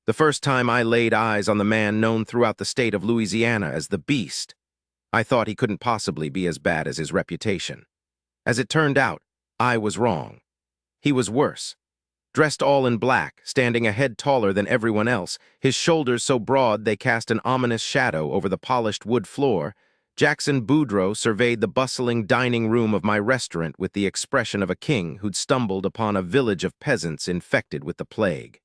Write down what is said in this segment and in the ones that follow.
The first time I laid eyes on the man known throughout the state of Louisiana as the Beast, I thought he couldn't possibly be as bad as his reputation. As it turned out, I was wrong. He was worse. Dressed all in black, standing a head taller than everyone else, his shoulders so broad they cast an ominous shadow over the polished wood floor, Jackson Boudreaux surveyed the bustling dining room of my restaurant with the expression of a king who'd stumbled upon a village of peasants infected with the plague.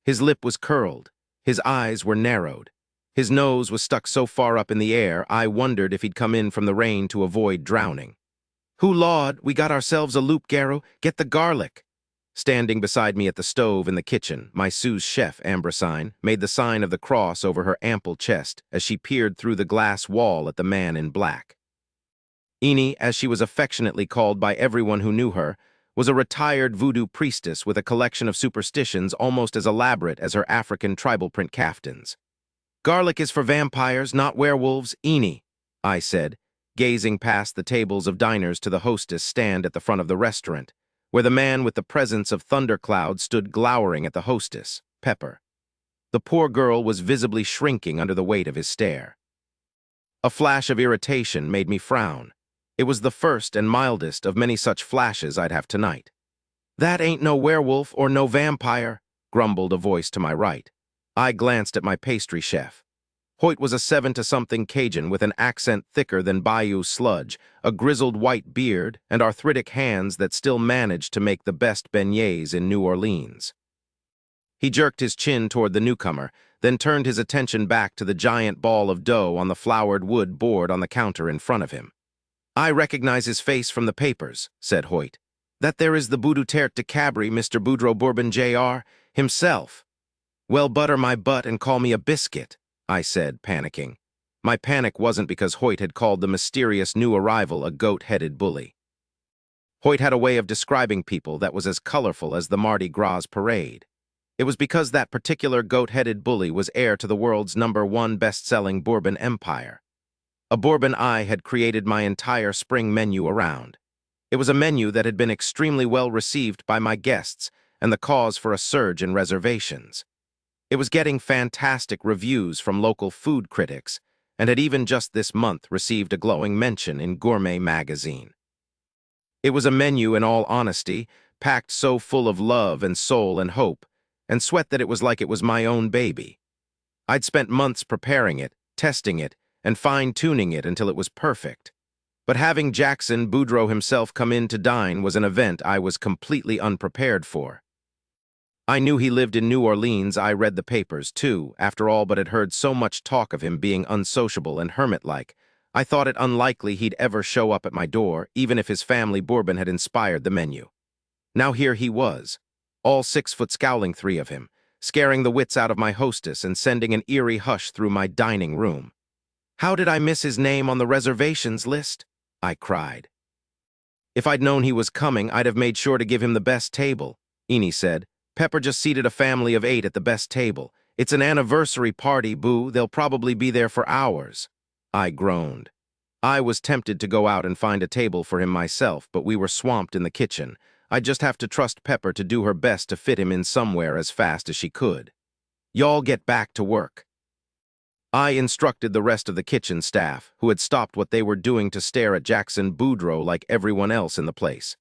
His lip was curled, his eyes were narrowed. His nose was stuck so far up in the air, I wondered if he'd come in from the rain to avoid drowning. "Who lawed, we got ourselves a loup-garou, get the garlic." Standing beside me at the stove in the kitchen, my sous chef, Ambrosine, made the sign of the cross over her ample chest as she peered through the glass wall at the man in black. Eni, as she was affectionately called by everyone who knew her, was a retired voodoo priestess with a collection of superstitions almost as elaborate as her African tribal print caftans. "Garlic is for vampires, not werewolves, Eni," I said, gazing past the tables of diners to the hostess stand at the front of the restaurant, where the man with the presence of thunderclouds stood glowering at the hostess, Pepper. The poor girl was visibly shrinking under the weight of his stare. A flash of irritation made me frown. It was the first and mildest of many such flashes I'd have tonight. "That ain't no werewolf or no vampire," grumbled a voice to my right. I glanced at my pastry chef. Hoyt was a 7-something Cajun with an accent thicker than bayou sludge, a grizzled white beard, and arthritic hands that still managed to make the best beignets in New Orleans. He jerked his chin toward the newcomer, then turned his attention back to the giant ball of dough on the floured wood board on the counter in front of him. "I recognize his face from the papers," said Hoyt. "That there is the Boudreaux de Cabri, Mr. Boudreaux Bourbon Jr., himself." "Well, butter my butt and call me a biscuit," I said, panicking. My panic wasn't because Hoyt had called the mysterious new arrival a goat-headed bully. Hoyt had a way of describing people that was as colorful as the Mardi Gras parade. It was because that particular goat-headed bully was heir to the world's #1 best-selling Bourbon empire. A Bourbon I had created my entire spring menu around. It was a menu that had been extremely well received by my guests and the cause for a surge in reservations. It was getting fantastic reviews from local food critics and had even just this month received a glowing mention in Gourmet magazine. It was a menu, in all honesty, packed so full of love and soul and hope, and sweat that it was like it was my own baby. I'd spent months preparing it, testing it, and fine-tuning it until it was perfect. But having Jackson Boudreaux himself come in to dine was an event I was completely unprepared for. I knew he lived in New Orleans. I read the papers, too, after all, but had heard so much talk of him being unsociable and hermit-like. I thought it unlikely he'd ever show up at my door, even if his family bourbon had inspired the menu. Now here he was, all 6-foot scowling 3 of him, scaring the wits out of my hostess and sending an eerie hush through my dining room. "How did I miss his name on the reservations list?" I cried. "If I'd known he was coming, I'd have made sure to give him the best table," Eni said. "Pepper just seated a family of 8 at the best table. It's an anniversary party, Boo. They'll probably be there for hours." I groaned. I was tempted to go out and find a table for him myself, but we were swamped in the kitchen. I'd just have to trust Pepper to do her best to fit him in somewhere as fast as she could. "Y'all get back to work." I instructed the rest of the kitchen staff, who had stopped what they were doing to stare at Jackson Boudreaux like everyone else in the place.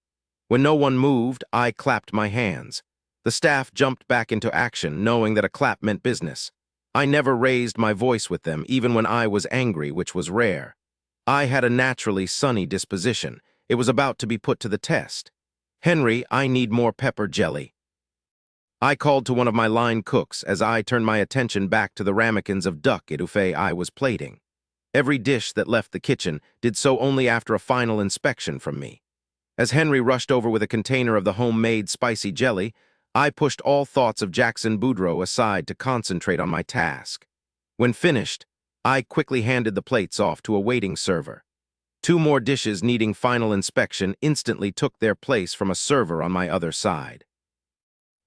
When no one moved, I clapped my hands. The staff jumped back into action, knowing that a clap meant business. I never raised my voice with them, even when I was angry, which was rare. I had a naturally sunny disposition. It was about to be put to the test. "Henry, I need more pepper jelly." I called to one of my line cooks as I turned my attention back to the ramekins of duck etouffee I was plating. Every dish that left the kitchen did so only after a final inspection from me. As Henry rushed over with a container of the homemade spicy jelly, I pushed all thoughts of Jackson Boudreaux aside to concentrate on my task. When finished, I quickly handed the plates off to a waiting server. 2 more dishes needing final inspection instantly took their place from a server on my other side.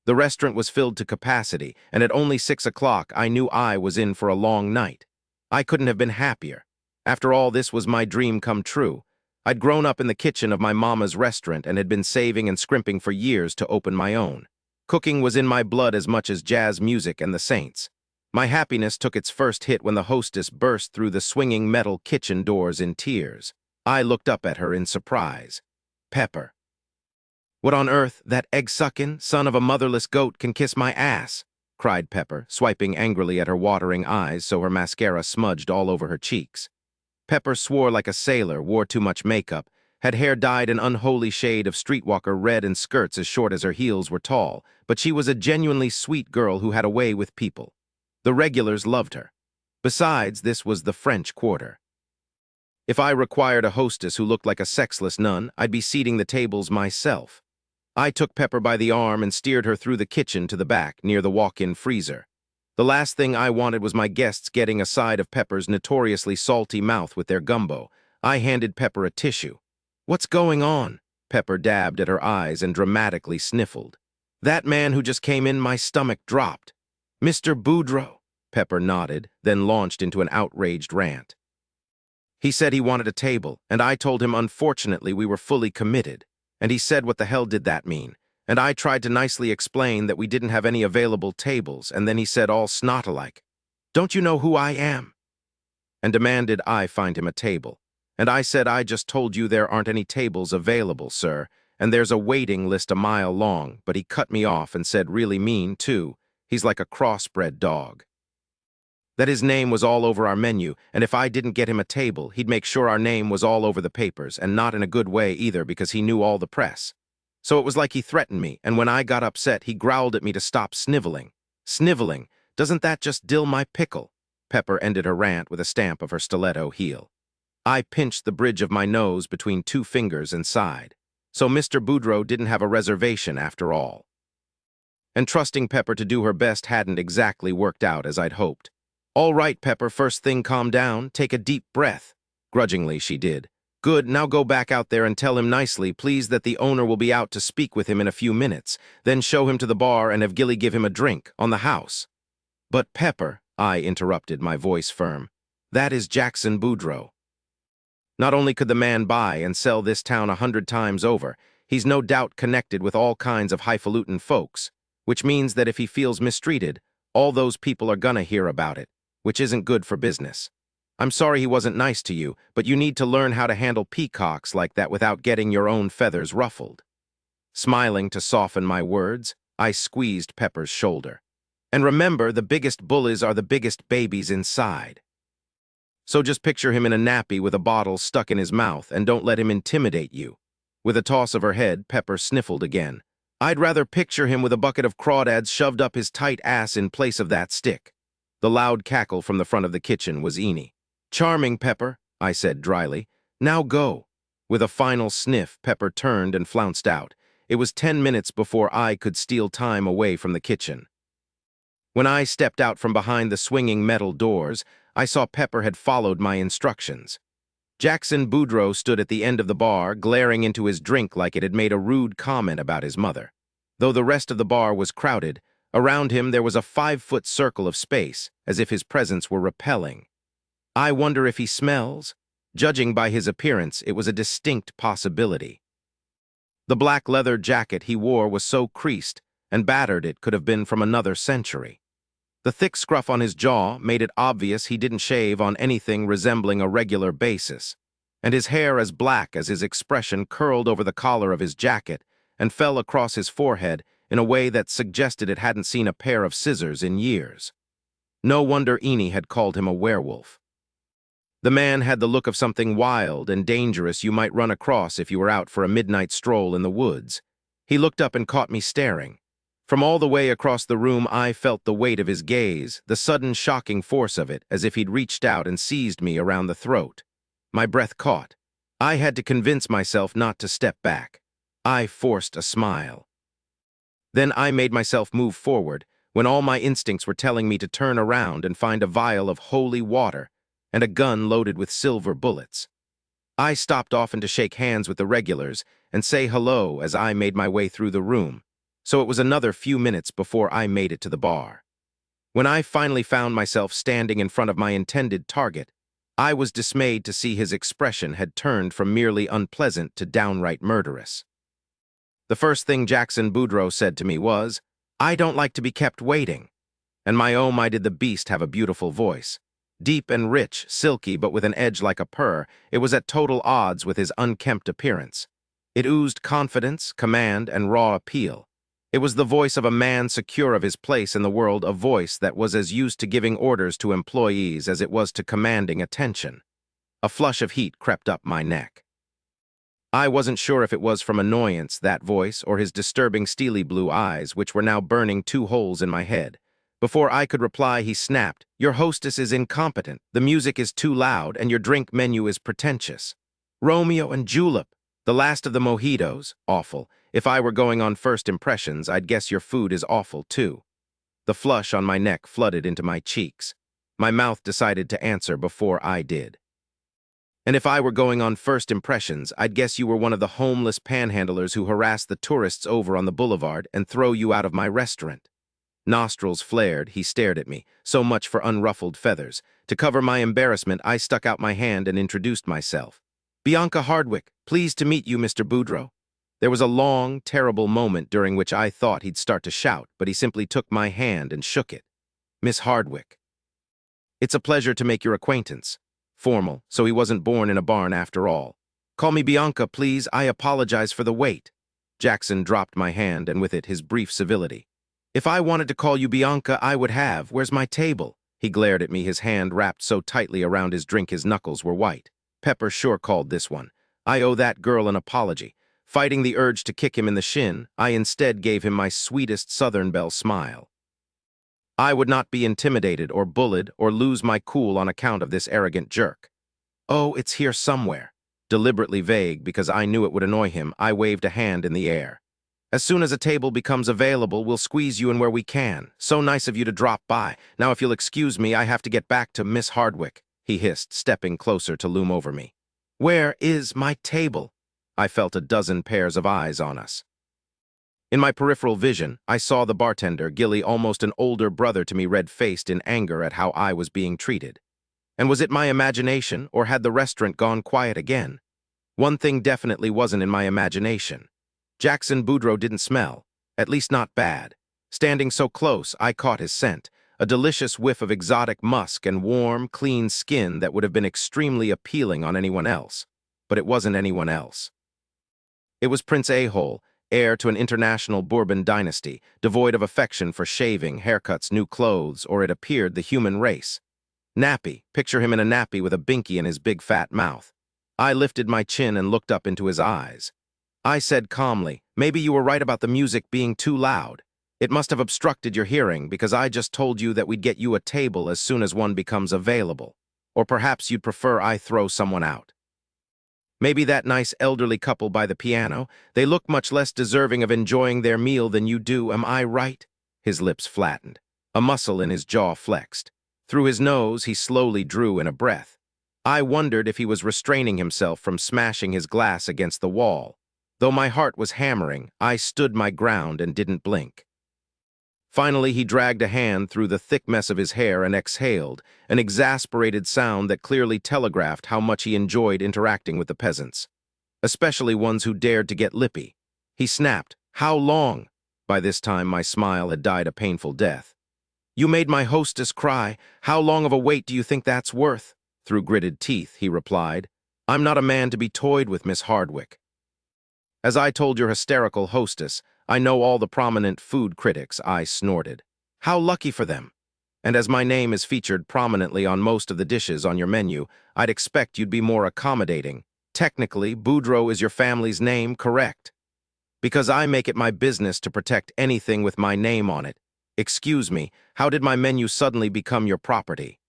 The restaurant was filled to capacity, and at only 6 o'clock I knew I was in for a long night. I couldn't have been happier. After all, this was my dream come true. I'd grown up in the kitchen of my mama's restaurant and had been saving and scrimping for years to open my own. Cooking was in my blood as much as jazz music and the saints. My happiness took its first hit when the hostess burst through the swinging metal kitchen doors in tears. I looked up at her in surprise. Pepper. "What on earth, that egg-sucking son of a motherless goat can kiss my ass?" cried Pepper, swiping angrily at her watering eyes so her mascara smudged all over her cheeks. Pepper swore like a sailor, wore too much makeup, had hair dyed an unholy shade of streetwalker red and skirts as short as her heels were tall, but she was a genuinely sweet girl who had a way with people. The regulars loved her. Besides, this was the French Quarter. If I required a hostess who looked like a sexless nun, I'd be seating the tables myself. I took Pepper by the arm and steered her through the kitchen to the back, near the walk-in freezer. The last thing I wanted was my guests getting a side of Pepper's notoriously salty mouth with their gumbo. I handed Pepper a tissue. "What's going on?" Pepper dabbed at her eyes and dramatically sniffled. "That man who just came in, my stomach dropped." "Mr. Boudreau," Pepper nodded, then launched into an outraged rant. "He said he wanted a table, and I told him unfortunately we were fully committed. And he said what the hell did that mean? And I tried to nicely explain that we didn't have any available tables, and then he said all snot-alike, 'Don't you know who I am?' and demanded I find him a table. And I said, 'I just told you there aren't any tables available, sir, and there's a waiting list a mile long,' but he cut me off and said really mean, too. He's like a crossbred dog. That his name was all over our menu, and if I didn't get him a table, he'd make sure our name was all over the papers, and not in a good way either because he knew all the press. So it was like he threatened me, and when I got upset, he growled at me to stop sniveling. Sniveling, doesn't that just dill my pickle?" Pepper ended her rant with a stamp of her stiletto heel. I pinched the bridge of my nose between two fingers and sighed. So Mr. Boudreau didn't have a reservation after all. And trusting Pepper to do her best hadn't exactly worked out as I'd hoped. "All right, Pepper, first thing calm down, take a deep breath." Grudgingly she did. "Good, now go back out there and tell him nicely, please, that the owner will be out to speak with him in a few minutes. Then show him to the bar and have Gilly give him a drink, on the house." "But Pepper," I interrupted, my voice firm, "that is Jackson Boudreau. Not only could the man buy and sell this town 100 times over, he's no doubt connected with all kinds of highfalutin folks, which means that if he feels mistreated, all those people are gonna hear about it, which isn't good for business. I'm sorry he wasn't nice to you, but you need to learn how to handle peacocks like that without getting your own feathers ruffled." Smiling to soften my words, I squeezed Pepper's shoulder. "And remember, the biggest bullies are the biggest babies inside. So just picture him in a nappy with a bottle stuck in his mouth and don't let him intimidate you." With a toss of her head, Pepper sniffled again. "I'd rather picture him with a bucket of crawdads shoved up his tight ass in place of that stick." The loud cackle from the front of the kitchen was Eenie. "Charming, Pepper," I said dryly. "Now go." With a final sniff, Pepper turned and flounced out. It was 10 minutes before I could steal time away from the kitchen. When I stepped out from behind the swinging metal doors, I saw Pepper had followed my instructions. Jackson Boudreau stood at the end of the bar, glaring into his drink like it had made a rude comment about his mother. Though the rest of the bar was crowded, around him there was a 5-foot circle of space, as if his presence were repelling. I wonder if he smells? Judging by his appearance, it was a distinct possibility. The black leather jacket he wore was so creased and battered it could have been from another century. The thick scruff on his jaw made it obvious he didn't shave on anything resembling a regular basis, and his hair as black as his expression curled over the collar of his jacket and fell across his forehead in a way that suggested it hadn't seen a pair of scissors in years. No wonder Eenie had called him a werewolf. The man had the look of something wild and dangerous you might run across if you were out for a midnight stroll in the woods. He looked up and caught me staring. From all the way across the room, I felt the weight of his gaze, the sudden shocking force of it, as if he'd reached out and seized me around the throat. My breath caught. I had to convince myself not to step back. I forced a smile. Then I made myself move forward, when all my instincts were telling me to turn around and find a vial of holy water and a gun loaded with silver bullets. I stopped often to shake hands with the regulars and say hello as I made my way through the room, so it was another few minutes before I made it to the bar. When I finally found myself standing in front of my intended target, I was dismayed to see his expression had turned from merely unpleasant to downright murderous. The first thing Jackson Boudreau said to me was, I don't like to be kept waiting. And oh my did the beast have a beautiful voice. Deep and rich, silky, but with an edge like a purr, it was at total odds with his unkempt appearance. It oozed confidence, command, and raw appeal. It was the voice of a man secure of his place in the world, a voice that was as used to giving orders to employees as it was to commanding attention. A flush of heat crept up my neck. I wasn't sure if it was from annoyance, that voice, or his disturbing steely blue eyes, which were now burning 2 holes in my head. Before I could reply, he snapped, "Your hostess is incompetent, the music is too loud, and your drink menu is pretentious. Romeo and Julep, the last of the mojitos, awful. If I were going on first impressions, I'd guess your food is awful, too." The flush on my neck flooded into my cheeks. My mouth decided to answer before I did. "And if I were going on first impressions, I'd guess you were one of the homeless panhandlers who harass the tourists over on the boulevard and throw you out of my restaurant." Nostrils flared, he stared at me. So much for unruffled feathers. To cover my embarrassment, I stuck out my hand and introduced myself. "Bianca Hardwick, pleased to meet you, Mr. Boudreau." There was a long, terrible moment during which I thought he'd start to shout, but he simply took my hand and shook it. "Miss Hardwick." "It's a pleasure to make your acquaintance." Formal, so he wasn't born in a barn after all. "Call me Bianca, please. I apologize for the wait." Jackson dropped my hand, and with it his brief civility. "If I wanted to call you Bianca, I would have. Where's my table?" He glared at me, his hand wrapped so tightly around his drink his knuckles were white. Pepper sure called this one. I owe that girl an apology. Fighting the urge to kick him in the shin, I instead gave him my sweetest Southern Belle smile. I would not be intimidated or bullied or lose my cool on account of this arrogant jerk. "Oh, it's here somewhere." Deliberately vague because I knew it would annoy him, I waved a hand in the air. "As soon as a table becomes available, we'll squeeze you in where we can. So nice of you to drop by. Now, if you'll excuse me, I have to get back to Miss Hardwick," he hissed, stepping closer to loom over me. "Where is my table?" I felt a dozen pairs of eyes on us. In my peripheral vision, I saw the bartender, Gilly, almost an older brother to me, red-faced in anger at how I was being treated. And was it my imagination, or had the restaurant gone quiet again? One thing definitely wasn't in my imagination. Jackson Boudreau didn't smell, at least not bad. Standing so close, I caught his scent, a delicious whiff of exotic musk and warm, clean skin that would have been extremely appealing on anyone else. But it wasn't anyone else. It was Prince A-Hole, heir to an international Bourbon dynasty, devoid of affection for shaving, haircuts, new clothes, or it appeared the human race. Nappy, picture him in a nappy with a binky in his big fat mouth. I lifted my chin and looked up into his eyes. I said calmly, "Maybe you were right about the music being too loud. It must have obstructed your hearing because I just told you that we'd get you a table as soon as one becomes available. Or perhaps you'd prefer I throw someone out. Maybe that nice elderly couple by the piano, they look much less deserving of enjoying their meal than you do, am I right?" His lips flattened. A muscle in his jaw flexed. Through his nose, he slowly drew in a breath. I wondered if he was restraining himself from smashing his glass against the wall. Though my heart was hammering, I stood my ground and didn't blink. Finally, he dragged a hand through the thick mess of his hair and exhaled, an exasperated sound that clearly telegraphed how much he enjoyed interacting with the peasants, especially ones who dared to get lippy. He snapped, "How long?" By this time, my smile had died a painful death. "You made my hostess cry. How long of a wait do you think that's worth?" Through gritted teeth, he replied, "I'm not a man to be toyed with, Miss Hardwick. As I told your hysterical hostess, I know all the prominent food critics," I snorted. "How lucky for them. And as my name is featured prominently on most of the dishes on your menu, I'd expect you'd be more accommodating. Technically, Boudreau is your family's name, correct? Because I make it my business to protect anything with my name on it. Excuse me, how did my menu suddenly become your property?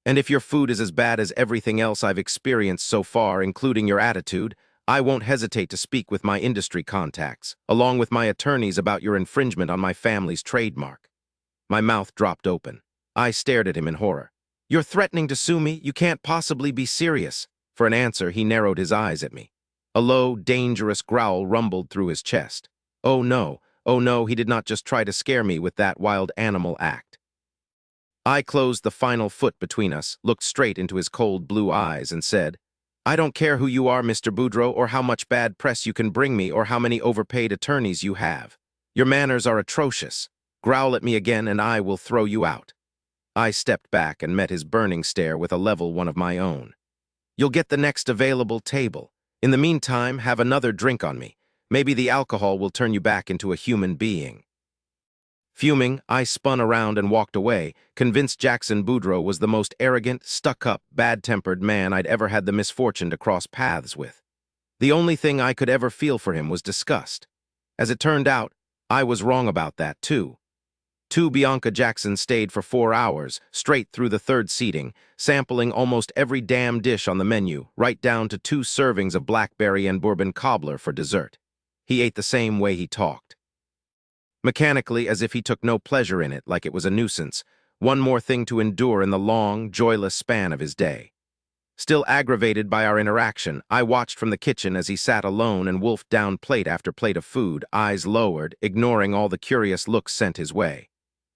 And if your food is as bad as everything else I've experienced so far, including your attitude, I won't hesitate to speak with my industry contacts, along with my attorneys, about your infringement on my family's trademark." My mouth dropped open. I stared at him in horror. "You're threatening to sue me? You can't possibly be serious." For an answer, he narrowed his eyes at me. A low, dangerous growl rumbled through his chest. Oh no, he did not just try to scare me with that wild animal act. I closed the final foot between us, looked straight into his cold blue eyes, and said, "I don't care who you are, Mr. Boudreau, or how much bad press you can bring me, or how many overpaid attorneys you have. Your manners are atrocious. Growl at me again and I will throw you out. I stepped back and met his burning stare with a level one of my own. You'll get the next available table. In the meantime, have another drink on me. Maybe the alcohol will turn you back into a human being. Fuming, I spun around and walked away, convinced Jackson Boudreaux was the most arrogant, stuck-up, bad-tempered man I'd ever had the misfortune to cross paths with. The only thing I could ever feel for him was disgust. As it turned out, I was wrong about that, too. Bianca Jackson stayed for 4 hours, straight through the third seating, sampling almost every damn dish on the menu, right down to 2 servings of blackberry and bourbon cobbler for dessert. He ate the same way he talked. Mechanically, as if he took no pleasure in it, like it was a nuisance, one more thing to endure in the long, joyless span of his day. Still aggravated by our interaction, I watched from the kitchen as he sat alone and wolfed down plate after plate of food, eyes lowered, ignoring all the curious looks sent his way.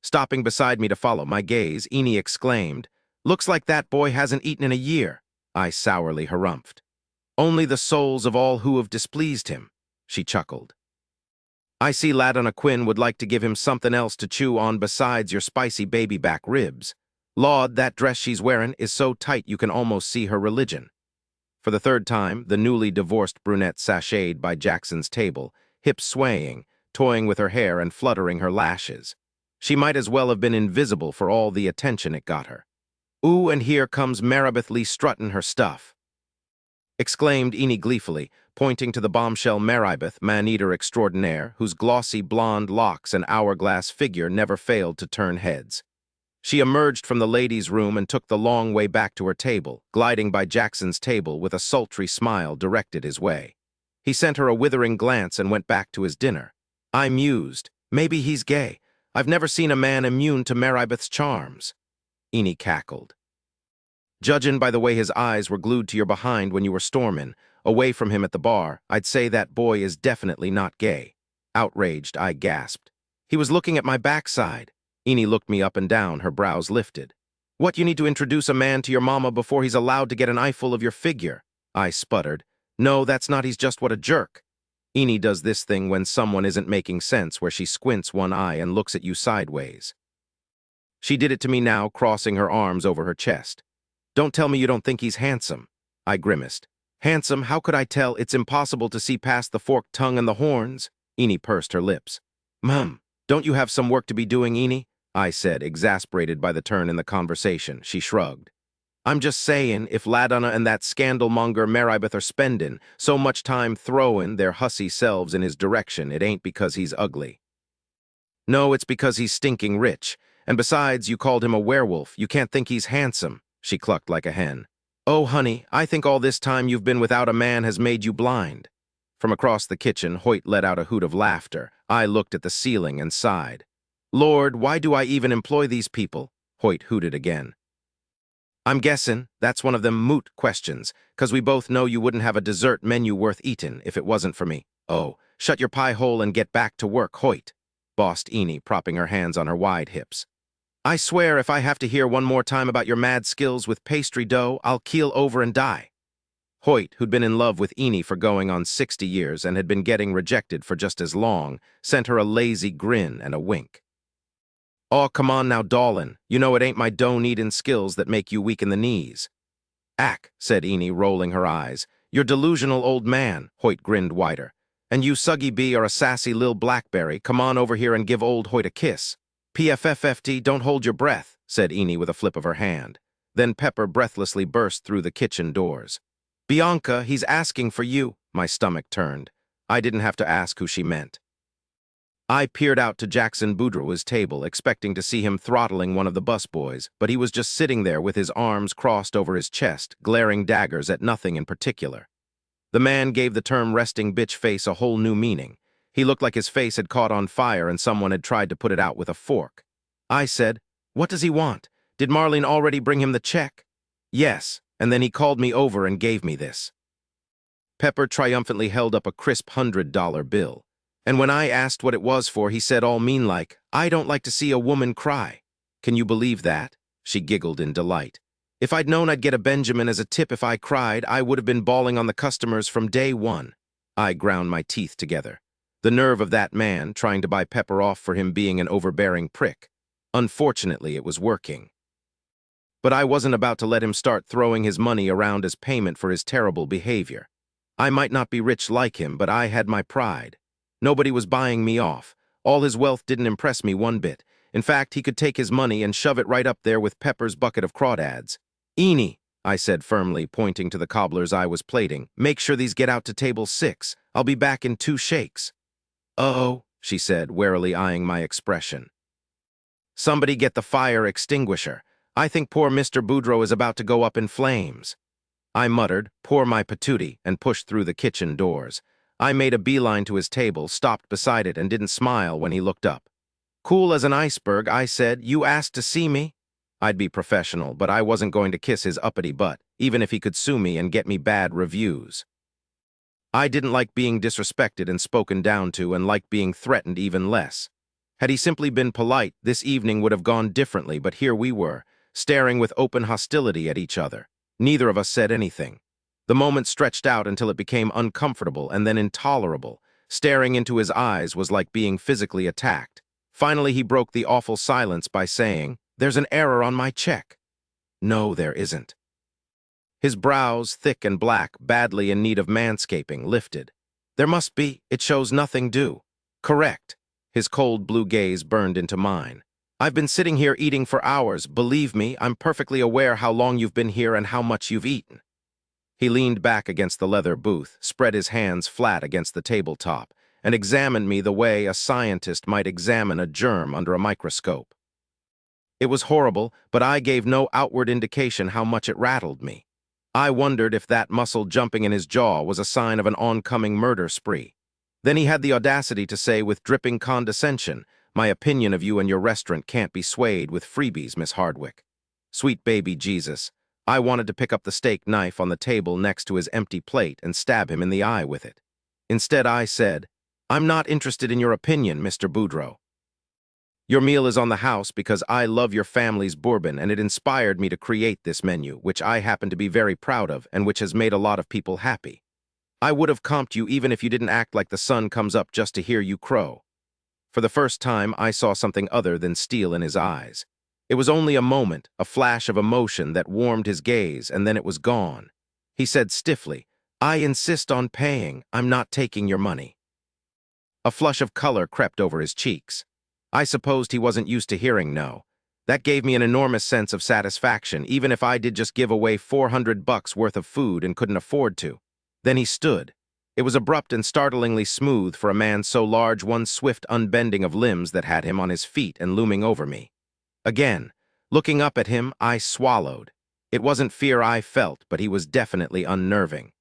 Stopping beside me to follow my gaze, Eni exclaimed, "Looks like that boy hasn't eaten in a year." I sourly harumphed. "Only the souls of all who have displeased him," she chuckled. "I see Ladonna Quinn would like to give him something else to chew on besides your spicy baby back ribs. Lord, that dress she's wearing is so tight you can almost see her religion." For the third time, the newly divorced brunette sashayed by Jackson's table, hips swaying, toying with her hair and fluttering her lashes. She might as well have been invisible for all the attention it got her. "Ooh, and here comes Maribeth Lee strutting her stuff," exclaimed Eni gleefully, pointing to the bombshell Maribeth, man-eater extraordinaire, whose glossy blonde locks and hourglass figure never failed to turn heads. She emerged from the ladies' room and took the long way back to her table, gliding by Jackson's table with a sultry smile directed his way. He sent her a withering glance and went back to his dinner. I mused, maybe he's gay. I've never seen a man immune to Maribeth's charms. Eni cackled. "Judging by the way his eyes were glued to your behind when you were storming, away from him at the bar, I'd say that boy is definitely not gay." Outraged, I gasped. "He was looking at my backside." Eni looked me up and down, her brows lifted. "What, you need to introduce a man to your mama before he's allowed to get an eyeful of your figure?" I sputtered. "No, that's not, he's just what a jerk." Eni does this thing when someone isn't making sense, where she squints one eye and looks at you sideways. She did it to me now, crossing her arms over her chest. "Don't tell me you don't think he's handsome." I grimaced. "Handsome? How could I tell? It's impossible to see past the forked tongue and the horns." Eni pursed her lips. "Mum, don't you have some work to be doing, Eni?" I said, exasperated by the turn in the conversation. She shrugged. "I'm just saying, if Ladonna and that scandalmonger Maribeth are spending so much time throwing their hussy selves in his direction, it ain't because he's ugly. No, it's because he's stinking rich. And besides, you called him a werewolf. You can't think he's handsome." She clucked like a hen. "Oh, honey, I think all this time you've been without a man has made you blind." From across the kitchen, Hoyt let out a hoot of laughter. I looked at the ceiling and sighed. "Lord, why do I even employ these people?" Hoyt hooted again. "I'm guessing that's one of them moot questions, 'cause we both know you wouldn't have a dessert menu worth eatin' if it wasn't for me." "Oh, shut your pie hole and get back to work, Hoyt," bossed Eni, propping her hands on her wide hips. "I swear if I have to hear one more time about your mad skills with pastry dough, I'll keel over and die." Hoyt, who'd been in love with Eni for going on 60 years and had been getting rejected for just as long, sent her a lazy grin and a wink. "Aw, come on now, Dollin. You know it ain't my dough-kneading skills that make you weak in the knees." "Ack," said Eni, rolling her eyes. "You're delusional old man," Hoyt grinned wider. "And you, Suggy B, are a sassy lil blackberry. Come on over here and give old Hoyt a kiss." "PFFFT, don't hold your breath," said Eni with a flip of her hand. Then Pepper breathlessly burst through the kitchen doors. "Bianca, he's asking for you." My stomach turned. I didn't have to ask who she meant. I peered out to Jackson Boudreaux's table, expecting to see him throttling one of the busboys, but he was just sitting there with his arms crossed over his chest, glaring daggers at nothing in particular. The man gave the term resting bitch face a whole new meaning. He looked like his face had caught on fire and someone had tried to put it out with a fork. I said, "What does he want? Did Marlene already bring him the check?" "Yes, and then he called me over and gave me this." Pepper triumphantly held up a crisp $100 bill. "And when I asked what it was for, he said all mean like, 'I don't like to see a woman cry.' Can you believe that?" She giggled in delight. "If I'd known I'd get a Benjamin as a tip if I cried, I would have been bawling on the customers from day one." I ground my teeth together. The nerve of that man, trying to buy Pepper off for him being an overbearing prick. Unfortunately, it was working. But I wasn't about to let him start throwing his money around as payment for his terrible behavior. I might not be rich like him, but I had my pride. Nobody was buying me off. All his wealth didn't impress me one bit. In fact, he could take his money and shove it right up there with Pepper's bucket of crawdads. "Eenie," I said firmly, pointing to the cobblers I was plating, "make sure these get out to table 6. I'll be back in 2 shakes." "Uh-oh," she said, warily eyeing my expression. "Somebody get the fire extinguisher. I think poor Mr. Boudreau is about to go up in flames." I muttered, "Pour my patootie," and pushed through the kitchen doors. I made a beeline to his table, stopped beside it, and didn't smile when he looked up. Cool as an iceberg, I said, "You asked to see me?" I'd be professional, but I wasn't going to kiss his uppity butt, even if he could sue me and get me bad reviews. I didn't like being disrespected and spoken down to, and liked being threatened even less. Had he simply been polite, this evening would have gone differently, but here we were, staring with open hostility at each other. Neither of us said anything. The moment stretched out until it became uncomfortable and then intolerable. Staring into his eyes was like being physically attacked. Finally, he broke the awful silence by saying, "There's an error on my check." "No, there isn't." His brows, thick and black, badly in need of manscaping, lifted. "There must be. It shows nothing due." "Correct." His cold blue gaze burned into mine. "I've been sitting here eating for hours. Believe me, I'm perfectly aware how long you've been here and how much you've eaten." He leaned back against the leather booth, spread his hands flat against the tabletop, and examined me the way a scientist might examine a germ under a microscope. It was horrible, but I gave no outward indication how much it rattled me. I wondered if that muscle jumping in his jaw was a sign of an oncoming murder spree. Then he had the audacity to say with dripping condescension, "My opinion of you and your restaurant can't be swayed with freebies, Miss Hardwick." Sweet baby Jesus. I wanted to pick up the steak knife on the table next to his empty plate and stab him in the eye with it. Instead, I said, "I'm not interested in your opinion, Mr. Boudreau. Your meal is on the house because I love your family's bourbon, and it inspired me to create this menu, which I happen to be very proud of and which has made a lot of people happy. I would have comped you even if you didn't act like the sun comes up just to hear you crow." For the first time, I saw something other than steel in his eyes. It was only a moment, a flash of emotion that warmed his gaze, and then it was gone. He said stiffly, "I insist on paying. I'm not taking your money." A flush of color crept over his cheeks. I supposed he wasn't used to hearing no. That gave me an enormous sense of satisfaction, even if I did just give away $400 worth of food and couldn't afford to. Then he stood. It was abrupt and startlingly smooth for a man so large, one swift unbending of limbs that had him on his feet and looming over me. Again, looking up at him, I swallowed. It wasn't fear I felt, but he was definitely unnerving.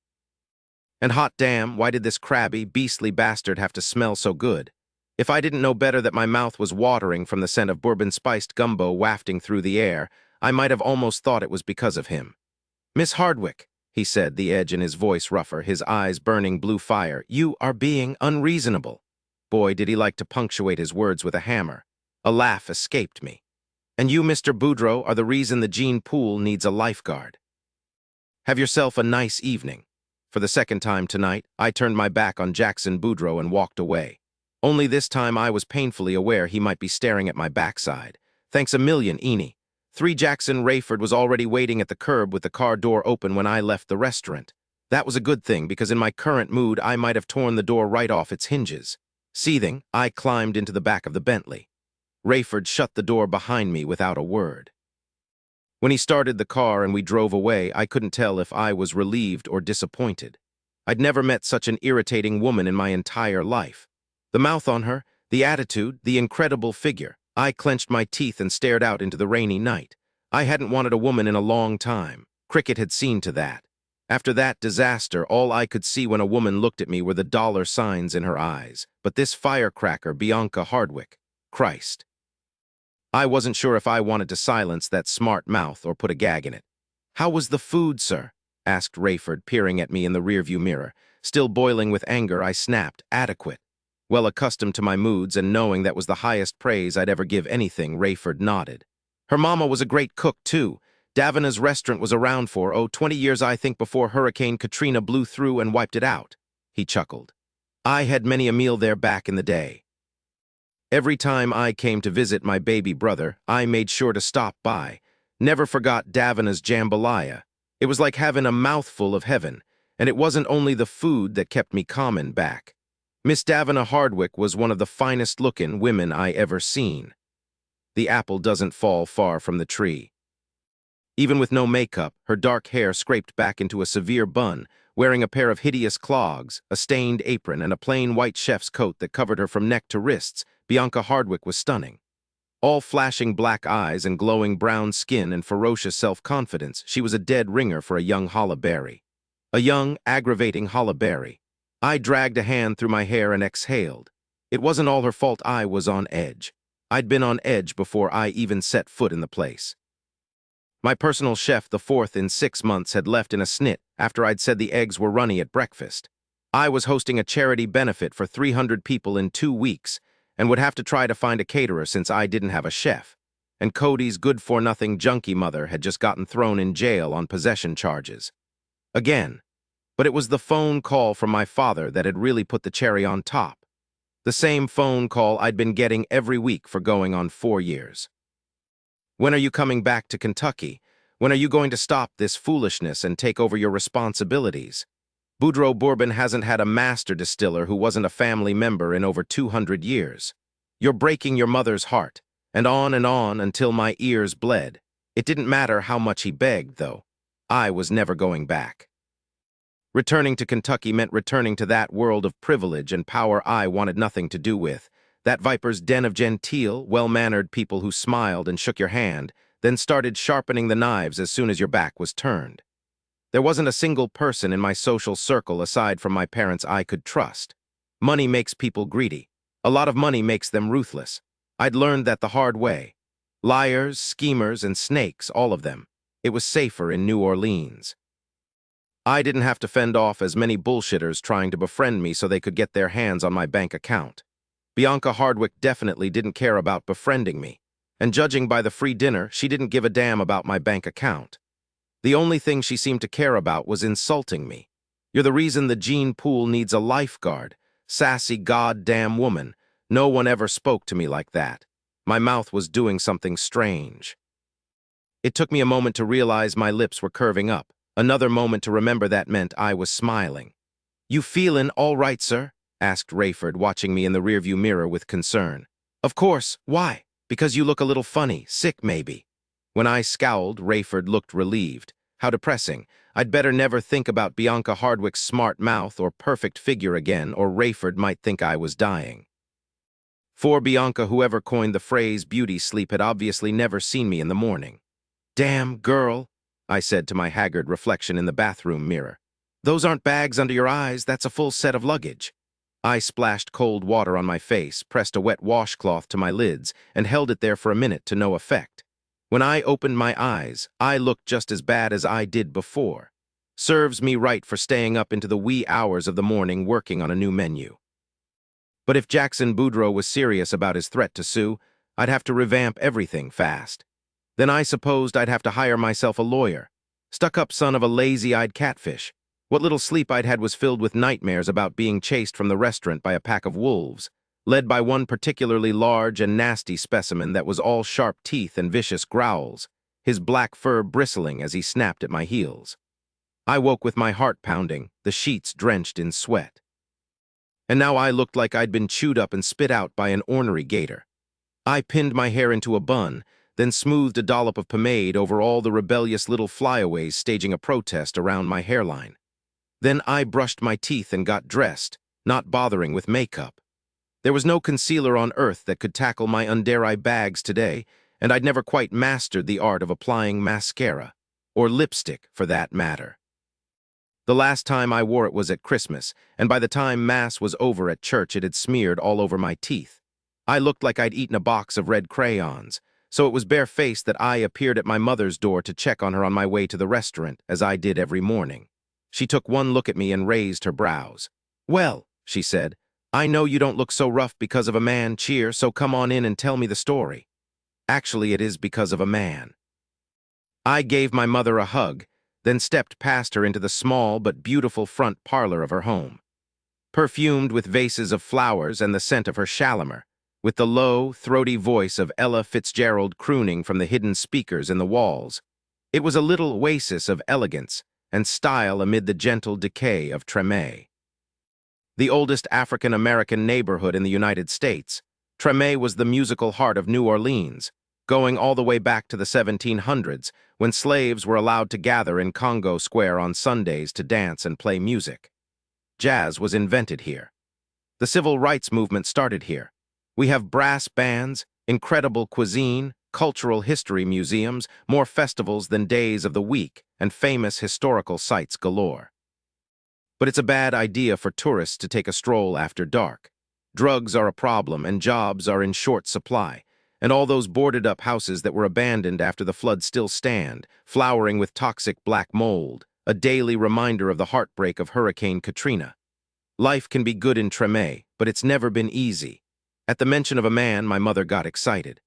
And hot damn, why did this crabby, beastly bastard have to smell so good? If I didn't know better that my mouth was watering from the scent of bourbon-spiced gumbo wafting through the air, I might have almost thought it was because of him. "Miss Hardwick," he said, the edge in his voice rougher, his eyes burning blue fire, "you are being unreasonable." Boy, did he like to punctuate his words with a hammer. A laugh escaped me. "And you, Mr. Boudreau, are the reason the Gene Pool needs a lifeguard. Have yourself a nice evening." For the second time tonight, I turned my back on Jackson Boudreau and walked away. Only this time I was painfully aware he might be staring at my backside. Thanks a million, Eenie. 3 Jackson Rayford was already waiting at the curb with the car door open when I left the restaurant. That was a good thing, because in my current mood, I might have torn the door right off its hinges. Seething, I climbed into the back of the Bentley. Rayford shut the door behind me without a word. When he started the car and we drove away, I couldn't tell if I was relieved or disappointed. I'd never met such an irritating woman in my entire life. The mouth on her, the attitude, the incredible figure. I clenched my teeth and stared out into the rainy night. I hadn't wanted a woman in a long time. Cricket had seen to that. After that disaster, all I could see when a woman looked at me were the dollar signs in her eyes. But this firecracker, Bianca Hardwick, Christ. I wasn't sure if I wanted to silence that smart mouth or put a gag in it. "How was the food, sir?" asked Rayford, peering at me in the rearview mirror. Still boiling with anger, I snapped, "Adequate." Well accustomed to my moods and knowing that was the highest praise I'd ever give anything, Rayford nodded. "Her mama was a great cook, too. Davina's restaurant was around for, 20 years I think, before Hurricane Katrina blew through and wiped it out." He chuckled. I had many a meal there back in the day. Every time I came to visit my baby brother, I made sure to stop by. Never forgot Davina's jambalaya. It was like having a mouthful of heaven, and it wasn't only the food that kept me calming back. Miss Davina Hardwick was one of the finest-looking women I ever seen. The apple doesn't fall far from the tree. Even with no makeup, her dark hair scraped back into a severe bun, wearing a pair of hideous clogs, a stained apron, and a plain white chef's coat that covered her from neck to wrists, Bianca Hardwick was stunning. All flashing black eyes and glowing brown skin and ferocious self-confidence, she was a dead ringer for a young Holla Berry. A young, aggravating Holla Berry. I dragged a hand through my hair and exhaled. It wasn't all her fault I was on edge. I'd been on edge before I even set foot in the place. My personal chef, the fourth in 6 months, had left in a snit after I'd said the eggs were runny at breakfast. I was hosting a charity benefit for 300 people in 2 weeks and would have to try to find a caterer since I didn't have a chef. And Cody's good-for-nothing junkie mother had just gotten thrown in jail on possession charges. Again. But it was the phone call from my father that had really put the cherry on top. The same phone call I'd been getting every week for going on 4 years. When are you coming back to Kentucky? When are you going to stop this foolishness and take over your responsibilities? Boudreaux Bourbon hasn't had a master distiller who wasn't a family member in over 200 years. You're breaking your mother's heart, and on until my ears bled. It didn't matter how much he begged, though. I was never going back. Returning to Kentucky meant returning to that world of privilege and power I wanted nothing to do with. That viper's den of genteel, well-mannered people who smiled and shook your hand, then started sharpening the knives as soon as your back was turned. There wasn't a single person in my social circle aside from my parents I could trust. Money makes people greedy. A lot of money makes them ruthless. I'd learned that the hard way. Liars, schemers, and snakes, all of them. It was safer in New Orleans. I didn't have to fend off as many bullshitters trying to befriend me so they could get their hands on my bank account. Bianca Hardwick definitely didn't care about befriending me, and judging by the free dinner, she didn't give a damn about my bank account. The only thing she seemed to care about was insulting me. You're the reason the gene pool needs a lifeguard. Sassy goddamn woman. No one ever spoke to me like that. My mouth was doing something strange. It took me a moment to realize my lips were curving up. Another moment to remember that meant I was smiling. "You feelin' all right, sir?" asked Rayford, watching me in the rearview mirror with concern. "Of course. Why? Because you look a little funny, sick maybe." When I scowled, Rayford looked relieved. How depressing. I'd better never think about Bianca Hardwick's smart mouth or perfect figure again, or Rayford might think I was dying. For Bianca, whoever coined the phrase beauty sleep, had obviously never seen me in the morning. "Damn, girl," I said to my haggard reflection in the bathroom mirror. "Those aren't bags under your eyes, that's a full set of luggage." I splashed cold water on my face, pressed a wet washcloth to my lids, and held it there for a minute to no effect. When I opened my eyes, I looked just as bad as I did before. Serves me right for staying up into the wee hours of the morning working on a new menu. But if Jackson Boudreaux was serious about his threat to sue, I'd have to revamp everything fast. Then I supposed I'd have to hire myself a lawyer. Stuck-up son of a lazy-eyed catfish. What little sleep I'd had was filled with nightmares about being chased from the restaurant by a pack of wolves, led by one particularly large and nasty specimen that was all sharp teeth and vicious growls, his black fur bristling as he snapped at my heels. I woke with my heart pounding, the sheets drenched in sweat. And now I looked like I'd been chewed up and spit out by an ornery gator. I pinned my hair into a bun, then smoothed a dollop of pomade over all the rebellious little flyaways staging a protest around my hairline. Then I brushed my teeth and got dressed, not bothering with makeup. There was no concealer on earth that could tackle my under-eye bags today, and I'd never quite mastered the art of applying mascara, or lipstick for that matter. The last time I wore it was at Christmas, and by the time Mass was over at church it had smeared all over my teeth. I looked like I'd eaten a box of red crayons, so it was barefaced that I appeared at my mother's door to check on her on my way to the restaurant, as I did every morning. She took one look at me and raised her brows. "Well," she said, "I know you don't look so rough because of a man, cheer, so come on in and tell me the story." Actually, it is because of a man. I gave my mother a hug, then stepped past her into the small but beautiful front parlor of her home. perfumed with vases of flowers and the scent of her Shalimar, with the low, throaty voice of Ella Fitzgerald crooning from the hidden speakers in the walls. It was a little oasis of elegance and style amid the gentle decay of Treme. The oldest African-American neighborhood in the United States, Treme was the musical heart of New Orleans, going all the way back to the 1700s, when slaves were allowed to gather in Congo Square on Sundays to dance and play music. Jazz was invented here. The civil rights movement started here. We have brass bands, incredible cuisine, cultural history museums, more festivals than days of the week, and famous historical sites galore. But it's a bad idea for tourists to take a stroll after dark. Drugs are a problem and jobs are in short supply, and all those boarded-up houses that were abandoned after the flood still stand, flowering with toxic black mold, a daily reminder of the heartbreak of Hurricane Katrina. Life can be good in Treme, but it's never been easy. At the mention of a man, my mother got excited.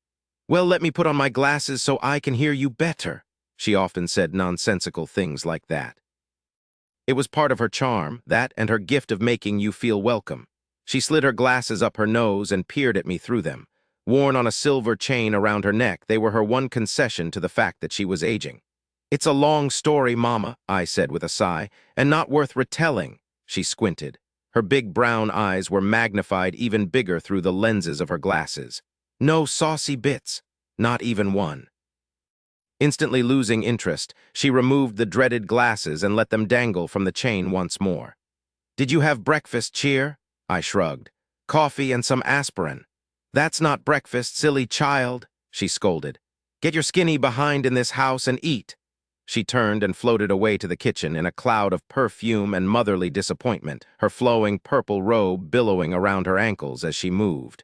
"Well, let me put on my glasses so I can hear you better." She often said nonsensical things like that. It was part of her charm, that and her gift of making you feel welcome. She slid her glasses up her nose and peered at me through them. Worn on a silver chain around her neck, they were her one concession to the fact that she was aging. "It's a long story, Mama," I said with a sigh, "and not worth retelling." She squinted. Her big brown eyes were magnified even bigger through the lenses of her glasses. "No saucy bits, not even one." Instantly losing interest, she removed the dreaded glasses and let them dangle from the chain once more. "Did you have breakfast, Cheer?" I shrugged. "Coffee and some aspirin." "That's not breakfast, silly child," she scolded. "Get your skinny behind in this house and eat." She turned and floated away to the kitchen in a cloud of perfume and motherly disappointment, her flowing purple robe billowing around her ankles as she moved.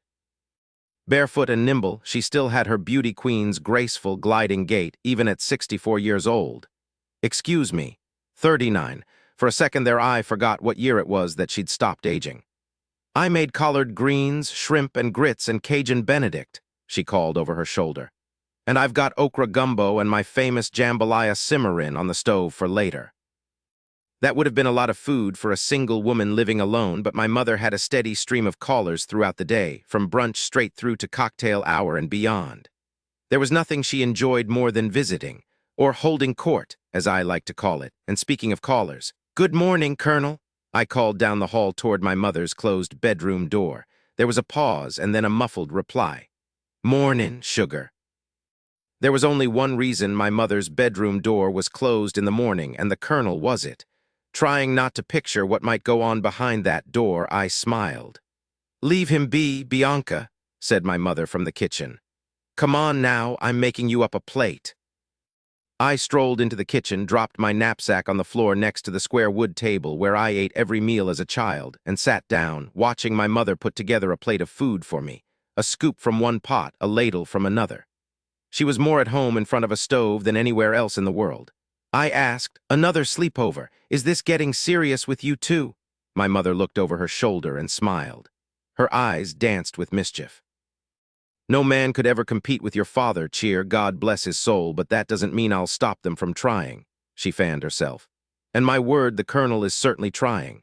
Barefoot and nimble, she still had her beauty queen's graceful, gliding gait, even at 64 years old. "Excuse me, 39. For a second there I forgot what year it was that she'd stopped aging. "I made collard greens, shrimp and grits and Cajun Benedict," she called over her shoulder. "And I've got okra gumbo and my famous jambalaya simmer-in on the stove for later." That would have been a lot of food for a single woman living alone, but my mother had a steady stream of callers throughout the day, from brunch straight through to cocktail hour and beyond. There was nothing she enjoyed more than visiting, or holding court, as I like to call it. And speaking of callers, "Good morning, Colonel," I called down the hall toward my mother's closed bedroom door. There was a pause and then a muffled reply. "Mornin', sugar." There was only one reason my mother's bedroom door was closed in the morning, and the Colonel was it. Trying not to picture what might go on behind that door, I smiled. "Leave him be, Bianca," said my mother from the kitchen. "Come on now, I'm making you up a plate." I strolled into the kitchen, dropped my knapsack on the floor next to the square wood table where I ate every meal as a child, and sat down, watching my mother put together a plate of food for me, a scoop from one pot, a ladle from another. She was more at home in front of a stove than anywhere else in the world. I asked, "Another sleepover. Is this getting serious with you too?" My mother looked over her shoulder and smiled. Her eyes danced with mischief. "No man could ever compete with your father, Cheer, God bless his soul, but that doesn't mean I'll stop them from trying." She fanned herself. "And my word, the Colonel is certainly trying.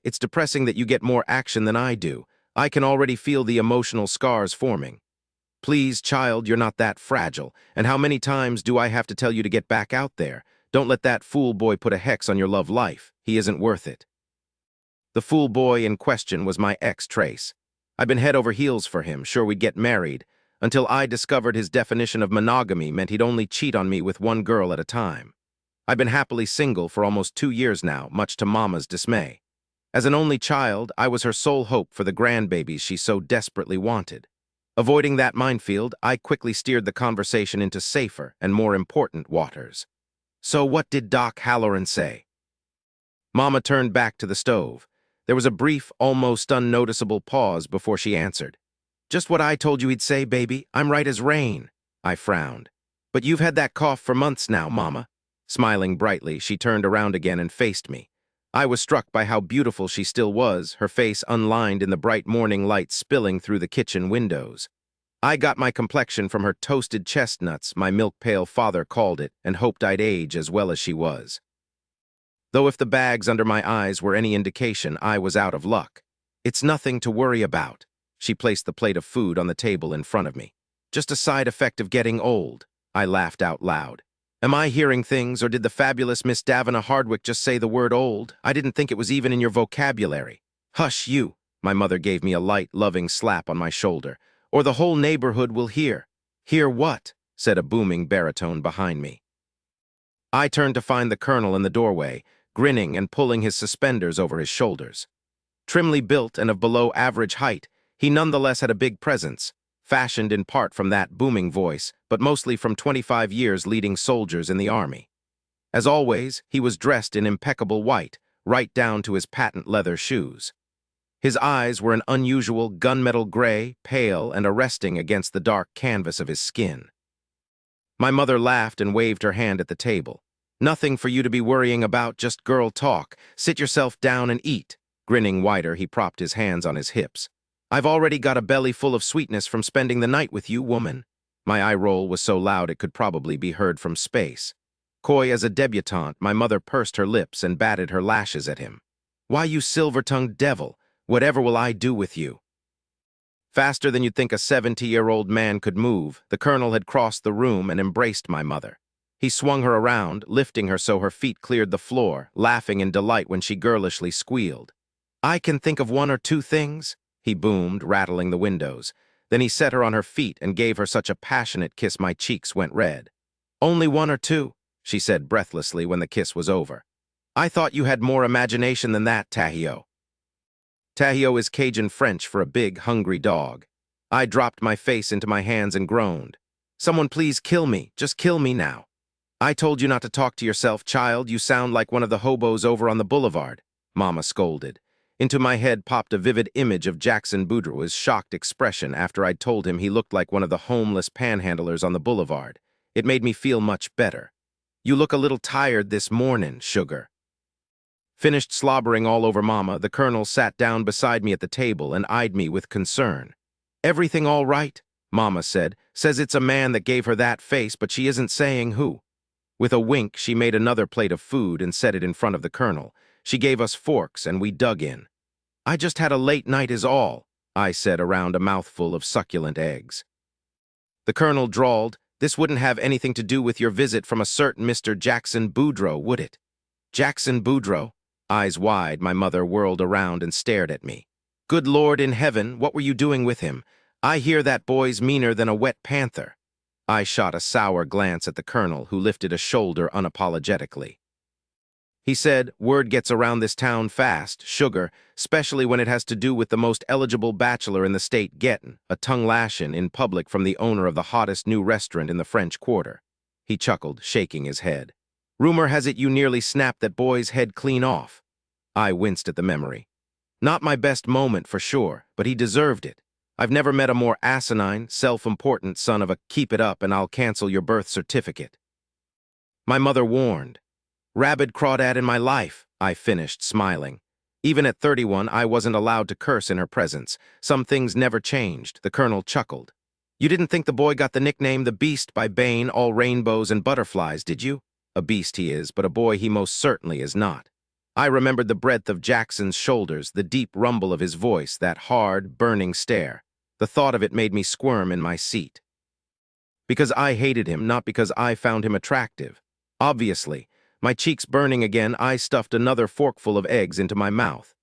It's depressing that you get more action than I do. I can already feel the emotional scars forming." "Please, child, you're not that fragile. And how many times do I have to tell you to get back out there? Don't let that fool boy put a hex on your love life. He isn't worth it." The fool boy in question was my ex, Trace. I'd been head over heels for him, sure we'd get married, until I discovered his definition of monogamy meant he'd only cheat on me with one girl at a time. I've been happily single for almost 2 years now, much to Mama's dismay. As an only child, I was her sole hope for the grandbabies she so desperately wanted. Avoiding that minefield, I quickly steered the conversation into safer and more important waters. "So what did Doc Halloran say?" Mama turned back to the stove. There was a brief, almost unnoticeable pause before she answered. "Just what I told you he'd say, baby. I'm right as rain." I frowned. "But you've had that cough for months now, Mama." Smiling brightly, she turned around again and faced me. I was struck by how beautiful she still was, her face unlined in the bright morning light spilling through the kitchen windows. I got my complexion from her toasted chestnuts, my milk-pale father called it, and hoped I'd age as well as she was. though if the bags under my eyes were any indication, I was out of luck. It's nothing to worry about. She placed the plate of food on the table in front of me. Just a side effect of getting old. I laughed out loud. Am I hearing things, or did the fabulous Miss Davina Hardwick just say the word old? I didn't think it was even in your vocabulary. Hush, you. My mother gave me a light, loving slap on my shoulder. Or the whole neighborhood will hear. Hear what? Said a booming baritone behind me. I turned to find the colonel in the doorway, grinning and pulling his suspenders over his shoulders. Trimly built and of below average height, he nonetheless had a big presence, fashioned in part from that booming voice, but mostly from 25 years leading soldiers in the army. As always, he was dressed in impeccable white, right down to his patent leather shoes. His eyes were an unusual gunmetal gray, pale and arresting against the dark canvas of his skin. My mother laughed and waved her hand at the table. Nothing for you to be worrying about, just girl talk. Sit yourself down and eat. Grinning wider, he propped his hands on his hips. I've already got a belly full of sweetness from spending the night with you, woman. My eye roll was so loud it could probably be heard from space. Coy as a debutante, my mother pursed her lips and batted her lashes at him. Why, you silver-tongued devil, whatever will I do with you? Faster than you'd think a 70-year-old man could move, the colonel had crossed the room and embraced my mother. He swung her around, lifting her so her feet cleared the floor, laughing in delight when she girlishly squealed. I can think of one or two things, he boomed, rattling the windows. Then he set her on her feet and gave her such a passionate kiss my cheeks went red. Only one or two, she said breathlessly when the kiss was over. I thought you had more imagination than that, Tahio. Tahio is Cajun French for a big, hungry dog. I dropped my face into my hands and groaned. Someone please kill me, just kill me now. I told you not to talk to yourself, child, you sound like one of the hobos over on the boulevard, Mama scolded. Into my head popped a vivid image of Jackson Boudreaux's shocked expression after I'd told him he looked like one of the homeless panhandlers on the boulevard. It made me feel much better. You look a little tired this morning, sugar. Finished slobbering all over Mama, the colonel sat down beside me at the table and eyed me with concern. Everything all right? Mama said. Says it's a man that gave her that face, but she isn't saying who. With a wink, she made another plate of food and set it in front of the colonel. She gave us forks and we dug in. I just had a late night is all, I said around a mouthful of succulent eggs. The colonel drawled, this wouldn't have anything to do with your visit from a certain Mr. Jackson Boudreaux, would it? Jackson Boudreaux? Eyes wide, my mother whirled around and stared at me. Good Lord in heaven, what were you doing with him? I hear that boy's meaner than a wet panther. I shot a sour glance at the colonel, who lifted a shoulder unapologetically. He said, word gets around this town fast, sugar, especially when it has to do with the most eligible bachelor in the state getting a tongue-lashing in public from the owner of the hottest new restaurant in the French Quarter. He chuckled, shaking his head. Rumor has it you nearly snapped that boy's head clean off. I winced at the memory. Not my best moment, for sure, but he deserved it. I've never met a more asinine, self-important son of a keep it up and I'll cancel your birth certificate. My mother warned. Rabid crawdad in my life, I finished, smiling. Even at 31, I wasn't allowed to curse in her presence. Some things never changed, the colonel chuckled. You didn't think the boy got the nickname the Beast by Bane, all rainbows and butterflies, did you? A beast he is, but a boy he most certainly is not. I remembered the breadth of Jackson's shoulders, the deep rumble of his voice, that hard, burning stare. The thought of it made me squirm in my seat. Because I hated him, not because I found him attractive. Obviously, my cheeks burning again, I stuffed another forkful of eggs into my mouth.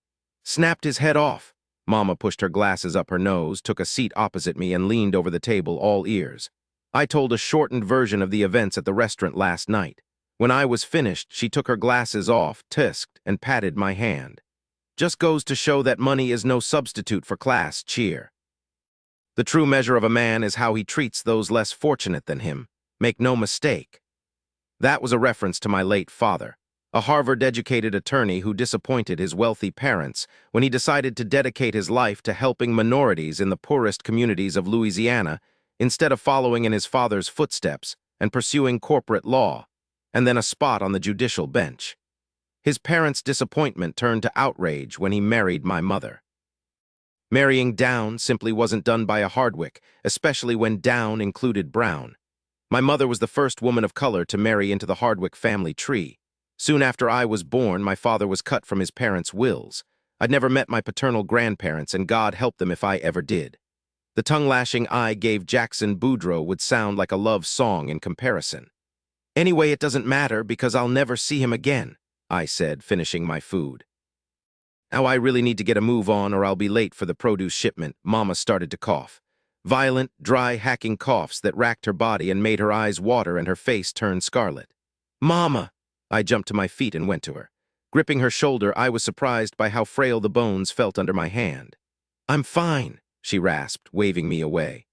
Snapped his head off. Mama pushed her glasses up her nose, took a seat opposite me, and leaned over the table, all ears. I told a shortened version of the events at the restaurant last night. When I was finished, she took her glasses off, tisked, and patted my hand. Just goes to show that money is no substitute for class cheer. The true measure of a man is how he treats those less fortunate than him. Make no mistake. That was a reference to my late father, a Harvard-educated attorney who disappointed his wealthy parents when he decided to dedicate his life to helping minorities in the poorest communities of Louisiana instead of following in his father's footsteps and pursuing corporate law, and then a spot on the judicial bench. His parents' disappointment turned to outrage when he married my mother. Marrying down simply wasn't done by a Hardwick, especially when down included brown. My mother was the first woman of color to marry into the Hardwick family tree. Soon after I was born, my father was cut from his parents' wills. I'd never met my paternal grandparents, and God help them if I ever did. The tongue-lashing I gave Jackson Boudreaux would sound like a love song in comparison. Anyway, it doesn't matter because I'll never see him again, I said, finishing my food. Now I really need to get a move on or I'll be late for the produce shipment. Mama started to cough. Violent, dry, hacking coughs that racked her body and made her eyes water and her face turn scarlet. Mama! I jumped to my feet and went to her. Gripping her shoulder, I was surprised by how frail the bones felt under my hand. I'm fine, she rasped, waving me away.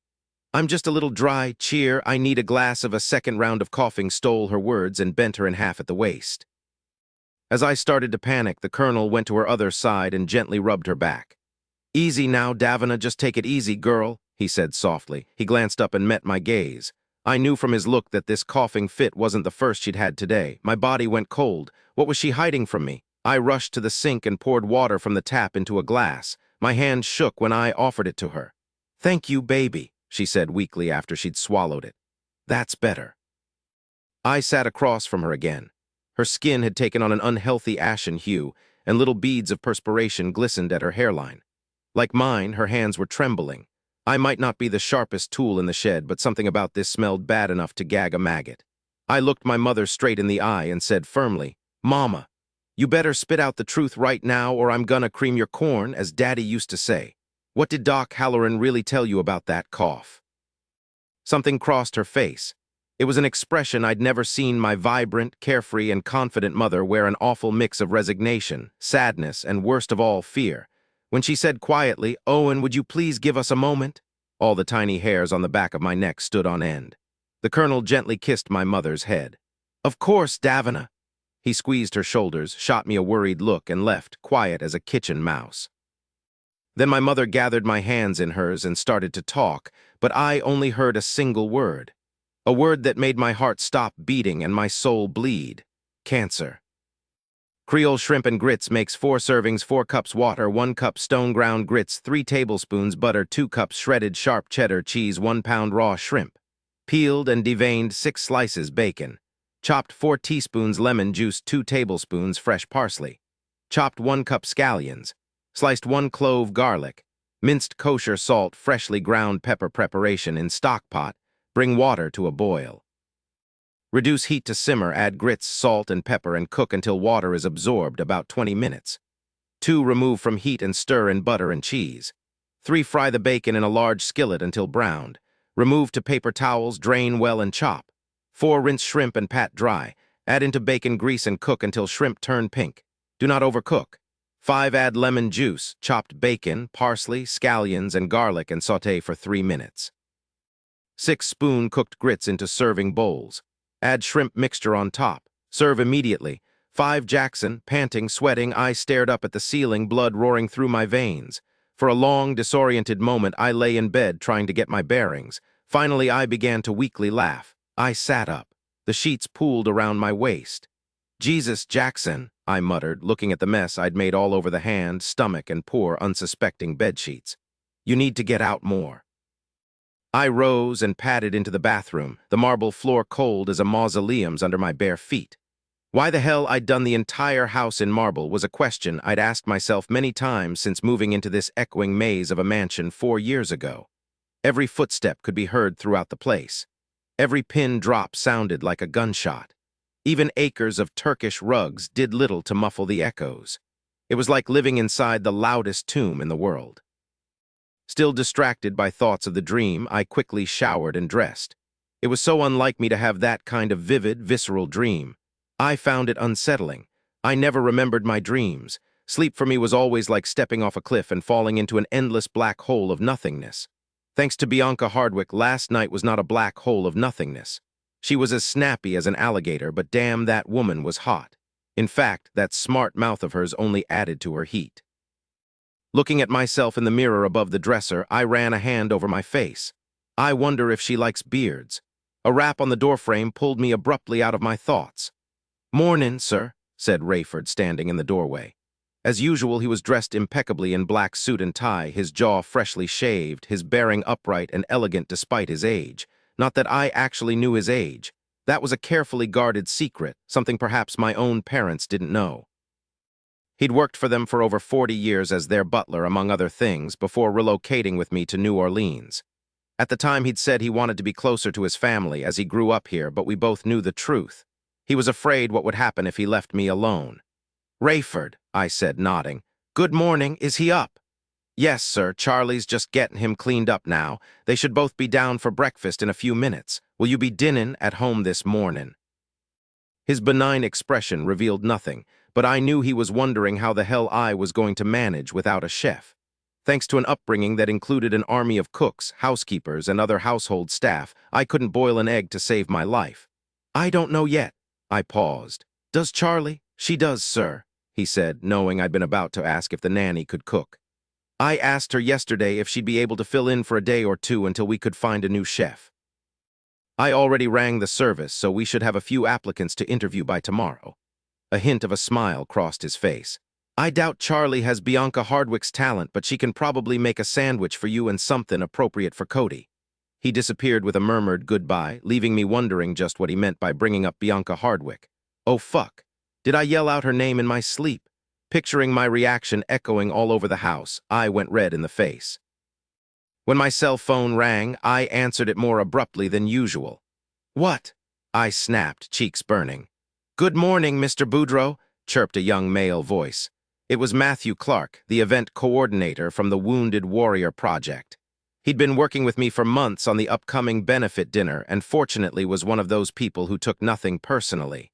I'm just a little dry, cheer, I need a glass of a second round of coughing stole her words and bent her in half at the waist. As I started to panic, the colonel went to her other side and gently rubbed her back. Easy now, Davina, just take it easy, girl, he said softly. He glanced up and met my gaze. I knew from his look that this coughing fit wasn't the first she'd had today. My body went cold. What was she hiding from me? I rushed to the sink and poured water from the tap into a glass. My hand shook when I offered it to her. Thank you, baby, she said weakly after she'd swallowed it. That's better. I sat across from her again. Her skin had taken on an unhealthy ashen hue, and little beads of perspiration glistened at her hairline. Like mine, her hands were trembling. I might not be the sharpest tool in the shed, but something about this smelled bad enough to gag a maggot. I looked my mother straight in the eye and said firmly, Mama, you better spit out the truth right now or I'm gonna cream your corn, as Daddy used to say. What did Doc Halloran really tell you about that cough? Something crossed her face. It was an expression I'd never seen my vibrant, carefree, and confident mother wear, an awful mix of resignation, sadness, and worst of all, fear. When she said quietly, Owen, would you please give us a moment? All the tiny hairs on the back of my neck stood on end. The colonel gently kissed my mother's head. Of course, Davina. He squeezed her shoulders, shot me a worried look, and left, quiet as a kitchen mouse. Then my mother gathered my hands in hers and started to talk, but I only heard a single word. A word that made my heart stop beating and my soul bleed. Cancer. Creole shrimp and grits makes 4 servings, 4 cups water, 1 cup stone ground grits, 3 tablespoons butter, 2 cups shredded sharp cheddar cheese, 1 pound raw shrimp. Peeled and deveined 6 slices bacon. Chopped 4 teaspoons lemon juice, 2 tablespoons fresh parsley. Chopped 1 cup scallions. Sliced 1 clove garlic. Minced kosher salt, freshly ground pepper preparation in stock pot. Bring water to a boil. Reduce heat to simmer, add grits, salt, and pepper and cook until water is absorbed, about 20 minutes. 2. Remove from heat and stir in butter and cheese. 3. Fry the bacon in a large skillet until browned. Remove to paper towels, drain well and chop. 4. Rinse shrimp and pat dry. Add into bacon grease and cook until shrimp turn pink. Do not overcook. 5. Add lemon juice, chopped bacon, parsley, scallions, and garlic and sauté for 3 minutes. 6. Spoon cooked grits into serving bowls. Add shrimp mixture on top. Serve immediately. 5. Jackson, panting, sweating, I stared up at the ceiling, blood roaring through my veins. For a long, disoriented moment, I lay in bed trying to get my bearings. Finally, I began to weakly laugh. I sat up. The sheets pooled around my waist. Jesus, Jackson, I muttered, looking at the mess I'd made all over the hand, stomach, and poor, unsuspecting bedsheets. You need to get out more. I rose and padded into the bathroom, the marble floor cold as a mausoleum's under my bare feet. Why the hell I'd done the entire house in marble was a question I'd asked myself many times since moving into this echoing maze of a mansion 4 years ago. Every footstep could be heard throughout the place. Every pin drop sounded like a gunshot. Even acres of Turkish rugs did little to muffle the echoes. It was like living inside the loudest tomb in the world. Still distracted by thoughts of the dream, I quickly showered and dressed. It was so unlike me to have that kind of vivid, visceral dream. I found it unsettling. I never remembered my dreams. Sleep for me was always like stepping off a cliff and falling into an endless black hole of nothingness. Thanks to Bianca Hardwick, last night was not a black hole of nothingness. She was as snappy as an alligator, but damn, that woman was hot. In fact, that smart mouth of hers only added to her heat. Looking at myself in the mirror above the dresser, I ran a hand over my face. I wonder if she likes beards. A rap on the doorframe pulled me abruptly out of my thoughts. "Mornin', sir," said Rayford, standing in the doorway. As usual, he was dressed impeccably in black suit and tie, his jaw freshly shaved, his bearing upright and elegant despite his age. Not that I actually knew his age. That was a carefully guarded secret, something perhaps my own parents didn't know. He'd worked for them for over 40 years as their butler, among other things, before relocating with me to New Orleans. At the time, he'd said he wanted to be closer to his family as he grew up here, but we both knew the truth. He was afraid what would happen if he left me alone. "Rayford," I said, nodding. "Good morning. Is he up?" "Yes, sir. Charlie's just getting him cleaned up now. They should both be down for breakfast in a few minutes. Will you be dinnin' at home this morning?" His benign expression revealed nothing, but I knew he was wondering how the hell I was going to manage without a chef. Thanks to an upbringing that included an army of cooks, housekeepers, and other household staff, I couldn't boil an egg to save my life. "I don't know yet." I paused. "Does Charlie?" "She does, sir," he said, knowing I'd been about to ask if the nanny could cook. "I asked her yesterday if she'd be able to fill in for a day or two until we could find a new chef. I already rang the service, so we should have a few applicants to interview by tomorrow." A hint of a smile crossed his face. "I doubt Charlie has Bianca Hardwick's talent, but she can probably make a sandwich for you and something appropriate for Cody." He disappeared with a murmured goodbye, leaving me wondering just what he meant by bringing up Bianca Hardwick. Oh fuck. Did I yell out her name in my sleep? Picturing my reaction echoing all over the house, I went red in the face. When my cell phone rang, I answered it more abruptly than usual. "What?" I snapped, cheeks burning. "Good morning, Mr. Boudreau," chirped a young male voice. It was Matthew Clark, the event coordinator from the Wounded Warrior Project. He'd been working with me for months on the upcoming benefit dinner and fortunately was one of those people who took nothing personally.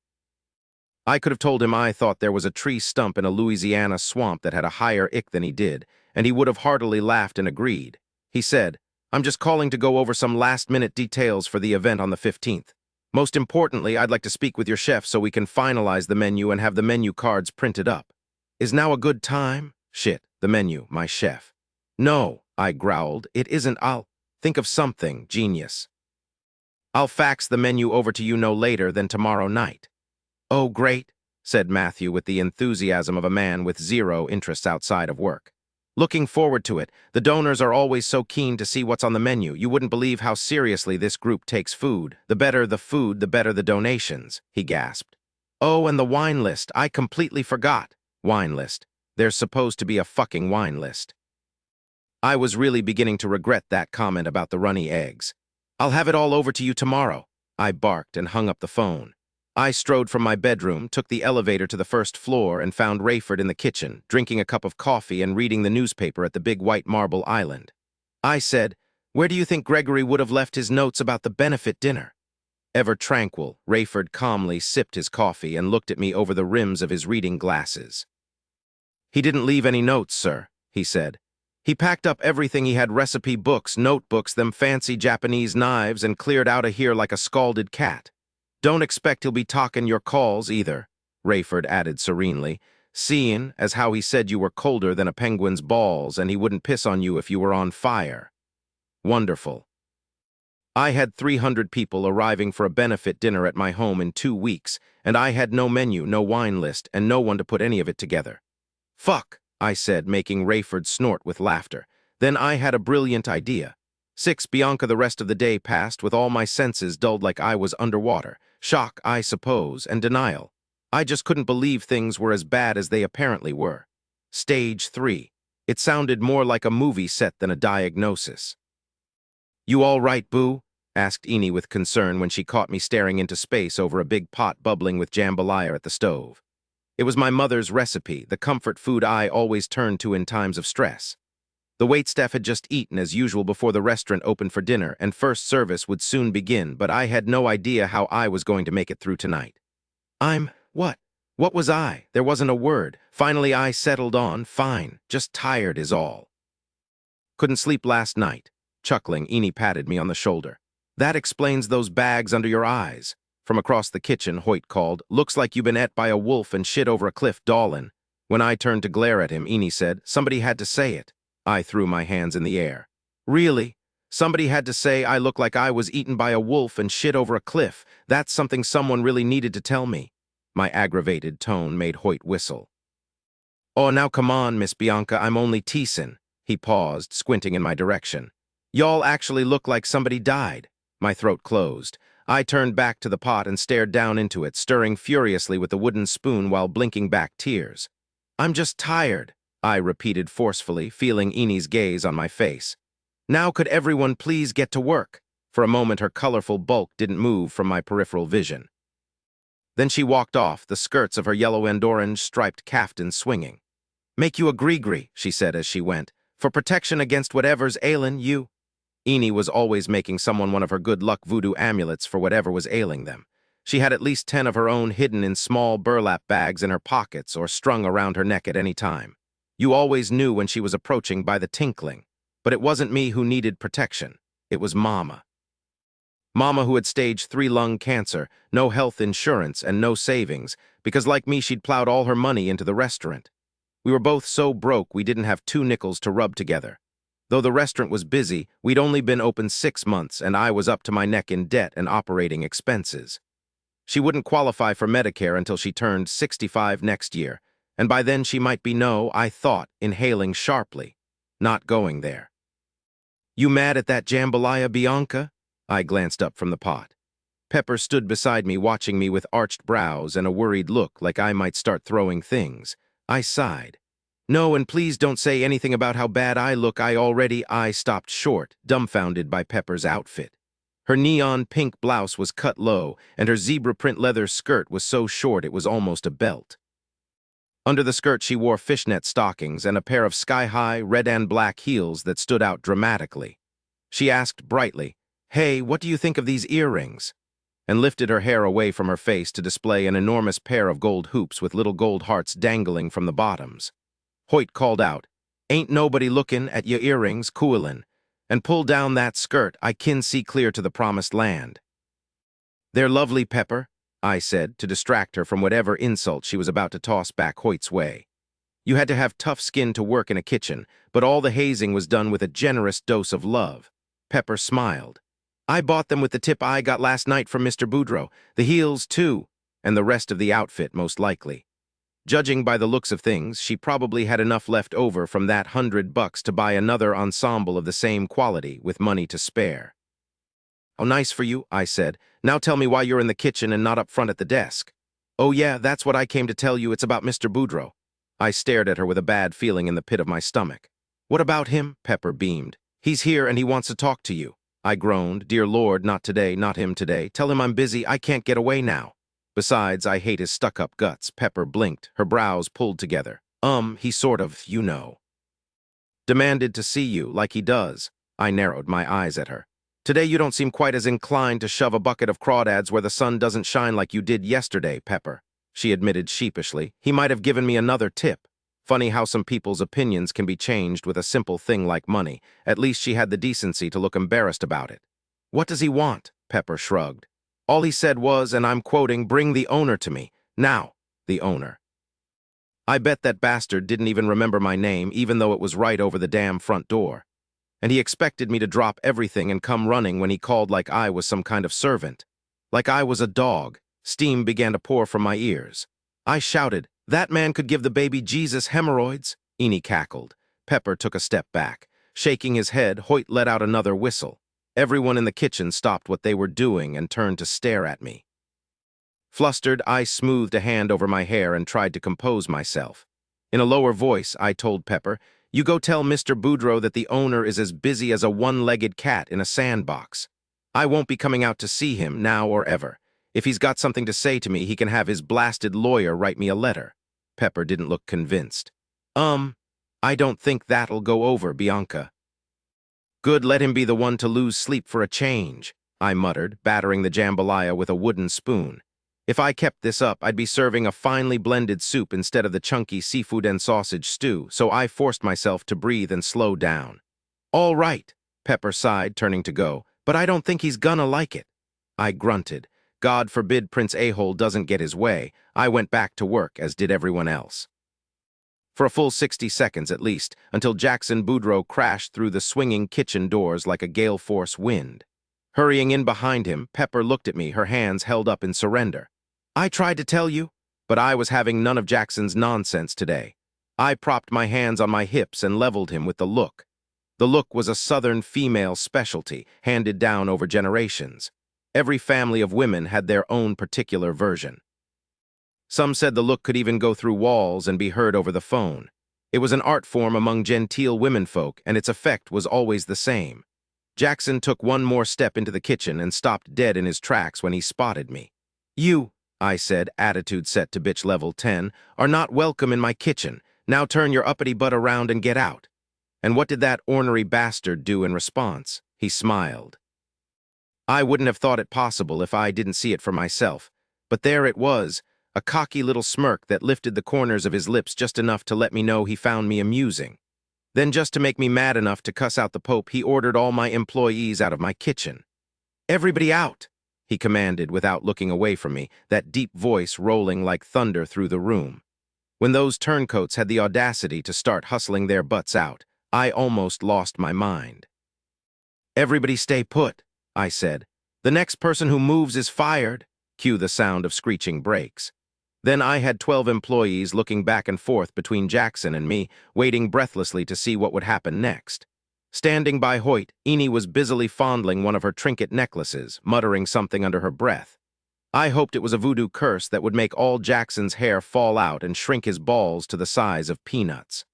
I could have told him I thought there was a tree stump in a Louisiana swamp that had a higher ick than he did, and he would have heartily laughed and agreed. He said, "I'm just calling to go over some last-minute details for the event on the 15th. Most importantly, I'd like to speak with your chef so we can finalize the menu and have the menu cards printed up. Is now a good time?" "Shit, the menu, my chef." "No," I growled, "it isn't. I'll think of something, genius. I'll fax the menu over to you no later than tomorrow night." "Oh, great," said Matthew with the enthusiasm of a man with zero interests outside of work. "Looking forward to it. The donors are always so keen to see what's on the menu. You wouldn't believe how seriously this group takes food. The better the food, the better the donations," he gasped. "Oh, and the wine list. I completely forgot." "Wine list. There's supposed to be a fucking wine list." I was really beginning to regret that comment about the runny eggs. "I'll have it all over to you tomorrow," I barked and hung up the phone. I strode from my bedroom, took the elevator to the first floor, and found Rayford in the kitchen, drinking a cup of coffee and reading the newspaper at the big white marble island. I said, "Where do you think Gregory would have left his notes about the benefit dinner?" Ever tranquil, Rayford calmly sipped his coffee and looked at me over the rims of his reading glasses. "He didn't leave any notes, sir," he said. "He packed up everything he had: recipe books, notebooks, them fancy Japanese knives, and cleared out of here like a scalded cat. Don't expect he'll be talking your calls either," Rayford added serenely, "seeing as how he said you were colder than a penguin's balls and he wouldn't piss on you if you were on fire." Wonderful. I had 300 people arriving for a benefit dinner at my home in 2 weeks, and I had no menu, no wine list, and no one to put any of it together. "Fuck," I said, making Rayford snort with laughter. Then I had a brilliant idea. 6 Bianca. The rest of the day passed with all my senses dulled like I was underwater. Shock, I suppose, and denial. I just couldn't believe things were as bad as they apparently were. Stage 3. It sounded more like a movie set than a diagnosis. "You all right, Boo?" asked Eni with concern when she caught me staring into space over a big pot bubbling with jambalaya at the stove. It was my mother's recipe, the comfort food I always turned to in times of stress. The waitstaff had just eaten as usual before the restaurant opened for dinner, and first service would soon begin, but I had no idea how I was going to make it through tonight. What? What was I? There wasn't a word. Finally I settled on, "Fine, just tired is all." "Couldn't sleep last night." Chuckling, Eni patted me on the shoulder. "That explains those bags under your eyes." From across the kitchen, Hoyt called, "Looks like you've been et by a wolf and shit over a cliff, Dolan." When I turned to glare at him, Eni said, "Somebody had to say it." I threw my hands in the air. "Really? Somebody had to say I look like I was eaten by a wolf and shit over a cliff? That's something someone really needed to tell me." My aggravated tone made Hoyt whistle. "Oh, now come on, Miss Bianca, I'm only teasing." He paused, squinting in my direction. "Y'all actually look like somebody died." My throat closed. I turned back to the pot and stared down into it, stirring furiously with the wooden spoon while blinking back tears. "I'm just tired," I repeated forcefully, feeling Enie's gaze on my face. "Now could everyone please get to work?" For a moment her colorful bulk didn't move from my peripheral vision. Then she walked off, the skirts of her yellow and orange striped caftan swinging. "Make you a gree-gree," she said as she went, "for protection against whatever's ailin' you." Enie was always making someone one of her good luck voodoo amulets for whatever was ailing them. She had at least 10 of her own hidden in small burlap bags in her pockets or strung around her neck at any time. You always knew when she was approaching by the tinkling. But it wasn't me who needed protection. It was Mama. Mama, who had stage 3 lung cancer, no health insurance, and no savings, because like me she'd plowed all her money into the restaurant. We were both so broke we didn't have 2 nickels to rub together. Though the restaurant was busy, we'd only been open 6 months, and I was up to my neck in debt and operating expenses. She wouldn't qualify for Medicare until she turned 65 next year, and by then she might be I thought, inhaling sharply, not going there. "You mad at that jambalaya, Bianca?" I glanced up from the pot. Pepper stood beside me, watching me with arched brows and a worried look like I might start throwing things. I sighed. "No, and please don't say anything about how bad I look. I stopped short, dumbfounded by Pepper's outfit. Her neon pink blouse was cut low, and her zebra print leather skirt was so short it was almost a belt. Under the skirt she wore fishnet stockings and a pair of sky-high red and black heels that stood out dramatically. She asked brightly, "Hey, what do you think of these earrings?" and lifted her hair away from her face to display an enormous pair of gold hoops with little gold hearts dangling from the bottoms. Hoyt called out, "Ain't nobody lookin' at your earrings, coolin', and pull down that skirt. I kin see clear to the promised land." "They're lovely, Pepper," I said, to distract her from whatever insult she was about to toss back Hoyt's way. You had to have tough skin to work in a kitchen, but all the hazing was done with a generous dose of love. Pepper smiled. "I bought them with the tip I got last night from Mr. Boudreau, the heels too, and the rest of the outfit most likely." Judging by the looks of things, she probably had enough left over from that $100 to buy another ensemble of the same quality with money to spare. "Oh, nice for you," I said. "Now tell me why you're in the kitchen and not up front at the desk." "Oh yeah, that's what I came to tell you. It's about Mr. Boudreau." I stared at her with a bad feeling in the pit of my stomach. "What about him?" Pepper beamed. "He's here and he wants to talk to you." I groaned. "Dear Lord, not today, not him today. Tell him I'm busy. I can't get away now. Besides, I hate his stuck-up guts." Pepper blinked, her brows pulled together. He sort of, you know. Demanded to see you, like he does." I narrowed my eyes at her. "Today you don't seem quite as inclined to shove a bucket of crawdads where the sun doesn't shine like you did yesterday, Pepper," she admitted sheepishly. "He might have given me another tip." Funny how some people's opinions can be changed with a simple thing like money. At least she had the decency to look embarrassed about it. "What does he want?" Pepper shrugged. "All he said was, and I'm quoting, 'Bring the owner to me.' Now, the owner." I bet that bastard didn't even remember my name, even though it was right over the damn front door. And he expected me to drop everything and come running when he called like I was some kind of servant. Like I was a dog. Steam began to pour from my ears. I shouted, "That man could give the baby Jesus hemorrhoids." Enie cackled. Pepper took a step back. Shaking his head, Hoyt let out another whistle. Everyone in the kitchen stopped what they were doing and turned to stare at me. Flustered, I smoothed a hand over my hair and tried to compose myself. In a lower voice, I told Pepper, "You go tell Mr. Boudreau that the owner is as busy as a one-legged cat in a sandbox. I won't be coming out to see him, now or ever. If he's got something to say to me, he can have his blasted lawyer write me a letter." Pepper didn't look convinced. I don't think that'll go over, Bianca." "Good, let him be the one to lose sleep for a change," I muttered, battering the jambalaya with a wooden spoon. If I kept this up, I'd be serving a finely blended soup instead of the chunky seafood and sausage stew, so I forced myself to breathe and slow down. "All right," Pepper sighed, turning to go, "but I don't think he's gonna like it." I grunted. God forbid Prince A-hole doesn't get his way. I went back to work, as did everyone else. For a full 60 seconds at least, until Jackson Boudreau crashed through the swinging kitchen doors like a gale-force wind. Hurrying in behind him, Pepper looked at me, her hands held up in surrender. "I tried to tell you," but I was having none of Jackson's nonsense today. I propped my hands on my hips and leveled him with the look. The look was a Southern female specialty, handed down over generations. Every family of women had their own particular version. Some said the look could even go through walls and be heard over the phone. It was an art form among genteel womenfolk, and its effect was always the same. Jackson took one more step into the kitchen and stopped dead in his tracks when he spotted me. "You," I said, attitude set to bitch level 10, "are not welcome in my kitchen. Now turn your uppity butt around and get out." And what did that ornery bastard do in response? He smiled. I wouldn't have thought it possible if I didn't see it for myself, but there it was, a cocky little smirk that lifted the corners of his lips just enough to let me know he found me amusing. Then, just to make me mad enough to cuss out the Pope, he ordered all my employees out of my kitchen. "Everybody out," he commanded without looking away from me, that deep voice rolling like thunder through the room. When those turncoats had the audacity to start hustling their butts out, I almost lost my mind. "Everybody stay put," I said. "The next person who moves is fired." Cue the sound of screeching brakes. Then I had 12 employees looking back and forth between Jackson and me, waiting breathlessly to see what would happen next. Standing by Hoyt, Enid was busily fondling one of her trinket necklaces, muttering something under her breath. I hoped it was a voodoo curse that would make all Jackson's hair fall out and shrink his balls to the size of peanuts.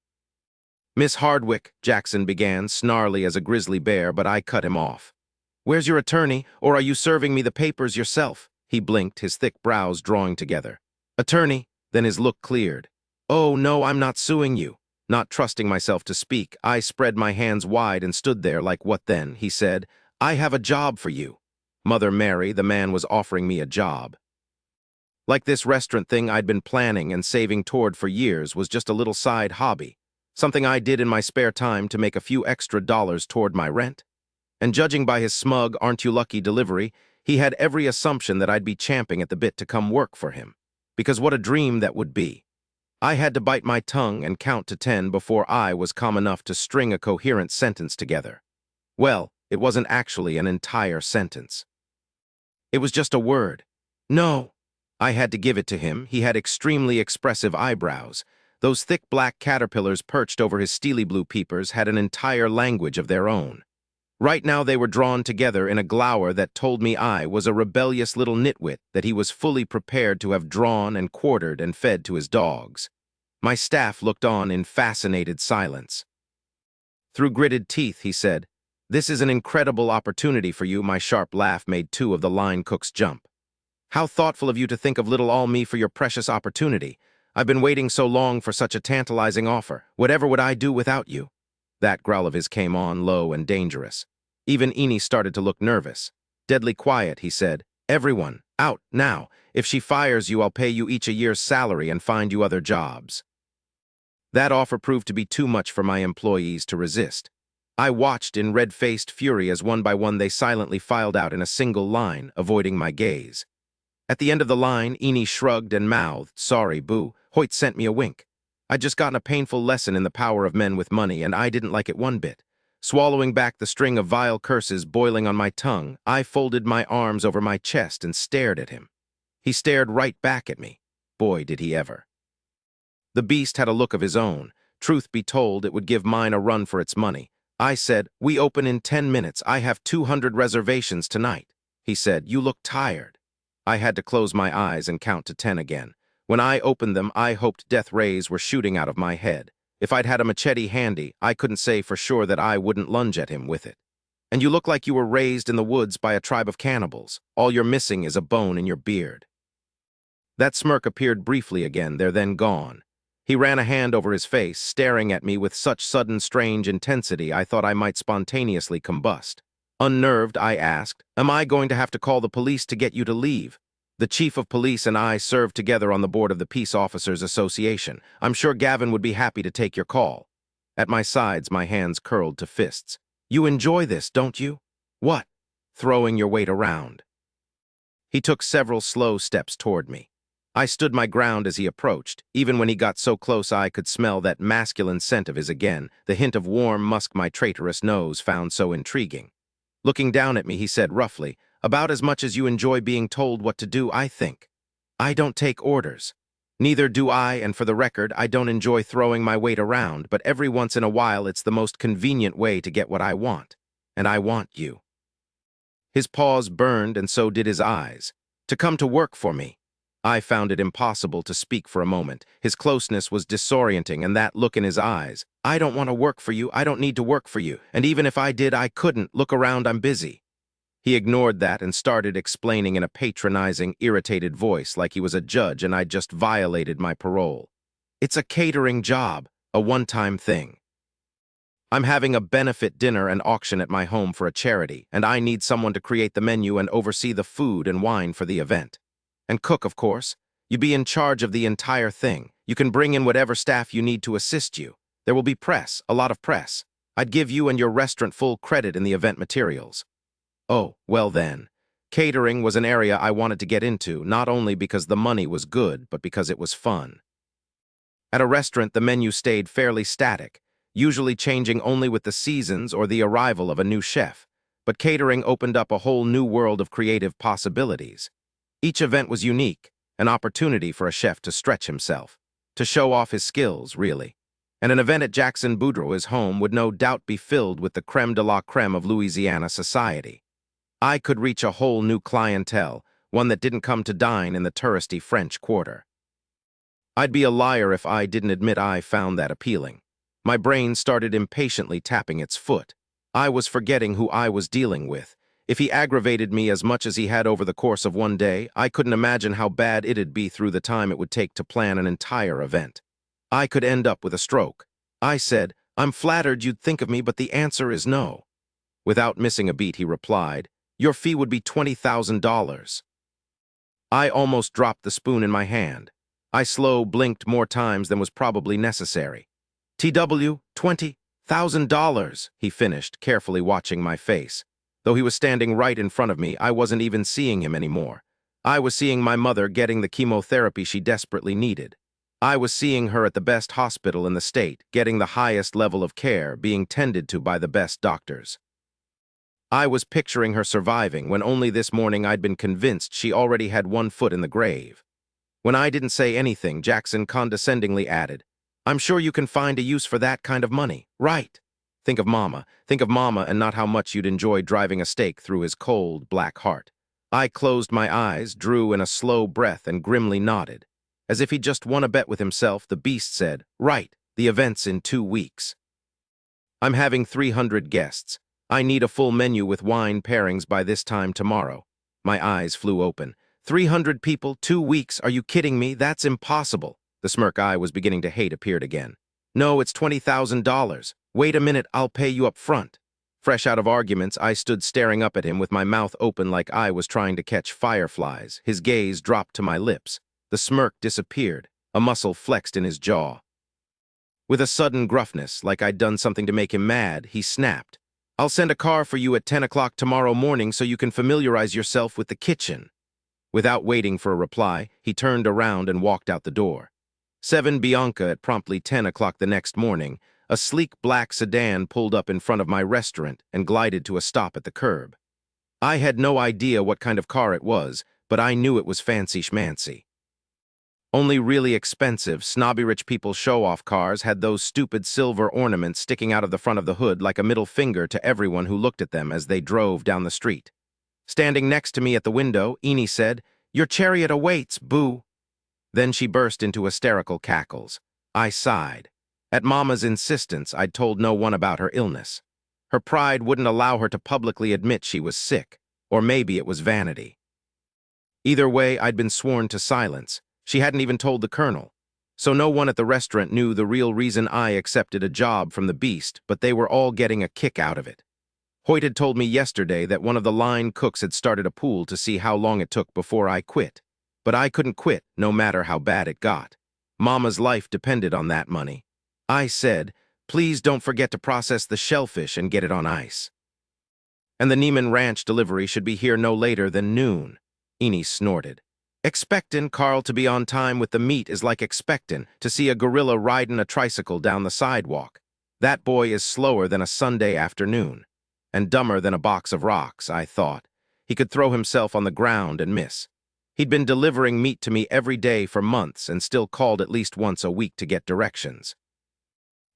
"Miss Hardwick," Jackson began, snarly as a grizzly bear, but I cut him off. "Where's your attorney, or are you serving me the papers yourself?" He blinked, his thick brows drawing together. "Attorney," then his look cleared. "Oh, no, I'm not suing you." Not trusting myself to speak, I spread my hands wide and stood there like, "What then?" He said, "I have a job for you." Mother Mary, the man was offering me a job. Like this restaurant thing I'd been planning and saving toward for years was just a little side hobby, something I did in my spare time to make a few extra dollars toward my rent. And judging by his smug, "aren't you lucky" delivery, he had every assumption that I'd be champing at the bit to come work for him. Because what a dream that would be. I had to bite my tongue and count to 10 before I was calm enough to string a coherent sentence together. Well, it wasn't actually an entire sentence. It was just a word. "No." I had to give it to him. He had extremely expressive eyebrows. Those thick black caterpillars perched over his steely blue peepers had an entire language of their own. Right now they were drawn together in a glower that told me I was a rebellious little nitwit that he was fully prepared to have drawn and quartered and fed to his dogs. My staff looked on in fascinated silence. Through gritted teeth, he said, "This is an incredible opportunity for you." My sharp laugh made two of the line cooks jump. "How thoughtful of you to think of little all me for your precious opportunity. I've been waiting so long for such a tantalizing offer. Whatever would I do without you?" That growl of his came on, low and dangerous. Even Enid started to look nervous. "Deadly quiet," he said. "Everyone, out, now. If she fires you, I'll pay you each a year's salary and find you other jobs." That offer proved to be too much for my employees to resist. I watched in red-faced fury as one by one they silently filed out in a single line, avoiding my gaze. At the end of the line, Enid shrugged and mouthed, "Sorry, boo." Hoyt sent me a wink. I'd just gotten a painful lesson in the power of men with money, and I didn't like it one bit. Swallowing back the string of vile curses boiling on my tongue, I folded my arms over my chest and stared at him. He stared right back at me. Boy, did he ever. The beast had a look of his own. Truth be told, it would give mine a run for its money. I said, "We open in 10 minutes. I have 200 reservations tonight." He said, "You look tired." I had to close my eyes and count to 10 again. When I opened them, I hoped death rays were shooting out of my head. If I'd had a machete handy, I couldn't say for sure that I wouldn't lunge at him with it. "And you look like you were raised in the woods by a tribe of cannibals. All you're missing is a bone in your beard." That smirk appeared briefly again, there then gone. He ran a hand over his face, staring at me with such sudden, strange intensity I thought I might spontaneously combust. Unnerved, I asked, "Am I going to have to call the police to get you to leave?" "The chief of police and I serve together on the board of the Peace Officers Association. I'm sure Gavin would be happy to take your call." At my sides, my hands curled to fists. "You enjoy this, don't you?" "What?" "Throwing your weight around." He took several slow steps toward me. I stood my ground as he approached. Even when he got so close I could smell that masculine scent of his again, the hint of warm musk my traitorous nose found so intriguing. Looking down at me, he said roughly, "About as much as you enjoy being told what to do, I think." "I don't take orders." "Neither do I, and for the record, I don't enjoy throwing my weight around, but every once in a while it's the most convenient way to get what I want. And I want you." His paws burned and so did his eyes. To come to work for me. I found it impossible to speak for a moment. His closeness was disorienting, and that look in his eyes. I don't want to work for you. I don't need to work for you. And even if I did, I couldn't. Look around, I'm busy. He ignored that and started explaining in a patronizing, irritated voice like he was a judge and I'd just violated my parole. It's a catering job, a one-time thing. I'm having a benefit dinner and auction at my home for a charity, and I need someone to create the menu and oversee the food and wine for the event. And cook, of course. You'd be in charge of the entire thing. You can bring in whatever staff you need to assist you. There will be press, a lot of press. I'd give you and your restaurant full credit in the event materials. Oh, well then. Catering was an area I wanted to get into, not only because the money was good, but because it was fun. At a restaurant, the menu stayed fairly static, usually changing only with the seasons or the arrival of a new chef. But catering opened up a whole new world of creative possibilities. Each event was unique, an opportunity for a chef to stretch himself, to show off his skills, really. And an event at Jackson Boudreaux's home would no doubt be filled with the creme de la creme of Louisiana society. I could reach a whole new clientele, one that didn't come to dine in the touristy French Quarter. I'd be a liar if I didn't admit I found that appealing. My brain started impatiently tapping its foot. I was forgetting who I was dealing with. If he aggravated me as much as he had over the course of one day, I couldn't imagine how bad it'd be through the time it would take to plan an entire event. I could end up with a stroke. I said, "I'm flattered you'd think of me, but the answer is no." Without missing a beat, he replied, "Your fee would be $20,000. I almost dropped the spoon in my hand. I blinked more times than was probably necessary. "TW, $20,000, he finished, carefully watching my face. Though he was standing right in front of me, I wasn't even seeing him anymore. I was seeing my mother getting the chemotherapy she desperately needed. I was seeing her at the best hospital in the state, getting the highest level of care, being tended to by the best doctors. I was picturing her surviving when only this morning I'd been convinced she already had one foot in the grave. When I didn't say anything, Jackson condescendingly added, "I'm sure you can find a use for that kind of money, right? Think of Mama and not how much you'd enjoy driving a stake through his cold, black heart." I closed my eyes, drew in a slow breath, and grimly nodded. As if he'd just won a bet with himself, the beast said, "Right, the event's in 2 weeks. I'm having 300 guests. I need a full menu with wine pairings by this time tomorrow." My eyes flew open. 300 people, 2 weeks, are you kidding me? That's impossible. The smirk I was beginning to hate appeared again. "No, it's $20,000. Wait a minute, I'll pay you up front." Fresh out of arguments, I stood staring up at him with my mouth open like I was trying to catch fireflies. His gaze dropped to my lips. The smirk disappeared. A muscle flexed in his jaw. With a sudden gruffness, like I'd done something to make him mad, he snapped, "I'll send a car for you at 10 o'clock tomorrow morning so you can familiarize yourself with the kitchen." Without waiting for a reply, he turned around and walked out the door. 7 Bianca at promptly 10 o'clock the next morning, a sleek black sedan pulled up in front of my restaurant and glided to a stop at the curb. I had no idea what kind of car it was, but I knew it was fancy schmancy. Only really expensive, snobby-rich people's show-off cars had those stupid silver ornaments sticking out of the front of the hood like a middle finger to everyone who looked at them as they drove down the street. Standing next to me at the window, Enid said, "Your chariot awaits, boo." Then she burst into hysterical cackles. I sighed. At Mama's insistence, I'd told no one about her illness. Her pride wouldn't allow her to publicly admit she was sick, or maybe it was vanity. Either way, I'd been sworn to silence. She hadn't even told the colonel. So no one at the restaurant knew the real reason I accepted a job from the beast, but they were all getting a kick out of it. Hoyt had told me yesterday that one of the line cooks had started a pool to see how long it took before I quit. But I couldn't quit, no matter how bad it got. Mama's life depended on that money. I said, "Please don't forget to process the shellfish and get it on ice. And the Neiman Ranch delivery should be here no later than noon." Enid snorted. "Expectin' Carl to be on time with the meat is like expectin' to see a gorilla riding a tricycle down the sidewalk. That boy is slower than a Sunday afternoon. And dumber than a box of rocks," I thought. He could throw himself on the ground and miss. He'd been delivering meat to me every day for months and still called at least once a week to get directions.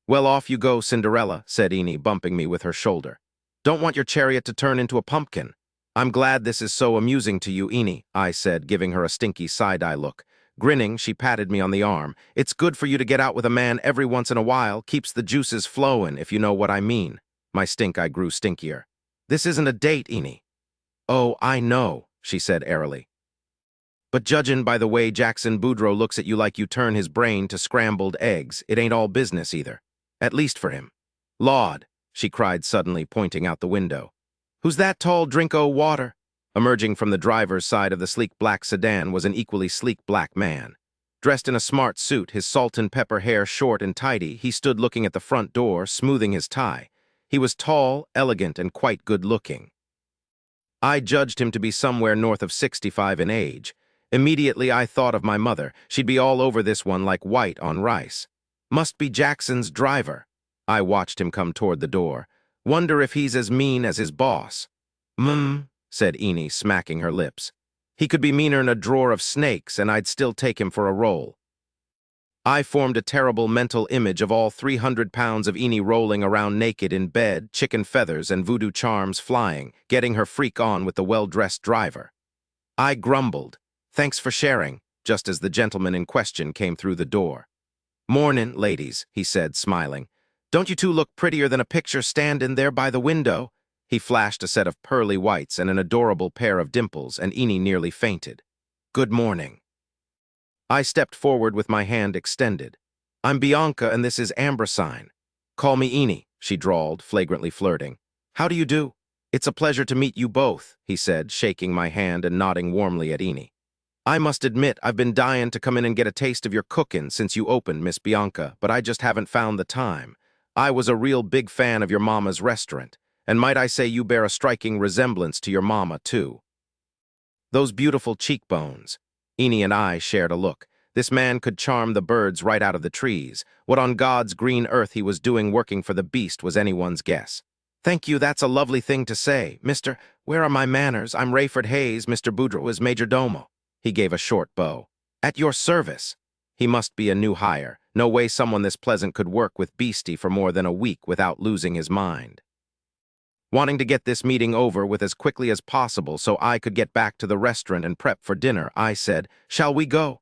"Well, off you go, Cinderella," said Enid, bumping me with her shoulder. "Don't want your chariot to turn into a pumpkin." I'm glad this is so amusing to you, Eni, I said, giving her a stinky side-eye look. Grinning, she patted me on the arm. It's good for you to get out with a man every once in a while, keeps the juices flowing, if you know what I mean. My stink eye grew stinkier. This isn't a date, Eni. Oh, I know, she said airily. But judging by the way Jackson Boudreaux looks at you like you turn his brain to scrambled eggs, it ain't all business either. At least for him. Laud, she cried suddenly, pointing out the window. Who's that tall drink-o' water? Emerging from the driver's side of the sleek black sedan was an equally sleek black man. Dressed in a smart suit, his salt and pepper hair short and tidy, he stood looking at the front door, smoothing his tie. He was tall, elegant, and quite good-looking. I judged him to be somewhere north of 65 in age. Immediately I thought of my mother. She'd be all over this one like white on rice. Must be Jackson's driver. I watched him come toward the door. Wonder if he's as mean as his boss. Said Eni, smacking her lips. He could be meaner'n a drawer of snakes, and I'd still take him for a roll. I formed a terrible mental image of all 300 pounds of Eni rolling around naked in bed, chicken feathers and voodoo charms flying, getting her freak on with the well-dressed driver. I grumbled, "Thanks for sharing," just as the gentleman in question came through the door. "Mornin', ladies," he said, smiling. "Don't you two look prettier than a picture standin' there by the window?" He flashed a set of pearly whites and an adorable pair of dimples, and Eni nearly fainted. "Good morning." I stepped forward with my hand extended. "I'm Bianca, and this is Ambrosine. Call me Eni," she drawled, flagrantly flirting. "How do you do?" "It's a pleasure to meet you both," he said, shaking my hand and nodding warmly at Eni. "I must admit I've been dying to come in and get a taste of your cookin' since you opened, Miss Bianca, but I just haven't found the time. I was a real big fan of your mama's restaurant, and might I say you bear a striking resemblance to your mama, too." Those beautiful cheekbones. Eni and I shared a look. This man could charm the birds right out of the trees. What on God's green earth he was doing working for the beast was anyone's guess. "Thank you, that's a lovely thing to say. Mr. Where are my manners? I'm Rayford Hayes, Mr. Boudreaux is major domo." He gave a short bow. "At your service." He must be a new hire. No way someone this pleasant could work with Beastie for more than a week without losing his mind. Wanting to get this meeting over with as quickly as possible so I could get back to the restaurant and prep for dinner, I said, "Shall we go?"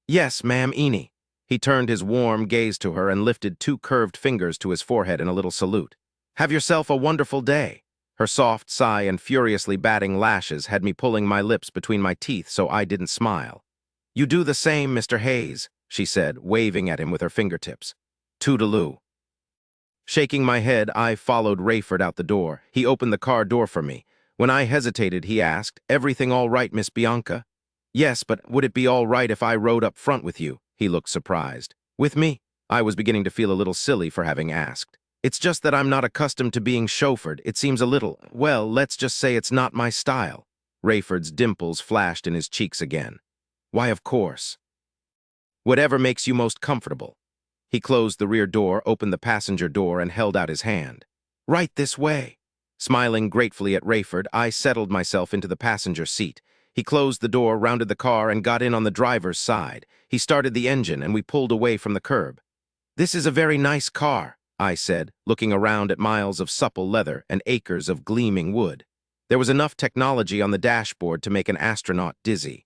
"Yes, ma'am, Eni." He turned his warm gaze to her and lifted 2 curved fingers to his forehead in a little salute. "Have yourself a wonderful day." Her soft sigh and furiously batting lashes had me pulling my lips between my teeth so I didn't smile. "You do the same, Mr. Hayes," she said, waving at him with her fingertips. "Toodaloo." Shaking my head, I followed Rayford out the door. He opened the car door for me. When I hesitated, he asked, "Everything all right, Miss Bianca?" "Yes, but would it be all right if I rode up front with you?" He looked surprised. "With me?" I was beginning to feel a little silly for having asked. "It's just that I'm not accustomed to being chauffeured. It seems a little, well, let's just say it's not my style." Rayford's dimples flashed in his cheeks again. "Why, of course. Whatever makes you most comfortable." He closed the rear door, opened the passenger door, and held out his hand. "Right this way." Smiling gratefully at Rayford, I settled myself into the passenger seat. He closed the door, rounded the car, and got in on the driver's side. He started the engine, and we pulled away from the curb. "This is a very nice car," I said, looking around at miles of supple leather and acres of gleaming wood. There was enough technology on the dashboard to make an astronaut dizzy.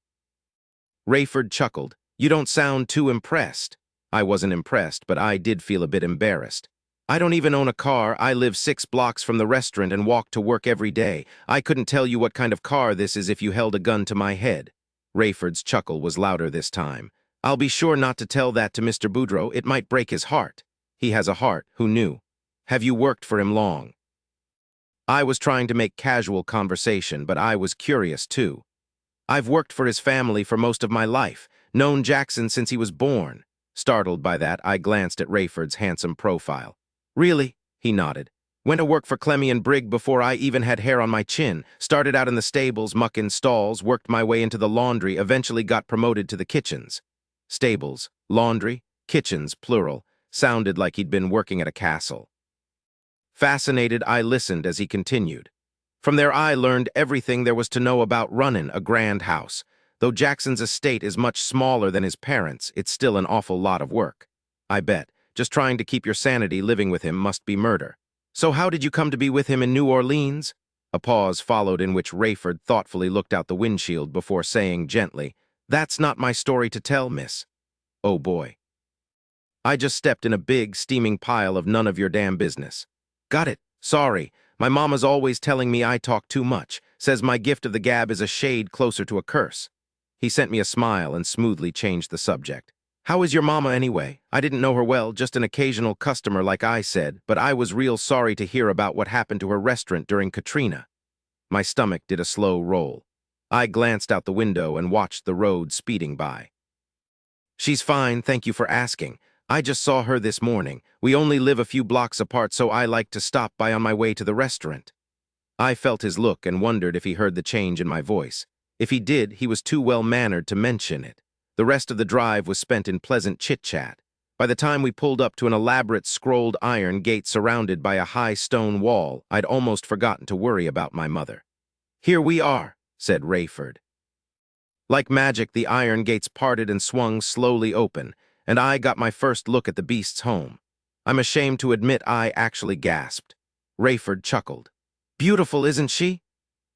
Rayford chuckled. "You don't sound too impressed." I wasn't impressed, but I did feel a bit embarrassed. "I don't even own a car. I live 6 blocks from the restaurant and walk to work every day. I couldn't tell you what kind of car this is if you held a gun to my head." Rayford's chuckle was louder this time. "I'll be sure not to tell that to Mr. Boudreaux. It might break his heart." "He has a heart. Who knew?" "Have you worked for him long?" I was trying to make casual conversation, but I was curious too. "I've worked for his family for most of my life. Known Jackson since he was born." Startled by that, I glanced at Rayford's handsome profile. "Really?" He nodded. "Went to work for Clemmy and Brigg before I even had hair on my chin. Started out in the stables, mucking stalls, worked my way into the laundry, eventually got promoted to the kitchens." Stables, laundry, kitchens, plural, sounded like he'd been working at a castle. Fascinated, I listened as he continued. "From there I learned everything there was to know about running a grand house. Though Jackson's estate is much smaller than his parents', it's still an awful lot of work. I bet. Just trying to keep your sanity living with him must be murder. So how did you come to be with him in New Orleans?" A pause followed in which Rayford thoughtfully looked out the windshield before saying gently, "That's not my story to tell, miss." Oh boy. I just stepped in a big, steaming pile of none of your damn business. Got it. Sorry. My mama's always telling me I talk too much, says my gift of the gab is a shade closer to a curse. He sent me a smile and smoothly changed the subject. How is your mama anyway? I didn't know her well, just an occasional customer like I said, but I was real sorry to hear about what happened to her restaurant during Katrina. My stomach did a slow roll. I glanced out the window and watched the road speeding by. She's fine, thank you for asking. I just saw her this morning. We only live a few blocks apart, so I like to stop by on my way to the restaurant. I felt his look and wondered if he heard the change in my voice. If he did, he was too well-mannered to mention it. The rest of the drive was spent in pleasant chit-chat. By the time we pulled up to an elaborate scrolled iron gate surrounded by a high stone wall, I'd almost forgotten to worry about my mother. "Here we are," said Rayford. Like magic, the iron gates parted and swung slowly open, and I got my first look at the beast's home. I'm ashamed to admit I actually gasped. Rayford chuckled. "Beautiful, isn't she?"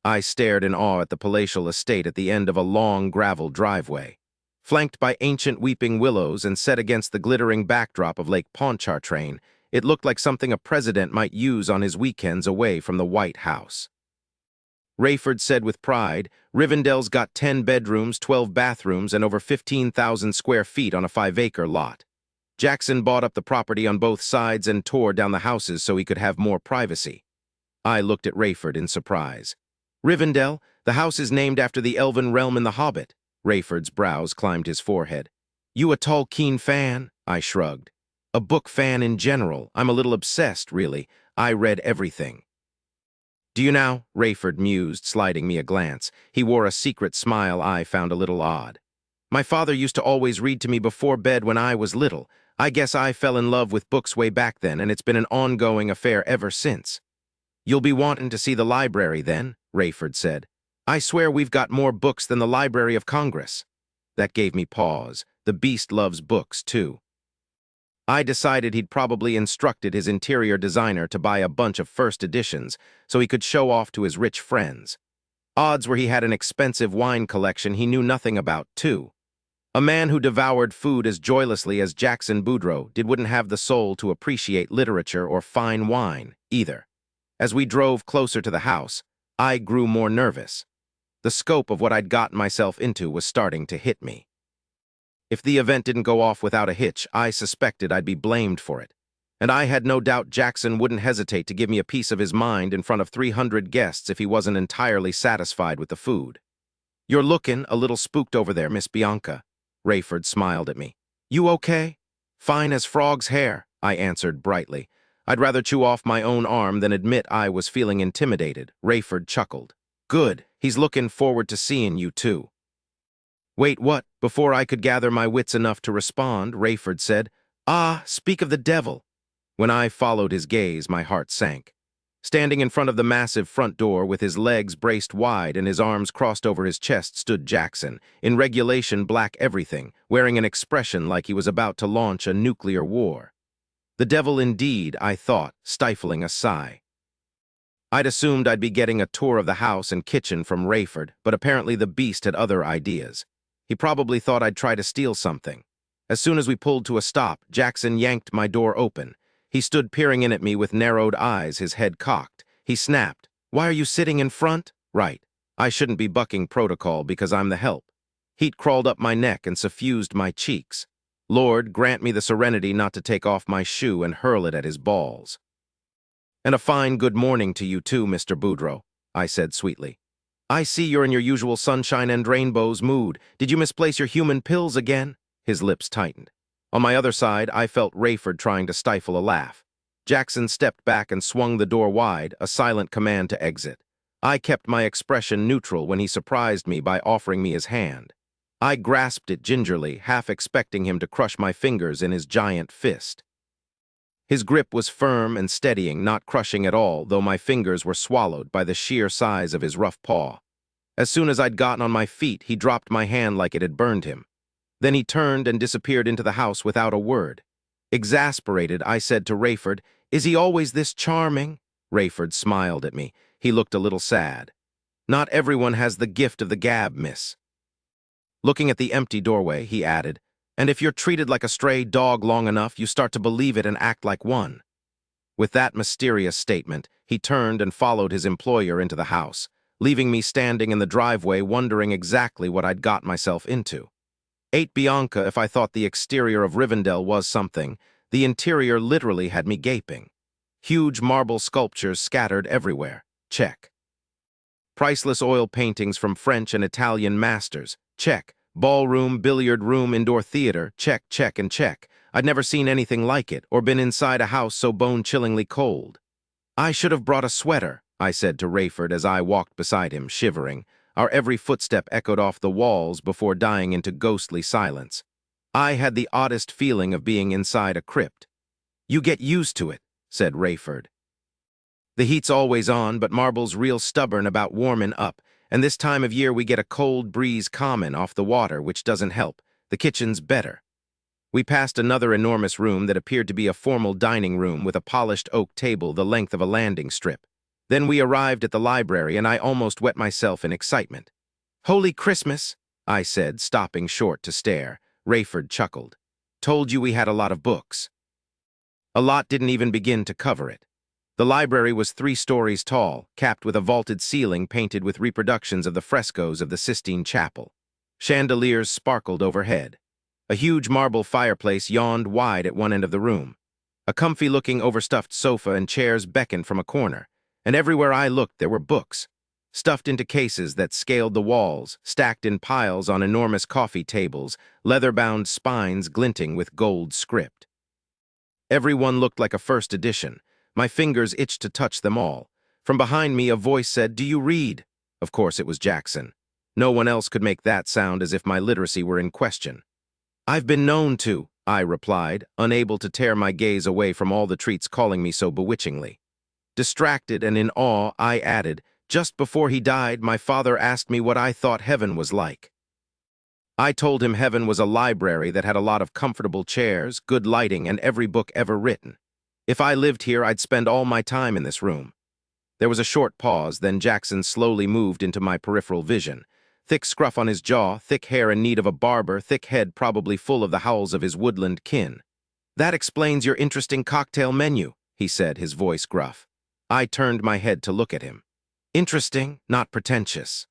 I stared in awe at the palatial estate at the end of a long gravel driveway. Flanked by ancient weeping willows and set against the glittering backdrop of Lake Pontchartrain, it looked like something a president might use on his weekends away from the White House. Rayford said with pride, "Rivendell's got 10 bedrooms, 12 bathrooms, and over 15,000 square feet on a 5-acre lot. Jackson bought up the property on both sides and tore down the houses so he could have more privacy." I looked at Rayford in surprise. "Rivendell? The house is named after the elven realm in The Hobbit." Rayford's brows climbed his forehead. "You a Tolkien fan?" I shrugged. "A book fan in general. I'm a little obsessed, really. I read everything." "Do you now?" Rayford mused, sliding me a glance. He wore a secret smile I found a little odd. "My father used to always read to me before bed when I was little. I guess I fell in love with books way back then, and it's been an ongoing affair ever since." "You'll be wanting to see the library then," Rayford said. "I swear we've got more books than the Library of Congress." That gave me pause. The beast loves books, too. I decided he'd probably instructed his interior designer to buy a bunch of first editions so he could show off to his rich friends. Odds were he had an expensive wine collection he knew nothing about, too. A man who devoured food as joylessly as Jackson Boudreaux wouldn't have the soul to appreciate literature or fine wine, either. As we drove closer to the house, I grew more nervous. The scope of what I'd gotten myself into was starting to hit me. If the event didn't go off without a hitch, I suspected I'd be blamed for it. And I had no doubt Jackson wouldn't hesitate to give me a piece of his mind in front of 300 guests if he wasn't entirely satisfied with the food. "You're looking a little spooked over there, Miss Bianca." Rayford smiled at me. "You okay?" "Fine as frog's hair," I answered brightly. I'd rather chew off my own arm than admit I was feeling intimidated. Rayford chuckled. "Good. He's looking forward to seeing you, too." "Wait, what?" Before I could gather my wits enough to respond, Rayford said, "Ah, speak of the devil." When I followed his gaze, my heart sank. Standing in front of the massive front door with his legs braced wide and his arms crossed over his chest stood Jackson, in regulation black everything, wearing an expression like he was about to launch a nuclear war. The devil indeed, I thought, stifling a sigh. I'd assumed I'd be getting a tour of the house and kitchen from Rayford, but apparently the beast had other ideas. He probably thought I'd try to steal something. As soon as we pulled to a stop, Jackson yanked my door open. He stood peering in at me with narrowed eyes, his head cocked. He snapped, "Why are you sitting in front?" Right. I shouldn't be bucking protocol because I'm the help. Heat crawled up my neck and suffused my cheeks. Lord, grant me the serenity not to take off my shoe and hurl it at his balls. "And a fine good morning to you too, Mr. Boudreaux," I said sweetly. "I see you're in your usual sunshine and rainbows mood. Did you misplace your human pills again?" His lips tightened. On my other side, I felt Rayford trying to stifle a laugh. Jackson stepped back and swung the door wide, a silent command to exit. I kept my expression neutral when he surprised me by offering me his hand. I grasped it gingerly, half expecting him to crush my fingers in his giant fist. His grip was firm and steadying, not crushing at all, though my fingers were swallowed by the sheer size of his rough paw. As soon as I'd gotten on my feet, he dropped my hand like it had burned him. Then he turned and disappeared into the house without a word. Exasperated, I said to Rayford, "Is he always this charming?" Rayford smiled at me. He looked a little sad. Not everyone has the gift of the gab, miss. Looking at the empty doorway, he added, and if you're treated like a stray dog long enough, you start to believe it and act like one. With that mysterious statement, he turned and followed his employer into the house, leaving me standing in the driveway wondering exactly what I'd got myself into. Ate Bianca if I thought the exterior of Rivendell was something, the interior literally had me gaping. Huge marble sculptures scattered everywhere. Check. Priceless oil paintings from French and Italian masters. Check. Ballroom, billiard room, indoor theater. Check, check, and check. I'd never seen anything like it, or been inside a house so bone-chillingly cold. I should have brought a sweater, I said to Rayford as I walked beside him, shivering. Our every footstep echoed off the walls before dying into ghostly silence. I had the oddest feeling of being inside a crypt. You get used to it, said Rayford. The heat's always on, but Marble's real stubborn about warming up, and this time of year we get a cold breeze common off the water, which doesn't help. The kitchen's better. We passed another enormous room that appeared to be a formal dining room with a polished oak table the length of a landing strip. Then we arrived at the library, and I almost wet myself in excitement. Holy Christmas, I said, stopping short to stare. Rayford chuckled. Told you we had a lot of books. A lot didn't even begin to cover it. The library was 3 stories tall, capped with a vaulted ceiling painted with reproductions of the frescoes of the Sistine Chapel. Chandeliers sparkled overhead. A huge marble fireplace yawned wide at one end of the room. A comfy-looking overstuffed sofa and chairs beckoned from a corner, and everywhere I looked there were books, stuffed into cases that scaled the walls, stacked in piles on enormous coffee tables, leather-bound spines glinting with gold script. Every one looked like a first edition. My fingers itched to touch them all. From behind me, a voice said, "Do you read?" Of course it was Jackson. No one else could make that sound as if my literacy were in question. I've been known to, I replied, unable to tear my gaze away from all the treats calling me so bewitchingly. Distracted and in awe, I added, just before he died, my father asked me what I thought heaven was like. I told him heaven was a library that had a lot of comfortable chairs, good lighting, and every book ever written. If I lived here, I'd spend all my time in this room. There was a short pause, then Jackson slowly moved into my peripheral vision. Thick scruff on his jaw, thick hair in need of a barber, thick head probably full of the howls of his woodland kin. That explains your interesting cocktail menu, he said, his voice gruff. I turned my head to look at him. Interesting, not pretentious.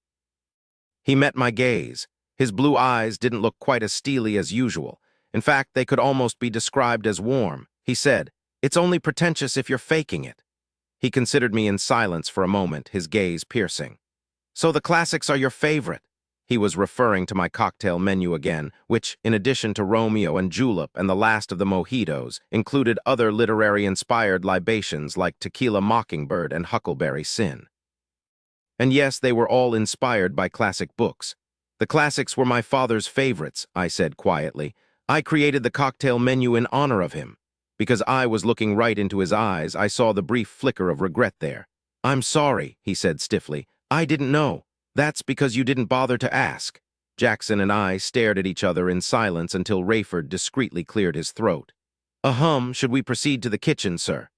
He met my gaze. His blue eyes didn't look quite as steely as usual. In fact, they could almost be described as warm. He said, "It's only pretentious if you're faking it." He considered me in silence for a moment, his gaze piercing. So the classics are your favorite? He was referring to my cocktail menu again, which, in addition to Romeo and Julep and the last of the mojitos, included other literary-inspired libations like Tequila Mockingbird and Huckleberry Sin. And yes, they were all inspired by classic books. The classics were my father's favorites, I said quietly. I created the cocktail menu in honor of him. Because I was looking right into his eyes, I saw the brief flicker of regret there. I'm sorry, he said stiffly. I didn't know. That's because you didn't bother to ask. Jackson and I stared at each other in silence until Rayford discreetly cleared his throat. Should we proceed to the kitchen, sir?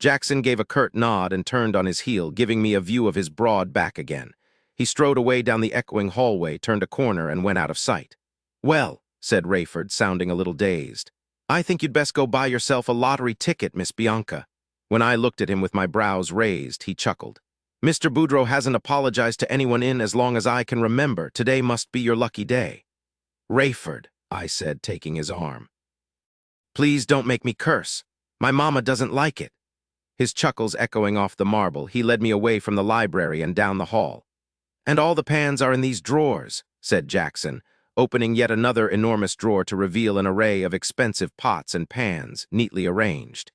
Jackson gave a curt nod and turned on his heel, giving me a view of his broad back again. He strode away down the echoing hallway, turned a corner, and went out of sight. Well, said Rayford, sounding a little dazed, I think you'd best go buy yourself a lottery ticket, Miss Bianca. When I looked at him with my brows raised, he chuckled. Mr. Boudreaux hasn't apologized to anyone in as long as I can remember. Today must be your lucky day. Rayford, I said, taking his arm. Please don't make me curse. My mama doesn't like it. His chuckles echoing off the marble, he led me away from the library and down the hall. And all the pans are in these drawers, said Jackson, opening yet another enormous drawer to reveal an array of expensive pots and pans, neatly arranged.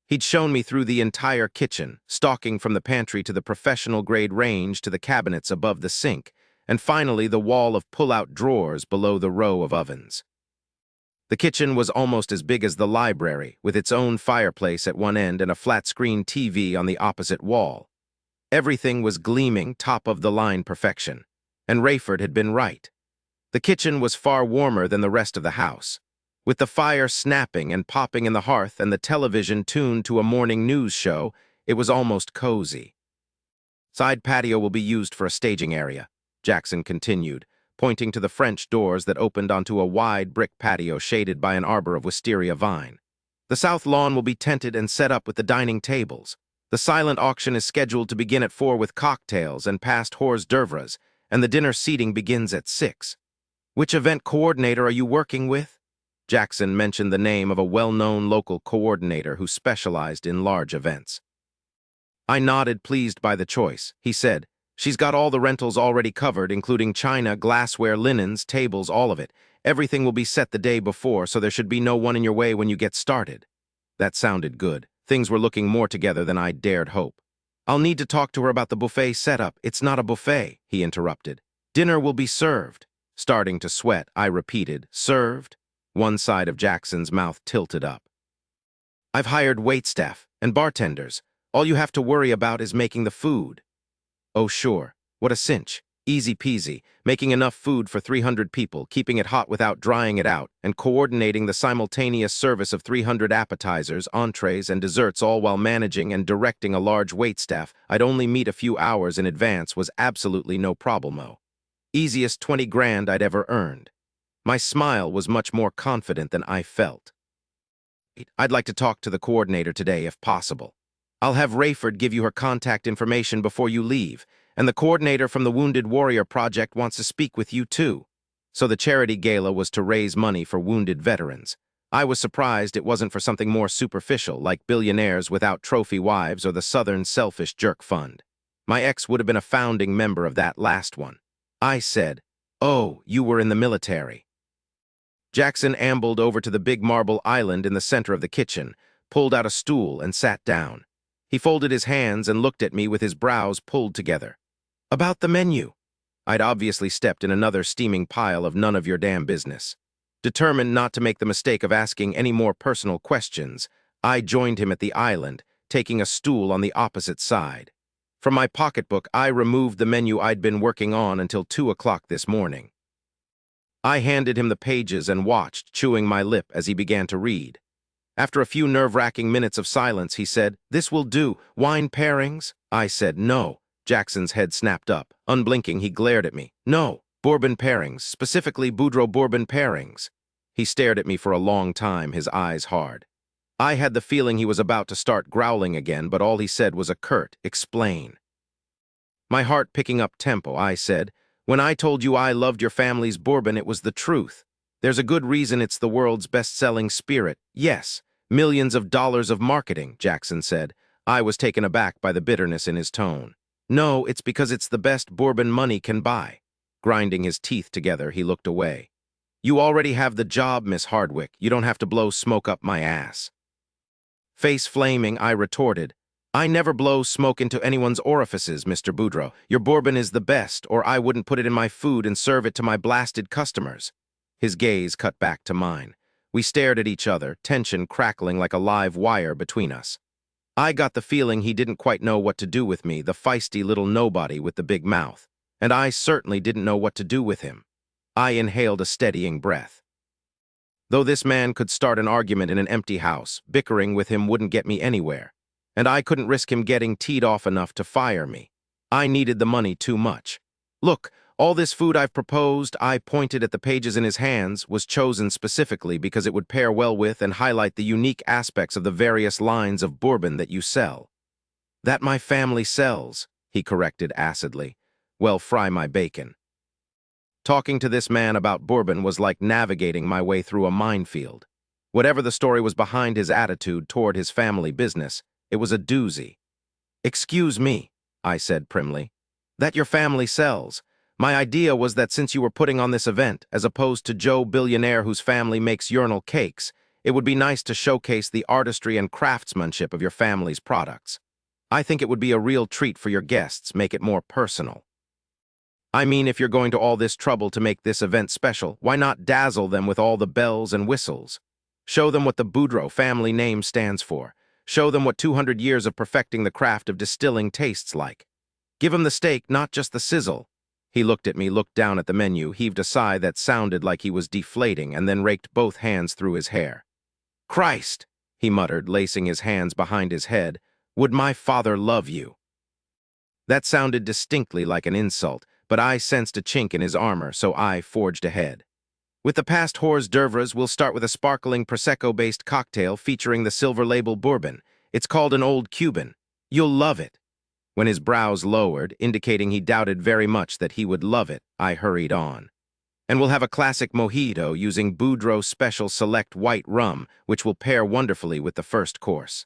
He'd shown me through the entire kitchen, stalking from the pantry to the professional-grade range to the cabinets above the sink, and finally the wall of pull-out drawers below the row of ovens. The kitchen was almost as big as the library, with its own fireplace at one end and a flat-screen TV on the opposite wall. Everything was gleaming top-of-the-line perfection, and Rayford had been right. The kitchen was far warmer than the rest of the house. With the fire snapping and popping in the hearth and the television tuned to a morning news show, it was almost cozy. Side patio will be used for a staging area, Jackson continued, pointing to the French doors that opened onto a wide brick patio shaded by an arbor of wisteria vine. The south lawn will be tented and set up with the dining tables. The silent auction is scheduled to begin at 4 with cocktails and past hors d'oeuvres, and the dinner seating begins at 6. Which event coordinator are you working with? Jackson mentioned the name of a well-known local coordinator who specialized in large events. I nodded, pleased by the choice. He said, "She's got all the rentals already covered, including china, glassware, linens, tables, all of it. Everything will be set the day before, so there should be no one in your way when you get started." That sounded good. Things were looking more together than I dared hope. "I'll need to talk to her about the buffet setup. It's not a buffet," he interrupted. "Dinner will be served." Starting to sweat, I repeated, "Served?" One side of Jackson's mouth tilted up. "I've hired waitstaff and bartenders. All you have to worry about is making the food." "Oh, sure. What a cinch. Easy peasy. Making enough food for 300 people, keeping it hot without drying it out, and coordinating the simultaneous service of 300 appetizers, entrees, and desserts, all while managing and directing a large waitstaff I'd only meet a few hours in advance, was absolutely no problemo. Easiest 20 grand I'd ever earned." My smile was much more confident than I felt. "I'd like to talk to the coordinator today, if possible. I'll have Rayford give you her contact information before you leave, and the coordinator from the Wounded Warrior Project wants to speak with you too." So the charity gala was to raise money for wounded veterans. I was surprised it wasn't for something more superficial, like Billionaires Without Trophy Wives or the Southern Selfish Jerk Fund. My ex would have been a founding member of that last one. I said, "Oh, you were in the military." Jackson ambled over to the big marble island in the center of the kitchen, pulled out a stool, and sat down. He folded his hands and looked at me with his brows pulled together. "About the menu." I'd obviously stepped in another steaming pile of none of your damn business. Determined not to make the mistake of asking any more personal questions, I joined him at the island, taking a stool on the opposite side. From my pocketbook, I removed the menu I'd been working on until 2 o'clock this morning. I handed him the pages and watched, chewing my lip as he began to read. After a few nerve-wracking minutes of silence, he said, "This will do. Wine pairings?" I said, "No." Jackson's head snapped up. Unblinking, he glared at me. "No. Bourbon pairings, specifically Boudreaux bourbon pairings." He stared at me for a long time, his eyes hard. I had the feeling he was about to start growling again, but all he said was a curt, "Explain." My heart picking up tempo, I said, "When I told you I loved your family's bourbon, it was the truth. There's a good reason it's the world's best-selling spirit. Yes, millions of dollars of marketing," Jackson said. I was taken aback by the bitterness in his tone. "No, it's because it's the best bourbon money can buy." Grinding his teeth together, he looked away. "You already have the job, Miss Hardwick. You don't have to blow smoke up my ass." Face flaming, I retorted, "I never blow smoke into anyone's orifices, Mr. Boudreaux. Your bourbon is the best, or I wouldn't put it in my food and serve it to my blasted customers." His gaze cut back to mine. We stared at each other, tension crackling like a live wire between us. I got the feeling he didn't quite know what to do with me, the feisty little nobody with the big mouth. And I certainly didn't know what to do with him. I inhaled a steadying breath. Though this man could start an argument in an empty house, bickering with him wouldn't get me anywhere. And I couldn't risk him getting teed off enough to fire me. I needed the money too much. "Look, all this food I've proposed," I pointed at the pages in his hands, "was chosen specifically because it would pair well with and highlight the unique aspects of the various lines of bourbon that you sell." "That my family sells," he corrected acidly. "Well, fry my bacon." Talking to this man about bourbon was like navigating my way through a minefield. Whatever the story was behind his attitude toward his family business, it was a doozy. "Excuse me," I said primly. "That your family sells. My idea was that since you were putting on this event, as opposed to Joe Billionaire whose family makes urinal cakes, it would be nice to showcase the artistry and craftsmanship of your family's products. I think it would be a real treat for your guests, make it more personal. I mean, if you're going to all this trouble to make this event special, why not dazzle them with all the bells and whistles? Show them what the Boudreaux family name stands for. Show them what 200 years of perfecting the craft of distilling tastes like. Give them the steak, not just the sizzle." He looked at me, looked down at the menu, heaved a sigh that sounded like he was deflating, and then raked both hands through his hair. "Christ," he muttered, lacing his hands behind his head, "would my father love you?" That sounded distinctly like an insult, but I sensed a chink in his armor, so I forged ahead. With the past hors d'oeuvres, we'll start with a sparkling Prosecco-based cocktail featuring the silver label bourbon. It's called an Old Cuban. You'll love it. When his brows lowered, indicating he doubted very much that he would love it, I hurried on. And we'll have a classic mojito using Boudreaux Special Select White Rum, which will pair wonderfully with the first course.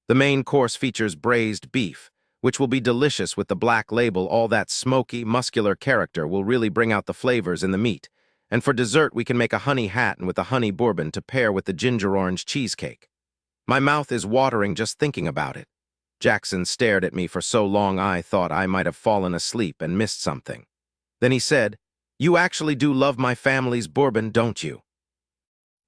The main course features braised beef, which will be delicious with the black label. All that smoky, muscular character will really bring out the flavors in the meat. And for dessert, we can make a honey hatton with a honey bourbon to pair with the ginger orange cheesecake. My mouth is watering just thinking about it. Jackson stared at me for so long I thought I might have fallen asleep and missed something. Then he said, "You actually do love my family's bourbon, don't you?"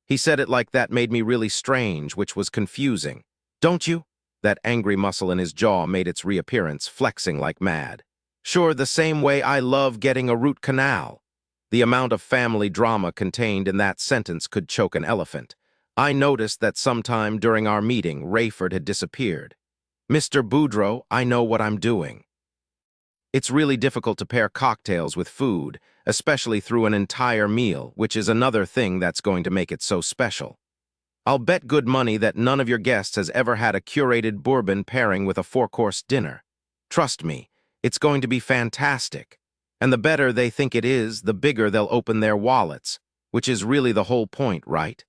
He said it like that made me really strange, which was confusing. Don't you? That angry muscle in his jaw made its reappearance, flexing like mad. Sure, the same way I love getting a root canal. The amount of family drama contained in that sentence could choke an elephant. I noticed that sometime during our meeting, Rayford had disappeared. "Mr. Boudreaux, I know what I'm doing." It's really difficult to pair cocktails with food, especially through an entire meal, which is another thing that's going to make it so special. I'll bet good money that none of your guests has ever had a curated bourbon pairing with a four-course dinner. Trust me, it's going to be fantastic. And the better they think it is, the bigger they'll open their wallets, which is really the whole point, right?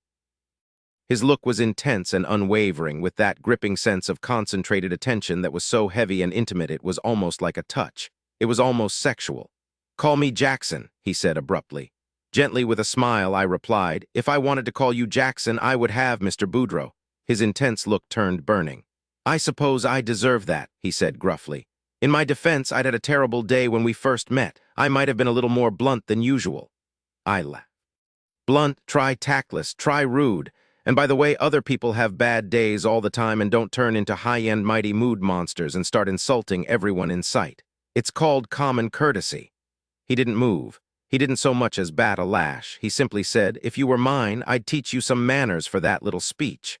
His look was intense and unwavering, with that gripping sense of concentrated attention that was so heavy and intimate it was almost like a touch. It was almost sexual. "Call me Jackson," he said abruptly. Gently with a smile, I replied, "If I wanted to call you Jackson, I would have, Mr. Boudreaux." His intense look turned burning. "I suppose I deserve that," he said gruffly. "In my defense, I'd had a terrible day when we first met. I might have been a little more blunt than usual." I laughed. "Blunt, try tactless, try rude. And by the way, other people have bad days all the time and don't turn into high-end mighty mood monsters and start insulting everyone in sight. It's called common courtesy." He didn't move. He didn't so much as bat a lash. He simply said, "If you were mine, I'd teach you some manners for that little speech."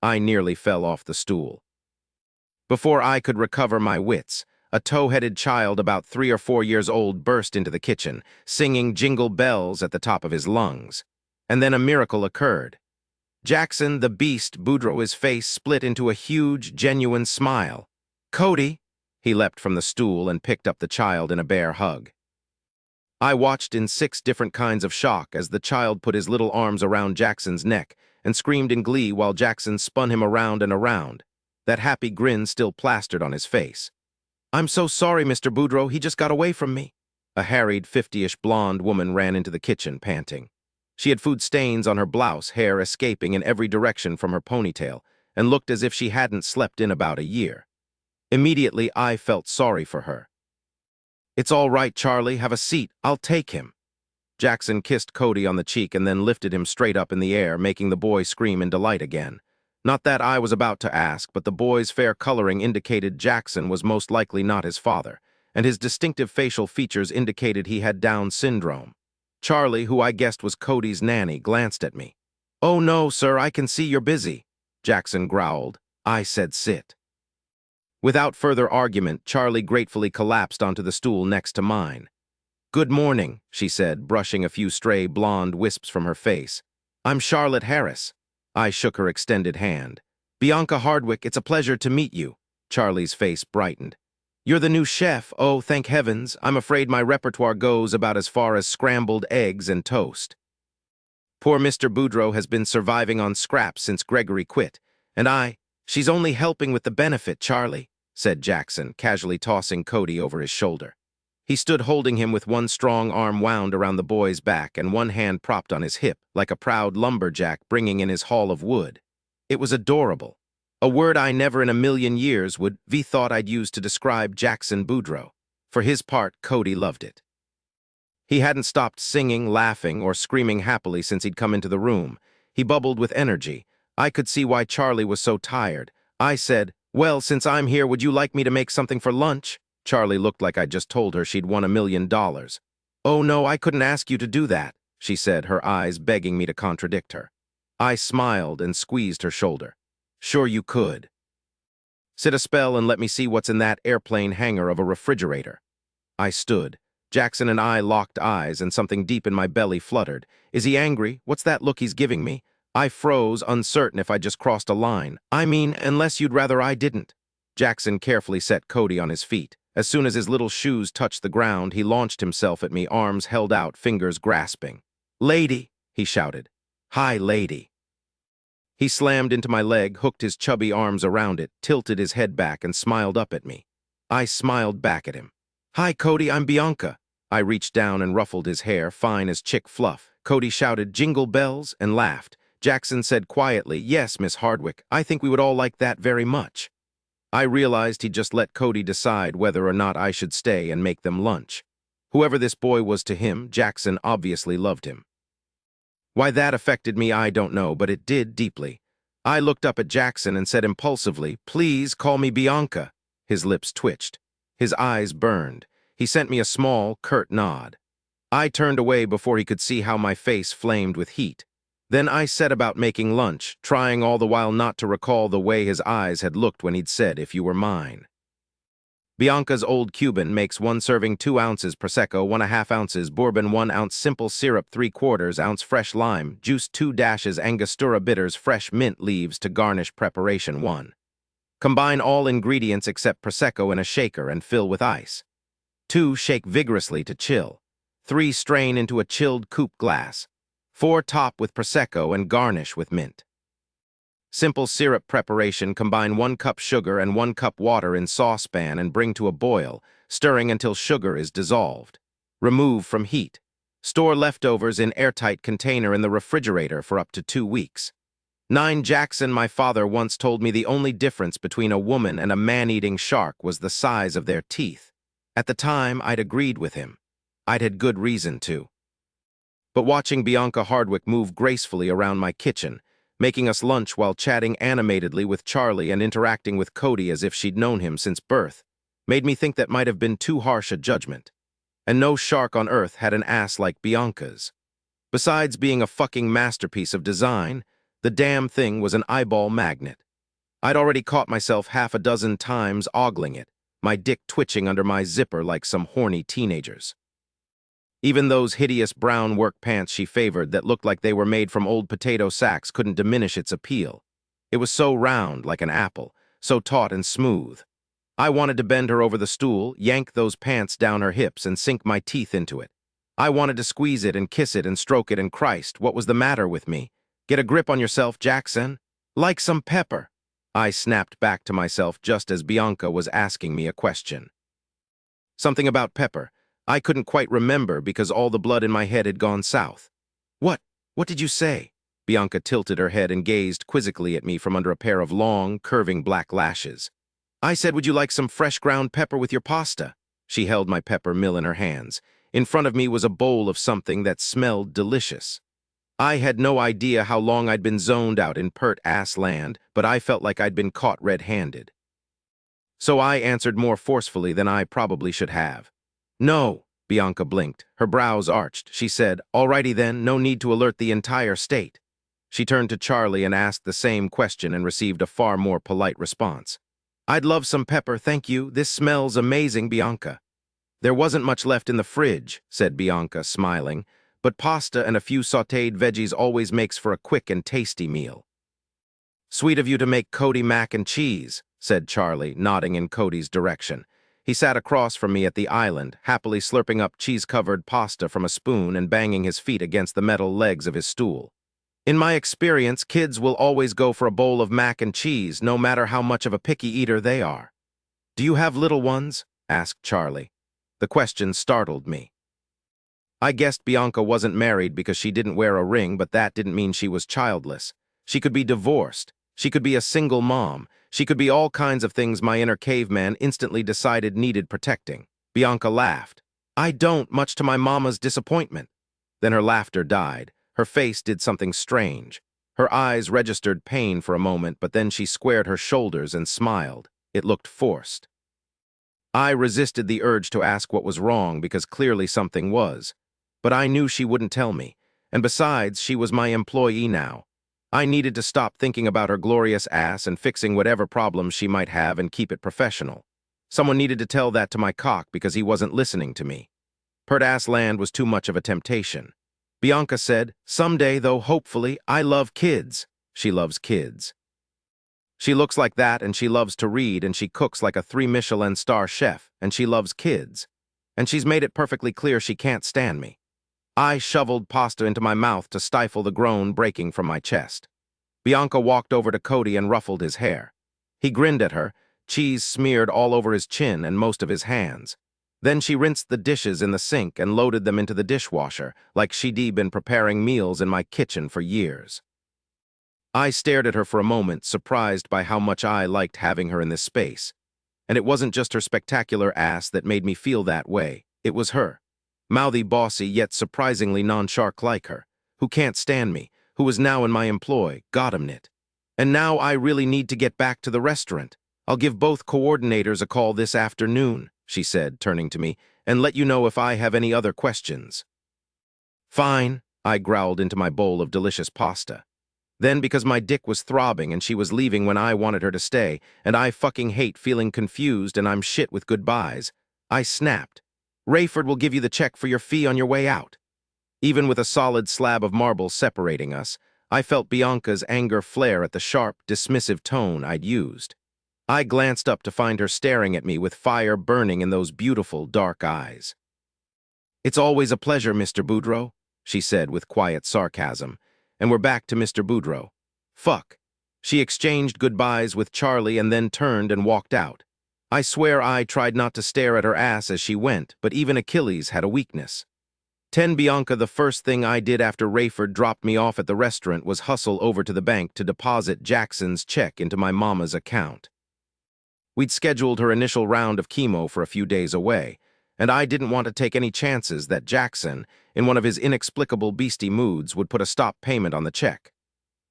I nearly fell off the stool. Before I could recover my wits, a tow-headed child about 3 or 4 years old burst into the kitchen, singing Jingle Bells at the top of his lungs. And then a miracle occurred. Jackson, the beast, Boudreaux's face split into a huge, genuine smile. "Cody!" He leapt from the stool and picked up the child in a bear hug. I watched in 6 different kinds of shock as the child put his little arms around Jackson's neck and screamed in glee while Jackson spun him around and around, that happy grin still plastered on his face. "I'm so sorry, Mr. Boudreaux, he just got away from me." A harried, 50-ish blonde woman ran into the kitchen, panting. She had food stains on her blouse, hair escaping in every direction from her ponytail, and looked as if she hadn't slept in about a year. Immediately, I felt sorry for her. "It's all right, Charlie. Have a seat. I'll take him." Jackson kissed Cody on the cheek and then lifted him straight up in the air, making the boy scream in delight again. Not that I was about to ask, but the boy's fair coloring indicated Jackson was most likely not his father, and his distinctive facial features indicated he had Down syndrome. Charlie, who I guessed was Cody's nanny, glanced at me. "Oh no, sir, I can see you're busy," Jackson growled. I said sit. Without further argument, Charlie gratefully collapsed onto the stool next to mine. "Good morning," she said, brushing a few stray blonde wisps from her face. "I'm Charlotte Harris." I shook her extended hand. "Bianca Hardwick, it's a pleasure to meet you." Charlie's face brightened. "You're the new chef. Oh, thank heavens. I'm afraid my repertoire goes about as far as scrambled eggs and toast. Poor Mr. Boudreaux has been surviving on scraps since Gregory quit, and she's only helping with the benefit, Charlie," said Jackson, casually tossing Cody over his shoulder. He stood holding him with one strong arm wound around the boy's back and one hand propped on his hip, like a proud lumberjack bringing in his haul of wood. It was adorable. A word I never in a million years would thought I'd use to describe Jackson Boudreaux. For his part, Cody loved it. He hadn't stopped singing, laughing, or screaming happily since he'd come into the room. He bubbled with energy. I could see why Charlie was so tired. I said, "Well, since I'm here, would you like me to make something for lunch?" Charlie looked like I'd just told her she'd won $1 million. "Oh no, I couldn't ask you to do that," she said, her eyes begging me to contradict her. I smiled and squeezed her shoulder. "Sure you could." Sit a spell and let me see what's in that airplane hangar of a refrigerator. I stood. Jackson and I locked eyes, and something deep in my belly fluttered. Is he angry? What's that look he's giving me? I froze, uncertain if I just crossed a line. I mean, unless you'd rather I didn't. Jackson carefully set Cody on his feet. As soon as his little shoes touched the ground, he launched himself at me, arms held out, fingers grasping. "Lady!" he shouted. "Hi, lady!" He slammed into my leg, hooked his chubby arms around it, tilted his head back, and smiled up at me. I smiled back at him. "Hi, Cody, I'm Bianca." I reached down and ruffled his hair, fine as chick fluff. Cody shouted, "Jingle bells," and laughed. Jackson said quietly, "Yes, Miss Hardwick, I think we would all like that very much." I realized he'd just let Cody decide whether or not I should stay and make them lunch. Whoever this boy was to him, Jackson obviously loved him. Why that affected me, I don't know, but it did deeply. I looked up at Jackson and said impulsively, "Please call me Bianca." His lips twitched. His eyes burned. He sent me a small, curt nod. I turned away before he could see how my face flamed with heat. Then I set about making lunch, trying all the while not to recall the way his eyes had looked when he'd said, "If you were mine." Bianca's Old Cuban makes 1 serving 2 ounces Prosecco, 1½ ounces bourbon, 1 ounce simple syrup, 3/4 ounce fresh lime, juice 2 dashes Angostura bitters, fresh mint leaves to garnish preparation 1. Combine all ingredients except Prosecco in a shaker and fill with ice. 2. Shake vigorously to chill. 3. Strain into a chilled coupe glass. 4. Top with Prosecco and garnish with mint. Simple syrup preparation: combine 1 cup sugar and 1 cup water in saucepan and bring to a boil, stirring until sugar is dissolved. Remove from heat. Store leftovers in airtight container in the refrigerator for up to 2 weeks. 9. Jackson, my father once told me the only difference between a woman and a man-eating shark was the size of their teeth. At the time, I'd agreed with him. I'd had good reason to. But watching Bianca Hardwick move gracefully around my kitchen, making us lunch while chatting animatedly with Charlie and interacting with Cody as if she'd known him since birth, made me think that might have been too harsh a judgment. And no shark on earth had an ass like Bianca's. Besides being a fucking masterpiece of design, the damn thing was an eyeball magnet. I'd already caught myself half a dozen times ogling it, my dick twitching under my zipper like some horny teenagers. Even those hideous brown work pants she favored that looked like they were made from old potato sacks couldn't diminish its appeal. It was so round, like an apple, so taut and smooth. I wanted to bend her over the stool, yank those pants down her hips, and sink my teeth into it. I wanted to squeeze it and kiss it and stroke it, and Christ, what was the matter with me? Get a grip on yourself, Jackson. Like some pepper. I snapped back to myself just as Bianca was asking me a question. Something about pepper. I couldn't quite remember because all the blood in my head had gone south. What did you say?" Bianca tilted her head and gazed quizzically at me from under a pair of long, curving black lashes. "I said, would you like some fresh ground pepper with your pasta?" She held my pepper mill in her hands. In front of me was a bowl of something that smelled delicious. I had no idea how long I'd been zoned out in pert-ass land, but I felt like I'd been caught red-handed. So I answered more forcefully than I probably should have. "No," Bianca blinked. Her brows arched. She said, "Alrighty then, no need to alert the entire state." She turned to Charlie and asked the same question and received a far more polite response. "I'd love some pepper, thank you. This smells amazing, Bianca." "There wasn't much left in the fridge," said Bianca, smiling, "but pasta and a few sautéed veggies always makes for a quick and tasty meal." "Sweet of you to make Cody mac and cheese," said Charlie, nodding in Cody's direction. He sat across from me at the island, happily slurping up cheese-covered pasta from a spoon and banging his feet against the metal legs of his stool. "In my experience, kids will always go for a bowl of mac and cheese, no matter how much of a picky eater they are." "Do you have little ones?" asked Charlie. The question startled me. I guessed Bianca wasn't married because she didn't wear a ring, but that didn't mean she was childless. She could be divorced. She could be a single mom. She could be all kinds of things my inner caveman instantly decided needed protecting. Bianca laughed. "I don't, much to my mama's disappointment." Then her laughter died. Her face did something strange. Her eyes registered pain for a moment, but then she squared her shoulders and smiled. It looked forced. I resisted the urge to ask what was wrong because clearly something was. But I knew she wouldn't tell me. And besides, she was my employee now. I needed to stop thinking about her glorious ass and fixing whatever problems she might have and keep it professional. Someone needed to tell that to my cock because he wasn't listening to me. Pert-ass land was too much of a temptation. Bianca said, "Someday, though, hopefully, I love kids." She loves kids. She looks like that, and she loves to read, and she cooks like a 3-Michelin-star chef, and she loves kids. And she's made it perfectly clear she can't stand me. I shoveled pasta into my mouth to stifle the groan breaking from my chest. Bianca walked over to Cody and ruffled his hair. He grinned at her, cheese smeared all over his chin and most of his hands. Then she rinsed the dishes in the sink and loaded them into the dishwasher, like she'd been preparing meals in my kitchen for years. I stared at her for a moment, surprised by how much I liked having her in this space. And it wasn't just her spectacular ass that made me feel that way. It was her. Mouthy, bossy, yet surprisingly non-shark like her, who can't stand me, who was now in my employ, goddammit. And now I really need to get back to the restaurant. I'll give both coordinators a call this afternoon, she said, turning to me, and let you know if I have any other questions. Fine, I growled into my bowl of delicious pasta. Then, because my dick was throbbing and she was leaving when I wanted her to stay, and I fucking hate feeling confused and I'm shit with goodbyes, I snapped. Rayford will give you the check for your fee on your way out. Even with a solid slab of marble separating us, I felt Bianca's anger flare at the sharp, dismissive tone I'd used. I glanced up to find her staring at me with fire burning in those beautiful, dark eyes. "It's always a pleasure, Mr. Boudreaux," she said with quiet sarcasm, and we're back to Mr. Boudreaux. Fuck. She exchanged goodbyes with Charlie and then turned and walked out. I swear I tried not to stare at her ass as she went, but even Achilles had a weakness. 10 Bianca, the first thing I did after Rayford dropped me off at the restaurant was hustle over to the bank to deposit Jackson's check into my mama's account. We'd scheduled her initial round of chemo for a few days away, and I didn't want to take any chances that Jackson, in one of his inexplicable beastie moods, would put a stop payment on the check.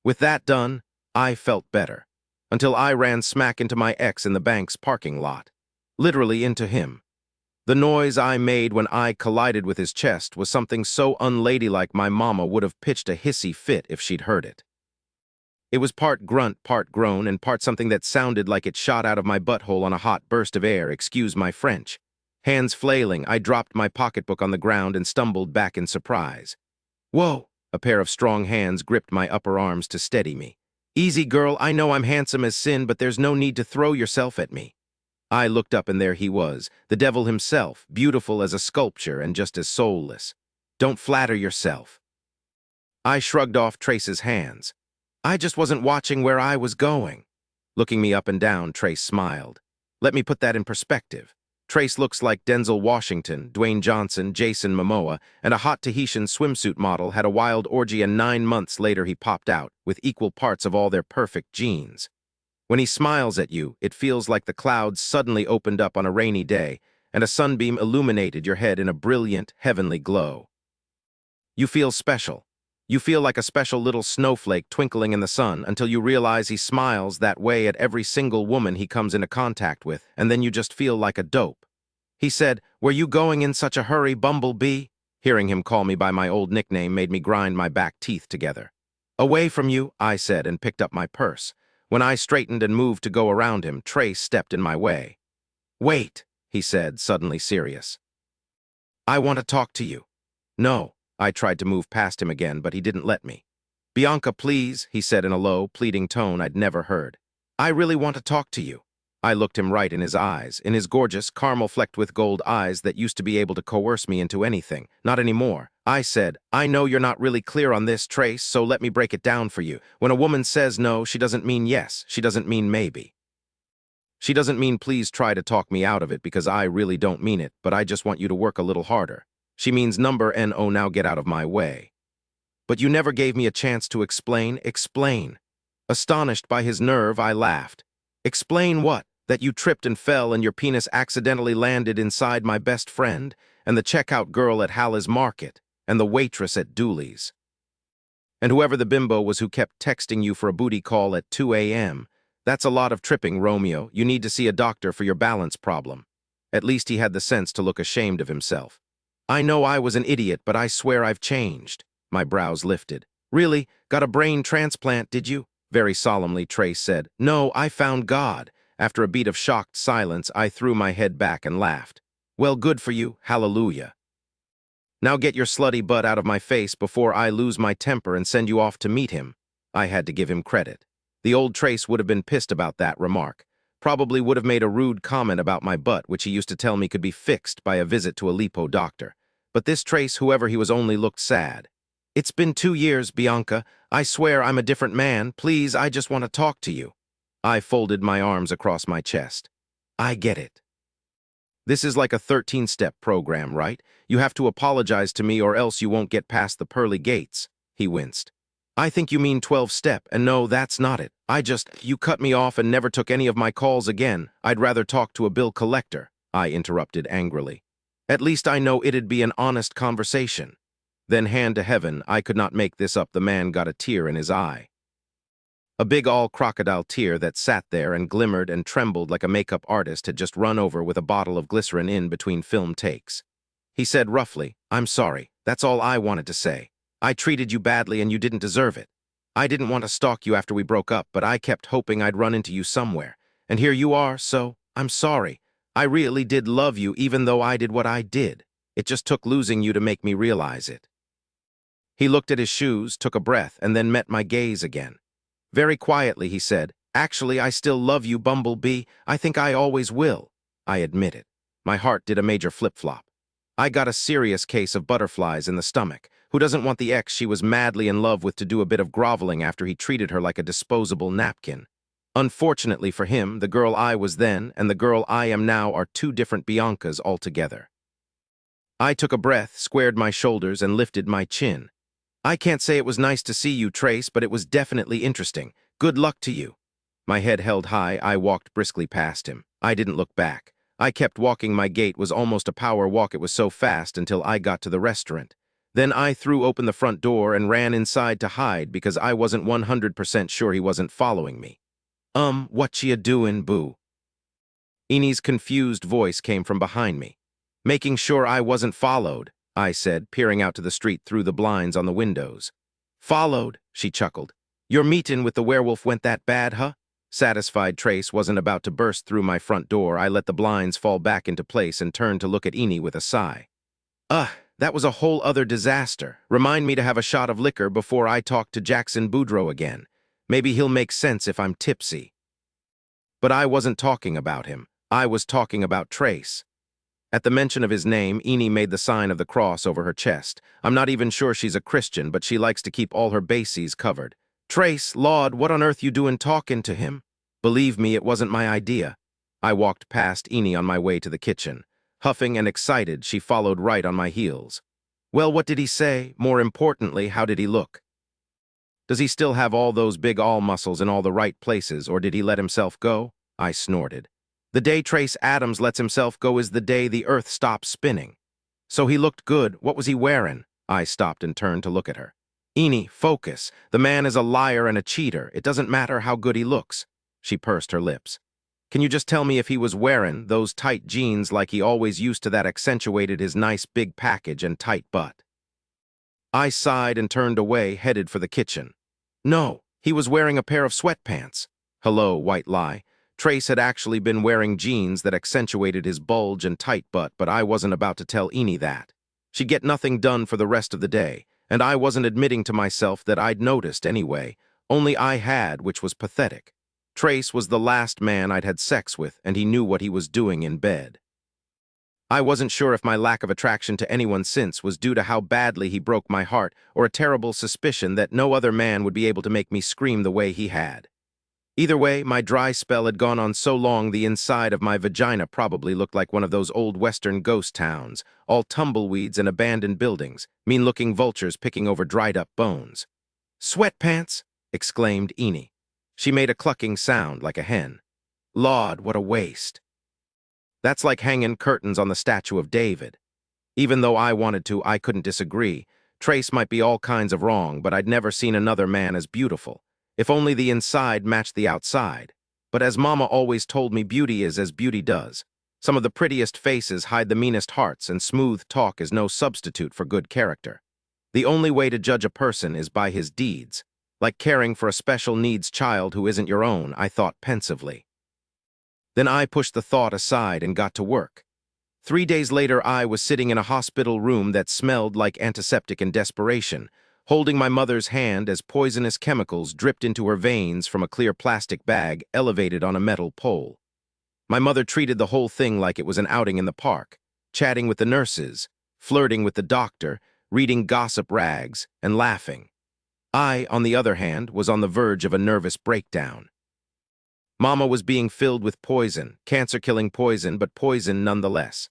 With that done, I felt better, until I ran smack into my ex in the bank's parking lot. Literally into him. The noise I made when I collided with his chest was something so unladylike my mama would have pitched a hissy fit if she'd heard it. It was part grunt, part groan, and part something that sounded like it shot out of my butthole on a hot burst of air, excuse my French. Hands flailing, I dropped my pocketbook on the ground and stumbled back in surprise. "Whoa!" A pair of strong hands gripped my upper arms to steady me. "Easy, girl, I know I'm handsome as sin, but there's no need to throw yourself at me." I looked up and there he was, the devil himself, beautiful as a sculpture and just as soulless. "Don't flatter yourself." I shrugged off Trace's hands. "I just wasn't watching where I was going." Looking me up and down, Trace smiled. "Let me put that in perspective. Trace looks like Denzel Washington, Dwayne Johnson, Jason Momoa, and a hot Tahitian swimsuit model had a wild orgy and 9 months later he popped out, with equal parts of all their perfect genes. When he smiles at you, it feels like the clouds suddenly opened up on a rainy day, and a sunbeam illuminated your head in a brilliant, heavenly glow. You feel special. You feel like a special little snowflake twinkling in the sun until you realize he smiles that way at every single woman he comes into contact with, and then you just feel like a dope. He said, "Were you going in such a hurry, Bumblebee?" Hearing him call me by my old nickname made me grind my back teeth together. "Away from you," I said, and picked up my purse. When I straightened and moved to go around him, Trace stepped in my way. "Wait," he said, suddenly serious. "I want to talk to you." "No." I tried to move past him again, but he didn't let me. "Bianca, please," he said in a low, pleading tone I'd never heard. "I really want to talk to you." I looked him right in his eyes, in his gorgeous, caramel-flecked with gold eyes that used to be able to coerce me into anything. Not anymore. I said, "I know you're not really clear on this, Trace, so let me break it down for you. When a woman says no, she doesn't mean yes. She doesn't mean maybe. She doesn't mean please try to talk me out of it because I really don't mean it, but I just want you to work a little harder. She means number N-O, now get out of my way." "But you never gave me a chance to explain." "Explain." Astonished by his nerve, I laughed. "Explain what? That you tripped and fell and your penis accidentally landed inside my best friend, and the checkout girl at Halla's Market, and the waitress at Dooley's. And whoever the bimbo was who kept texting you for a booty call at 2 a.m. That's a lot of tripping, Romeo. You need to see a doctor for your balance problem." At least he had the sense to look ashamed of himself. "I know I was an idiot, but I swear I've changed." My brows lifted. Really? Got a brain transplant, did you? Very solemnly, Trace said. No, I found God. After a beat of shocked silence, I threw my head back and laughed. Well, good for you. Hallelujah. Now get your slutty butt out of my face before I lose my temper and send you off to meet him. I had to give him credit. The old Trace would have been pissed about that remark. Probably would have made a rude comment about my butt, which he used to tell me could be fixed by a visit to a lipo doctor. But this Trace, whoever he was, only looked sad. It's been 2 years, Bianca. I swear I'm a different man. Please, I just want to talk to you. I folded my arms across my chest. I get it. This is like a 13-step program, right? You have to apologize to me or else you won't get past the pearly gates. He winced. I think you mean 12-step, and no, that's not it. You cut me off and never took any of my calls again. I'd rather talk to a bill collector, I interrupted angrily. At least I know it'd be an honest conversation. Then, hand to heaven, I could not make this up, the man got a tear in his eye. A big all-crocodile tear that sat there and glimmered and trembled like a makeup artist had just run over with a bottle of glycerin in between film takes. He said roughly, I'm sorry, that's all I wanted to say. I treated you badly and you didn't deserve it. I didn't want to stalk you after we broke up, but I kept hoping I'd run into you somewhere. And here you are, so I'm sorry. I really did love you even though I did what I did. It just took losing you to make me realize it. He looked at his shoes, took a breath, and then met my gaze again. Very quietly, he said, Actually, I still love you, Bumblebee. I think I always will. I admit it. My heart did a major flip-flop. I got a serious case of butterflies in the stomach. Who doesn't want the ex she was madly in love with to do a bit of groveling after he treated her like a disposable napkin? Unfortunately for him, the girl I was then and the girl I am now are two different Biancas altogether. I took a breath, squared my shoulders, and lifted my chin. I can't say it was nice to see you, Trace, but it was definitely interesting. Good luck to you. My head held high, I walked briskly past him. I didn't look back. I kept walking. My gait was almost a power walk, it was so fast until I got to the restaurant. Then I threw open the front door and ran inside to hide because I wasn't 100% sure he wasn't following me. What ya doin', boo? Enie's confused voice came from behind me. Making sure I wasn't followed, I said, peering out to the street through the blinds on the windows. Followed, she chuckled. Your meetin' with the werewolf went that bad, huh? Satisfied Trace wasn't about to burst through my front door, I let the blinds fall back into place and turned to look at Enie with a sigh. That was a whole other disaster. Remind me to have a shot of liquor before I talk to Jackson Boudreaux again. Maybe he'll make sense if I'm tipsy. But I wasn't talking about him. I was talking about Trace. At the mention of his name, Enie made the sign of the cross over her chest. I'm not even sure she's a Christian, but she likes to keep all her bases covered. Trace, Lord, what on earth you doing talking to him? Believe me, it wasn't my idea. I walked past Enie on my way to the kitchen. Huffing and excited, she followed right on my heels. Well, what did he say? More importantly, how did he look? Does he still have all those big all muscles in all the right places, or did he let himself go? I snorted. The day Trace Adams lets himself go is the day the earth stops spinning. So he looked good. What was he wearing? I stopped and turned to look at her. Enie, focus. The man is a liar and a cheater. It doesn't matter how good he looks. She pursed her lips. Can you just tell me if he was wearing those tight jeans like he always used to that accentuated his nice big package and tight butt? I sighed and turned away, headed for the kitchen. No, he was wearing a pair of sweatpants. Hello, white lie. Trace had actually been wearing jeans that accentuated his bulge and tight butt, but I wasn't about to tell Enie that. She'd get nothing done for the rest of the day, and I wasn't admitting to myself that I'd noticed anyway. Only I had, which was pathetic. Trace was the last man I'd had sex with, and he knew what he was doing in bed. I wasn't sure if my lack of attraction to anyone since was due to how badly he broke my heart or a terrible suspicion that no other man would be able to make me scream the way he had. Either way, my dry spell had gone on so long the inside of my vagina probably looked like one of those old western ghost towns, all tumbleweeds and abandoned buildings, mean-looking vultures picking over dried-up bones. Sweatpants! Exclaimed Enie. She made a clucking sound like a hen. Lord, what a waste. That's like hanging curtains on the statue of David. Even though I wanted to, I couldn't disagree. Trace might be all kinds of wrong, but I'd never seen another man as beautiful. If only the inside matched the outside. But as Mama always told me, beauty is as beauty does. Some of the prettiest faces hide the meanest hearts, and smooth talk is no substitute for good character. The only way to judge a person is by his deeds, like caring for a special needs child who isn't your own, I thought pensively. Then I pushed the thought aside and got to work. 3 days later, I was sitting in a hospital room that smelled like antiseptic in desperation, holding my mother's hand as poisonous chemicals dripped into her veins from a clear plastic bag elevated on a metal pole. My mother treated the whole thing like it was an outing in the park, chatting with the nurses, flirting with the doctor, reading gossip rags, and laughing. I, on the other hand, was on the verge of a nervous breakdown. Mama was being filled with poison, cancer-killing poison, but poison nonetheless.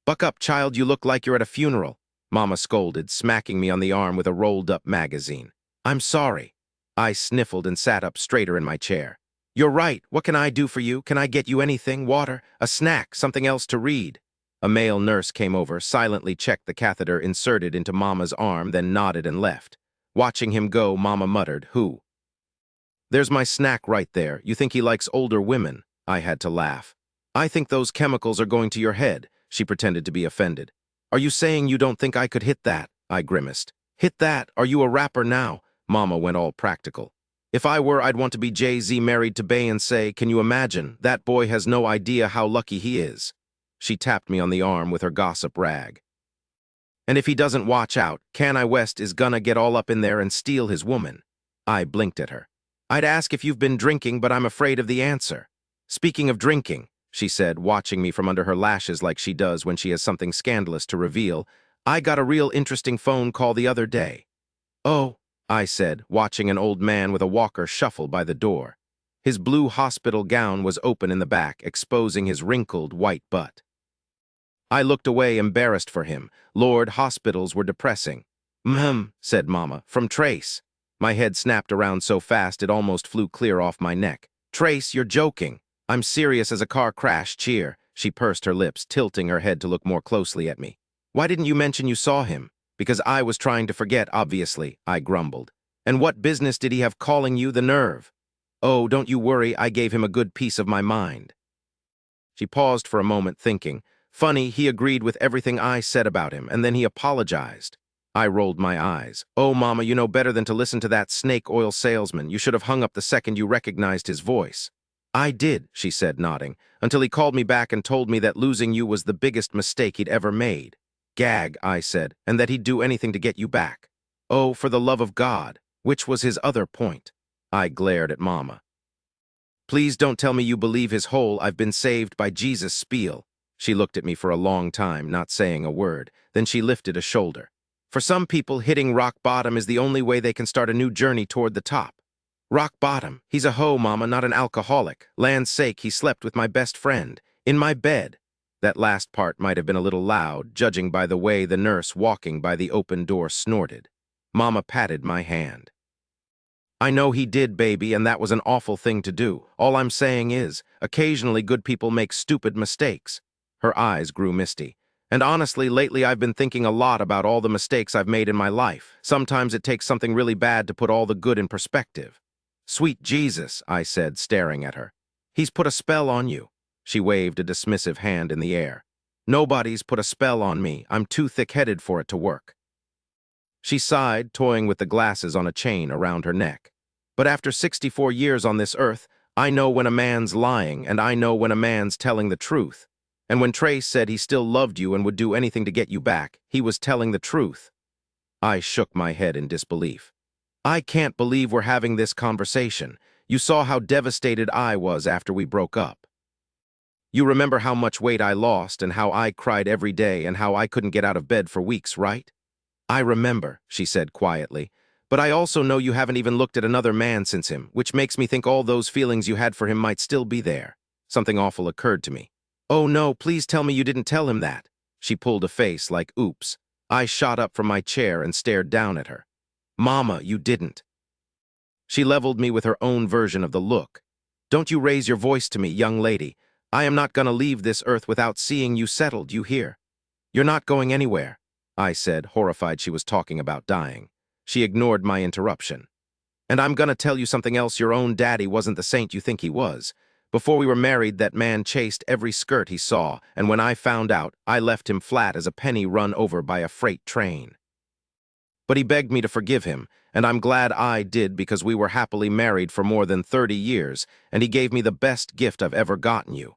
"Buck up, child, you look like you're at a funeral," Mama scolded, smacking me on the arm with a rolled-up magazine. "I'm sorry." I sniffled and sat up straighter in my chair. "You're right. What can I do for you? Can I get you anything? Water? A snack? Something else to read?" A male nurse came over, silently checked the catheter inserted into Mama's arm, then nodded and left. Watching him go, Mama muttered, "Who?" "There's my snack right there. You think he likes older women?" I had to laugh. "I think those chemicals are going to your head." She pretended to be offended. "Are you saying you don't think I could hit that?" I grimaced. "Hit that? Are you a rapper now?" Mama went all practical. "If I were, I'd want to be Jay-Z married to Bey and say, 'Can you imagine? That boy has no idea how lucky he is.'" She tapped me on the arm with her gossip rag. "And if he doesn't watch out, Kanye West is gonna get all up in there and steal his woman." I blinked at her. "I'd ask if you've been drinking, but I'm afraid of the answer." "Speaking of drinking," she said, watching me from under her lashes like she does when she has something scandalous to reveal, "I got a real interesting phone call the other day." "Oh," I said, watching an old man with a walker shuffle by the door. His blue hospital gown was open in the back, exposing his wrinkled white butt. I looked away, embarrassed for him. Lord, hospitals were depressing. Said Mama, "From Trace." My head snapped around so fast it almost flew clear off my neck. "Trace, you're joking." "I'm serious as a car crash, cheer." She pursed her lips, tilting her head to look more closely at me. "Why didn't you mention you saw him?" "Because I was trying to forget, obviously," I grumbled. "And what business did he have calling you? The nerve." "Oh, don't you worry, I gave him a good piece of my mind." She paused for a moment, thinking. "Funny, he agreed with everything I said about him, and then he apologized." I rolled my eyes. "Oh, Mama, you know better than to listen to that snake oil salesman. You should have hung up the second you recognized his voice." "I did," she said, nodding, "until he called me back and told me that losing you was the biggest mistake he'd ever made." "Gag," I said, "and that he'd do anything to get you back." "Oh, for the love of God." Which was his other point? I glared at Mama. "Please don't tell me you believe his whole 'I've been saved by Jesus' spiel." She looked at me for a long time, not saying a word. Then she lifted a shoulder. "For some people, hitting rock bottom is the only way they can start a new journey toward the top." "Rock bottom? He's a hoe, Mama, not an alcoholic. Land's sake, he slept with my best friend. In my bed." That last part might have been a little loud, judging by the way the nurse walking by the open door snorted. Mama patted my hand. "I know he did, baby, and that was an awful thing to do. All I'm saying is, occasionally good people make stupid mistakes." Her eyes grew misty. "And honestly, lately I've been thinking a lot about all the mistakes I've made in my life. Sometimes it takes something really bad to put all the good in perspective." "Sweet Jesus," I said, staring at her. "He's put a spell on you." She waved a dismissive hand in the air. "Nobody's put a spell on me. I'm too thick-headed for it to work." She sighed, toying with the glasses on a chain around her neck. "But after 64 years on this earth, I know when a man's lying, and I know when a man's telling the truth. And when Trace said he still loved you and would do anything to get you back, he was telling the truth." I shook my head in disbelief. "I can't believe we're having this conversation. You saw how devastated I was after we broke up. You remember how much weight I lost and how I cried every day and how I couldn't get out of bed for weeks, right?" "I remember," she said quietly. "But I also know you haven't even looked at another man since him, which makes me think all those feelings you had for him might still be there." Something awful occurred to me. "Oh no, please tell me you didn't tell him that." She pulled a face like oops. I shot up from my chair and stared down at her. "Mama, you didn't." She leveled me with her own version of the look. "Don't you raise your voice to me, young lady. I am not gonna leave this earth without seeing you settled, you hear? You're not going anywhere," I said, horrified she was talking about dying. She ignored my interruption. "And I'm gonna tell you something else. Your own daddy wasn't the saint you think he was. Before we were married, that man chased every skirt he saw, and when I found out, I left him flat as a penny run over by a freight train." But he begged me to forgive him, and I'm glad I did because we were happily married for more than 30 years, and he gave me the best gift I've ever gotten you."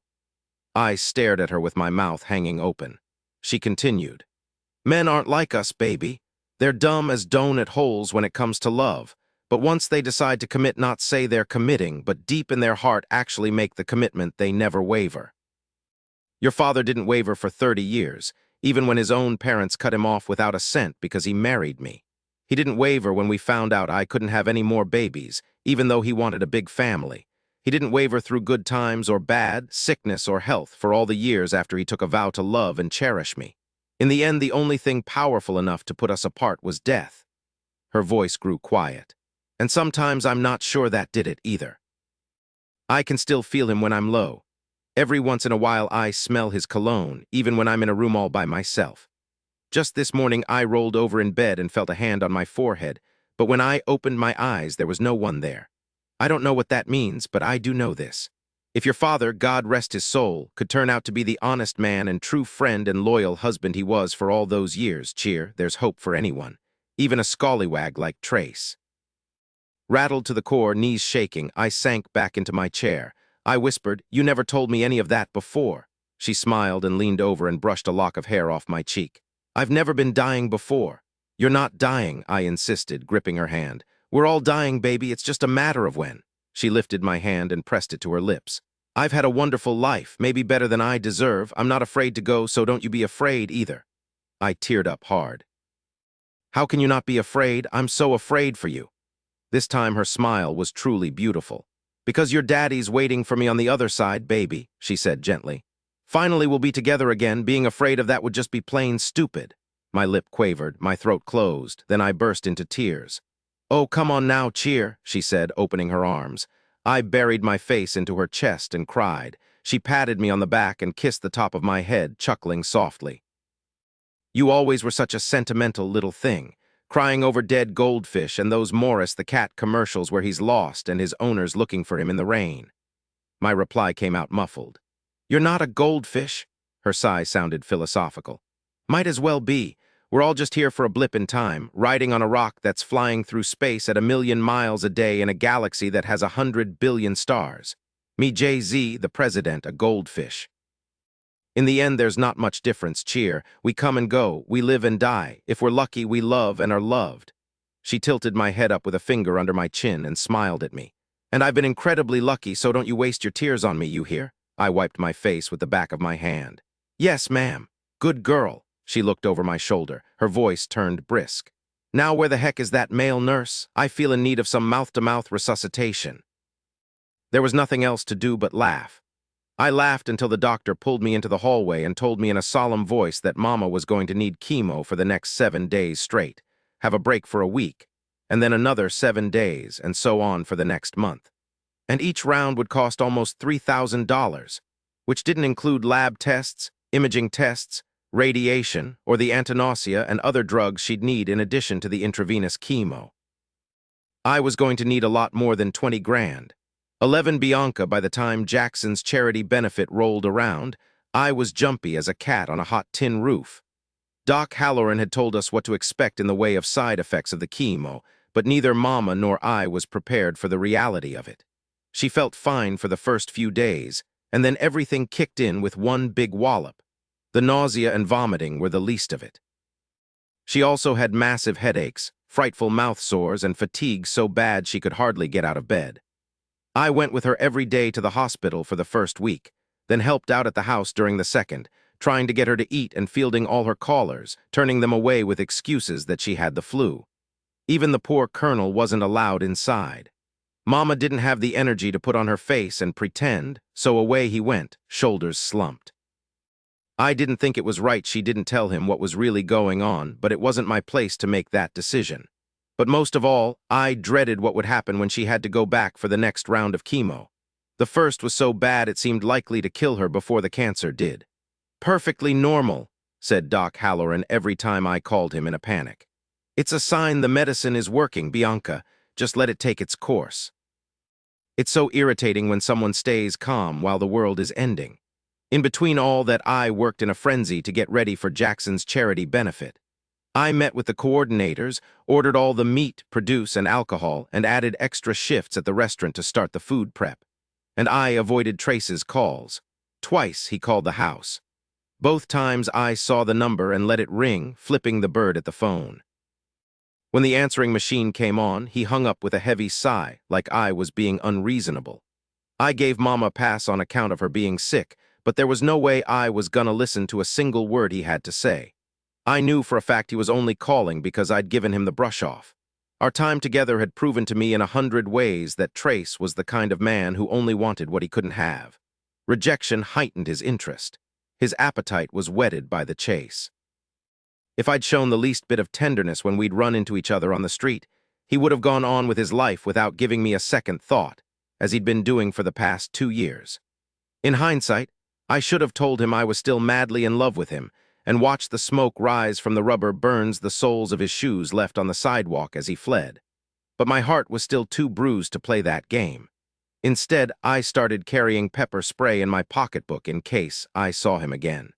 I stared at her with my mouth hanging open. She continued, "Men aren't like us, baby. They're dumb as donut holes when it comes to love. But once they decide to commit, not say they're committing, but deep in their heart actually make the commitment, they never waver. Your father didn't waver for 30 years, even when his own parents cut him off without a cent because he married me. He didn't waver when we found out I couldn't have any more babies, even though he wanted a big family. He didn't waver through good times or bad, sickness or health for all the years after he took a vow to love and cherish me. In the end, the only thing powerful enough to put us apart was death." Her voice grew quiet. "And sometimes I'm not sure that did it either. I can still feel him when I'm low. Every once in a while I smell his cologne, even when I'm in a room all by myself. Just this morning I rolled over in bed and felt a hand on my forehead, but when I opened my eyes there was no one there. I don't know what that means, but I do know this. If your father, God rest his soul, could turn out to be the honest man and true friend and loyal husband he was for all those years, cheer, there's hope for anyone, even a scallywag like Trace." Rattled to the core, knees shaking, I sank back into my chair. I whispered, "You never told me any of that before." She smiled and leaned over and brushed a lock of hair off my cheek. "I've never been dying before." "You're not dying," I insisted, gripping her hand. "We're all dying, baby, it's just a matter of when." She lifted my hand and pressed it to her lips. "I've had a wonderful life, maybe better than I deserve. I'm not afraid to go, so don't you be afraid either." I teared up hard. "How can you not be afraid? I'm so afraid for you." This time her smile was truly beautiful. "Because your daddy's waiting for me on the other side, baby," she said gently. "Finally we'll be together again. Being afraid of that would just be plain stupid." My lip quavered, my throat closed, then I burst into tears. "Oh, come on now, cheer," she said, opening her arms. I buried my face into her chest and cried. She patted me on the back and kissed the top of my head, chuckling softly. "You always were such a sentimental little thing, crying over dead goldfish and those Morris the cat commercials where he's lost and his owner's looking for him in the rain." My reply came out muffled. "You're not a goldfish." Her sigh sounded philosophical. "Might as well be. We're all just here for a blip in time, riding on a rock that's flying through space at 1,000,000 miles a day in a galaxy that has 100 billion stars. Me Jay-Z, the president, a goldfish. In the end, there's not much difference, cheer. We come and go, we live and die. If we're lucky, we love and are loved." She tilted my head up with a finger under my chin and smiled at me. "And I've been incredibly lucky, so don't you waste your tears on me, you hear?" I wiped my face with the back of my hand. "Yes, ma'am. Good girl." She looked over my shoulder. Her voice turned brisk. "Now where the heck is that male nurse? I feel in need of some mouth-to-mouth resuscitation." There was nothing else to do but laugh. I laughed until the doctor pulled me into the hallway and told me in a solemn voice that Mama was going to need chemo for the next 7 days straight, have a break for a week, and then another 7 days, and so on for the next month. And each round would cost almost $3,000, which didn't include lab tests, imaging tests, radiation, or the anti-nausea and other drugs she'd need in addition to the intravenous chemo. I was going to need a lot more than 20 grand. 11 Bianca by the time Jackson's charity benefit rolled around. I was jumpy as a cat on a hot tin roof. Doc Halloran had told us what to expect in the way of side effects of the chemo, but neither Mama nor I was prepared for the reality of it. She felt fine for the first few days, and then everything kicked in with one big wallop. The nausea and vomiting were the least of it. She also had massive headaches, frightful mouth sores, and fatigue so bad she could hardly get out of bed. I went with her every day to the hospital for the first week, then helped out at the house during the second, trying to get her to eat and fielding all her callers, turning them away with excuses that she had the flu. Even the poor colonel wasn't allowed inside. Mama didn't have the energy to put on her face and pretend, so away he went, shoulders slumped. I didn't think it was right she didn't tell him what was really going on, but it wasn't my place to make that decision. But most of all, I dreaded what would happen when she had to go back for the next round of chemo. The first was so bad it seemed likely to kill her before the cancer did. "Perfectly normal," said Doc Halloran every time I called him in a panic. "It's a sign the medicine is working, Bianca. Just let it take its course." It's so irritating when someone stays calm while the world is ending. In between all that, I worked in a frenzy to get ready for Jackson's charity benefit. I met with the coordinators, ordered all the meat, produce, and alcohol, and added extra shifts at the restaurant to start the food prep. And I avoided Trace's calls. Twice he called the house. Both times I saw the number and let it ring, flipping the bird at the phone. When the answering machine came on, he hung up with a heavy sigh, like I was being unreasonable. I gave Mom a pass on account of her being sick, but there was no way I was gonna listen to a single word he had to say. I knew for a fact he was only calling because I'd given him the brush off. Our time together had proven to me in 100 ways that Trace was the kind of man who only wanted what he couldn't have. Rejection heightened his interest. His appetite was whetted by the chase. If I'd shown the least bit of tenderness when we'd run into each other on the street, he would have gone on with his life without giving me a second thought, as he'd been doing for the past 2 years. In hindsight, I should have told him I was still madly in love with him, and watched the smoke rise from the rubber burns the soles of his shoes left on the sidewalk as he fled. But my heart was still too bruised to play that game. Instead, I started carrying pepper spray in my pocketbook in case I saw him again.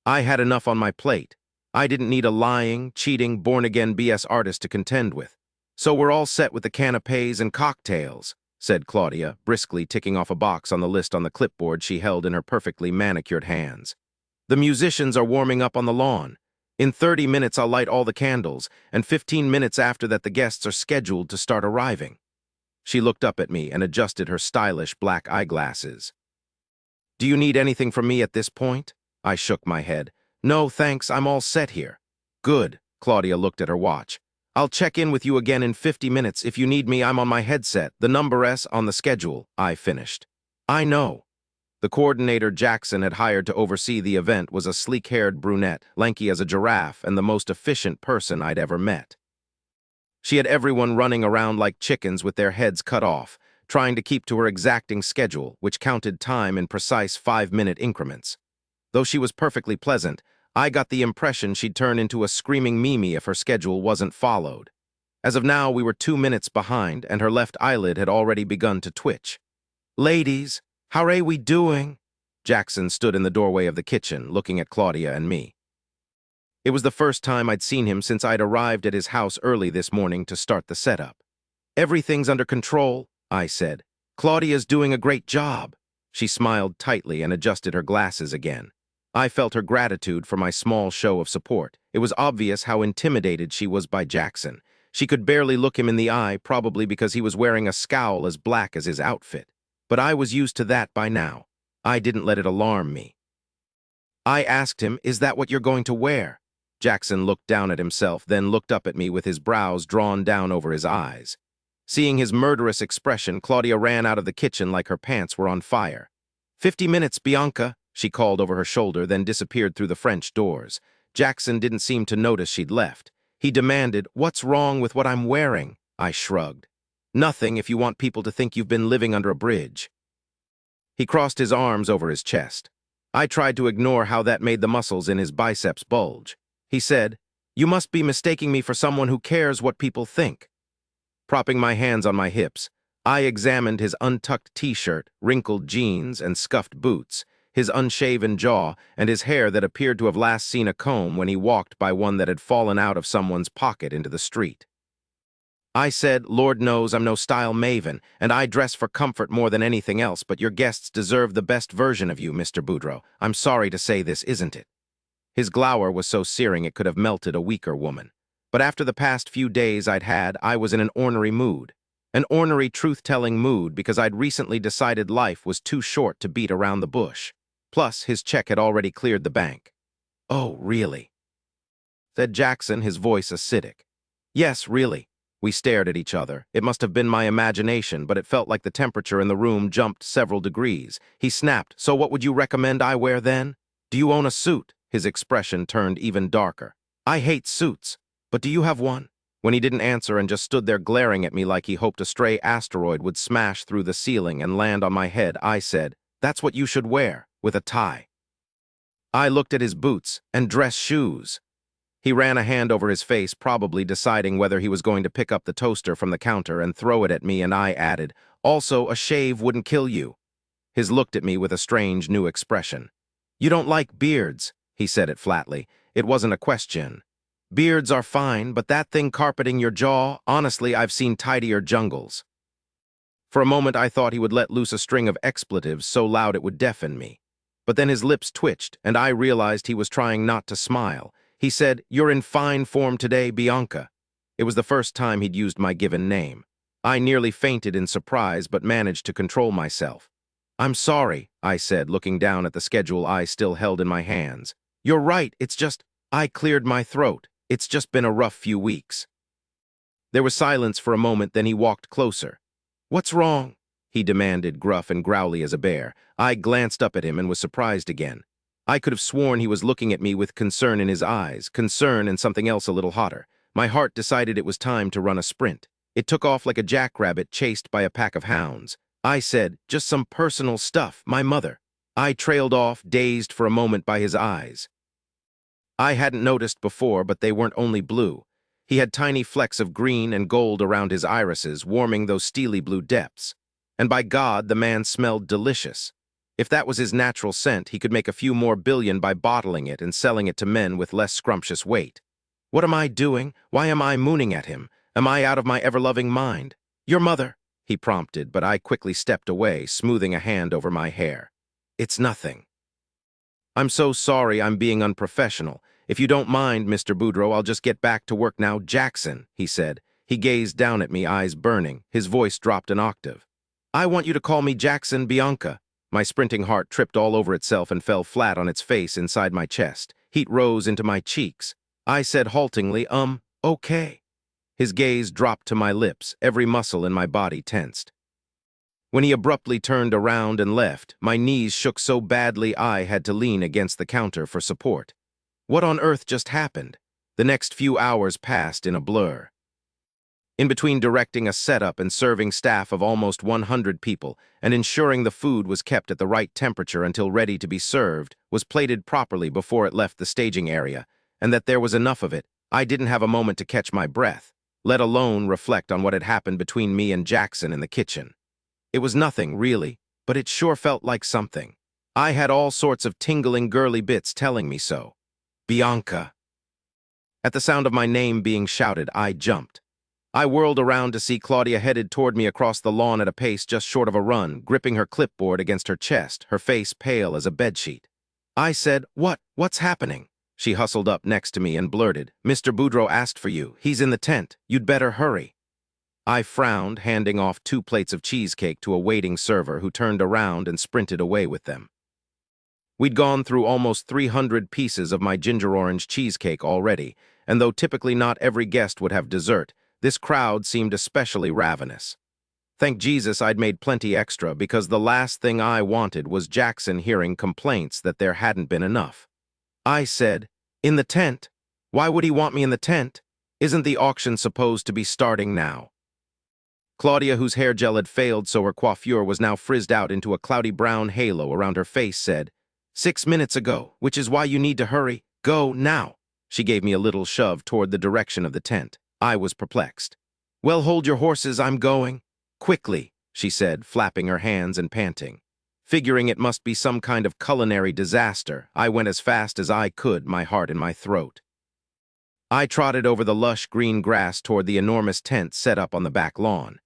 I had enough on my plate. I didn't need a lying, cheating, born-again BS artist to contend with. So we're all set with the canapés and cocktails, said Claudia, briskly ticking off a box on the list on the clipboard she held in her perfectly manicured hands. The musicians are warming up on the lawn. In 30 minutes I'll light all the candles, and 15 minutes after that the guests are scheduled to start arriving. She looked up at me and adjusted her stylish black eyeglasses. Do you need anything from me at this point? I shook my head. No, thanks, I'm all set here. Good, Claudia looked at her watch. I'll check in with you again in 50 minutes. If you need me, I'm on my headset. The number S on the schedule, I finished. I know. The coordinator Jackson had hired to oversee the event was a sleek-haired brunette, lanky as a giraffe, and the most efficient person I'd ever met. She had everyone running around like chickens with their heads cut off, trying to keep to her exacting schedule, which counted time in precise 5-minute increments. Though she was perfectly pleasant, I got the impression she'd turn into a screaming Mimi if her schedule wasn't followed. As of now, we were 2 minutes behind, and her left eyelid had already begun to twitch. Ladies, how are we doing? Jackson stood in the doorway of the kitchen, looking at Claudia and me. It was the first time I'd seen him since I'd arrived at his house early this morning to start the setup. Everything's under control, I said. Claudia's doing a great job. She smiled tightly and adjusted her glasses again. I felt her gratitude for my small show of support. It was obvious how intimidated she was by Jackson. She could barely look him in the eye, probably because he was wearing a scowl as black as his outfit. But I was used to that by now. I didn't let it alarm me. I asked him, "Is that what you're going to wear?" Jackson looked down at himself, then looked up at me with his brows drawn down over his eyes. Seeing his murderous expression, Claudia ran out of the kitchen like her pants were on fire. 50 minutes, Bianca, she called over her shoulder, then disappeared through the French doors. Jackson didn't seem to notice she'd left. He demanded, "What's wrong with what I'm wearing?" I shrugged. "Nothing if you want people to think you've been living under a bridge." He crossed his arms over his chest. I tried to ignore how that made the muscles in his biceps bulge. He said, "You must be mistaking me for someone who cares what people think." Propping my hands on my hips, I examined his untucked t-shirt, wrinkled jeans, and scuffed boots, his unshaven jaw, and his hair that appeared to have last seen a comb when he walked by one that had fallen out of someone's pocket into the street. I said, "Lord knows I'm no style maven, and I dress for comfort more than anything else, but your guests deserve the best version of you, Mr. Boudreaux. I'm sorry to say this isn't it." His glower was so searing it could have melted a weaker woman. But after the past few days I'd had, I was in an ornery mood. An ornery truth-telling mood because I'd recently decided life was too short to beat around the bush. Plus, his check had already cleared the bank. "Oh, really?" said Jackson, his voice acidic. "Yes, really." We stared at each other. It must have been my imagination, but it felt like the temperature in the room jumped several degrees. He snapped, "So what would you recommend I wear then? Do you own a suit?" His expression turned even darker. "I hate suits, but do you have one?" When he didn't answer and just stood there glaring at me like he hoped a stray asteroid would smash through the ceiling and land on my head, I said, "That's what you should wear, with a tie." I looked at his boots and dress shoes. He ran a hand over his face, probably deciding whether he was going to pick up the toaster from the counter and throw it at me, and I added, "Also, a shave wouldn't kill you." His looked at me with a strange new expression. "You don't like beards," he said it flatly. It wasn't a question. Beards are fine, but that thing carpeting your jaw, honestly, I've seen tidier jungles. For a moment, I thought he would let loose a string of expletives so loud it would deafen me. But then his lips twitched, and I realized he was trying not to smile. He said, "You're in fine form today, Bianca." It was the first time he'd used my given name. I nearly fainted in surprise, but managed to control myself. "I'm sorry," I said, looking down at the schedule I still held in my hands. "You're right, it's just—" I cleared my throat. "It's just been a rough few weeks." There was silence for a moment, then he walked closer. "What's wrong?" he demanded, gruff and growly as a bear. I glanced up at him and was surprised again. I could have sworn he was looking at me with concern in his eyes, concern and something else a little hotter. My heart decided it was time to run a sprint. It took off like a jackrabbit chased by a pack of hounds. I said, "Just some personal stuff, my mother." I trailed off, dazed for a moment by his eyes. I hadn't noticed before, but they weren't only blue. He had tiny flecks of green and gold around his irises, warming those steely blue depths. And by God, the man smelled delicious. If that was his natural scent, he could make a few more billion by bottling it and selling it to men with less scrumptious weight. What am I doing? Why am I mooning at him? Am I out of my ever-loving mind? "Your mother," he prompted, but I quickly stepped away, smoothing a hand over my hair. "It's nothing." "I'm so sorry I'm being unprofessional. If you don't mind, Mr. Boudreaux, I'll just get back to work now." "Jackson," he said. He gazed down at me, eyes burning. His voice dropped an octave. "I want you to call me Jackson, Bianca." My sprinting heart tripped all over itself and fell flat on its face inside my chest. Heat rose into my cheeks. I said haltingly, "Okay." His gaze dropped to my lips, every muscle in my body tensed. When he abruptly turned around and left, my knees shook so badly I had to lean against the counter for support. What on earth just happened? The next few hours passed in a blur. In between directing a setup and serving staff of almost 100 people and ensuring the food was kept at the right temperature until ready to be served, was plated properly before it left the staging area, and that there was enough of it, I didn't have a moment to catch my breath, let alone reflect on what had happened between me and Jackson in the kitchen. It was nothing, really, but it sure felt like something. I had all sorts of tingling girly bits telling me so. "Bianca." At the sound of my name being shouted, I jumped. I whirled around to see Claudia headed toward me across the lawn at a pace just short of a run, gripping her clipboard against her chest, her face pale as a bedsheet. I said, What's happening?" She hustled up next to me and blurted, "Mr. Boudreaux asked for you. He's in the tent. You'd better hurry." I frowned, handing off 2 plates of cheesecake to a waiting server who turned around and sprinted away with them. We'd gone through almost 300 pieces of my ginger orange cheesecake already, and though typically not every guest would have dessert, this crowd seemed especially ravenous. Thank Jesus I'd made plenty extra, because the last thing I wanted was Jackson hearing complaints that there hadn't been enough. I said, "In the tent? Why would he want me in the tent? Isn't the auction supposed to be starting now?" Claudia, whose hair gel had failed so her coiffure was now frizzed out into a cloudy brown halo around her face, said, 6 minutes ago, which is why you need to hurry. Go now." She gave me a little shove toward the direction of the tent. I was perplexed. "Well, hold your horses, I'm going." "Quickly," she said, flapping her hands and panting. Figuring it must be some kind of culinary disaster, I went as fast as I could, my heart in my throat. I trotted over the lush green grass toward the enormous tent set up on the back lawn.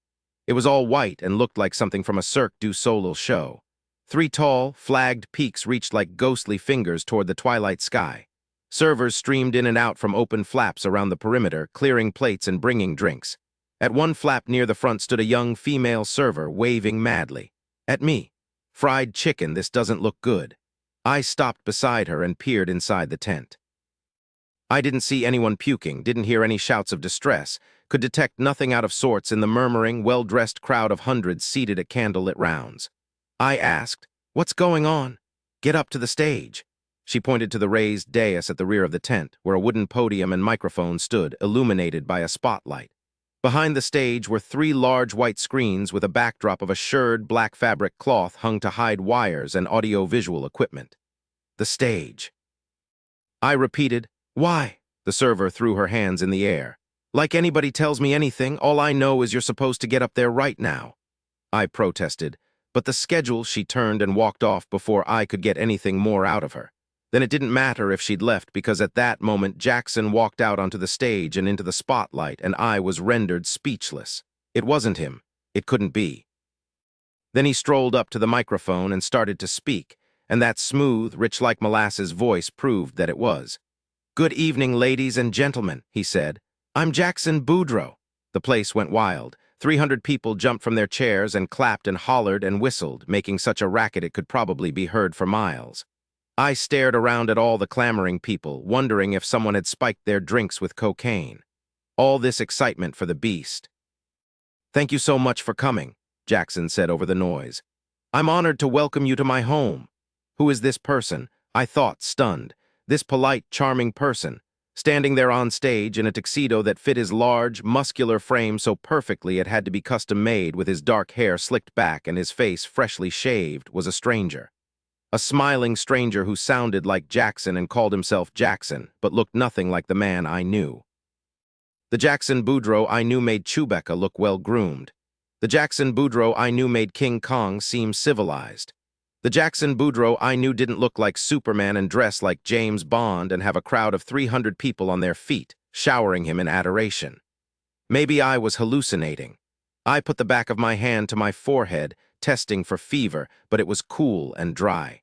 It was all white and looked like something from a Cirque du Soleil show. 3 tall, flagged peaks reached like ghostly fingers toward the twilight sky. Servers streamed in and out from open flaps around the perimeter, clearing plates and bringing drinks. At one flap near the front stood a young female server, waving madly. At me. "Fried chicken, this doesn't look good." I stopped beside her and peered inside the tent. I didn't see anyone puking, didn't hear any shouts of distress, could detect nothing out of sorts in the murmuring, well-dressed crowd of hundreds seated at candlelit rounds. I asked, "What's going on?" "Get up to the stage." She pointed to the raised dais at the rear of the tent, where a wooden podium and microphone stood, illuminated by a spotlight. Behind the stage were 3 large white screens with a backdrop of a shirred black fabric cloth hung to hide wires and audio-visual equipment. The stage. I repeated, "Why?" The server threw her hands in the air. "Like anybody tells me anything, all I know is you're supposed to get up there right now." I protested, but the schedule. She turned and walked off before I could get anything more out of her. Then it didn't matter if she'd left because at that moment Jackson walked out onto the stage and into the spotlight and I was rendered speechless. It wasn't him. It couldn't be. Then he strolled up to the microphone and started to speak, and that smooth, rich-like molasses voice proved that it was. "Good evening, ladies and gentlemen," he said. "I'm Jackson Boudreaux." The place went wild. 300 people jumped from their chairs and clapped and hollered and whistled, making such a racket it could probably be heard for miles. I stared around at all the clamoring people, wondering if someone had spiked their drinks with cocaine. All this excitement for the beast. "Thank you so much for coming," Jackson said over the noise. "I'm honored to welcome you to my home." Who is this person? I thought, stunned. This polite, charming person, standing there on stage in a tuxedo that fit his large, muscular frame so perfectly it had to be custom-made with his dark hair slicked back and his face freshly shaved, was a stranger. A smiling stranger who sounded like Jackson and called himself Jackson, but looked nothing like the man I knew. The Jackson Boudreaux I knew made Chewbacca look well-groomed. The Jackson Boudreaux I knew made King Kong seem civilized. The Jackson Boudreaux I knew didn't look like Superman and dress like James Bond and have a crowd of 300 people on their feet, showering him in adoration. Maybe I was hallucinating. I put the back of my hand to my forehead, testing for fever, but it was cool and dry.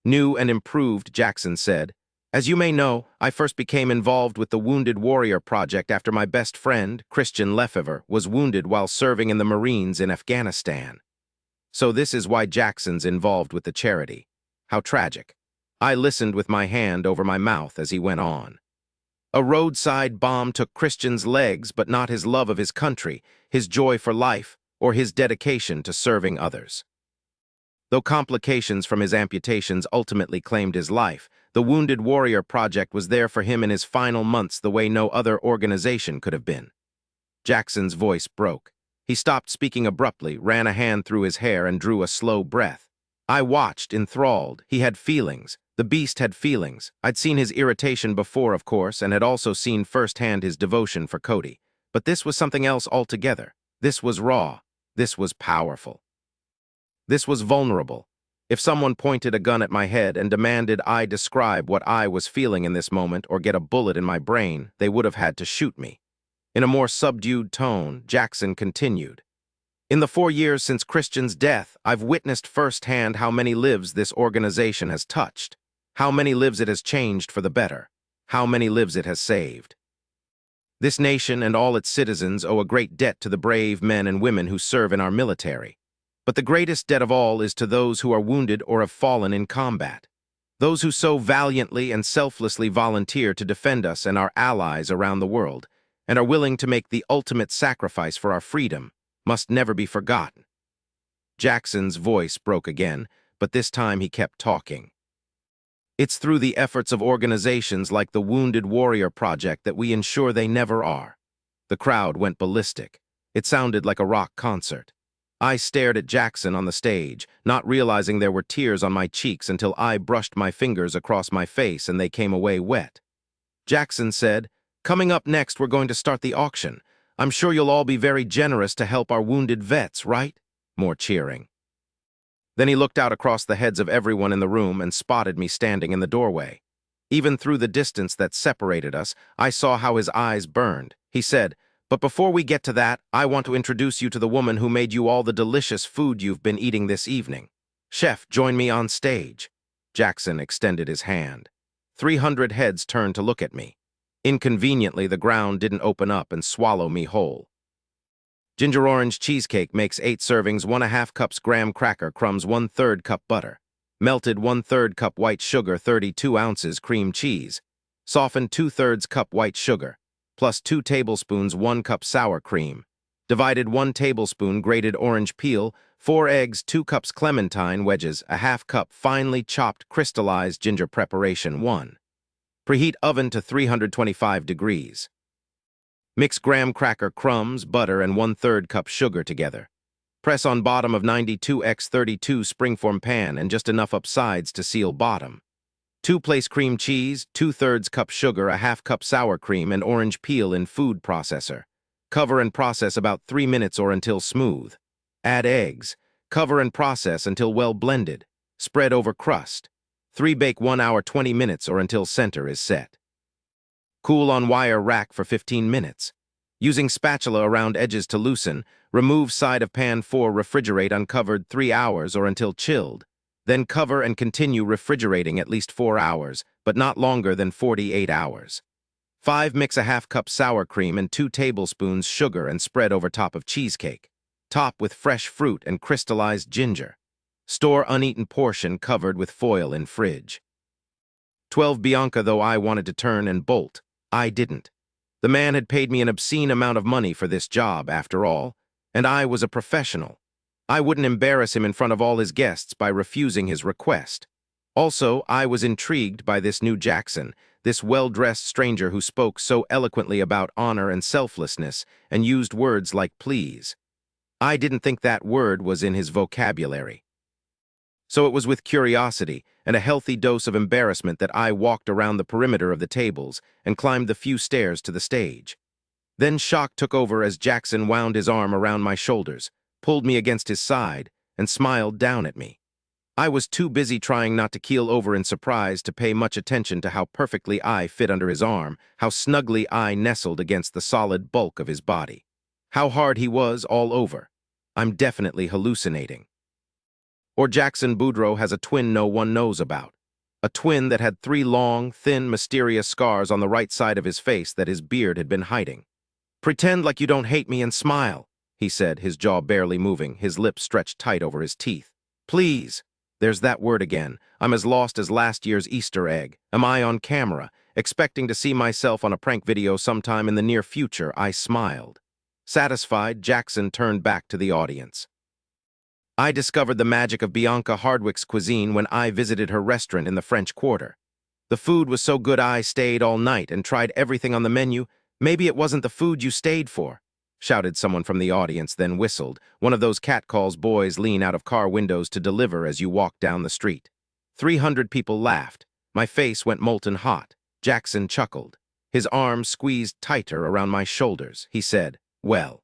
"New and improved," Jackson said. "As you may know, I first became involved with the Wounded Warrior Project after my best friend, Christian Lefevre, was wounded while serving in the Marines in Afghanistan. So this is why Jackson's involved with the charity. How tragic." I listened with my hand over my mouth as he went on. "A roadside bomb took Christian's legs, but not his love of his country, his joy for life, or his dedication to serving others. Though complications from his amputations ultimately claimed his life, the Wounded Warrior Project was there for him in his final months the way no other organization could have been." Jackson's voice broke. He stopped speaking abruptly, ran a hand through his hair, and drew a slow breath. I watched, enthralled. He had feelings. The beast had feelings. I'd seen his irritation before, of course, and had also seen firsthand his devotion for Cody. But this was something else altogether. This was raw. This was powerful. This was vulnerable. If someone pointed a gun at my head and demanded I describe what I was feeling in this moment or get a bullet in my brain, they would have had to shoot me. In a more subdued tone, Jackson continued. "In the 4 years since Christian's death, I've witnessed firsthand how many lives this organization has touched, how many lives it has changed for the better, how many lives it has saved. This nation and all its citizens owe a great debt to the brave men and women who serve in our military. But the greatest debt of all is to those who are wounded or have fallen in combat. Those who so valiantly and selflessly volunteer to defend us and our allies around the world, and are willing to make the ultimate sacrifice for our freedom, must never be forgotten." Jackson's voice broke again, but this time he kept talking. "It's through the efforts of organizations like the Wounded Warrior Project that we ensure they never are." The crowd went ballistic. It sounded like a rock concert. I stared at Jackson on the stage, not realizing there were tears on my cheeks until I brushed my fingers across my face and they came away wet. Jackson said, "Coming up next, we're going to start the auction. I'm sure you'll all be very generous to help our wounded vets, right?" More cheering. Then he looked out across the heads of everyone in the room and spotted me standing in the doorway. Even through the distance that separated us, I saw how his eyes burned. He said, "But before we get to that, I want to introduce you to the woman who made you all the delicious food you've been eating this evening. Chef, join me on stage." Jackson extended his hand. 300 heads turned to look at me. Inconveniently, the ground didn't open up and swallow me whole. "Ginger orange cheesecake makes 8 servings, 1/2 cups graham cracker crumbs, 1/3 cup butter. Melted 1/3 cup white sugar, 32 ounces cream cheese. Softened 2/3 cup white sugar, plus 2 tablespoons 1 cup sour cream. Divided 1 tablespoon grated orange peel, 4 eggs, 2 cups clementine wedges, 1/2 cup finely chopped crystallized ginger preparation 1. Preheat oven to 325 degrees. Mix graham cracker crumbs, butter, and 1/3 cup sugar together. Press on bottom of 92x32 springform pan and just enough up sides to seal bottom. 2 place cream cheese, 2/3 cup sugar, 1/2 cup sour cream, and orange peel in food processor. Cover and process about 3 minutes or until smooth. Add eggs. Cover and process until well blended. Spread over crust. 3 bake 1 hour 20 minutes or until center is set. Cool on wire rack for 15 minutes. Using spatula around edges to loosen, remove side of pan 4, refrigerate uncovered 3 hours or until chilled. Then cover and continue refrigerating at least 4 hours, but not longer than 48 hours. 5. Mix a half cup sour cream and 2 tablespoons sugar and spread over top of cheesecake. Top with fresh fruit and crystallized ginger. Store uneaten portion covered with foil in fridge. 12. Bianca, though I wanted to turn and bolt, I didn't. The man had paid me an obscene amount of money for this job, after all, and I was a professional. I wouldn't embarrass him in front of all his guests by refusing his request. Also, I was intrigued by this new Jackson, this well-dressed stranger who spoke so eloquently about honor and selflessness and used words like please. I didn't think that word was in his vocabulary. So it was with curiosity and a healthy dose of embarrassment that I walked around the perimeter of the tables and climbed the few stairs to the stage. Then shock took over as Jackson wound his arm around my shoulders, pulled me against his side, and smiled down at me. I was too busy trying not to keel over in surprise to pay much attention to how perfectly I fit under his arm, how snugly I nestled against the solid bulk of his body. How hard he was all over. I'm definitely hallucinating. Or Jackson Boudreaux has a twin no one knows about. A twin that had 3 long, thin, mysterious scars on the right side of his face that his beard had been hiding. "Pretend like you don't hate me and smile," he said, his jaw barely moving, his lips stretched tight over his teeth. "Please." There's that word again. I'm as lost as last year's Easter egg. Am I on camera, expecting to see myself on a prank video sometime in the near future? I smiled. Satisfied, Jackson turned back to the audience. I discovered the magic of Bianca Hardwick's cuisine when I visited her restaurant in the French Quarter. The food was so good I stayed all night and tried everything on the menu. "Maybe it wasn't the food you stayed for," shouted someone from the audience, then whistled, one of those catcalls boys lean out of car windows to deliver as you walk down the street. 300 people laughed. My face went molten hot. Jackson chuckled. His arms squeezed tighter around my shoulders. He said, "Well,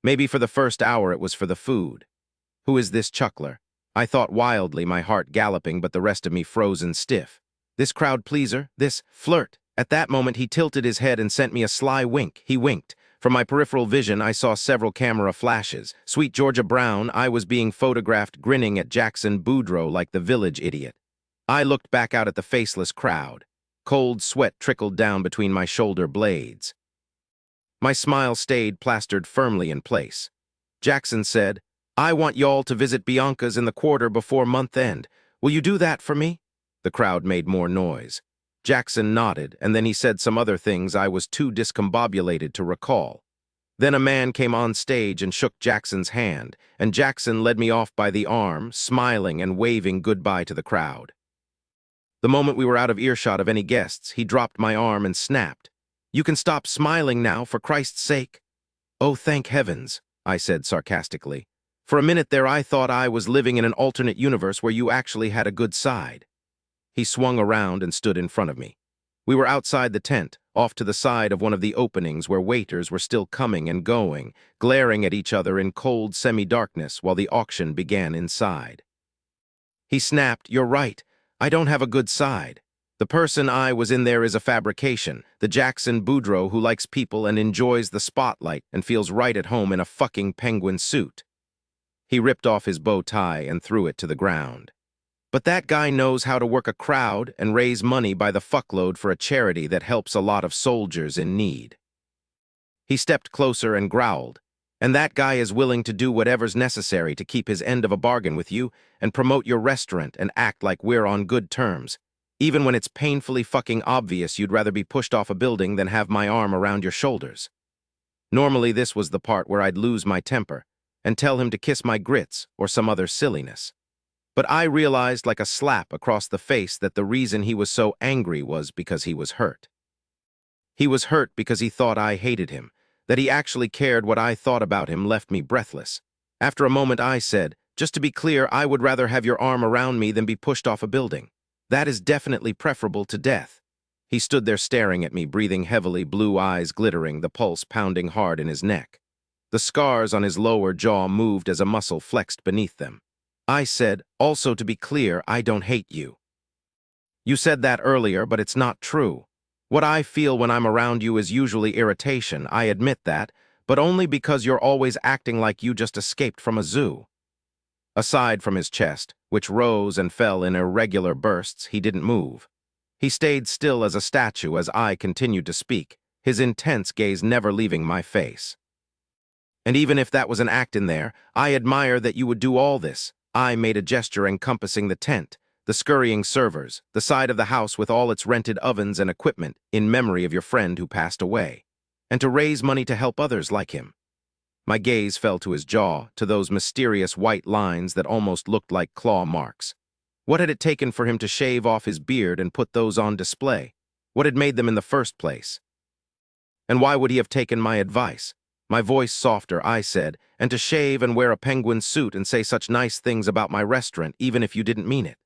maybe for the first hour it was for the food. Who is this chuckler?" I thought wildly, my heart galloping, but the rest of me frozen stiff. This crowd pleaser? This flirt? At that moment he tilted his head and sent me a sly wink. He winked. From my peripheral vision, I saw several camera flashes. Sweet Georgia Brown, I was being photographed grinning at Jackson Boudreaux like the village idiot. I looked back out at the faceless crowd. Cold sweat trickled down between my shoulder blades. My smile stayed plastered firmly in place. Jackson said, "I want y'all to visit Bianca's in the Quarter before month end. Will you do that for me?" The crowd made more noise. Jackson nodded, and then he said some other things I was too discombobulated to recall. Then a man came on stage and shook Jackson's hand, and Jackson led me off by the arm, smiling and waving goodbye to the crowd. The moment we were out of earshot of any guests, he dropped my arm and snapped, "You can stop smiling now, for Christ's sake." "Oh, thank heavens," I said sarcastically. "For a minute there I thought I was living in an alternate universe where you actually had a good side." He swung around and stood in front of me. We were outside the tent, off to the side of one of the openings where waiters were still coming and going, glaring at each other in cold semi-darkness while the auction began inside. He snapped, "You're right. I don't have a good side. The person I was in there is a fabrication, the Jackson Boudreaux who likes people and enjoys the spotlight and feels right at home in a fucking penguin suit." He ripped off his bow tie and threw it to the ground. "But that guy knows how to work a crowd and raise money by the fuckload for a charity that helps a lot of soldiers in need." He stepped closer and growled, "And that guy is willing to do whatever's necessary to keep his end of a bargain with you and promote your restaurant and act like we're on good terms, even when it's painfully fucking obvious you'd rather be pushed off a building than have my arm around your shoulders." Normally this was the part where I'd lose my temper and tell him to kiss my grits or some other silliness. But I realized like a slap across the face that the reason he was so angry was because he was hurt. He was hurt because he thought I hated him. That he actually cared what I thought about him left me breathless. After a moment I said, "Just to be clear, I would rather have your arm around me than be pushed off a building. That is definitely preferable to death." He stood there staring at me, breathing heavily, blue eyes glittering, the pulse pounding hard in his neck. The scars on his lower jaw moved as a muscle flexed beneath them. I said, "Also to be clear, I don't hate you." You said that earlier, but it's not true. What I feel when I'm around you is usually irritation, I admit that, but only because you're always acting like you just escaped from a zoo. Aside from his chest, which rose and fell in irregular bursts, he didn't move. He stayed still as a statue as I continued to speak, his intense gaze never leaving my face. And even if that was an act in there, I admire that you would do all this. I made a gesture encompassing the tent, the scurrying servers, the side of the house with all its rented ovens and equipment in memory of your friend who passed away, and to raise money to help others like him. My gaze fell to his jaw, to those mysterious white lines that almost looked like claw marks. What had it taken for him to shave off his beard and put those on display? What had made them in the first place? And why would he have taken my advice? My voice softer, I said, and to shave and wear a penguin suit and say such nice things about my restaurant, even if you didn't mean it.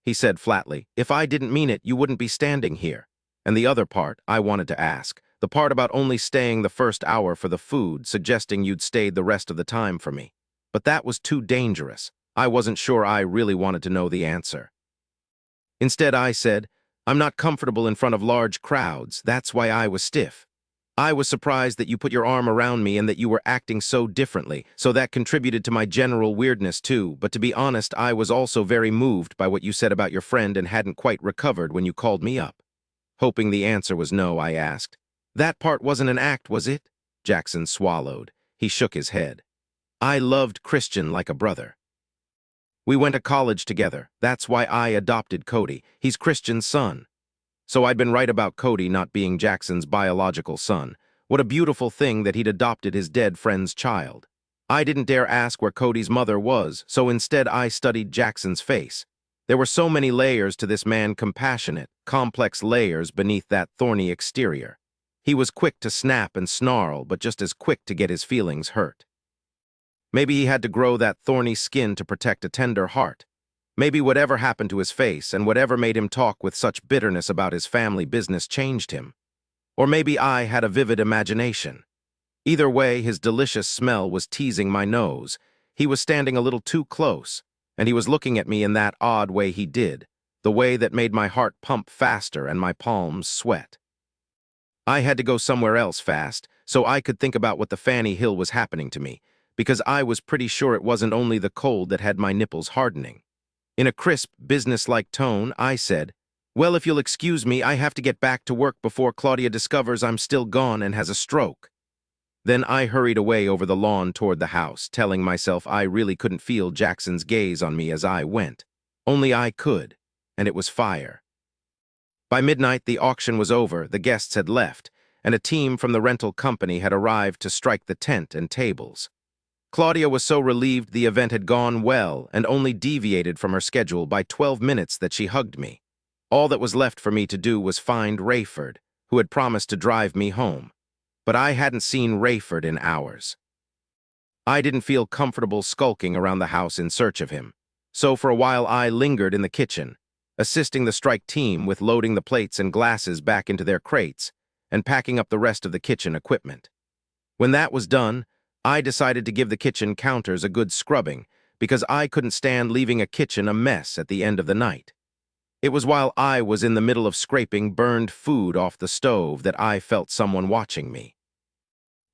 He said flatly, if I didn't mean it, you wouldn't be standing here. And the other part, I wanted to ask, the part about only staying the first hour for the food, suggesting you'd stayed the rest of the time for me. But that was too dangerous. I wasn't sure I really wanted to know the answer. Instead, I said, I'm not comfortable in front of large crowds, that's why I was stiff. I was surprised that you put your arm around me and that you were acting so differently, so that contributed to my general weirdness too, but to be honest, I was also very moved by what you said about your friend and hadn't quite recovered when you called me up. Hoping the answer was no, I asked, that part wasn't an act, was it? Jackson swallowed. He shook his head. I loved Christian like a brother. We went to college together. That's why I adopted Cody. He's Christian's son. So I'd been right about Cody not being Jackson's biological son. What a beautiful thing that he'd adopted his dead friend's child. I didn't dare ask where Cody's mother was, so instead I studied Jackson's face. There were so many layers to this man, compassionate, complex layers beneath that thorny exterior. He was quick to snap and snarl, but just as quick to get his feelings hurt. Maybe he had to grow that thorny skin to protect a tender heart. Maybe whatever happened to his face and whatever made him talk with such bitterness about his family business changed him. Or maybe I had a vivid imagination. Either way, his delicious smell was teasing my nose. He was standing a little too close, and he was looking at me in that odd way he did, the way that made my heart pump faster and my palms sweat. I had to go somewhere else fast, so I could think about what the Fanny Hill was happening to me, because I was pretty sure it wasn't only the cold that had my nipples hardening. In a crisp, business-like tone, I said, well, if you'll excuse me, I have to get back to work before Claudia discovers I'm still gone and has a stroke. Then I hurried away over the lawn toward the house, telling myself I really couldn't feel Jackson's gaze on me as I went. Only I could, and it was fire. By midnight, the auction was over, the guests had left, and a team from the rental company had arrived to strike the tent and tables. Claudia was so relieved the event had gone well and only deviated from her schedule by 12 minutes that she hugged me. All that was left for me to do was find Rayford, who had promised to drive me home. But I hadn't seen Rayford in hours. I didn't feel comfortable skulking around the house in search of him, so for a while I lingered in the kitchen, assisting the strike team with loading the plates and glasses back into their crates and packing up the rest of the kitchen equipment. When that was done, I decided to give the kitchen counters a good scrubbing because I couldn't stand leaving a kitchen a mess at the end of the night. It was while I was in the middle of scraping burned food off the stove that I felt someone watching me.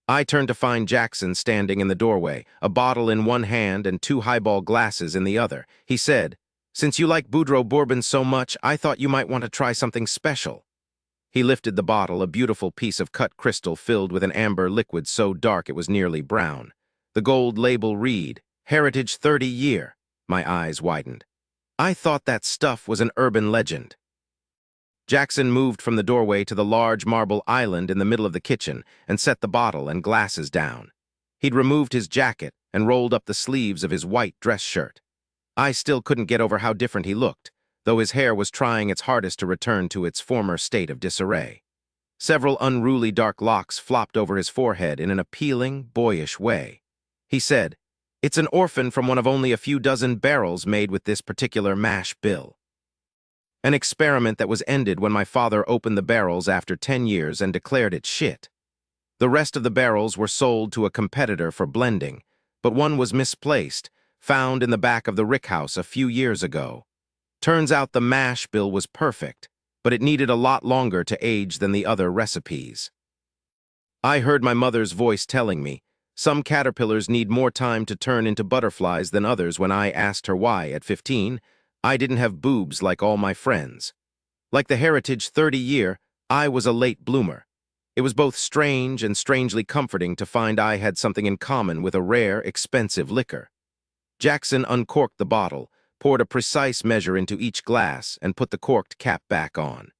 I turned to find Jackson standing in the doorway, a bottle in one hand and 2 highball glasses in the other. He said, since you like Boudreaux bourbon so much, I thought you might want to try something special. He lifted the bottle, a beautiful piece of cut crystal filled with an amber liquid so dark it was nearly brown. The gold label read, Heritage 30 Year. My eyes widened. I thought that stuff was an urban legend. Jackson moved from the doorway to the large marble island in the middle of the kitchen and set the bottle and glasses down. He'd removed his jacket and rolled up the sleeves of his white dress shirt. I still couldn't get over how different he looked, though his hair was trying its hardest to return to its former state of disarray. Several unruly dark locks flopped over his forehead in an appealing, boyish way. He said, it's an orphan from one of only a few dozen barrels made with this particular mash bill. An experiment that was ended when my father opened the barrels after 10 years and declared it shit. The rest of the barrels were sold to a competitor for blending, but one was misplaced, found in the back of the rickhouse a few years ago. Turns out the mash bill was perfect, but it needed a lot longer to age than the other recipes. I heard my mother's voice telling me, some caterpillars need more time to turn into butterflies than others. When I asked her why at 15, I didn't have boobs like all my friends. Like the Heritage 30-year, I was a late bloomer. It was both strange and strangely comforting to find I had something in common with a rare, expensive liquor. Jackson uncorked the bottle, poured a precise measure into each glass, and put the corked cap back on.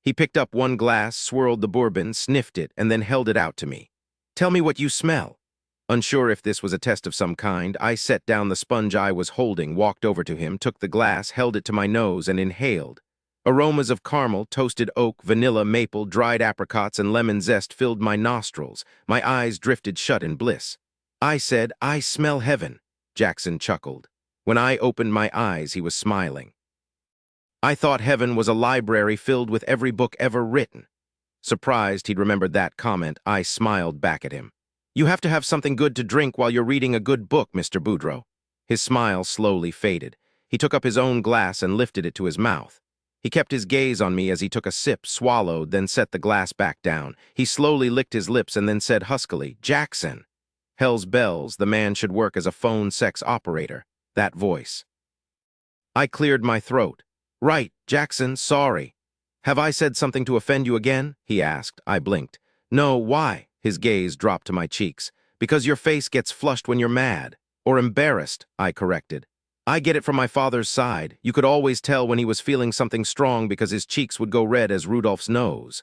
He picked up one glass, swirled the bourbon, sniffed it, and then held it out to me. "Tell me what you smell." Unsure if this was a test of some kind, I set down the sponge I was holding, walked over to him, took the glass, held it to my nose, and inhaled. Aromas of caramel, toasted oak, vanilla, maple, dried apricots, and lemon zest filled my nostrils. My eyes drifted shut in bliss. I said, "I smell heaven." Jackson chuckled. When I opened my eyes, he was smiling. I thought heaven was a library filled with every book ever written. Surprised he'd remembered that comment, I smiled back at him. "You have to have something good to drink while you're reading a good book, Mr. Boudreaux." His smile slowly faded. He took up his own glass and lifted it to his mouth. He kept his gaze on me as he took a sip, swallowed, then set the glass back down. He slowly licked his lips and then said huskily, "Jackson." Hell's bells, the man should work as a phone sex operator. That voice. I cleared my throat. "Right, Jackson, sorry." "Have I said something to offend you again?" he asked. I blinked. "No, why?" His gaze dropped to my cheeks. "Because your face gets flushed when you're mad. Or embarrassed," I corrected. "I get it from my father's side. You could always tell when he was feeling something strong because his cheeks would go red as Rudolph's nose."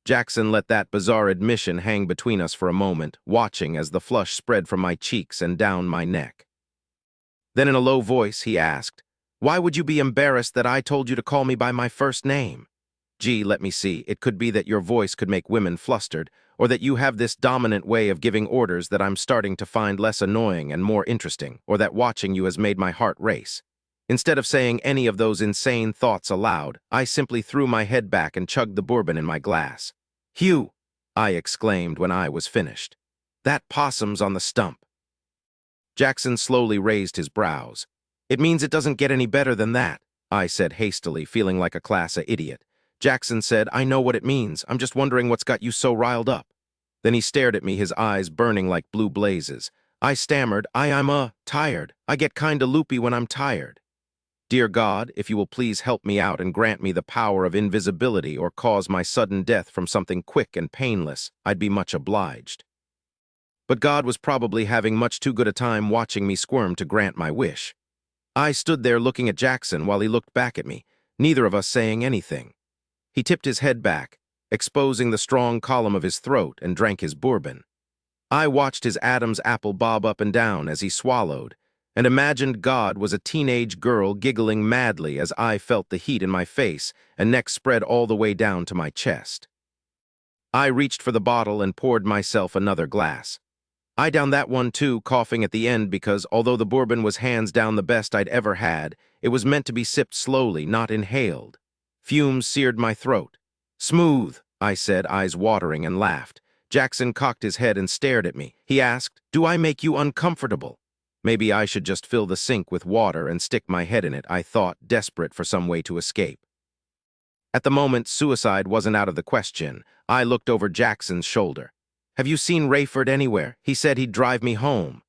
Jackson let that bizarre admission hang between us for a moment, watching as the flush spread from my cheeks and down my neck. Then in a low voice, he asked, "Why would you be embarrassed that I told you to call me by my first name?" "Gee, let me see. It could be that your voice could make women flustered, or that you have this dominant way of giving orders that I'm starting to find less annoying and more interesting, or that watching you has made my heart race." Instead of saying any of those insane thoughts aloud, I simply threw my head back and chugged the bourbon in my glass. "Hugh!" I exclaimed when I was finished. "That possum's on the stump." Jackson slowly raised his brows. "It means it doesn't get any better than that," I said hastily, feeling like a class idiot. Jackson said, "I know what it means. I'm just wondering what's got you so riled up." Then he stared at me, his eyes burning like blue blazes. I stammered, I'm tired. I get kinda loopy when I'm tired." "Dear God, if you will please help me out and grant me the power of invisibility or cause my sudden death from something quick and painless, I'd be much obliged." But God was probably having much too good a time watching me squirm to grant my wish. I stood there looking at Jackson while he looked back at me, neither of us saying anything. He tipped his head back, exposing the strong column of his throat, and drank his bourbon. I watched his Adam's apple bob up and down as he swallowed, and imagined God was a teenage girl giggling madly as I felt the heat in my face and neck spread all the way down to my chest. I reached for the bottle and poured myself another glass. I downed that one too, coughing at the end because, although the bourbon was hands down the best I'd ever had, it was meant to be sipped slowly, not inhaled. Fumes seared my throat. "Smooth," I said, eyes watering, and laughed. Jackson cocked his head and stared at me. He asked, "Do I make you uncomfortable?" Maybe I should just fill the sink with water and stick my head in it, I thought, desperate for some way to escape. At the moment, suicide wasn't out of the question. I looked over Jackson's shoulder. "Have you seen Rayford anywhere? He said he'd drive me home."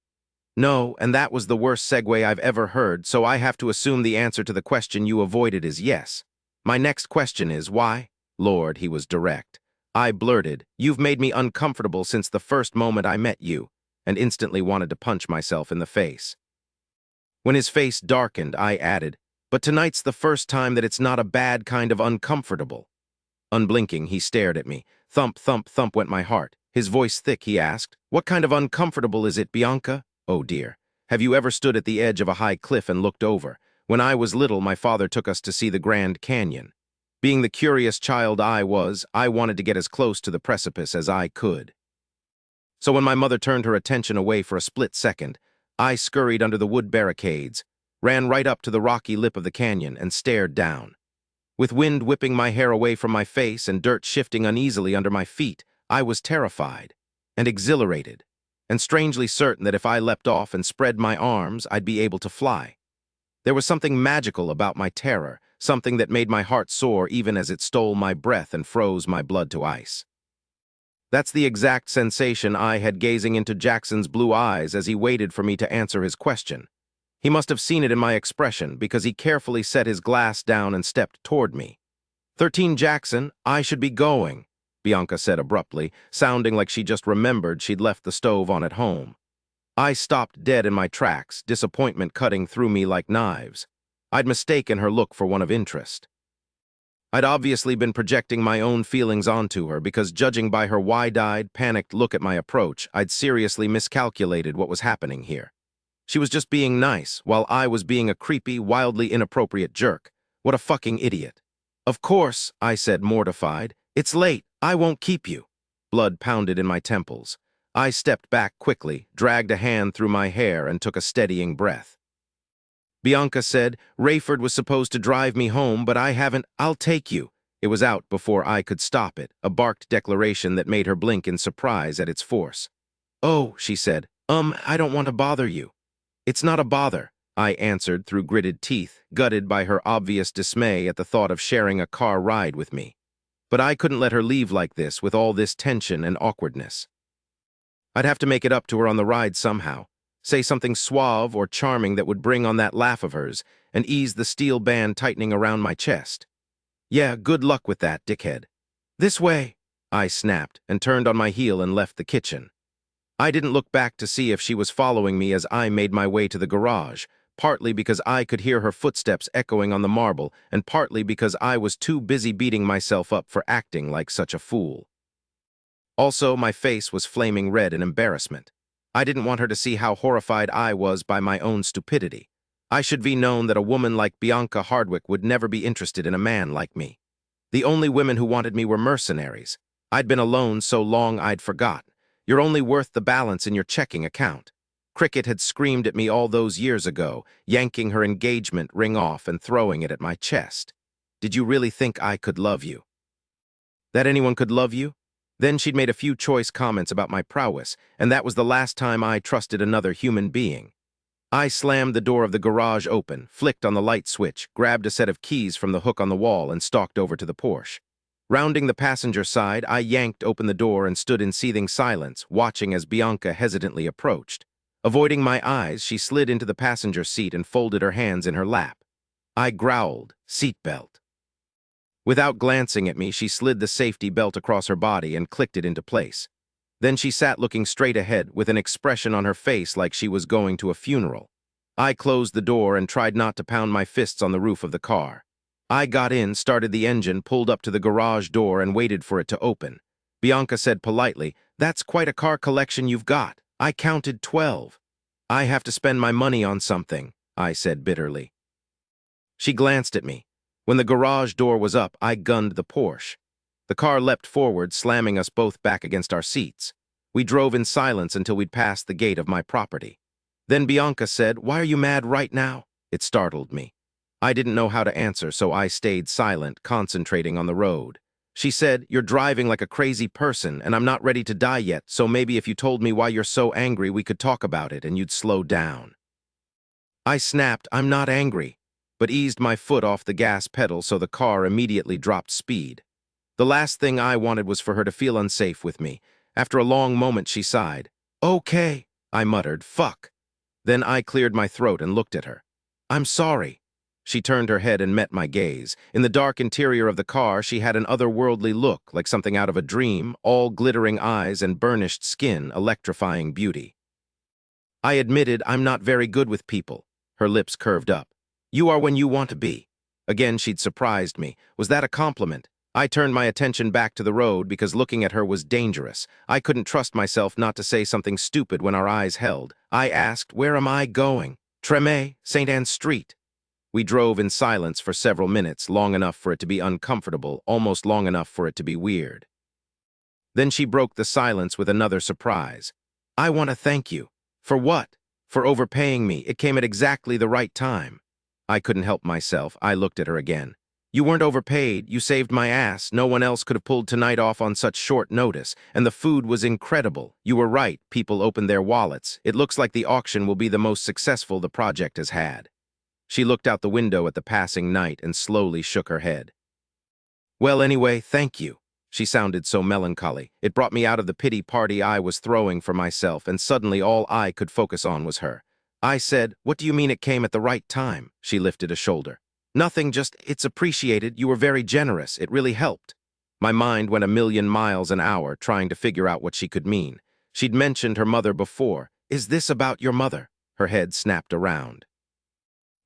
"No, and that was the worst segue I've ever heard, so I have to assume the answer to the question you avoided is yes. My next question is, why?" Lord, he was direct. I blurted, "You've made me uncomfortable since the first moment I met you," and instantly wanted to punch myself in the face. When his face darkened, I added, "But tonight's the first time that it's not a bad kind of uncomfortable." Unblinking, he stared at me. Thump, thump, thump went my heart. His voice thick, he asked, "What kind of uncomfortable is it, Bianca?" "Oh dear. Have you ever stood at the edge of a high cliff and looked over? When I was little, my father took us to see the Grand Canyon. Being the curious child I was, I wanted to get as close to the precipice as I could. So when my mother turned her attention away for a split second, I scurried under the wood barricades, ran right up to the rocky lip of the canyon, and stared down. With wind whipping my hair away from my face and dirt shifting uneasily under my feet, I was terrified and exhilarated, and strangely certain that if I leapt off and spread my arms, I'd be able to fly. There was something magical about my terror, something that made my heart soar even as it stole my breath and froze my blood to ice. That's the exact sensation I had gazing into Jackson's blue eyes as he waited for me to answer his question. He must have seen it in my expression because he carefully set his glass down and stepped toward me. 13 Jackson, I should be going, Bianca said abruptly, sounding like she just remembered she'd left the stove on at home. I stopped dead in my tracks, disappointment cutting through me like knives. I'd mistaken her look for one of interest. I'd obviously been projecting my own feelings onto her because, judging by her wide-eyed, panicked look at my approach, I'd seriously miscalculated what was happening here. She was just being nice, while I was being a creepy, wildly inappropriate jerk. What a fucking idiot. Of course, I said, mortified. It's late. I won't keep you. Blood pounded in my temples. I stepped back quickly, dragged a hand through my hair, and took a steadying breath. Bianca said, Rayford was supposed to drive me home, but I haven't. I'll take you. It was out before I could stop it, a barked declaration that made her blink in surprise at its force. Oh, she said, I don't want to bother you. It's not a bother, I answered through gritted teeth, gutted by her obvious dismay at the thought of sharing a car ride with me. But I couldn't let her leave like this with all this tension and awkwardness. I'd have to make it up to her on the ride somehow. Say something suave or charming that would bring on that laugh of hers and ease the steel band tightening around my chest. Yeah, good luck with that, dickhead. This way, I snapped and turned on my heel and left the kitchen. I didn't look back to see if she was following me as I made my way to the garage, partly because I could hear her footsteps echoing on the marble and partly because I was too busy beating myself up for acting like such a fool. Also, my face was flaming red in embarrassment. I didn't want her to see how horrified I was by my own stupidity. I should be known that a woman like Bianca Hardwick would never be interested in a man like me. The only women who wanted me were mercenaries. I'd been alone so long I'd forgot. You're only worth the balance in your checking account. Cricket had screamed at me all those years ago, yanking her engagement ring off and throwing it at my chest. Did you really think I could love you? That anyone could love you? Then she'd made a few choice comments about my prowess, and that was the last time I trusted another human being. I slammed the door of the garage open, flicked on the light switch, grabbed a set of keys from the hook on the wall, and stalked over to the Porsche. Rounding the passenger side, I yanked open the door and stood in seething silence, watching as Bianca hesitantly approached. Avoiding my eyes, she slid into the passenger seat and folded her hands in her lap. I growled, "Seatbelt." Without glancing at me, she slid the safety belt across her body and clicked it into place. Then she sat looking straight ahead with an expression on her face like she was going to a funeral. I closed the door and tried not to pound my fists on the roof of the car. I got in, started the engine, pulled up to the garage door, and waited for it to open. Bianca said politely, "That's quite a car collection you've got. I counted 12. I have to spend my money on something," I said bitterly. She glanced at me. When the garage door was up, I gunned the Porsche. The car leapt forward, slamming us both back against our seats. We drove in silence until we'd passed the gate of my property. Then Bianca said, "Why are you mad right now?" It startled me. I didn't know how to answer, so I stayed silent, concentrating on the road. She said, "You're driving like a crazy person, and I'm not ready to die yet, so maybe if you told me why you're so angry, we could talk about it and you'd slow down." I snapped, "I'm not angry," but eased my foot off the gas pedal so the car immediately dropped speed. The last thing I wanted was for her to feel unsafe with me. After a long moment, she sighed. "Okay," I muttered, "fuck." Then I cleared my throat and looked at her. "I'm sorry." She turned her head and met my gaze. In the dark interior of the car, she had an otherworldly look, like something out of a dream, all glittering eyes and burnished skin, electrifying beauty. I admitted, "I'm not very good with people." Her lips curved up. "You are when you want to be." Again, she'd surprised me. Was that a compliment? I turned my attention back to the road because looking at her was dangerous. I couldn't trust myself not to say something stupid when our eyes held. I asked, "Where am I going?" "Treme, St. Anne Street." We drove in silence for several minutes, long enough for it to be uncomfortable, almost long enough for it to be weird. Then she broke the silence with another surprise. "I want to thank you." "For what?" "For overpaying me. It came at exactly the right time." I couldn't help myself. I looked at her again. "You weren't overpaid. You saved my ass. No one else could have pulled tonight off on such short notice. And the food was incredible. You were right. People opened their wallets. It looks like the auction will be the most successful the project has had." She looked out the window at the passing night and slowly shook her head. Well, anyway, thank you. She sounded so melancholy. It brought me out of the pity party I was throwing for myself, and suddenly all I could focus on was her. I said, "What do you mean it came at the right time?" She lifted a shoulder. "Nothing, just, it's appreciated. You were very generous. It really helped." My mind went a million miles an hour trying to figure out what she could mean. She'd mentioned her mother before. Is this about your mother? Her head snapped around.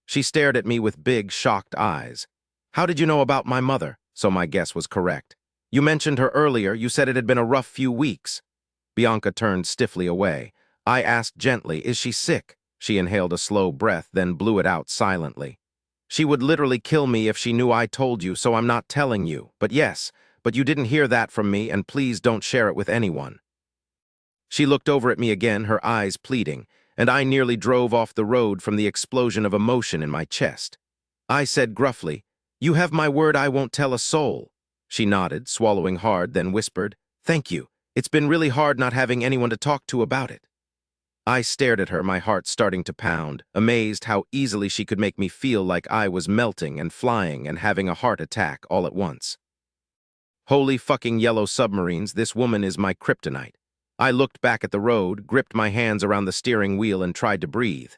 She stared at me with big, shocked eyes. How did you know about my mother? So my guess was correct. You mentioned her earlier. You said it had been a rough few weeks. Bianca turned stiffly away. I asked gently, is she sick? She inhaled a slow breath, then blew it out silently. She would literally kill me if she knew I told you, so I'm not telling you. But yes, but you didn't hear that from me, and please don't share it with anyone. She looked over at me again, her eyes pleading, and I nearly drove off the road from the explosion of emotion in my chest. I said gruffly, "You have my word I won't tell a soul." She nodded, swallowing hard, then whispered, "Thank you. It's been really hard not having anyone to talk to about it." I stared at her, my heart starting to pound, amazed how easily she could make me feel like I was melting and flying and having a heart attack all at once. Holy fucking yellow submarines, this woman is my kryptonite. I looked back at the road, gripped my hands around the steering wheel and tried to breathe.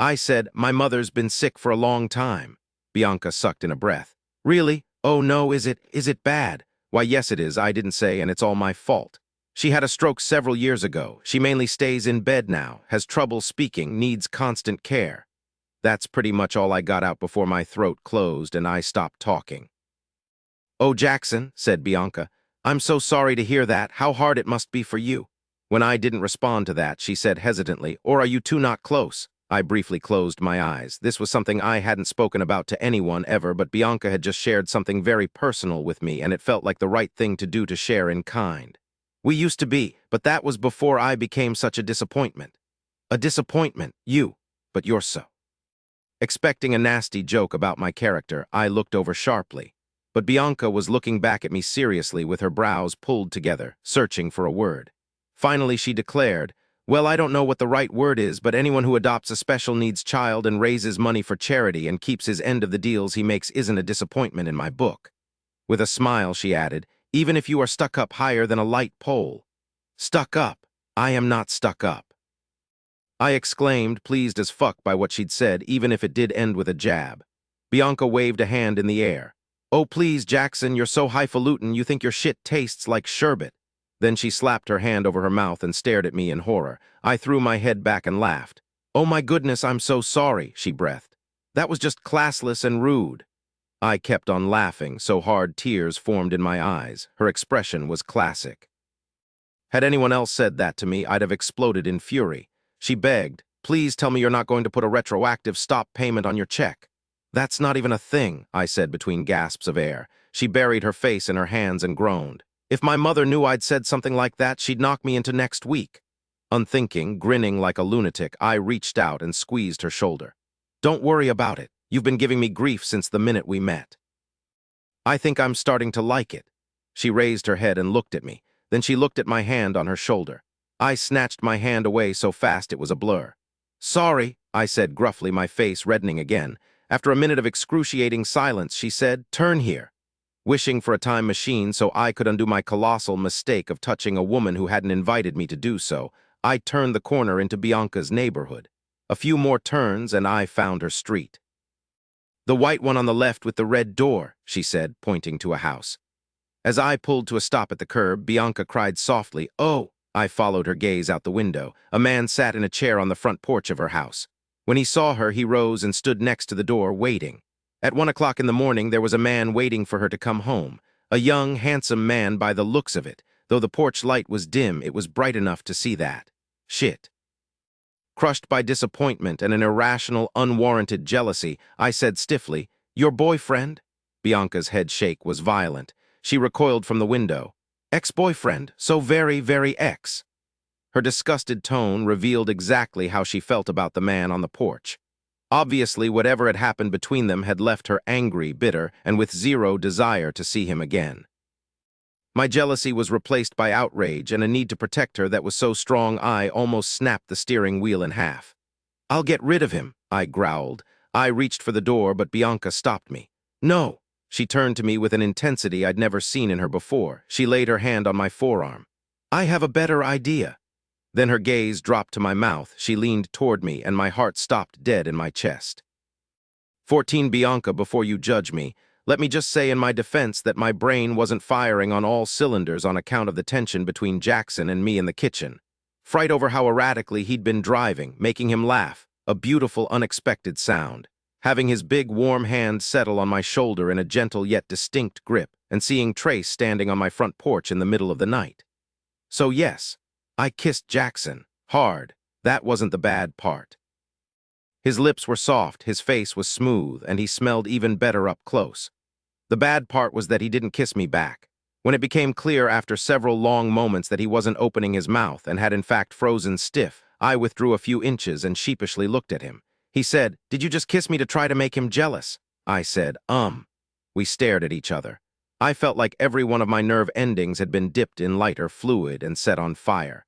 I said, "My mother's been sick for a long time." Bianca sucked in a breath. "Really? Oh no, is it bad?" "Why, yes it is, I didn't say, and it's all my fault. She had a stroke several years ago. She mainly stays in bed now, has trouble speaking, needs constant care." That's pretty much all I got out before my throat closed and I stopped talking. "Oh, Jackson," said Bianca, "I'm so sorry to hear that. How hard it must be for you." When I didn't respond to that, she said hesitantly, "Or are you two not close?" I briefly closed my eyes. This was something I hadn't spoken about to anyone ever, but Bianca had just shared something very personal with me, and it felt like the right thing to do to share in kind. "We used to be, but that was before I became such a disappointment." "A disappointment, you, but you're so." Expecting a nasty joke about my character, I looked over sharply. But Bianca was looking back at me seriously with her brows pulled together, searching for a word. Finally, she declared, "Well, I don't know what the right word is, but anyone who adopts a special needs child and raises money for charity and keeps his end of the deals he makes isn't a disappointment in my book." With a smile, she added, "Even if you are stuck up higher than a light pole." "Stuck up? I am not stuck up." I exclaimed, pleased as fuck by what she'd said, even if it did end with a jab. Bianca waved a hand in the air. "Oh, please, Jackson, you're so highfalutin you think your shit tastes like sherbet." Then she slapped her hand over her mouth and stared at me in horror. I threw my head back and laughed. "Oh my goodness, I'm so sorry," she breathed. "That was just classless and rude." I kept on laughing, so hard tears formed in my eyes. Her expression was classic. Had anyone else said that to me, I'd have exploded in fury. She begged, "Please tell me you're not going to put a retroactive stop payment on your check." "That's not even a thing," I said between gasps of air. She buried her face in her hands and groaned. "If my mother knew I'd said something like that, she'd knock me into next week." Unthinking, grinning like a lunatic, I reached out and squeezed her shoulder. "Don't worry about it. You've been giving me grief since the minute we met." "I think I'm starting to like it." She raised her head and looked at me. Then she looked at my hand on her shoulder. I snatched my hand away so fast it was a blur. "Sorry," I said gruffly, my face reddening again. After a minute of excruciating silence, she said, "Turn here." Wishing for a time machine so I could undo my colossal mistake of touching a woman who hadn't invited me to do so, I turned the corner into Bianca's neighborhood. A few more turns and I found her street. "The white one on the left with the red door," she said, pointing to a house. As I pulled to a stop at the curb, Bianca cried softly, "Oh!" I followed her gaze out the window. A man sat in a chair on the front porch of her house. When he saw her, he rose and stood next to the door, waiting. At 1 o'clock in the morning, there was a man waiting for her to come home. A young, handsome man by the looks of it. Though the porch light was dim, it was bright enough to see that. Shit. Crushed by disappointment and an irrational, unwarranted jealousy, I said stiffly, "Your boyfriend?" Bianca's head shake was violent. She recoiled from the window. "Ex-boyfriend, so very, very ex." Her disgusted tone revealed exactly how she felt about the man on the porch. Obviously, whatever had happened between them had left her angry, bitter, and with zero desire to see him again. My jealousy was replaced by outrage and a need to protect her that was so strong I almost snapped the steering wheel in half. "I'll get rid of him," I growled. I reached for the door, but Bianca stopped me. No! She turned to me with an intensity I'd never seen in her before. She laid her hand on my forearm. I have a better idea. Then her gaze dropped to my mouth. She leaned toward me, and my heart stopped dead in my chest. 14 Bianca, before you judge me, let me just say in my defense that my brain wasn't firing on all cylinders on account of the tension between Jackson and me in the kitchen. Fright over how erratically he'd been driving, making him laugh, a beautiful, unexpected sound. Having his big, warm hand settle on my shoulder in a gentle yet distinct grip, and seeing Trace standing on my front porch in the middle of the night. So yes, I kissed Jackson, hard. That wasn't the bad part. His lips were soft, his face was smooth, and he smelled even better up close. The bad part was that he didn't kiss me back. When it became clear after several long moments that he wasn't opening his mouth and had in fact frozen stiff, I withdrew a few inches and sheepishly looked at him. He said, "Did you just kiss me to try to make him jealous?" I said, We stared at each other. I felt like every one of my nerve endings had been dipped in lighter fluid and set on fire.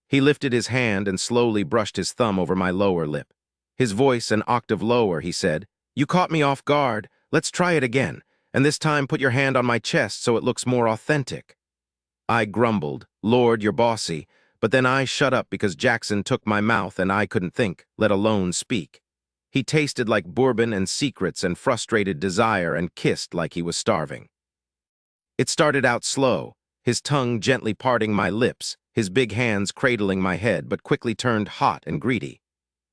He lifted his hand and slowly brushed his thumb over my lower lip. His voice an octave lower, he said, "You caught me off guard. Let's try it again, and this time put your hand on my chest so it looks more authentic." I grumbled, "Lord, you're bossy," but then I shut up because Jackson took my mouth and I couldn't think, let alone speak. He tasted like bourbon and secrets and frustrated desire and kissed like he was starving. It started out slow, his tongue gently parting my lips, his big hands cradling my head, but quickly turned hot and greedy.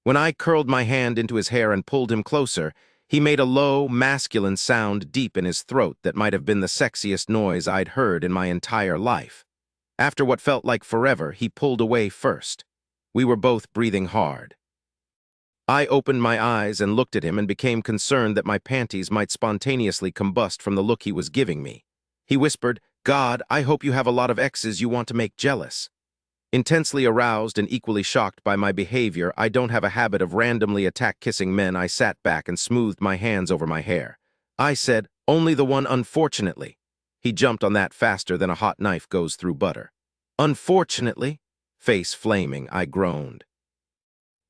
When I curled my hand into his hair and pulled him closer, he made a low, masculine sound deep in his throat that might have been the sexiest noise I'd heard in my entire life. After what felt like forever, he pulled away first. We were both breathing hard. I opened my eyes and looked at him and became concerned that my panties might spontaneously combust from the look he was giving me. He whispered, "God, I hope you have a lot of exes you want to make jealous." Intensely aroused and equally shocked by my behavior, I don't have a habit of randomly attack-kissing men. I sat back and smoothed my hands over my hair. I said, "Only the one, unfortunately." He jumped on that faster than a hot knife goes through butter. "Unfortunately?" Face flaming, I groaned.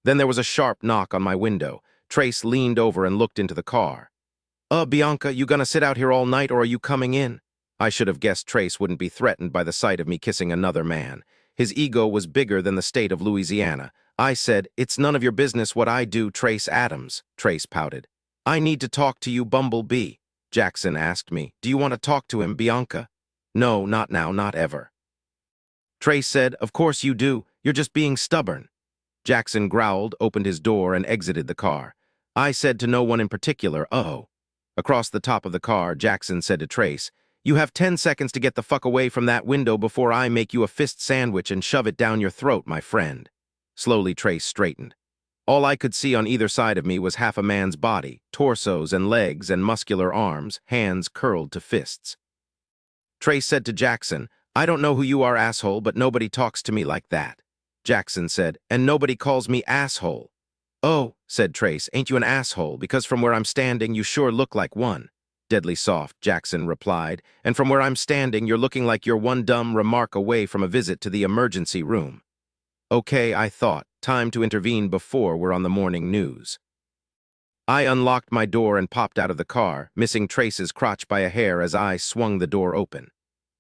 Then there was a sharp knock on my window. Trace leaned over and looked into the car. Bianca, you gonna sit out here all night or are you coming in?" I should have guessed Trace wouldn't be threatened by the sight of me kissing another man. His ego was bigger than the state of Louisiana. I said, "It's none of your business what I do, Trace Adams." Trace pouted. "I need to talk to you, Bumblebee." Jackson asked me, "Do you want to talk to him, Bianca?" "No, not now, not ever." Trace said, "Of course you do. You're just being stubborn." Jackson growled, opened his door, and exited the car. I said to no one in particular, "Oh." Across the top of the car, Jackson said to Trace, "You have 10 seconds to get the fuck away from that window before I make you a fist sandwich and shove it down your throat, my friend." Slowly, Trace straightened. All I could see on either side of me was half a man's body, torsos and legs and muscular arms, hands curled to fists. Trace said to Jackson, "I don't know who you are, asshole, but nobody talks to me like that." Jackson said, "And nobody calls me asshole." "Oh," said Trace, "ain't you an asshole? Because from where I'm standing, you sure look like one." "Deadly soft," Jackson replied, "and from where I'm standing, you're looking like you're one dumb remark away from a visit to the emergency room." Okay, I thought, time to intervene before we're on the morning news. I unlocked my door and popped out of the car, missing Trace's crotch by a hair as I swung the door open.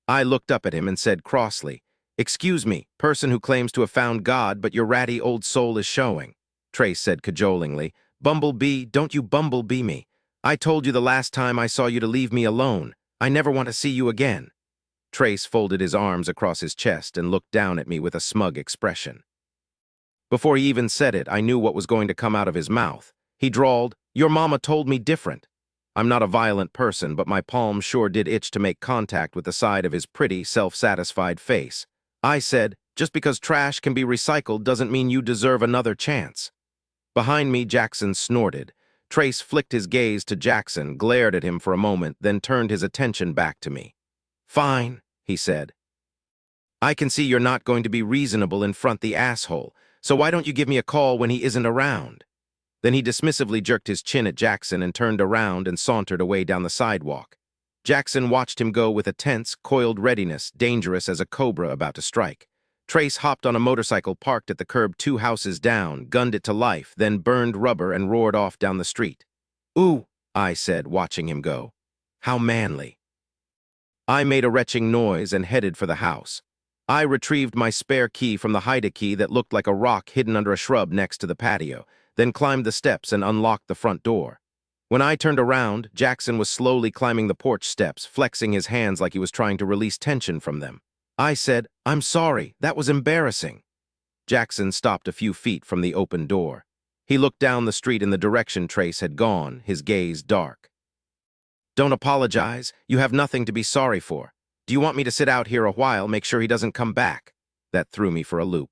I looked up at him and said crossly, "Excuse me, person who claims to have found God, but your ratty old soul is showing." Trace said cajolingly, "Bumblebee, don't you bumblebee me. I told you the last time I saw you to leave me alone. I never want to see you again." Trace folded his arms across his chest and looked down at me with a smug expression. Before he even said it, I knew what was going to come out of his mouth. He drawled, "Your mama told me different." I'm not a violent person, but my palm sure did itch to make contact with the side of his pretty, self-satisfied face. I said, "Just because trash can be recycled doesn't mean you deserve another chance." Behind me, Jackson snorted. Trace flicked his gaze to Jackson, glared at him for a moment, then turned his attention back to me. "Fine," he said. "I can see you're not going to be reasonable in front the asshole, so why don't you give me a call when he isn't around?" Then he dismissively jerked his chin at Jackson and turned around and sauntered away down the sidewalk. Jackson watched him go with a tense, coiled readiness, dangerous as a cobra about to strike. Trace hopped on a motorcycle parked at the curb 2 houses down, gunned it to life, then burned rubber and roared off down the street. "Ooh," I said, watching him go. "How manly." I made a retching noise and headed for the house. I retrieved my spare key from the hide-a-key that looked like a rock hidden under a shrub next to the patio, then climbed the steps and unlocked the front door. When I turned around, Jackson was slowly climbing the porch steps, flexing his hands like he was trying to release tension from them. I said, "I'm sorry, that was embarrassing." Jackson stopped a few feet from the open door. He looked down the street in the direction Trace had gone, his gaze dark. "Don't apologize. You have nothing to be sorry for. Do you want me to sit out here a while, make sure he doesn't come back?" That threw me for a loop.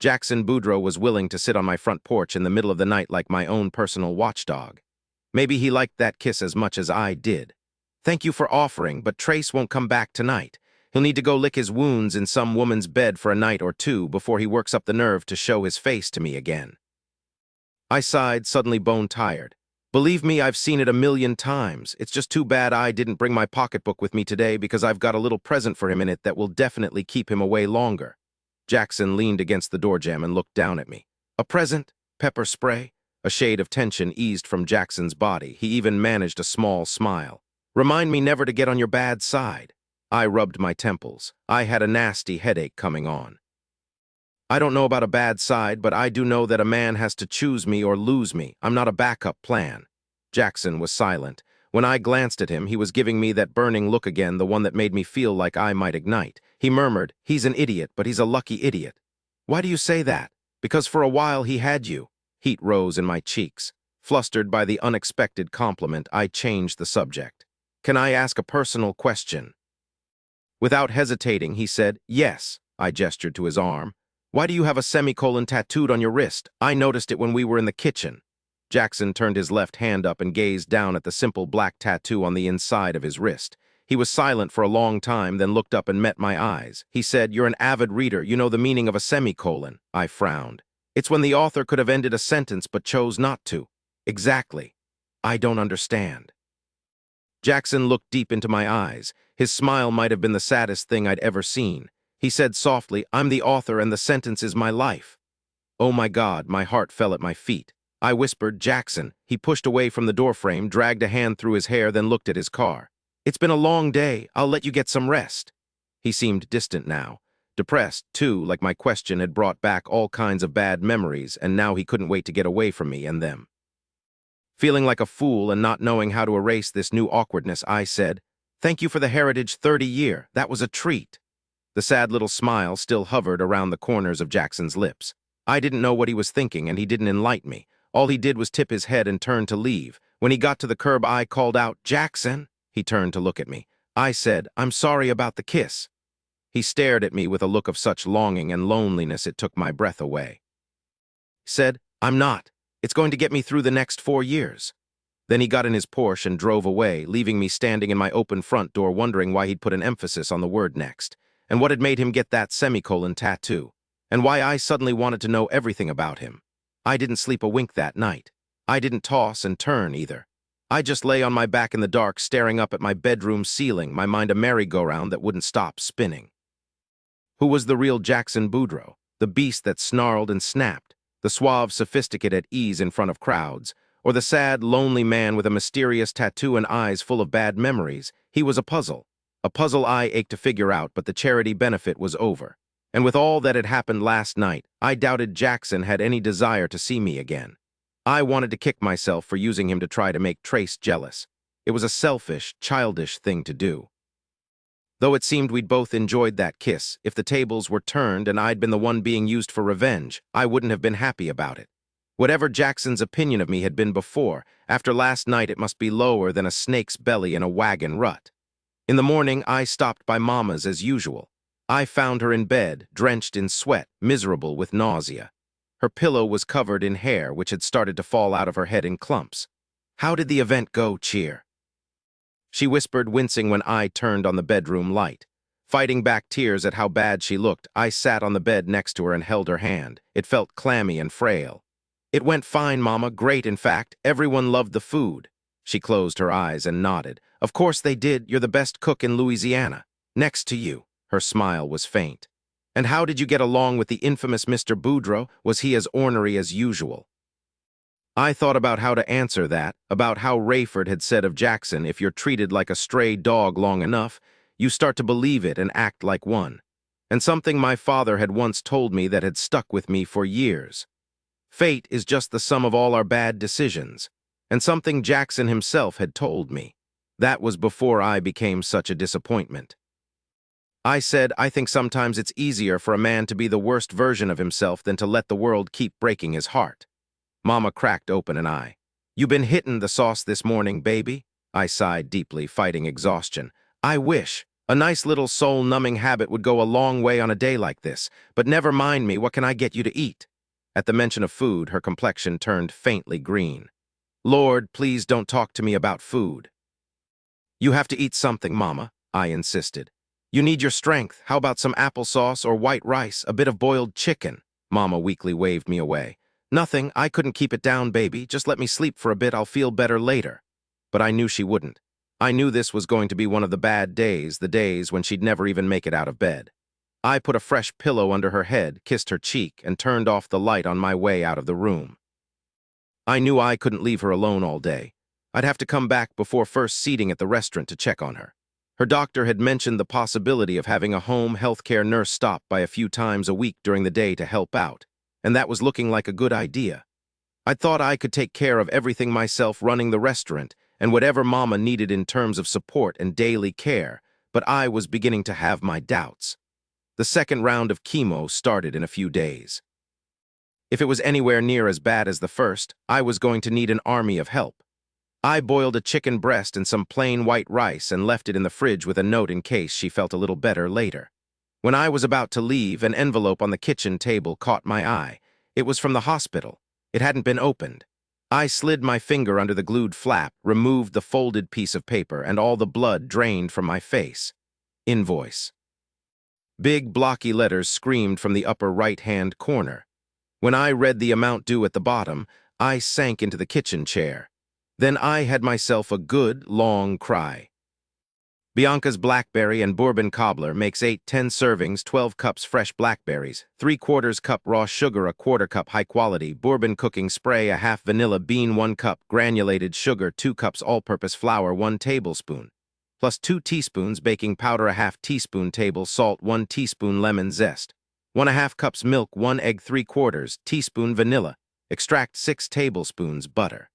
Jackson Boudreaux was willing to sit on my front porch in the middle of the night like my own personal watchdog. Maybe he liked that kiss as much as I did. "Thank you for offering, but Trace won't come back tonight. He'll need to go lick his wounds in some woman's bed for a night or two before he works up the nerve to show his face to me again." I sighed, suddenly bone-tired. "Believe me, I've seen it a million times. It's just too bad I didn't bring my pocketbook with me today because I've got a little present for him in it that will definitely keep him away longer." Jackson leaned against the door jamb and looked down at me. "A present? Pepper spray?" A shade of tension eased from Jackson's body. He even managed a small smile. "Remind me never to get on your bad side." I rubbed my temples. I had a nasty headache coming on. "I don't know about a bad side, but I do know that a man has to choose me or lose me. I'm not a backup plan." Jackson was silent. When I glanced at him, he was giving me that burning look again, the one that made me feel like I might ignite. He murmured, "He's an idiot, but he's a lucky idiot." "Why do you say that?" "Because for a while he had you." Heat rose in my cheeks. Flustered by the unexpected compliment, I changed the subject. "Can I ask a personal question?" Without hesitating, he said, "Yes." I gestured to his arm. "Why do you have a semicolon tattooed on your wrist? I noticed it when we were in the kitchen." Jackson turned his left hand up and gazed down at the simple black tattoo on the inside of his wrist. He was silent for a long time, then looked up and met my eyes. He said, "You're an avid reader. You know the meaning of a semicolon." I frowned. "It's when the author could have ended a sentence but chose not to." "Exactly. I don't understand." Jackson looked deep into my eyes. His smile might have been the saddest thing I'd ever seen. He said softly, "I'm the author and the sentence is my life." Oh my God, my heart fell at my feet. I whispered, "Jackson." He pushed away from the doorframe, dragged a hand through his hair, then looked at his car. "It's been a long day. I'll let you get some rest." He seemed distant now. Depressed, too, like my question had brought back all kinds of bad memories, and now he couldn't wait to get away from me and them. Feeling like a fool and not knowing how to erase this new awkwardness, I said, "Thank you for the Heritage 30-year. That was a treat." The sad little smile still hovered around the corners of Jackson's lips. I didn't know what he was thinking, and he didn't enlighten me. All he did was tip his head and turn to leave. When he got to the curb, I called out, "Jackson!" He turned to look at me. I said, "I'm sorry about the kiss." He stared at me with a look of such longing and loneliness it took my breath away. He said, "I'm not. It's going to get me through the next 4 years." Then he got in his Porsche and drove away, leaving me standing in my open front door wondering why he'd put an emphasis on the word next, and what had made him get that semicolon tattoo, and why I suddenly wanted to know everything about him. I didn't sleep a wink that night. I didn't toss and turn either. I just lay on my back in the dark, staring up at my bedroom ceiling, my mind a merry-go-round that wouldn't stop spinning. Who was the real Jackson Boudreaux? The beast that snarled and snapped, the suave sophisticate at ease in front of crowds, or the sad, lonely man with a mysterious tattoo and eyes full of bad memories? He was a puzzle I ached to figure out, but the charity benefit was over. And with all that had happened last night, I doubted Jackson had any desire to see me again. I wanted to kick myself for using him to try to make Trace jealous. It was a selfish, childish thing to do. Though it seemed we'd both enjoyed that kiss, if the tables were turned and I'd been the one being used for revenge, I wouldn't have been happy about it. Whatever Jackson's opinion of me had been before, after last night it must be lower than a snake's belly in a wagon rut. In the morning, I stopped by Mama's as usual. I found her in bed, drenched in sweat, miserable with nausea. Her pillow was covered in hair, which had started to fall out of her head in clumps. "How did the event go, Cheer?" She whispered, wincing when I turned on the bedroom light. Fighting back tears at how bad she looked, I sat on the bed next to her and held her hand. It felt clammy and frail. "It went fine, Mama. Great, in fact. Everyone loved the food." She closed her eyes and nodded. "Of course they did. You're the best cook in Louisiana. Next to you." Her smile was faint. And how did you get along with the infamous Mr. Boudreaux? Was he as ornery as usual? I thought about how to answer that, about how Rayford had said of Jackson, if you're treated like a stray dog long enough, you start to believe it and act like one. And something my father had once told me that had stuck with me for years. Fate is just the sum of all our bad decisions. And something Jackson himself had told me. That was before I became such a disappointment. I said, I think sometimes it's easier for a man to be the worst version of himself than to let the world keep breaking his heart. Mama cracked open an eye. You been hittin' the sauce this morning, baby? I sighed deeply, fighting exhaustion. I wish. A nice little soul-numbing habit would go a long way on a day like this, but never mind me, what can I get you to eat? At the mention of food, her complexion turned faintly green. Lord, please don't talk to me about food. You have to eat something, Mama, I insisted. You need your strength. How about some applesauce or white rice, a bit of boiled chicken? Mama weakly waved me away. Nothing, I couldn't keep it down, baby. Just let me sleep for a bit, I'll feel better later. But I knew she wouldn't. I knew this was going to be one of the bad days, the days when she'd never even make it out of bed. I put a fresh pillow under her head, kissed her cheek, and turned off the light on my way out of the room. I knew I couldn't leave her alone all day. I'd have to come back before first seating at the restaurant to check on her. Her doctor had mentioned the possibility of having a home healthcare nurse stop by a few times a week during the day to help out, and that was looking like a good idea. I thought I could take care of everything myself running the restaurant and whatever Mama needed in terms of support and daily care, but I was beginning to have my doubts. The second round of chemo started in a few days. If it was anywhere near as bad as the first, I was going to need an army of help. I boiled a chicken breast and some plain white rice and left it in the fridge with a note in case she felt a little better later. When I was about to leave, an envelope on the kitchen table caught my eye. It was from the hospital. It hadn't been opened. I slid my finger under the glued flap, removed the folded piece of paper, and all the blood drained from my face. Invoice. Big, blocky letters screamed from the upper right-hand corner. When I read the amount due at the bottom, I sank into the kitchen chair. Then I had myself a good, long cry. Bianca's blackberry and bourbon cobbler makes 8-10 servings, 12 cups fresh blackberries, 3/4 cup raw sugar, 1/4 cup high-quality bourbon cooking spray, a half vanilla bean, 1 cup granulated sugar, 2 cups all-purpose flour, 1 tablespoon, plus 2 teaspoons baking powder, a half teaspoon table salt, 1 teaspoon lemon zest, 1/2 cups milk, 1 egg, 3/4 teaspoon vanilla, extract 6 tablespoons butter.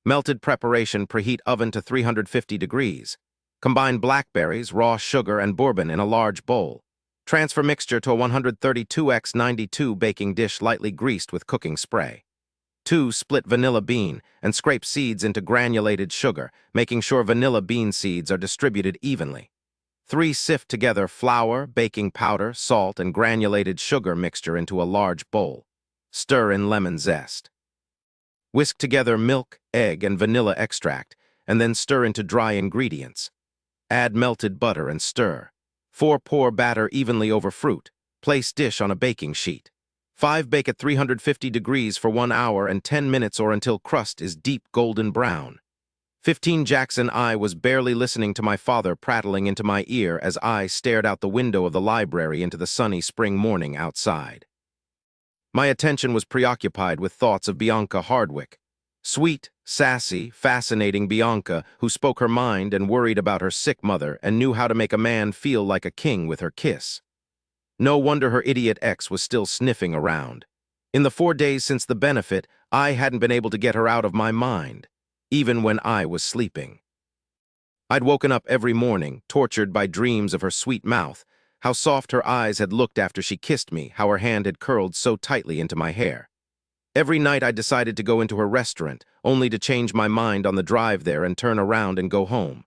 Melted preparation, preheat oven to 350 degrees. Combine blackberries, raw sugar, and bourbon in a large bowl. Transfer mixture to a 132x92 baking dish lightly greased with cooking spray. 2. Split vanilla bean and scrape seeds into granulated sugar, making sure vanilla bean seeds are distributed evenly. 3. Sift together flour, baking powder, salt, and granulated sugar mixture into a large bowl. Stir in lemon zest. Whisk together milk, egg, and vanilla extract, and then stir into dry ingredients. Add melted butter and stir. 4. Pour batter evenly over fruit. Place dish on a baking sheet. 5. Bake at 350 degrees for 1 hour and 10 minutes or until crust is deep golden brown. 15. Jackson. I was barely listening to my father prattling into my ear as I stared out the window of the library into the sunny spring morning outside. My attention was preoccupied with thoughts of Bianca Hardwick. Sweet, sassy, fascinating Bianca, who spoke her mind and worried about her sick mother and knew how to make a man feel like a king with her kiss. No wonder her idiot ex was still sniffing around. In the 4 days since the benefit, I hadn't been able to get her out of my mind, even when I was sleeping. I'd woken up every morning, tortured by dreams of her sweet mouth, how soft her eyes had looked after she kissed me, how her hand had curled so tightly into my hair. Every night I decided to go into her restaurant, only to change my mind on the drive there and turn around and go home.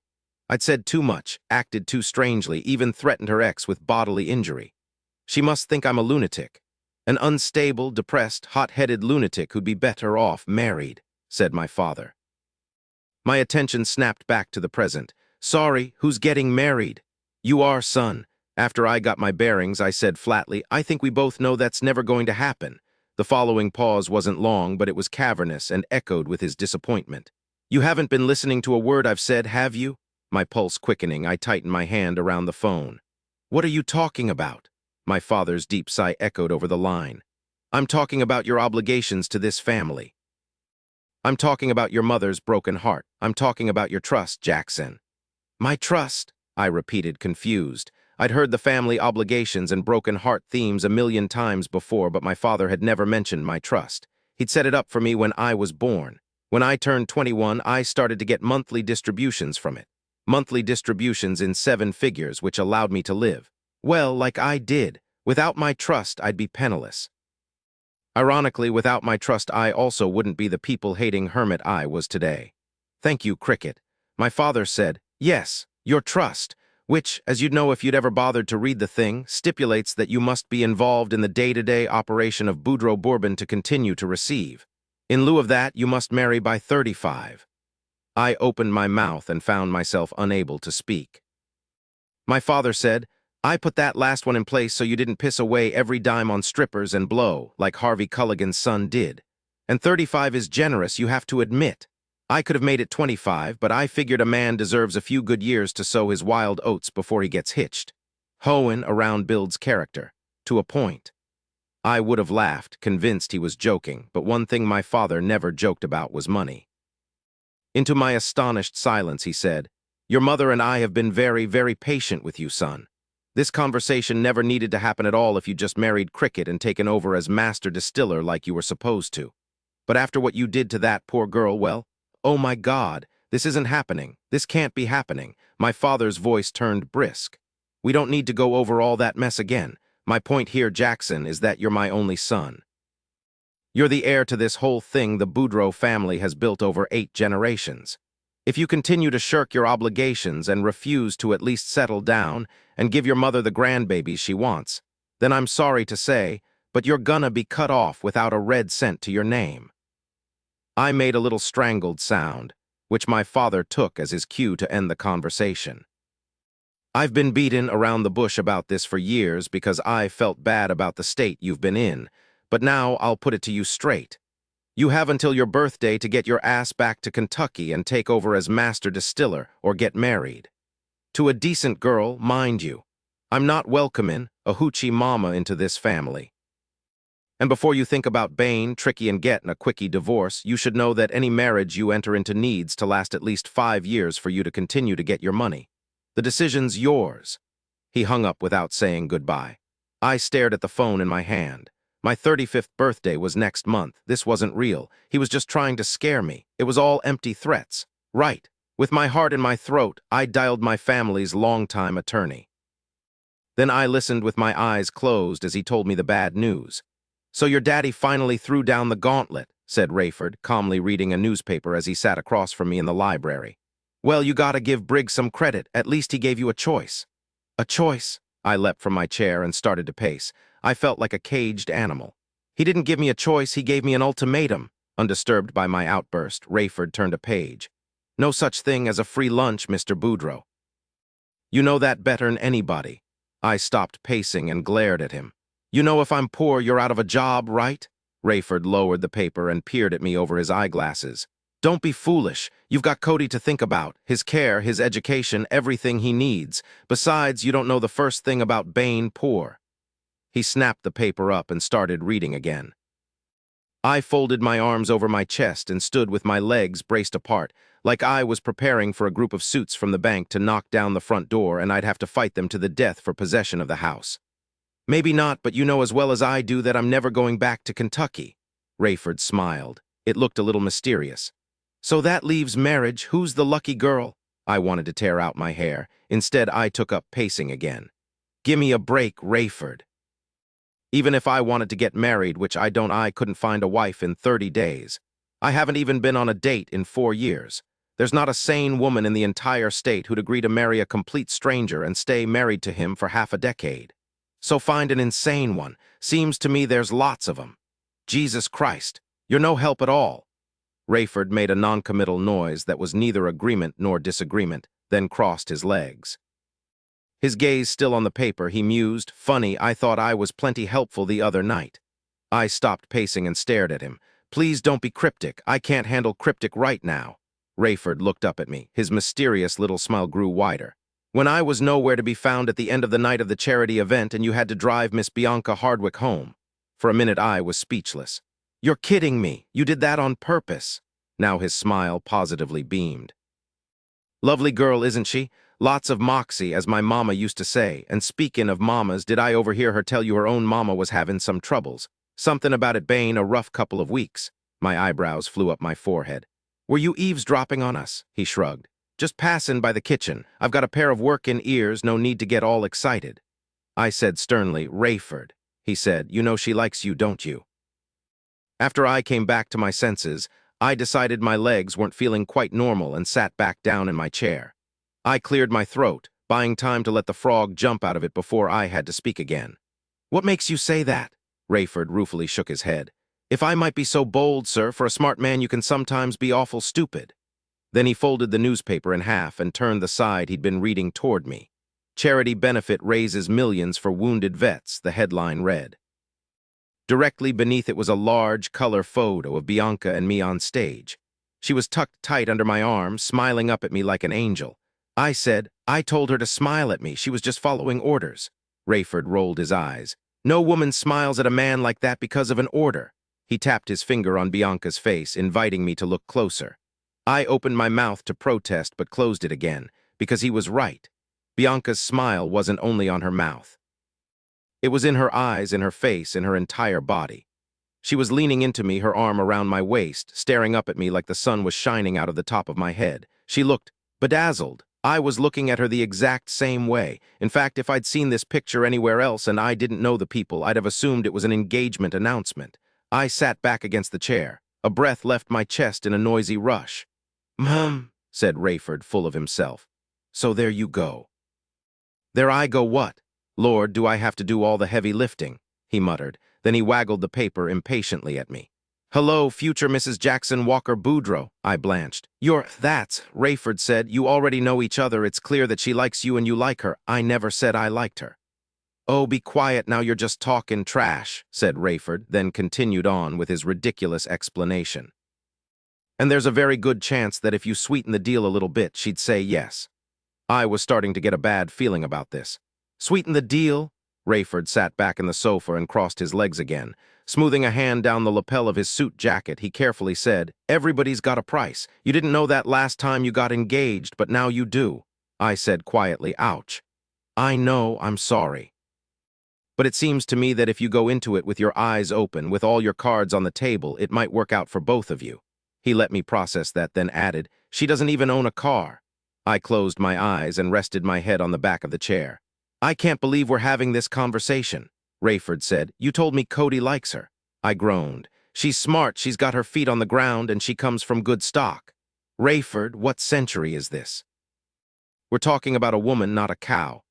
I'd said too much, acted too strangely, even threatened her ex with bodily injury. She must think I'm a lunatic. An unstable, depressed, hot-headed lunatic who'd be better off married, said my father. My attention snapped back to the present. Sorry, who's getting married? You are, son. After I got my bearings, I said flatly, I think we both know that's never going to happen. The following pause wasn't long, but it was cavernous and echoed with his disappointment. You haven't been listening to a word I've said, have you? My pulse quickening, I tightened my hand around the phone. What are you talking about? My father's deep sigh echoed over the line. I'm talking about your obligations to this family. I'm talking about your mother's broken heart. I'm talking about your trust, Jackson. My trust, I repeated, confused. I'd heard the family obligations and broken heart themes a million times before, but my father had never mentioned my trust. He'd set it up for me when I was born. When I turned 21, I started to get monthly distributions from it. Monthly distributions in 7 figures, which allowed me to live. Well, like I did. Without my trust, I'd be penniless. Ironically, without my trust, I also wouldn't be the people-hating hermit I was today. Thank you, Cricket. My father said, yes, your trust, which, as you'd know if you'd ever bothered to read the thing, stipulates that you must be involved in the day-to-day operation of Boudreaux Bourbon to continue to receive. In lieu of that, you must marry by 35. I opened my mouth and found myself unable to speak. My father said, I put that last one in place so you didn't piss away every dime on strippers and blow, like Harvey Culligan's son did. And 35 is generous, you have to admit. I could have made it 25, but I figured a man deserves a few good years to sow his wild oats before he gets hitched. Hoeing around builds character, to a point. I would have laughed, convinced he was joking, but one thing my father never joked about was money. Into my astonished silence, he said, your mother and I have been very, very patient with you, son. This conversation never needed to happen at all if you just married Cricket and taken over as master distiller like you were supposed to. But after what you did to that poor girl, well, oh my God, this isn't happening. This can't be happening. My father's voice turned brisk. We don't need to go over all that mess again. My point here, Jackson, is that you're my only son. You're the heir to this whole thing the Boudreaux family has built over 8 generations. If you continue to shirk your obligations and refuse to at least settle down and give your mother the grandbabies she wants, then I'm sorry to say, but you're gonna be cut off without a red cent to your name. I made a little strangled sound, which my father took as his cue to end the conversation. I've been beaten around the bush about this for years because I felt bad about the state you've been in, but now I'll put it to you straight. You have until your birthday to get your ass back to Kentucky and take over as master distiller or get married. To a decent girl, mind you. I'm not welcoming a hoochie mama into this family. And before you think about Bain, Tricky, and getting a quickie divorce, you should know that any marriage you enter into needs to last at least 5 years for you to continue to get your money. The decision's yours. He hung up without saying goodbye. I stared at the phone in my hand. My 35th birthday was next month. This wasn't real. He was just trying to scare me. It was all empty threats. Right. With my heart in my throat, I dialed my family's longtime attorney. Then I listened with my eyes closed as he told me the bad news. So your daddy finally threw down the gauntlet, said Rayford, calmly reading a newspaper as he sat across from me in the library. Well, you gotta give Briggs some credit. At least he gave you a choice. A choice? I leapt from my chair and started to pace. I felt like a caged animal. He didn't give me a choice, he gave me an ultimatum. Undisturbed by my outburst, Rayford turned a page. No such thing as a free lunch, Mr. Boudreaux. You know that better'n anybody. I stopped pacing and glared at him. You know if I'm poor, you're out of a job, right? Rayford lowered the paper and peered at me over his eyeglasses. Don't be foolish. You've got Cody to think about. His care, his education, everything he needs. Besides, you don't know the first thing about Bain poor. He snapped the paper up and started reading again. I folded my arms over my chest and stood with my legs braced apart, like I was preparing for a group of suits from the bank to knock down the front door and I'd have to fight them to the death for possession of the house. Maybe not, but you know as well as I do that I'm never going back to Kentucky. Rayford smiled. It looked a little mysterious. So that leaves marriage. Who's the lucky girl? I wanted to tear out my hair. Instead, I took up pacing again. Gimme a break, Rayford. Even if I wanted to get married, which I couldn't find a wife in 30 days. I haven't even been on a date in 4 years. There's not a sane woman in the entire state who'd agree to marry a complete stranger and stay married to him for half a decade. So find an insane one. Seems to me there's lots of them. Jesus Christ, you're no help at all. Rayford made a noncommittal noise that was neither agreement nor disagreement, then crossed his legs. His gaze still on the paper, he mused, funny, I thought I was plenty helpful the other night. I stopped pacing and stared at him. Please don't be cryptic. I can't handle cryptic right now. Rayford looked up at me. His mysterious little smile grew wider. When I was nowhere to be found at the end of the night of the charity event and you had to drive Miss Bianca Hardwick home. For a minute I was speechless. You're kidding me. You did that on purpose. Now his smile positively beamed. Lovely girl, isn't she? Lots of moxie, as my mama used to say. And speaking of mamas, did I overhear her tell you her own mama was having some troubles? Something about it being a rough couple of weeks. My eyebrows flew up my forehead. Were you eavesdropping on us? He shrugged. Just passing by the kitchen. I've got a pair of working ears, no need to get all excited. I said sternly, Rayford. He said, you know she likes you, don't you? After I came back to my senses, I decided my legs weren't feeling quite normal and sat back down in my chair. I cleared my throat, buying time to let the frog jump out of it before I had to speak again. What makes you say that? Rayford ruefully shook his head. If I might be so bold, sir, for a smart man you can sometimes be awful stupid. Then he folded the newspaper in half and turned the side he'd been reading toward me. Charity benefit raises millions for wounded vets, the headline read. Directly beneath it was a large color photo of Bianca and me on stage. She was tucked tight under my arm, smiling up at me like an angel. I said, I told her to smile at me. She was just following orders. Rayford rolled his eyes. No woman smiles at a man like that because of an order. He tapped his finger on Bianca's face, inviting me to look closer. I opened my mouth to protest but closed it again, because he was right. Bianca's smile wasn't only on her mouth. It was in her eyes, in her face, in her entire body. She was leaning into me, her arm around my waist, staring up at me like the sun was shining out of the top of my head. She looked bedazzled. I was looking at her the exact same way. In fact, if I'd seen this picture anywhere else and I didn't know the people, I'd have assumed it was an engagement announcement. I sat back against the chair. A breath left my chest in a noisy rush. Said Rayford, full of himself. So there you go. There I go what? Lord, do I have to do all the heavy lifting? He muttered. Then he waggled the paper impatiently at me. Hello, future Mrs. Jackson Walker Boudreaux, I blanched. That's, Rayford said. You already know each other. It's clear that she likes you and you like her. I never said I liked her. Oh, be quiet now, you're just talking trash, said Rayford, then continued on with his ridiculous explanation. And there's a very good chance that if you sweeten the deal a little bit, she'd say yes. I was starting to get a bad feeling about this. Sweeten the deal? Rayford sat back in the sofa and crossed his legs again. Smoothing a hand down the lapel of his suit jacket, he carefully said, Everybody's got a price. You didn't know that last time you got engaged, but now you do. I said quietly, ouch. I know, I'm sorry. But it seems to me that if you go into it with your eyes open, with all your cards on the table, it might work out for both of you. He let me process that, then added, She doesn't even own a car. I closed my eyes and rested my head on the back of the chair. I can't believe we're having this conversation, Rayford said. You told me Cody likes her. I groaned. She's smart, she's got her feet on the ground, and she comes from good stock. Rayford, what century is this? We're talking about a woman, not a cow.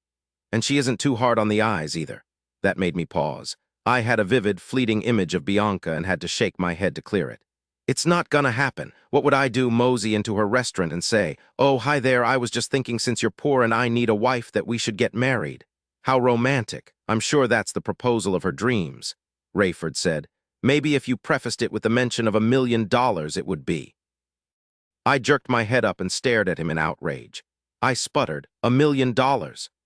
And she isn't too hard on the eyes, either. That made me pause. I had a vivid, fleeting image of Bianca and had to shake my head to clear it. It's not gonna happen. What would I do, mosey into her restaurant and say, Oh, hi there, I was just thinking since you're poor and I need a wife that we should get married. How romantic. I'm sure that's the proposal of her dreams, Rayford said. Maybe if you prefaced it with the mention of $1 million, it would be. I jerked my head up and stared at him in outrage. I sputtered, $1 million.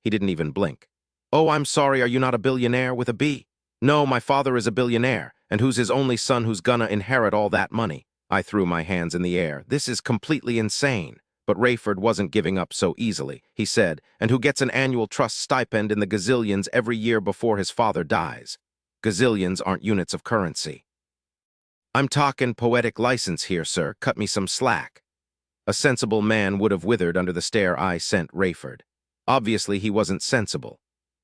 He didn't even blink. Oh, I'm sorry, are you not a billionaire with a B? No, my father is a billionaire, and who's his only son who's gonna inherit all that money? I threw my hands in the air. This is completely insane. But Rayford wasn't giving up so easily. He said, and who gets an annual trust stipend in the gazillions every year before his father dies. Gazillions aren't units of currency. I'm talking poetic license here, sir. Cut me some slack. A sensible man would have withered under the stare I sent Rayford. Obviously, he wasn't sensible.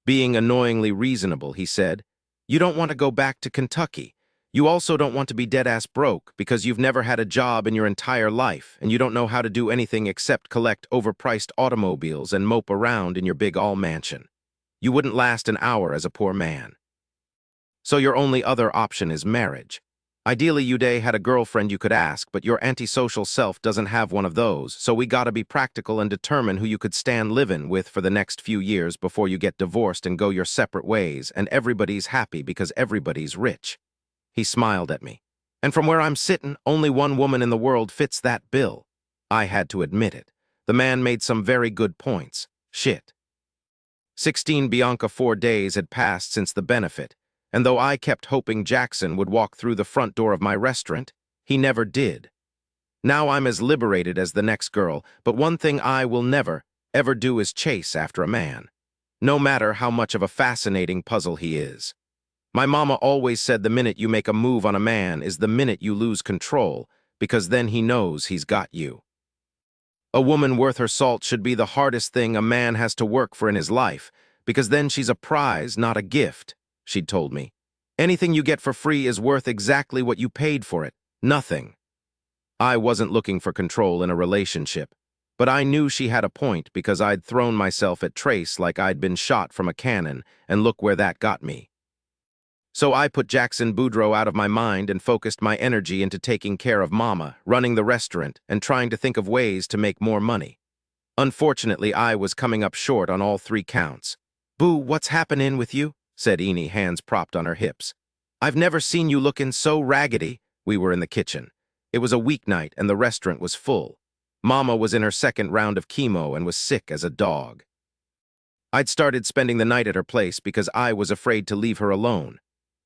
Being annoyingly reasonable, he said, You don't want to go back to Kentucky. You also don't want to be dead-ass broke because you've never had a job in your entire life and you don't know how to do anything except collect overpriced automobiles and mope around in your big all-mansion. You wouldn't last an hour as a poor man. So your only other option is marriage. Ideally, you had a girlfriend you could ask, but your antisocial self doesn't have one of those, so we gotta be practical and determine who you could stand living with for the next few years before you get divorced and go your separate ways, and everybody's happy because everybody's rich. He smiled at me. And from where I'm sitting, only one woman in the world fits that bill. I had to admit it. The man made some very good points. Shit. 16 Bianca 4 days had passed since the benefit, and though I kept hoping Jackson would walk through the front door of my restaurant, he never did. Now I'm as liberated as the next girl, but one thing I will never, ever do is chase after a man, no matter how much of a fascinating puzzle he is. My mama always said the minute you make a move on a man is the minute you lose control, because then he knows he's got you. A woman worth her salt should be the hardest thing a man has to work for in his life, because then she's a prize, not a gift, she'd told me. Anything you get for free is worth exactly what you paid for it, nothing. I wasn't looking for control in a relationship, but I knew she had a point because I'd thrown myself at Trace like I'd been shot from a cannon, and look where that got me. So I put Jackson Boudreaux out of my mind and focused my energy into taking care of Mama, running the restaurant, and trying to think of ways to make more money. Unfortunately, I was coming up short on all 3 counts. "Boo, what's happening with you?" said Enid, hands propped on her hips. "I've never seen you looking so raggedy." We were in the kitchen. It was a weeknight and the restaurant was full. Mama was in her 2nd round of chemo and was sick as a dog. I'd started spending the night at her place because I was afraid to leave her alone.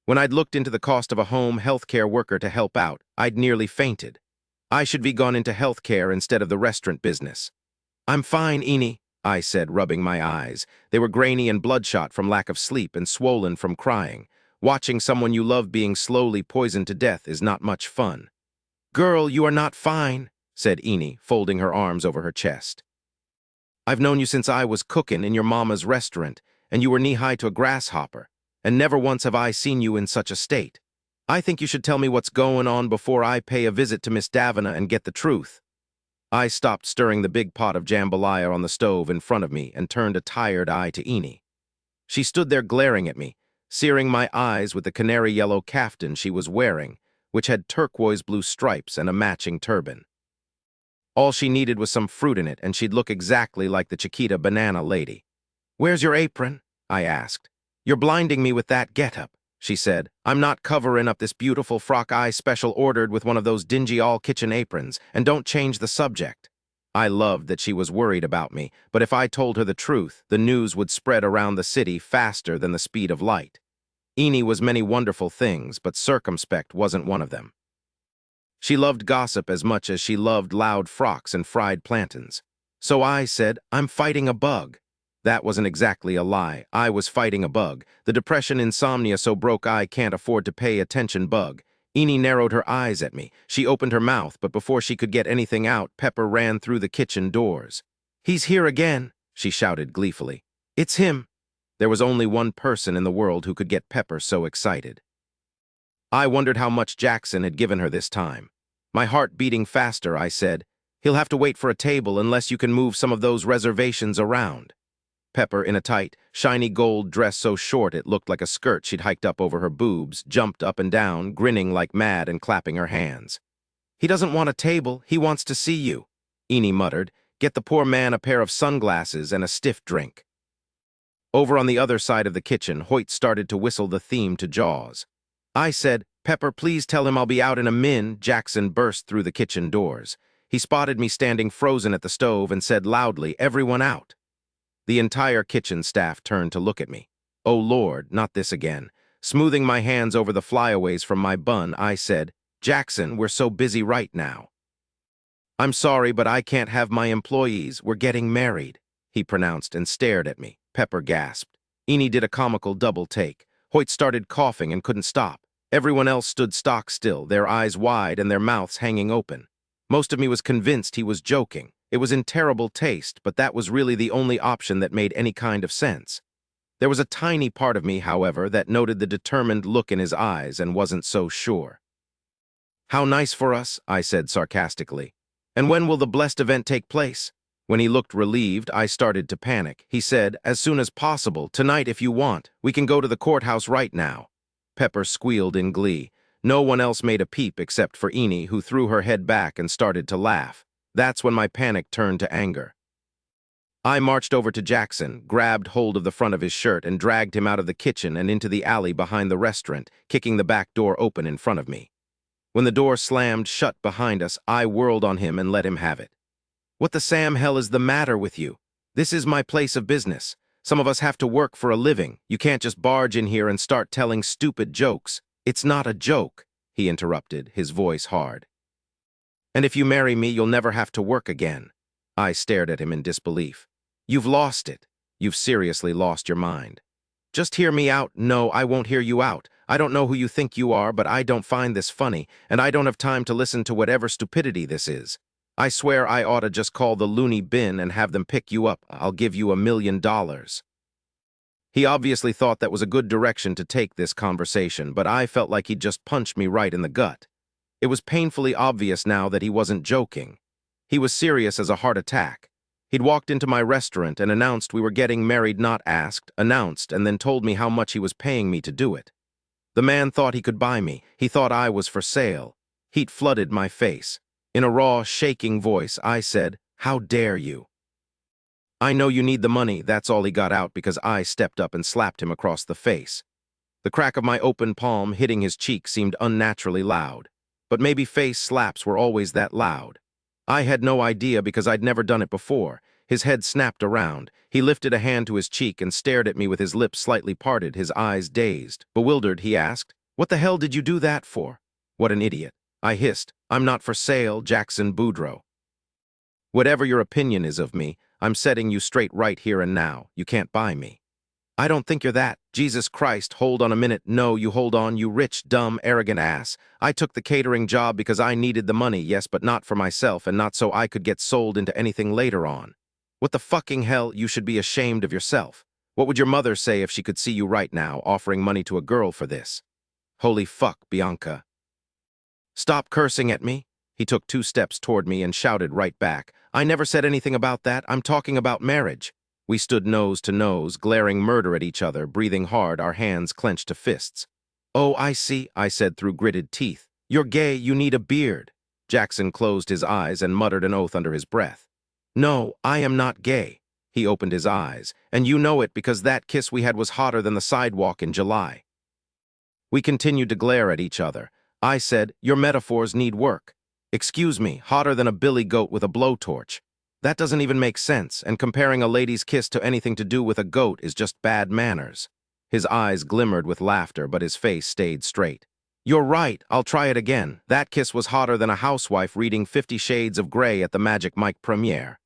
When I'd looked into the cost of a home healthcare worker to help out, I'd nearly fainted. I should be gone into healthcare instead of the restaurant business. "I'm fine, Enid," I said, rubbing my eyes. They were grainy and bloodshot from lack of sleep and swollen from crying. Watching someone you love being slowly poisoned to death is not much fun. "Girl, you are not fine," said Enid, folding her arms over her chest. "I've known you since I was cooking in your mama's restaurant, and you were knee-high to a grasshopper, and never once have I seen you in such a state. I think you should tell me what's going on before I pay a visit to Miss Davina and get the truth." I stopped stirring the big pot of jambalaya on the stove in front of me and turned a tired eye to Enid. She stood there glaring at me, searing my eyes with the canary-yellow caftan she was wearing, which had turquoise-blue stripes and a matching turban. All she needed was some fruit in it, and she'd look exactly like the Chiquita banana lady. "Where's your apron?" I asked. "You're blinding me with that getup," she said. "I'm not covering up this beautiful frock I special ordered with one of those dingy all-kitchen aprons, and don't change the subject." I loved that she was worried about me, but if I told her the truth, the news would spread around the city faster than the speed of light. Enid was many wonderful things, but circumspect wasn't one of them. She loved gossip as much as she loved loud frocks and fried plantains. So I said, "I'm fighting a bug." That wasn't exactly a lie. I was fighting a bug. The depression insomnia so broke I can't afford to pay attention bug. Enid narrowed her eyes at me. She opened her mouth, but before she could get anything out, Pepper ran through the kitchen doors. "He's here again," she shouted gleefully. "It's him." There was only one person in the world who could get Pepper so excited. I wondered how much Jackson had given her this time. My heart beating faster, I said, "He'll have to wait for a table unless you can move some of those reservations around." Pepper, in a tight, shiny gold dress so short it looked like a skirt she'd hiked up over her boobs, jumped up and down, grinning like mad and clapping her hands. "He doesn't want a table, he wants to see you," Enid muttered. "Get the poor man a pair of sunglasses and a stiff drink." Over on the other side of the kitchen, Hoyt started to whistle the theme to Jaws. I said, "Pepper, please tell him I'll be out in a min." Jackson burst through the kitchen doors. He spotted me standing frozen at the stove and said loudly, "Everyone out." The entire kitchen staff turned to look at me. Oh Lord, not this again. Smoothing my hands over the flyaways from my bun, I said, "Jackson, we're so busy right now." "I'm sorry, but I can't have my employees. We're getting married," he pronounced and stared at me. Pepper gasped. Enid did a comical double take. Hoyt started coughing and couldn't stop. Everyone else stood stock still, their eyes wide and their mouths hanging open. Most of me was convinced he was joking. It was in terrible taste, but that was really the only option that made any kind of sense. There was a tiny part of me, however, that noted the determined look in his eyes and wasn't so sure. "How nice for us," I said sarcastically. "And when will the blessed event take place?" When he looked relieved, I started to panic. He said, "As soon as possible, tonight if you want. We can go to the courthouse right now." Pepper squealed in glee. No one else made a peep except for Enid, who threw her head back and started to laugh. That's when my panic turned to anger. I marched over to Jackson, grabbed hold of the front of his shirt, and dragged him out of the kitchen and into the alley behind the restaurant, kicking the back door open in front of me. When the door slammed shut behind us, I whirled on him and let him have it. "What the Sam hell is the matter with you?" This is my place of business. Some of us have to work for a living. You can't just barge in here and start telling stupid jokes. It's not a joke, he interrupted, his voice hard. And if you marry me, you'll never have to work again. I stared at him in disbelief. You've lost it. You've seriously lost your mind. Just hear me out. No, I won't hear you out. I don't know who you think you are, but I don't find this funny, and I don't have time to listen to whatever stupidity this is. I swear I ought to just call the loony bin and have them pick you up. I'll give you $1 million. He obviously thought that was a good direction to take this conversation, but I felt like he'd just punched me right in the gut. It was painfully obvious now that he wasn't joking. He was serious as a heart attack. He'd walked into my restaurant and announced we were getting married, not asked, announced, and then told me how much he was paying me to do it. The man thought he could buy me. He thought I was for sale. Heat flooded my face. In a raw, shaking voice, I said, "How dare you?" I know you need the money. That's all he got out because I stepped up and slapped him across the face. The crack of my open palm hitting his cheek seemed unnaturally loud. But maybe face slaps were always that loud. I had no idea because I'd never done it before. His head snapped around. He lifted a hand to his cheek and stared at me with his lips slightly parted, his eyes dazed. Bewildered, he asked, "What the hell did you do that for?" "What an idiot." I hissed. "I'm not for sale, Jackson Boudreaux. Whatever your opinion is of me, I'm setting you straight right here and now. You can't buy me." "I don't think you're that." "Jesus Christ, hold on a minute." "No, you hold on, you rich, dumb, arrogant ass. I took the catering job because I needed the money, yes, but not for myself and not so I could get sold into anything later on. What the fucking hell? You should be ashamed of yourself. What would your mother say if she could see you right now offering money to a girl for this? Holy fuck, Bianca." "Stop cursing at me." He took 2 steps toward me and shouted right back, "I never said anything about that. I'm talking about marriage." We stood nose to nose, glaring murder at each other, breathing hard, our hands clenched to fists. "Oh, I see," I said through gritted teeth. "You're gay, you need a beard." Jackson closed his eyes and muttered an oath under his breath. "No, I am not gay." He opened his eyes, "And you know it because that kiss we had was hotter than the sidewalk in July." We continued to glare at each other. I said, "Your metaphors need work." "Excuse me, hotter than a billy goat with a blowtorch. That doesn't even make sense, and comparing a lady's kiss to anything to do with a goat is just bad manners." His eyes glimmered with laughter, but his face stayed straight. "You're right, I'll try it again. That kiss was hotter than a housewife reading 50 Shades of Grey at the Magic Mike premiere."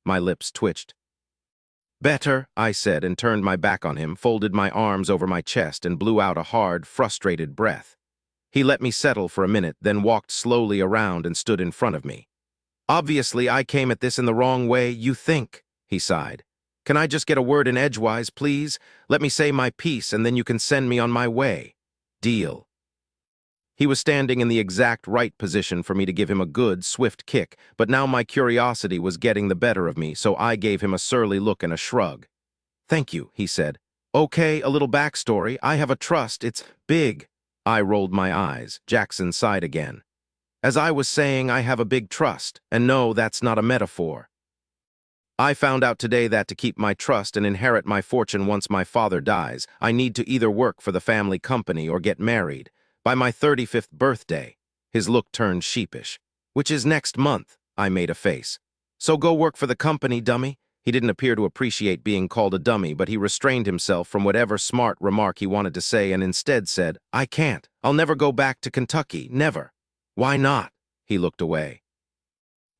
My lips twitched. "Better," I said, and turned my back on him, folded my arms over my chest, and blew out a hard, frustrated breath. He let me settle for a minute, then walked slowly around and stood in front of me. "Obviously, I came at this in the wrong way, you think," he sighed. "Can I just get a word in edgewise, please? Let me say my piece, and then you can send me on my way. Deal." He was standing in the exact right position for me to give him a good, swift kick, but now my curiosity was getting the better of me, so I gave him a surly look and a shrug. "Thank you," he said. "Okay, a little backstory. I have a trust. It's big." I rolled my eyes. Jackson sighed again. "As I was saying, I have a big trust, and no, that's not a metaphor. I found out today that to keep my trust and inherit my fortune once my father dies, I need to either work for the family company or get married. By my 35th birthday." His look turned sheepish. "Which is next month." I made a face. "So go work for the company, dummy." He didn't appear to appreciate being called a dummy, but he restrained himself from whatever smart remark he wanted to say and instead said, "I can't. I'll never go back to Kentucky, never." "Why not?" He looked away.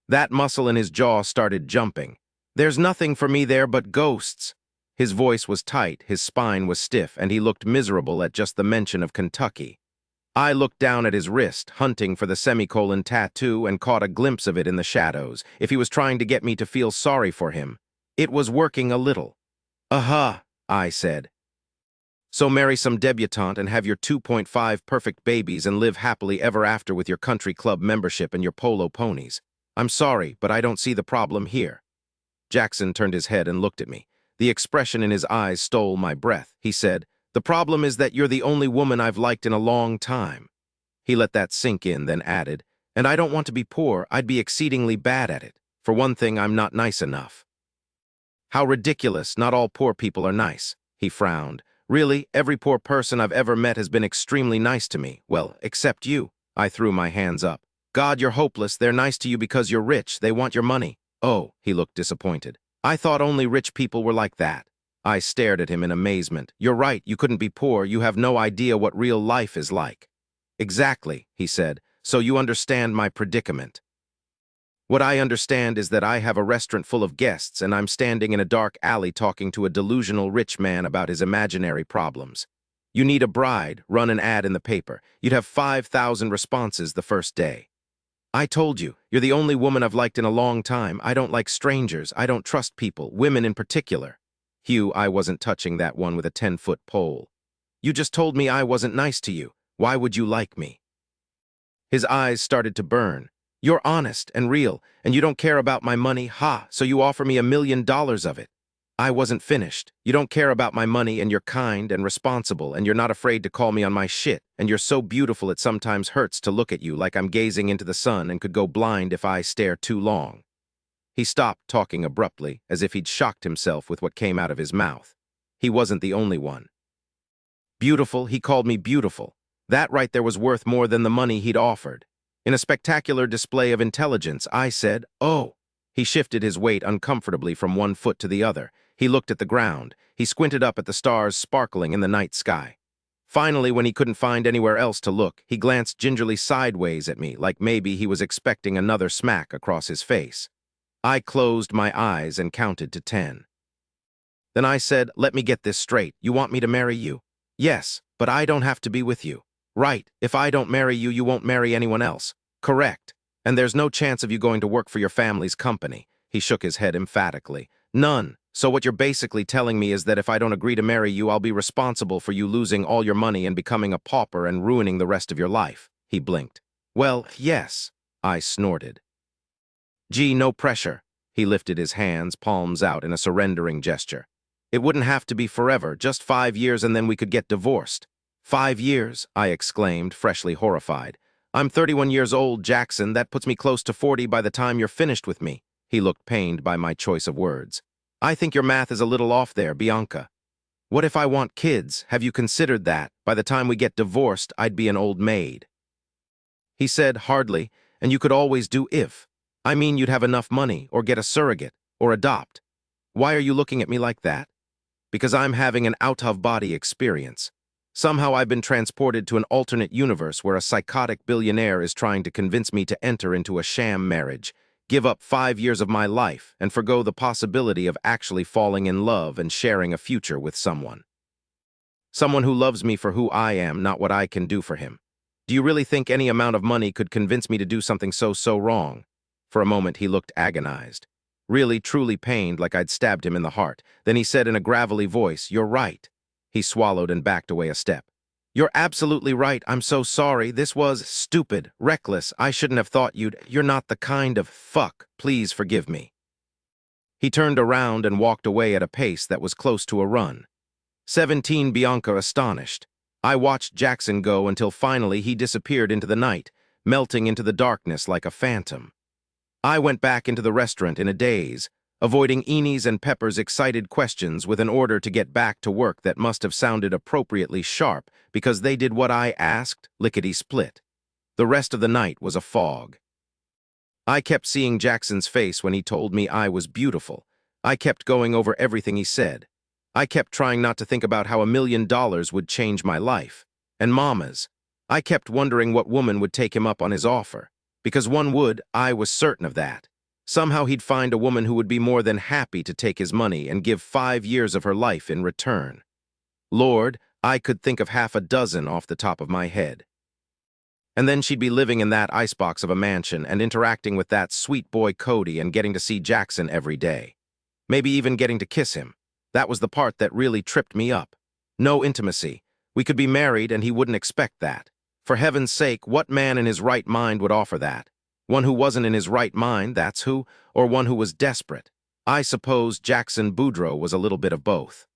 That muscle in his jaw started jumping. "There's nothing for me there but ghosts." His voice was tight, his spine was stiff, and he looked miserable at just the mention of Kentucky. I looked down at his wrist, hunting for the semicolon tattoo, and caught a glimpse of it in the shadows. If he was trying to get me to feel sorry for him, it was working a little. I said. "So marry some debutante and have your 2.5 perfect babies and live happily ever after with your country club membership and your polo ponies. I'm sorry, but I don't see the problem here." Jackson turned his head and looked at me. The expression in his eyes stole my breath. He said, "The problem is that you're the only woman I've liked in a long time." He let that sink in, then added, "And I don't want to be poor. I'd be exceedingly bad at it. For one thing, I'm not nice enough." "How ridiculous. Not all poor people are nice." He frowned. "Really, every poor person I've ever met has been extremely nice to me. Well, except you." I threw my hands up. "God, you're hopeless. They're nice to you because you're rich. They want your money." "Oh," he looked disappointed. I thought only rich people were like that. I stared at him in amazement. You're right, you couldn't be poor, you have no idea what real life is like. Exactly, he said, so you understand my predicament. What I understand is that I have a restaurant full of guests and I'm standing in a dark alley talking to a delusional rich man about his imaginary problems. You need a bride, run an ad in the paper. You'd have 5,000 responses the first day. I told you, you're the only woman I've liked in a long time. I don't like strangers. I don't trust people, women in particular. Hugh, I wasn't touching that one with a 10-foot pole. You just told me I wasn't nice to you. Why would you like me? His eyes started to burn. You're honest and real, and you don't care about my money, ha, so you offer me $1 million of it. I wasn't finished. You don't care about my money, and you're kind and responsible, and you're not afraid to call me on my shit, and you're so beautiful it sometimes hurts to look at you like I'm gazing into the sun and could go blind if I stare too long. He stopped talking abruptly, as if he'd shocked himself with what came out of his mouth. He wasn't the only one. Beautiful, he called me beautiful. That right there was worth more than the money he'd offered. In a spectacular display of intelligence, I said, "Oh." He shifted his weight uncomfortably from one foot to the other. He looked at the ground. He squinted up at the stars sparkling in the night sky. Finally, when he couldn't find anywhere else to look, he glanced gingerly sideways at me, like maybe he was expecting another smack across his face. I closed my eyes and counted to 10. Then I said, "Let me get this straight. You want me to marry you?" "Yes, but I don't have to be with you." "Right. If I don't marry you, you won't marry anyone else." "Correct. And there's no chance of you going to work for your family's company." He shook his head emphatically. "None. So what you're basically telling me is that if I don't agree to marry you, I'll be responsible for you losing all your money and becoming a pauper and ruining the rest of your life." He blinked. "Well, yes." I snorted. "Gee, no pressure." He lifted his hands, palms out in a surrendering gesture. "It wouldn't have to be forever, just 5 years and then we could get divorced." 5 years, I exclaimed, freshly horrified. "I'm 31 years old, Jackson. That puts me close to 40 by the time you're finished with me." He looked pained by my choice of words. "I think your math is a little off there, Bianca." "What if I want kids? Have you considered that? By the time we get divorced, I'd be an old maid." He said, "Hardly, and you could always do if. I mean, you'd have enough money, or get a surrogate, or adopt." "Why are you looking at me like that?" "Because I'm having an out-of-body experience. Somehow I've been transported to an alternate universe where a psychotic billionaire is trying to convince me to enter into a sham marriage, give up 5 years of my life, and forgo the possibility of actually falling in love and sharing a future with someone. Someone who loves me for who I am, not what I can do for him. Do you really think any amount of money could convince me to do something so wrong?" For a moment he looked agonized, really truly pained like I'd stabbed him in the heart. Then he said in a gravelly voice, "You're right." He swallowed and backed away a step. "You're absolutely right. I'm so sorry. This was stupid, reckless. I shouldn't have thought you're not the kind of fuck. Please forgive me." He turned around and walked away at a pace that was close to a run. 17 Bianca astonished. I watched Jackson go until finally he disappeared into the night, melting into the darkness like a phantom. I went back into the restaurant in a daze, avoiding Enie's and Pepper's excited questions with an order to get back to work that must have sounded appropriately sharp because they did what I asked, lickety-split. The rest of the night was a fog. I kept seeing Jackson's face when he told me I was beautiful. I kept going over everything he said. I kept trying not to think about how $1 million would change my life. And Mama's. I kept wondering what woman would take him up on his offer. Because one would, I was certain of that. Somehow he'd find a woman who would be more than happy to take his money and give 5 years of her life in return. Lord, I could think of half a dozen off the top of my head. And then she'd be living in that icebox of a mansion and interacting with that sweet boy Cody and getting to see Jackson every day. Maybe even getting to kiss him. That was the part that really tripped me up. No intimacy. We could be married and he wouldn't expect that. For heaven's sake, what man in his right mind would offer that? One who wasn't in his right mind, that's who, or one who was desperate. I suppose Jackson Boudreaux was a little bit of both.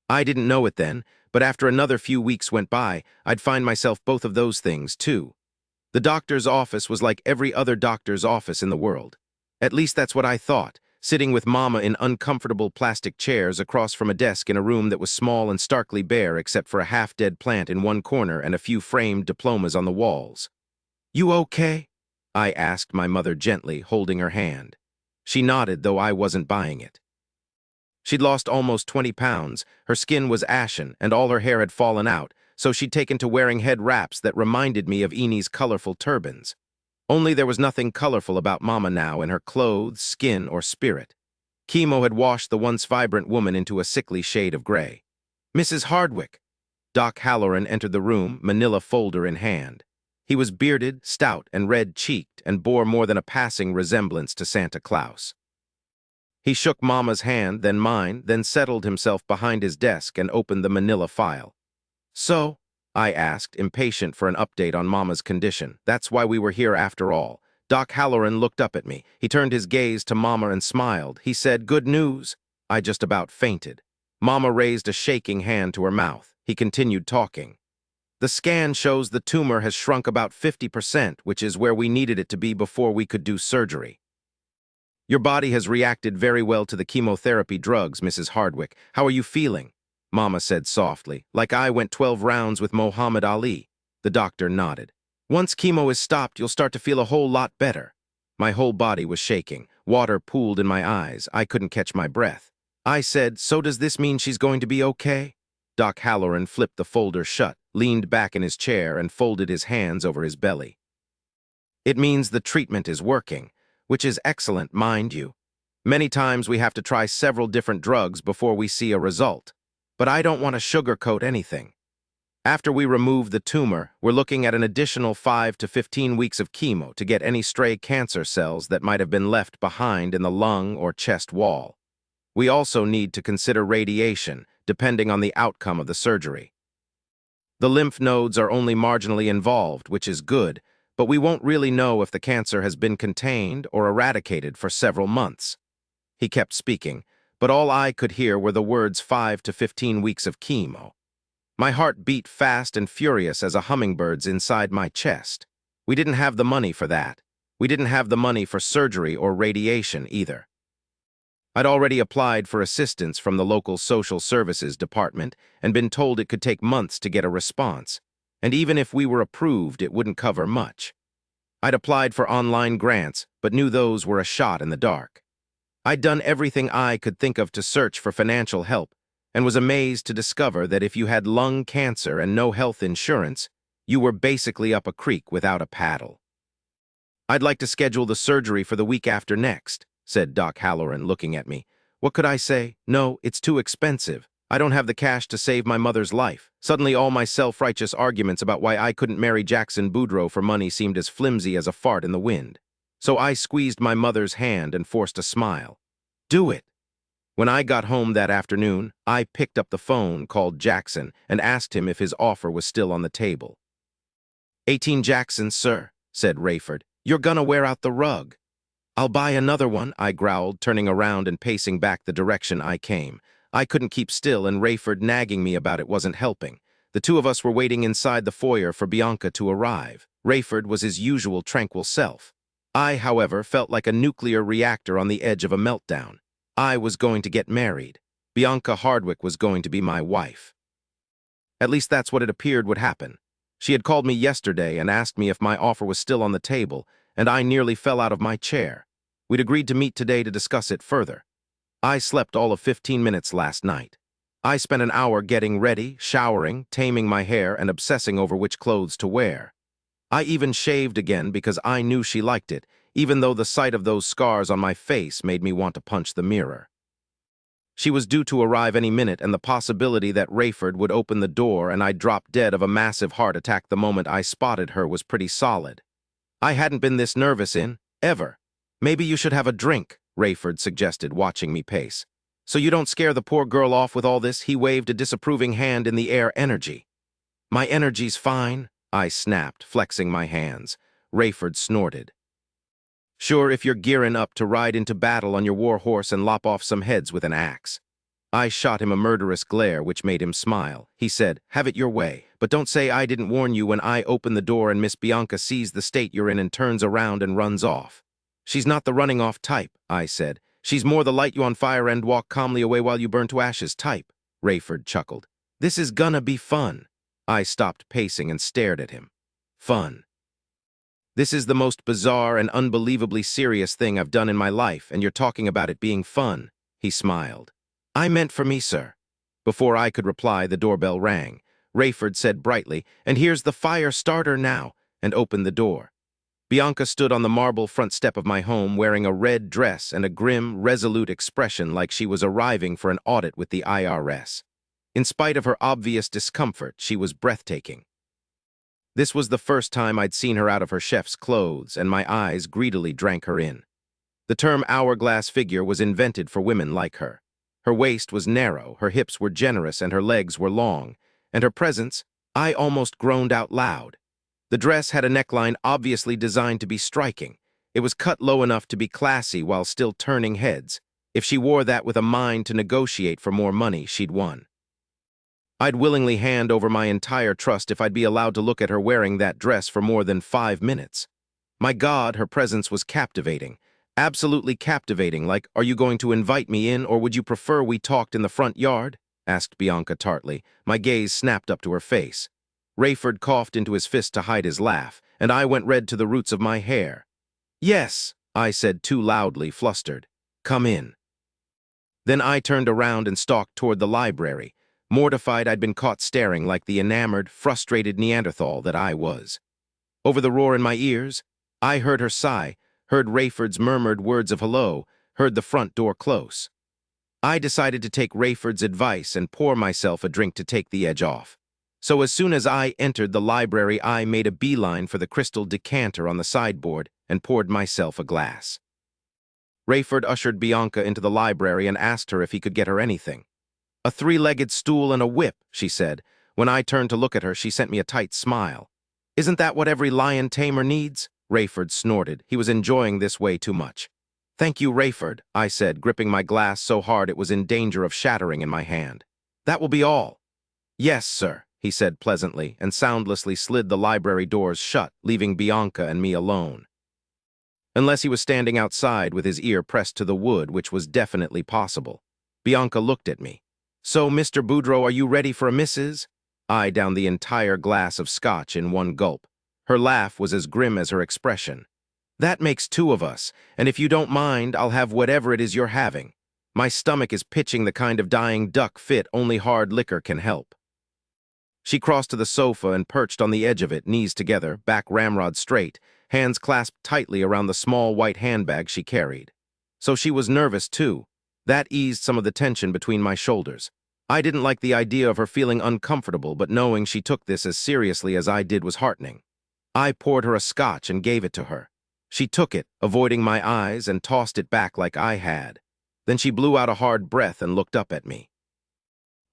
I didn't know it then, but after another few weeks went by, I'd find myself both of those things, too. The doctor's office was like every other doctor's office in the world. At least that's what I thought, sitting with Mama in uncomfortable plastic chairs across from a desk in a room that was small and starkly bare except for a half-dead plant in one corner and a few framed diplomas on the walls. "You okay?" I asked my mother gently, holding her hand. She nodded, though I wasn't buying it. She'd lost almost 20 pounds, her skin was ashen, and all her hair had fallen out, so she'd taken to wearing head wraps that reminded me of Enie's colorful turbans. Only there was nothing colorful about Mama now in her clothes, skin, or spirit. Chemo had washed the once vibrant woman into a sickly shade of gray. "Mrs. Hardwick." Doc Halloran entered the room, manila folder in hand. He was bearded, stout, and red-cheeked, and bore more than a passing resemblance to Santa Claus. He shook Mama's hand, then mine, then settled himself behind his desk and opened the manila file. "So?" I asked, impatient for an update on Mama's condition. "That's why we were here after all." Doc Halloran looked up at me. He turned his gaze to Mama and smiled. He said, "Good news." I just about fainted. Mama raised a shaking hand to her mouth. He continued talking. "The scan shows the tumor has shrunk about 50%, which is where we needed it to be before we could do surgery. Your body has reacted very well to the chemotherapy drugs, Mrs. Hardwick. How are you feeling?" Mama said softly. "Like I went 12 rounds with Muhammad Ali." The doctor nodded. "Once chemo is stopped, you'll start to feel a whole lot better." My whole body was shaking. Water pooled in my eyes. I couldn't catch my breath. I said, "So does this mean she's going to be okay?" Doc Halloran flipped the folder shut, leaned back in his chair, and folded his hands over his belly. "It means the treatment is working, which is excellent, mind you. Many times we have to try several different drugs before we see a result. But I don't want to sugarcoat anything. After we remove the tumor, we're looking at an additional 5 to 15 weeks of chemo to get any stray cancer cells that might have been left behind in the lung or chest wall. We also need to consider radiation, depending on the outcome of the surgery. The lymph nodes are only marginally involved, which is good, but we won't really know if the cancer has been contained or eradicated for several months." He kept speaking, but all I could hear were the words 5 to 15 weeks of chemo. My heart beat fast and furious as a hummingbird's inside my chest. We didn't have the money for that. We didn't have the money for surgery or radiation either. I'd already applied for assistance from the local social services department and been told it could take months to get a response. And even if we were approved, it wouldn't cover much. I'd applied for online grants, but knew those were a shot in the dark. I'd done everything I could think of to search for financial help, and was amazed to discover that if you had lung cancer and no health insurance, you were basically up a creek without a paddle. "I'd like to schedule the surgery for the week after next," said Doc Halloran, looking at me. What could I say? "No, it's too expensive. I don't have the cash to save my mother's life." Suddenly all my self-righteous arguments about why I couldn't marry Jackson Boudreaux for money seemed as flimsy as a fart in the wind. So I squeezed my mother's hand and forced a smile. "Do it." When I got home that afternoon, I picked up the phone, called Jackson, and asked him if his offer was still on the table. 18 Jackson, sir," said Rayford. "You're gonna wear out the rug." "I'll buy another one," I growled, turning around and pacing back the direction I came. I couldn't keep still, and Rayford nagging me about it wasn't helping. The two of us were waiting inside the foyer for Bianca to arrive. Rayford was his usual tranquil self. I, however, felt like a nuclear reactor on the edge of a meltdown. I was going to get married. Bianca Hardwick was going to be my wife. At least that's what it appeared would happen. She had called me yesterday and asked me if my offer was still on the table, and I nearly fell out of my chair. We'd agreed to meet today to discuss it further. I slept all of 15 minutes last night. I spent an hour getting ready, showering, taming my hair, and obsessing over which clothes to wear. I even shaved again because I knew she liked it, even though the sight of those scars on my face made me want to punch the mirror. She was due to arrive any minute, and the possibility that Rayford would open the door and I'd drop dead of a massive heart attack the moment I spotted her was pretty solid. I hadn't been this nervous ever. "Maybe you should have a drink," Rayford suggested, watching me pace. "So you don't scare the poor girl off with all this." He waved a disapproving hand in the air. "Energy." "My energy's fine," I snapped, flexing my hands. Rayford snorted. "Sure, if you're gearing up to ride into battle on your war horse and lop off some heads with an axe." I shot him a murderous glare, which made him smile. He said, "Have it your way, but don't say I didn't warn you when I open the door and Miss Bianca sees the state you're in and turns around and runs off." "She's not the running off type," I said. "She's more the light you on fire and walk calmly away while you burn to ashes type." Rayford chuckled. "This is gonna be fun." I stopped pacing and stared at him. Fun. This is the most bizarre and unbelievably serious thing I've done in my life, and you're talking about it being fun." He smiled. "I meant for me, sir." Before I could reply, the doorbell rang. Rayford said brightly, "And here's the fire starter now," and opened the door. Bianca stood on the marble front step of my home wearing a red dress and a grim, resolute expression like she was arriving for an audit with the IRS. In spite of her obvious discomfort, she was breathtaking. This was the first time I'd seen her out of her chef's clothes, and my eyes greedily drank her in. The term hourglass figure was invented for women like her. Her waist was narrow, her hips were generous, and her legs were long. And her presence, I almost groaned out loud. The dress had a neckline obviously designed to be striking. It was cut low enough to be classy while still turning heads. If she wore that with a mind to negotiate for more money, she'd won. I'd willingly hand over my entire trust if I'd be allowed to look at her wearing that dress for more than 5 minutes. My God, her presence was captivating. Absolutely captivating, like, "Are you going to invite me in, or would you prefer we talked in the front yard?" asked Bianca tartly. My gaze snapped up to her face. Rayford coughed into his fist to hide his laugh, and I went red to the roots of my hair. "Yes," I said too loudly, flustered. "Come in." Then I turned around and stalked toward the library, mortified I'd been caught staring like the enamored, frustrated Neanderthal that I was. Over the roar in my ears, I heard her sigh, heard Rayford's murmured words of hello, heard the front door close. I decided to take Rayford's advice and pour myself a drink to take the edge off. So as soon as I entered the library, I made a beeline for the crystal decanter on the sideboard and poured myself a glass. Rayford ushered Bianca into the library and asked her if he could get her anything. "A 3-legged stool and a whip," she said. When I turned to look at her, she sent me a tight smile. "Isn't that what every lion tamer needs?" Rayford snorted. He was enjoying this way too much. "Thank you, Rayford," I said, gripping my glass so hard it was in danger of shattering in my hand. "That will be all." "Yes, sir," he said pleasantly, and soundlessly slid the library doors shut, leaving Bianca and me alone. Unless he was standing outside with his ear pressed to the wood, which was definitely possible. Bianca looked at me. "So, Mr. Boudreau, are you ready for a missus?" I downed the entire glass of scotch in one gulp. Her laugh was as grim as her expression. "That makes 2 of us, and if you don't mind, I'll have whatever it is you're having. My stomach is pitching the kind of dying duck fit only hard liquor can help." She crossed to the sofa and perched on the edge of it, knees together, back ramrod straight, hands clasped tightly around the small white handbag she carried. So she was nervous, too. That eased some of the tension between my shoulders. I didn't like the idea of her feeling uncomfortable, but knowing she took this as seriously as I did was heartening. I poured her a scotch and gave it to her. She took it, avoiding my eyes, and tossed it back like I had. Then she blew out a hard breath and looked up at me.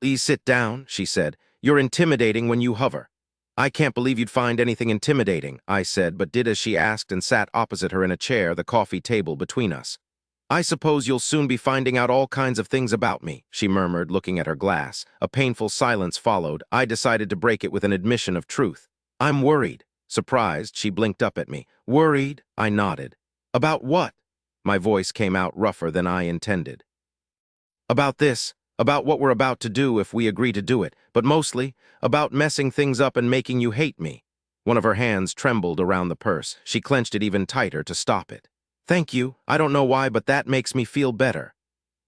"Please sit down," she said. "You're intimidating when you hover." "I can't believe you'd find anything intimidating," I said, but did as she asked and sat opposite her in a chair, the coffee table between us. "I suppose you'll soon be finding out all kinds of things about me," she murmured, looking at her glass. A painful silence followed. I decided to break it with an admission of truth. "I'm worried." Surprised, she blinked up at me. "Worried?" I nodded. "About what?" My voice came out rougher than I intended. "About this. About what we're about to do if we agree to do it. But mostly, about messing things up and making you hate me." One of her hands trembled around the purse. She clenched it even tighter to stop it. "Thank you. I don't know why, but that makes me feel better."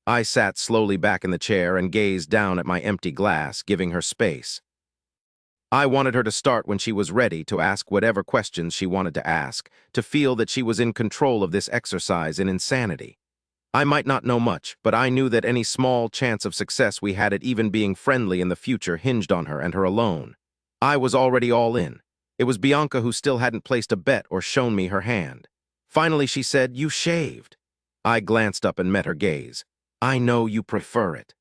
I sat slowly back in the chair and gazed down at my empty glass, giving her space. I wanted her to start when she was ready, to ask whatever questions she wanted to ask, to feel that she was in control of this exercise in insanity. I might not know much, but I knew that any small chance of success we had at even being friendly in the future hinged on her and her alone. I was already all in. It was Bianca who still hadn't placed a bet or shown me her hand. Finally, she said, "You shaved." I glanced up and met her gaze. "I know you prefer it."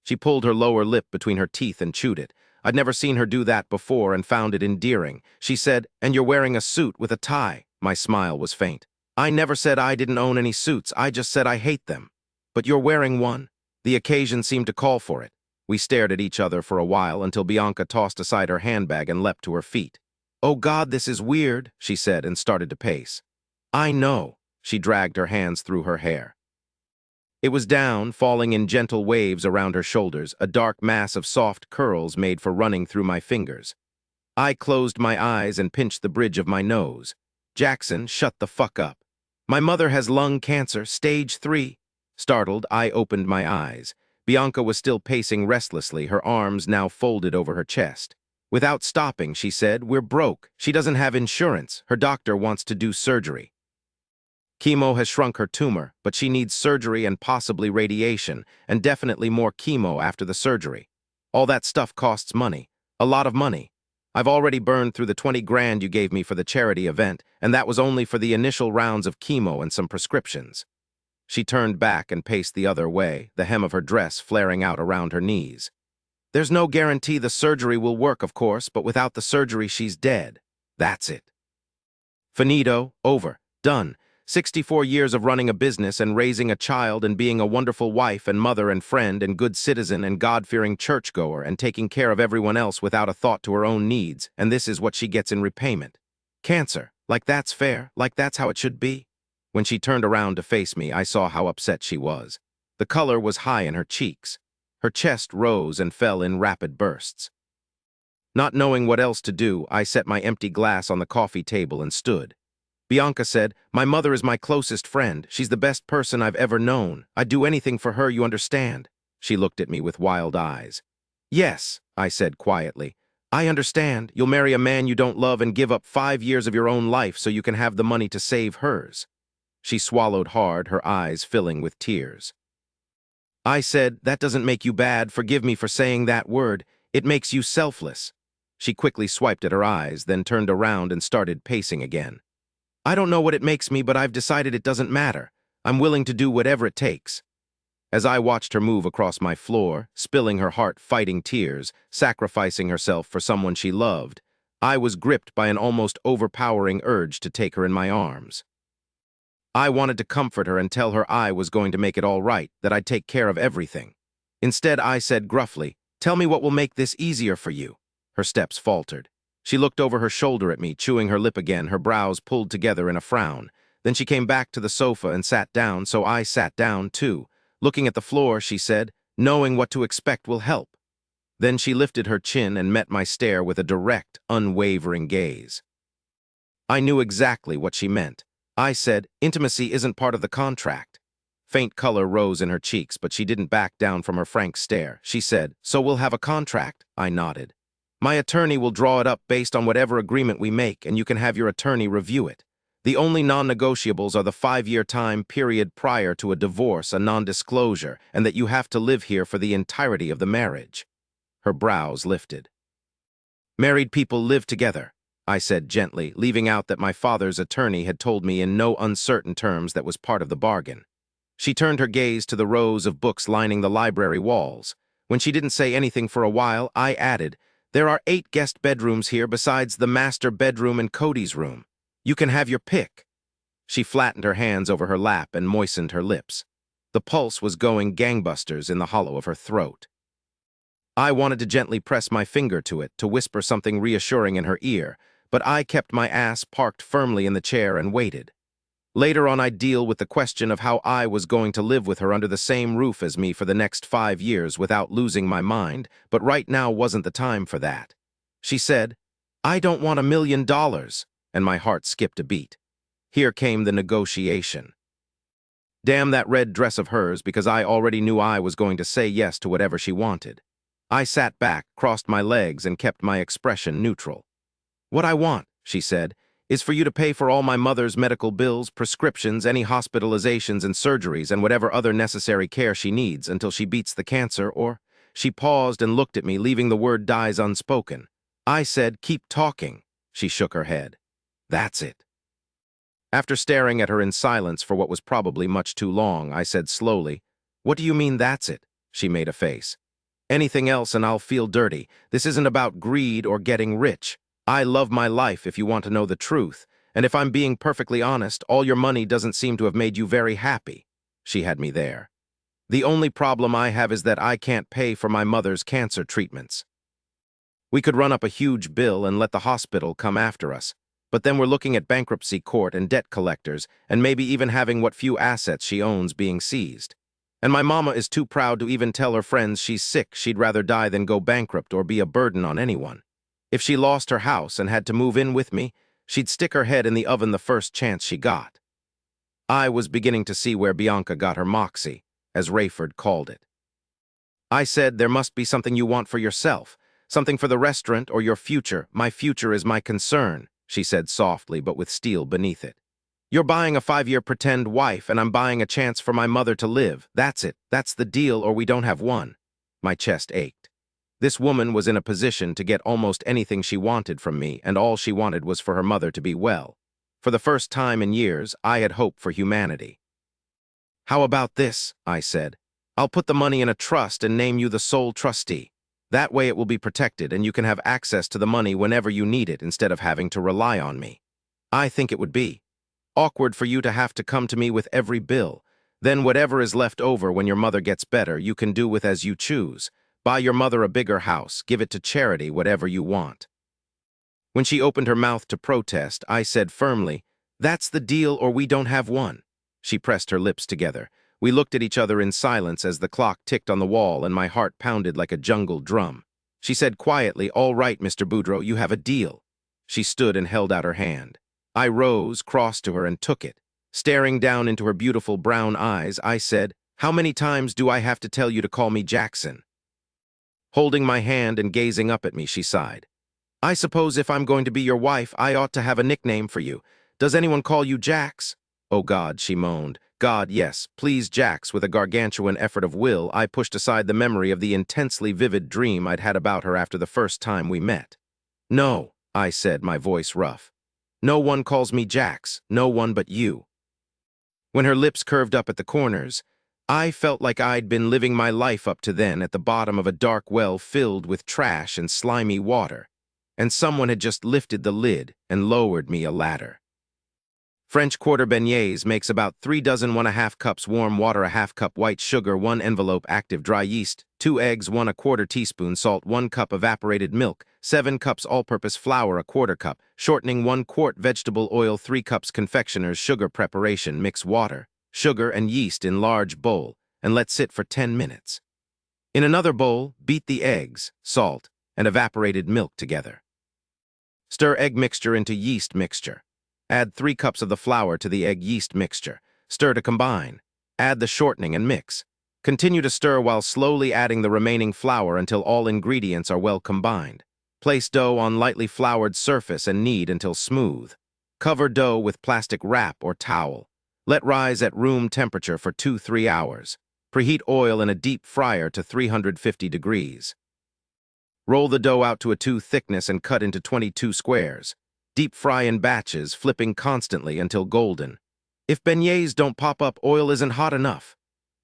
She pulled her lower lip between her teeth and chewed it. I'd never seen her do that before and found it endearing. She said, "And you're wearing a suit with a tie." My smile was faint. "I never said I didn't own any suits. I just said I hate them." "But you're wearing one." The occasion seemed to call for it. We stared at each other for a while until Bianca tossed aside her handbag and leapt to her feet. "Oh God, this is weird," she said and started to pace. "I know." She dragged her hands through her hair. It was down, falling in gentle waves around her shoulders, a dark mass of soft curls made for running through my fingers. I closed my eyes and pinched the bridge of my nose. Jackson, shut the fuck up. My mother has lung cancer, stage 3. Startled, I opened my eyes. Bianca was still pacing restlessly, her arms now folded over her chest. Without stopping, she said, "We're broke. She doesn't have insurance. Her doctor wants to do surgery. Chemo has shrunk her tumor, but she needs surgery and possibly radiation, and definitely more chemo after the surgery. All that stuff costs money. A lot of money. I've already burned through the 20 grand you gave me for the charity event, and that was only for the initial rounds of chemo and some prescriptions." She turned back and paced the other way, the hem of her dress flaring out around her knees. "There's no guarantee the surgery will work, of course, but without the surgery, she's dead. That's it. Finito, over, done. 64 years of running a business and raising a child and being a wonderful wife and mother and friend and good citizen and God-fearing churchgoer and taking care of everyone else without a thought to her own needs, and this is what she gets in repayment. Cancer, like that's fair, like that's how it should be." When she turned around to face me, I saw how upset she was. The color was high in her cheeks. Her chest rose and fell in rapid bursts. Not knowing what else to do, I set my empty glass on the coffee table and stood. Bianca said, "My mother is my closest friend. She's the best person I've ever known. I'd do anything for her, you understand?" She looked at me with wild eyes. "Yes," I said quietly. "I understand. You'll marry a man you don't love and give up 5 years of your own life so you can have the money to save hers." She swallowed hard, her eyes filling with tears. I said, "That doesn't make you bad. Forgive me for saying that word. It makes you selfless." She quickly swiped at her eyes, then turned around and started pacing again. "I don't know what it makes me, but I've decided it doesn't matter. I'm willing to do whatever it takes." As I watched her move across my floor, spilling her heart fighting tears, sacrificing herself for someone she loved, I was gripped by an almost overpowering urge to take her in my arms. I wanted to comfort her and tell her I was going to make it all right, that I'd take care of everything. Instead, I said gruffly, "Tell me what will make this easier for you." Her steps faltered. She looked over her shoulder at me, chewing her lip again, her brows pulled together in a frown. Then she came back to the sofa and sat down, so I sat down too. Looking at the floor, she said, "Knowing what to expect will help." Then she lifted her chin and met my stare with a direct, unwavering gaze. I knew exactly what she meant. I said, "Intimacy isn't part of the contract." Faint color rose in her cheeks, but she didn't back down from her frank stare. She said, "So we'll have a contract?" I nodded. "My attorney will draw it up based on whatever agreement we make, and you can have your attorney review it. The only non-negotiables are the 5-year time period prior to a divorce, a non-disclosure, and that you have to live here for the entirety of the marriage." Her brows lifted. "Married people live together," I said gently, leaving out that my father's attorney had told me in no uncertain terms that was part of the bargain. She turned her gaze to the rows of books lining the library walls. When she didn't say anything for a while, I added, "There are 8 guest bedrooms here besides the master bedroom and Cody's room. You can have your pick." She flattened her hands over her lap and moistened her lips. The pulse was going gangbusters in the hollow of her throat. I wanted to gently press my finger to it, to whisper something reassuring in her ear, but I kept my ass parked firmly in the chair and waited. Later on, I'd deal with the question of how I was going to live with her under the same roof as me for the next 5 years without losing my mind, but right now wasn't the time for that. She said, "I don't want $1 million, and my heart skipped a beat. Here came the negotiation. Damn that red dress of hers, because I already knew I was going to say yes to whatever she wanted. I sat back, crossed my legs, and kept my expression neutral. "What I want," she said, "is for you to pay for all my mother's medical bills, prescriptions, any hospitalizations and surgeries, and whatever other necessary care she needs until she beats the cancer, or—" She paused and looked at me, leaving the word dies unspoken. I said, "Keep talking." She shook her head. "That's it." After staring at her in silence for what was probably much too long, I said slowly, "What do you mean, that's it?" She made a face. "Anything else and I'll feel dirty. This isn't about greed or getting rich. I love my life, if you want to know the truth, and if I'm being perfectly honest, all your money doesn't seem to have made you very happy." She had me there. "The only problem I have is that I can't pay for my mother's cancer treatments. We could run up a huge bill and let the hospital come after us, but then we're looking at bankruptcy court and debt collectors, and maybe even having what few assets she owns being seized. And my mama is too proud to even tell her friends she's sick. She'd rather die than go bankrupt or be a burden on anyone. If she lost her house and had to move in with me, She'd stick her head in the oven the first chance she got. I was beginning to see where Bianca got her moxie, as Rayford called it. I said, there must be something you want for yourself, something for the restaurant or your future. My future is my concern, she said softly but with steel beneath it. You're buying a 5-year pretend wife, and I'm buying a chance for my mother to live. That's it. That's the deal, or we don't have one. My chest ached. This woman was in a position to get almost anything she wanted from me, and all she wanted was for her mother to be well. For the first time in years, I had hope for humanity. How about this? I said. I'll put the money in a trust and name you the sole trustee. That way it will be protected, and you can have access to the money whenever you need it instead of having to rely on me. I think it would be awkward for you to have to come to me with every bill. Then whatever is left over when your mother gets better, you can do with as you choose. Buy your mother a bigger house, give it to charity, whatever you want. When she opened her mouth to protest, I said firmly, that's the deal or we don't have one. She pressed her lips together. We looked at each other in silence as the clock ticked on the wall and my heart pounded like a jungle drum. She said quietly, all right, Mr. Boudreaux, you have a deal. She stood and held out her hand. I rose, crossed to her, and took it. Staring down into her beautiful brown eyes, I said, how many times do I have to tell you to call me Jackson? Holding my hand and gazing up at me, she sighed. I suppose if I'm going to be your wife, I ought to have a nickname for you. Does anyone call you Jax? Oh God, she moaned. God, yes, please, Jax. With a gargantuan effort of will, I pushed aside the memory of the intensely vivid dream I'd had about her after the first time we met. No, I said, my voice rough. No one calls me Jax, no one but you. When her lips curved up at the corners, I felt like I'd been living my life up to then at the bottom of a dark well filled with trash and slimy water, and someone had just lifted the lid and lowered me a ladder. French quarter beignets makes about 3 dozen 1/2 cups warm water, a 1/2 cup white sugar, 1 envelope active dry yeast, 2 eggs, 1/4 teaspoon salt, 1 cup evaporated milk, 7 cups all-purpose flour, 1/4 cup, shortening, 1 quart vegetable oil, 3 cups confectioner's sugar preparation. Mix water, sugar, and yeast in large bowl and let sit for 10 minutes. In another bowl, beat the eggs, salt, and evaporated milk together. Stir egg mixture into yeast mixture. Add 3 cups of the flour to the egg-yeast mixture. Stir to combine. Add the shortening and mix. Continue to stir while slowly adding the remaining flour until all ingredients are well combined. Place dough on lightly floured surface and knead until smooth. Cover dough with plastic wrap or towel. Let rise at room temperature for 2-3 hours. Preheat oil in a deep fryer to 350 degrees. Roll the dough out to a 2 thickness and cut into 22 squares. Deep fry in batches, flipping constantly until golden. If beignets don't pop up, oil isn't hot enough.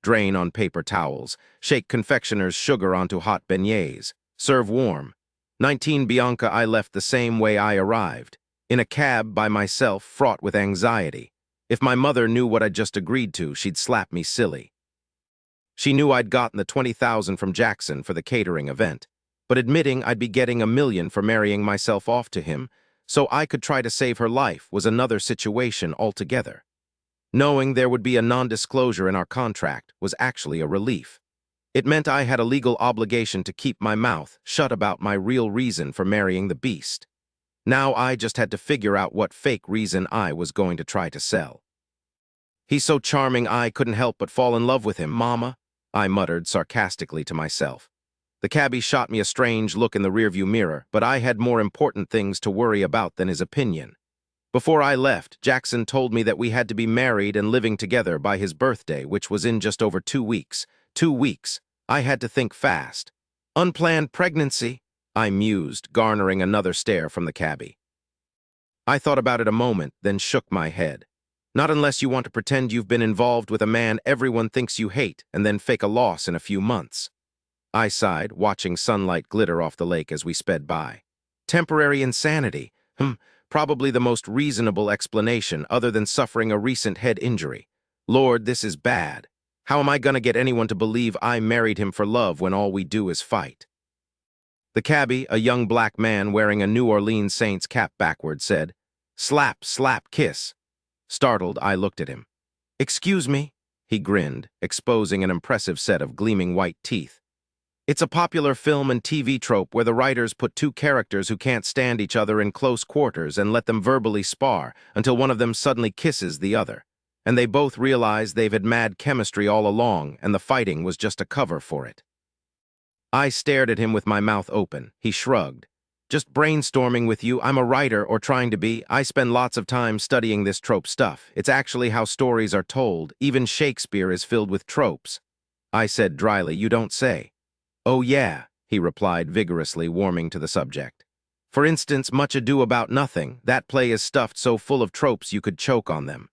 Drain on paper towels. Shake confectioner's sugar onto hot beignets. Serve warm. 19 Bianca. I left the same way I arrived, in a cab by myself, fraught with anxiety. If my mother knew what I'd just agreed to, she'd slap me silly. She knew I'd gotten the $20,000 from Jackson for the catering event, but admitting I'd be getting $1 million for marrying myself off to him, so I could try to save her life, was another situation altogether. Knowing there would be a non-disclosure in our contract was actually a relief. It meant I had a legal obligation to keep my mouth shut about my real reason for marrying the beast. Now I just had to figure out what fake reason I was going to try to sell. He's so charming I couldn't help but fall in love with him, Mama, I muttered sarcastically to myself. The cabbie shot me a strange look in the rearview mirror, but I had more important things to worry about than his opinion. Before I left, Jackson told me that we had to be married and living together by his birthday, which was in just over 2 weeks. 2 weeks. I had to think fast. Unplanned pregnancy? I mused, garnering another stare from the cabbie. I thought about it a moment, then shook my head. Not unless you want to pretend you've been involved with a man everyone thinks you hate and then fake a loss in a few months. I sighed, watching sunlight glitter off the lake as we sped by. Temporary insanity. Probably the most reasonable explanation other than suffering a recent head injury. Lord, this is bad. How am I going to get anyone to believe I married him for love when all we do is fight? The cabbie, a young black man wearing a New Orleans Saints cap backward, said, "Slap, slap, kiss." Startled, I looked at him. "Excuse me?" He grinned, exposing an impressive set of gleaming white teeth. It's a popular film and TV trope where the writers put two characters who can't stand each other in close quarters and let them verbally spar until one of them suddenly kisses the other. And they both realize they've had mad chemistry all along and the fighting was just a cover for it. I stared at him with my mouth open. He shrugged. Just brainstorming with you. I'm a writer, or trying to be. I spend lots of time studying this trope stuff. It's actually how stories are told. Even Shakespeare is filled with tropes. I said dryly, you don't say. Oh yeah, he replied vigorously, warming to the subject. For instance, Much Ado About Nothing. That play is stuffed so full of tropes you could choke on them.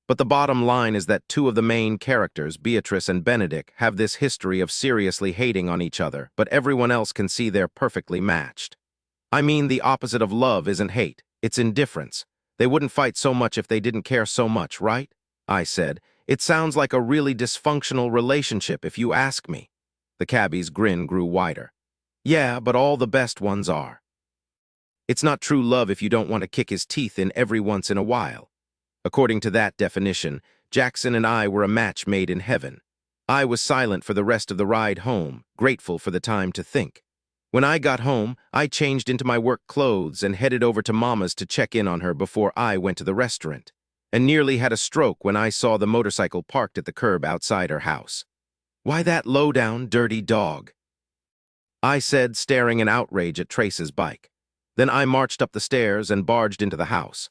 But the bottom line is that two of the main characters, Beatrice and Benedict, have this history of seriously hating on each other, but everyone else can see they're perfectly matched. I mean, the opposite of love isn't hate, it's indifference. They wouldn't fight so much if they didn't care so much, right? I said. It sounds like a really dysfunctional relationship if you ask me. The cabbie's grin grew wider. Yeah, but all the best ones are. It's not true love if you don't want to kick his teeth in every once in a while. According to that definition, Jackson and I were a match made in heaven. I was silent for the rest of the ride home, grateful for the time to think. When I got home, I changed into my work clothes and headed over to Mama's to check in on her before I went to the restaurant, and nearly had a stroke when I saw the motorcycle parked at the curb outside her house. Why that low-down, dirty dog? I said, staring in outrage at Trace's bike. Then I marched up the stairs and barged into the house.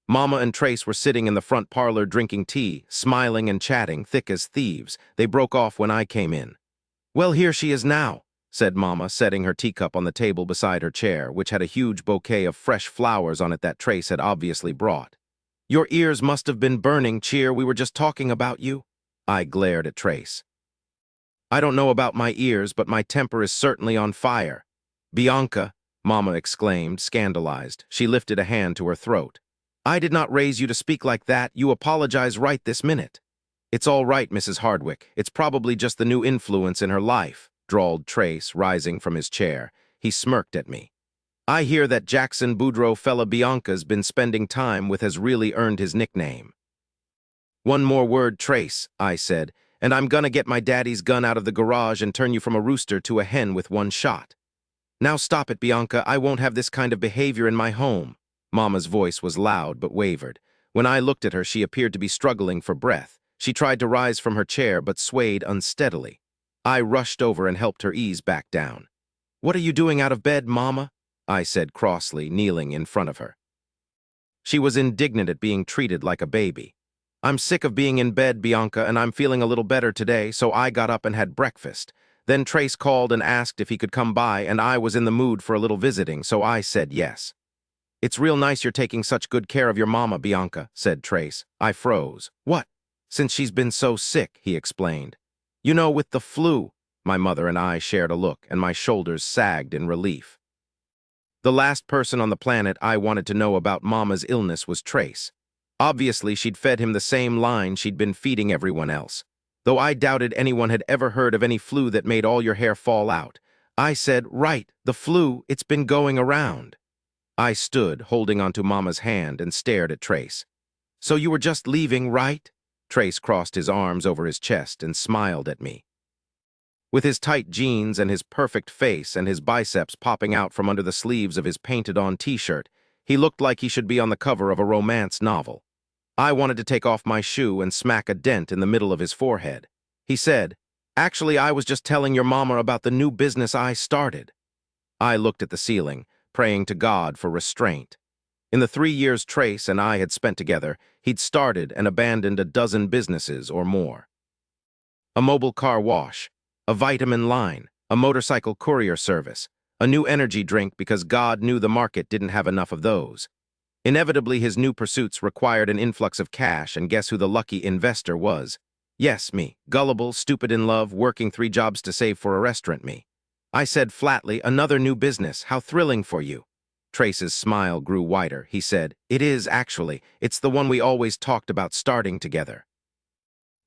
Mama and Trace were sitting in the front parlor drinking tea, smiling and chatting, thick as thieves. They broke off when I came in. Well, here she is now, said Mama, setting her teacup on the table beside her chair, which had a huge bouquet of fresh flowers on it that Trace had obviously brought. Your ears must have been burning, Cheer. We were just talking about you. I glared at Trace. I don't know about my ears, but my temper is certainly on fire. Bianca, Mama exclaimed, scandalized. She lifted a hand to her throat. I did not raise you to speak like that. You apologize right this minute. It's all right, Mrs. Hardwick. It's probably just the new influence in her life, drawled Trace, rising from his chair. He smirked at me. I hear that Jackson Boudreaux fella Bianca's been spending time with has really earned his nickname. One more word, Trace, I said, and I'm gonna get my daddy's gun out of the garage and turn you from a rooster to a hen with one shot. Now stop it, Bianca. I won't have this kind of behavior in my home. Mama's voice was loud but wavered. When I looked at her, she appeared to be struggling for breath. She tried to rise from her chair but swayed unsteadily. I rushed over and helped her ease back down. What are you doing out of bed, Mama? I said crossly, kneeling in front of her. She was indignant at being treated like a baby. I'm sick of being in bed, Bianca, and I'm feeling a little better today, so I got up and had breakfast. Then Trace called and asked if he could come by, and I was in the mood for a little visiting, so I said yes. It's real nice you're taking such good care of your mama, Bianca, said Trace. I froze. What? Since she's been so sick, he explained. You know, with the flu. My mother and I shared a look, and my shoulders sagged in relief. The last person on the planet I wanted to know about Mama's illness was Trace. Obviously, she'd fed him the same line she'd been feeding everyone else. Though I doubted anyone had ever heard of any flu that made all your hair fall out. I said, right, the flu, it's been going around. I stood, holding onto Mama's hand, and stared at Trace. So you were just leaving, right? Trace crossed his arms over his chest and smiled at me. With his tight jeans and his perfect face and his biceps popping out from under the sleeves of his painted-on t-shirt, he looked like he should be on the cover of a romance novel. I wanted to take off my shoe and smack a dent in the middle of his forehead. He said, Actually, I was just telling your mama about the new business I started. I looked at the ceiling, praying to God for restraint. In the 3 years Trace and I had spent together, he'd started and abandoned a dozen businesses or more. A mobile car wash, a vitamin line, a motorcycle courier service, a new energy drink because God knew the market didn't have enough of those. Inevitably, his new pursuits required an influx of cash, and guess who the lucky investor was? Yes, me. Gullible, stupid in love, working 3 jobs to save for a restaurant me. I said flatly, another new business, how thrilling for you. Trace's smile grew wider. He said, It is, actually. It's the one we always talked about starting together.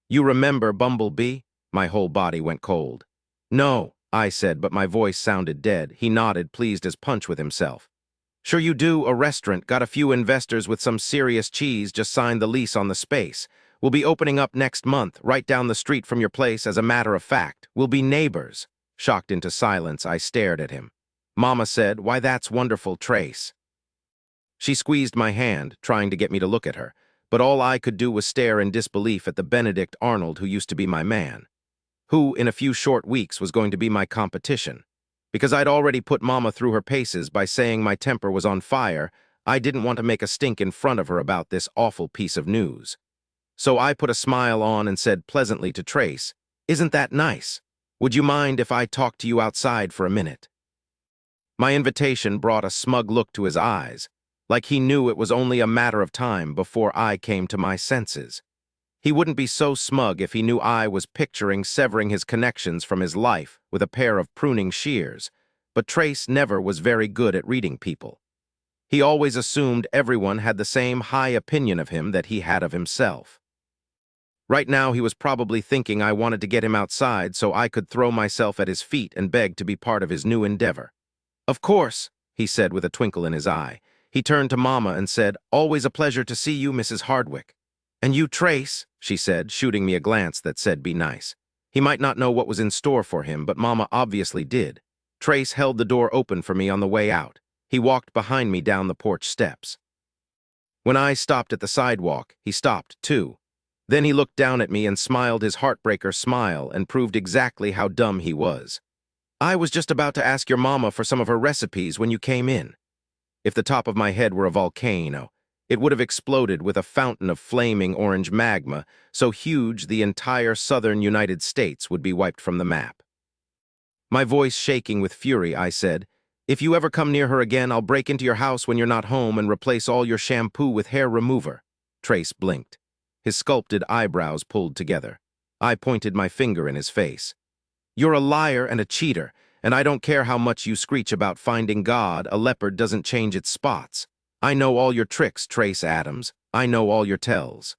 You remember Bumblebee? My whole body went cold. No, I said, but my voice sounded dead. He nodded, pleased as punch with himself. Sure you do, a restaurant, got a few investors with some serious cheese, just signed the lease on the space. We'll be opening up next month, right down the street from your place, as a matter of fact. We'll be neighbors. Shocked into silence, I stared at him. Mama said, "Why, that's wonderful, Trace." She squeezed my hand, trying to get me to look at her, but all I could do was stare in disbelief at the Benedict Arnold who used to be my man, who, in a few short weeks, was going to be my competition. Because I'd already put Mama through her paces by saying my temper was on fire, I didn't want to make a stink in front of her about this awful piece of news. So I put a smile on and said pleasantly to Trace, "Isn't that nice? Would you mind if I talked to you outside for a minute?" My invitation brought a smug look to his eyes, like he knew it was only a matter of time before I came to my senses. He wouldn't be so smug if he knew I was picturing severing his connections from his life with a pair of pruning shears, but Trace never was very good at reading people. He always assumed everyone had the same high opinion of him that he had of himself. Right now he was probably thinking I wanted to get him outside so I could throw myself at his feet and beg to be part of his new endeavor. "Of course," he said with a twinkle in his eye. He turned to Mama and said, "Always a pleasure to see you, Mrs. Hardwick." "And you, Trace," she said, shooting me a glance that said, "Be nice." He might not know what was in store for him, but Mama obviously did. Trace held the door open for me on the way out. He walked behind me down the porch steps. When I stopped at the sidewalk, he stopped, too. Then he looked down at me and smiled his heartbreaker smile and proved exactly how dumb he was. "I was just about to ask your Mama for some of her recipes when you came in." If the top of my head were a volcano, it would have exploded with a fountain of flaming orange magma so huge the entire southern United States would be wiped from the map. My voice shaking with fury, I said, "If you ever come near her again, I'll break into your house when you're not home and replace all your shampoo with hair remover." Trace blinked. His sculpted eyebrows pulled together. I pointed my finger in his face. "You're a liar and a cheater, and I don't care how much you screech about finding God, a leopard doesn't change its spots. I know all your tricks, Trace Adams. I know all your tells.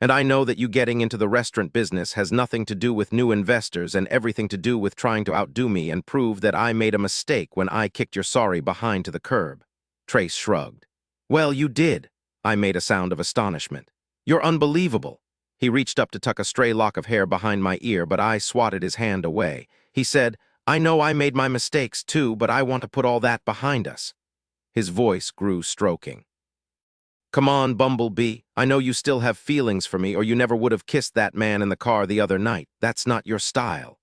And I know that you getting into the restaurant business has nothing to do with new investors and everything to do with trying to outdo me and prove that I made a mistake when I kicked your sorry behind to the curb." Trace shrugged. "Well, you did." I made a sound of astonishment. "You're unbelievable." He reached up to tuck a stray lock of hair behind my ear, but I swatted his hand away. He said, "I know I made my mistakes too, but I want to put all that behind us." His voice grew stroking. "Come on, Bumblebee. I know you still have feelings for me, or you never would have kissed that man in the car the other night. That's not your style."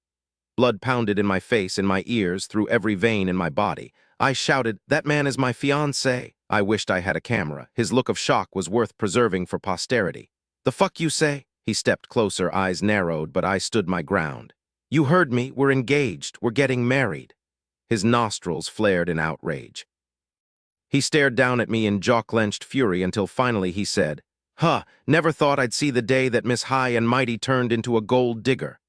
Blood pounded in my face, in my ears, through every vein in my body. I shouted, "That man is my fiancé." I wished I had a camera. His look of shock was worth preserving for posterity. "The fuck you say?" He stepped closer, eyes narrowed, but I stood my ground. "You heard me. We're engaged. We're getting married." His nostrils flared in outrage. He stared down at me in jaw-clenched fury until finally he said, "Huh, never thought I'd see the day that Miss High and Mighty turned into a gold digger."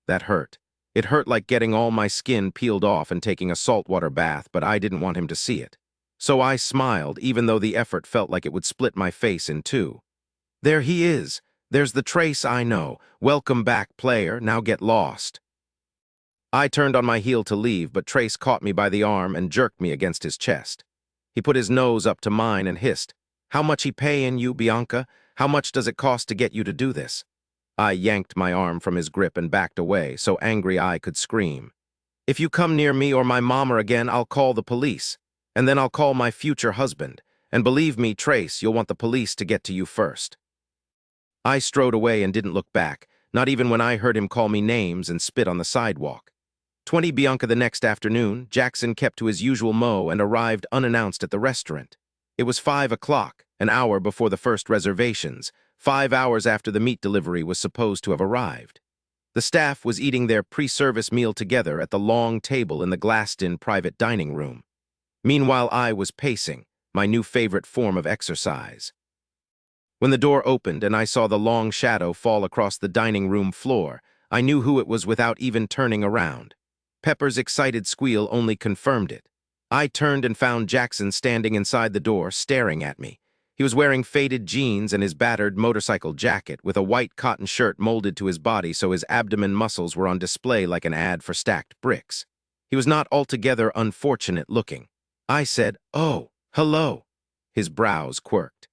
That hurt. It hurt like getting all my skin peeled off and taking a saltwater bath, but I didn't want him to see it. So I smiled, even though the effort felt like it would split my face in two. "There he is. There's the Trace I know. Welcome back, player. Now get lost." I turned on my heel to leave, but Trace caught me by the arm and jerked me against his chest. He put his nose up to mine and hissed, "How much he payin' you, Bianca? How much does it cost to get you to do this?" I yanked my arm from his grip and backed away, so angry I could scream. "If you come near me or my mama again, I'll call the police. And then I'll call my future husband. And believe me, Trace, you'll want the police to get to you first." I strode away and didn't look back, not even when I heard him call me names and spit on the sidewalk. 20 Bianca the next afternoon, Jackson kept to his usual mow and arrived unannounced at the restaurant. It was 5 o'clock, an hour before the first reservations, 5 hours after the meat delivery was supposed to have arrived. The staff was eating their pre-service meal together at the long table in the glassed-in private dining room. Meanwhile, I was pacing, my new favorite form of exercise. When the door opened and I saw the long shadow fall across the dining room floor, I knew who it was without even turning around. Pepper's excited squeal only confirmed it. I turned and found Jackson standing inside the door, staring at me. He was wearing faded jeans and his battered motorcycle jacket with a white cotton shirt molded to his body so his abdomen muscles were on display like an ad for stacked bricks. He was not altogether unfortunate looking. I said, "Oh, hello." His brows quirked.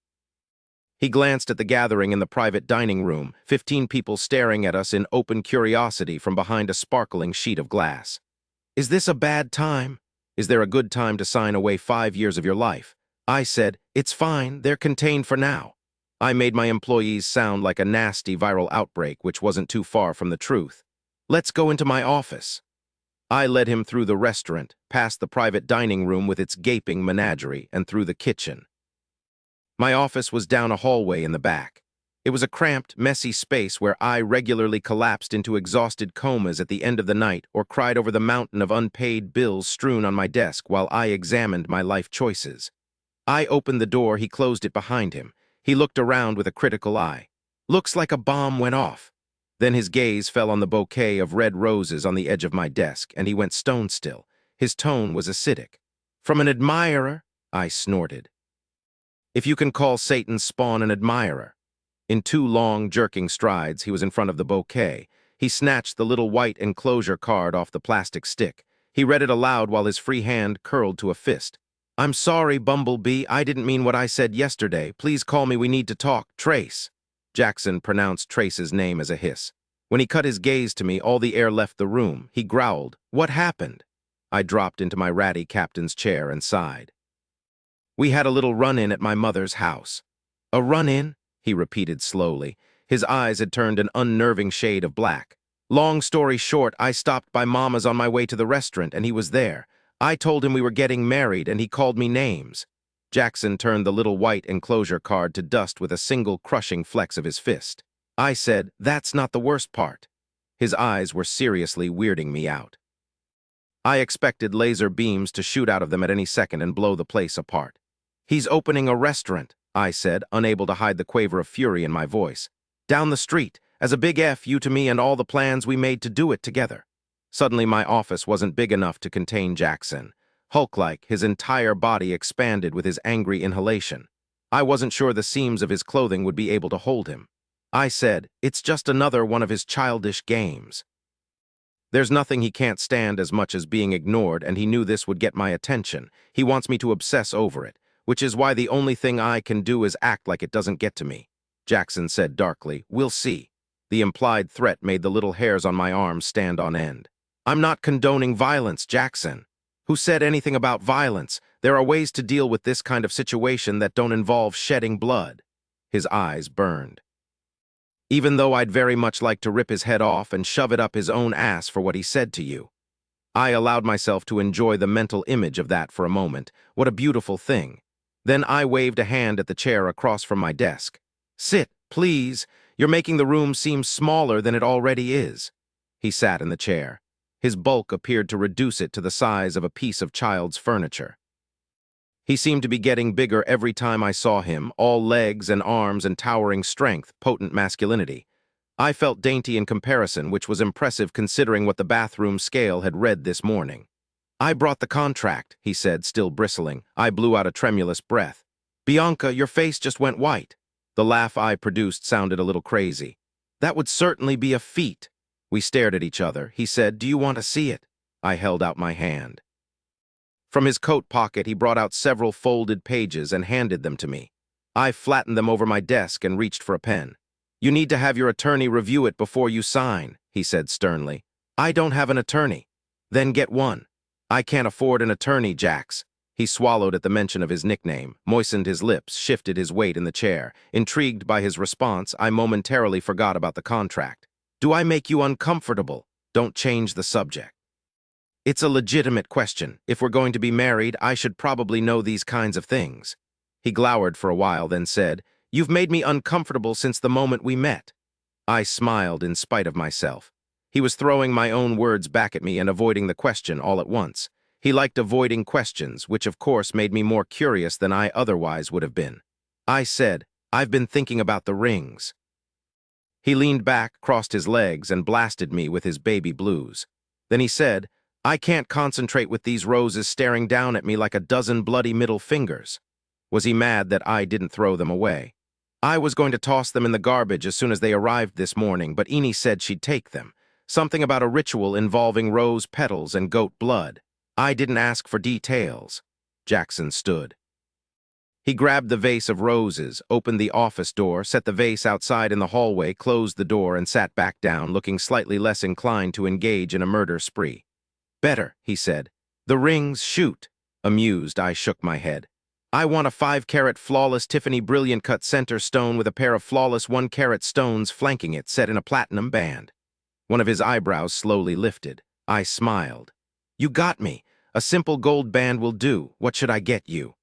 He glanced at the gathering in the private dining room, 15 people staring at us in open curiosity from behind a sparkling sheet of glass. Is this a bad time? Is there a good time to sign away 5 years of your life? I said, it's fine, they're contained for now. I made my employees sound like a nasty viral outbreak, which wasn't too far from the truth. Let's go into my office. I led him through the restaurant, past the private dining room with its gaping menagerie, and through the kitchen. My office was down a hallway in the back. It was a cramped, messy space where I regularly collapsed into exhausted comas at the end of the night or cried over the mountain of unpaid bills strewn on my desk while I examined my life choices. I opened the door, he closed it behind him. He looked around with a critical eye. Looks like a bomb went off. Then his gaze fell on the bouquet of red roses on the edge of my desk, and he went stone still. His tone was acidic. From an admirer? I snorted. If you can call Satan's spawn an admirer. In 2 long, jerking strides, he was in front of the bouquet. He snatched the little white enclosure card off the plastic stick. He read it aloud while his free hand curled to a fist. I'm sorry, Bumblebee, I didn't mean what I said yesterday. Please call me, we need to talk. Trace. Jackson pronounced Trace's name as a hiss. When he cut his gaze to me, all the air left the room. He growled, "What happened?" I dropped into my ratty captain's chair and sighed. We had a little run-in at my mother's house. A run-in? He repeated slowly. His eyes had turned an unnerving shade of black. Long story short, I stopped by Mama's on my way to the restaurant, and he was there. I told him we were getting married, and he called me names. Jackson turned the little white enclosure card to dust with a single crushing flex of his fist. I said, that's not the worst part. His eyes were seriously weirding me out. I expected laser beams to shoot out of them at any second and blow the place apart. He's opening a restaurant, I said, unable to hide the quaver of fury in my voice. Down the street, as a big F you to me and all the plans we made to do it together. Suddenly my office wasn't big enough to contain Jackson. Hulk-like, his entire body expanded with his angry inhalation. I wasn't sure the seams of his clothing would be able to hold him. I said, it's just another one of his childish games. There's nothing he can't stand as much as being ignored, and he knew this would get my attention. He wants me to obsess over it, which is why the only thing I can do is act like it doesn't get to me. Jackson said darkly, we'll see. The implied threat made the little hairs on my arms stand on end. I'm not condoning violence, Jackson. Who said anything about violence? There are ways to deal with this kind of situation that don't involve shedding blood. His eyes burned. Even though I'd very much like to rip his head off and shove it up his own ass for what he said to you. I allowed myself to enjoy the mental image of that for a moment. What a beautiful thing. Then I waved a hand at the chair across from my desk. Sit, please. You're making the room seem smaller than it already is. He sat in the chair. His bulk appeared to reduce it to the size of a piece of child's furniture. He seemed to be getting bigger every time I saw him, all legs and arms and towering strength, potent masculinity. I felt dainty in comparison, which was impressive considering what the bathroom scale had read this morning. I brought the contract, he said, still bristling. I blew out a tremulous breath. Bianca, your face just went white. The laugh I produced sounded a little crazy. That would certainly be a feat. We stared at each other. He said, do you want to see it? I held out my hand. From his coat pocket, he brought out several folded pages and handed them to me. I flattened them over my desk and reached for a pen. You need to have your attorney review it before you sign, he said sternly. I don't have an attorney. Then get one. I can't afford an attorney, Jax. He swallowed at the mention of his nickname, moistened his lips, shifted his weight in the chair. Intrigued by his response, I momentarily forgot about the contract. Do I make you uncomfortable? Don't change the subject. It's a legitimate question. If we're going to be married, I should probably know these kinds of things. He glowered for a while, then said, You've made me uncomfortable since the moment we met. I smiled in spite of myself. He was throwing my own words back at me and avoiding the question all at once. He liked avoiding questions, which of course made me more curious than I otherwise would have been. I said, I've been thinking about the rings. He leaned back, crossed his legs, and blasted me with his baby blues. Then he said, I can't concentrate with these roses staring down at me like a dozen bloody middle fingers. Was he mad that I didn't throw them away? I was going to toss them in the garbage as soon as they arrived this morning, but Eni said she'd take them. Something about a ritual involving rose petals and goat blood. I didn't ask for details. Jackson stood. He grabbed the vase of roses, opened the office door, set the vase outside in the hallway, closed the door, and sat back down, looking slightly less inclined to engage in a murder spree. "Better," he said. "The rings, shoot." Amused, I shook my head. "I want a 5-carat flawless Tiffany brilliant cut center stone with a pair of flawless 1-carat stones flanking it, set in a platinum band." One of his eyebrows slowly lifted. I smiled. "You got me. A simple gold band will do. What should I get you?"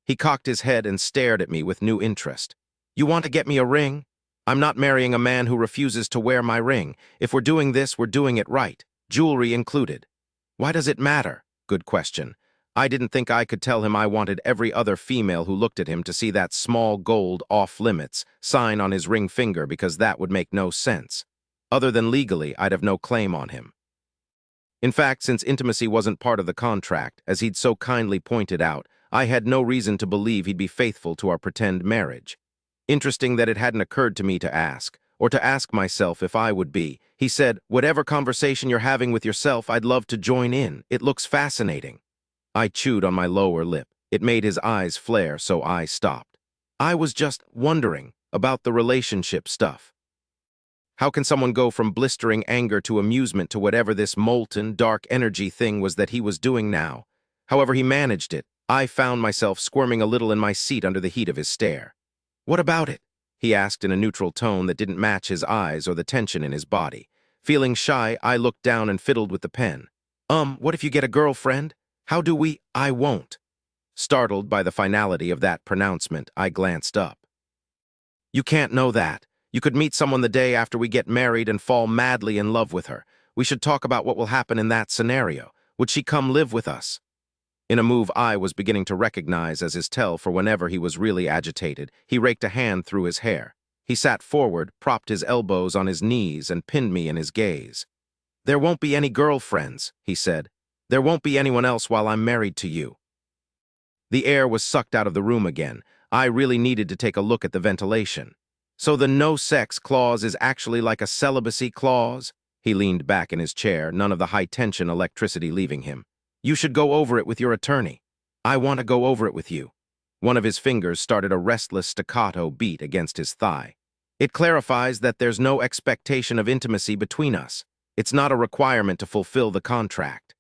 He cocked his head and stared at me with new interest. "You want to get me a ring? I'm not marrying a man who refuses to wear my ring. If we're doing this, we're doing it right. Jewelry included." "Why does it matter?" Good question. I didn't think I could tell him I wanted every other female who looked at him to see that small gold off-limits sign on his ring finger, because that would make no sense. Other than legally, I'd have no claim on him. In fact, since intimacy wasn't part of the contract, as he'd so kindly pointed out, I had no reason to believe he'd be faithful to our pretend marriage. Interesting that it hadn't occurred to me to ask, or to ask myself if I would be. He said, "Whatever conversation you're having with yourself, I'd love to join in. It looks fascinating." I chewed on my lower lip. It made his eyes flare, so I stopped. "I was just wondering about the relationship stuff. How can someone go from blistering anger to amusement to whatever this molten, dark energy thing was that he was doing now? However he managed it, I found myself squirming a little in my seat under the heat of his stare. "What about it?" he asked in a neutral tone that didn't match his eyes or the tension in his body. Feeling shy, I looked down and fiddled with the pen. What if you get a girlfriend? How do we—" "I won't." Startled by the finality of that pronouncement, I glanced up. "You can't know that. You could meet someone the day after we get married and fall madly in love with her. We should talk about what will happen in that scenario. Would she come live with us?" In a move I was beginning to recognize as his tell for whenever he was really agitated, he raked a hand through his hair. He sat forward, propped his elbows on his knees, and pinned me in his gaze. "There won't be any girlfriends," he said. "There won't be anyone else while I'm married to you." The air was sucked out of the room again. I really needed to take a look at the ventilation. "So the no-sex clause is actually like a celibacy clause?" He leaned back in his chair, none of the high-tension electricity leaving him. "You should go over it with your attorney." "I want to go over it with you." One of his fingers started a restless staccato beat against his thigh. "It clarifies that there's no expectation of intimacy between us. It's not a requirement to fulfill the contract."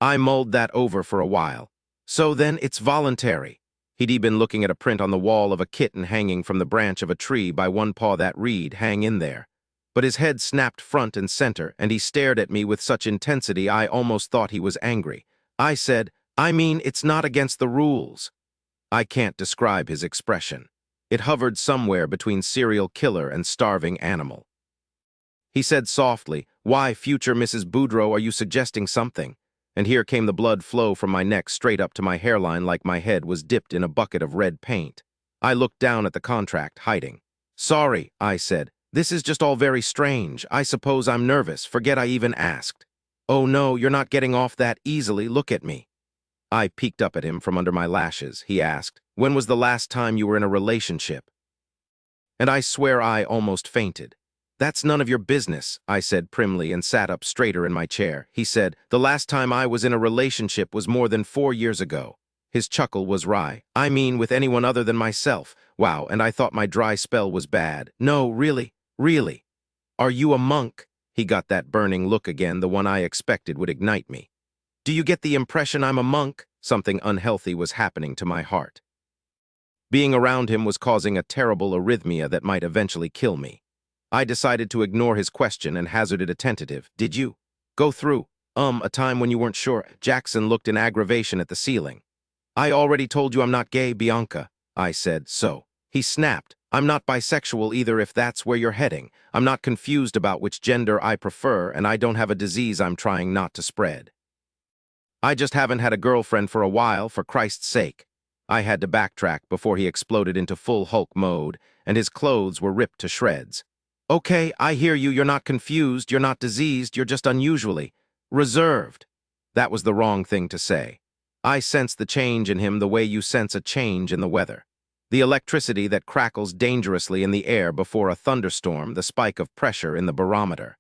I mulled that over for a while. "So then it's voluntary." He'd been looking at a print on the wall of a kitten hanging from the branch of a tree by one paw that read, "Hang in there." But his head snapped front and center, and he stared at me with such intensity I almost thought he was angry. I said, "I mean, it's not against the rules." I can't describe his expression. It hovered somewhere between serial killer and starving animal. He said softly, "Why, future Mrs. Boudreaux, are you suggesting something?" And here came the blood flow from my neck straight up to my hairline like my head was dipped in a bucket of red paint. I looked down at the contract, hiding. "Sorry," I said. "This is just all very strange. I suppose I'm nervous. Forget I even asked." "Oh no, you're not getting off that easily. Look at me." I peeked up at him from under my lashes. He asked, "When was the last time you were in a relationship?" And I swear I almost fainted. "That's none of your business," I said primly and sat up straighter in my chair. He said, "The last time I was in a relationship was more than 4 years ago." His chuckle was wry. "I mean, with anyone other than myself." Wow, and I thought my dry spell was bad. "No, really, really." "Are you a monk?" He got that burning look again, the one I expected would ignite me. "Do you get the impression I'm a monk?" Something unhealthy was happening to my heart. Being around him was causing a terrible arrhythmia that might eventually kill me. I decided to ignore his question and hazarded a tentative, "Did you go through, a time when you weren't sure?" Jackson looked in aggravation at the ceiling. "I already told you I'm not gay, Bianca," I said, "so." He snapped, "I'm not bisexual either if that's where you're heading. I'm not confused about which gender I prefer, and I don't have a disease I'm trying not to spread. I just haven't had a girlfriend for a while, for Christ's sake." I had to backtrack before he exploded into full Hulk mode, and his clothes were ripped to shreds. "Okay, I hear you. You're not confused, you're not diseased, you're just unusually reserved." That was the wrong thing to say. I sensed the change in him the way you sense a change in the weather. The electricity that crackles dangerously in the air before a thunderstorm, the spike of pressure in the barometer.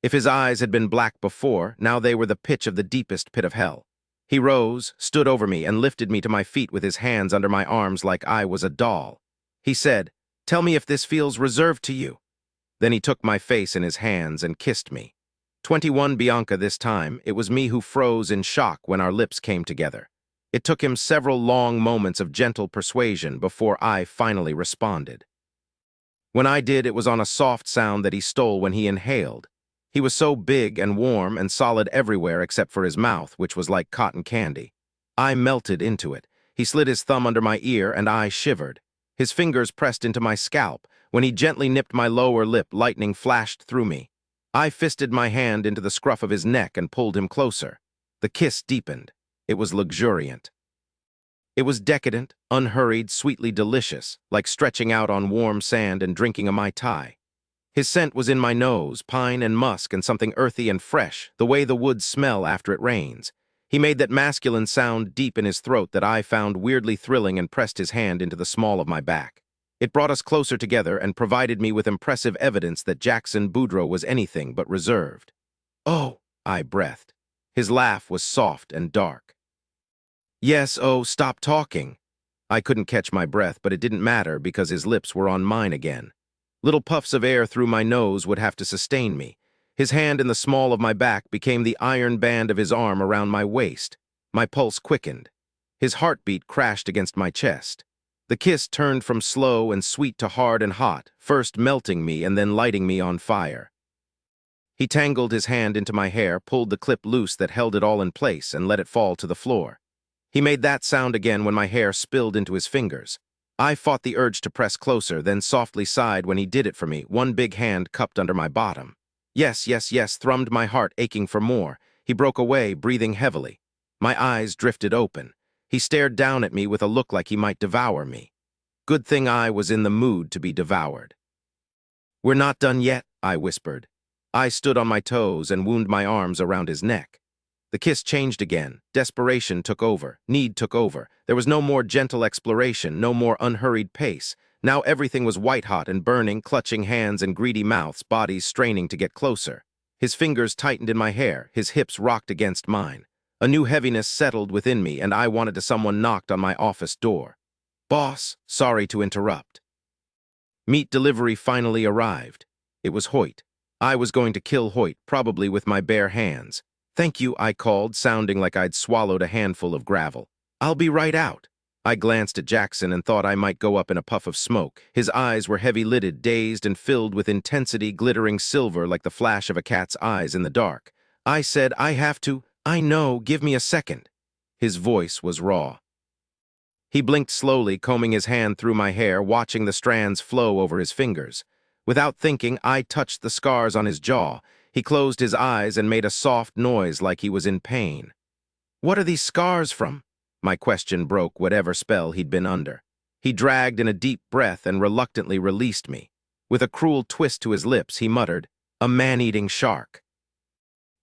If his eyes had been black before, now they were the pitch of the deepest pit of hell. He rose, stood over me, and lifted me to my feet with his hands under my arms like I was a doll. He said, "Tell me if this feels reserved to you." Then he took my face in his hands and kissed me. 21 Bianca this time, it was me who froze in shock when our lips came together. It took him several long moments of gentle persuasion before I finally responded. When I did, it was on a soft sound that he stole when he inhaled. He was so big and warm and solid everywhere except for his mouth, which was like cotton candy. I melted into it. He slid his thumb under my ear and I shivered. His fingers pressed into my scalp. When he gently nipped my lower lip, lightning flashed through me. I fisted my hand into the scruff of his neck and pulled him closer. The kiss deepened. It was luxuriant. It was decadent, unhurried, sweetly delicious, like stretching out on warm sand and drinking a Mai Tai. His scent was in my nose, pine and musk and something earthy and fresh, the way the woods smell after it rains. He made that masculine sound deep in his throat that I found weirdly thrilling and pressed his hand into the small of my back. It brought us closer together and provided me with impressive evidence that Jackson Boudreaux was anything but reserved. "Oh," I breathed. His laugh was soft and dark. "Yes, oh, stop talking." I couldn't catch my breath, but it didn't matter because his lips were on mine again. Little puffs of air through my nose would have to sustain me. His hand in the small of my back became the iron band of his arm around my waist. My pulse quickened. His heartbeat crashed against my chest. The kiss turned from slow and sweet to hard and hot, first melting me and then lighting me on fire. He tangled his hand into my hair, pulled the clip loose that held it all in place, and let it fall to the floor. He made that sound again when my hair spilled into his fingers. I fought the urge to press closer, then softly sighed when he did it for me, one big hand cupped under my bottom. "Yes, yes, yes," thrummed my heart, aching for more. He broke away, breathing heavily. My eyes drifted open. He stared down at me with a look like he might devour me. Good thing I was in the mood to be devoured. "We're not done yet," I whispered. I stood on my toes and wound my arms around his neck. The kiss changed again. Desperation took over. Need took over. There was no more gentle exploration, no more unhurried pace. Now everything was white-hot and burning, clutching hands and greedy mouths, bodies straining to get closer. His fingers tightened in my hair, his hips rocked against mine. A new heaviness settled within me, and I wanted to someone knocked on my office door. "Boss, sorry to interrupt." Meat delivery finally arrived. It was Hoyt. I was going to kill Hoyt, probably with my bare hands. "Thank you," I called, sounding like I'd swallowed a handful of gravel. "I'll be right out." I glanced at Jackson and thought I might go up in a puff of smoke. His eyes were heavy-lidded, dazed, and filled with intensity, glittering silver like the flash of a cat's eyes in the dark. I said, "I have to." "I know, give me a second." His voice was raw. He blinked slowly, combing his hand through my hair, watching the strands flow over his fingers. Without thinking, I touched the scars on his jaw. He closed his eyes and made a soft noise like he was in pain. "What are these scars from?" My question broke whatever spell he'd been under. He dragged in a deep breath and reluctantly released me. With a cruel twist to his lips, he muttered, "A man-eating shark."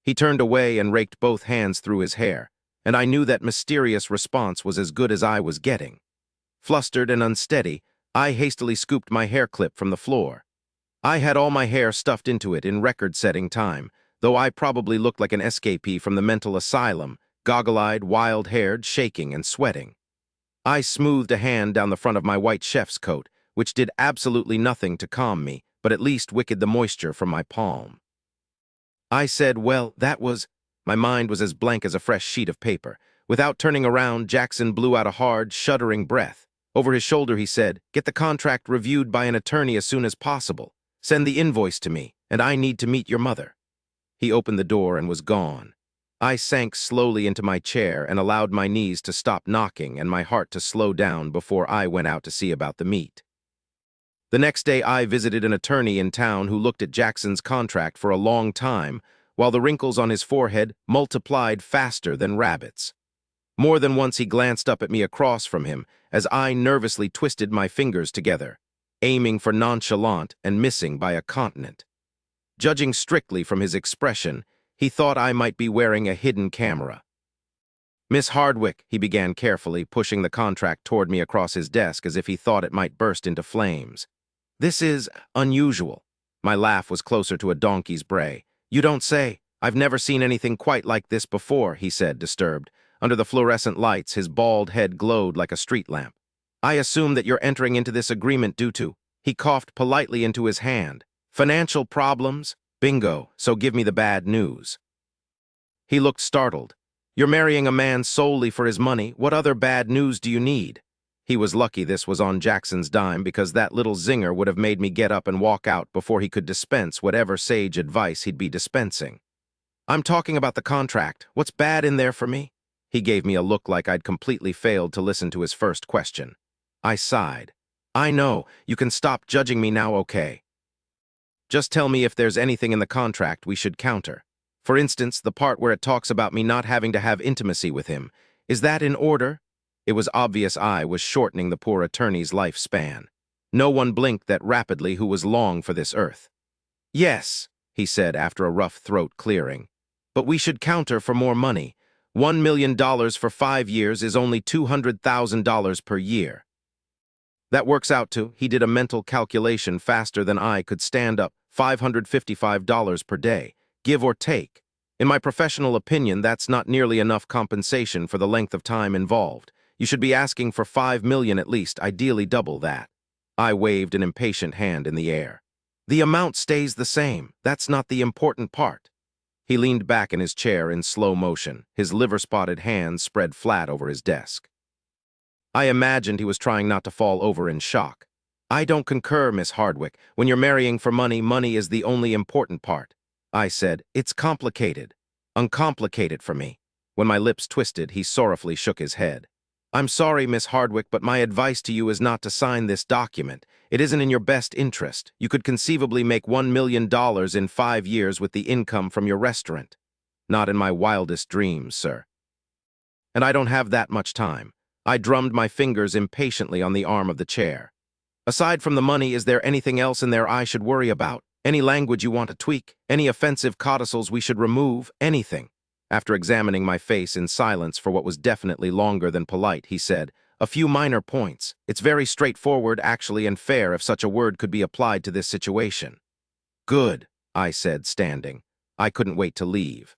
He turned away and raked both hands through his hair, and I knew that mysterious response was as good as I was getting. Flustered and unsteady, I hastily scooped my hair clip from the floor. I had all my hair stuffed into it in record-setting time, though I probably looked like an escapee from the mental asylum, goggle-eyed, wild-haired, shaking and sweating. I smoothed a hand down the front of my white chef's coat, which did absolutely nothing to calm me, but at least wicked the moisture from my palm. I said, "Well, that was—" My mind was as blank as a fresh sheet of paper. Without turning around, Jackson blew out a hard, shuddering breath. Over his shoulder, he said, "Get the contract reviewed by an attorney as soon as possible. Send the invoice to me, and I need to meet your mother." He opened the door and was gone. I sank slowly into my chair and allowed my knees to stop knocking and my heart to slow down before I went out to see about the meat. The next day, I visited an attorney in town who looked at Jackson's contract for a long time, while the wrinkles on his forehead multiplied faster than rabbits. More than once he glanced up at me across from him as I nervously twisted my fingers together, aiming for nonchalant and missing by a continent. Judging strictly from his expression, he thought I might be wearing a hidden camera. "Miss Hardwick," he began carefully, pushing the contract toward me across his desk as if he thought it might burst into flames. "This is unusual." My laugh was closer to a donkey's bray. "You don't say. I've never seen anything quite like this before," he said, disturbed. Under the fluorescent lights, his bald head glowed like a street lamp. I assume that you're entering into this agreement due to... He coughed politely into his hand. Financial problems? Bingo, so give me the bad news. He looked startled. You're marrying a man solely for his money. What other bad news do you need? He was lucky this was on Jackson's dime because that little zinger would have made me get up and walk out before he could dispense whatever sage advice he'd be dispensing. I'm talking about the contract. What's bad in there for me? He gave me a look like I'd completely failed to listen to his first question. I sighed. I know, you can stop judging me now, okay? Just tell me if there's anything in the contract we should counter. For instance, the part where it talks about me not having to have intimacy with him. Is that in order? It was obvious I was shortening the poor attorney's lifespan. No one blinked that rapidly who was long for this earth. Yes, he said after a rough throat clearing. But we should counter for more money. $1 million for 5 years is only $200,000 per year. That works out to, he did a mental calculation faster than I could stand up, $555 per day, give or take. In my professional opinion, that's not nearly enough compensation for the length of time involved. You should be asking for $5 million at least, ideally double that. I waved an impatient hand in the air. The amount stays the same. That's not the important part. He leaned back in his chair in slow motion, his liver-spotted hands spread flat over his desk. I imagined he was trying not to fall over in shock. I don't concur, Miss Hardwick. When you're marrying for money, money is the only important part. I said, it's complicated. Uncomplicated for me. When my lips twisted, he sorrowfully shook his head. I'm sorry, Miss Hardwick, but my advice to you is not to sign this document. It isn't in your best interest. You could conceivably make $1 million in 5 years with the income from your restaurant. Not in my wildest dreams, sir. And I don't have that much time. I drummed my fingers impatiently on the arm of the chair. Aside from the money, is there anything else in there I should worry about? Any language you want to tweak? Any offensive codicils we should remove? Anything? After examining my face in silence for what was definitely longer than polite, he said, a few minor points. It's very straightforward, actually, and fair if such a word could be applied to this situation. Good, I said, standing. I couldn't wait to leave.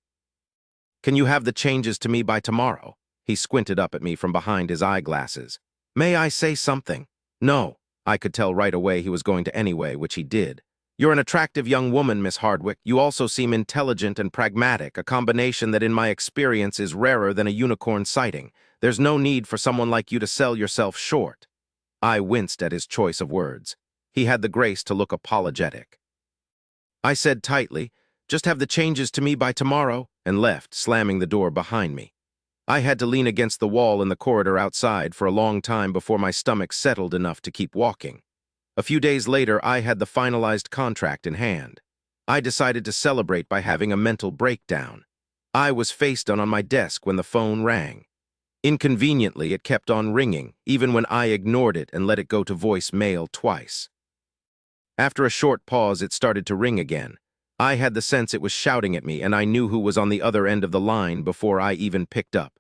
Can you have the changes to me by tomorrow? He squinted up at me from behind his eyeglasses. May I say something? No. I could tell right away he was going to anyway, which he did. You're an attractive young woman, Miss Hardwick. You also seem intelligent and pragmatic, a combination that in my experience is rarer than a unicorn sighting. There's no need for someone like you to sell yourself short. I winced at his choice of words. He had the grace to look apologetic. I said tightly, just have the changes to me by tomorrow, and left, slamming the door behind me. I had to lean against the wall in the corridor outside for a long time before my stomach settled enough to keep walking. A few days later, I had the finalized contract in hand. I decided to celebrate by having a mental breakdown. I was face down on my desk when the phone rang. Inconveniently, it kept on ringing, even when I ignored it and let it go to voicemail twice. After a short pause, it started to ring again. I had the sense it was shouting at me, and I knew who was on the other end of the line before I even picked up.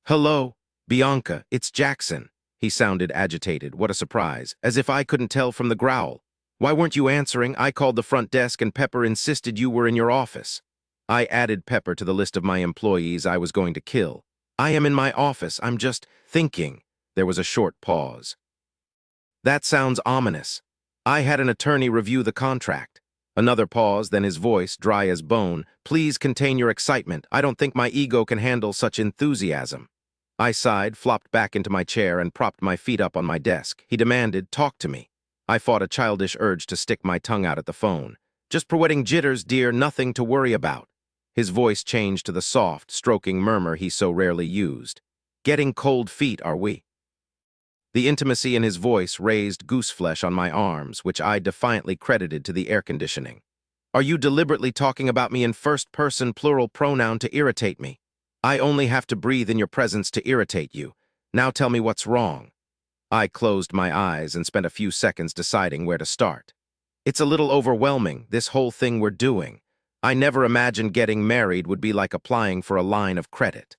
Hello, Bianca, it's Jackson. He sounded agitated. What a surprise, as if I couldn't tell from the growl. Why weren't you answering? I called the front desk and Pepper insisted you were in your office. I added Pepper to the list of my employees I was going to kill. I am in my office. I'm just thinking. There was a short pause. That sounds ominous. I had an attorney review the contract. Another pause, then his voice, dry as bone. Please contain your excitement. I don't think my ego can handle such enthusiasm. I sighed, flopped back into my chair, and propped my feet up on my desk. He demanded, talk to me. I fought a childish urge to stick my tongue out at the phone. Just wedding jitters, dear, nothing to worry about. His voice changed to the soft, stroking murmur he so rarely used. Getting cold feet, are we? The intimacy in his voice raised gooseflesh on my arms, which I defiantly credited to the air conditioning. Are you deliberately talking about me in first-person plural pronoun to irritate me? I only have to breathe in your presence to irritate you. Now tell me what's wrong. I closed my eyes and spent a few seconds deciding where to start. It's a little overwhelming, this whole thing we're doing. I never imagined getting married would be like applying for a line of credit.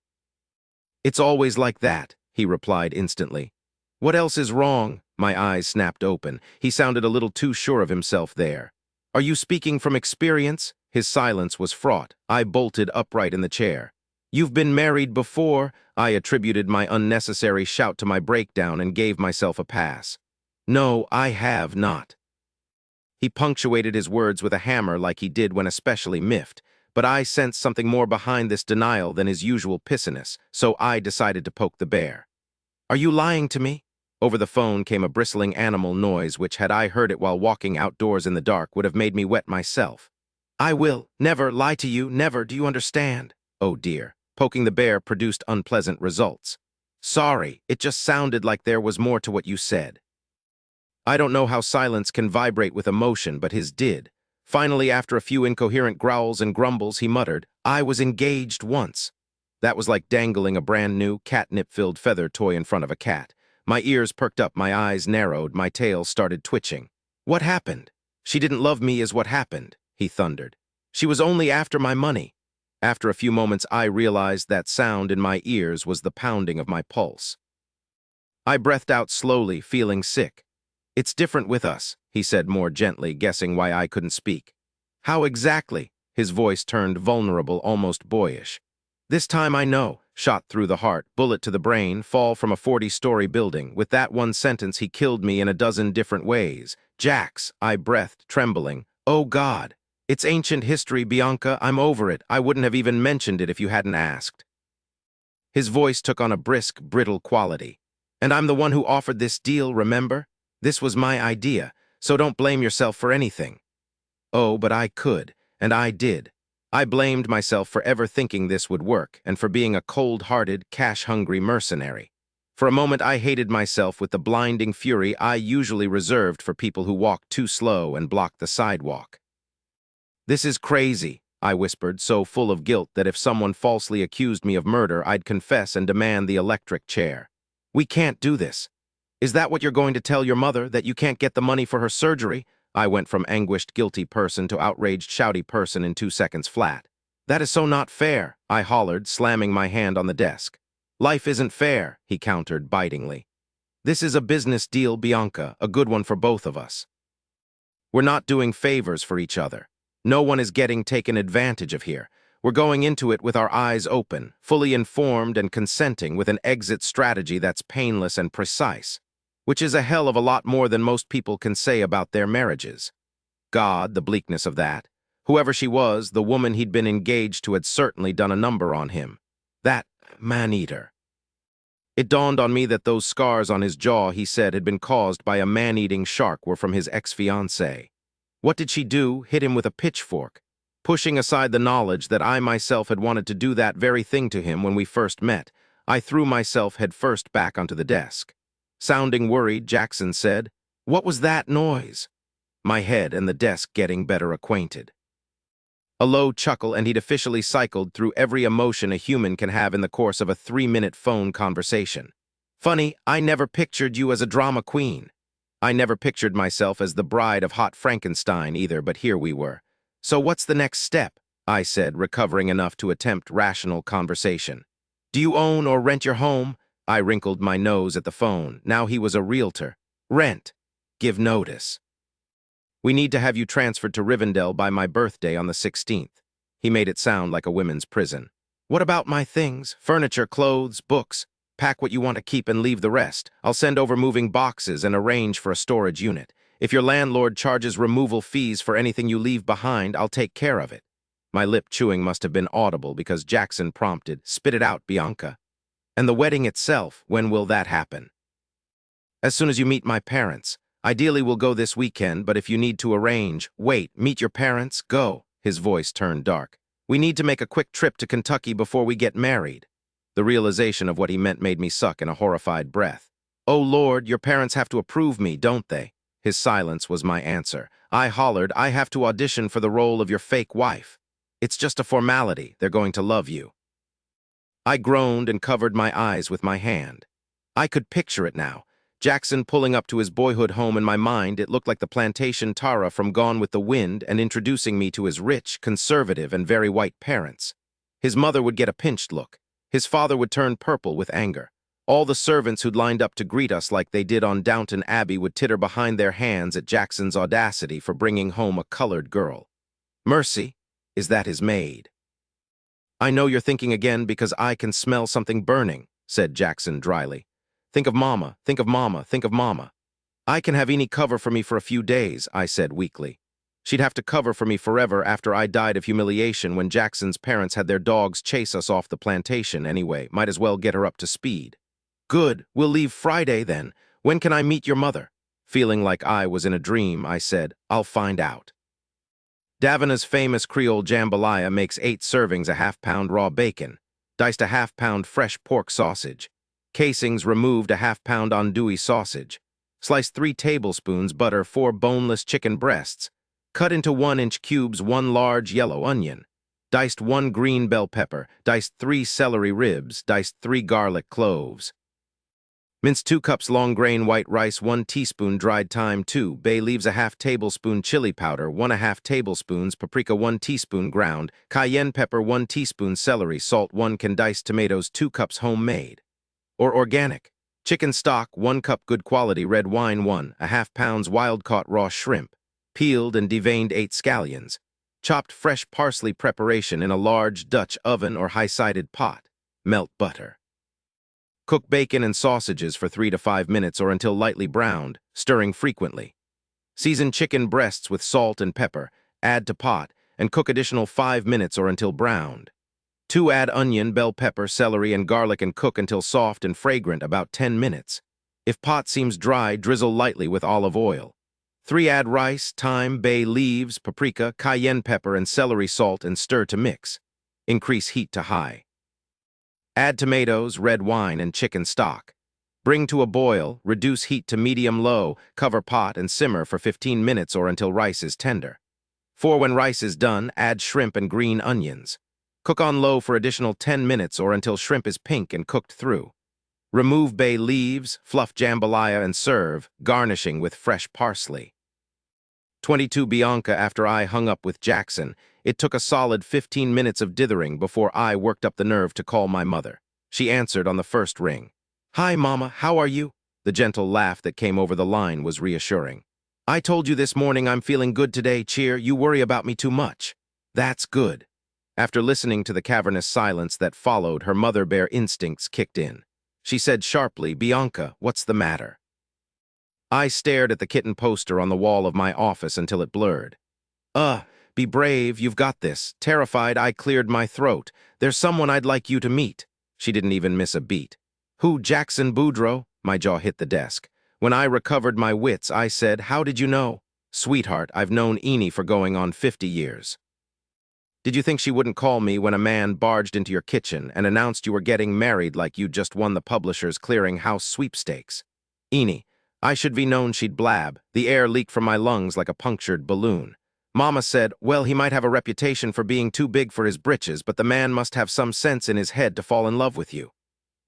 It's always like that, he replied instantly. What else is wrong? My eyes snapped open. He sounded a little too sure of himself there. Are you speaking from experience? His silence was fraught. I bolted upright in the chair. "You've been married before." I attributed my unnecessary shout to my breakdown and gave myself a pass. "No, I have not." He punctuated his words with a hammer like he did when especially miffed, but I sensed something more behind this denial than his usual pissiness, so I decided to poke the bear. "Are you lying to me?" Over the phone came a bristling animal noise which, had I heard it while walking outdoors in the dark, would have made me wet myself. "I will never lie to you, never, do you understand?" Oh dear. Poking the bear produced unpleasant results. "Sorry, it just sounded like there was more to what you said." I don't know how silence can vibrate with emotion, but his did. Finally, after a few incoherent growls and grumbles, he muttered, "I was engaged once." That was like dangling a brand-new, catnip-filled feather toy in front of a cat. My ears perked up, my eyes narrowed, my tail started twitching. "What happened?" "She didn't love me is what happened," he thundered. "She was only after my money." After a few moments, I realized that sound in my ears was the pounding of my pulse. I breathed out slowly, feeling sick. "It's different with us," he said more gently, guessing why I couldn't speak. "How exactly?" His voice turned vulnerable, almost boyish. "This time I know." Shot through the heart, bullet to the brain, fall from a 40-story building. With that one sentence, he killed me in a dozen different ways. "Jax," I breathed, trembling. "Oh God. It's ancient history, Bianca. I'm over it. I wouldn't have even mentioned it if you hadn't asked." His voice took on a brisk, brittle quality. "And I'm the one who offered this deal, remember? This was my idea, so don't blame yourself for anything." Oh, but I could, and I did. I blamed myself for ever thinking this would work, and for being a cold-hearted, cash-hungry mercenary. For a moment, I hated myself with the blinding fury I usually reserved for people who walk too slow and block the sidewalk. "This is crazy," I whispered, so full of guilt that if someone falsely accused me of murder, I'd confess and demand the electric chair. "We can't do this." "Is that what you're going to tell your mother, that you can't get the money for her surgery?" I went from anguished, guilty person to outraged, shouty person in 2 seconds flat. "That is so not fair," I hollered, slamming my hand on the desk. "Life isn't fair," he countered bitingly. "This is a business deal, Bianca, a good one for both of us. We're not doing favors for each other. No one is getting taken advantage of here. We're going into it with our eyes open, fully informed and consenting, with an exit strategy that's painless and precise. Which is a hell of a lot more than most people can say about their marriages. God, the bleakness of that. Whoever she was, the woman he'd been engaged to had certainly done a number on him. That man-eater. It dawned on me that those scars on his jaw, he said, had been caused by a man-eating shark, were from his ex-fiancée. What did she do? Hit him with a pitchfork? Pushing aside the knowledge that I myself had wanted to do that very thing to him when we first met, I threw myself headfirst back onto the desk. Sounding worried, Jackson said, "What was that noise?" My head and the desk getting better acquainted. A low chuckle, and he'd officially cycled through every emotion a human can have in the course of a 3-minute phone conversation. "Funny, I never pictured you as a drama queen." I never pictured myself as the bride of Hot Frankenstein either, but here we were. "So what's the next step?" I said, recovering enough to attempt rational conversation. "Do you own or rent your home?" I wrinkled my nose at the phone. Now he was a realtor. "Rent. Give notice. We need to have you transferred to Rivendell by my birthday on the 16th. He made it sound like a women's prison. "What about my things? Furniture, clothes, books? Pack what you want to keep and leave the rest. I'll send over moving boxes and arrange for a storage unit. If your landlord charges removal fees for anything you leave behind, I'll take care of it." My lip chewing must have been audible because Jackson prompted, "Spit it out, Bianca." "And the wedding itself, when will that happen?" "As soon as you meet my parents. Ideally, we'll go this weekend, but if you need to arrange..." "Wait, meet your parents? Go." His voice turned dark. "We need to make a quick trip to Kentucky before we get married." The realization of what he meant made me suck in a horrified breath. "Oh Lord, your parents have to approve me, don't they?" His silence was my answer. I hollered, "I have to audition for the role of your fake wife. It's just a formality. They're going to love you." I groaned and covered my eyes with my hand. I could picture it now. Jackson pulling up to his boyhood home. In my mind, it looked like the plantation Tara from Gone with the Wind, and introducing me to his rich, conservative, and very white parents. His mother would get a pinched look. His father would turn purple with anger. All the servants who'd lined up to greet us like they did on Downton Abbey would titter behind their hands at Jackson's audacity for bringing home a colored girl. Mercy, is that his maid? I know you're thinking again because I can smell something burning, said Jackson dryly. Think of Mama, think of Mama, think of Mama. I can have Eni cover for me for a few days, I said weakly. She'd have to cover for me forever after I died of humiliation when Jackson's parents had their dogs chase us off the plantation anyway. Might as well get her up to speed. Good, we'll leave Friday then. When can I meet your mother? Feeling like I was in a dream, I said, I'll find out. Davina's famous Creole jambalaya makes 8 servings of half-pound raw bacon, diced a half-pound fresh pork sausage, casings removed a half-pound andouille sausage, sliced 3 tablespoons butter 4 boneless chicken breasts, cut into 1-inch cubes 1 large yellow onion, diced 1 green bell pepper, diced 3 celery ribs, diced 3 garlic cloves. Minced 2 cups long-grain white rice, 1 teaspoon dried thyme, 2 bay leaves, a half tablespoon chili powder, 1/2 tablespoons paprika, 1 teaspoon ground, cayenne pepper, 1 teaspoon celery, salt, 1 can diced tomatoes, 2 cups homemade or organic, chicken stock, 1 cup good quality red wine, 1/2 pounds wild-caught raw shrimp, peeled and deveined 8 scallions, chopped fresh parsley preparation in a large Dutch oven or high-sided pot, melt butter. Cook bacon and sausages for 3 to 5 minutes or until lightly browned, stirring frequently. Season chicken breasts with salt and pepper, add to pot, and cook additional 5 minutes or until browned. 2 add onion, bell pepper, celery, and garlic and cook until soft and fragrant about 10 minutes. If pot seems dry, drizzle lightly with olive oil. 3 add rice, thyme, bay leaves, paprika, cayenne pepper, and celery salt and stir to mix. Increase heat to high. Add tomatoes, red wine, and chicken stock. Bring to a boil, reduce heat to medium-low, cover pot and simmer for 15 minutes or until rice is tender. When rice is done, add shrimp and green onions. Cook on low for additional 10 minutes or until shrimp is pink and cooked through. Remove bay leaves, fluff jambalaya, and serve, garnishing with fresh parsley. 22 Bianca. After I hung up with Jackson, it took a solid 15 minutes of dithering before I worked up the nerve to call my mother. She answered on the first ring. Hi, Mama, how are you? The gentle laugh that came over the line was reassuring. I told you this morning I'm feeling good today, cheer. You worry about me too much. That's good. After listening to the cavernous silence that followed, her mother bear instincts kicked in. She said sharply, Bianca, what's the matter? I stared at the kitten poster on the wall of my office until it blurred. Be brave, you've got this. Terrified, I cleared my throat. There's someone I'd like you to meet. She didn't even miss a beat. Who, Jackson Boudreaux? My jaw hit the desk. When I recovered my wits, I said, how did you know? Sweetheart, I've known Eni for going on 50 years. Did you think she wouldn't call me when a man barged into your kitchen and announced you were getting married like you'd just won the publisher's clearinghouse sweepstakes? Eni, I should be known, she'd blab. The air leaked from my lungs like a punctured balloon. Mama said, well, he might have a reputation for being too big for his britches, but the man must have some sense in his head to fall in love with you.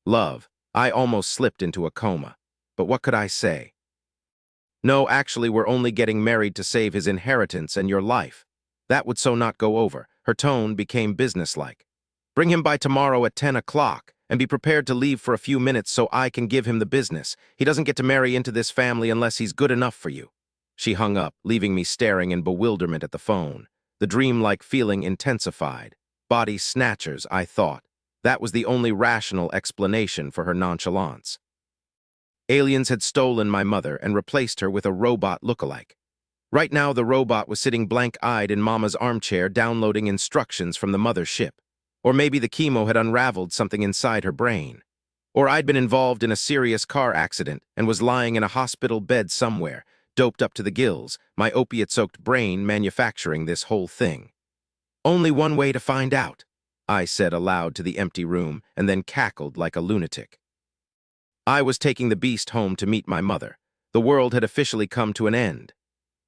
Love. I almost slipped into a coma. But what could I say? No, actually, we're only getting married to save his inheritance and your life. That would so not go over. Her tone became businesslike. Bring him by tomorrow at 10 o'clock, and be prepared to leave for a few minutes so I can give him the business. He doesn't get to marry into this family unless he's good enough for you. She hung up, leaving me staring in bewilderment at the phone. The dreamlike feeling intensified. Body snatchers, I thought. That was the only rational explanation for her nonchalance. Aliens had stolen my mother and replaced her with a robot lookalike. Right now, the robot was sitting blank-eyed in Mama's armchair downloading instructions from the mothership. Or maybe the chemo had unraveled something inside her brain. Or I'd been involved in a serious car accident and was lying in a hospital bed somewhere, doped up to the gills, my opiate-soaked brain manufacturing this whole thing. Only one way to find out, I said aloud to the empty room, and then cackled like a lunatic. I was taking the beast home to meet my mother. The world had officially come to an end.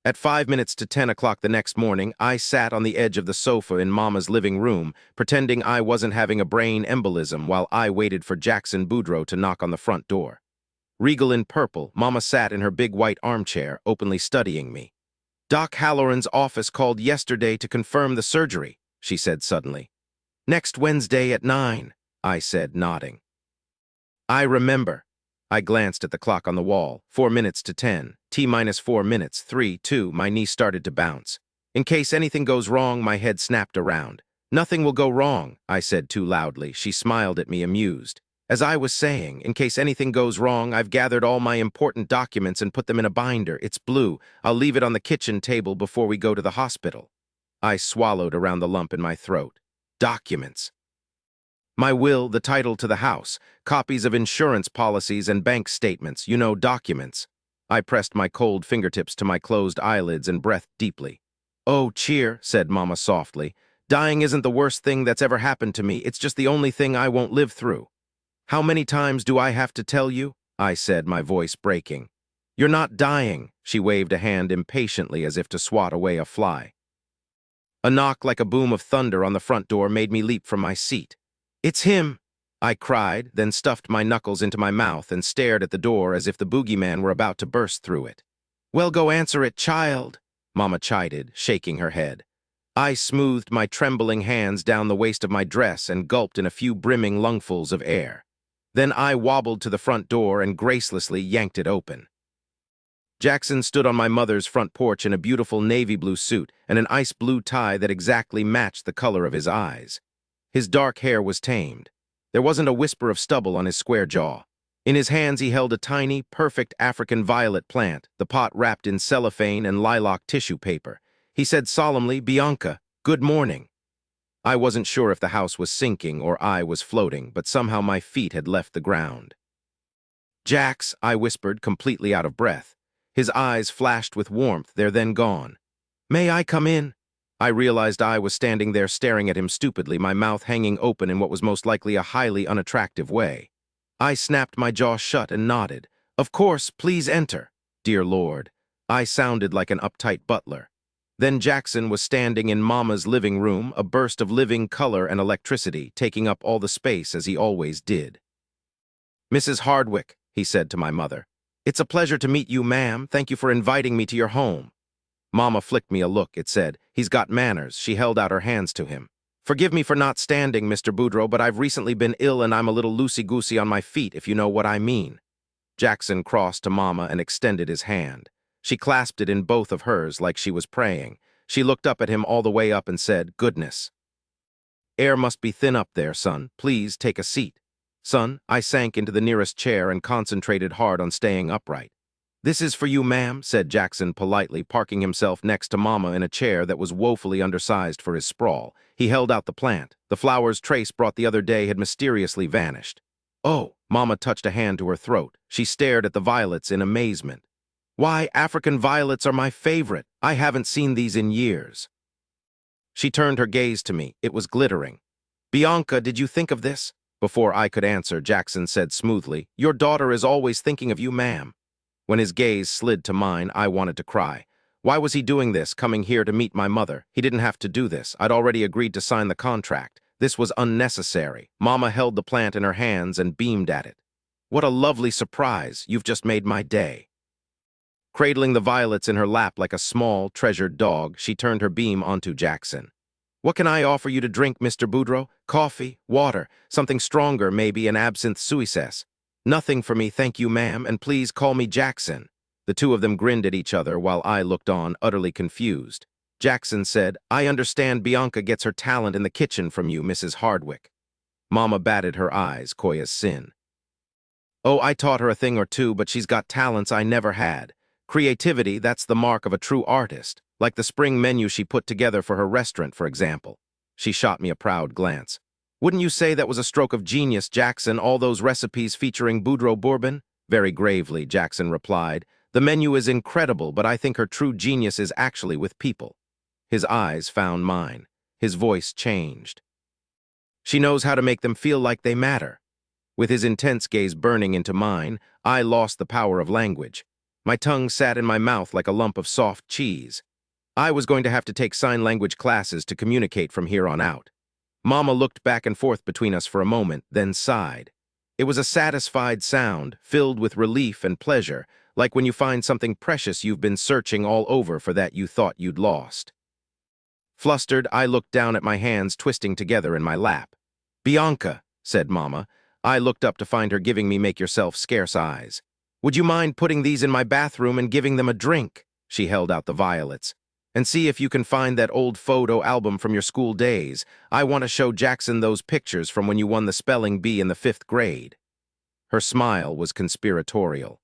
At 5 minutes to 10 o'clock the next morning, I sat on the edge of the sofa in Mama's living room, pretending I wasn't having a brain embolism while I waited for Jackson Boudreaux to knock on the front door. Regal in purple, Mama sat in her big white armchair, openly studying me. Doc Halloran's office called yesterday to confirm the surgery, she said suddenly. Next Wednesday at 9, I said, nodding. I remember. I glanced at the clock on the wall. 4 minutes to 10. T-4 minutes. 3, 2. My knee started to bounce. In case anything goes wrong, my head snapped around. Nothing will go wrong, I said too loudly. She smiled at me, amused. As I was saying, in case anything goes wrong, I've gathered all my important documents and put them in a binder. It's blue. I'll leave it on the kitchen table before we go to the hospital. I swallowed around the lump in my throat. Documents. My will, the title to the house, copies of insurance policies and bank statements, documents. I pressed my cold fingertips to my closed eyelids and breathed deeply. Oh, cheer, said Mama softly. Dying isn't the worst thing that's ever happened to me. It's just the only thing I won't live through. How many times do I have to tell you? I said, my voice breaking. You're not dying, she waved a hand impatiently as if to swat away a fly. A knock like a boom of thunder on the front door made me leap from my seat. It's him, I cried, then stuffed my knuckles into my mouth and stared at the door as if the boogeyman were about to burst through it. Well, go answer it, child, Mama chided, shaking her head. I smoothed my trembling hands down the waist of my dress and gulped in a few brimming lungfuls of air. Then I wobbled to the front door and gracelessly yanked it open. Jackson stood on my mother's front porch in a beautiful navy blue suit and an ice blue tie that exactly matched the color of his eyes. His dark hair was tamed. There wasn't a whisper of stubble on his square jaw. In his hands he held a tiny, perfect African violet plant, the pot wrapped in cellophane and lilac tissue paper. He said solemnly, Bianca, good morning. I wasn't sure if the house was sinking or I was floating, but somehow my feet had left the ground. Jax, I whispered, completely out of breath. His eyes flashed with warmth, they're then gone. May I come in? I realized I was standing there staring at him stupidly, my mouth hanging open in what was most likely a highly unattractive way. I snapped my jaw shut and nodded. Of course, please enter. Dear Lord. I sounded like an uptight butler. Then Jackson was standing in Mama's living room, a burst of living color and electricity, taking up all the space as he always did. Mrs. Hardwick, he said to my mother. It's a pleasure to meet you, ma'am. Thank you for inviting me to your home. Mama flicked me a look, it said. He's got manners. She held out her hands to him. Forgive me for not standing, Mr. Boudreaux, but I've recently been ill and I'm a little loosey-goosey on my feet, if you know what I mean. Jackson crossed to Mama and extended his hand. She clasped it in both of hers like she was praying. She looked up at him all the way up and said, Goodness. Air must be thin up there, son. Please take a seat. Son, I sank into the nearest chair and concentrated hard on staying upright. This is for you, ma'am, said Jackson politely, parking himself next to Mama in a chair that was woefully undersized for his sprawl. He held out the plant. The flowers Trace brought the other day had mysteriously vanished. Oh, Mama touched a hand to her throat. She stared at the violets in amazement. Why, African violets are my favorite. I haven't seen these in years. She turned her gaze to me. It was glittering. Bianca, did you think of this? Before I could answer, Jackson said smoothly, Your daughter is always thinking of you, ma'am. When his gaze slid to mine, I wanted to cry. Why was he doing this, coming here to meet my mother? He didn't have to do this. I'd already agreed to sign the contract. This was unnecessary. Mama held the plant in her hands and beamed at it. What a lovely surprise. You've just made my day. Cradling the violets in her lap like a small, treasured dog, she turned her beam onto Jackson. What can I offer you to drink, Mr. Boudreaux? Coffee, water, something stronger, maybe an absinthe suissesse. Nothing for me, thank you, ma'am, and please call me Jackson. The two of them grinned at each other while I looked on, utterly confused. Jackson said, I understand Bianca gets her talent in the kitchen from you, Mrs. Hardwick. Mama batted her eyes, coy as sin. Oh, I taught her a thing or two, but she's got talents I never had. Creativity, that's the mark of a true artist, like the spring menu she put together for her restaurant, for example. She shot me a proud glance. Wouldn't you say that was a stroke of genius, Jackson, all those recipes featuring Boudreaux bourbon? Very gravely, Jackson replied. The menu is incredible, but I think her true genius is actually with people. His eyes found mine. His voice changed. She knows how to make them feel like they matter. With his intense gaze burning into mine, I lost the power of language. My tongue sat in my mouth like a lump of soft cheese. I was going to have to take sign language classes to communicate from here on out. Mama looked back and forth between us for a moment, then sighed. It was a satisfied sound, filled with relief and pleasure, like when you find something precious you've been searching all over for that you thought you'd lost. Flustered, I looked down at my hands twisting together in my lap. Bianca, said Mama. I looked up to find her giving me make-yourself scarce eyes. Would you mind putting these in my bathroom and giving them a drink? She held out the violets. And see if you can find that old photo album from your school days. I want to show Jackson those pictures from when you won the spelling bee in the 5th grade. Her smile was conspiratorial.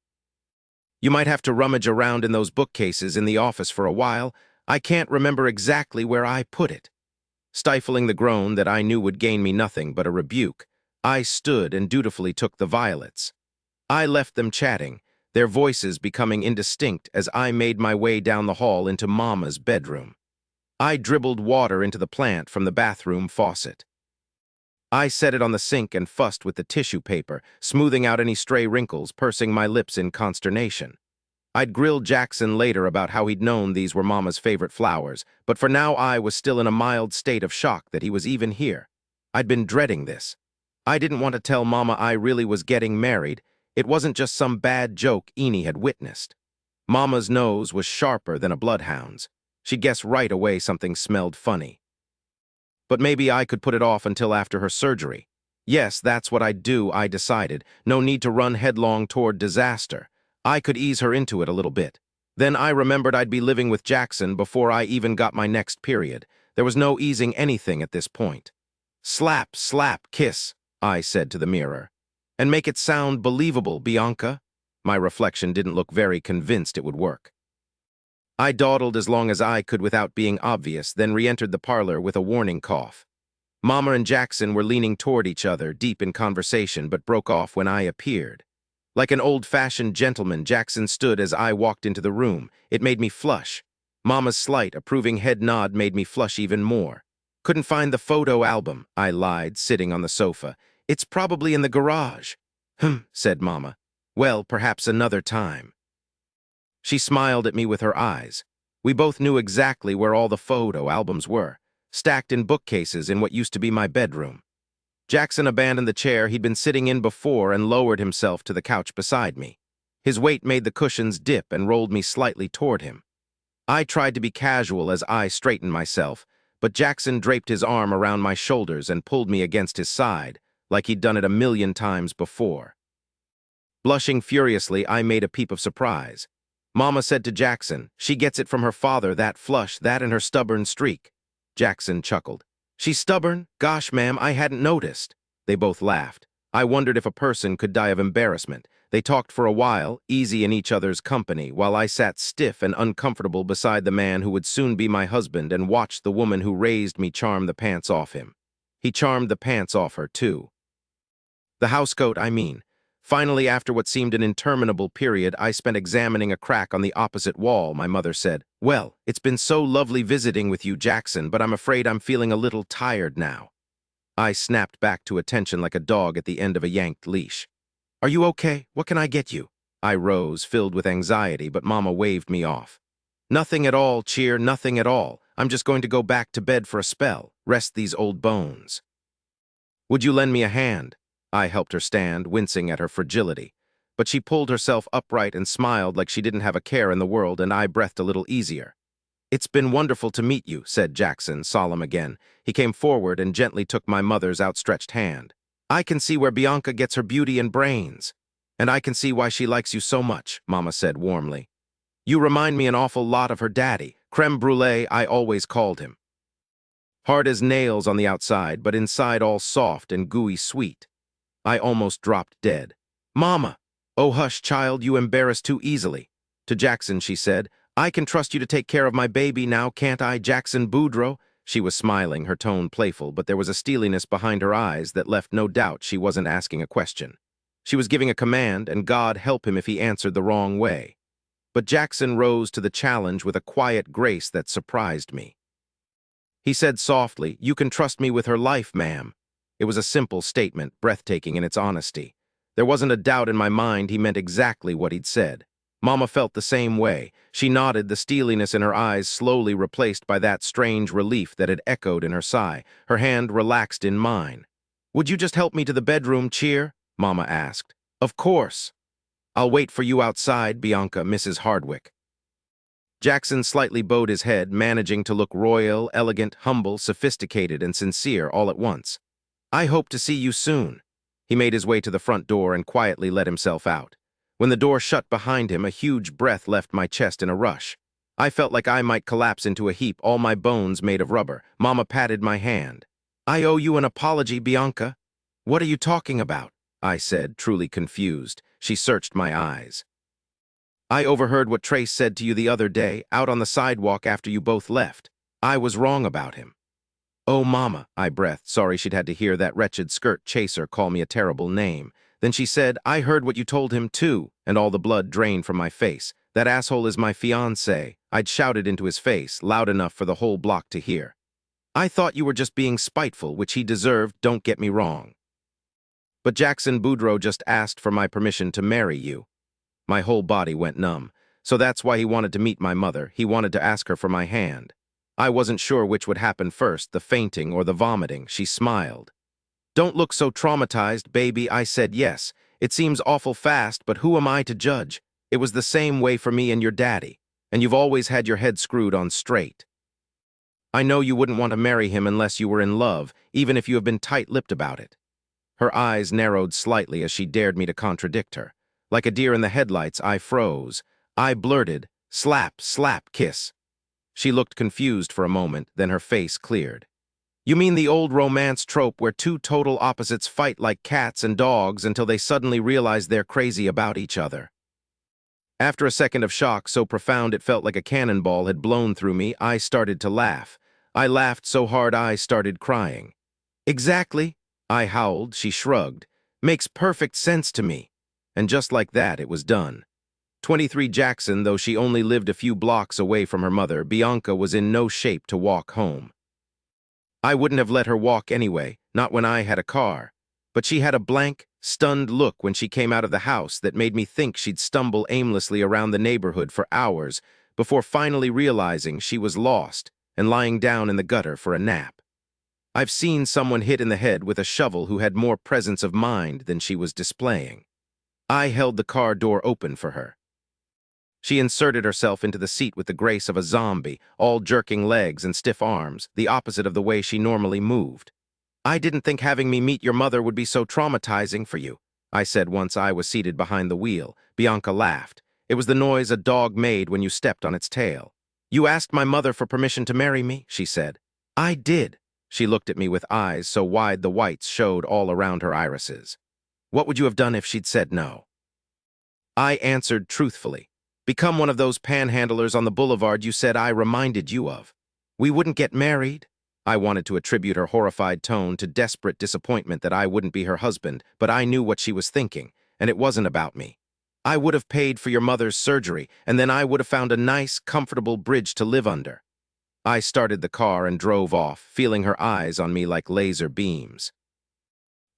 You might have to rummage around in those bookcases in the office for a while. I can't remember exactly where I put it. Stifling the groan that I knew would gain me nothing but a rebuke, I stood and dutifully took the violets. I left them chatting, their voices becoming indistinct as I made my way down the hall into Mama's bedroom. I dribbled water into the plant from the bathroom faucet. I set it on the sink and fussed with the tissue paper, smoothing out any stray wrinkles, pursing my lips in consternation. I'd grill Jackson later about how he'd known these were Mama's favorite flowers, but for now I was still in a mild state of shock that he was even here. I'd been dreading this. I didn't want to tell Mama I really was getting married. It wasn't just some bad joke Enid had witnessed. Mama's nose was sharper than a bloodhound's. She'd guess right away something smelled funny. But maybe I could put it off until after her surgery. Yes, that's what I'd do, I decided. No need to run headlong toward disaster. I could ease her into it a little bit. Then I remembered I'd be living with Jackson before I even got my next period. There was no easing anything at this point. Slap, slap, kiss, I said to the mirror. And make it sound believable, Bianca. My reflection didn't look very convinced it would work. I dawdled as long as I could without being obvious, then re-entered the parlor with a warning cough. Mama and Jackson were leaning toward each other, deep in conversation, but broke off when I appeared. Like an old-fashioned gentleman, Jackson stood as I walked into the room. It made me flush. Mama's slight, approving head nod made me flush even more. Couldn't find the photo album, I lied, sitting on the sofa. It's probably in the garage. Said Mama. Well, perhaps another time. She smiled at me with her eyes. We both knew exactly where all the photo albums were, stacked in bookcases in what used to be my bedroom. Jackson abandoned the chair he'd been sitting in before and lowered himself to the couch beside me. His weight made the cushions dip and rolled me slightly toward him. I tried to be casual as I straightened myself, but Jackson draped his arm around my shoulders and pulled me against his side, like he'd done it 1,000,000 times before. Blushing furiously, I made a peep of surprise. Mama said to Jackson, she gets it from her father, that flush, that and her stubborn streak. Jackson chuckled. She's stubborn? Gosh, ma'am, I hadn't noticed. They both laughed. I wondered if a person could die of embarrassment. They talked for a while, easy in each other's company, while I sat stiff and uncomfortable beside the man who would soon be my husband and watched the woman who raised me charm the pants off him. He charmed the pants off her, too. The housecoat, I mean. Finally, after what seemed an interminable period I spent examining a crack on the opposite wall, my mother said, Well, it's been so lovely visiting with you, Jackson, but I'm afraid I'm feeling a little tired now. I snapped back to attention like a dog at the end of a yanked leash. Are you okay? What can I get you? I rose, filled with anxiety, but Mama waved me off. Nothing at all, Cheer, nothing at all. I'm just going to go back to bed for a spell, rest these old bones. Would you lend me a hand? I helped her stand, wincing at her fragility. But she pulled herself upright and smiled like she didn't have a care in the world, and I breathed a little easier. It's been wonderful to meet you, said Jackson, solemn again. He came forward and gently took my mother's outstretched hand. I can see where Bianca gets her beauty and brains. And I can see why she likes you so much, Mama said warmly. You remind me an awful lot of her daddy, creme brulee I always called him. Hard as nails on the outside, but inside all soft and gooey sweet. I almost dropped dead. Mama! Oh, hush, child, you embarrass too easily. To Jackson, she said, I can trust you to take care of my baby now, can't I, Jackson Boudreaux? She was smiling, her tone playful, but there was a steeliness behind her eyes that left no doubt she wasn't asking a question. She was giving a command, and God help him if he answered the wrong way. But Jackson rose to the challenge with a quiet grace that surprised me. He said softly, You can trust me with her life, ma'am. It was a simple statement, breathtaking in its honesty. There wasn't a doubt in my mind he meant exactly what he'd said. Mama felt the same way. She nodded, the steeliness in her eyes slowly replaced by that strange relief that had echoed in her sigh. Her hand relaxed in mine. Would you just help me to the bedroom, Cheer? Mama asked. Of course. I'll wait for you outside, Bianca, Mrs. Hardwick. Jackson slightly bowed his head, managing to look royal, elegant, humble, sophisticated, and sincere all at once. I hope to see you soon. He made his way to the front door and quietly let himself out. When the door shut behind him, a huge breath left my chest in a rush. I felt like I might collapse into a heap, all my bones made of rubber. Mama patted my hand. I owe you an apology, Bianca. What are you talking about? I said, truly confused. She searched my eyes. I overheard what Trace said to you the other day, out on the sidewalk after you both left. I was wrong about him. Oh, Mama, I breathed, sorry she'd had to hear that wretched skirt chaser call me a terrible name. Then she said, I heard what you told him too, and all the blood drained from my face. That asshole is my fiancé. I'd shouted into his face, loud enough for the whole block to hear. I thought you were just being spiteful, which he deserved, don't get me wrong. But Jackson Boudreaux just asked for my permission to marry you. My whole body went numb. So that's why he wanted to meet my mother. He wanted to ask her for my hand. I wasn't sure which would happen first, the fainting or the vomiting. She smiled. Don't look so traumatized, baby, I said yes. It seems awful fast, but who am I to judge? It was the same way for me and your daddy, and you've always had your head screwed on straight. I know you wouldn't want to marry him unless you were in love, even if you have been tight-lipped about it. Her eyes narrowed slightly as she dared me to contradict her. Like a deer in the headlights, I froze. I blurted, slap, slap, kiss. She looked confused for a moment, then her face cleared. You mean the old romance trope where two total opposites fight like cats and dogs until they suddenly realize they're crazy about each other? After a second of shock so profound it felt like a cannonball had blown through me, I started to laugh. I laughed so hard I started crying. Exactly, I howled. She shrugged. Makes perfect sense to me. And just like that, it was done. 23 Jackson, though she only lived a few blocks away from her mother, Bianca was in no shape to walk home. I wouldn't have let her walk anyway, not when I had a car. But she had a blank, stunned look when she came out of the house that made me think she'd stumble aimlessly around the neighborhood for hours before finally realizing she was lost and lying down in the gutter for a nap. I've seen someone hit in the head with a shovel who had more presence of mind than she was displaying. I held the car door open for her. She inserted herself into the seat with the grace of a zombie, all jerking legs and stiff arms, the opposite of the way she normally moved. I didn't think having me meet your mother would be so traumatizing for you, I said once I was seated behind the wheel. Bianca laughed. It was the noise a dog made when you stepped on its tail. You asked my mother for permission to marry me, she said. I did. She looked at me with eyes so wide the whites showed all around her irises. What would you have done if she'd said no? I answered truthfully. Become one of those panhandlers on the boulevard you said I reminded you of. We wouldn't get married. I wanted to attribute her horrified tone to desperate disappointment that I wouldn't be her husband, but I knew what she was thinking, and it wasn't about me. I would have paid for your mother's surgery, and then I would have found a nice, comfortable bridge to live under. I started the car and drove off, feeling her eyes on me like laser beams.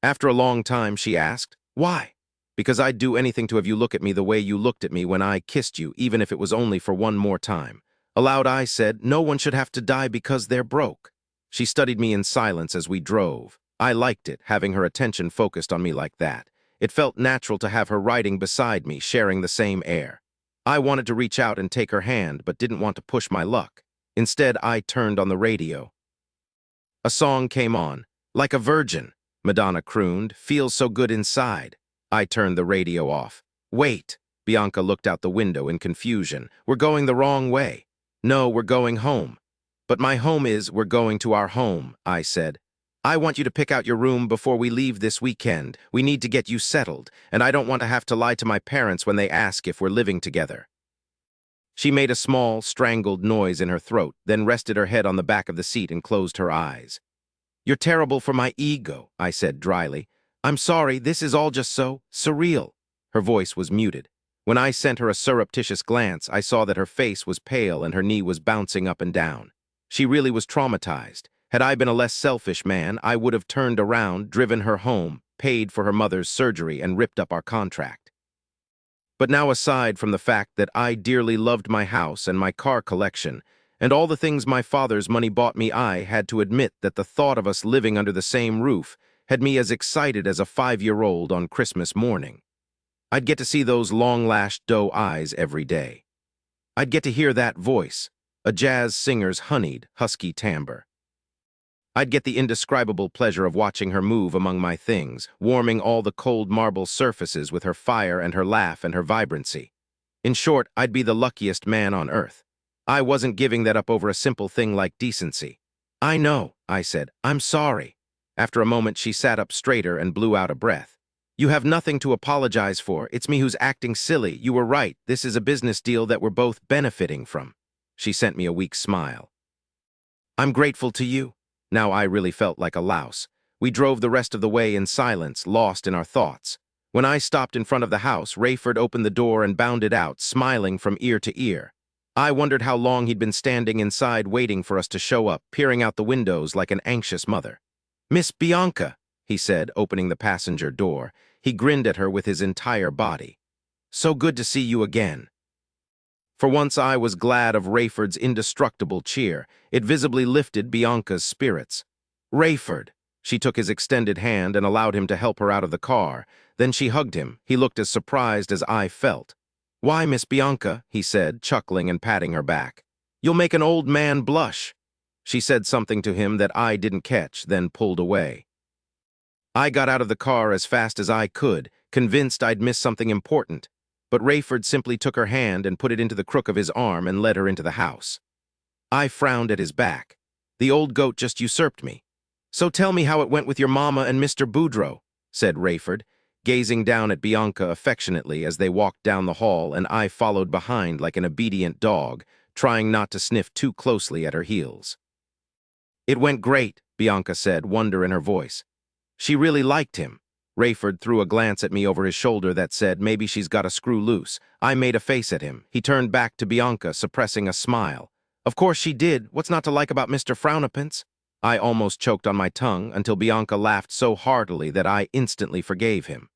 After a long time, she asked, why? Because I'd do anything to have you look at me the way you looked at me when I kissed you, even if it was only for one more time. Aloud, I said, no one should have to die because they're broke. She studied me in silence as we drove. I liked it, having her attention focused on me like that. It felt natural to have her riding beside me, sharing the same air. I wanted to reach out and take her hand, but didn't want to push my luck. Instead, I turned on the radio. A song came on. Like a Virgin, Madonna crooned, feels so good inside. I turned the radio off. Wait, Bianca looked out the window in confusion. We're going the wrong way. No, we're going home. But my home is, we're going to our home, I said. I want you to pick out your room before we leave this weekend. We need to get you settled, and I don't want to have to lie to my parents when they ask if we're living together. She made a small, strangled noise in her throat, then rested her head on the back of the seat and closed her eyes. You're terrible for my ego, I said dryly. I'm sorry, this is all just so surreal. Her voice was muted. When I sent her a surreptitious glance, I saw that her face was pale and her knee was bouncing up and down. She really was traumatized. Had I been a less selfish man, I would have turned around, driven her home, paid for her mother's surgery, and ripped up our contract. But now, aside from the fact that I dearly loved my house and my car collection, and all the things my father's money bought me, I had to admit that the thought of us living under the same roof had me as excited as a 5-year-old on Christmas morning. I'd get to see those long-lashed doe eyes every day. I'd get to hear that voice, a jazz singer's honeyed, husky timbre. I'd get the indescribable pleasure of watching her move among my things, warming all the cold marble surfaces with her fire and her laugh and her vibrancy. In short, I'd be the luckiest man on earth. I wasn't giving that up over a simple thing like decency. I know, I said. I'm sorry. After a moment, she sat up straighter and blew out a breath. You have nothing to apologize for. It's me who's acting silly. You were right. This is a business deal that we're both benefiting from. She sent me a weak smile. I'm grateful to you. Now I really felt like a louse. We drove the rest of the way in silence, lost in our thoughts. When I stopped in front of the house, Rayford opened the door and bounded out, smiling from ear to ear. I wondered how long he'd been standing inside waiting for us to show up, peering out the windows like an anxious mother. Miss Bianca, he said, opening the passenger door. He grinned at her with his entire body. So good to see you again. For once I was glad of Rayford's indestructible cheer. It visibly lifted Bianca's spirits. Rayford! She took his extended hand and allowed him to help her out of the car. Then she hugged him. He looked as surprised as I felt. Why, Miss Bianca, he said, chuckling and patting her back. You'll make an old man blush. She said something to him that I didn't catch, then pulled away. I got out of the car as fast as I could, convinced I'd missed something important. But Rayford simply took her hand and put it into the crook of his arm and led her into the house. I frowned at his back. The old goat just usurped me. So tell me how it went with your mama and Mr. Boudreaux, said Rayford, gazing down at Bianca affectionately as they walked down the hall, and I followed behind like an obedient dog, trying not to sniff too closely at her heels. It went great, Bianca said, wonder in her voice. She really liked him. Rayford threw a glance at me over his shoulder that said, maybe she's got a screw loose. I made a face at him. He turned back to Bianca, suppressing a smile. Of course she did. What's not to like about Mr. Frownapants? I almost choked on my tongue until Bianca laughed so heartily that I instantly forgave him.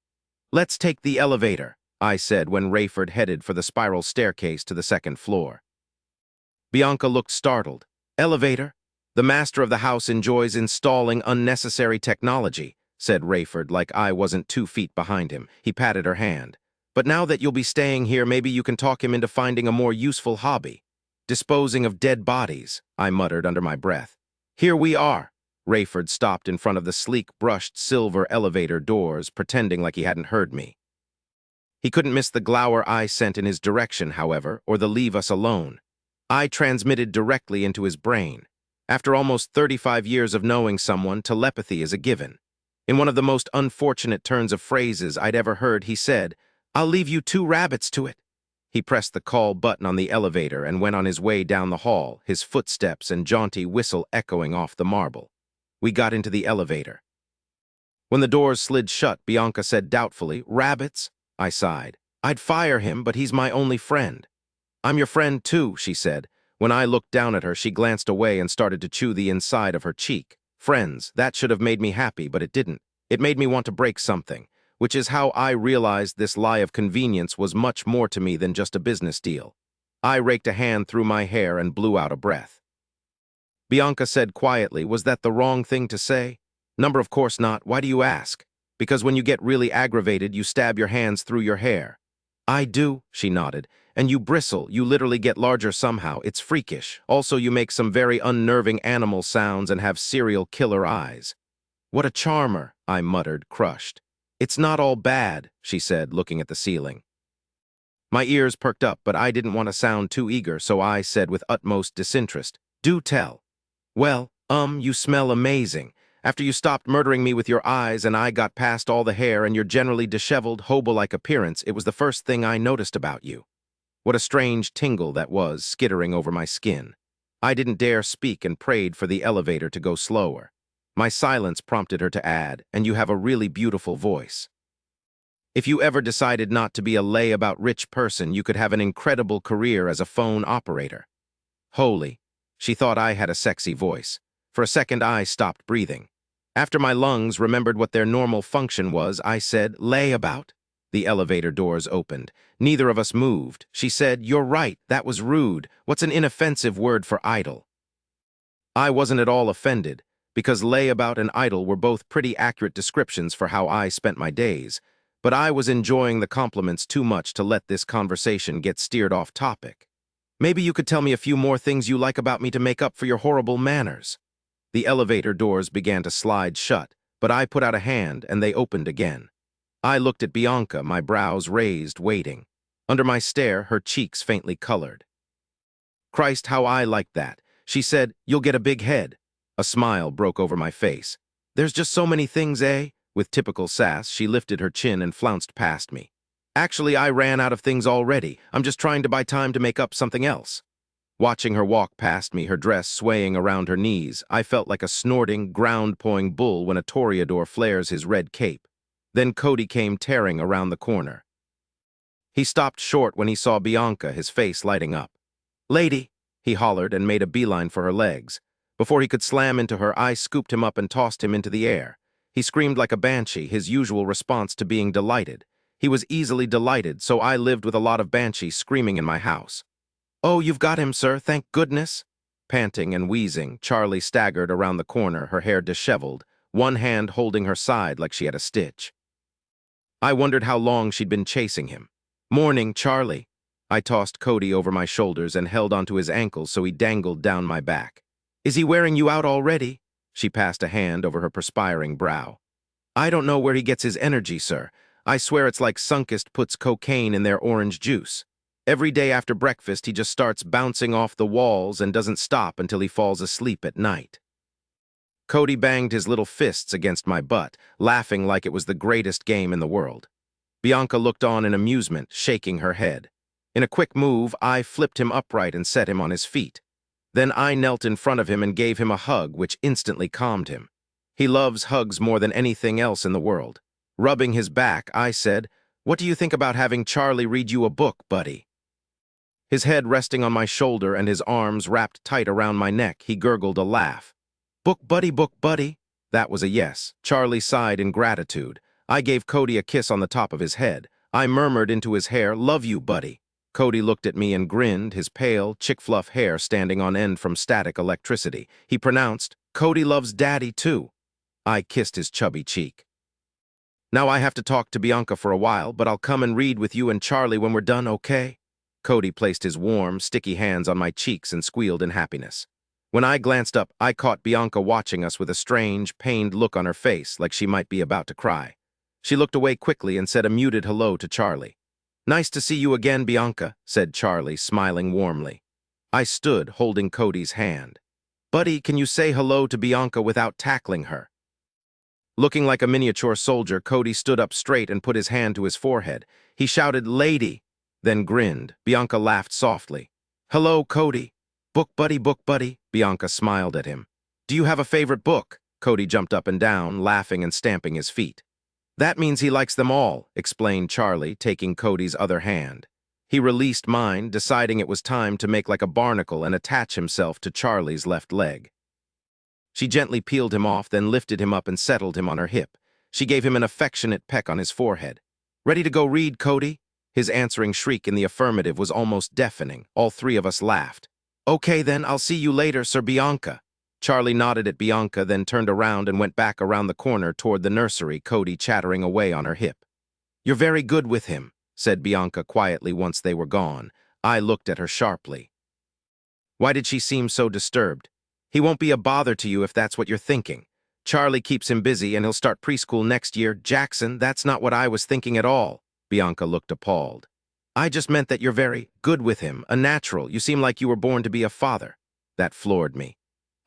Let's take the elevator, I said when Rayford headed for the spiral staircase to the second floor. Bianca looked startled. Elevator? The master of the house enjoys installing unnecessary technology, said Rayford like I wasn't 2 feet behind him. He patted her hand. But now that you'll be staying here, maybe you can talk him into finding a more useful hobby. Disposing of dead bodies, I muttered under my breath. Here we are. Rayford stopped in front of the sleek, brushed silver elevator doors, pretending like he hadn't heard me. He couldn't miss the glower I sent in his direction, however, or the leave us alone. I transmitted directly into his brain. After almost 35 years of knowing someone, telepathy is a given. In one of the most unfortunate turns of phrases I'd ever heard, he said, I'll leave you 2 rabbits to it. He pressed the call button on the elevator and went on his way down the hall, his footsteps and jaunty whistle echoing off the marble. We got into the elevator. When the doors slid shut, Bianca said doubtfully, Rabbits? I sighed. I'd fire him, but he's my only friend. I'm your friend too, she said. When I looked down at her, she glanced away and started to chew the inside of her cheek. Friends, that should have made me happy, but it didn't. It made me want to break something, which is how I realized this lie of convenience was much more to me than just a business deal. I raked a hand through my hair and blew out a breath. Bianca said quietly, was that the wrong thing to say? Number, of course not. Why do you ask? Because when you get really aggravated, you stab your hands through your hair. I do, she nodded. And you bristle, you literally get larger somehow. It's freakish. Also, you make some very unnerving animal sounds and have serial killer eyes. What a charmer, I muttered, crushed. It's not all bad, she said, looking at the ceiling. My ears perked up, but I didn't want to sound too eager, so I said with utmost disinterest, do tell. Well, you smell amazing. After you stopped murdering me with your eyes and I got past all the hair and your generally disheveled, hobo-like appearance, it was the first thing I noticed about you. What a strange tingle that was, skittering over my skin. I didn't dare speak and prayed for the elevator to go slower. My silence prompted her to add, and you have a really beautiful voice. If you ever decided not to be a lay-about-rich person, you could have an incredible career as a phone operator. Holy, she thought I had a sexy voice. For a second, I stopped breathing. After my lungs remembered what their normal function was, I said, lay-about. The elevator doors opened. Neither of us moved. She said, you're right, that was rude. What's an inoffensive word for idle? I wasn't at all offended, because layabout and idle were both pretty accurate descriptions for how I spent my days, but I was enjoying the compliments too much to let this conversation get steered off topic. Maybe you could tell me a few more things you like about me to make up for your horrible manners. The elevator doors began to slide shut, but I put out a hand and they opened again. I looked at Bianca, my brows raised, waiting. Under my stare, her cheeks faintly colored. Christ, how I liked that. She said, "You'll get a big head." A smile broke over my face. "There's just so many things, eh?" With typical sass, she lifted her chin and flounced past me. "Actually, I ran out of things already. I'm just trying to buy time to make up something else." Watching her walk past me, her dress swaying around her knees, I felt like a snorting, ground-pawing bull when a toreador flares his red cape. Then Cody came tearing around the corner. He stopped short when he saw Bianca, his face lighting up. "Lady," he hollered and made a beeline for her legs. Before he could slam into her, I scooped him up and tossed him into the air. He screamed like a banshee, his usual response to being delighted. He was easily delighted, so I lived with a lot of banshees screaming in my house. "Oh, you've got him, sir, thank goodness." Panting and wheezing, Charlie staggered around the corner, her hair disheveled, one hand holding her side like she had a stitch. I wondered how long she'd been chasing him. "Morning, Charlie." I tossed Cody over my shoulders and held onto his ankles so he dangled down my back. "Is he wearing you out already?" She passed a hand over her perspiring brow. "I don't know where he gets his energy, sir. I swear it's like Sunkist puts cocaine in their orange juice. Every day after breakfast, he just starts bouncing off the walls and doesn't stop until he falls asleep at night." Cody banged his little fists against my butt, laughing like it was the greatest game in the world. Bianca looked on in amusement, shaking her head. In a quick move, I flipped him upright and set him on his feet. Then I knelt in front of him and gave him a hug, which instantly calmed him. He loves hugs more than anything else in the world. Rubbing his back, I said, "What do you think about having Charlie read you a book, buddy?" His head resting on my shoulder and his arms wrapped tight around my neck, he gurgled a laugh. Book buddy." That was a yes. Charlie sighed in gratitude. I gave Cody a kiss on the top of his head. I murmured into his hair, "Love you, buddy." Cody looked at me and grinned, his pale, chick-fluff hair standing on end from static electricity. He pronounced, "Cody loves daddy, too." I kissed his chubby cheek. "Now I have to talk to Bianca for a while, but I'll come and read with you and Charlie when we're done, okay?" Cody placed his warm, sticky hands on my cheeks and squealed in happiness. When I glanced up, I caught Bianca watching us with a strange, pained look on her face, like she might be about to cry. She looked away quickly and said a muted hello to Charlie. "Nice to see you again, Bianca," said Charlie, smiling warmly. I stood, holding Cody's hand. "Buddy, can you say hello to Bianca without tackling her?" Looking like a miniature soldier, Cody stood up straight and put his hand to his forehead. He shouted, "Lady," then grinned. Bianca laughed softly. "Hello, Cody." Book buddy," Bianca smiled at him. "Do you have a favorite book?" Cody jumped up and down, laughing and stamping his feet. "That means he likes them all," explained Charlie, taking Cody's other hand. He released mine, deciding it was time to make like a barnacle and attach himself to Charlie's left leg. She gently peeled him off, then lifted him up and settled him on her hip. She gave him an affectionate peck on his forehead. "Ready to go read, Cody?" His answering shriek in the affirmative was almost deafening. All three of us laughed. "Okay then, I'll see you later, Sir Bianca." Charlie nodded at Bianca, then turned around and went back around the corner toward the nursery, Cody chattering away on her hip. "You're very good with him," said Bianca quietly once they were gone. I looked at her sharply. Why did she seem so disturbed? "He won't be a bother to you if that's what you're thinking. Charlie keeps him busy and he'll start preschool next year." "Jackson, that's not what I was thinking at all." Bianca looked appalled. "I just meant that you're very good with him, a natural. You seem like you were born to be a father." That floored me.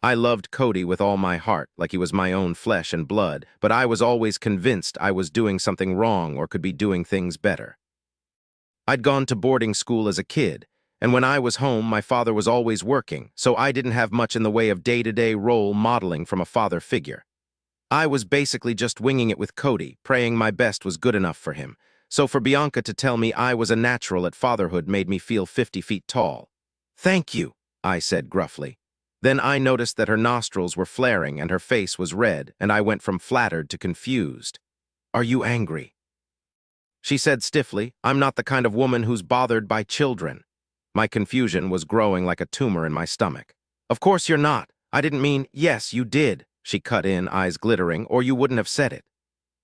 I loved Cody with all my heart, like he was my own flesh and blood, but I was always convinced I was doing something wrong or could be doing things better. I'd gone to boarding school as a kid, and when I was home, my father was always working, so I didn't have much in the way of day-to-day role modeling from a father figure. I was basically just winging it with Cody, praying my best was good enough for him. So for Bianca to tell me I was a natural at fatherhood made me feel 50 feet tall. "Thank you," I said gruffly. Then I noticed that her nostrils were flaring and her face was red, and I went from flattered to confused. "Are you angry?" She said stiffly, "I'm not the kind of woman who's bothered by children." My confusion was growing like a tumor in my stomach. "Of course you're not. I didn't mean—" "Yes, you did," she cut in, eyes glittering, "or you wouldn't have said it."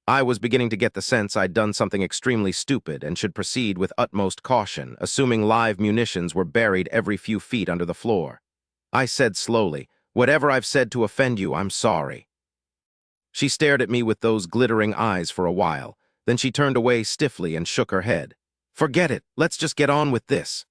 I was beginning to get the sense I'd done something extremely stupid and should proceed with utmost caution, assuming live munitions were buried every few feet under the floor. I said slowly, "Whatever I've said to offend you, I'm sorry." She stared at me with those glittering eyes for a while. Then she turned away stiffly and shook her head. "Forget it. Let's just get on with this."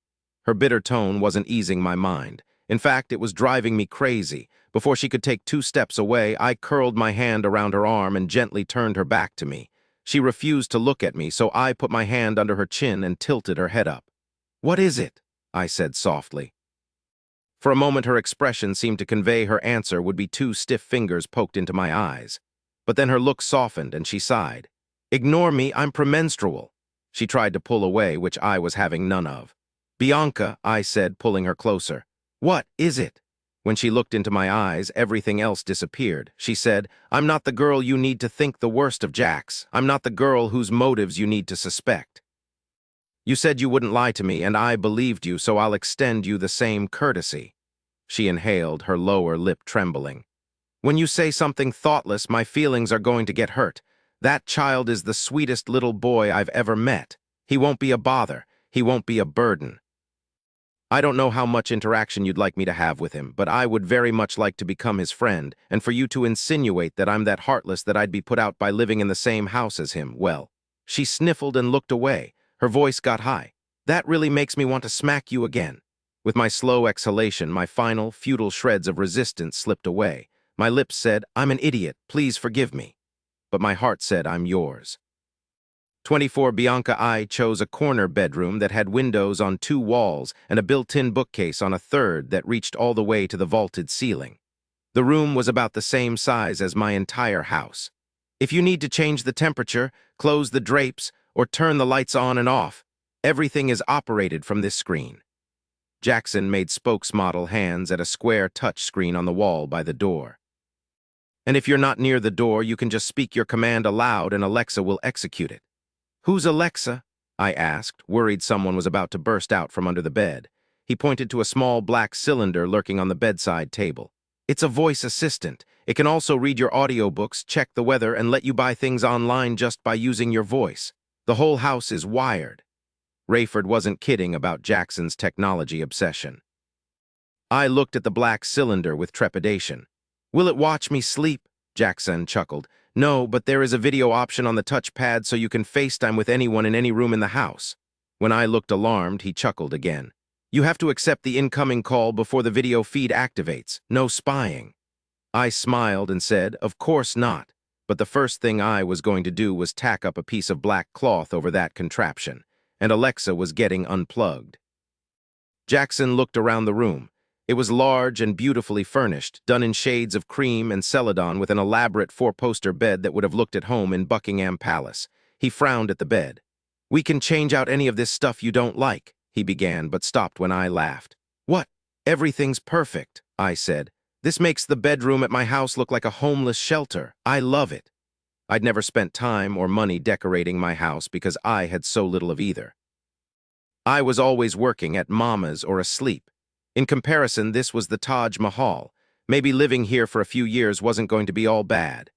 Her bitter tone wasn't easing my mind. In fact, it was driving me crazy. Before she could take 2 steps away, I curled my hand around her arm and gently turned her back to me. She refused to look at me, so I put my hand under her chin and tilted her head up. "What is it?" I said softly. For a moment, her expression seemed to convey her answer would be 2 stiff fingers poked into my eyes. But then her look softened and she sighed. "Ignore me, I'm premenstrual." She tried to pull away, which I was having none of. "Bianca," I said, pulling her closer. "What is it?" When she looked into my eyes, everything else disappeared. She said, "I'm not the girl you need to think the worst of, Jax. I'm not the girl whose motives you need to suspect. You said you wouldn't lie to me, and I believed you, so I'll extend you the same courtesy." She inhaled, her lower lip trembling. "When you say something thoughtless, my feelings are going to get hurt. That child is the sweetest little boy I've ever met. He won't be a bother. He won't be a burden. I don't know how much interaction you'd like me to have with him, but I would very much like to become his friend, and for you to insinuate that I'm that heartless that I'd be put out by living in the same house as him, well." She sniffled and looked away. Her voice got high. "That really makes me want to smack you again." With my slow exhalation, my final, futile shreds of resistance slipped away. My lips said, "I'm an idiot, please forgive me." But my heart said, "I'm yours." 24 Bianca I chose a corner bedroom that had windows on 2 walls and a built-in bookcase on a third that reached all the way to the vaulted ceiling. The room was about the same size as my entire house. If you need to change the temperature, close the drapes, or turn the lights on and off, everything is operated from this screen. Jackson made spokesmodel hands at a square touch screen on the wall by the door. "And if you're not near the door, you can just speak your command aloud and Alexa will execute it." "Who's Alexa?" I asked, worried someone was about to burst out from under the bed. He pointed to a small black cylinder lurking on the bedside table. "It's a voice assistant. It can also read your audiobooks, check the weather, and let you buy things online just by using your voice. The whole house is wired." Rayford wasn't kidding about Jackson's technology obsession. I looked at the black cylinder with trepidation. "Will it watch me sleep?" Jackson chuckled. "No, but there is a video option on the touchpad so you can FaceTime with anyone in any room in the house." When I looked alarmed, he chuckled again. "You have to accept the incoming call before the video feed activates. No spying." I smiled and said, "Of course not." But the first thing I was going to do was tack up a piece of black cloth over that contraption, and Alexa was getting unplugged. Jackson looked around the room. It was large and beautifully furnished, done in shades of cream and celadon with an elaborate 4-poster bed that would have looked at home in Buckingham Palace. He frowned at the bed. "We can change out any of this stuff you don't like," he began, but stopped when I laughed. "What? Everything's perfect," I said. "This makes the bedroom at my house look like a homeless shelter. I love it." I'd never spent time or money decorating my house because I had so little of either. I was always working at Mama's or asleep. In comparison, this was the Taj Mahal. Maybe living here for a few years wasn't going to be all bad.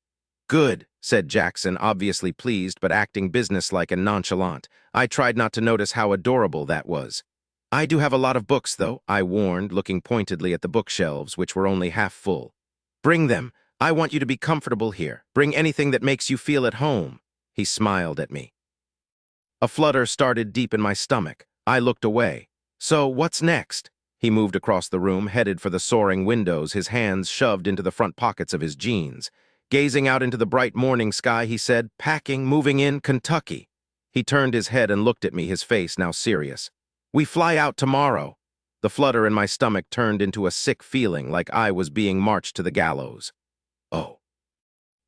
"Good," said Jackson, obviously pleased but acting businesslike and nonchalant. I tried not to notice how adorable that was. "I do have a lot of books, though," I warned, looking pointedly at the bookshelves, which were only half full. "Bring them. I want you to be comfortable here. Bring anything that makes you feel at home." He smiled at me. A flutter started deep in my stomach. I looked away. "So, what's next?" He moved across the room, headed for the soaring windows, his hands shoved into the front pockets of his jeans. Gazing out into the bright morning sky, he said, "Packing, moving in, Kentucky." He turned his head and looked at me, his face now serious. "We fly out tomorrow." The flutter in my stomach turned into a sick feeling, like I was being marched to the gallows. "Oh.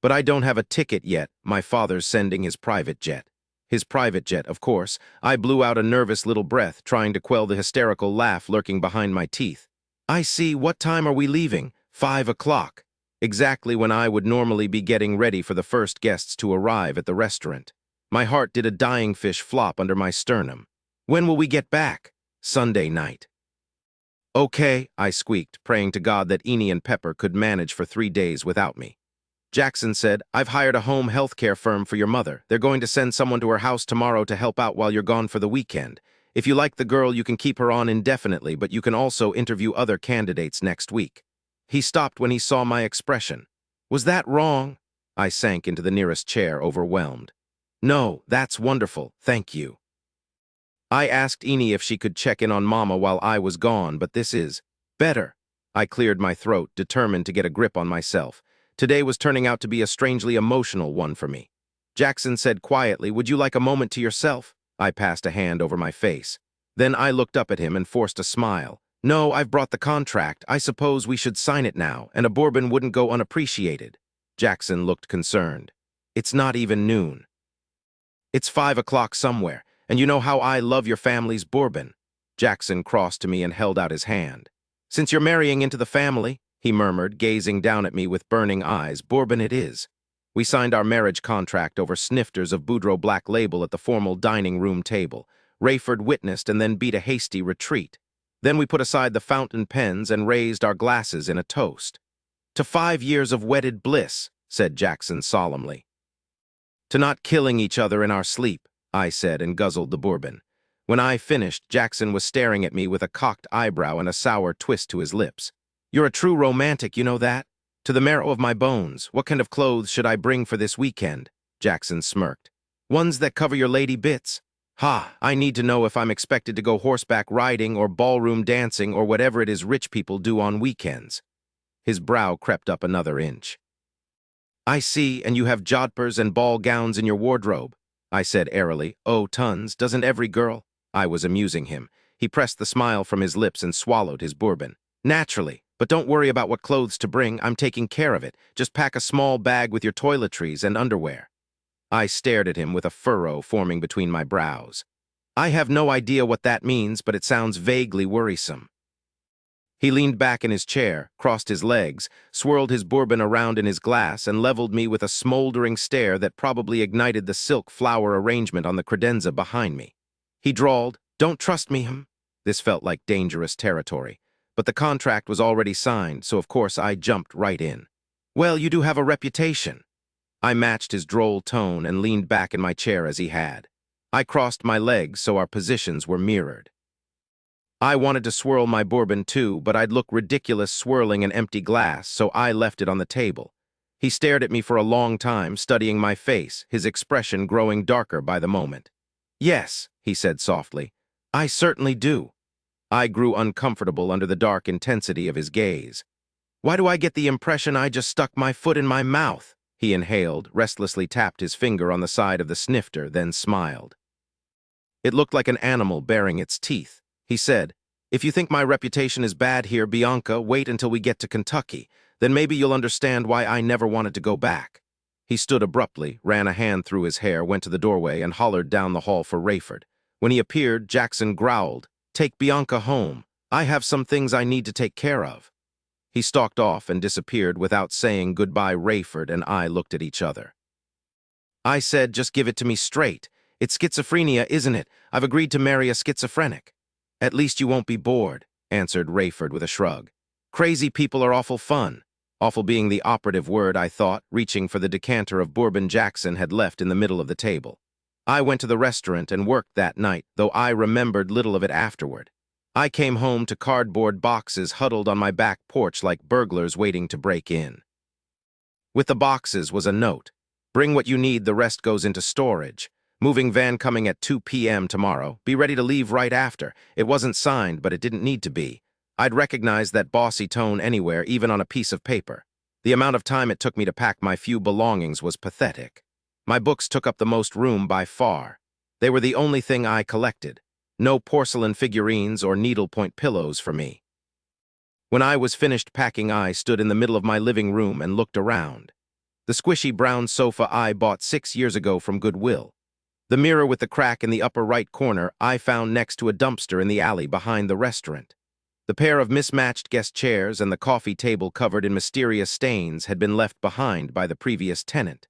But I don't have a ticket yet. My father's sending his private jet." His private jet, of course. I blew out a nervous little breath, trying to quell the hysterical laugh lurking behind my teeth. "I see. What time are we leaving?" 5 o'clock. Exactly when I would normally be getting ready for the first guests to arrive at the restaurant. My heart did a dying fish flop under my sternum. "When will we get back?" "Sunday night." "Okay," I squeaked, praying to God that Eni and Pepper could manage for 3 days without me. Jackson said, "I've hired a home health care firm for your mother. They're going to send someone to her house tomorrow to help out while you're gone for the weekend. If you like the girl, you can keep her on indefinitely, but you can also interview other candidates next week." He stopped when he saw my expression. "Was that wrong?" I sank into the nearest chair, overwhelmed. "No, that's wonderful, thank you." I asked Eni if she could check in on Mama while I was gone, but this is better. I cleared my throat, determined to get a grip on myself. Today was turning out to be a strangely emotional one for me. Jackson said quietly, "Would you like a moment to yourself?" I passed a hand over my face. Then I looked up at him and forced a smile. "No, I've brought the contract. I suppose we should sign it now, and a bourbon wouldn't go unappreciated." Jackson looked concerned. "It's not even noon. It's 5 o'clock somewhere, and you know how I love your family's bourbon." Jackson crossed to me and held out his hand. "Since you're marrying into the family," he murmured, gazing down at me with burning eyes, "bourbon it is." We signed our marriage contract over snifters of Boudreaux Black Label at the formal dining room table. Rayford witnessed and then beat a hasty retreat. Then we put aside the fountain pens and raised our glasses in a toast. "To 5 years of wedded bliss," said Jackson solemnly. "To not killing each other in our sleep," I said and guzzled the bourbon. When I finished, Jackson was staring at me with a cocked eyebrow and a sour twist to his lips. "You're a true romantic, you know that? To the marrow of my bones, what kind of clothes should I bring for this weekend?" Jackson smirked. "Ones that cover your lady bits." "Ha, I need to know if I'm expected to go horseback riding or ballroom dancing or whatever it is rich people do on weekends." His brow crept up another inch. "I see, and you have jodhpurs and ball gowns in your wardrobe," I said airily. "Oh, tons, doesn't every girl?" I was amusing him. He pressed the smile from his lips and swallowed his bourbon. "Naturally. But don't worry about what clothes to bring. I'm taking care of it. Just pack a small bag with your toiletries and underwear." I stared at him with a furrow forming between my brows. "I have no idea what that means, but it sounds vaguely worrisome." He leaned back in his chair, crossed his legs, swirled his bourbon around in his glass, and leveled me with a smoldering stare that probably ignited the silk flower arrangement on the credenza behind me. He drawled, "Don't trust me, him." This felt like dangerous territory. But the contract was already signed, so of course I jumped right in. "Well, you do have a reputation." I matched his droll tone and leaned back in my chair as he had. I crossed my legs so our positions were mirrored. I wanted to swirl my bourbon too, but I'd look ridiculous swirling an empty glass, so I left it on the table. He stared at me for a long time, studying my face, his expression growing darker by the moment. "Yes," he said softly, "I certainly do." I grew uncomfortable under the dark intensity of his gaze. "Why do I get the impression I just stuck my foot in my mouth?" He inhaled, restlessly tapped his finger on the side of the snifter, then smiled. It looked like an animal baring its teeth. He said, "If you think my reputation is bad here, Bianca, wait until we get to Kentucky. Then maybe you'll understand why I never wanted to go back." He stood abruptly, ran a hand through his hair, went to the doorway, and hollered down the hall for Rayford. When he appeared, Jackson growled, "Take Bianca home. I have some things I need to take care of." He stalked off and disappeared without saying goodbye. Rayford and I looked at each other. I said, "Just give it to me straight. It's schizophrenia, isn't it? I've agreed to marry a schizophrenic." "At least you won't be bored," answered Rayford with a shrug. "Crazy people are awful fun." Awful being the operative word, I thought, reaching for the decanter of bourbon Jackson had left in the middle of the table. I went to the restaurant and worked that night, though I remembered little of it afterward. I came home to cardboard boxes huddled on my back porch like burglars waiting to break in. With the boxes was a note. "Bring what you need, the rest goes into storage. Moving van coming at 2 p.m. tomorrow. Be ready to leave right after." It wasn't signed, but it didn't need to be. I'd recognize that bossy tone anywhere, even on a piece of paper. The amount of time it took me to pack my few belongings was pathetic. My books took up the most room by far. They were the only thing I collected. No porcelain figurines or needlepoint pillows for me. When I was finished packing, I stood in the middle of my living room and looked around. The squishy brown sofa I bought 6 years ago from Goodwill. The mirror with the crack in the upper right corner I found next to a dumpster in the alley behind the restaurant. The pair of mismatched guest chairs and the coffee table covered in mysterious stains had been left behind by the previous tenant.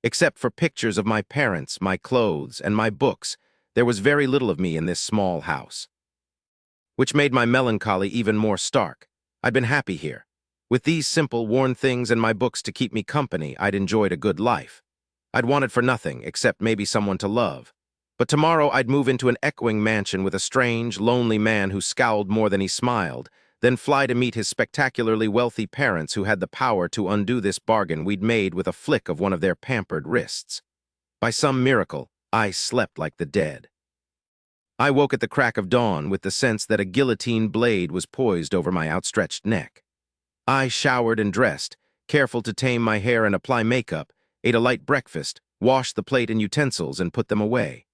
Except for pictures of my parents, my clothes, and my books, there was very little of me in this small house. Which made my melancholy even more stark. I'd been happy here. With these simple, worn things and my books to keep me company, I'd enjoyed a good life. I'd wanted for nothing, except maybe someone to love. But tomorrow I'd move into an echoing mansion with a strange, lonely man who scowled more than he smiled, then fly to meet his spectacularly wealthy parents who had the power to undo this bargain we'd made with a flick of one of their pampered wrists. By some miracle, I slept like the dead. I woke at the crack of dawn with the sense that a guillotine blade was poised over my outstretched neck. I showered and dressed, careful to tame my hair and apply makeup, ate a light breakfast, washed the plate and utensils and put them away.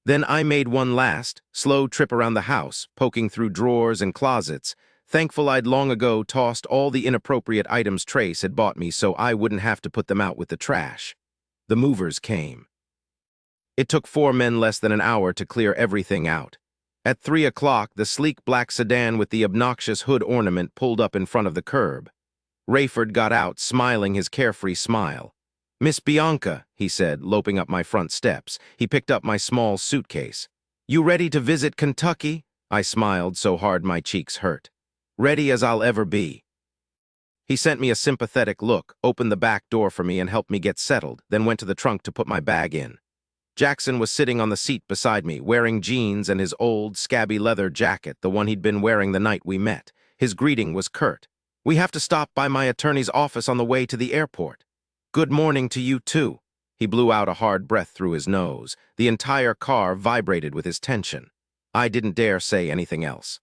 Then I made one last, slow trip around the house, poking through drawers and closets, thankful I'd long ago tossed all the inappropriate items Trace had bought me so I wouldn't have to put them out with the trash. The movers came. It took 4 men less than an hour to clear everything out. At 3 o'clock, the sleek black sedan with the obnoxious hood ornament pulled up in front of the curb. Rayford got out, smiling his carefree smile. "Miss Bianca," he said, loping up my front steps. He picked up my small suitcase. "You ready to visit Kentucky?" I smiled so hard my cheeks hurt. "Ready as I'll ever be." He sent me a sympathetic look, opened the back door for me and helped me get settled, then went to the trunk to put my bag in. Jackson was sitting on the seat beside me, wearing jeans and his old, scabby leather jacket, the one he'd been wearing the night we met. His greeting was curt. "We have to stop by my attorney's office on the way to the airport." "Good morning to you, too." He blew out a hard breath through his nose. The entire car vibrated with his tension. I didn't dare say anything else.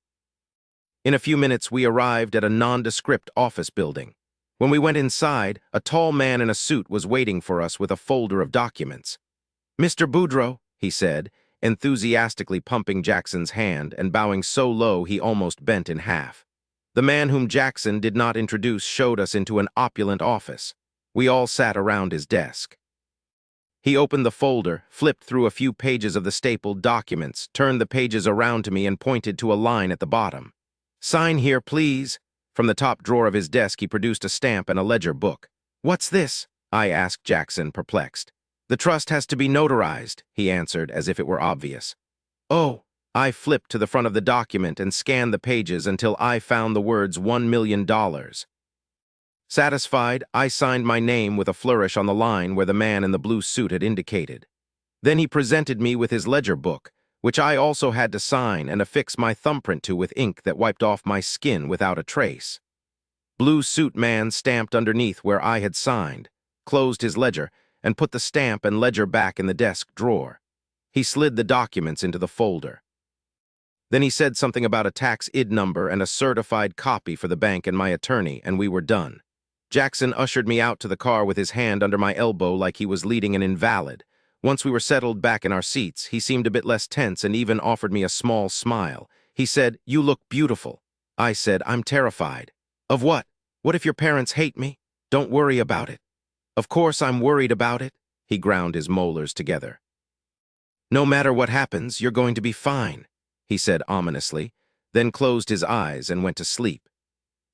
In a few minutes, we arrived at a nondescript office building. When we went inside, a tall man in a suit was waiting for us with a folder of documents. "Mr. Boudreau," he said, enthusiastically pumping Jackson's hand and bowing so low he almost bent in half. The man whom Jackson did not introduce showed us into an opulent office. We all sat around his desk. He opened the folder, flipped through a few pages of the stapled documents, turned the pages around to me and pointed to a line at the bottom. "Sign here, please." From the top drawer of his desk, he produced a stamp and a ledger book. "What's this?" I asked Jackson, perplexed. "The trust has to be notarized," he answered, as if it were obvious. "Oh." I flipped to the front of the document and scanned the pages until I found the words $1 million. Satisfied, I signed my name with a flourish on the line where the man in the blue suit had indicated. Then he presented me with his ledger book, which I also had to sign and affix my thumbprint to with ink that wiped off my skin without a trace. Blue suit man stamped underneath where I had signed, closed his ledger, and put the stamp and ledger back in the desk drawer. He slid the documents into the folder. Then he said something about a tax ID number and a certified copy for the bank and my attorney, and we were done. Jackson ushered me out to the car with his hand under my elbow like he was leading an invalid. Once we were settled back in our seats, he seemed a bit less tense and even offered me a small smile. He said, "You look beautiful." I said, "I'm terrified." "Of what? What if your parents hate me?" "Don't worry about it." "Of course I'm worried about it." He ground his molars together. "No matter what happens, you're going to be fine," he said ominously, then closed his eyes and went to sleep.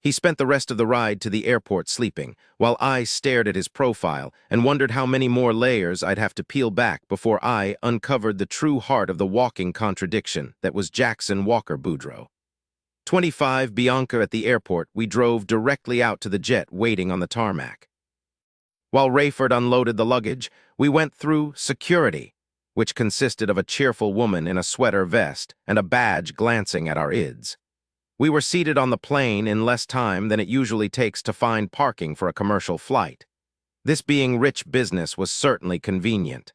He spent the rest of the ride to the airport sleeping, while I stared at his profile and wondered how many more layers I'd have to peel back before I uncovered the true heart of the walking contradiction that was Jackson Walker Boudreau. 25 Bianca at the airport, we drove directly out to the jet waiting on the tarmac. While Rayford unloaded the luggage, we went through security, which consisted of a cheerful woman in a sweater vest and a badge glancing at our IDs. We were seated on the plane in less time than it usually takes to find parking for a commercial flight. This being rich business was certainly convenient.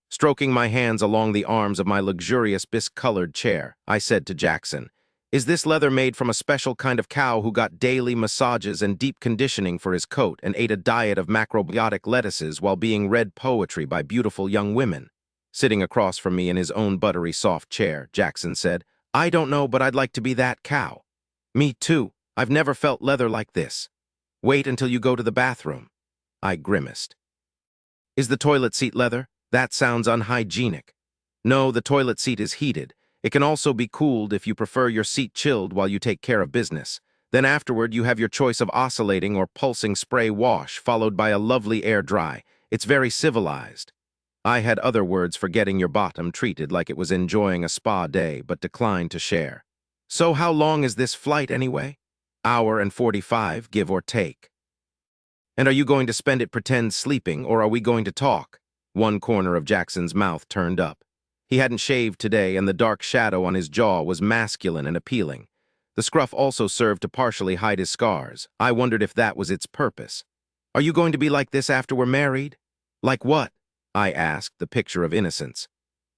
Stroking my hands along the arms of my luxurious bisque-colored chair, I said to Jackson, "Is this leather made from a special kind of cow who got daily massages and deep conditioning for his coat and ate a diet of macrobiotic lettuces while being read poetry by beautiful young women?" Sitting across from me in his own buttery soft chair, Jackson said, "I don't know, but I'd like to be that cow." "Me too. I've never felt leather like this." "Wait until you go to the bathroom." I grimaced. "Is the toilet seat leather? That sounds unhygienic." "No, the toilet seat is heated. It can also be cooled if you prefer your seat chilled while you take care of business. Then afterward, you have your choice of oscillating or pulsing spray wash, followed by a lovely air dry. It's very civilized." I had other words for getting your bottom treated like it was enjoying a spa day, but declined to share. "So how long is this flight anyway?" "Hour and 45, give or take." "And are you going to spend it pretend sleeping, or are we going to talk?" One corner of Jackson's mouth turned up. He hadn't shaved today, and the dark shadow on his jaw was masculine and appealing. The scruff also served to partially hide his scars. I wondered if that was its purpose. "Are you going to be like this after we're married?" "Like what?" I asked, the picture of innocence.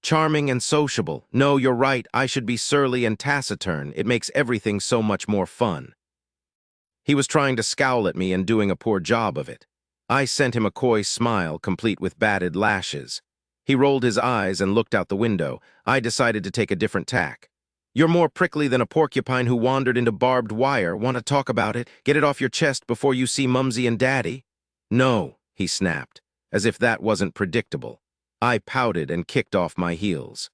Charming and sociable. No, you're right, I should be surly and taciturn. It makes everything so much more fun. He was trying to scowl at me and doing a poor job of it. I sent him a coy smile, complete with batted lashes. He rolled his eyes and looked out the window. I decided to take a different tack. You're more prickly than a porcupine who wandered into barbed wire. Want to talk about it? Get it off your chest before you see Mumsy and Daddy? No, he snapped, as if that wasn't predictable. I pouted and kicked off my heels.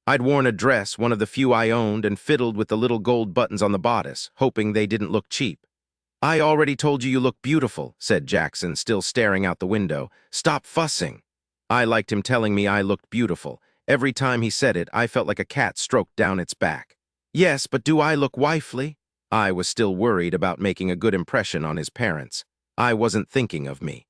I'd worn a dress, one of the few I owned, and fiddled with the little gold buttons on the bodice, hoping they didn't look cheap. I already told you look beautiful, said Jackson, still staring out the window. Stop fussing. I liked him telling me I looked beautiful. Every time he said it, I felt like a cat stroked down its back. Yes, but do I look wifely? I was still worried about making a good impression on his parents. I wasn't thinking of me.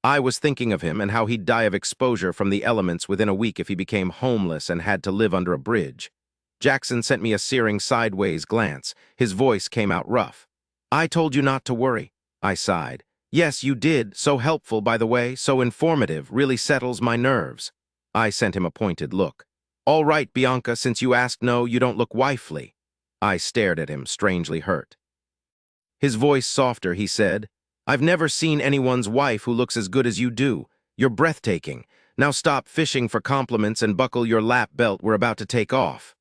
I was thinking of him and how he'd die of exposure from the elements within a week if he became homeless and had to live under a bridge. Jackson sent me a searing sideways glance. His voice came out rough. I told you not to worry. I sighed. Yes, you did. So helpful, by the way, so informative, really settles my nerves. I sent him a pointed look. All right, Bianca, since you asked, no, you don't look wifely. I stared at him, strangely hurt. His voice softer, he said, I've never seen anyone's wife who looks as good as you do. You're breathtaking. Now stop fishing for compliments and buckle your lap belt. We're about to take off.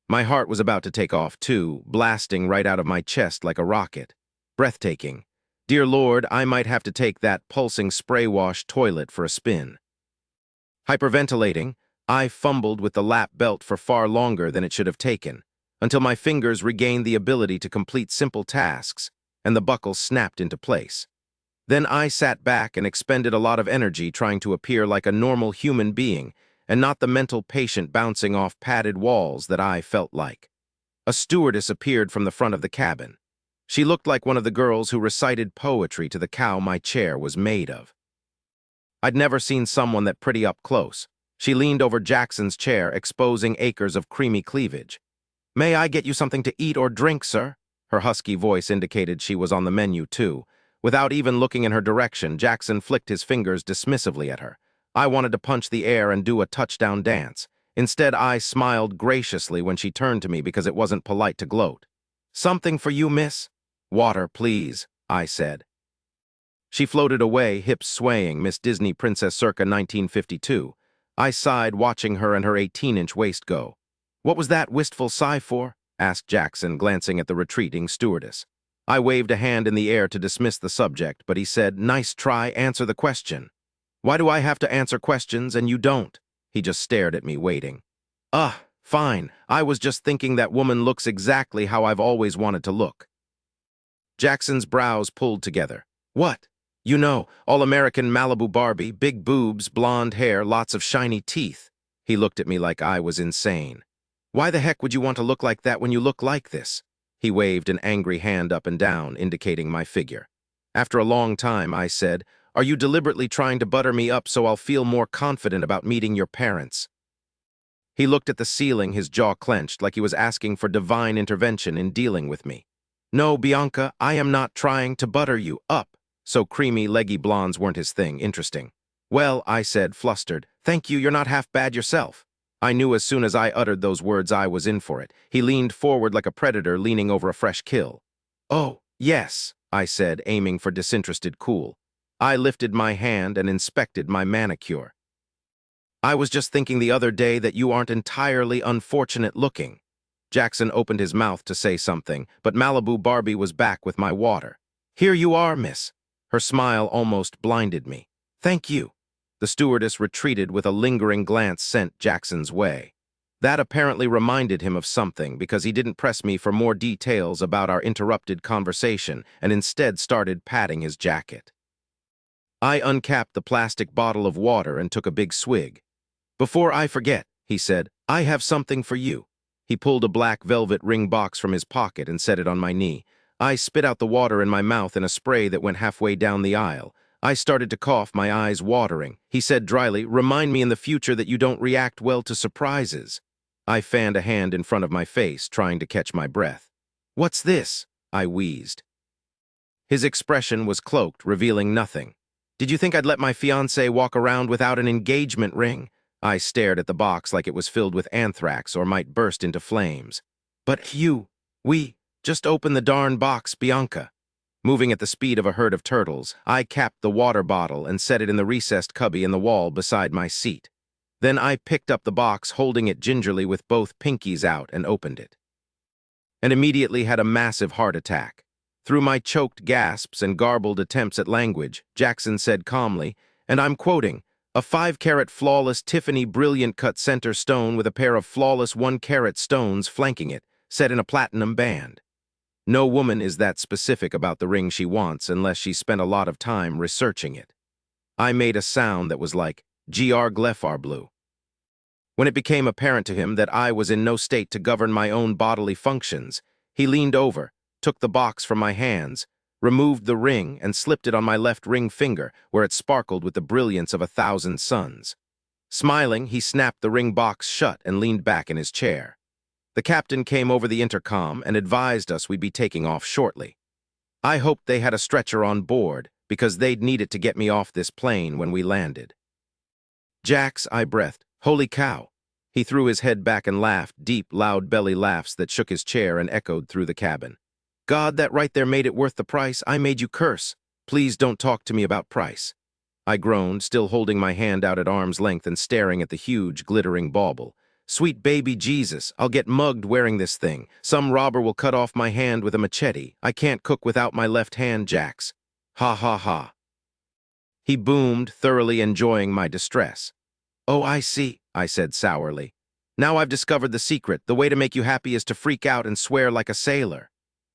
My heart was about to take off, too, blasting right out of my chest like a rocket. Breathtaking. Dear Lord, I might have to take that pulsing spray wash toilet for a spin. Hyperventilating, I fumbled with the lap belt for far longer than it should have taken, until my fingers regained the ability to complete simple tasks, and the buckle snapped into place. Then I sat back and expended a lot of energy trying to appear like a normal human being and not the mental patient bouncing off padded walls that I felt like. A stewardess appeared from the front of the cabin. She looked like one of the girls who recited poetry to the cow my chair was made of. I'd never seen someone that pretty up close. She leaned over Jackson's chair, exposing acres of creamy cleavage. May I get you something to eat or drink, sir? Her husky voice indicated she was on the menu, too. Without even looking in her direction, Jackson flicked his fingers dismissively at her. I wanted to punch the air and do a touchdown dance. Instead, I smiled graciously when she turned to me because it wasn't polite to gloat. Something for you, miss? Water, please, I said. She floated away, hips swaying, Miss Disney Princess circa 1952. I sighed watching her and her 18-inch waist go. What was that wistful sigh for? Asked Jackson, glancing at the retreating stewardess. I waved a hand in the air to dismiss the subject, but he said, Nice try, answer the question. Why do I have to answer questions and you don't? He just stared at me, waiting. Fine. I was just thinking that woman looks exactly how I've always wanted to look. Jackson's brows pulled together. What? You know, all-American Malibu Barbie, big boobs, blonde hair, lots of shiny teeth. He looked at me like I was insane. Why the heck would you want to look like that when you look like this? He waved an angry hand up and down, indicating my figure. After a long time, I said, Are you deliberately trying to butter me up so I'll feel more confident about meeting your parents? He looked at the ceiling, his jaw clenched, like he was asking for divine intervention in dealing with me. No, Bianca, I am not trying to butter you up. So creamy, leggy blondes weren't his thing. Interesting. Well, I said, flustered, thank you, you're not half bad yourself. I knew as soon as I uttered those words I was in for it. He leaned forward like a predator leaning over a fresh kill. Oh, yes, I said, aiming for disinterested cool. I lifted my hand and inspected my manicure. I was just thinking the other day that you aren't entirely unfortunate looking. Jackson opened his mouth to say something, but Malibu Barbie was back with my water. Here you are, miss. Her smile almost blinded me. Thank you. The stewardess retreated with a lingering glance sent Jackson's way. That apparently reminded him of something because he didn't press me for more details about our interrupted conversation and instead started patting his jacket. I uncapped the plastic bottle of water and took a big swig. Before I forget, he said, I have something for you. He pulled a black velvet ring box from his pocket and set it on my knee. I spit out the water in my mouth in a spray that went halfway down the aisle. I started to cough, my eyes watering. He said dryly, Remind me in the future that you don't react well to surprises. I fanned a hand in front of my face, trying to catch my breath. What's this? I wheezed. His expression was cloaked, revealing nothing. Did you think I'd let my fiancé walk around without an engagement ring? I stared at the box like it was filled with anthrax or might burst into flames. But we just open the darn box, Bianca. Moving at the speed of a herd of turtles, I capped the water bottle and set it in the recessed cubby in the wall beside my seat. Then I picked up the box, holding it gingerly with both pinkies out, and opened it. And immediately had a massive heart attack. Through my choked gasps and garbled attempts at language, Jackson said calmly, and I'm quoting, "A 5-carat flawless Tiffany brilliant cut center stone with a pair of flawless 1-carat stones flanking it, set in a platinum band." No woman is that specific about the ring she wants unless she spent a lot of time researching it. I made a sound that was like Gr Glefar Blue. When it became apparent to him that I was in no state to govern my own bodily functions, he leaned over, took the box from my hands, removed the ring, and slipped it on my left ring finger, where it sparkled with the brilliance of 1,000 suns. Smiling, he snapped the ring box shut and leaned back in his chair. The captain came over the intercom and advised us we'd be taking off shortly. I hoped they had a stretcher on board, because they'd need it to get me off this plane when we landed. "Jax," I breathed. "Holy cow." He threw his head back and laughed, deep, loud belly laughs that shook his chair and echoed through the cabin. "God, that right there made it worth the price. I made you curse. Please don't talk to me about price." I groaned, still holding my hand out at arm's length and staring at the huge, glittering bauble. "Sweet baby Jesus, I'll get mugged wearing this thing. Some robber will cut off my hand with a machete. I can't cook without my left hand, Jax. Ha ha ha." He boomed, thoroughly enjoying my distress. "Oh, I see," I said sourly. "Now I've discovered the secret. The way to make you happy is to freak out and swear like a sailor."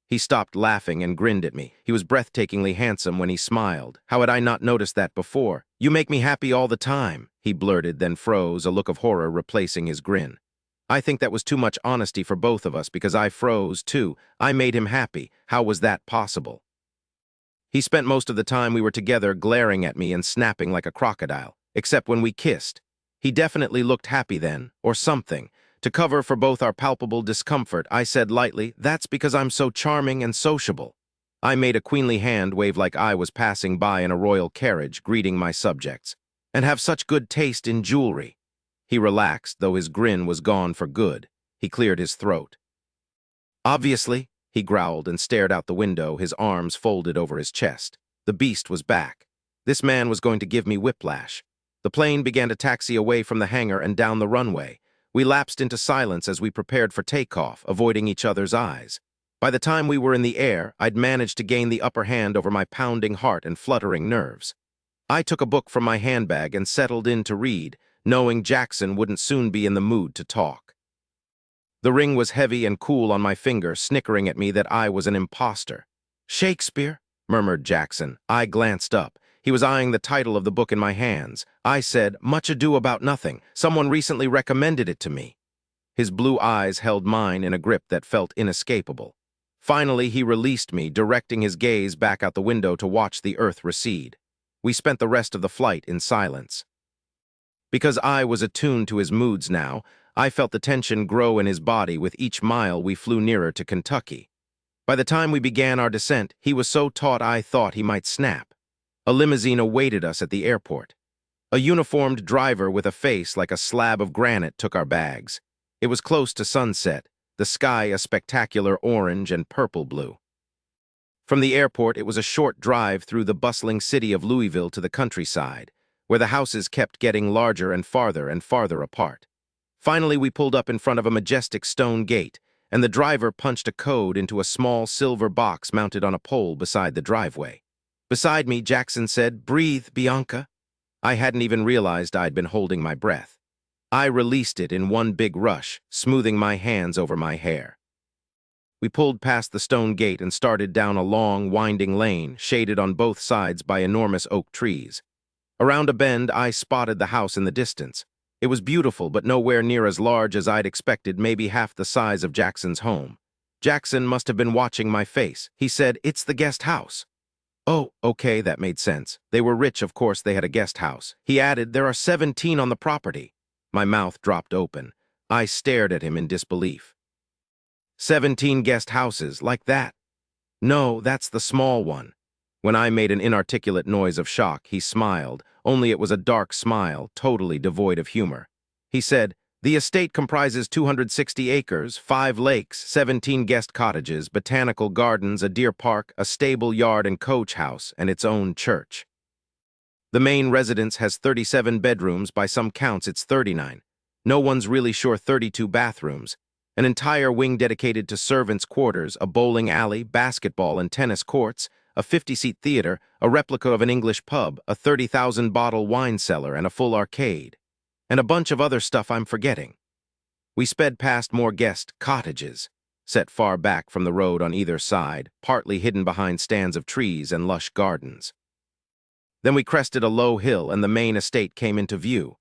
He stopped laughing and grinned at me. He was breathtakingly handsome when he smiled. How had I not noticed that before? "You make me happy all the time," he blurted, then froze, a look of horror replacing his grin. I think that was too much honesty for both of us because I froze, too. I made him happy. How was that possible? He spent most of the time we were together glaring at me and snapping like a crocodile, except when we kissed. He definitely looked happy then, or something. To cover for both our palpable discomfort, I said lightly, "That's because I'm so charming and sociable." I made a queenly hand wave like I was passing by in a royal carriage, greeting my subjects. "And have such good taste in jewelry." He relaxed, though his grin was gone for good. He cleared his throat. "Obviously," he growled and stared out the window, his arms folded over his chest. The beast was back. This man was going to give me whiplash. The plane began to taxi away from the hangar and down the runway. We lapsed into silence as we prepared for takeoff, avoiding each other's eyes. By the time we were in the air, I'd managed to gain the upper hand over my pounding heart and fluttering nerves. I took a book from my handbag and settled in to read, knowing Jackson wouldn't soon be in the mood to talk. The ring was heavy and cool on my finger, snickering at me that I was an imposter. "Shakespeare?" murmured Jackson. I glanced up. He was eyeing the title of the book in my hands. I said, "Much Ado About Nothing. Someone recently recommended it to me." His blue eyes held mine in a grip that felt inescapable. Finally, he released me, directing his gaze back out the window to watch the earth recede. We spent the rest of the flight in silence. Because I was attuned to his moods now, I felt the tension grow in his body with each mile we flew nearer to Kentucky. By the time we began our descent, he was so taut I thought he might snap. A limousine awaited us at the airport. A uniformed driver with a face like a slab of granite took our bags. It was close to sunset, the sky a spectacular orange and purple blue. From the airport, it was a short drive through the bustling city of Louisville to the countryside, where the houses kept getting larger and farther apart. Finally, we pulled up in front of a majestic stone gate, and the driver punched a code into a small silver box mounted on a pole beside the driveway. Beside me, Jackson said, "Breathe, Bianca." I hadn't even realized I'd been holding my breath. I released it in one big rush, smoothing my hands over my hair. We pulled past the stone gate and started down a long, winding lane, shaded on both sides by enormous oak trees. Around a bend, I spotted the house in the distance. It was beautiful, but nowhere near as large as I'd expected, maybe half the size of Jackson's home. Jackson must have been watching my face. He said, "It's the guest house." Oh, okay, that made sense. They were rich, of course they had a guest house. He added, "There are 17 on the property." My mouth dropped open. I stared at him in disbelief. 17 guest houses, like that? "No, that's the small one." When I made an inarticulate noise of shock, he smiled, only it was a dark smile, totally devoid of humor. He said, "The estate comprises 260 acres, 5 lakes, 17 guest cottages, botanical gardens, a deer park, a stable yard and coach house, and its own church. The main residence has 37 bedrooms, by some counts it's 39. No one's really sure 32 bathrooms. An entire wing dedicated to servants' quarters, a bowling alley, basketball and tennis courts, a 50-seat theater, a replica of an English pub, a 30,000-bottle wine cellar, and a full arcade. And a bunch of other stuff I'm forgetting." We sped past more guest cottages, set far back from the road on either side, partly hidden behind stands of trees and lush gardens. Then we crested a low hill and the main estate came into view.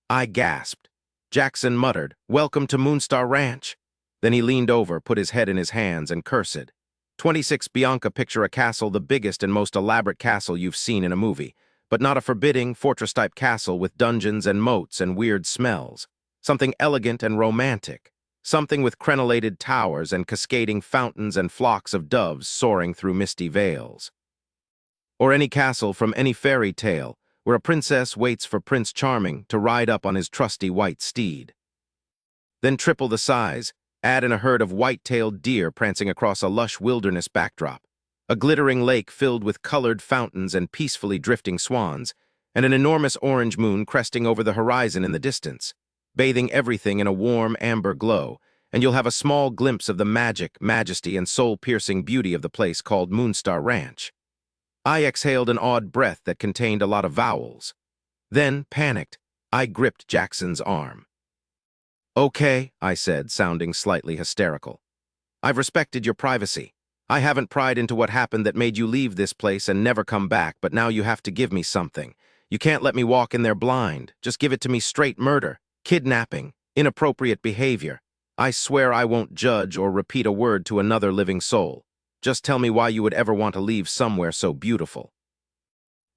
I gasped. Jackson muttered, "Welcome to Moonstar Ranch." Then he leaned over, put his head in his hands, and cursed. 26 Bianca, picture a castle, the biggest and most elaborate castle you've seen in a movie, but not a forbidding, fortress-type castle with dungeons and moats and weird smells. Something elegant and romantic. Something with crenellated towers and cascading fountains and flocks of doves soaring through misty vales. Or any castle from any fairy tale, where a princess waits for Prince Charming to ride up on his trusty white steed. Then triple the size, add in a herd of white-tailed deer prancing across a lush wilderness backdrop, a glittering lake filled with colored fountains and peacefully drifting swans, and an enormous orange moon cresting over the horizon in the distance, bathing everything in a warm amber glow, and you'll have a small glimpse of the magic, majesty, and soul-piercing beauty of the place called Moonstar Ranch. I exhaled an odd breath that contained a lot of vowels. Then, panicked, I gripped Jackson's arm. "Okay," I said, sounding slightly hysterical. "I've respected your privacy. I haven't pried into what happened that made you leave this place and never come back, but now you have to give me something. You can't let me walk in there blind. Just give it to me straight: murder, kidnapping, inappropriate behavior. I swear I won't judge or repeat a word to another living soul. Just tell me why you would ever want to leave somewhere so beautiful.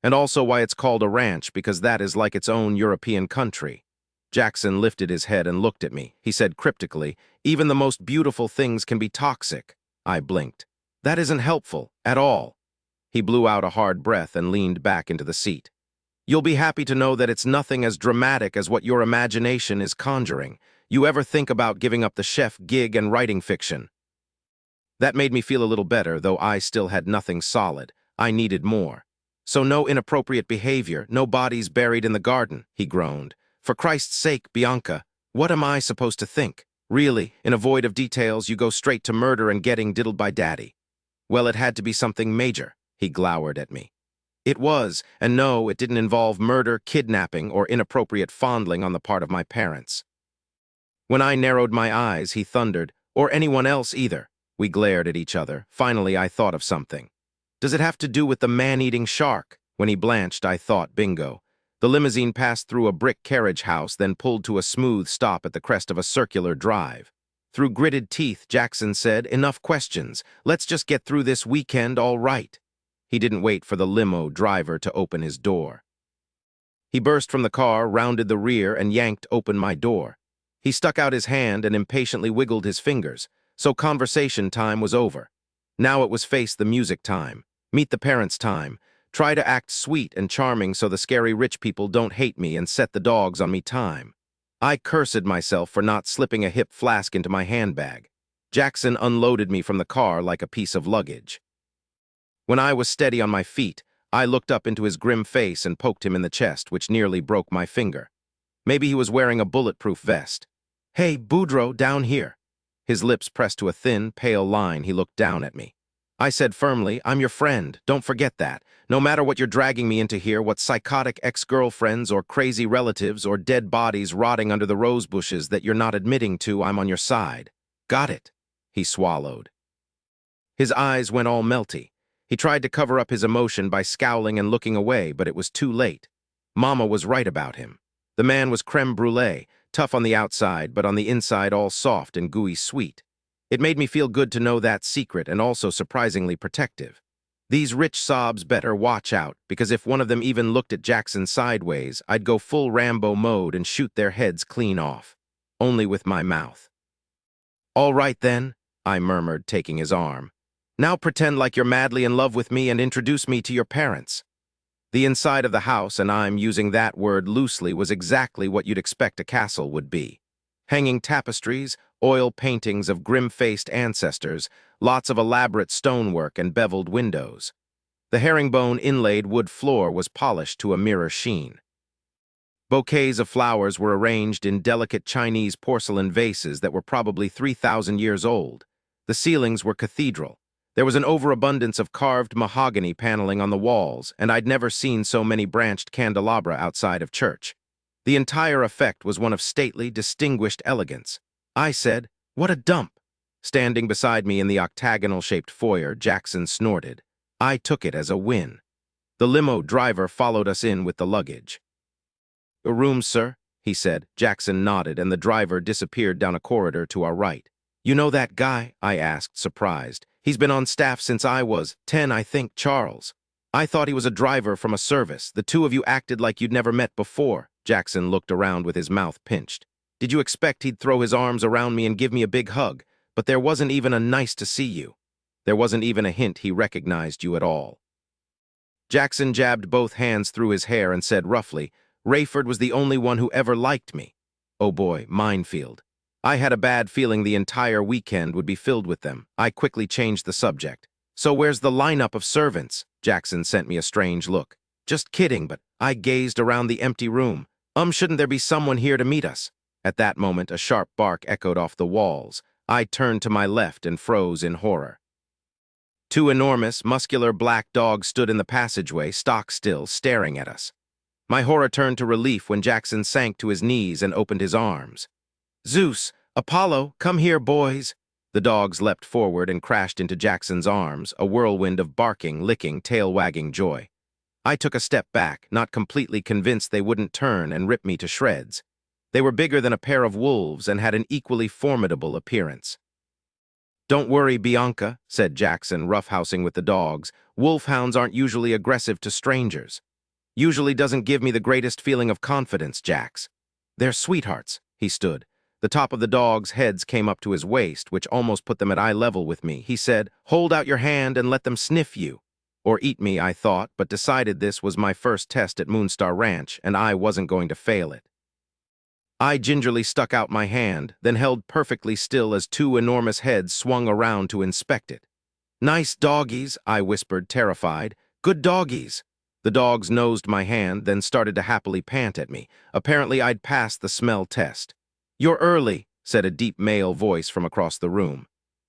And also why it's called a ranch, because that is like its own European country." Jackson lifted his head and looked at me. He said cryptically, "Even the most beautiful things can be toxic." I blinked. "That isn't helpful, at all." He blew out a hard breath and leaned back into the seat. "You'll be happy to know that it's nothing as dramatic as what your imagination is conjuring. You ever think about giving up the chef gig and writing fiction?" That made me feel a little better, though I still had nothing solid. I needed more. "So no inappropriate behavior, no bodies buried in the garden," he groaned. "For Christ's sake, Bianca, what am I supposed to think? Really, in a void of details, you go straight to murder and getting diddled by Daddy." "Well, it had to be something major," he glowered at me. "It was, and no, it didn't involve murder, kidnapping, or inappropriate fondling on the part of my parents." When I narrowed my eyes, he thundered, "Or anyone else either." We glared at each other. Finally, I thought of something. "Does it have to do with the man-eating shark?" When he blanched, I thought, bingo. The limousine passed through a brick carriage house, then pulled to a smooth stop at the crest of a circular drive. Through gritted teeth, Jackson said, "Enough questions. Let's just get through this weekend all right." He didn't wait for the limo driver to open his door. He burst from the car, rounded the rear, and yanked open my door. He stuck out his hand and impatiently wiggled his fingers. So conversation time was over. Now it was face the music time, meet the parents time, try to act sweet and charming so the scary rich people don't hate me and set the dogs on me time. I cursed myself for not slipping a hip flask into my handbag. Jackson unloaded me from the car like a piece of luggage. When I was steady on my feet, I looked up into his grim face and poked him in the chest, which nearly broke my finger. Maybe he was wearing a bulletproof vest. "Hey, Boudreaux, down here." His lips pressed to a thin, pale line. He looked down at me. I said firmly, "I'm your friend. Don't forget that. No matter what you're dragging me into here, what psychotic ex-girlfriends or crazy relatives or dead bodies rotting under the rose bushes that you're not admitting to, I'm on your side. Got it?" He swallowed. His eyes went all melty. He tried to cover up his emotion by scowling and looking away, but it was too late. Mama was right about him. The man was creme brulee, tough on the outside, but on the inside all soft and gooey sweet. It made me feel good to know that secret, and also surprisingly protective. These rich sobs better watch out, because if one of them even looked at Jackson sideways, I'd go full Rambo mode and shoot their heads clean off. Only with my mouth. "All right then," I murmured, taking his arm. "Now pretend like you're madly in love with me and introduce me to your parents." The inside of the house, and I'm using that word loosely, was exactly what you'd expect a castle would be. Hanging tapestries, oil paintings of grim-faced ancestors, lots of elaborate stonework and beveled windows. The herringbone inlaid wood floor was polished to a mirror sheen. Bouquets of flowers were arranged in delicate Chinese porcelain vases that were probably 3,000 years old. The ceilings were cathedral. There was an overabundance of carved mahogany paneling on the walls, and I'd never seen so many branched candelabra outside of church. The entire effect was one of stately, distinguished elegance. I said, "What a dump!" Standing beside me in the octagonal-shaped foyer, Jackson snorted. I took it as a win. The limo driver followed us in with the luggage. "A room, sir," he said. Jackson nodded, and the driver disappeared down a corridor to our right. "You know that guy?" I asked, surprised. "He's been on staff since I was 10, I think, Charles." "I thought he was a driver from a service. The two of you acted like you'd never met before." Jackson looked around with his mouth pinched. "Did you expect he'd throw his arms around me and give me a big hug? But there wasn't even a nice to see you. There wasn't even a hint he recognized you at all." Jackson jabbed both hands through his hair and said roughly, "Rayford was the only one who ever liked me." Oh boy, minefield. I had a bad feeling the entire weekend would be filled with them. I quickly changed the subject. "So where's the lineup of servants?" Jackson sent me a strange look. "Just kidding," but I gazed around the empty room. Shouldn't there be someone here to meet us?" At that moment, a sharp bark echoed off the walls. I turned to my left and froze in horror. Two enormous, muscular black dogs stood in the passageway, stock still, staring at us. My horror turned to relief when Jackson sank to his knees and opened his arms. "Zeus! Apollo! Come here, boys!" The dogs leapt forward and crashed into Jackson's arms, a whirlwind of barking, licking, tail-wagging joy. I took a step back, not completely convinced they wouldn't turn and rip me to shreds. They were bigger than a pair of wolves and had an equally formidable appearance. "Don't worry, Bianca," said Jackson, roughhousing with the dogs. "Wolfhounds aren't usually aggressive to strangers. Usually doesn't give me the greatest feeling of confidence, Jax. They're sweethearts." He stood. The top of the dogs' heads came up to his waist, which almost put them at eye level with me. He said, "Hold out your hand and let them sniff you." Or eat me, I thought, but decided this was my first test at Moonstar Ranch, and I wasn't going to fail it. I gingerly stuck out my hand, then held perfectly still as two enormous heads swung around to inspect it. "Nice doggies," I whispered, terrified. "Good doggies." The dogs nosed my hand, then started to happily pant at me. Apparently I'd passed the smell test. "You're early," said a deep male voice from across the room.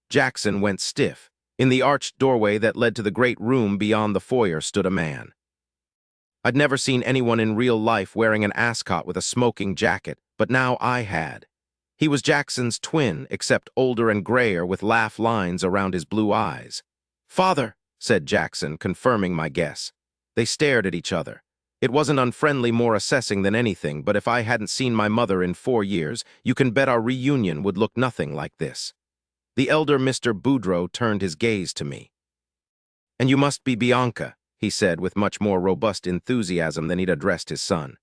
Jackson went stiff. In the arched doorway that led to the great room beyond the foyer stood a man. I'd never seen anyone in real life wearing an ascot with a smoking jacket, but now I had. He was Jackson's twin, except older and grayer with laugh lines around his blue eyes. "Father," said Jackson, confirming my guess. They stared at each other. It wasn't unfriendly, more assessing than anything, but if I hadn't seen my mother in 4 years, you can bet our reunion would look nothing like this. The elder Mr. Boudreau turned his gaze to me. "And you must be Bianca," he said with much more robust enthusiasm than he'd addressed his son.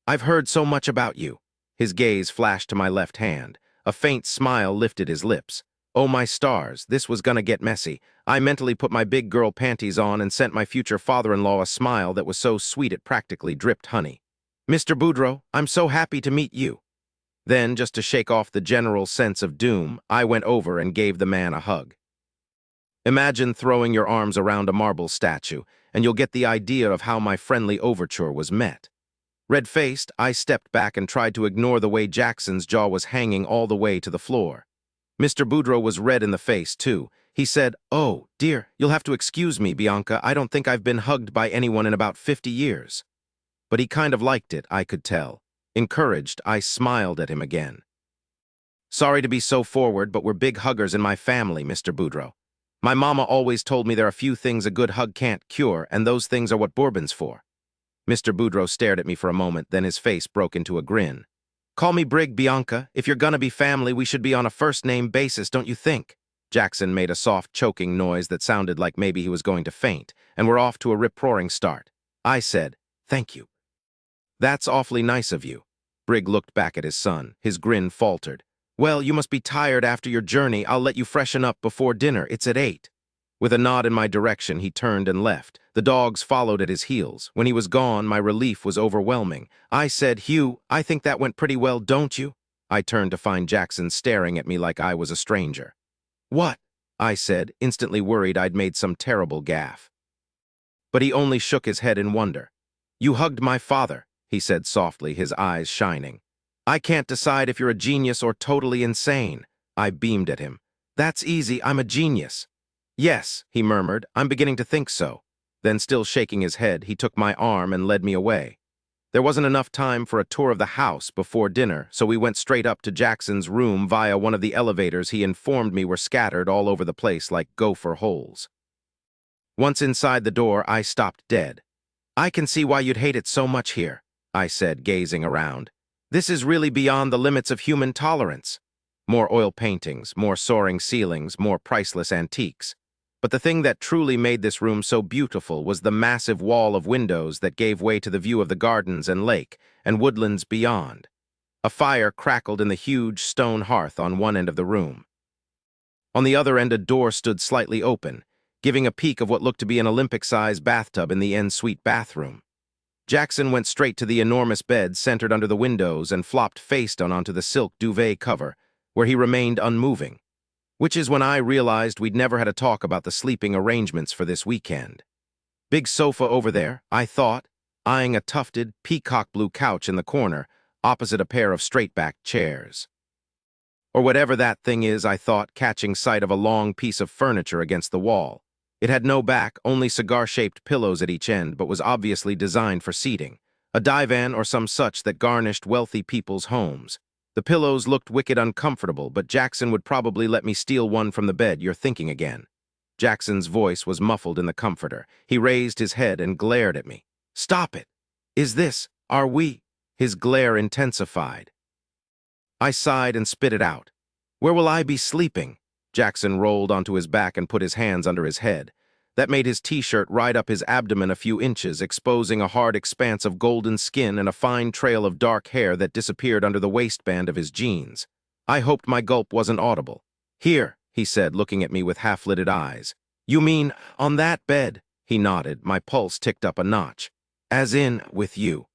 "I've heard so much about you." His gaze flashed to my left hand. A faint smile lifted his lips. Oh my stars, this was gonna get messy. I mentally put my big girl panties on and sent my future father-in-law a smile that was so sweet it practically dripped honey. "Mr. Boudreau, I'm so happy to meet you." Then, just to shake off the general sense of doom, I went over and gave the man a hug. Imagine throwing your arms around a marble statue, and you'll get the idea of how my friendly overture was met. Red-faced, I stepped back and tried to ignore the way Jackson's jaw was hanging all the way to the floor. Mr. Boudreau was red in the face, too. He said, "Oh, dear, you'll have to excuse me, Bianca. I don't think I've been hugged by anyone in about 50 years. But he kind of liked it, I could tell. Encouraged, I smiled at him again. "Sorry to be so forward, but we're big huggers in my family, Mr. Boudreau. My mama always told me there are few things a good hug can't cure, and those things are what bourbon's for." Mr. Boudreau stared at me for a moment, then his face broke into a grin. "Call me Brig, Bianca. If you're gonna be family, we should be on a first-name basis, don't you think?" Jackson made a soft, choking noise that sounded like maybe he was going to faint, and we're off to a rip-roaring start. I said, "Thank you." "That's awfully nice of you." Brig looked back at his son. His grin faltered. "Well, you must be tired after your journey. I'll let you freshen up before dinner. It's at 8. With a nod in my direction, he turned and left. The dogs followed at his heels. When he was gone, my relief was overwhelming. I said, "Hugh, I think that went pretty well, don't you?" I turned to find Jackson staring at me like I was a stranger. "What?" I said, instantly worried I'd made some terrible gaffe. But he only shook his head in wonder. "You hugged my father," he said softly, his eyes shining. "I can't decide if you're a genius or totally insane." I beamed at him. "That's easy, I'm a genius." "Yes," he murmured, "I'm beginning to think so." Then, still shaking his head, he took my arm and led me away. There wasn't enough time for a tour of the house before dinner, so we went straight up to Jackson's room via one of the elevators he informed me were scattered all over the place like gopher holes. Once inside the door, I stopped dead. "I can see why you'd hate it so much here," I said, gazing around. "This is really beyond the limits of human tolerance." More oil paintings, more soaring ceilings, more priceless antiques. But the thing that truly made this room so beautiful was the massive wall of windows that gave way to the view of the gardens and lake, and woodlands beyond. A fire crackled in the huge stone hearth on one end of the room. On the other end, a door stood slightly open, giving a peek of what looked to be an Olympic-sized bathtub in the en-suite bathroom. Jackson went straight to the enormous bed centered under the windows and flopped face down onto the silk duvet cover, where he remained unmoving. Which is when I realized we'd never had a talk about the sleeping arrangements for this weekend. Big sofa over there, I thought, eyeing a tufted, peacock blue couch in the corner, opposite a pair of straight-backed chairs. Or whatever that thing is, I thought, catching sight of a long piece of furniture against the wall. It had no back, only cigar-shaped pillows at each end, but was obviously designed for seating. A divan or some such that garnished wealthy people's homes. The pillows looked wicked uncomfortable, but Jackson would probably let me steal one from the bed. "You're thinking again." Jackson's voice was muffled in the comforter. He raised his head and glared at me. "Stop it! Are we?" His glare intensified. I sighed and spit it out. "Where will I be sleeping?" Jackson rolled onto his back and put his hands under his head. That made his t-shirt ride up his abdomen a few inches, exposing a hard expanse of golden skin and a fine trail of dark hair that disappeared under the waistband of his jeans. I hoped my gulp wasn't audible. "Here," he said, looking at me with half-lidded eyes. "You mean, on that bed?" He nodded. My pulse ticked up a notch. "As in, with you."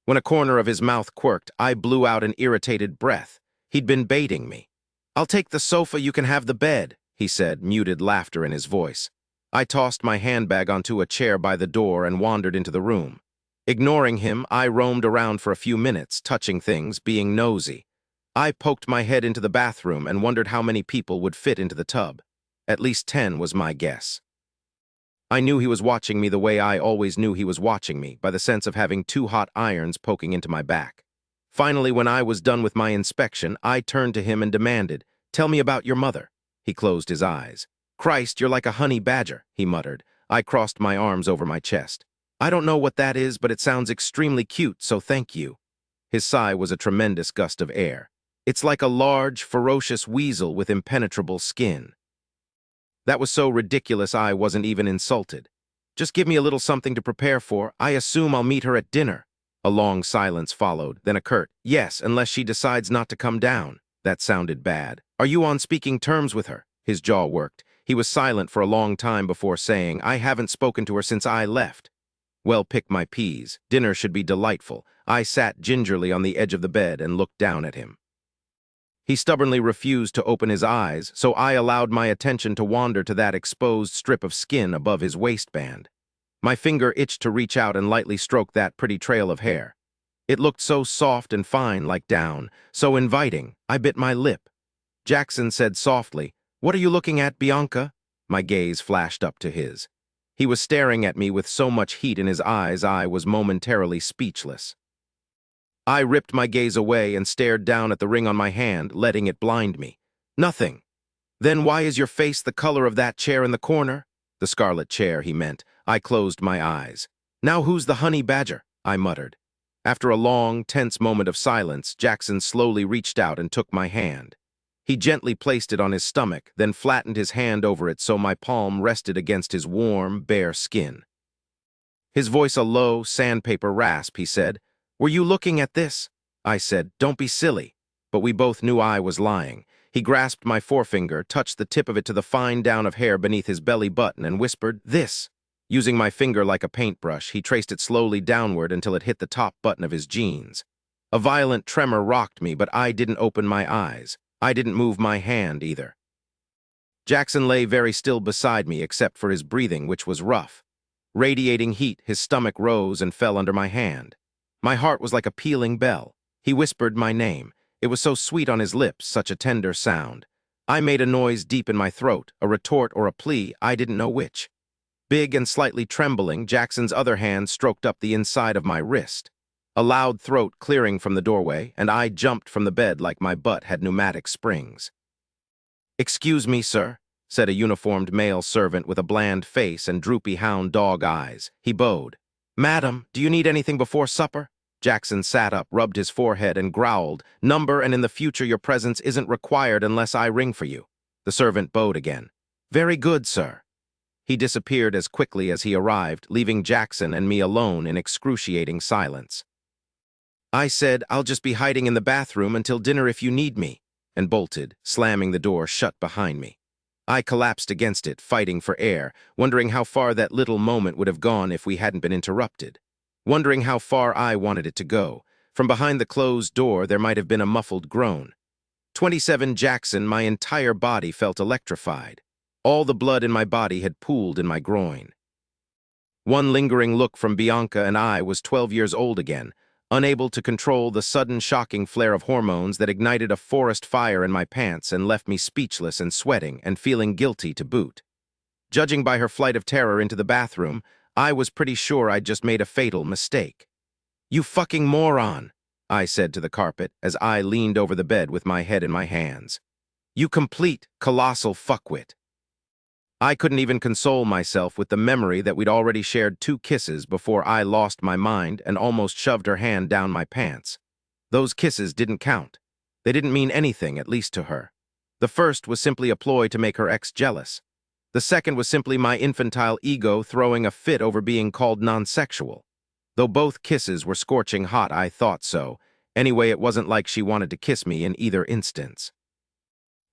When a corner of his mouth quirked, I blew out an irritated breath. He'd been baiting me. "I'll take the sofa, you can have the bed," he said, muted laughter in his voice. I tossed my handbag onto a chair by the door and wandered into the room. Ignoring him, I roamed around for a few minutes, touching things, being nosy. I poked my head into the bathroom and wondered how many people would fit into the tub. At least 10 was my guess. I knew he was watching me the way I always knew he was watching me, by the sense of having 2 hot irons poking into my back. Finally, when I was done with my inspection, I turned to him and demanded, "Tell me about your mother." He closed his eyes. "Christ, you're like a honey badger," he muttered. I crossed my arms over my chest. "I don't know what that is, but it sounds extremely cute, so thank you." His sigh was a tremendous gust of air. "It's like a large, ferocious weasel with impenetrable skin." That was so ridiculous I wasn't even insulted. "Just give me a little something to prepare for. I assume I'll meet her at dinner." A long silence followed, then a curt, "Yes, unless she decides not to come down." That sounded bad. "Are you on speaking terms with her?" His jaw worked. He was silent for a long time before saying, "I haven't spoken to her since I left." Well, pick my peas. Dinner should be delightful. I sat gingerly on the edge of the bed and looked down at him. He stubbornly refused to open his eyes, so I allowed my attention to wander to that exposed strip of skin above his waistband. My finger itched to reach out and lightly stroke that pretty trail of hair. It looked so soft and fine, like down, so inviting. I bit my lip. Jackson said softly, "What are you looking at, Bianca?" My gaze flashed up to his. He was staring at me with so much heat in his eyes I was momentarily speechless. I ripped my gaze away and stared down at the ring on my hand, letting it blind me. "Nothing." "Then why is your face the color of that chair in the corner?" "The scarlet chair," he meant. I closed my eyes. "Now who's the honey badger?" I muttered. After a long, tense moment of silence, Jackson slowly reached out and took my hand. He gently placed it on his stomach, then flattened his hand over it so my palm rested against his warm, bare skin. His voice a low, sandpaper rasp, he said, "Were you looking at this?" I said, "Don't be silly." But we both knew I was lying. He grasped my forefinger, touched the tip of it to the fine down of hair beneath his belly button, and whispered, "This." Using my finger like a paintbrush, he traced it slowly downward until it hit the top button of his jeans. A violent tremor rocked me, but I didn't open my eyes. I didn't move my hand either. Jackson lay very still beside me except for his breathing, which was rough. Radiating heat, his stomach rose and fell under my hand. My heart was like a pealing bell. He whispered my name. It was so sweet on his lips, such a tender sound. I made a noise deep in my throat, a retort or a plea, I didn't know which. Big and slightly trembling, Jackson's other hand stroked up the inside of my wrist. A loud throat clearing from the doorway, and I jumped from the bed like my butt had pneumatic springs. "Excuse me, sir," said a uniformed male servant with a bland face and droopy hound dog eyes. He bowed. "Madam, do you need anything before supper?" Jackson sat up, rubbed his forehead, and growled, "Number, and in the future your presence isn't required unless I ring for you." The servant bowed again. "Very good, sir." He disappeared as quickly as he arrived, leaving Jackson and me alone in excruciating silence. I said, "I'll just be hiding in the bathroom until dinner if you need me," and bolted, slamming the door shut behind me. I collapsed against it, fighting for air, wondering how far that little moment would have gone if we hadn't been interrupted. Wondering how far I wanted it to go. From behind the closed door, there might have been a muffled groan. 27 Jackson, my entire body felt electrified. All the blood in my body had pooled in my groin. One lingering look from Bianca and I was 12 years old again, unable to control the sudden shocking flare of hormones that ignited a forest fire in my pants and left me speechless and sweating and feeling guilty to boot. Judging by her flight of terror into the bathroom, I was pretty sure I'd just made a fatal mistake. "You fucking moron," I said to the carpet as I leaned over the bed with my head in my hands. "You complete, colossal fuckwit." I couldn't even console myself with the memory that we'd already shared 2 kisses before I lost my mind and almost shoved her hand down my pants. Those kisses didn't count. They didn't mean anything, at least to her. The first was simply a ploy to make her ex jealous. The second was simply my infantile ego throwing a fit over being called non-sexual. Though both kisses were scorching hot, I thought so. Anyway, it wasn't like she wanted to kiss me in either instance.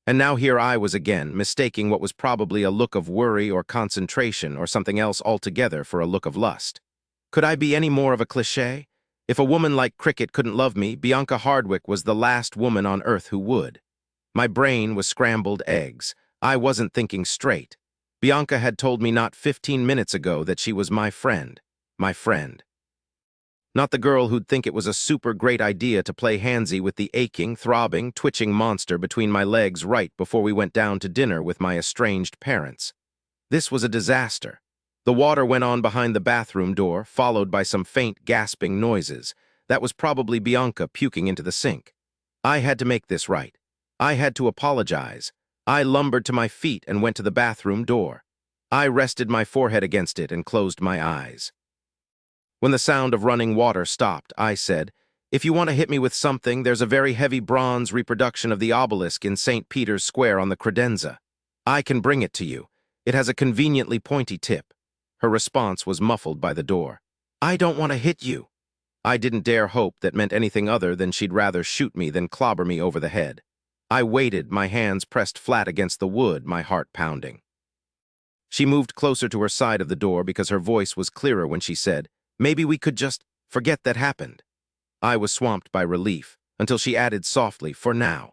And now here I was again, mistaking what was probably a look of worry or concentration or something else altogether for a look of lust. Could I be any more of a cliché? If a woman like Cricket couldn't love me, Bianca Hardwick was the last woman on earth who would. My brain was scrambled eggs. I wasn't thinking straight. Bianca had told me not 15 minutes ago that she was my friend. My friend. Not the girl who'd think it was a super great idea to play handsy with the aching, throbbing, twitching monster between my legs right before we went down to dinner with my estranged parents. This was a disaster. The water went on behind the bathroom door, followed by some faint, gasping noises. That was probably Bianca puking into the sink. I had to make this right. I had to apologize. I lumbered to my feet and went to the bathroom door. I rested my forehead against it and closed my eyes. When the sound of running water stopped, I said, "If you want to hit me with something, there's a very heavy bronze reproduction of the obelisk in St. Peter's Square on the credenza. I can bring it to you. It has a conveniently pointy tip." Her response was muffled by the door. "I don't want to hit you." I didn't dare hope that meant anything other than she'd rather shoot me than clobber me over the head. I waited, my hands pressed flat against the wood, my heart pounding. She moved closer to her side of the door because her voice was clearer when she said, "Maybe we could just forget that happened." I was swamped by relief, until she added softly, "For now."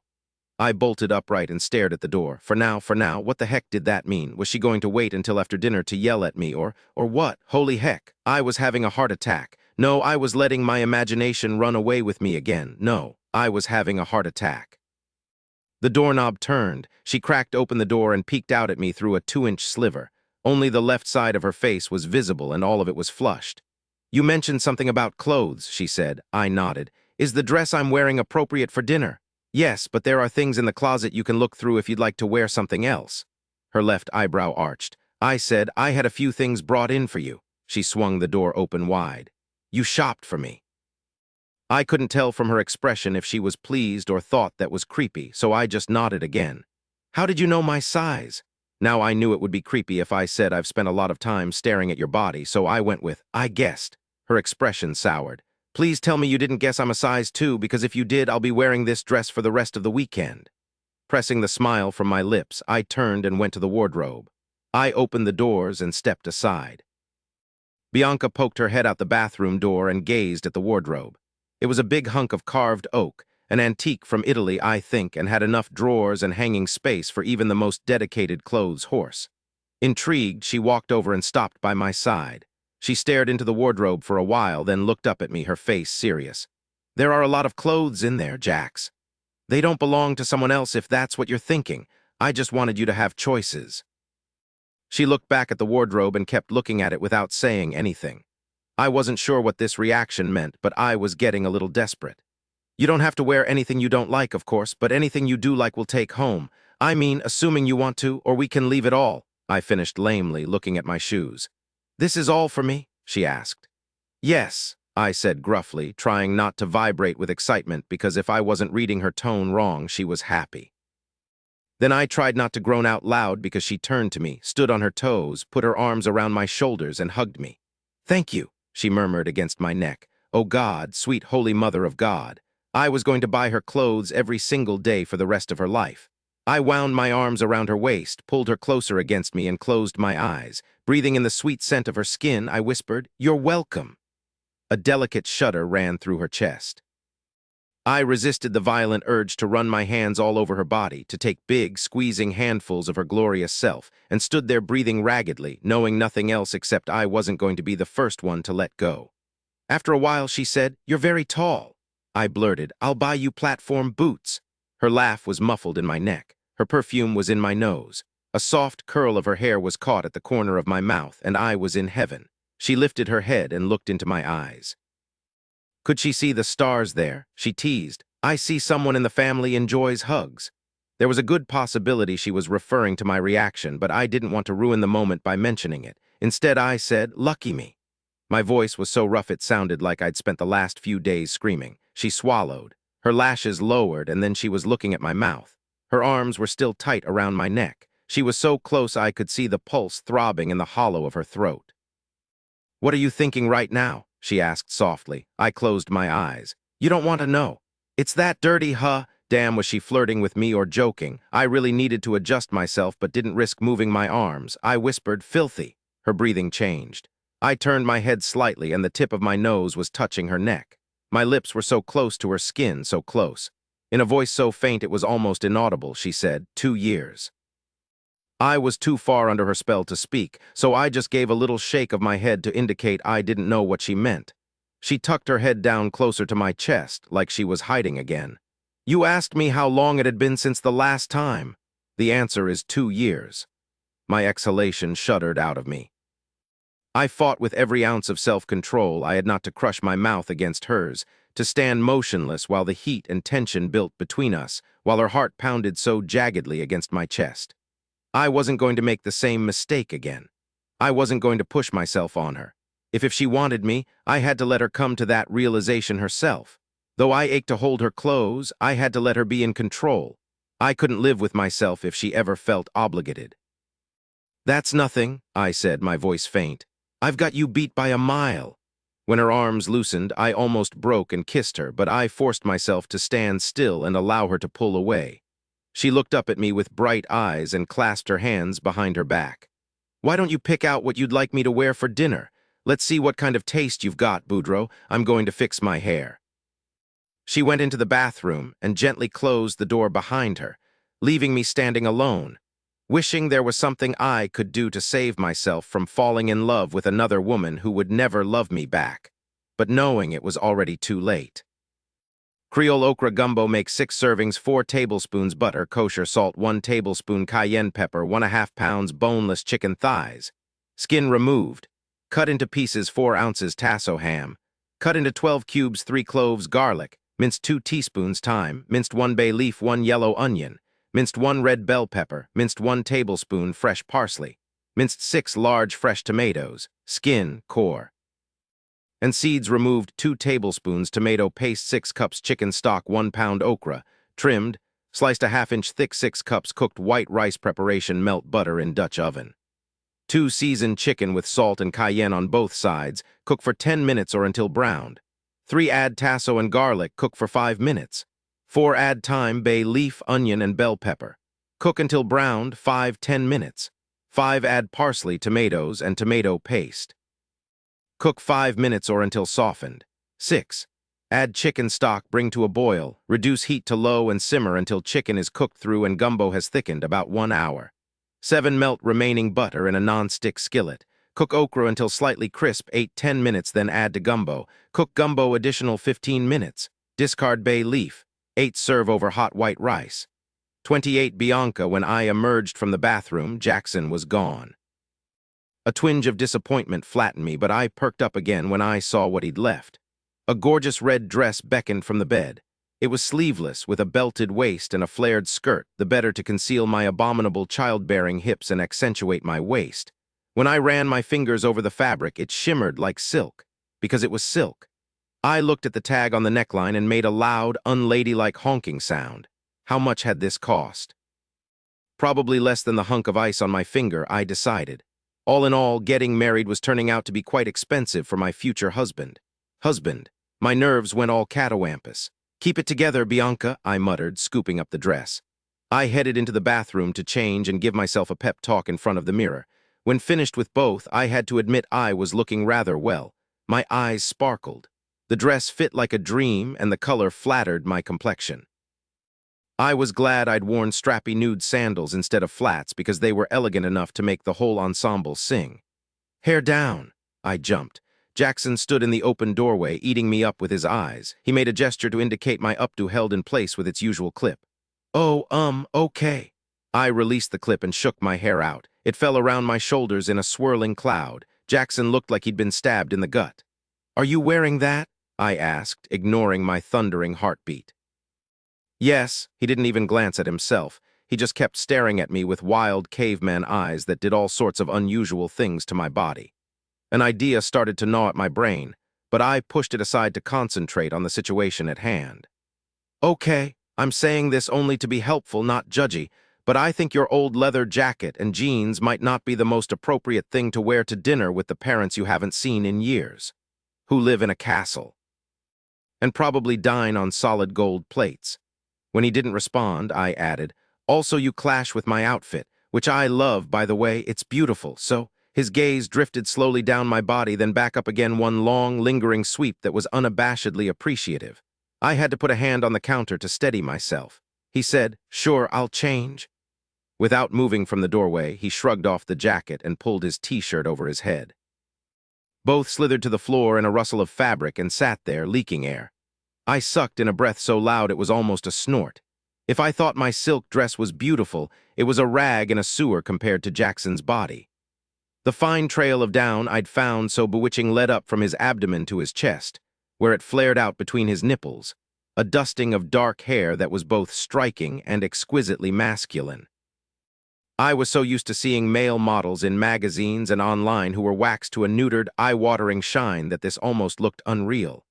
I bolted upright and stared at the door. For now, what the heck did that mean? Was she going to wait until after dinner to yell at me, or what? Holy heck, I was having a heart attack. No, I was letting my imagination run away with me again. No, I was having a heart attack. The doorknob turned. She cracked open the door and peeked out at me through a 2-inch sliver. Only the left side of her face was visible and all of it was flushed. "You mentioned something about clothes," she said. I nodded. "Is the dress I'm wearing appropriate for dinner?" "Yes, but there are things in the closet you can look through if you'd like to wear something else." Her left eyebrow arched. I said, "I had a few things brought in for you." She swung the door open wide. "You shopped for me." I couldn't tell from her expression if she was pleased or thought that was creepy, so I just nodded again. "How did you know my size?" Now I knew it would be creepy if I said I've spent a lot of time staring at your body, so I went with, "I guessed." Her expression soured. "Please tell me you didn't guess I'm a size 2, because if you did, I'll be wearing this dress for the rest of the weekend." Pressing the smile from my lips, I turned and went to the wardrobe. I opened the doors and stepped aside. Bianca poked her head out the bathroom door and gazed at the wardrobe. It was a big hunk of carved oak, an antique from Italy, I think, and had enough drawers and hanging space for even the most dedicated clothes horse. Intrigued, she walked over and stopped by my side. She stared into the wardrobe for a while, then looked up at me, her face serious. "There are a lot of clothes in there, Jax. They don't belong to someone else if that's what you're thinking. I just wanted you to have choices." She looked back at the wardrobe and kept looking at it without saying anything. I wasn't sure what this reaction meant, but I was getting a little desperate. "You don't have to wear anything you don't like, of course, but anything you do like will take home. I mean, assuming you want to, or we can leave it all," I finished lamely, looking at my shoes. "This is all for me?" she asked. "Yes," I said gruffly, trying not to vibrate with excitement because if I wasn't reading her tone wrong, she was happy. Then I tried not to groan out loud because she turned to me, stood on her toes, put her arms around my shoulders, and hugged me. "Thank you," she murmured against my neck. "Oh God, sweet Holy Mother of God." I was going to buy her clothes every single day for the rest of her life. I wound my arms around her waist, pulled her closer against me, and closed my eyes. Breathing in the sweet scent of her skin, I whispered, "You're welcome." A delicate shudder ran through her chest. I resisted the violent urge to run my hands all over her body, to take big, squeezing handfuls of her glorious self, and stood there breathing raggedly, knowing nothing else except I wasn't going to be the first one to let go. After a while, she said, "You're very tall." I blurted, "I'll buy you platform boots." Her laugh was muffled in my neck. Her perfume was in my nose. A soft curl of her hair was caught at the corner of my mouth, and I was in heaven. She lifted her head and looked into my eyes. Could she see the stars there? She teased. "I see someone in the family enjoys hugs." There was a good possibility she was referring to my reaction, but I didn't want to ruin the moment by mentioning it. Instead, I said, "Lucky me." My voice was so rough it sounded like I'd spent the last few days screaming. She swallowed. Her lashes lowered, and then she was looking at my mouth. Her arms were still tight around my neck. She was so close I could see the pulse throbbing in the hollow of her throat. "What are you thinking right now?" she asked softly. I closed my eyes. "You don't want to know." "It's that dirty, huh?" Damn, was she flirting with me or joking? I really needed to adjust myself but didn't risk moving my arms. I whispered, "Filthy." Her breathing changed. I turned my head slightly and the tip of my nose was touching her neck. My lips were so close to her skin, so close. In a voice so faint it was almost inaudible, she said, 2 years. I was too far under her spell to speak, so I just gave a little shake of my head to indicate I didn't know what she meant. She tucked her head down closer to my chest, like she was hiding again. "You asked me how long it had been since the last time. The answer is 2 years. My exhalation shuddered out of me. I fought with every ounce of self-control I had not to crush my mouth against hers, to stand motionless while the heat and tension built between us, while her heart pounded so jaggedly against my chest. I wasn't going to make the same mistake again. I wasn't going to push myself on her. If she wanted me, I had to let her come to that realization herself. Though I ached to hold her close, I had to let her be in control. I couldn't live with myself if she ever felt obligated. "That's nothing," I said, my voice faint. "I've got you beat by a mile." When her arms loosened, I almost broke and kissed her, but I forced myself to stand still and allow her to pull away. She looked up at me with bright eyes and clasped her hands behind her back. "Why don't you pick out what you'd like me to wear for dinner? Let's see what kind of taste you've got, Boudreaux. I'm going to fix my hair." She went into the bathroom and gently closed the door behind her, leaving me standing alone, wishing there was something I could do to save myself from falling in love with another woman who would never love me back, but knowing it was already too late. Creole okra gumbo makes 6 servings, 4 tablespoons butter, kosher salt, 1 tablespoon cayenne pepper, 1.5 pounds boneless chicken thighs. Skin removed. Cut into pieces 4 ounces tasso ham. Cut into 12 cubes 3 cloves garlic. Minced 2 teaspoons thyme. Minced 1 bay leaf, 1 yellow onion. Minced 1 red bell pepper. Minced 1 tablespoon fresh parsley. Minced 6 large fresh tomatoes. Skin, core. And seeds removed 2 tablespoons tomato paste, 6 cups chicken stock, 1 pound okra, trimmed, sliced a 1/2 inch thick, 6 cups cooked white rice preparation, melt butter in Dutch oven. 2 seasoned chicken with salt and cayenne on both sides, cook for 10 minutes or until browned. 3 add tasso and garlic, cook for 5 minutes. 4 add thyme, bay leaf, onion, and bell pepper. Cook until browned, 5–10 minutes. 5 add parsley, tomatoes, and tomato paste. Cook 5 minutes or until softened. 6. Add chicken stock, bring to a boil, reduce heat to low and simmer until chicken is cooked through and gumbo has thickened about 1 hour. 7. Melt remaining butter in a non-stick skillet. Cook okra until slightly crisp, 8-10 minutes, then add to gumbo. Cook gumbo additional 15 minutes. Discard bay leaf. 8. Serve over hot white rice. 28. Bianca, when I emerged from the bathroom, Jackson was gone. A twinge of disappointment flattened me, but I perked up again when I saw what he'd left. A gorgeous red dress beckoned from the bed. It was sleeveless, with a belted waist and a flared skirt, the better to conceal my abominable childbearing hips and accentuate my waist. When I ran my fingers over the fabric, it shimmered like silk, because it was silk. I looked at the tag on the neckline and made a loud, unladylike honking sound. How much had this cost? Probably less than the hunk of ice on my finger, I decided. All in all, getting married was turning out to be quite expensive for my future husband. My nerves went all catawampus. Keep it together, Bianca, I muttered, scooping up the dress. I headed into the bathroom to change and give myself a pep talk in front of the mirror. When finished with both, I had to admit I was looking rather well. My eyes sparkled. The dress fit like a dream, and the color flattered my complexion. I was glad I'd worn strappy nude sandals instead of flats because they were elegant enough to make the whole ensemble sing. Hair down, I jumped. Jackson stood in the open doorway, eating me up with his eyes. He made a gesture to indicate my updo held in place with its usual clip. Oh, okay. I released the clip and shook my hair out. It fell around my shoulders in a swirling cloud. Jackson looked like he'd been stabbed in the gut. Are you wearing that? I asked, ignoring my thundering heartbeat. Yes, he didn't even glance at himself. He just kept staring at me with wild caveman eyes that did all sorts of unusual things to my body. An idea started to gnaw at my brain, but I pushed it aside to concentrate on the situation at hand. Okay, I'm saying this only to be helpful, not judgy, but I think your old leather jacket and jeans might not be the most appropriate thing to wear to dinner with the parents you haven't seen in years, who live in a castle, and probably dine on solid gold plates. When he didn't respond, I added, also you clash with my outfit, which I love, by the way, it's beautiful, so... His gaze drifted slowly down my body, then back up again, one long, lingering sweep that was unabashedly appreciative. I had to put a hand on the counter to steady myself. He said, sure, I'll change. Without moving from the doorway, he shrugged off the jacket and pulled his t-shirt over his head. Both slithered to the floor in a rustle of fabric and sat there, leaking air. I sucked in a breath so loud it was almost a snort. If I thought my silk dress was beautiful, it was a rag in a sewer compared to Jackson's body. The fine trail of down I'd found so bewitching led up from his abdomen to his chest, where it flared out between his nipples, a dusting of dark hair that was both striking and exquisitely masculine. I was so used to seeing male models in magazines and online who were waxed to a neutered, eye-watering shine that this almost looked unreal.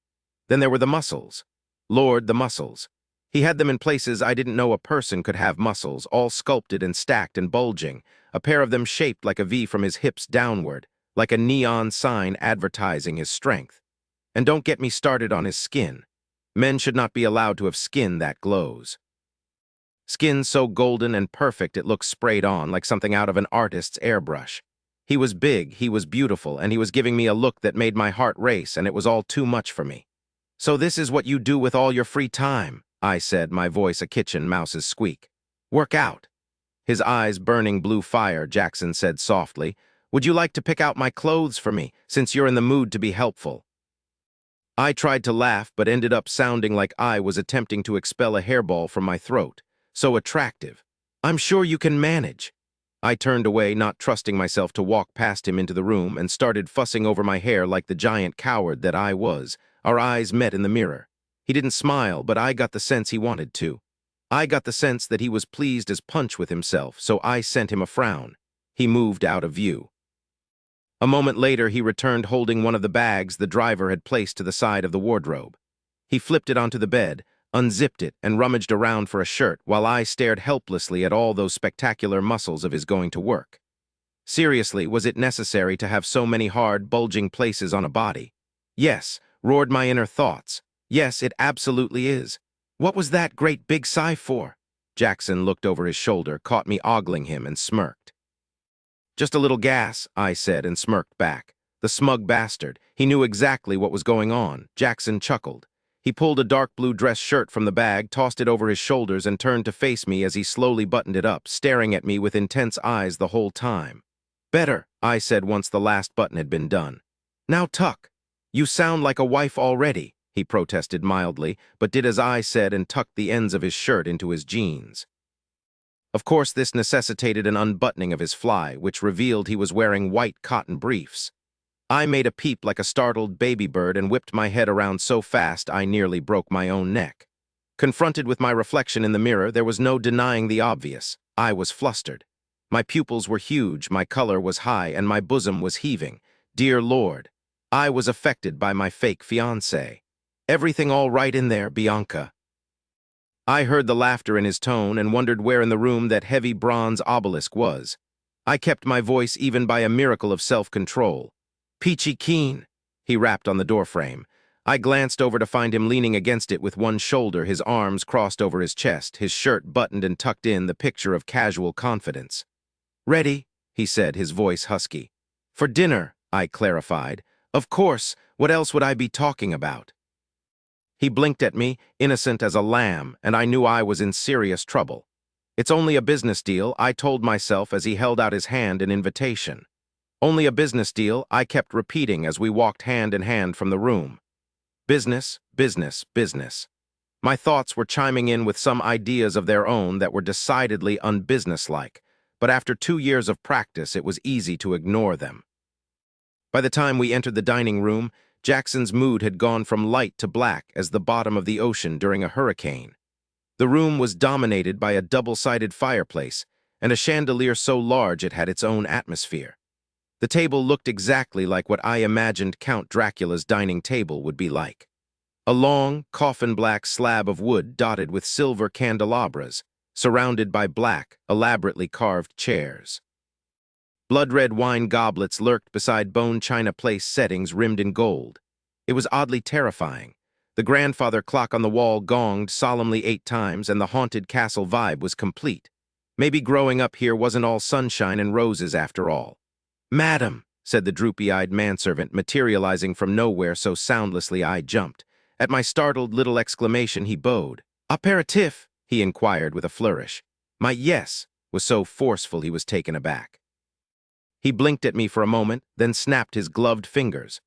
Then there were the muscles. Lord, the muscles. He had them in places I didn't know a person could have muscles, all sculpted and stacked and bulging, a pair of them shaped like a V from his hips downward, like a neon sign advertising his strength. And don't get me started on his skin. Men should not be allowed to have skin that glows. Skin so golden and perfect it looks sprayed on like something out of an artist's airbrush. He was big, he was beautiful, and he was giving me a look that made my heart race, and it was all too much for me. So this is what you do with all your free time, I said, my voice a kitchen mouse's squeak. Work out. His eyes burning blue fire, Jackson said softly. Would you like to pick out my clothes for me, since you're in the mood to be helpful? I tried to laugh, but ended up sounding like I was attempting to expel a hairball from my throat. So attractive. I'm sure you can manage. I turned away, not trusting myself to walk past him into the room, and started fussing over my hair like the giant coward that I was. Our eyes met in the mirror. He didn't smile, but I got the sense he wanted to. I got the sense that he was pleased as punch with himself, so I sent him a frown. He moved out of view. A moment later, he returned holding one of the bags the driver had placed to the side of the wardrobe. He flipped it onto the bed, unzipped it, and rummaged around for a shirt while I stared helplessly at all those spectacular muscles of his going to work. Seriously, was it necessary to have so many hard, bulging places on a body? Yes, roared my inner thoughts. Yes, it absolutely is. What was that great big sigh for? Jackson looked over his shoulder, caught me ogling him, and smirked. Just a little gas, I said, and smirked back. The smug bastard. He knew exactly what was going on. Jackson chuckled. He pulled a dark blue dress shirt from the bag, tossed it over his shoulders, and turned to face me as he slowly buttoned it up, staring at me with intense eyes the whole time. Better, I said once the last button had been done. Now tuck. You sound like a wife already, he protested mildly, but did as I said and tucked the ends of his shirt into his jeans. Of course, this necessitated an unbuttoning of his fly, which revealed he was wearing white cotton briefs. I made a peep like a startled baby bird and whipped my head around so fast I nearly broke my own neck. Confronted with my reflection in the mirror, there was no denying the obvious. I was flustered. My pupils were huge, my color was high, and my bosom was heaving. Dear Lord, I was affected by my fake fiancé. Everything all right in there, Bianca? I heard the laughter in his tone and wondered where in the room that heavy bronze obelisk was. I kept my voice even by a miracle of self-control. Peachy keen, he rapped on the doorframe. I glanced over to find him leaning against it with one shoulder, his arms crossed over his chest, his shirt buttoned and tucked in, the picture of casual confidence. Ready, he said, his voice husky. For dinner, I clarified. Of course, what else would I be talking about? He blinked at me, innocent as a lamb, and I knew I was in serious trouble. It's only a business deal, I told myself as he held out his hand in invitation. Only a business deal, I kept repeating as we walked hand in hand from the room. Business, business, business. My thoughts were chiming in with some ideas of their own that were decidedly unbusinesslike, but after 2 years of practice, it was easy to ignore them. By the time we entered the dining room, Jackson's mood had gone from light to black as the bottom of the ocean during a hurricane. The room was dominated by a double-sided fireplace and a chandelier so large it had its own atmosphere. The table looked exactly like what I imagined Count Dracula's dining table would be like. A long, coffin-black slab of wood dotted with silver candelabras, surrounded by black, elaborately carved chairs. Blood-red wine goblets lurked beside bone china place settings rimmed in gold. It was oddly terrifying. The grandfather clock on the wall gonged solemnly 8 times, and the haunted castle vibe was complete. Maybe growing up here wasn't all sunshine and roses after all. "Madam," said the droopy-eyed manservant, materializing from nowhere so soundlessly I jumped. At my startled little exclamation, he bowed. "Aperitif?" he inquired with a flourish. My yes was so forceful he was taken aback. He blinked at me for a moment, then snapped his gloved fingers.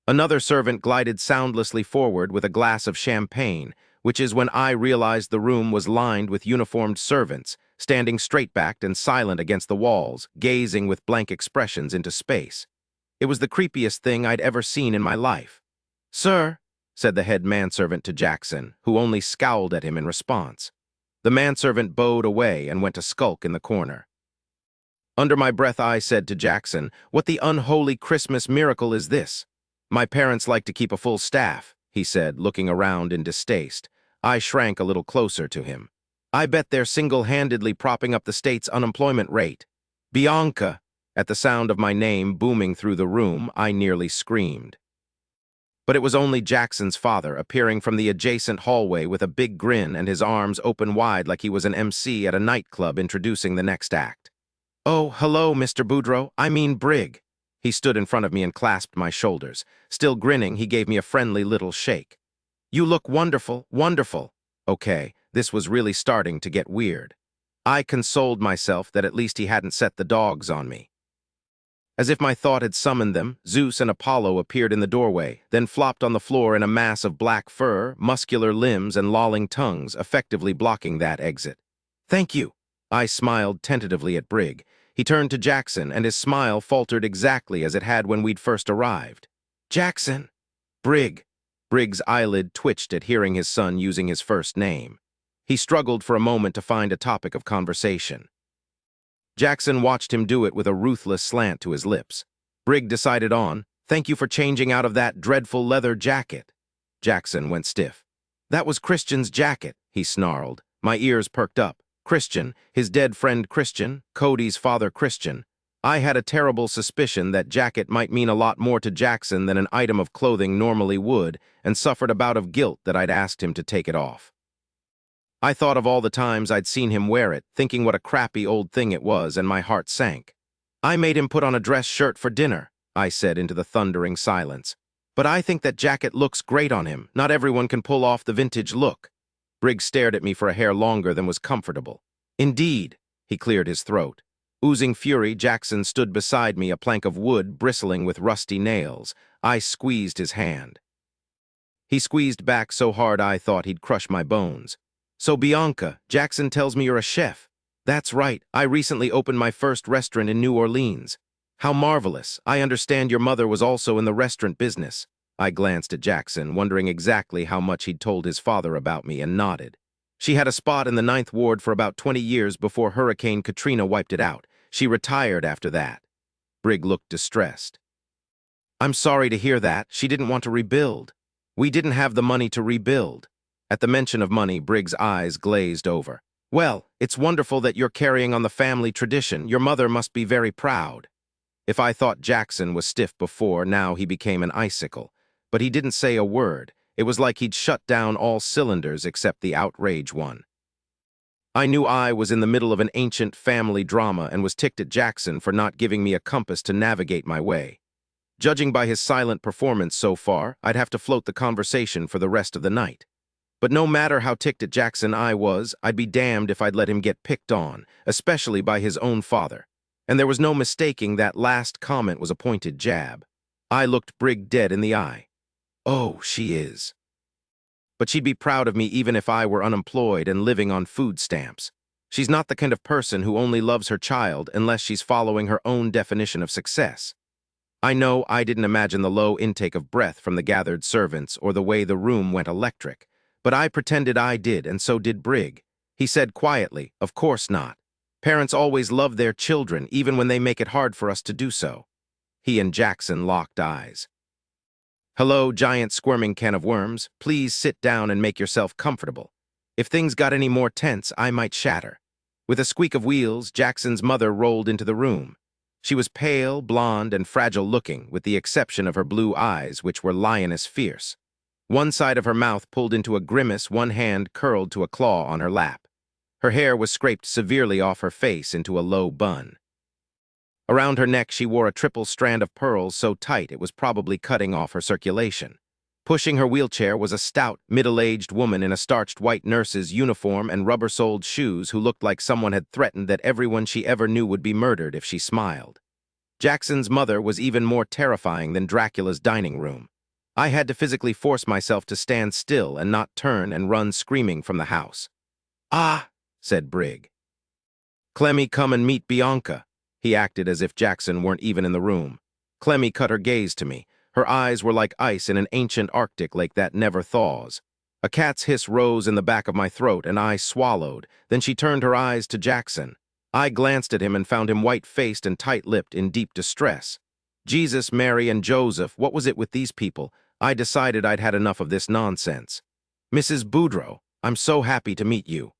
Another servant glided soundlessly forward with a glass of champagne, which is when I realized the room was lined with uniformed servants, standing straight-backed and silent against the walls, gazing with blank expressions into space. It was the creepiest thing I'd ever seen in my life. "Sir," said the head manservant to Jackson, who only scowled at him in response. The manservant bowed away and went to skulk in the corner. Under my breath, I said to Jackson, "What the unholy Christmas miracle is this?" "My parents like to keep a full staff," he said, looking around in distaste. I shrank a little closer to him. "I bet they're single-handedly propping up the state's unemployment rate." "Bianca!" At the sound of my name booming through the room, I nearly screamed. But it was only Jackson's father, appearing from the adjacent hallway with a big grin and his arms open wide like he was an MC at a nightclub introducing the next act. "Oh, hello, Mr. Boudreaux. I mean Brig." He stood in front of me and clasped my shoulders. Still grinning, he gave me a friendly little shake. "You look wonderful, wonderful." Okay, this was really starting to get weird. I consoled myself that at least he hadn't set the dogs on me. As if my thought had summoned them, Zeus and Apollo appeared in the doorway, then flopped on the floor in a mass of black fur, muscular limbs, and lolling tongues, effectively blocking that exit. "Thank you." I smiled tentatively at Brig. He turned to Jackson, and his smile faltered exactly as it had when we'd first arrived. "Jackson." "Brig." Brig's eyelid twitched at hearing his son using his first name. He struggled for a moment to find a topic of conversation. Jackson watched him do it with a ruthless slant to his lips. Brig decided on, "Thank you for changing out of that dreadful leather jacket." Jackson went stiff. "That was Christian's jacket," he snarled. My ears perked up. Christian, his dead friend Christian, Cody's father Christian. I had a terrible suspicion that jacket might mean a lot more to Jackson than an item of clothing normally would, and suffered a bout of guilt that I'd asked him to take it off. I thought of all the times I'd seen him wear it, thinking what a crappy old thing it was, and my heart sank. "I made him put on a dress shirt for dinner," I said into the thundering silence. But I think that jacket looks great on him. Not everyone can pull off the vintage look. Briggs stared at me for a hair longer than was comfortable. Indeed, he cleared his throat. Oozing fury, Jackson stood beside me, a plank of wood bristling with rusty nails. I squeezed his hand. He squeezed back so hard I thought he'd crush my bones. So Bianca, Jackson tells me you're a chef. That's right, I recently opened my first restaurant in New Orleans. How marvelous. I understand your mother was also in the restaurant business. I glanced at Jackson, wondering exactly how much he'd told his father about me, and nodded. She had a spot in the 9th Ward for about 20 years before Hurricane Katrina wiped it out. She retired after that. Briggs looked distressed. I'm sorry to hear that. She didn't want to rebuild. We didn't have the money to rebuild. At the mention of money, Briggs' eyes glazed over. Well, it's wonderful that you're carrying on the family tradition. Your mother must be very proud. If I thought Jackson was stiff before, now he became an icicle. But he didn't say a word. It was like he'd shut down all cylinders except the outrage one. I knew I was in the middle of an ancient family drama and was ticked at Jackson for not giving me a compass to navigate my way. Judging by his silent performance so far, I'd have to float the conversation for the rest of the night. But no matter how ticked at Jackson I was, I'd be damned if I'd let him get picked on, especially by his own father. And there was no mistaking that last comment was a pointed jab. I looked Briggs dead in the eye. Oh, she is. But she'd be proud of me even if I were unemployed and living on food stamps. She's not the kind of person who only loves her child unless she's following her own definition of success. I know I didn't imagine the low intake of breath from the gathered servants or the way the room went electric, but I pretended I did, and so did Briggs. He said quietly, "Of course not. Parents always love their children, even when they make it hard for us to do so." He and Jackson locked eyes. "Hello, giant squirming can of worms. Please sit down and make yourself comfortable. If things got any more tense, I might shatter." With a squeak of wheels, Jackson's mother rolled into the room. She was pale, blonde, and fragile-looking, with the exception of her blue eyes, which were lioness fierce. One side of her mouth pulled into a grimace, one hand curled to a claw on her lap. Her hair was scraped severely off her face into a low bun. Around her neck she wore a triple strand of pearls so tight it was probably cutting off her circulation. Pushing her wheelchair was a stout, middle-aged woman in a starched white nurse's uniform and rubber-soled shoes who looked like someone had threatened that everyone she ever knew would be murdered if she smiled. Jackson's mother was even more terrifying than Dracula's dining room. I had to physically force myself to stand still and not turn and run screaming from the house. "Ah," said Briggs. "Clemmy, come and meet Bianca." He acted as if Jackson weren't even in the room. Clemmy cut her gaze to me. Her eyes were like ice in an ancient Arctic lake that never thaws. A cat's hiss rose in the back of my throat, and I swallowed. Then she turned her eyes to Jackson. I glanced at him and found him white-faced and tight-lipped in deep distress. Jesus, Mary, and Joseph, what was it with these people? I decided I'd had enough of this nonsense. "Mrs. Boudreaux, I'm so happy to meet you."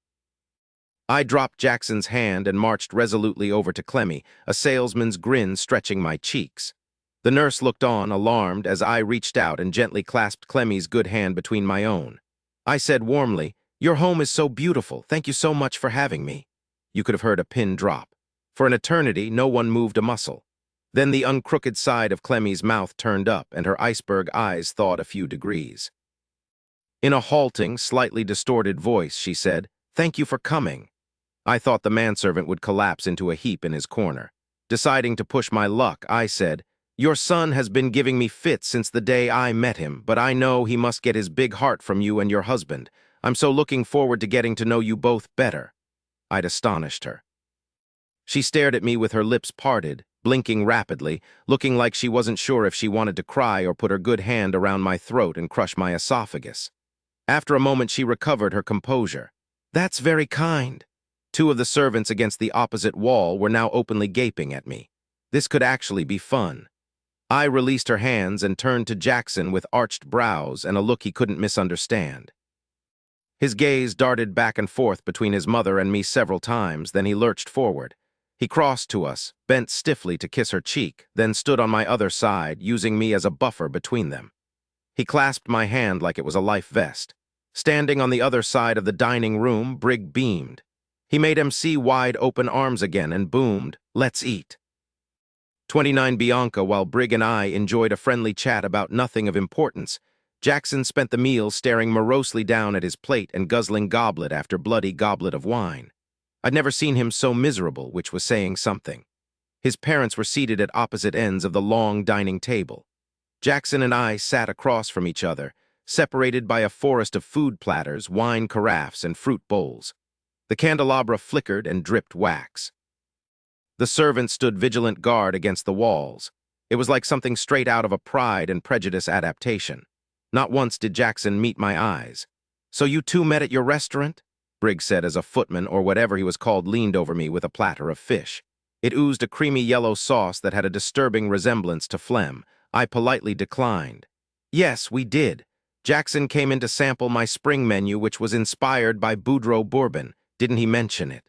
I dropped Jackson's hand and marched resolutely over to Clemmy, a salesman's grin stretching my cheeks. The nurse looked on, alarmed, as I reached out and gently clasped Clemmy's good hand between my own. I said warmly, "Your home is so beautiful. Thank you so much for having me." You could have heard a pin drop. For an eternity, no one moved a muscle. Then the uncrooked side of Clemmy's mouth turned up, and her iceberg eyes thawed a few degrees. In a halting, slightly distorted voice, she said, "Thank you for coming." I thought the manservant would collapse into a heap in his corner. Deciding to push my luck, I said, "Your son has been giving me fits since the day I met him, but I know he must get his big heart from you and your husband. I'm so looking forward to getting to know you both better." I'd astonished her. She stared at me with her lips parted, blinking rapidly, looking like she wasn't sure if she wanted to cry or put her good hand around my throat and crush my esophagus. After a moment, she recovered her composure. "That's very kind." Two of the servants against the opposite wall were now openly gaping at me. This could actually be fun. I released her hands and turned to Jackson with arched brows and a look he couldn't misunderstand. His gaze darted back and forth between his mother and me several times, then he lurched forward. He crossed to us, bent stiffly to kiss her cheek, then stood on my other side, using me as a buffer between them. He clasped my hand like it was a life vest. Standing on the other side of the dining room, Briggs beamed. He made MC wide-open arms again and boomed, "Let's eat." 29 Bianca. While Brig and I enjoyed a friendly chat about nothing of importance, Jackson spent the meal staring morosely down at his plate and guzzling goblet after bloody goblet of wine. I'd never seen him so miserable, which was saying something. His parents were seated at opposite ends of the long dining table. Jackson and I sat across from each other, separated by a forest of food platters, wine carafes, and fruit bowls. The candelabra flickered and dripped wax. The servant stood vigilant guard against the walls. It was like something straight out of a Pride and Prejudice adaptation. Not once did Jackson meet my eyes. "So you two met at your restaurant?" Briggs said as a footman or whatever he was called leaned over me with a platter of fish. It oozed a creamy yellow sauce that had a disturbing resemblance to phlegm. I politely declined. "Yes, we did. Jackson came in to sample my spring menu, which was inspired by Boudreaux bourbon. Didn't he mention it?"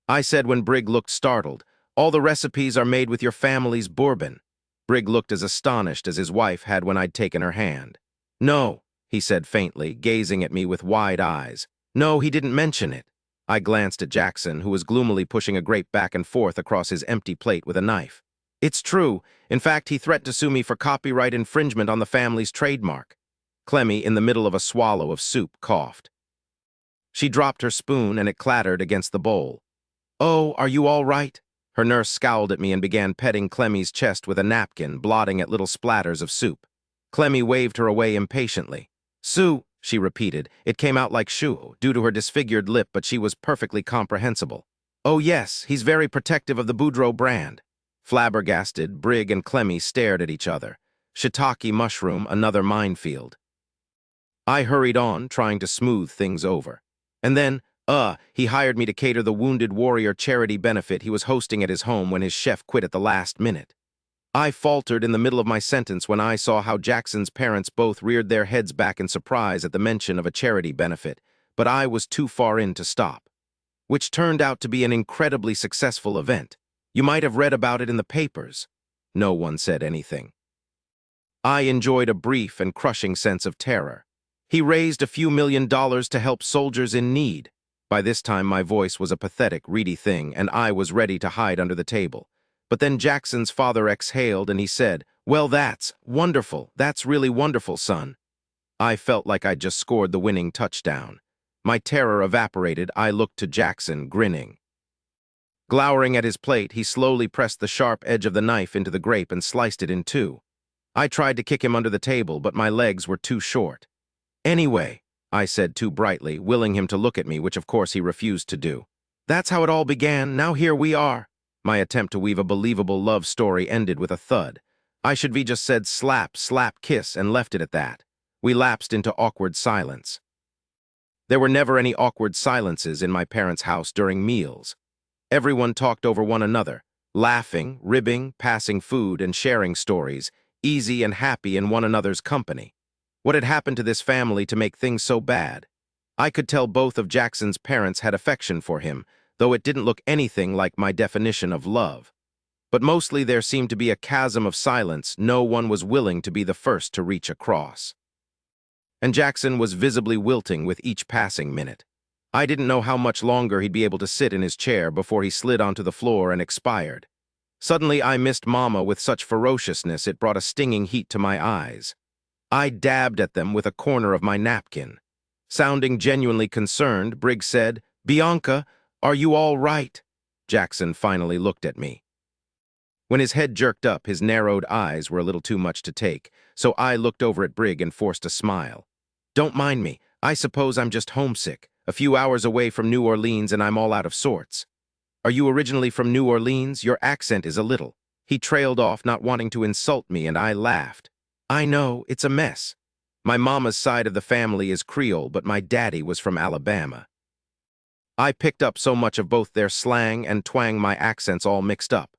I said when Brig looked startled. "All the recipes are made with your family's bourbon." Brig looked as astonished as his wife had when I'd taken her hand. "No," he said faintly, gazing at me with wide eyes. "No, he didn't mention it." I glanced at Jackson, who was gloomily pushing a grape back and forth across his empty plate with a knife. "It's true. In fact, he threatened to sue me for copyright infringement on the family's trademark." Clemmy, in the middle of a swallow of soup, coughed. She dropped her spoon and it clattered against the bowl. "Oh, are you all right?" Her nurse scowled at me and began petting Clemmy's chest with a napkin, blotting at little splatters of soup. Clemmy waved her away impatiently. "Sue," she repeated. It came out like shoo, due to her disfigured lip, but she was perfectly comprehensible. "Oh yes, he's very protective of the Boudreaux brand." Flabbergasted, Brig and Clemmy stared at each other. Shiitake mushroom, another minefield. I hurried on, trying to smooth things over. And then, he hired me to cater the Wounded Warrior charity benefit he was hosting at his home when his chef quit at the last minute. I faltered in the middle of my sentence when I saw how Jackson's parents both reared their heads back in surprise at the mention of a charity benefit, but I was too far in to stop. Which turned out to be an incredibly successful event. You might have read about it in the papers. No one said anything. I enjoyed a brief and crushing sense of terror. He raised a few $1 million to help soldiers in need. By this time, my voice was a pathetic, reedy thing, and I was ready to hide under the table. But then Jackson's father exhaled and he said, "Well, that's wonderful. That's really wonderful, son." I felt like I'd just scored the winning touchdown. My terror evaporated. I looked to Jackson, grinning. Glowering at his plate, he slowly pressed the sharp edge of the knife into the grape and sliced it in two. I tried to kick him under the table, but my legs were too short. "Anyway," I said too brightly, willing him to look at me, which of course he refused to do. "That's how it all began. Now here we are." My attempt to weave a believable love story ended with a thud. I should have just said slap, slap, kiss, and left it at that. We lapsed into awkward silence. There were never any awkward silences in my parents' house during meals. Everyone talked over one another, laughing, ribbing, passing food, and sharing stories, easy and happy in one another's company. What had happened to this family to make things so bad? I could tell both of Jackson's parents had affection for him, though it didn't look anything like my definition of love. But mostly there seemed to be a chasm of silence no one was willing to be the first to reach across. And Jackson was visibly wilting with each passing minute. I didn't know how much longer he'd be able to sit in his chair before he slid onto the floor and expired. Suddenly I missed Mama with such ferociousness it brought a stinging heat to my eyes. I dabbed at them with a corner of my napkin. Sounding genuinely concerned, Briggs said, "Bianca, are you all right?" Jackson finally looked at me. When his head jerked up, his narrowed eyes were a little too much to take, so I looked over at Brig and forced a smile. "Don't mind me. I suppose I'm just homesick. A few hours away from New Orleans and I'm all out of sorts." "Are you originally from New Orleans? Your accent is a little." He trailed off, not wanting to insult me, and I laughed. "I know, it's a mess. My mama's side of the family is Creole, but my daddy was from Alabama." I picked up so much of both their slang and twang my accents all mixed up.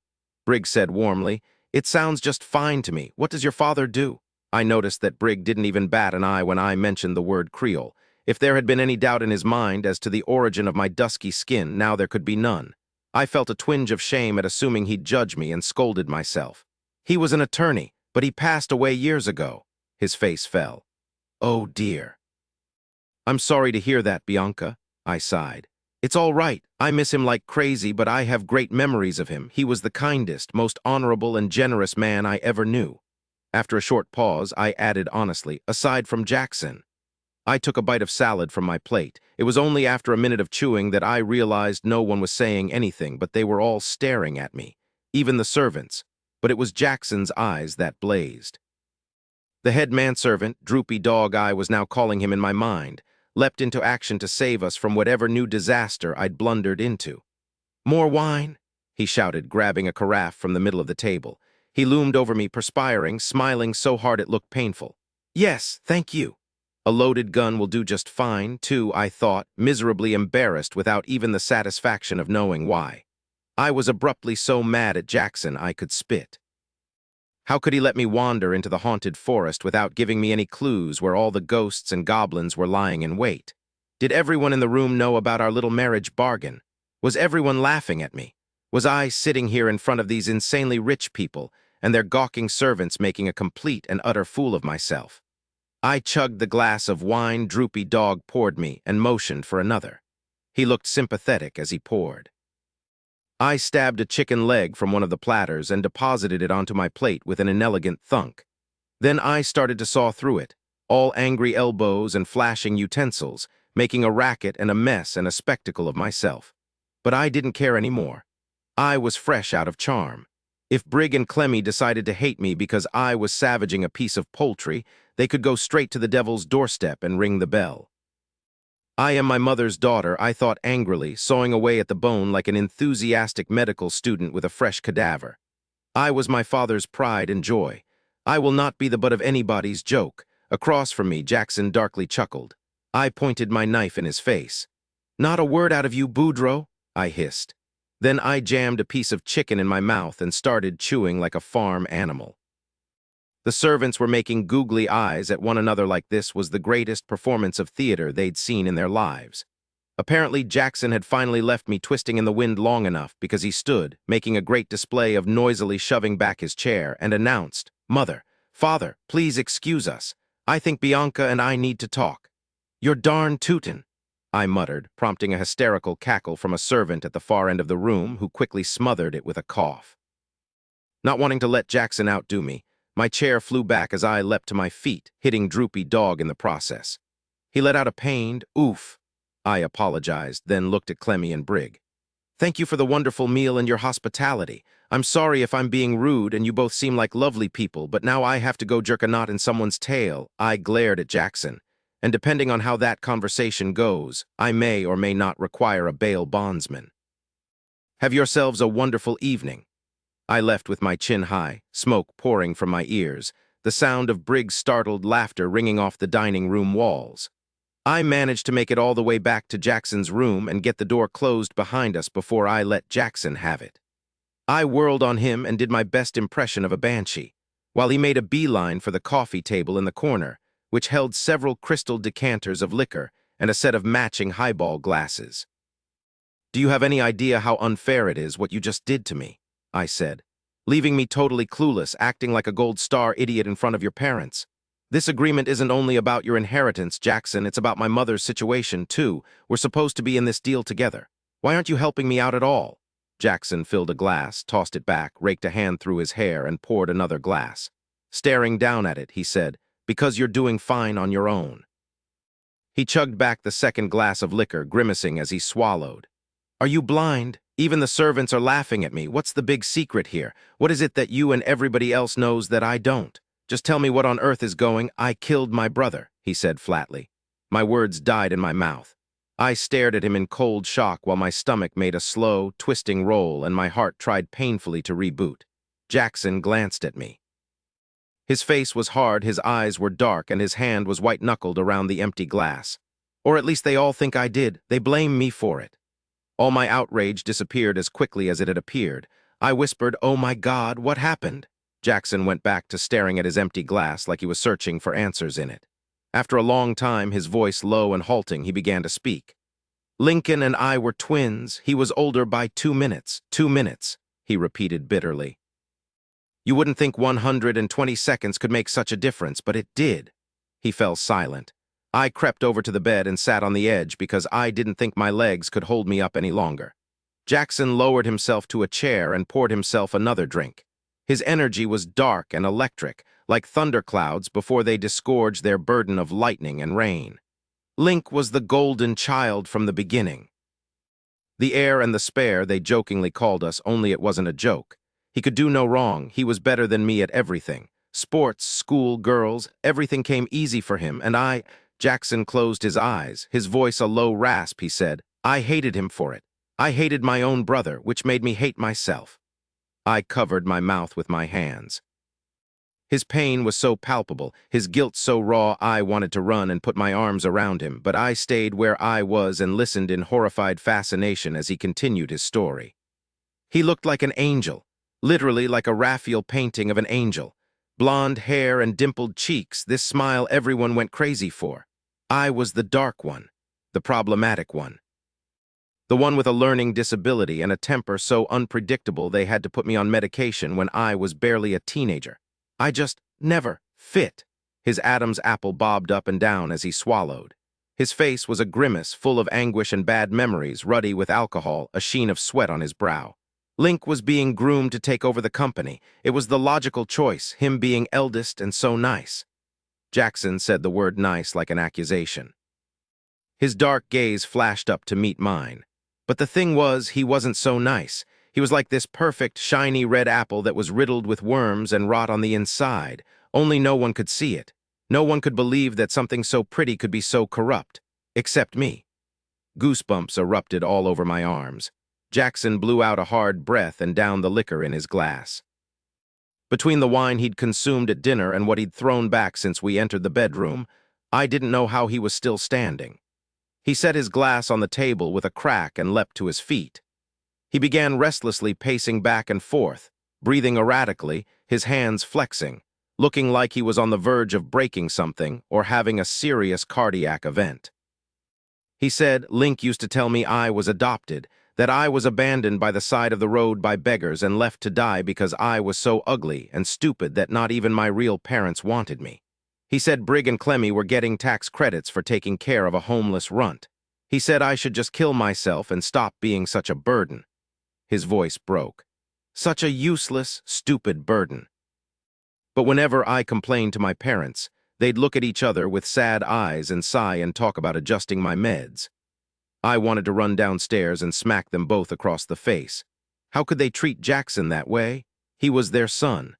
Briggs said warmly, "It sounds just fine to me. What does your father do?" I noticed that Briggs didn't even bat an eye when I mentioned the word Creole. If there had been any doubt in his mind as to the origin of my dusky skin, now there could be none. I felt a twinge of shame at assuming he'd judge me and scolded myself. "He was an attorney, but he passed away years ago." His face fell. "Oh dear." "I'm sorry to hear that, Bianca," I sighed. It's all right. I miss him like crazy, but I have great memories of him. He was the kindest, most honorable and generous man I ever knew. After a short pause, I added honestly, aside from Jackson. I took a bite of salad from my plate. It was only after a minute of chewing that I realized no one was saying anything, but they were all staring at me, even the servants. But it was Jackson's eyes that blazed. The head manservant, Droopy Dog Eye was now calling him in my mind, leapt into action to save us from whatever new disaster I'd blundered into. "More wine?" he shouted, grabbing a carafe from the middle of the table. He loomed over me, perspiring, smiling so hard it looked painful. "Yes, thank you." A loaded gun will do just fine, too, I thought, miserably embarrassed without even the satisfaction of knowing why. I was abruptly so mad at Jackson I could spit. How could he let me wander into the haunted forest without giving me any clues where all the ghosts and goblins were lying in wait? Did everyone in the room know about our little marriage bargain? Was everyone laughing at me? Was I sitting here in front of these insanely rich people and their gawking servants making a complete and utter fool of myself? I chugged the glass of wine Droopy Dog poured me and motioned for another. He looked sympathetic as he poured. I stabbed a chicken leg from one of the platters and deposited it onto my plate with an inelegant thunk. Then I started to saw through it, all angry elbows and flashing utensils, making a racket and a mess and a spectacle of myself. But I didn't care anymore. I was fresh out of charm. If Brig and Clemmy decided to hate me because I was savaging a piece of poultry, they could go straight to the devil's doorstep and ring the bell. "I am my mother's daughter," I thought angrily, sawing away at the bone like an enthusiastic medical student with a fresh cadaver. I was my father's pride and joy. I will not be the butt of anybody's joke. Across from me, Jackson darkly chuckled. I pointed my knife in his face. "Not a word out of you, Boudreaux," I hissed. Then I jammed a piece of chicken in my mouth and started chewing like a farm animal. The servants were making googly eyes at one another like this was the greatest performance of theater they'd seen in their lives. Apparently, Jackson had finally left me twisting in the wind long enough because he stood, making a great display of noisily shoving back his chair, and announced, "Mother, Father, please excuse us. I think Bianca and I need to talk." "You're darn tootin'," I muttered, prompting a hysterical cackle from a servant at the far end of the room who quickly smothered it with a cough. Not wanting to let Jackson outdo me, my chair flew back as I leapt to my feet, hitting Droopy Dog in the process. He let out a pained oof. I apologized, then looked at Clemmy and Brig. "Thank you for the wonderful meal and your hospitality. I'm sorry if I'm being rude and you both seem like lovely people, but now I have to go jerk a knot in someone's tail." I glared at Jackson. "And depending on how that conversation goes, I may or may not require a bail bondsman. Have yourselves a wonderful evening." I left with my chin high, smoke pouring from my ears, the sound of Brig's startled laughter ringing off the dining room walls. I managed to make it all the way back to Jackson's room and get the door closed behind us before I let Jackson have it. I whirled on him and did my best impression of a banshee, while he made a beeline for the coffee table in the corner, which held several crystal decanters of liquor and a set of matching highball glasses. "Do you have any idea how unfair it is what you just did to me?" I said, "leaving me totally clueless, acting like a gold star idiot in front of your parents. This agreement isn't only about your inheritance, Jackson, it's about my mother's situation, too. We're supposed to be in this deal together. Why aren't you helping me out at all?" Jackson filled a glass, tossed it back, raked a hand through his hair, and poured another glass. Staring down at it, he said, "Because you're doing fine on your own." He chugged back the second glass of liquor, grimacing as he swallowed. "Are you blind? Even the servants are laughing at me. What's the big secret here? What is it that you and everybody else knows that I don't? Just tell me what on earth is going." "I killed my brother," he said flatly. My words died in my mouth. I stared at him in cold shock while my stomach made a slow, twisting roll and my heart tried painfully to reboot. Jackson glanced at me. His face was hard, his eyes were dark, and his hand was white-knuckled around the empty glass. Or at least they all think I did. They blame me for it. All my outrage disappeared as quickly as it had appeared. I whispered, "Oh my God, what happened?" Jackson went back to staring at his empty glass like he was searching for answers in it. After a long time, his voice low and halting, he began to speak. "Lincoln and I were twins. He was older by 2 minutes. 2 minutes," he repeated bitterly. "You wouldn't think 120 seconds could make such a difference, but it did." He fell silent. I crept over to the bed and sat on the edge because I didn't think my legs could hold me up any longer. Jackson lowered himself to a chair and poured himself another drink. His energy was dark and electric, like thunderclouds before they disgorged their burden of lightning and rain. Link was the golden child from the beginning. The heir and the spare, they jokingly called us, only it wasn't a joke. He could do no wrong. He was better than me at everything. Sports, school, girls, everything came easy for him, and I— Jackson closed his eyes, his voice a low rasp. He said, I hated him for it. I hated my own brother, which made me hate myself. I covered my mouth with my hands. His pain was so palpable, his guilt so raw, I wanted to run and put my arms around him, but I stayed where I was and listened in horrified fascination as he continued his story. He looked like an angel, literally like a Raphael painting of an angel. Blonde hair and dimpled cheeks, this smile everyone went crazy for. I was the dark one, the problematic one. The one with a learning disability and a temper so unpredictable they had to put me on medication when I was barely a teenager. I just never fit. His Adam's apple bobbed up and down as he swallowed. His face was a grimace full of anguish and bad memories, ruddy with alcohol, a sheen of sweat on his brow. Link was being groomed to take over the company. It was the logical choice, him being eldest and so nice. Jackson said the word nice like an accusation. His dark gaze flashed up to meet mine. But the thing was, he wasn't so nice. He was like this perfect, shiny red apple that was riddled with worms and rot on the inside. Only no one could see it. No one could believe that something so pretty could be so corrupt. Except me. Goosebumps erupted all over my arms. Jackson blew out a hard breath and downed the liquor in his glass. Between the wine he'd consumed at dinner and what he'd thrown back since we entered the bedroom, I didn't know how he was still standing. He set his glass on the table with a crack and leapt to his feet. He began restlessly pacing back and forth, breathing erratically, his hands flexing, looking like he was on the verge of breaking something or having a serious cardiac event. He said Link used to tell me I was adopted, that I was abandoned by the side of the road by beggars and left to die because I was so ugly and stupid that not even my real parents wanted me. He said Brig and Clemmy were getting tax credits for taking care of a homeless runt. He said I should just kill myself and stop being such a burden. His voice broke. Such a useless, stupid burden. But whenever I complained to my parents, they'd look at each other with sad eyes and sigh and talk about adjusting my meds. I wanted to run downstairs and smack them both across the face. How could they treat Jackson that way? He was their son.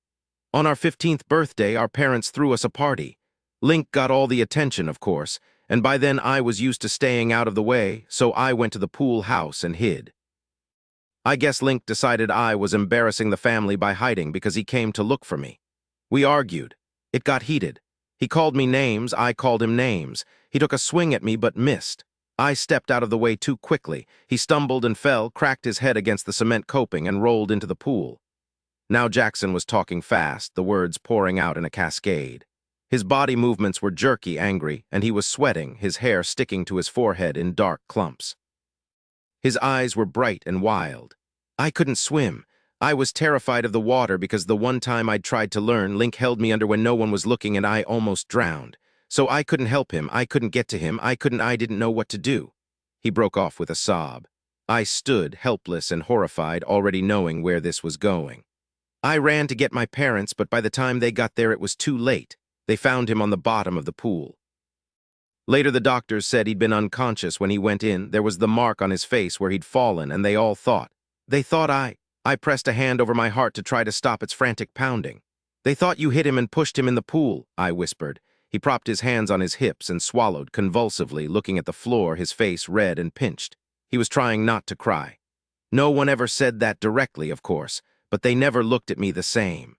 On our 15th birthday, our parents threw us a party. Link got all the attention, of course, and by then I was used to staying out of the way, so I went to the pool house and hid. I guess Link decided I was embarrassing the family by hiding because he came to look for me. We argued. It got heated. He called me names, I called him names. He took a swing at me but missed. I stepped out of the way too quickly. He stumbled and fell, cracked his head against the cement coping, and rolled into the pool. Now Jackson was talking fast, the words pouring out in a cascade. His body movements were jerky, angry, and he was sweating, his hair sticking to his forehead in dark clumps. His eyes were bright and wild. I couldn't swim. I was terrified of the water because the one time I'd tried to learn, Link held me under when no one was looking and I almost drowned. So I couldn't help him, I couldn't get to him, I didn't know what to do. He broke off with a sob. I stood, helpless and horrified, already knowing where this was going. I ran to get my parents, but by the time they got there it was too late. They found him on the bottom of the pool. Later the doctors said he'd been unconscious when he went in. There was the mark on his face where he'd fallen, and they thought I pressed a hand over my heart to try to stop its frantic pounding. They thought you hit him and pushed him in the pool, I whispered. He propped his hands on his hips and swallowed convulsively, looking at the floor, his face red and pinched. He was trying not to cry. No one ever said that directly, of course, but they never looked at me the same.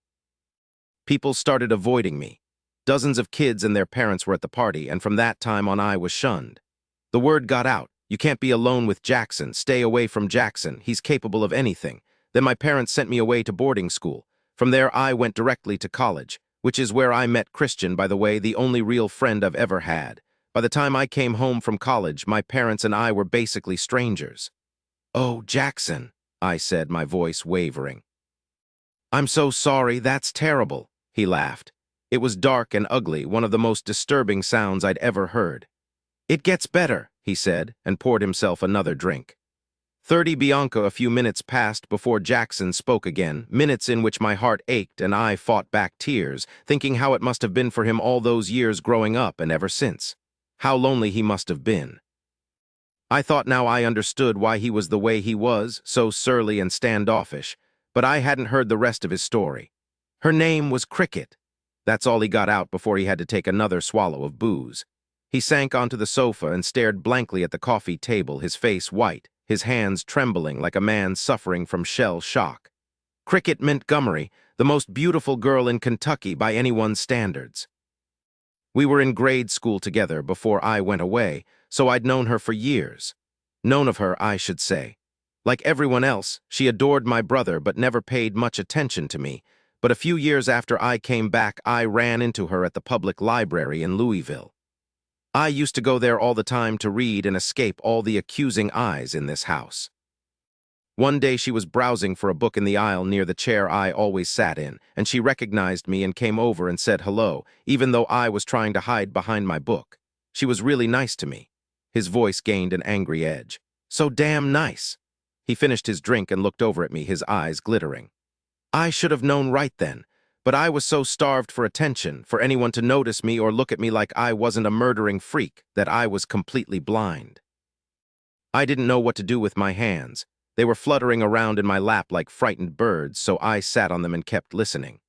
People started avoiding me. Dozens of kids and their parents were at the party, and from that time on I was shunned. The word got out. You can't be alone with Jackson. Stay away from Jackson. He's capable of anything. Then my parents sent me away to boarding school. From there I went directly to college, which is where I met Christian, by the way, the only real friend I've ever had. By the time I came home from college, my parents and I were basically strangers. Oh, Jackson, I said, my voice wavering. I'm so sorry, that's terrible, he laughed. It was dark and ugly, one of the most disturbing sounds I'd ever heard. "It gets better," he said, and poured himself another drink. 30 Bianca. A few minutes passed before Jackson spoke again, minutes in which my heart ached and I fought back tears, thinking how it must have been for him all those years growing up and ever since. How lonely he must have been. I thought now I understood why he was the way he was, so surly and standoffish, but I hadn't heard the rest of his story. Her name was Cricket. That's all he got out before he had to take another swallow of booze. He sank onto the sofa and stared blankly at the coffee table, his face white, his hands trembling like a man suffering from shell shock. Cricket Montgomery, the most beautiful girl in Kentucky by anyone's standards. We were in grade school together before I went away, so I'd known her for years. Known of her, I should say. Like everyone else, she adored my brother but never paid much attention to me. But a few years after I came back, I ran into her at the public library in Louisville. I used to go there all the time to read and escape all the accusing eyes in this house. One day she was browsing for a book in the aisle near the chair I always sat in, and she recognized me and came over and said hello, even though I was trying to hide behind my book. She was really nice to me. His voice gained an angry edge. So damn nice. He finished his drink and looked over at me, his eyes glittering. I should have known right then, but I was so starved for attention, for anyone to notice me or look at me like I wasn't a murdering freak, that I was completely blind. I didn't know what to do with my hands. They were fluttering around in my lap like frightened birds, so I sat on them and kept listening.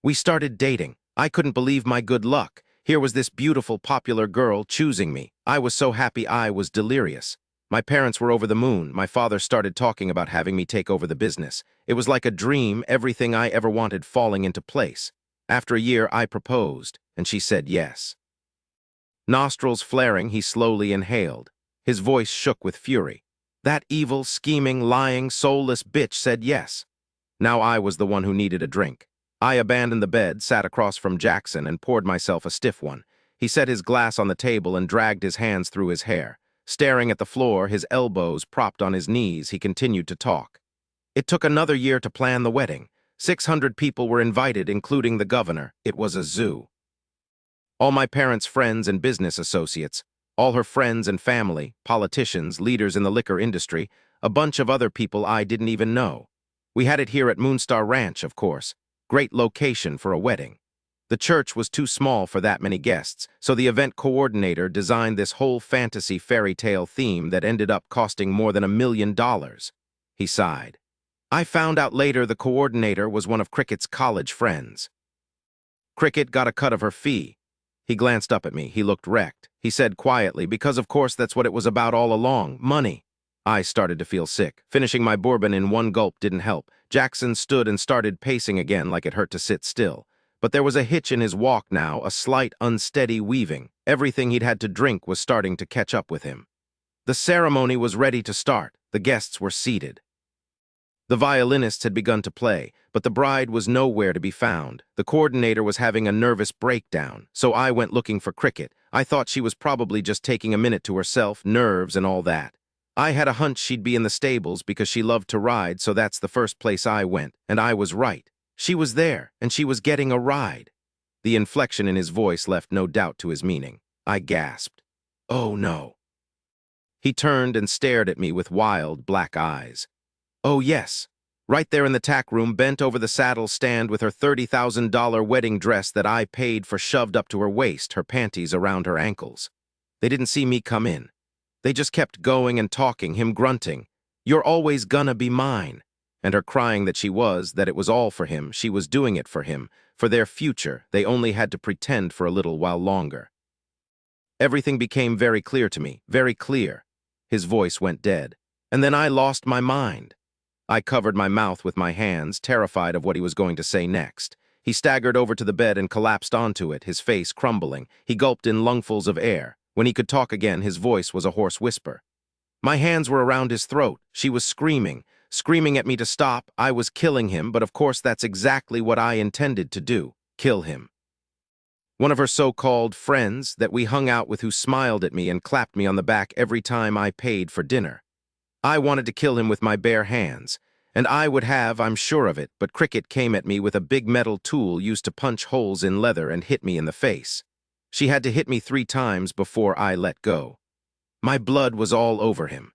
We started dating. I couldn't believe my good luck. Here was this beautiful, popular girl choosing me. I was so happy I was delirious. My parents were over the moon. My father started talking about having me take over the business. It was like a dream, everything I ever wanted falling into place. After a year, I proposed, and she said yes. Nostrils flaring, he slowly inhaled. His voice shook with fury. That evil, scheming, lying, soulless bitch said yes. Now I was the one who needed a drink. I abandoned the bed, sat across from Jackson, and poured myself a stiff one. He set his glass on the table and dragged his hands through his hair. Staring at the floor, his elbows propped on his knees, he continued to talk. It took another year to plan the wedding. 600 people were invited, including the governor. It was a zoo. All my parents' friends and business associates, all her friends and family, politicians, leaders in the liquor industry, a bunch of other people I didn't even know. We had it here at Moonstar Ranch, of course. Great location for a wedding. The church was too small for that many guests, so the event coordinator designed this whole fantasy fairy tale theme that ended up costing more than $1 million. He sighed. I found out later the coordinator was one of Cricket's college friends. Cricket got a cut of her fee. He glanced up at me. He looked wrecked. He said quietly, because of course that's what it was about all along, money. I started to feel sick. Finishing my bourbon in one gulp didn't help. Jackson stood and started pacing again like it hurt to sit still. But there was a hitch in his walk now, a slight, unsteady weaving. Everything he'd had to drink was starting to catch up with him. The ceremony was ready to start. The guests were seated. The violinists had begun to play, but the bride was nowhere to be found. The coordinator was having a nervous breakdown, so I went looking for Cricket. I thought she was probably just taking a minute to herself, nerves and all that. I had a hunch she'd be in the stables because she loved to ride, so that's the first place I went, and I was right. She was there, and she was getting a ride. The inflection in his voice left no doubt to his meaning. I gasped. Oh, no. He turned and stared at me with wild, black eyes. Oh, yes. Right there in the tack room, bent over the saddle stand with her $30,000 wedding dress that I paid for shoved up to her waist, her panties around her ankles. They didn't see me come in. They just kept going and talking, him grunting, "You're always gonna be mine." And her crying that it was all for him, she was doing it for him, for their future. They only had to pretend for a little while longer. Everything became very clear to me, very clear. His voice went dead. And then I lost my mind. I covered my mouth with my hands, terrified of what he was going to say next. He staggered over to the bed and collapsed onto it, his face crumbling. He gulped in lungfuls of air. When he could talk again, his voice was a hoarse whisper. My hands were around his throat. She was screaming at me to stop. I was killing him, but of course that's exactly what I intended to do, kill him. One of her so-called friends that we hung out with who smiled at me and clapped me on the back every time I paid for dinner. I wanted to kill him with my bare hands, And I would have, I'm sure of it, but Cricket came at me with a big metal tool used to punch holes in leather and hit me in the face. She had to hit me 3 times before I let go. My blood was all over him.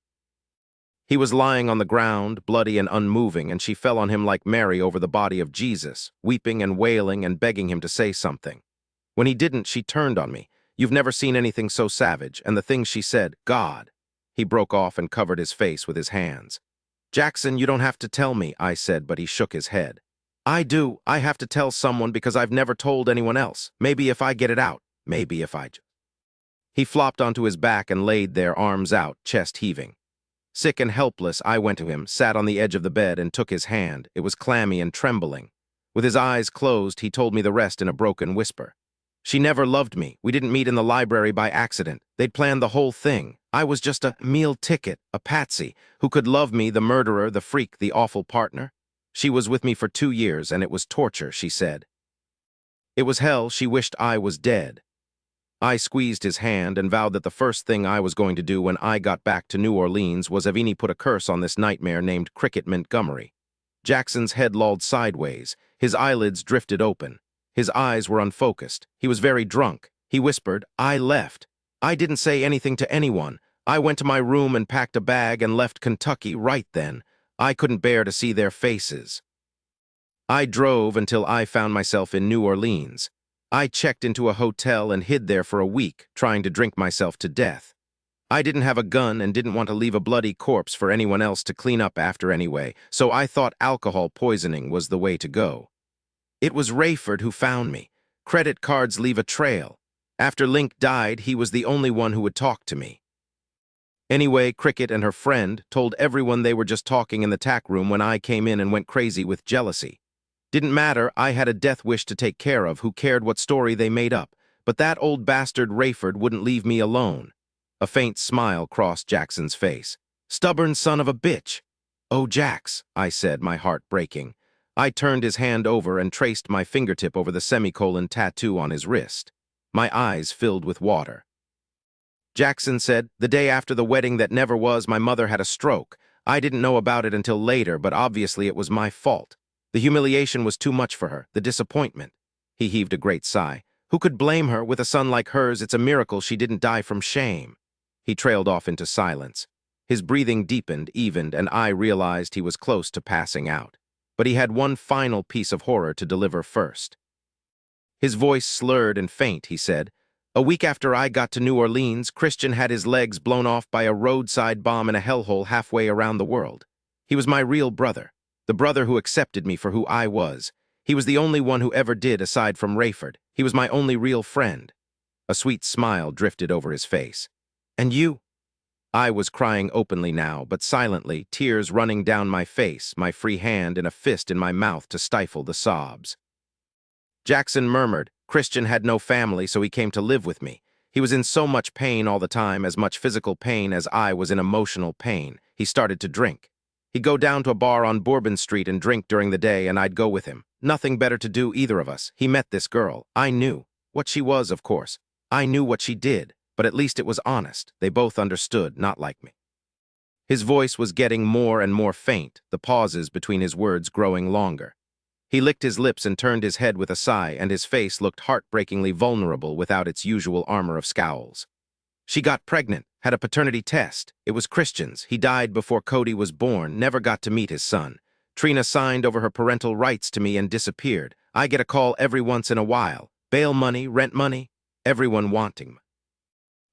He was lying on the ground, bloody and unmoving, and she fell on him like Mary over the body of Jesus, weeping and wailing and begging him to say something. When he didn't, she turned on me. You've never seen anything so savage, and the things she said, God. He broke off and covered his face with his hands. Jackson, you don't have to tell me, I said, but he shook his head. I do. I have to tell someone because I've never told anyone else. Maybe if I get it out. Maybe if I... He flopped onto his back and laid there, arms out, chest heaving. Sick and helpless, I went to him, sat on the edge of the bed, and took his hand. It was clammy and trembling. With his eyes closed, he told me the rest in a broken whisper. She never loved me. We didn't meet in the library by accident. They'd planned the whole thing. I was just a meal ticket, a patsy, who could love me, the murderer, the freak, the awful partner. She was with me for 2 years, and it was torture, she said. It was hell. She wished I was dead. I squeezed his hand and vowed that the first thing I was going to do when I got back to New Orleans was Avini put a curse on this nightmare named Cricket Montgomery. Jackson's head lolled sideways. His eyelids drifted open. His eyes were unfocused. He was very drunk. He whispered, I left. I didn't say anything to anyone. I went to my room and packed a bag and left Kentucky right then. I couldn't bear to see their faces. I drove until I found myself in New Orleans. I checked into a hotel and hid there for a week, trying to drink myself to death. I didn't have a gun and didn't want to leave a bloody corpse for anyone else to clean up after anyway, so I thought alcohol poisoning was the way to go. It was Rayford who found me. Credit cards leave a trail. After Link died, he was the only one who would talk to me. Anyway, Cricket and her friend told everyone they were just talking in the tack room when I came in and went crazy with jealousy. Didn't matter, I had a death wish to take care of. Who cared what story they made up? But that old bastard Rayford wouldn't leave me alone. A faint smile crossed Jackson's face. Stubborn son of a bitch. Oh, Jax, I said, my heart breaking. I turned his hand over and traced my fingertip over the semicolon tattoo on his wrist. My eyes filled with water. Jackson said, the day after the wedding that never was, my mother had a stroke. I didn't know about it until later, but obviously it was my fault. The humiliation was too much for her, the disappointment. He heaved a great sigh. Who could blame her? With a son like hers, it's a miracle she didn't die from shame. He trailed off into silence. His breathing deepened, evened, and I realized he was close to passing out. But he had one final piece of horror to deliver first. His voice slurred and faint, he said. A week after I got to New Orleans, Christian had his legs blown off by a roadside bomb in a hellhole halfway around the world. He was my real brother. The brother who accepted me for who I was. He was the only one who ever did aside from Rayford. He was my only real friend. A sweet smile drifted over his face. And you? I was crying openly now, but silently, tears running down my face, my free hand in a fist in my mouth to stifle the sobs. Jackson murmured, Christian had no family, so he came to live with me. He was in so much pain all the time, as much physical pain as I was in emotional pain. He started to drink. He'd go down to a bar on Bourbon Street and drink during the day, and I'd go with him. Nothing better to do, either of us. He met this girl. I knew. What she was, of course. I knew what she did, but at least it was honest. They both understood, not like me. His voice was getting more and more faint, the pauses between his words growing longer. He licked his lips and turned his head with a sigh, and his face looked heartbreakingly vulnerable without its usual armor of scowls. She got pregnant, had a paternity test. It was Christian's. He died before Cody was born, never got to meet his son. Trina signed over her parental rights to me and disappeared. I get a call every once in a while. Bail money, rent money, everyone wanting me.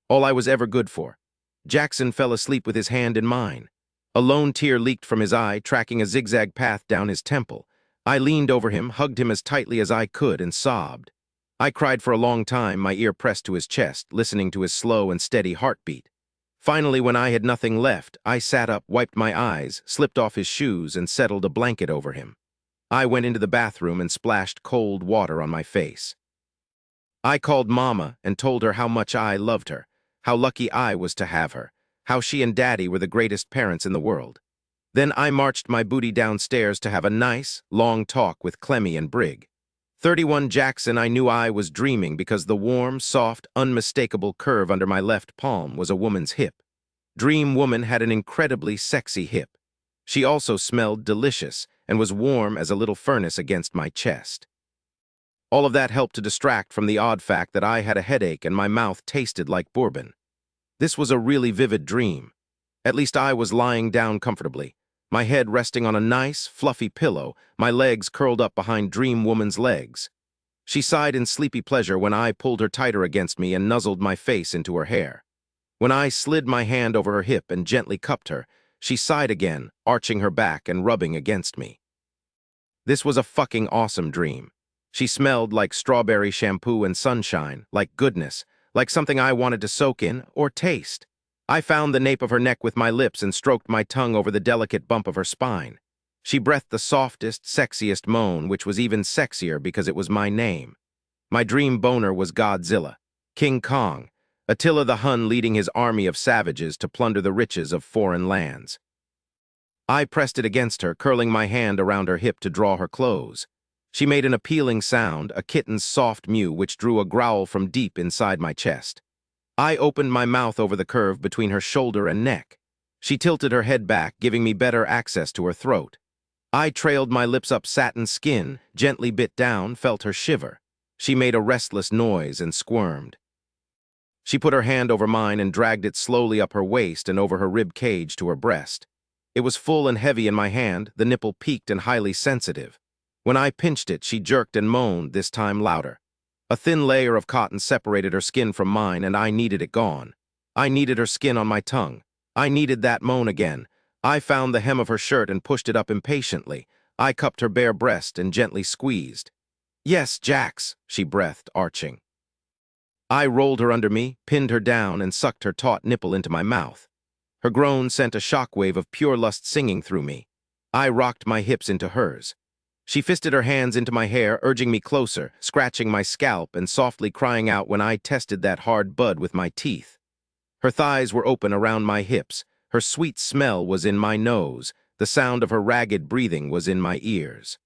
All I was ever good for. Jackson fell asleep with his hand in mine. A lone tear leaked from his eye, tracking a zigzag path down his temple. I leaned over him, hugged him as tightly as I could, and sobbed. I cried for a long time, my ear pressed to his chest, listening to his slow and steady heartbeat. Finally, when I had nothing left, I sat up, wiped my eyes, slipped off his shoes, and settled a blanket over him. I went into the bathroom and splashed cold water on my face. I called Mama and told her how much I loved her, how lucky I was to have her, how she and Daddy were the greatest parents in the world. Then I marched my booty downstairs to have a nice, long talk with Clemmy and Brig. 31 Jackson, I knew I was dreaming because the warm, soft, unmistakable curve under my left palm was a woman's hip. Dream Woman had an incredibly sexy hip. She also smelled delicious and was warm as a little furnace against my chest. All of that helped to distract from the odd fact that I had a headache and my mouth tasted like bourbon. This was a really vivid dream. At least I was lying down comfortably, my head resting on a nice, fluffy pillow, my legs curled up behind Dream Woman's legs. She sighed in sleepy pleasure when I pulled her tighter against me and nuzzled my face into her hair. When I slid my hand over her hip and gently cupped her, she sighed again, arching her back and rubbing against me. This was a fucking awesome dream. She smelled like strawberry shampoo and sunshine, like goodness, like something I wanted to soak in or taste. I found the nape of her neck with my lips and stroked my tongue over the delicate bump of her spine. She breathed the softest, sexiest moan, which was even sexier because it was my name. My dream boner was Godzilla, King Kong, Attila the Hun leading his army of savages to plunder the riches of foreign lands. I pressed it against her, curling my hand around her hip to draw her close. She made an appealing sound, a kitten's soft mew which drew a growl from deep inside my chest. I opened my mouth over the curve between her shoulder and neck. She tilted her head back, giving me better access to her throat. I trailed my lips up satin skin, gently bit down, felt her shiver. She made a restless noise and squirmed. She put her hand over mine and dragged it slowly up her waist and over her rib cage to her breast. It was full and heavy in my hand, the nipple peaked and highly sensitive. When I pinched it, she jerked and moaned, this time louder. A thin layer of cotton separated her skin from mine, and I needed it gone. I needed her skin on my tongue. I needed that moan again. I found the hem of her shirt and pushed it up impatiently. I cupped her bare breast and gently squeezed. "Yes, Jax," she breathed, arching. I rolled her under me, pinned her down, and sucked her taut nipple into my mouth. Her groan sent a shockwave of pure lust singing through me. I rocked my hips into hers. She fisted her hands into my hair, urging me closer, scratching my scalp and softly crying out when I tested that hard bud with my teeth. Her thighs were open around my hips. Her sweet smell was in my nose. The sound of her ragged breathing was in my ears.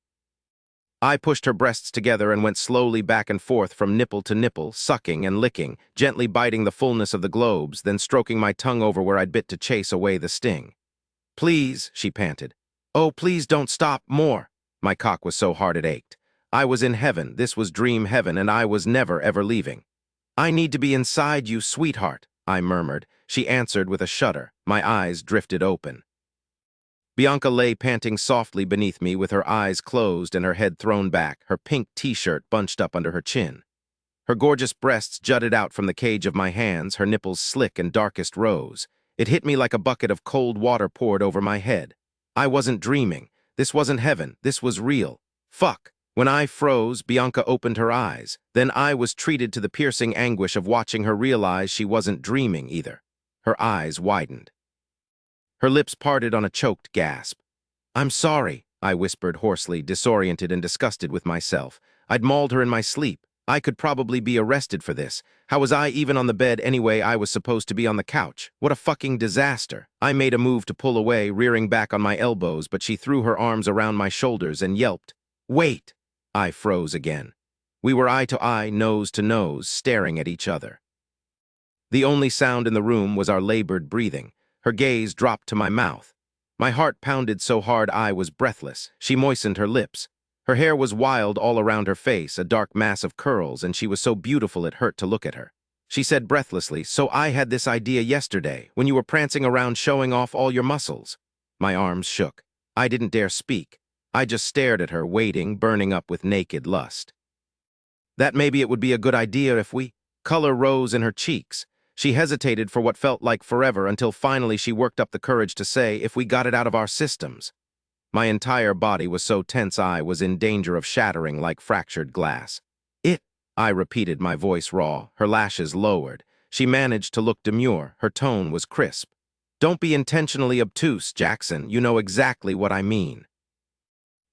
I pushed her breasts together and went slowly back and forth from nipple to nipple, sucking and licking, gently biting the fullness of the globes, then stroking my tongue over where I'd bit to chase away the sting. "Please," she panted. "Oh, please don't stop, more." My cock was so hard it ached. I was in heaven, this was dream heaven, and I was never ever leaving. "I need to be inside you, sweetheart," I murmured. She answered with a shudder. My eyes drifted open. Bianca lay panting softly beneath me with her eyes closed and her head thrown back, her pink t-shirt bunched up under her chin. Her gorgeous breasts jutted out from the cage of my hands, her nipples slick and darkest rose. It hit me like a bucket of cold water poured over my head. I wasn't dreaming. This wasn't heaven. This was real. Fuck. When I froze, Bianca opened her eyes. Then I was treated to the piercing anguish of watching her realize she wasn't dreaming either. Her eyes widened. Her lips parted on a choked gasp. "I'm sorry," I whispered hoarsely, disoriented and disgusted with myself. I'd mauled her in my sleep. I could probably be arrested for this. How was I even on the bed anyway? I was supposed to be on the couch. What a fucking disaster. I made a move to pull away, rearing back on my elbows, but she threw her arms around my shoulders and yelped. "Wait!" I froze again. We were eye to eye, nose to nose, staring at each other. The only sound in the room was our labored breathing. Her gaze dropped to my mouth. My heart pounded so hard I was breathless. She moistened her lips. Her hair was wild all around her face, a dark mass of curls, and she was so beautiful it hurt to look at her. She said breathlessly, "So I had this idea yesterday, when you were prancing around showing off all your muscles." My arms shook. I didn't dare speak. I just stared at her, waiting, burning up with naked lust. "That maybe it would be a good idea if we—" Color rose in her cheeks. She hesitated for what felt like forever until finally she worked up the courage to say, "If we got it out of our systems." My entire body was so tense I was in danger of shattering like fractured glass. "It," I repeated, my voice raw, her lashes lowered. She managed to look demure, her tone was crisp. "Don't be intentionally obtuse, Jackson, you know exactly what I mean."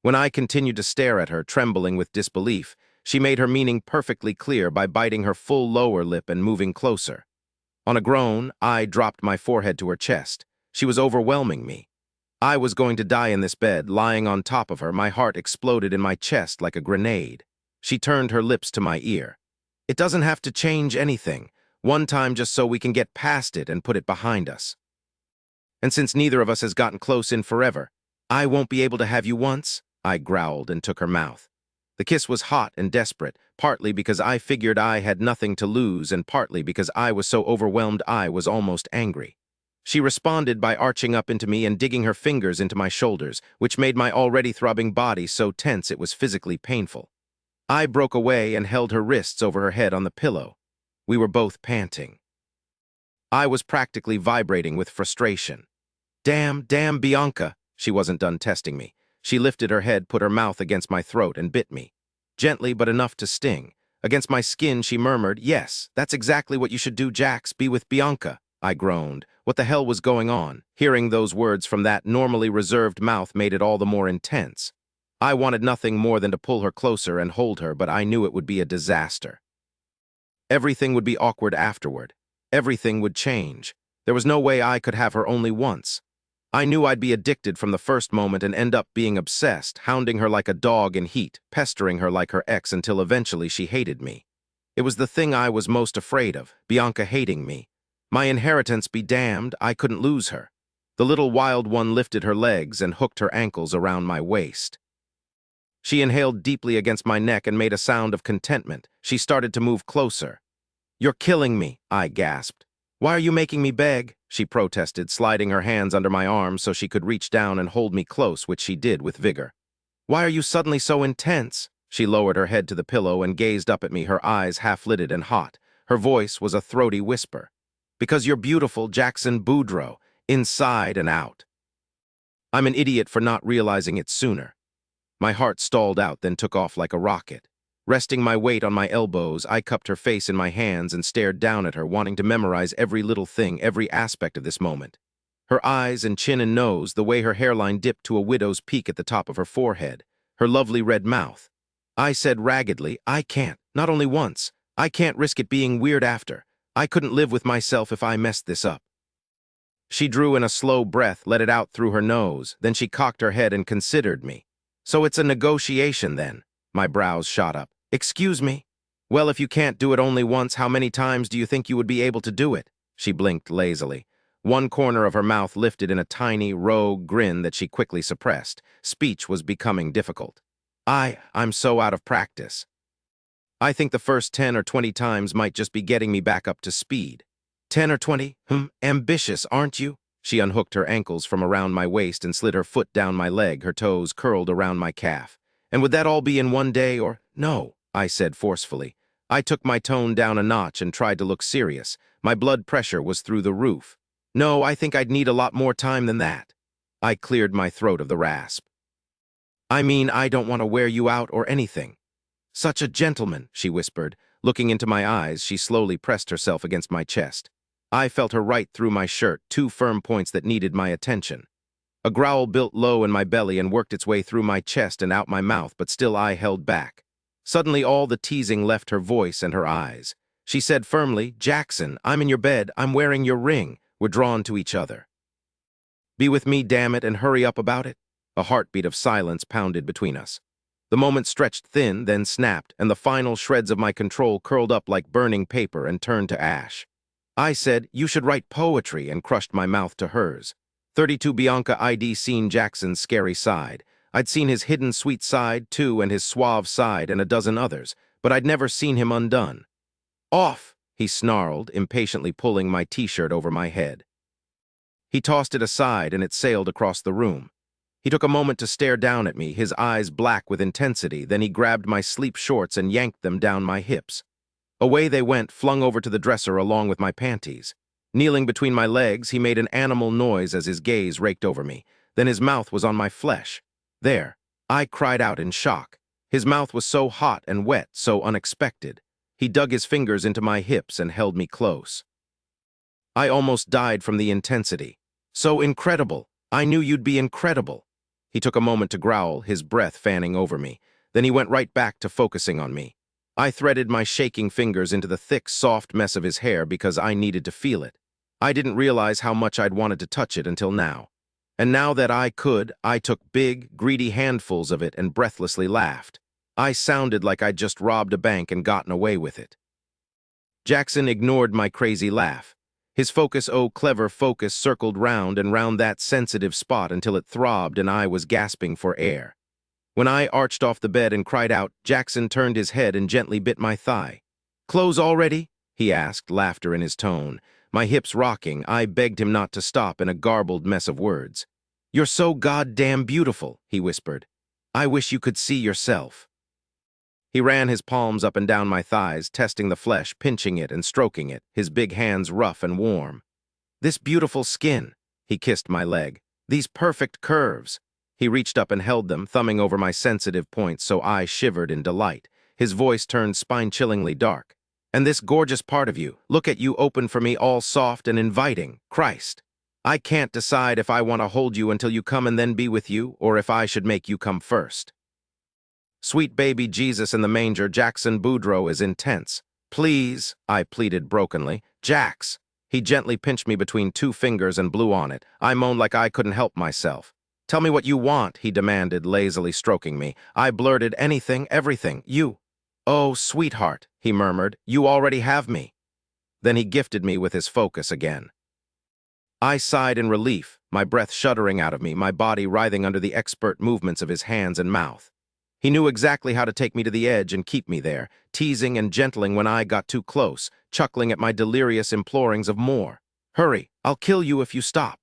When I continued to stare at her, trembling with disbelief, she made her meaning perfectly clear by biting her full lower lip and moving closer. On a groan, I dropped my forehead to her chest. She was overwhelming me. I was going to die in this bed, lying on top of her. My heart exploded in my chest like a grenade. She turned her lips to my ear. "It doesn't have to change anything. One time just so we can get past it and put it behind us. And since neither of us has gotten close in forever, I won't be able to have you once, I growled and took her mouth. The kiss was hot and desperate, partly because I figured I had nothing to lose and partly because I was so overwhelmed I was almost angry. She responded by arching up into me and digging her fingers into my shoulders, which made my already throbbing body so tense it was physically painful. I broke away and held her wrists over her head on the pillow. We were both panting. I was practically vibrating with frustration. Damn, Bianca! She wasn't done testing me. She lifted her head, put her mouth against my throat, and bit me. Gently, but enough to sting. Against my skin, she murmured, "Yes, that's exactly what you should do, Jax, be with Bianca." I groaned. What the hell was going on? Hearing those words from that normally reserved mouth made it all the more intense. I wanted nothing more than to pull her closer and hold her, but I knew it would be a disaster. Everything would be awkward afterward. Everything would change. There was no way I could have her only once. I knew I'd be addicted from the first moment and end up being obsessed, hounding her like a dog in heat, pestering her like her ex until eventually she hated me. It was the thing I was most afraid of, Bianca hating me. My inheritance be damned, I couldn't lose her. The little wild one lifted her legs and hooked her ankles around my waist. She inhaled deeply against my neck and made a sound of contentment. She started to move closer. "You're killing me," I gasped. "Why are you making me beg?" she protested, sliding her hands under my arms so she could reach down and hold me close, which she did with vigor. "Why are you suddenly so intense?" She lowered her head to the pillow and gazed up at me, her eyes half-lidded and hot. Her voice was a throaty whisper. "Because you're beautiful, Jackson Boudreaux, inside and out." I'm an idiot for not realizing it sooner. My heart stalled out, then took off like a rocket. Resting my weight on my elbows, I cupped her face in my hands and stared down at her, wanting to memorize every little thing, every aspect of this moment. Her eyes and chin and nose, the way her hairline dipped to a widow's peak at the top of her forehead, her lovely red mouth. I said raggedly, "I can't, not only once. I can't risk it being weird after. I couldn't live with myself if I messed this up." She drew in a slow breath, let it out through her nose, then she cocked her head and considered me. "So it's a negotiation then?" My brows shot up. "Excuse me? Well, if you can't do it only once, how many times do you think you would be able to do it?" She blinked lazily. One corner of her mouth lifted in a tiny, rogue grin that she quickly suppressed. Speech was becoming difficult. I'm so out of practice. I think the first 10 or 20 times might just be getting me back up to speed. 10 or 20? Ambitious, aren't you? She unhooked her ankles from around my waist and slid her foot down my leg, her toes curled around my calf. "And would that all be in one day or—" "No," I said forcefully. I took my tone down a notch and tried to look serious. My blood pressure was through the roof. "No, I think I'd need a lot more time than that." I cleared my throat of the rasp. "I mean, I don't want to wear you out or anything." "Such a gentleman," she whispered. Looking into my eyes, she slowly pressed herself against my chest. I felt her right through my shirt, two firm points that needed my attention. A growl built low in my belly and worked its way through my chest and out my mouth, but still I held back. Suddenly all the teasing left her voice and her eyes. She said firmly, "Jackson, I'm in your bed, I'm wearing your ring, we're drawn to each other. Be with me, damn it, and hurry up about it." A heartbeat of silence pounded between us. The moment stretched thin, then snapped, and the final shreds of my control curled up like burning paper and turned to ash. I said, "You should write poetry," and crushed my mouth to hers. 32 Bianca I'd seen Jackson's scary side. I'd seen his hidden sweet side, too, and his suave side, and a dozen others, but I'd never seen him undone. "Off!" he snarled, impatiently pulling my t-shirt over my head. He tossed it aside, and it sailed across the room. He took a moment to stare down at me, his eyes black with intensity, then he grabbed my sleep shorts and yanked them down my hips. Away they went, flung over to the dresser along with my panties. Kneeling between my legs, he made an animal noise as his gaze raked over me. Then his mouth was on my flesh. There. I cried out in shock. His mouth was so hot and wet, so unexpected. He dug his fingers into my hips and held me close. I almost died from the intensity. "So incredible. I knew you'd be incredible." He took a moment to growl, his breath fanning over me. Then he went right back to focusing on me. I threaded my shaking fingers into the thick, soft mess of his hair because I needed to feel it. I didn't realize how much I'd wanted to touch it until now. And now that I could, I took big, greedy handfuls of it and breathlessly laughed. I sounded like I'd just robbed a bank and gotten away with it. Jackson ignored my crazy laugh. His focus, oh clever focus, circled round and round that sensitive spot until it throbbed and I was gasping for air. When I arched off the bed and cried out, Jackson turned his head and gently bit my thigh. "Close already?" he asked, laughter in his tone. My hips rocking, I begged him not to stop in a garbled mess of words. "You're so goddamn beautiful," he whispered. "I wish you could see yourself." He ran his palms up and down my thighs, testing the flesh, pinching it and stroking it, his big hands rough and warm. "This beautiful skin," he kissed my leg. "These perfect curves." He reached up and held them, thumbing over my sensitive points so I shivered in delight. His voice turned spine-chillingly dark. "And this gorgeous part of you, look at you open for me, all soft and inviting. Christ. I can't decide if I want to hold you until you come and then be with you, or if I should make you come first." Sweet baby Jesus in the manger, Jackson Boudreaux is intense. "Please," I pleaded brokenly. "Jax." He gently pinched me between two fingers and blew on it. I moaned like I couldn't help myself. "Tell me what you want," he demanded, lazily stroking me. I blurted, "Anything, everything. You." "Oh, sweetheart," he murmured, "you already have me." Then he gifted me with his focus again. I sighed in relief, my breath shuddering out of me, my body writhing under the expert movements of his hands and mouth. He knew exactly how to take me to the edge and keep me there, teasing and gentling when I got too close, chuckling at my delirious implorings of more. "Hurry, I'll kill you if you stop."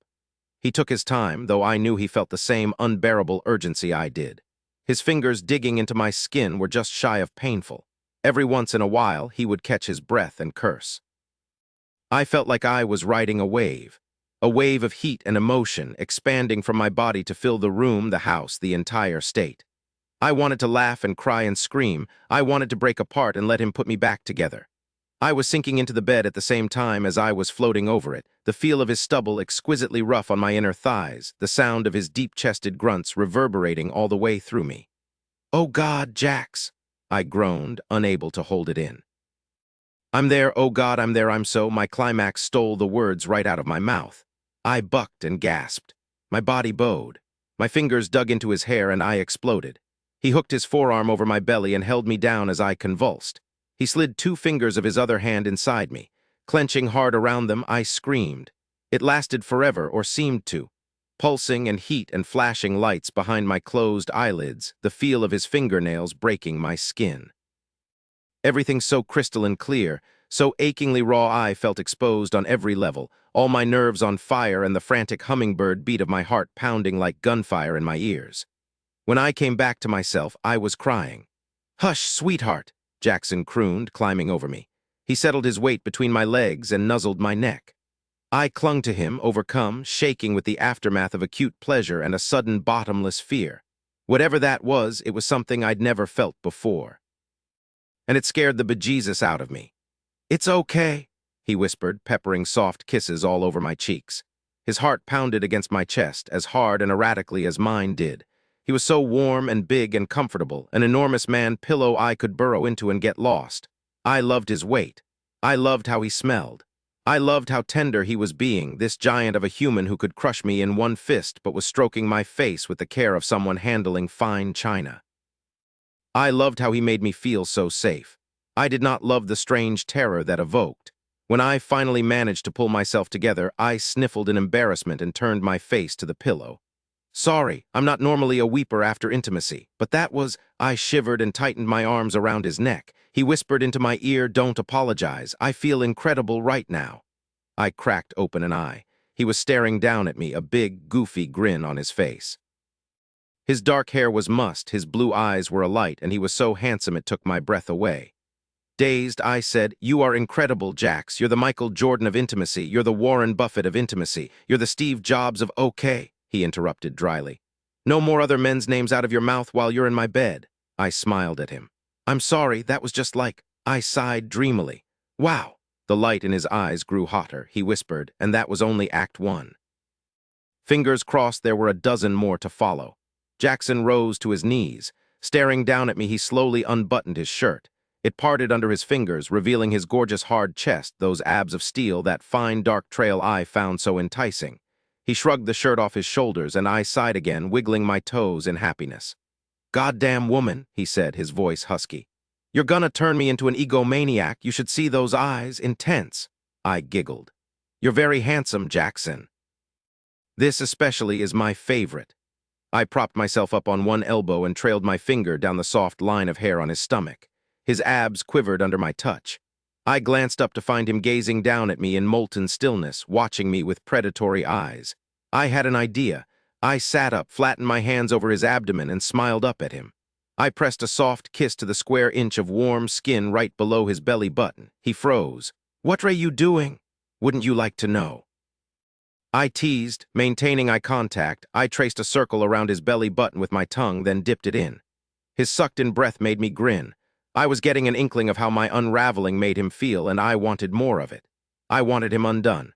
He took his time, though I knew he felt the same unbearable urgency I did. His fingers digging into my skin were just shy of painful. Every once in a while, he would catch his breath and curse. I felt like I was riding a wave of heat and emotion, expanding from my body to fill the room, the house, the entire state. I wanted to laugh and cry and scream. I wanted to break apart and let him put me back together. I was sinking into the bed at the same time as I was floating over it, the feel of his stubble exquisitely rough on my inner thighs, the sound of his deep-chested grunts reverberating all the way through me. "Oh God, Jax," I groaned, unable to hold it in. "I'm there, oh God, I'm there, I'm so." My climax stole the words right out of my mouth. I bucked and gasped. My body bowed. My fingers dug into his hair and I exploded. He hooked his forearm over my belly and held me down as I convulsed. He slid two fingers of his other hand inside me. Clenching hard around them, I screamed. It lasted forever, or seemed to. Pulsing and heat and flashing lights behind my closed eyelids, the feel of his fingernails breaking my skin. Everything so crystalline clear, so achingly raw I felt exposed on every level, all my nerves on fire and the frantic hummingbird beat of my heart pounding like gunfire in my ears. When I came back to myself, I was crying. "Hush, sweetheart," Jackson crooned, climbing over me. He settled his weight between my legs and nuzzled my neck. I clung to him, overcome, shaking with the aftermath of acute pleasure and a sudden bottomless fear. Whatever that was, it was something I'd never felt before. And it scared the bejesus out of me. "It's okay," he whispered, peppering soft kisses all over my cheeks. His heart pounded against my chest, as hard and erratically as mine did. He was so warm and big and comfortable, an enormous man pillow I could burrow into and get lost. I loved his weight. I loved how he smelled. I loved how tender he was being, this giant of a human who could crush me in one fist but was stroking my face with the care of someone handling fine china. I loved how he made me feel so safe. I did not love the strange terror that evoked. When I finally managed to pull myself together, I sniffled in embarrassment and turned my face to the pillow. "Sorry, I'm not normally a weeper after intimacy, but that was—" I shivered and tightened my arms around his neck. He whispered into my ear, "Don't apologize. I feel incredible right now." I cracked open an eye. He was staring down at me, a big, goofy grin on his face. His dark hair was mussed, his blue eyes were alight, and he was so handsome it took my breath away. Dazed, I said, "You are incredible, Jax. You're the Michael Jordan of intimacy. You're the Warren Buffett of intimacy. You're the Steve Jobs of okay," he interrupted dryly. "No more other men's names out of your mouth while you're in my bed." I smiled at him. "I'm sorry, that was just like—" I sighed dreamily. "Wow." The light in his eyes grew hotter, he whispered, "and that was only Act 1. Fingers crossed there were a dozen more to follow. Jackson rose to his knees. Staring down at me, he slowly unbuttoned his shirt. It parted under his fingers, revealing his gorgeous hard chest, those abs of steel, that fine dark trail I found so enticing. He shrugged the shirt off his shoulders, and I sighed again, wiggling my toes in happiness. "Goddamn woman," he said, his voice husky. "You're gonna turn me into an egomaniac. You should see those eyes, intense." I giggled. "You're very handsome, Jackson." This especially is my favorite. I propped myself up on one elbow and trailed my finger down the soft line of hair on his stomach. His abs quivered under my touch. I glanced up to find him gazing down at me in molten stillness, watching me with predatory eyes. I had an idea. I sat up, flattened my hands over his abdomen, and smiled up at him. I pressed a soft kiss to the square inch of warm skin right below his belly button. He froze. "What are you doing? Wouldn't you like to know?" I teased, maintaining eye contact. I traced a circle around his belly button with my tongue, then dipped it in. His sucked-in breath made me grin. I was getting an inkling of how my unraveling made him feel, and I wanted more of it. I wanted him undone.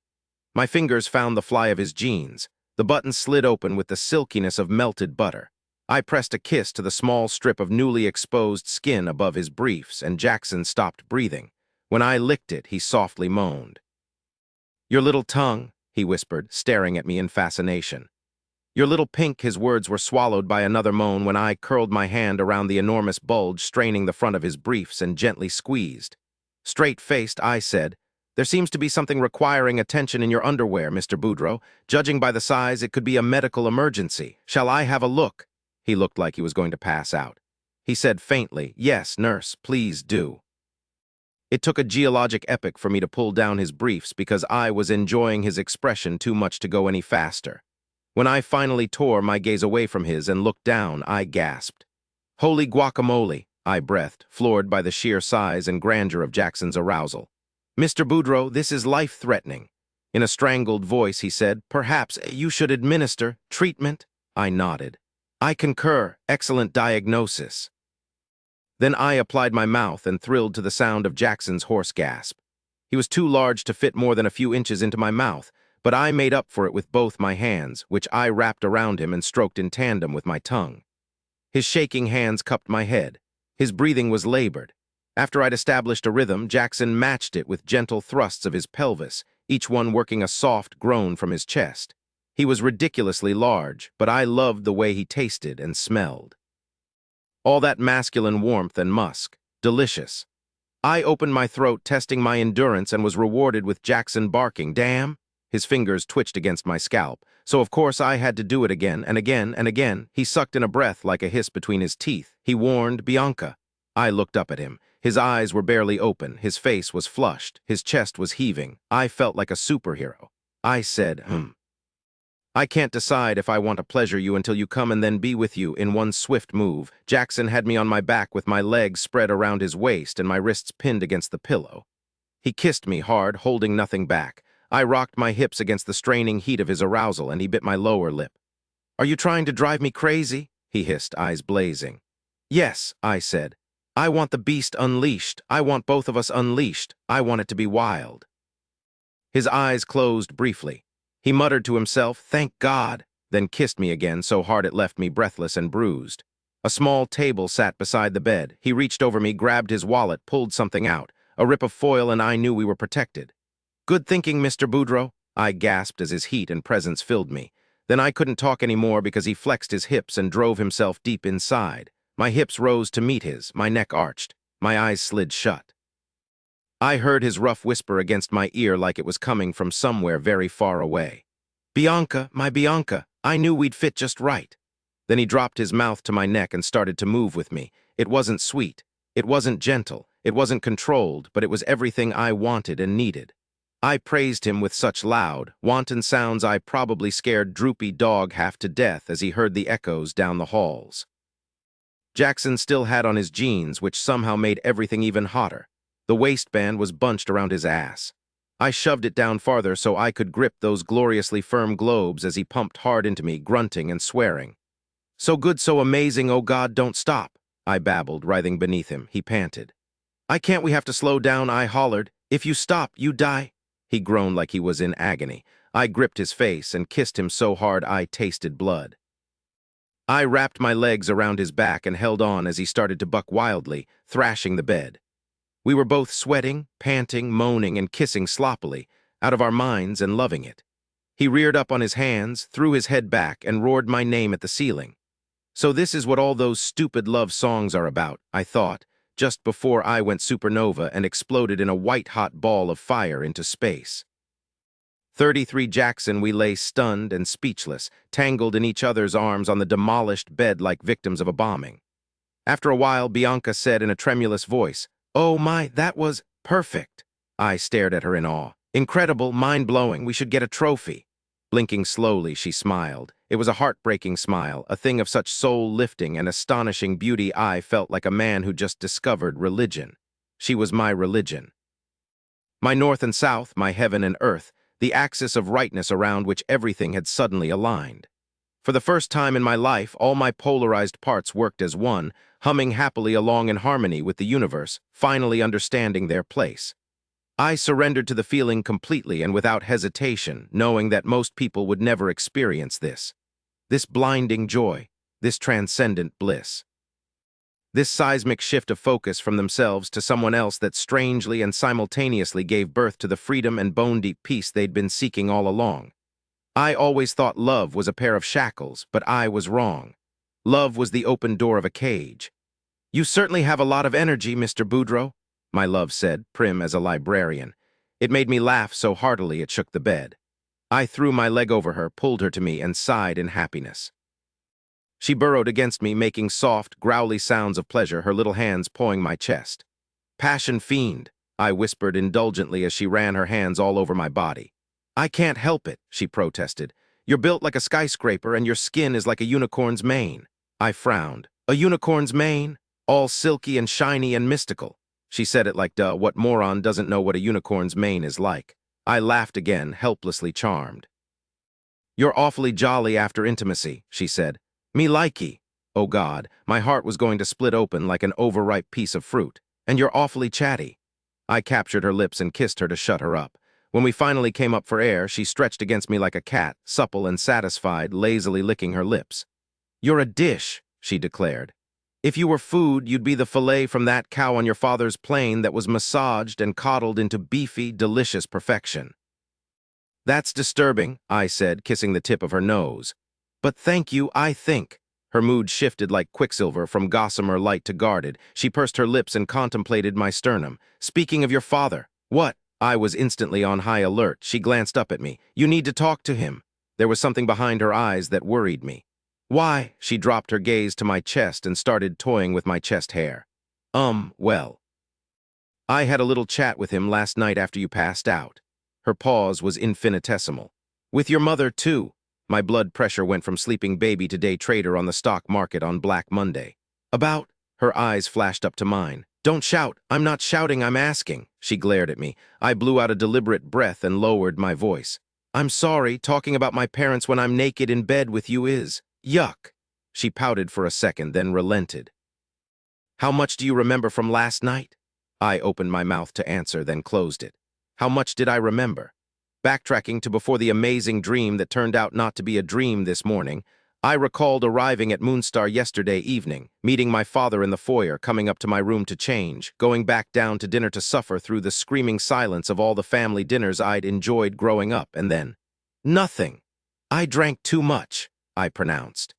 My fingers found the fly of his jeans. The button slid open with the silkiness of melted butter. I pressed a kiss to the small strip of newly exposed skin above his briefs, and Jackson stopped breathing. When I licked it, he softly moaned. "Your little tongue," he whispered, staring at me in fascination. "Your little pink." His words were swallowed by another moan when I curled my hand around the enormous bulge straining the front of his briefs and gently squeezed. Straight-faced, I said, "There seems to be something requiring attention in your underwear, Mr. Boudreaux. Judging by the size, it could be a medical emergency. Shall I have a look?" He looked like he was going to pass out. He said faintly, "Yes, nurse, please do." It took a geologic epoch for me to pull down his briefs because I was enjoying his expression too much to go any faster. When I finally tore my gaze away from his and looked down, I gasped. "Holy guacamole," I breathed, floored by the sheer size and grandeur of Jackson's arousal. "Mr. Boudreaux, this is life-threatening." In a strangled voice, he said, "Perhaps you should administer treatment." I nodded. "I concur. Excellent diagnosis." Then I applied my mouth and thrilled to the sound of Jackson's hoarse gasp. He was too large to fit more than a few inches into my mouth, but I made up for it with both my hands, which I wrapped around him and stroked in tandem with my tongue. His shaking hands cupped my head. His breathing was labored. After I'd established a rhythm, Jackson matched it with gentle thrusts of his pelvis, each one working a soft groan from his chest. He was ridiculously large, but I loved the way he tasted and smelled. All that masculine warmth and musk. Delicious. I opened my throat, testing my endurance, and was rewarded with Jackson barking, "Damn!" His fingers twitched against my scalp, so of course I had to do it again and again and again. He sucked in a breath like a hiss between his teeth. He warned, "Bianca." I looked up at him. His eyes were barely open. His face was flushed. His chest was heaving. I felt like a superhero. I said, "I can't decide if I want to pleasure you until you come and then be with you." In one swift move, Jackson had me on my back with my legs spread around his waist and my wrists pinned against the pillow. He kissed me hard, holding nothing back. I rocked my hips against the straining heat of his arousal, and he bit my lower lip. "Are you trying to drive me crazy?" he hissed, eyes blazing. "Yes," I said. "I want the beast unleashed. I want both of us unleashed. I want it to be wild." His eyes closed briefly. He muttered to himself, "Thank God," then kissed me again so hard it left me breathless and bruised. A small table sat beside the bed. He reached over me, grabbed his wallet, pulled something out. A rip of foil, and I knew we were protected. "Good thinking, Mr. Boudreaux," I gasped as his heat and presence filled me. Then I couldn't talk anymore because he flexed his hips and drove himself deep inside. My hips rose to meet his, my neck arched. My eyes slid shut. I heard his rough whisper against my ear like it was coming from somewhere very far away. "Bianca, my Bianca, I knew we'd fit just right." Then he dropped his mouth to my neck and started to move with me. It wasn't sweet. It wasn't gentle. It wasn't controlled, but it was everything I wanted and needed. I praised him with such loud, wanton sounds I probably scared Droopy Dog half to death as he heard the echoes down the halls. Jackson still had on his jeans, which somehow made everything even hotter. The waistband was bunched around his ass. I shoved it down farther so I could grip those gloriously firm globes as he pumped hard into me, grunting and swearing. "So good, so amazing, oh God, don't stop," I babbled, writhing beneath him. He panted. Can't we have to slow down?" I hollered. "If you stop, you die." He groaned like he was in agony. I gripped his face and kissed him so hard I tasted blood. I wrapped my legs around his back and held on as he started to buck wildly, thrashing the bed. We were both sweating, panting, moaning, and kissing sloppily, out of our minds and loving it. He reared up on his hands, threw his head back, and roared my name at the ceiling. So this is what all those stupid love songs are about, I thought, just before I went supernova and exploded in a white-hot ball of fire into space. 33 Jackson, we lay stunned and speechless, tangled in each other's arms on the demolished bed like victims of a bombing. After a while, Bianca said in a tremulous voice, "Oh my, that was perfect." I stared at her in awe. "Incredible, mind-blowing, we should get a trophy." Blinking slowly, she smiled. It was a heartbreaking smile, a thing of such soul-lifting and astonishing beauty I felt like a man who just discovered religion. She was my religion. My north and south, my heaven and earth, the axis of rightness around which everything had suddenly aligned. For the first time in my life, all my polarized parts worked as one, humming happily along in harmony with the universe, finally understanding their place. I surrendered to the feeling completely and without hesitation, knowing that most people would never experience this. This blinding joy, this transcendent bliss. This seismic shift of focus from themselves to someone else that strangely and simultaneously gave birth to the freedom and bone-deep peace they'd been seeking all along. I always thought love was a pair of shackles, but I was wrong. Love was the open door of a cage. "You certainly have a lot of energy, Mr. Boudreaux," my love said, prim as a librarian. It made me laugh so heartily it shook the bed. I threw my leg over her, pulled her to me, and sighed in happiness. She burrowed against me, making soft, growly sounds of pleasure, her little hands pawing my chest. "Passion fiend," I whispered indulgently as she ran her hands all over my body. "I can't help it," she protested. "You're built like a skyscraper and your skin is like a unicorn's mane." I frowned. "A unicorn's mane? All silky and shiny and mystical." She said it like, duh, what moron doesn't know what a unicorn's mane is like? I laughed again, helplessly charmed. "You're awfully jolly after intimacy," she said. "Me likey." Oh God, my heart was going to split open like an overripe piece of fruit. "And you're awfully chatty." I captured her lips and kissed her to shut her up. When we finally came up for air, she stretched against me like a cat, supple and satisfied, lazily licking her lips. "You're a dish," she declared. "If you were food, you'd be the fillet from that cow on your father's plain that was massaged and coddled into beefy, delicious perfection." "That's disturbing," I said, kissing the tip of her nose. "But thank you, I think." Her mood shifted like quicksilver from gossamer light to guarded. She pursed her lips and contemplated my sternum. "Speaking of your father." "What?" I was instantly on high alert. She glanced up at me. "You need to talk to him." There was something behind her eyes that worried me. "Why?" She dropped her gaze to my chest and started toying with my chest hair. Well. "I had a little chat with him last night after you passed out." Her pause was infinitesimal. "With your mother, too." My blood pressure went from sleeping baby to day trader on the stock market on Black Monday. "About?" Her eyes flashed up to mine. "Don't shout. I'm not shouting, I'm asking." She glared at me. I blew out a deliberate breath and lowered my voice. "I'm sorry, talking about my parents when I'm naked in bed with you is yuck." She pouted for a second, then relented. "How much do you remember from last night?" I opened my mouth to answer, then closed it. How much did I remember? Backtracking to before the amazing dream that turned out not to be a dream this morning, I recalled arriving at Moonstar yesterday evening, meeting my father in the foyer, coming up to my room to change, going back down to dinner to suffer through the screaming silence of all the family dinners I'd enjoyed growing up, and then nothing. "I drank too much," I pronounced.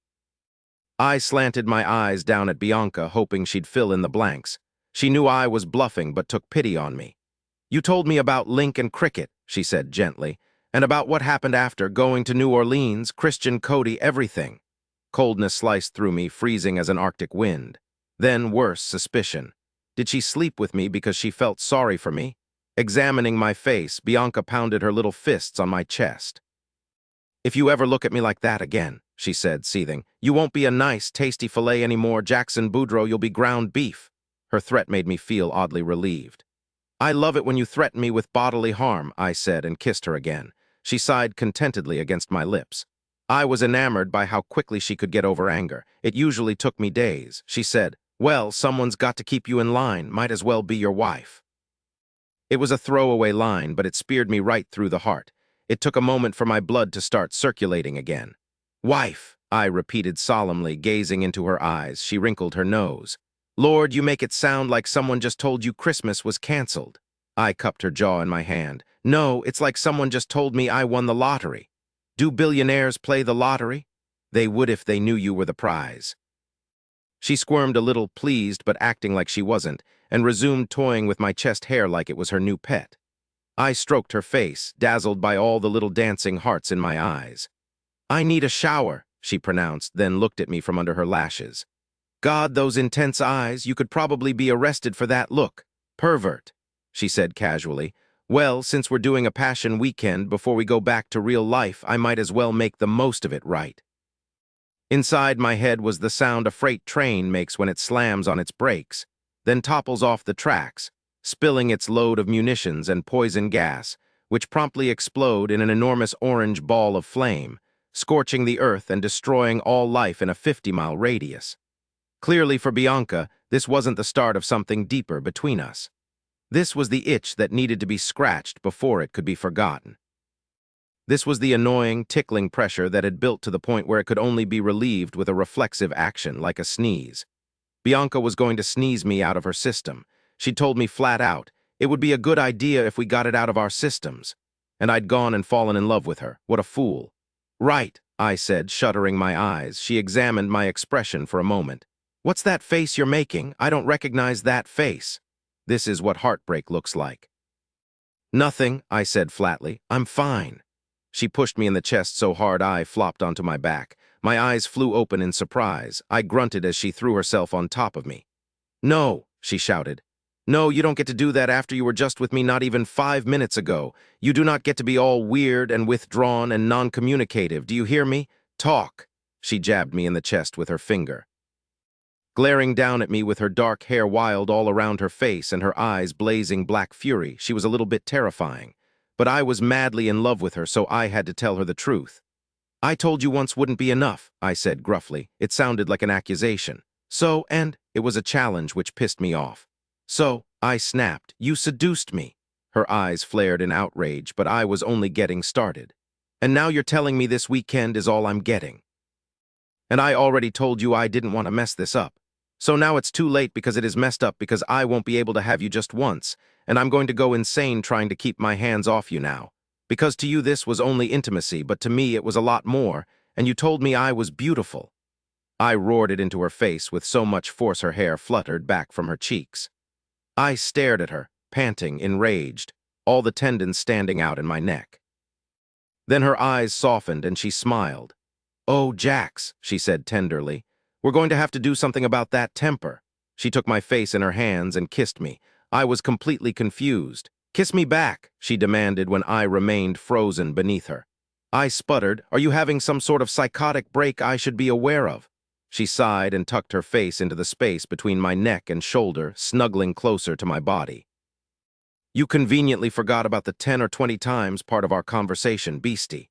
I slanted my eyes down at Bianca, hoping she'd fill in the blanks. She knew I was bluffing, but took pity on me. "You told me about Link and cricket," she said gently, "and about what happened after, going to New Orleans, Christian Cody, everything." Coldness sliced through me, freezing as an Arctic wind. Then worse, suspicion. Did she sleep with me because she felt sorry for me? Examining my face, Bianca pounded her little fists on my chest. "If you ever look at me like that again," she said, seething, "you won't be a nice, tasty fillet anymore, Jackson Boudreaux, you'll be ground beef." Her threat made me feel oddly relieved. "I love it when you threaten me with bodily harm," I said, and kissed her again. She sighed contentedly against my lips. I was enamored by how quickly she could get over anger. It usually took me days. She said, "Well, someone's got to keep you in line. Might as well be your wife." It was a throwaway line, but it speared me right through the heart. It took a moment for my blood to start circulating again. "Wife," I repeated solemnly, gazing into her eyes. She wrinkled her nose. "Lord, you make it sound like someone just told you Christmas was canceled." I cupped her jaw in my hand. "No, it's like someone just told me I won the lottery." "Do billionaires play the lottery?" "They would if they knew you were the prize." She squirmed a little, pleased but acting like she wasn't, and resumed toying with my chest hair like it was her new pet. I stroked her face, dazzled by all the little dancing hearts in my eyes. "I need a shower," she pronounced, then looked at me from under her lashes. "God, those intense eyes, you could probably be arrested for that look. Pervert," she said casually. "Well, since we're doing a passion weekend before we go back to real life, I might as well make the most of it, right?" Inside my head was the sound a freight train makes when it slams on its brakes, then topples off the tracks, spilling its load of munitions and poison gas, which promptly explode in an enormous orange ball of flame, scorching the earth and destroying all life in a 50-mile radius. Clearly for Bianca, this wasn't the start of something deeper between us. This was the itch that needed to be scratched before it could be forgotten. This was the annoying, tickling pressure that had built to the point where it could only be relieved with a reflexive action like a sneeze. Bianca was going to sneeze me out of her system. She'd told me flat out, it would be a good idea if we got it out of our systems. And I'd gone and fallen in love with her. What a fool. "Right," I said, shuttering my eyes. She examined my expression for a moment. "What's that face you're making? I don't recognize that face." This is what heartbreak looks like. "Nothing," I said flatly. "I'm fine." She pushed me in the chest so hard I flopped onto my back. My eyes flew open in surprise. I grunted as she threw herself on top of me. "No," she shouted. "No, you don't get to do that after you were just with me not even 5 minutes ago. You do not get to be all weird and withdrawn and non-communicative. Do you hear me? Talk." She jabbed me in the chest with her finger. Glaring down at me with her dark hair wild all around her face and her eyes blazing black fury, she was a little bit terrifying. But I was madly in love with her, so I had to tell her the truth. "I told you once wouldn't be enough," I said gruffly. It sounded like an accusation. "So, and it was a challenge which pissed me off. So," I snapped, "you seduced me." Her eyes flared in outrage, but I was only getting started. "And now you're telling me this weekend is all I'm getting. And I already told you I didn't want to mess this up. So now it's too late because it is messed up because I won't be able to have you just once, and I'm going to go insane trying to keep my hands off you now. Because to you this was only intimacy, but to me it was a lot more, and you told me I was beautiful." I roared it into her face with so much force her hair fluttered back from her cheeks. I stared at her, panting, enraged, all the tendons standing out in my neck. Then her eyes softened and she smiled. "Oh, Jax," she said tenderly, "we're going to have to do something about that temper." She took my face in her hands and kissed me. I was completely confused. "Kiss me back," she demanded when I remained frozen beneath her. I sputtered, "Are you having some sort of psychotic break I should be aware of?" She sighed and tucked her face into the space between my neck and shoulder, snuggling closer to my body. "You conveniently forgot about the 10 or 20 times part of our conversation, beastie."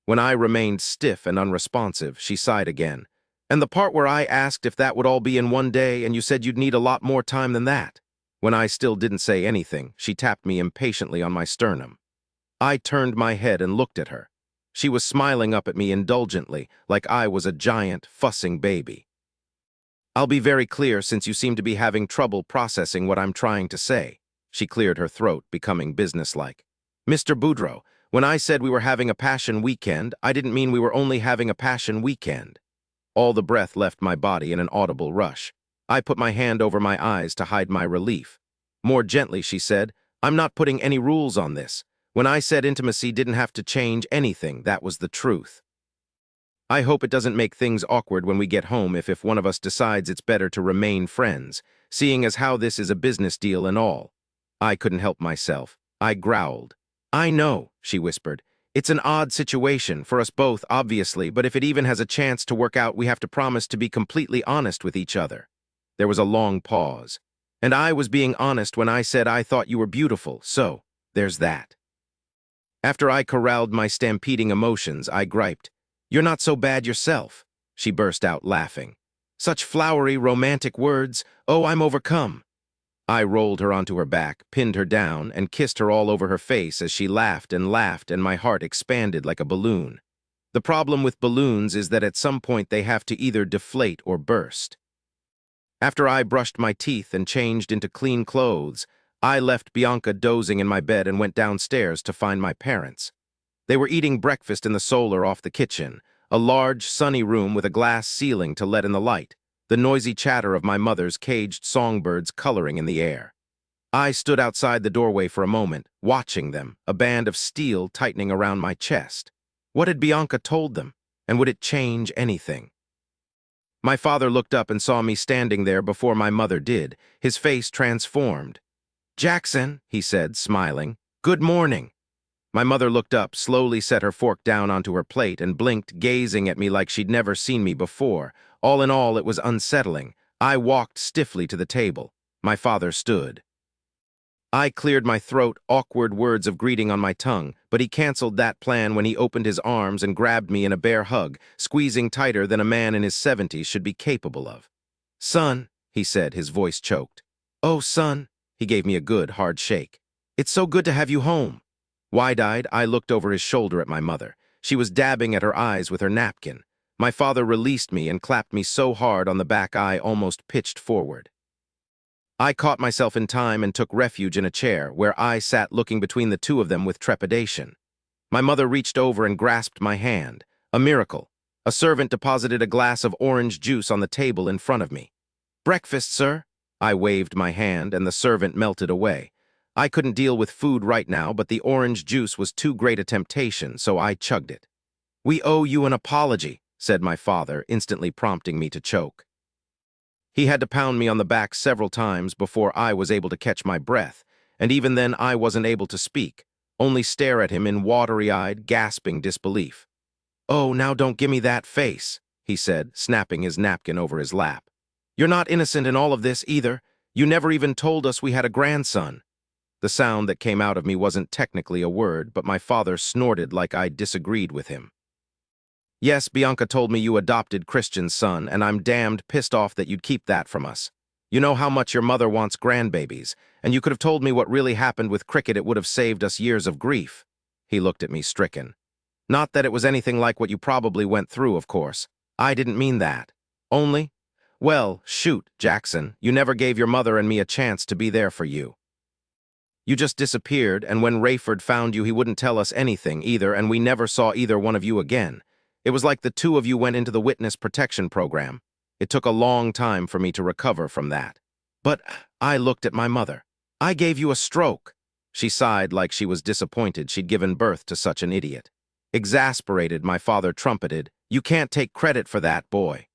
When I remained stiff and unresponsive, she sighed again. "And the part where I asked if that would all be in one day and you said you'd need a lot more time than that." When I still didn't say anything, she tapped me impatiently on my sternum. I turned my head and looked at her. She was smiling up at me indulgently, like I was a giant, fussing baby. "I'll be very clear since you seem to be having trouble processing what I'm trying to say." She cleared her throat, becoming businesslike. "Mr. Boudreaux, when I said we were having a passion weekend, I didn't mean we were only having a passion weekend." All the breath left my body in an audible rush. I put my hand over my eyes to hide my relief. More gently, she said, "I'm not putting any rules on this. When I said intimacy didn't have to change anything, that was the truth. I hope it doesn't make things awkward when we get home if one of us decides it's better to remain friends, seeing as how this is a business deal and all." I couldn't help myself. I growled. "I know," she whispered. "It's an odd situation, for us both, obviously, but if it even has a chance to work out, we have to promise to be completely honest with each other." There was a long pause. "And I was being honest when I said I thought you were beautiful, so there's that." After I corralled my stampeding emotions, I griped, "You're not so bad yourself." She burst out laughing. "Such flowery, romantic words. Oh, I'm overcome." I rolled her onto her back, pinned her down, and kissed her all over her face as she laughed, and my heart expanded like a balloon. The problem with balloons is that at some point they have to either deflate or burst. After I brushed my teeth and changed into clean clothes, I left Bianca dozing in my bed and went downstairs to find my parents. They were eating breakfast in the solar off the kitchen, a large, sunny room with a glass ceiling to let in the light, the noisy chatter of my mother's caged songbirds coloring in the air. I stood outside the doorway for a moment, watching them, a band of steel tightening around my chest. What had Bianca told them, and would it change anything? My father looked up and saw me standing there before my mother did, his face transformed. "Jackson," he said, smiling, "good morning." My mother looked up, slowly set her fork down onto her plate, and blinked, gazing at me like she'd never seen me before. All in all, it was unsettling. I walked stiffly to the table. My father stood. I cleared my throat, awkward words of greeting on my tongue, but he canceled that plan when he opened his arms and grabbed me in a bear hug, squeezing tighter than a man in his 70s should be capable of. "Son," he said, his voice choked. "Oh, son," he gave me a good, hard shake. "It's so good to have you home." Wide-eyed, I looked over his shoulder at my mother. She was dabbing at her eyes with her napkin. My father released me and clapped me so hard on the back I almost pitched forward. I caught myself in time and took refuge in a chair, where I sat looking between the two of them with trepidation. My mother reached over and grasped my hand. A miracle. A servant deposited a glass of orange juice on the table in front of me. "Breakfast, sir?" I waved my hand, and the servant melted away. I couldn't deal with food right now, but the orange juice was too great a temptation, so I chugged it. "We owe you an apology," said my father, instantly prompting me to choke. He had to pound me on the back several times before I was able to catch my breath, and even then I wasn't able to speak, only stare at him in watery-eyed, gasping disbelief. "Oh, now don't gimme that face," he said, snapping his napkin over his lap. "You're not innocent in all of this, either. You never even told us we had a grandson." The sound that came out of me wasn't technically a word, but my father snorted like I disagreed with him. "Yes, Bianca told me you adopted Christian's son, and I'm damned pissed off that you'd keep that from us. You know how much your mother wants grandbabies, and you could have told me what really happened with Cricket. It would have saved us years of grief." He looked at me stricken. "Not that it was anything like what you probably went through, of course. I didn't mean that. Only, well, shoot, Jackson, you never gave your mother and me a chance to be there for you. You just disappeared, and when Rayford found you, he wouldn't tell us anything either, and we never saw either one of you again. It was like the two of you went into the witness protection program. It took a long time for me to recover from that. But I looked at my mother. I gave you a stroke." She sighed like she was disappointed she'd given birth to such an idiot. Exasperated, my father trumpeted, "You can't take credit for that, boy.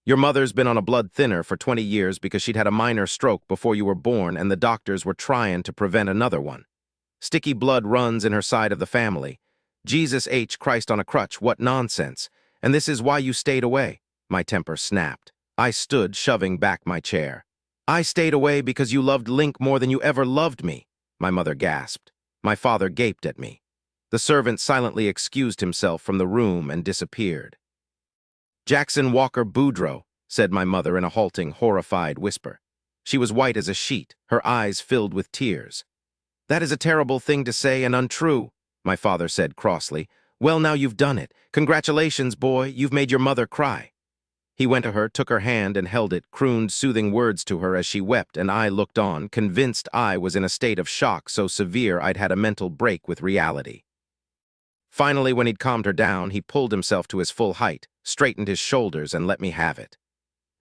Your mother's been on a blood thinner for 20 years because she'd had a minor stroke before you were born, and the doctors were trying to prevent another one. Sticky blood runs in her side of the family. Jesus H. Christ on a crutch, what nonsense. And this is why you stayed away." My temper snapped. I stood, shoving back my chair. "I stayed away because you loved Link more than you ever loved me," my mother gasped. My father gaped at me. The servant silently excused himself from the room and disappeared. "Jackson Walker Boudreaux," said my mother in a halting, horrified whisper. She was white as a sheet, her eyes filled with tears. "That is a terrible thing to say and untrue," my father said crossly. "Well, now you've done it. Congratulations, boy, you've made your mother cry." He went to her, took her hand and held it, crooned soothing words to her as she wept, and I looked on, convinced I was in a state of shock so severe I'd had a mental break with reality. Finally, when he'd calmed her down, he pulled himself to his full height, straightened his shoulders, and let me have it.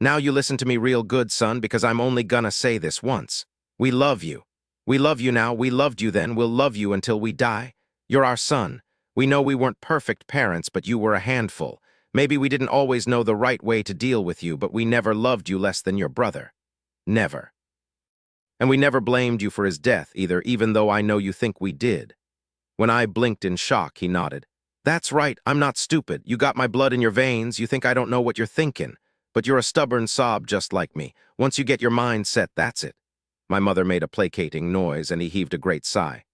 "Now you listen to me real good, son, because I'm only gonna say this once. We love you. We love you now. We loved you then. We'll love you until we die. You're our son. We know we weren't perfect parents, but you were a handful. Maybe we didn't always know the right way to deal with you, but we never loved you less than your brother. Never. And we never blamed you for his death either, even though I know you think we did." When I blinked in shock, he nodded. "That's right, I'm not stupid. You got my blood in your veins, you think I don't know what you're thinking. But you're a stubborn sob just like me. Once you get your mind set, that's it." My mother made a placating noise, and he heaved a great sigh.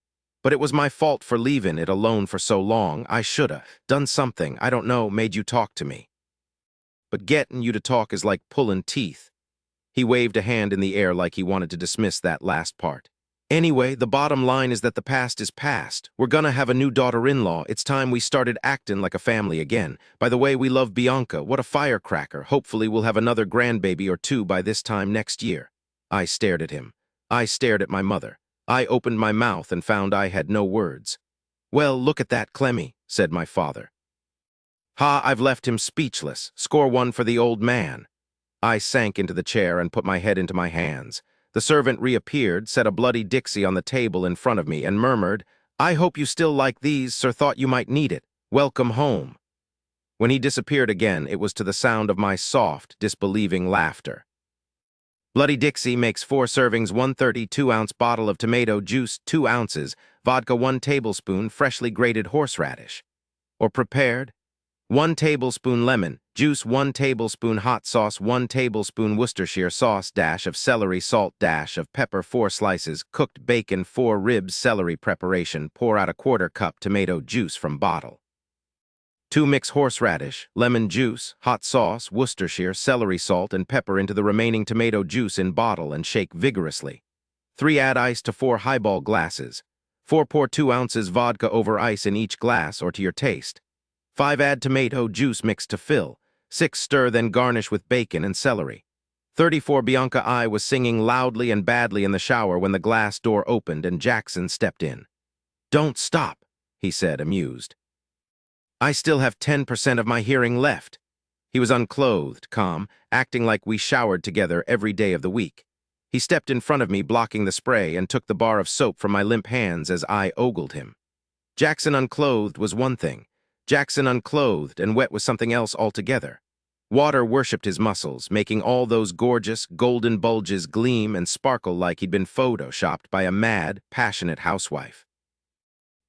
"But it was my fault for leaving it alone for so long. I shoulda done something, I don't know, made you talk to me. But getting you to talk is like pulling teeth." He waved a hand in the air like he wanted to dismiss that last part. "Anyway, the bottom line is that the past is past. We're gonna have a new daughter-in-law. It's time we started acting like a family again. By the way, we love Bianca. What a firecracker. Hopefully we'll have another grandbaby or two by this time next year." I stared at him. I stared at my mother. I opened my mouth and found I had no words. "Well, look at that, Clemmy," said my father. "Ha, I've left him speechless. Score one for the old man." I sank into the chair and put my head into my hands. The servant reappeared, set a bloody Dixie on the table in front of me, and murmured, "I hope you still like these, sir. Thought you might need it. Welcome home." When he disappeared again, it was to the sound of my soft, disbelieving laughter. Bloody Dixie makes 4 servings, 132-ounce bottle of tomato juice, 2 ounces, vodka 1 tablespoon, freshly grated horseradish. Or prepared: 1 tablespoon lemon, juice 1 tablespoon hot sauce, 1 tablespoon Worcestershire sauce, dash of celery, salt, dash of pepper, 4 slices, cooked bacon, 4 ribs, celery preparation, pour out a 1/4 cup tomato juice from bottle. 2 mix horseradish, lemon juice, hot sauce, Worcestershire, celery salt, and pepper into the remaining tomato juice in bottle and shake vigorously. 3 add ice to 4 highball glasses. 4 pour 2 ounces vodka over ice in each glass or to your taste. 5 add tomato juice mixed to fill. 6 stir, then garnish with bacon and celery. 34 Bianca. I was singing loudly and badly in the shower when the glass door opened and Jackson stepped in. "Don't stop," he said, amused. "I still have 10% of my hearing left." He was unclothed, calm, acting like we showered together every day of the week. He stepped in front of me, blocking the spray, and took the bar of soap from my limp hands as I ogled him. Jackson unclothed was one thing. Jackson unclothed and wet was something else altogether. Water worshipped his muscles, making all those gorgeous, golden bulges gleam and sparkle like he'd been photoshopped by a mad, passionate housewife.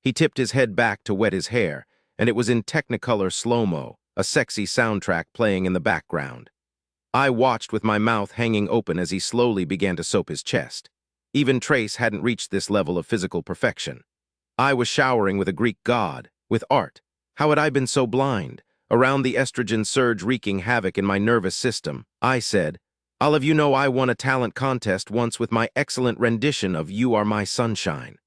He tipped his head back to wet his hair, and it was in Technicolor slow-mo, a sexy soundtrack playing in the background. I watched with my mouth hanging open as he slowly began to soap his chest. Even Trace hadn't reached this level of physical perfection. I was showering with a Greek god, with art. How had I been so blind? Around the estrogen surge wreaking havoc in my nervous system, I said, "I'll have you know I won a talent contest once with my excellent rendition of You Are My Sunshine."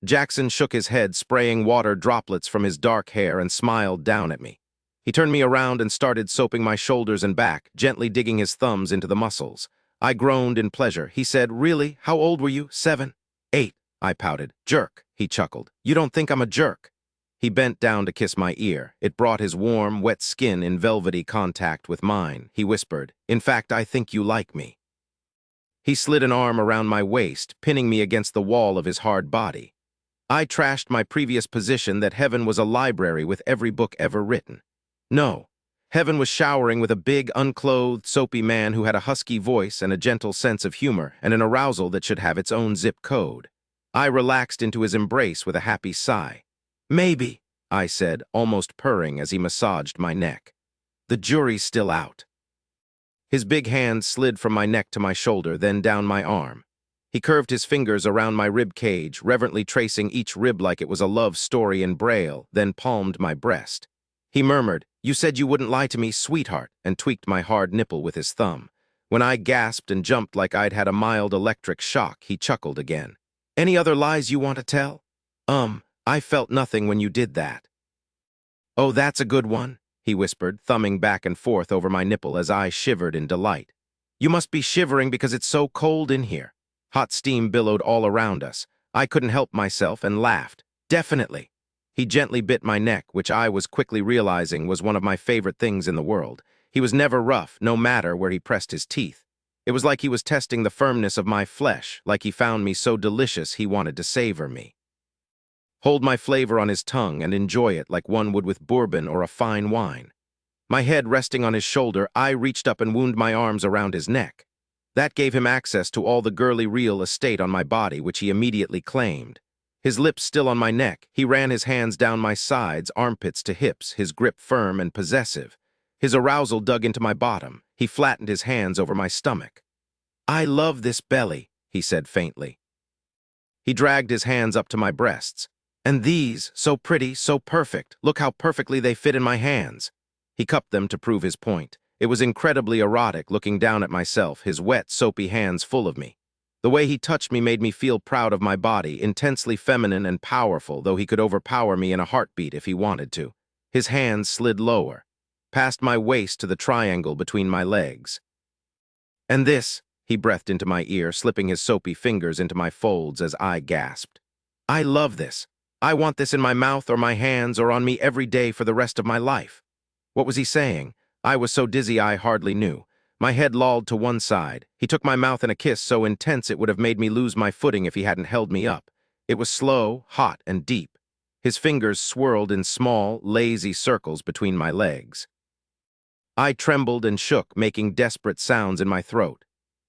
Jackson shook his head, spraying water droplets from his dark hair, and smiled down at me. He turned me around and started soaping my shoulders and back, gently digging his thumbs into the muscles. I groaned in pleasure. He said, "Really? How old were you? 7? 8? I pouted. "Jerk," he chuckled. "You don't think I'm a jerk?" He bent down to kiss my ear. It brought his warm, wet skin in velvety contact with mine. He whispered, "In fact, I think you like me." He slid an arm around my waist, pinning me against the wall of his hard body. I trashed my previous position that heaven was a library with every book ever written. No, heaven was showering with a big, unclothed, soapy man who had a husky voice and a gentle sense of humor and an arousal that should have its own zip code. I relaxed into his embrace with a happy sigh. "Maybe," I said, almost purring as he massaged my neck. "The jury's still out." His big hand slid from my neck to my shoulder, then down my arm. He curved his fingers around my rib cage, reverently tracing each rib like it was a love story in Braille, then palmed my breast. He murmured, "You said you wouldn't lie to me, sweetheart," and tweaked my hard nipple with his thumb. When I gasped and jumped like I'd had a mild electric shock, he chuckled again. "Any other lies you want to tell?" I felt nothing when you did that." "Oh, that's a good one," he whispered, thumbing back and forth over my nipple as I shivered in delight. "You must be shivering because it's so cold in here." Hot steam billowed all around us. I couldn't help myself and laughed. "Definitely." He gently bit my neck, which I was quickly realizing was one of my favorite things in the world. He was never rough, no matter where he pressed his teeth. It was like he was testing the firmness of my flesh, like he found me so delicious he wanted to savor me. Hold my flavor on his tongue and enjoy it like one would with bourbon or a fine wine. My head resting on his shoulder, I reached up and wound my arms around his neck. That gave him access to all the girly real estate on my body, which he immediately claimed. His lips still on my neck, he ran his hands down my sides, armpits to hips, his grip firm and possessive. His arousal dug into my bottom. He flattened his hands over my stomach. "I love this belly," he said faintly. He dragged his hands up to my breasts. "And these, so pretty, so perfect. Look how perfectly they fit in my hands." He cupped them to prove his point. It was incredibly erotic looking down at myself, his wet, soapy hands full of me. The way he touched me made me feel proud of my body, intensely feminine and powerful, though he could overpower me in a heartbeat if he wanted to. His hands slid lower, past my waist to the triangle between my legs. "And this," he breathed into my ear, slipping his soapy fingers into my folds as I gasped. "I love this. I want this in my mouth or my hands or on me every day for the rest of my life." What was he saying? I was so dizzy I hardly knew, My head lolled to one side. He took my mouth in a kiss so intense it would have made me lose my footing if he hadn't held me up. It was slow, hot, and deep. His fingers swirled in small, lazy circles between my legs. I trembled and shook, making desperate sounds in my throat.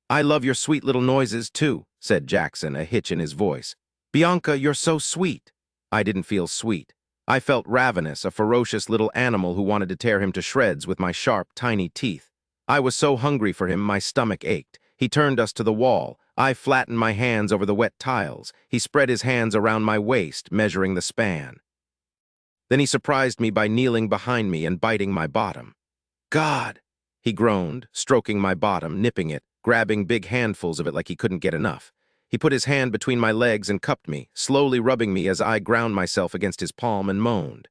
"I love your sweet little noises, too," said Jackson, a hitch in his voice. "Bianca, you're so sweet." I didn't feel sweet. I felt ravenous, a ferocious little animal who wanted to tear him to shreds with my sharp, tiny teeth. I was so hungry for him, my stomach ached. He turned us to the wall. I flattened my hands over the wet tiles. He spread his hands around my waist, measuring the span. Then he surprised me by kneeling behind me and biting my bottom. "God!" he groaned, stroking my bottom, nipping it, grabbing big handfuls of it like he couldn't get enough. He put his hand between my legs and cupped me, slowly rubbing me as I ground myself against his palm and moaned.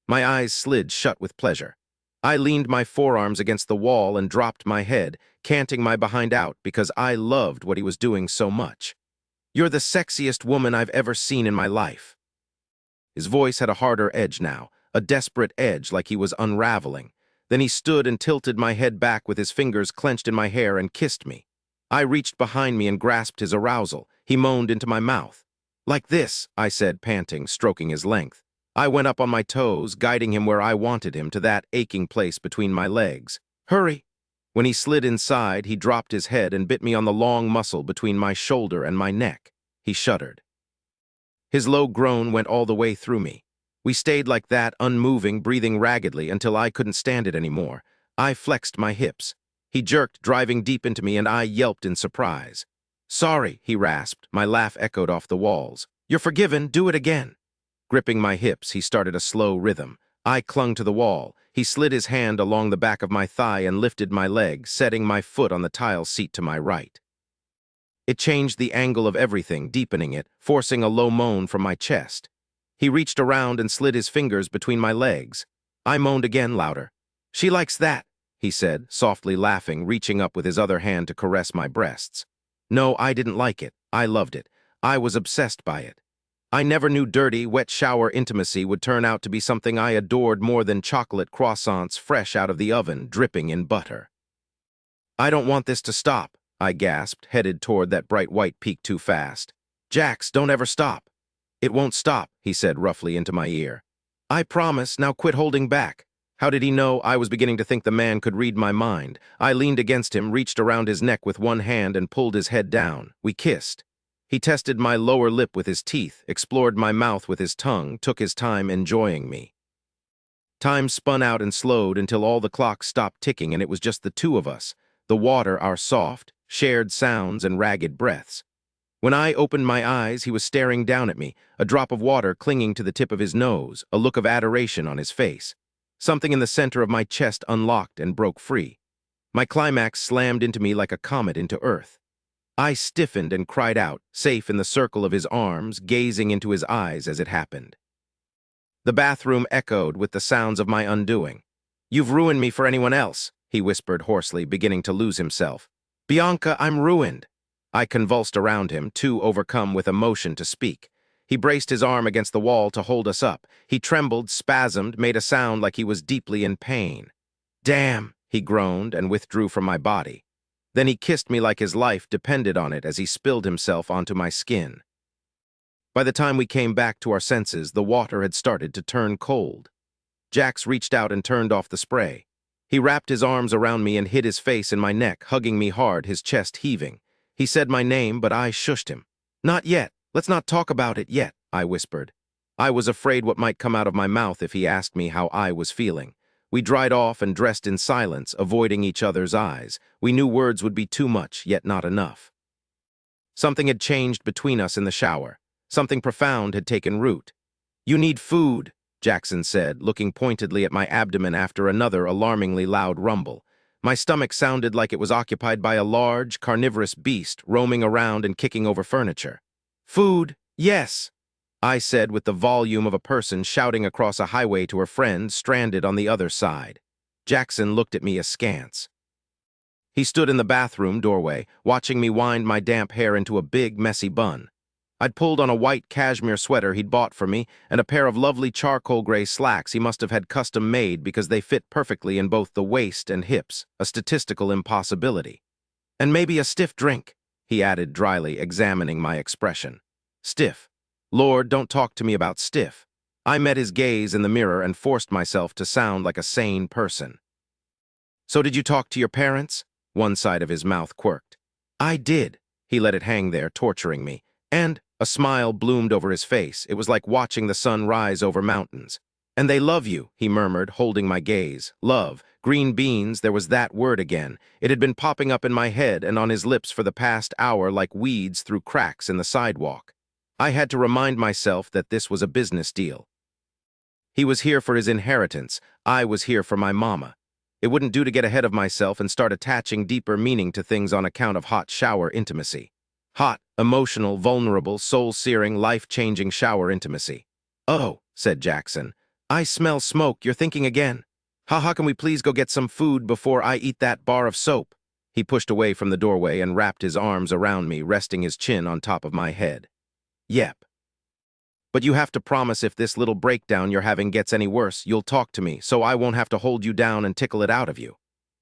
My eyes slid shut with pleasure. I leaned my forearms against the wall and dropped my head, canting my behind out because I loved what he was doing so much. "You're the sexiest woman I've ever seen in my life." His voice had a harder edge now, a desperate edge like he was unraveling. Then he stood and tilted my head back with his fingers clenched in my hair and kissed me. I reached behind me and grasped his arousal. He moaned into my mouth. "Like this," I said, panting, stroking his length. I went up on my toes, guiding him where I wanted him, to that aching place between my legs. "Hurry!" When he slid inside, he dropped his head and bit me on the long muscle between my shoulder and my neck. He shuddered. His low groan went all the way through me. We stayed like that, unmoving, breathing raggedly, until I couldn't stand it anymore. I flexed my hips. He jerked, driving deep into me, and I yelped in surprise. "Sorry," he rasped. My laugh echoed off the walls. "You're forgiven. Do it again." Gripping my hips, he started a slow rhythm. I clung to the wall. He slid his hand along the back of my thigh and lifted my leg, setting my foot on the tile seat to my right. It changed the angle of everything, deepening it, forcing a low moan from my chest. He reached around and slid his fingers between my legs. I moaned again, louder. "She likes that," he said, softly laughing, reaching up with his other hand to caress my breasts. No, I didn't like it. I loved it. I was obsessed by it. I never knew dirty, wet shower intimacy would turn out to be something I adored more than chocolate croissants fresh out of the oven, dripping in butter. "I don't want this to stop," I gasped, headed toward that bright white peak too fast. "Jax, don't ever stop." "It won't stop," he said roughly into my ear. "I promise, now quit holding back." How did he know? I was beginning to think the man could read my mind. I leaned against him, reached around his neck with one hand and pulled his head down. We kissed. He tested my lower lip with his teeth, explored my mouth with his tongue, took his time enjoying me. Time spun out and slowed until all the clocks stopped ticking and it was just the two of us, the water, our soft, shared sounds and ragged breaths. When I opened my eyes, he was staring down at me, a drop of water clinging to the tip of his nose, a look of adoration on his face. Something in the center of my chest unlocked and broke free. My climax slammed into me like a comet into Earth. I stiffened and cried out, safe in the circle of his arms, gazing into his eyes as it happened. The bathroom echoed with the sounds of my undoing. "You've ruined me for anyone else," he whispered hoarsely, beginning to lose himself. "Bianca, I'm ruined." I convulsed around him, too overcome with emotion to speak. He braced his arm against the wall to hold us up. He trembled, spasmed, made a sound like he was deeply in pain. "Damn," he groaned and withdrew from my body. Then he kissed me like his life depended on it as he spilled himself onto my skin. By the time we came back to our senses, the water had started to turn cold. Jax reached out and turned off the spray. He wrapped his arms around me and hid his face in my neck, hugging me hard, his chest heaving. He said my name, but I shushed him. "Not yet. Let's not talk about it yet," I whispered. I was afraid what might come out of my mouth if he asked me how I was feeling. We dried off and dressed in silence, avoiding each other's eyes. We knew words would be too much, yet not enough. Something had changed between us in the shower. Something profound had taken root. "You need food," Jackson said, looking pointedly at my abdomen after another alarmingly loud rumble. My stomach sounded like it was occupied by a large, carnivorous beast roaming around and kicking over furniture. "Food, yes," I said with the volume of a person shouting across a highway to her friend stranded on the other side. Jackson looked at me askance. He stood in the bathroom doorway, watching me wind my damp hair into a big, messy bun. I'd pulled on a white cashmere sweater he'd bought for me and a pair of lovely charcoal gray slacks he must have had custom made because they fit perfectly in both the waist and hips, a statistical impossibility. And maybe a stiff drink, he added dryly, examining my expression. Stiff. Lord, don't talk to me about stiff. I met his gaze in the mirror and forced myself to sound like a sane person. So did you talk to your parents? One side of his mouth quirked. I did. He let it hang there, torturing me. And a smile bloomed over his face. It was like watching the sun rise over mountains. And they love you, he murmured, holding my gaze. Love. Green beans, there was that word again. It had been popping up in my head and on his lips for the past hour like weeds through cracks in the sidewalk. I had to remind myself that this was a business deal. He was here for his inheritance. I was here for my mama. It wouldn't do to get ahead of myself and start attaching deeper meaning to things on account of hot shower intimacy. Hot, emotional, vulnerable, soul-searing, life-changing shower intimacy. Oh, said Jackson. I smell smoke. You're thinking again. How can we please go get some food before I eat that bar of soap? He pushed away from the doorway and wrapped his arms around me, resting his chin on top of my head. Yep. But you have to promise if this little breakdown you're having gets any worse, you'll talk to me, so I won't have to hold you down and tickle it out of you.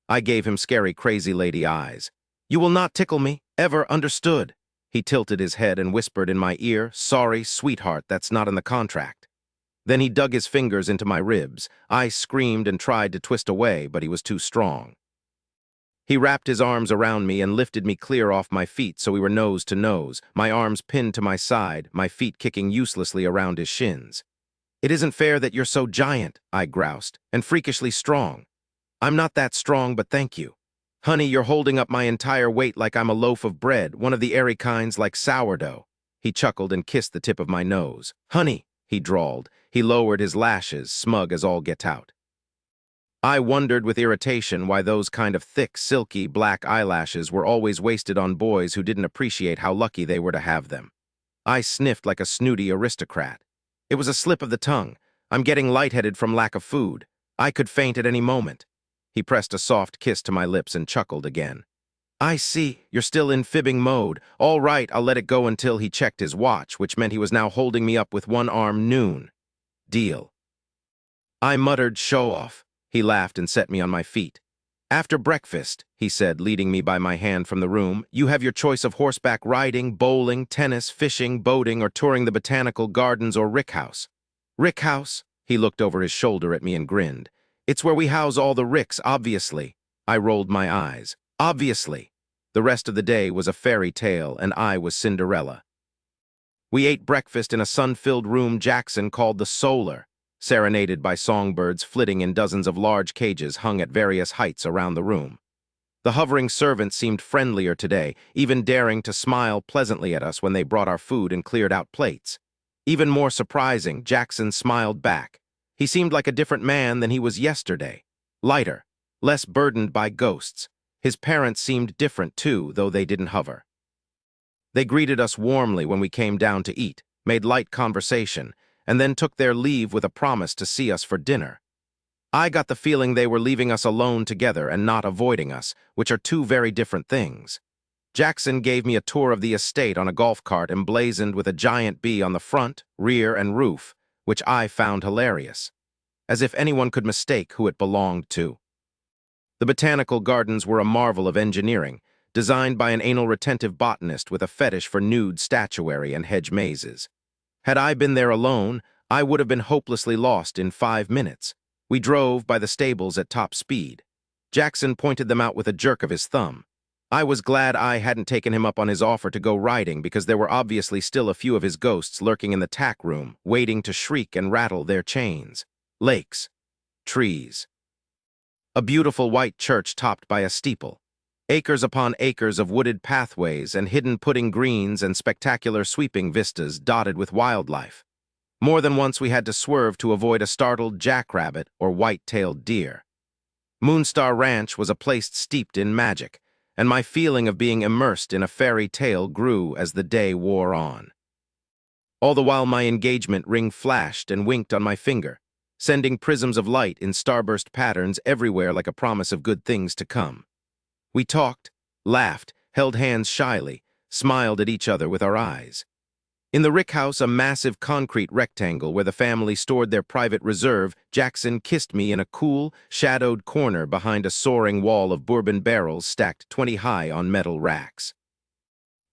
I gave him scary, crazy lady eyes. You will not tickle me, ever, understood? He tilted his head and whispered in my ear, sorry, sweetheart, that's not in the contract. Then he dug his fingers into my ribs. I screamed and tried to twist away, but he was too strong. He wrapped his arms around me and lifted me clear off my feet so we were nose to nose, my arms pinned to my side, my feet kicking uselessly around his shins. It isn't fair that you're so giant, I groused, and freakishly strong. I'm not that strong, but thank you. Honey, you're holding up my entire weight like I'm a loaf of bread, one of the airy kinds like sourdough. He chuckled and kissed the tip of my nose. Honey, he drawled. He lowered his lashes, smug as all get out. I wondered with irritation why those kind of thick, silky, black eyelashes were always wasted on boys who didn't appreciate how lucky they were to have them. I sniffed like a snooty aristocrat. It was a slip of the tongue. I'm getting lightheaded from lack of food. I could faint at any moment. He pressed a soft kiss to my lips and chuckled again. I see, you're still in fibbing mode. All right, I'll let it go until he checked his watch, which meant he was now holding me up with one arm noon. Deal. I muttered, show off. He laughed and set me on my feet. After breakfast, he said, leading me by my hand from the room, you have your choice of horseback riding, bowling, tennis, fishing, boating, or touring the botanical gardens or Rick House. Rick House? He looked over his shoulder at me and grinned. It's where we house all the Ricks, obviously. I rolled my eyes. Obviously. The rest of the day was a fairy tale, and I was Cinderella. We ate breakfast in a sun-filled room Jackson called the Solar, serenaded by songbirds flitting in dozens of large cages hung at various heights around the room. The hovering servants seemed friendlier today, even daring to smile pleasantly at us when they brought our food and cleared out plates. Even more surprising, Jackson smiled back. He seemed like a different man than he was yesterday. Lighter, less burdened by ghosts. His parents seemed different too, though they didn't hover. They greeted us warmly when we came down to eat, made light conversation, and then took their leave with a promise to see us for dinner. I got the feeling they were leaving us alone together and not avoiding us, which are two very different things. Jackson gave me a tour of the estate on a golf cart emblazoned with a giant bee on the front, rear, and roof, which I found hilarious, as if anyone could mistake who it belonged to. The botanical gardens were a marvel of engineering, designed by an anal-retentive botanist with a fetish for nude statuary and hedge mazes. Had I been there alone, I would have been hopelessly lost in 5 minutes. We drove by the stables at top speed. Jackson pointed them out with a jerk of his thumb. I was glad I hadn't taken him up on his offer to go riding because there were obviously still a few of his ghosts lurking in the tack room, waiting to shriek and rattle their chains. Lakes. Trees. A beautiful white church topped by a steeple. Acres upon acres of wooded pathways and hidden pudding greens and spectacular sweeping vistas dotted with wildlife. More than once we had to swerve to avoid a startled jackrabbit or white-tailed deer. Moonstar Ranch was a place steeped in magic, and my feeling of being immersed in a fairy tale grew as the day wore on. All the while my engagement ring flashed and winked on my finger, sending prisms of light in starburst patterns everywhere like a promise of good things to come. We talked, laughed, held hands shyly, smiled at each other with our eyes. In the rick house, a massive concrete rectangle where the family stored their private reserve, Jackson kissed me in a cool, shadowed corner behind a soaring wall of bourbon barrels stacked 20 high on metal racks.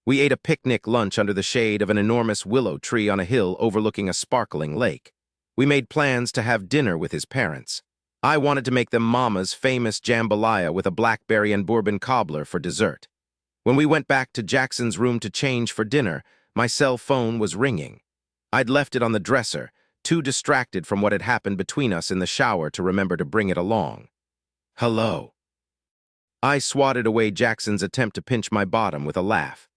We ate a picnic lunch under the shade of an enormous willow tree on a hill overlooking a sparkling lake. We made plans to have dinner with his parents. I wanted to make them Mama's famous jambalaya with a blackberry and bourbon cobbler for dessert. When we went back to Jackson's room to change for dinner, my cell phone was ringing. I'd left it on the dresser, too distracted from what had happened between us in the shower to remember to bring it along. Hello. I swatted away Jackson's attempt to pinch my bottom with a laugh.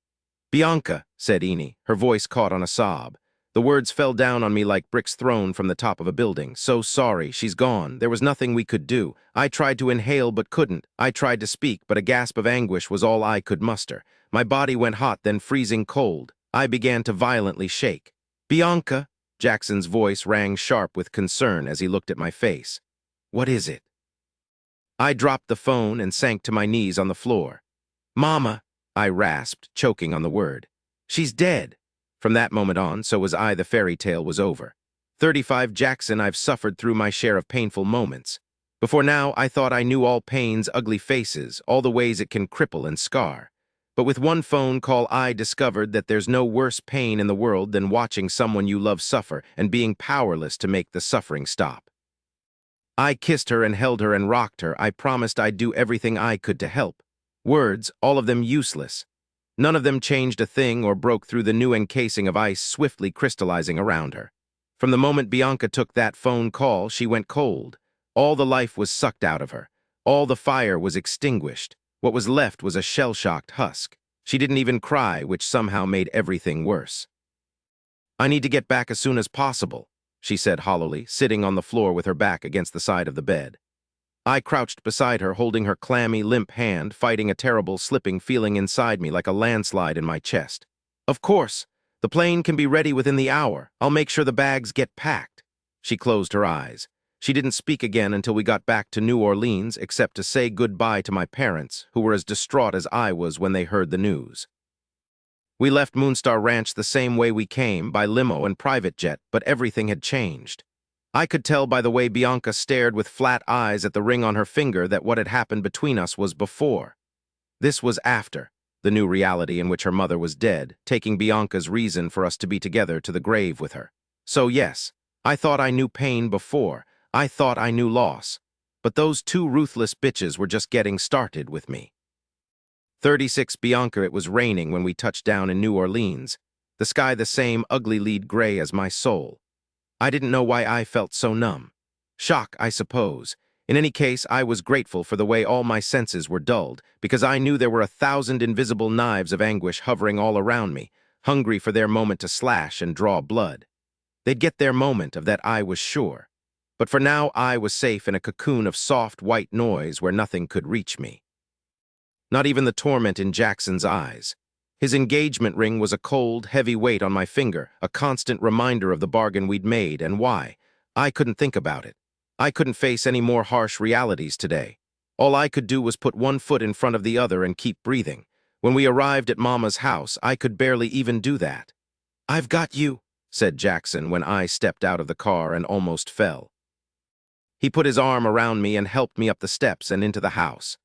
Bianca, said Eni, her voice caught on a sob. The words fell down on me like bricks thrown from the top of a building. So sorry, she's gone. There was nothing we could do. I tried to inhale but couldn't. I tried to speak, but a gasp of anguish was all I could muster. My body went hot, then freezing cold. I began to violently shake. Bianca, Jackson's voice rang sharp with concern as he looked at my face. What is it? I dropped the phone and sank to my knees on the floor. Mama, I rasped, choking on the word. She's dead. From that moment on, so was I, the fairy tale was over. 35 Jackson, I've suffered through my share of painful moments. Before now, I thought I knew all pain's ugly faces, all the ways it can cripple and scar. But with one phone call, I discovered that there's no worse pain in the world than watching someone you love suffer and being powerless to make the suffering stop. I kissed her and held her and rocked her. I promised I'd do everything I could to help. Words, all of them useless. None of them changed a thing or broke through the new encasing of ice swiftly crystallizing around her. From the moment Bianca took that phone call, she went cold. All the life was sucked out of her. All the fire was extinguished. What was left was a shell-shocked husk. She didn't even cry, which somehow made everything worse. I need to get back as soon as possible, she said hollowly, sitting on the floor with her back against the side of the bed. I crouched beside her, holding her clammy, limp hand, fighting a terrible slipping feeling inside me like a landslide in my chest. Of course. The plane can be ready within the hour. I'll make sure the bags get packed. She closed her eyes. She didn't speak again until we got back to New Orleans, except to say goodbye to my parents, who were as distraught as I was when they heard the news. We left Moonstar Ranch the same way we came, by limo and private jet, but everything had changed. I could tell by the way Bianca stared with flat eyes at the ring on her finger that what had happened between us was before. This was after, the new reality in which her mother was dead, taking Bianca's reason for us to be together to the grave with her. So yes, I thought I knew pain before. I thought I knew loss. But those two ruthless bitches were just getting started with me. 36 Bianca, it was raining when we touched down in New Orleans. The sky the same ugly lead gray as my soul. I didn't know why I felt so numb. Shock, I suppose. In any case, I was grateful for the way all my senses were dulled, because I knew there were 1,000 invisible knives of anguish hovering all around me, hungry for their moment to slash and draw blood. They'd get their moment, of that I was sure. But for now, I was safe in a cocoon of soft, white noise where nothing could reach me. Not even the torment in Jackson's eyes. His engagement ring was a cold, heavy weight on my finger, a constant reminder of the bargain we'd made and why. I couldn't think about it. I couldn't face any more harsh realities today. All I could do was put one foot in front of the other and keep breathing. When we arrived at Mama's house, I could barely even do that. "I've got you," said Jackson when I stepped out of the car and almost fell. He put his arm around me and helped me up the steps and into the house.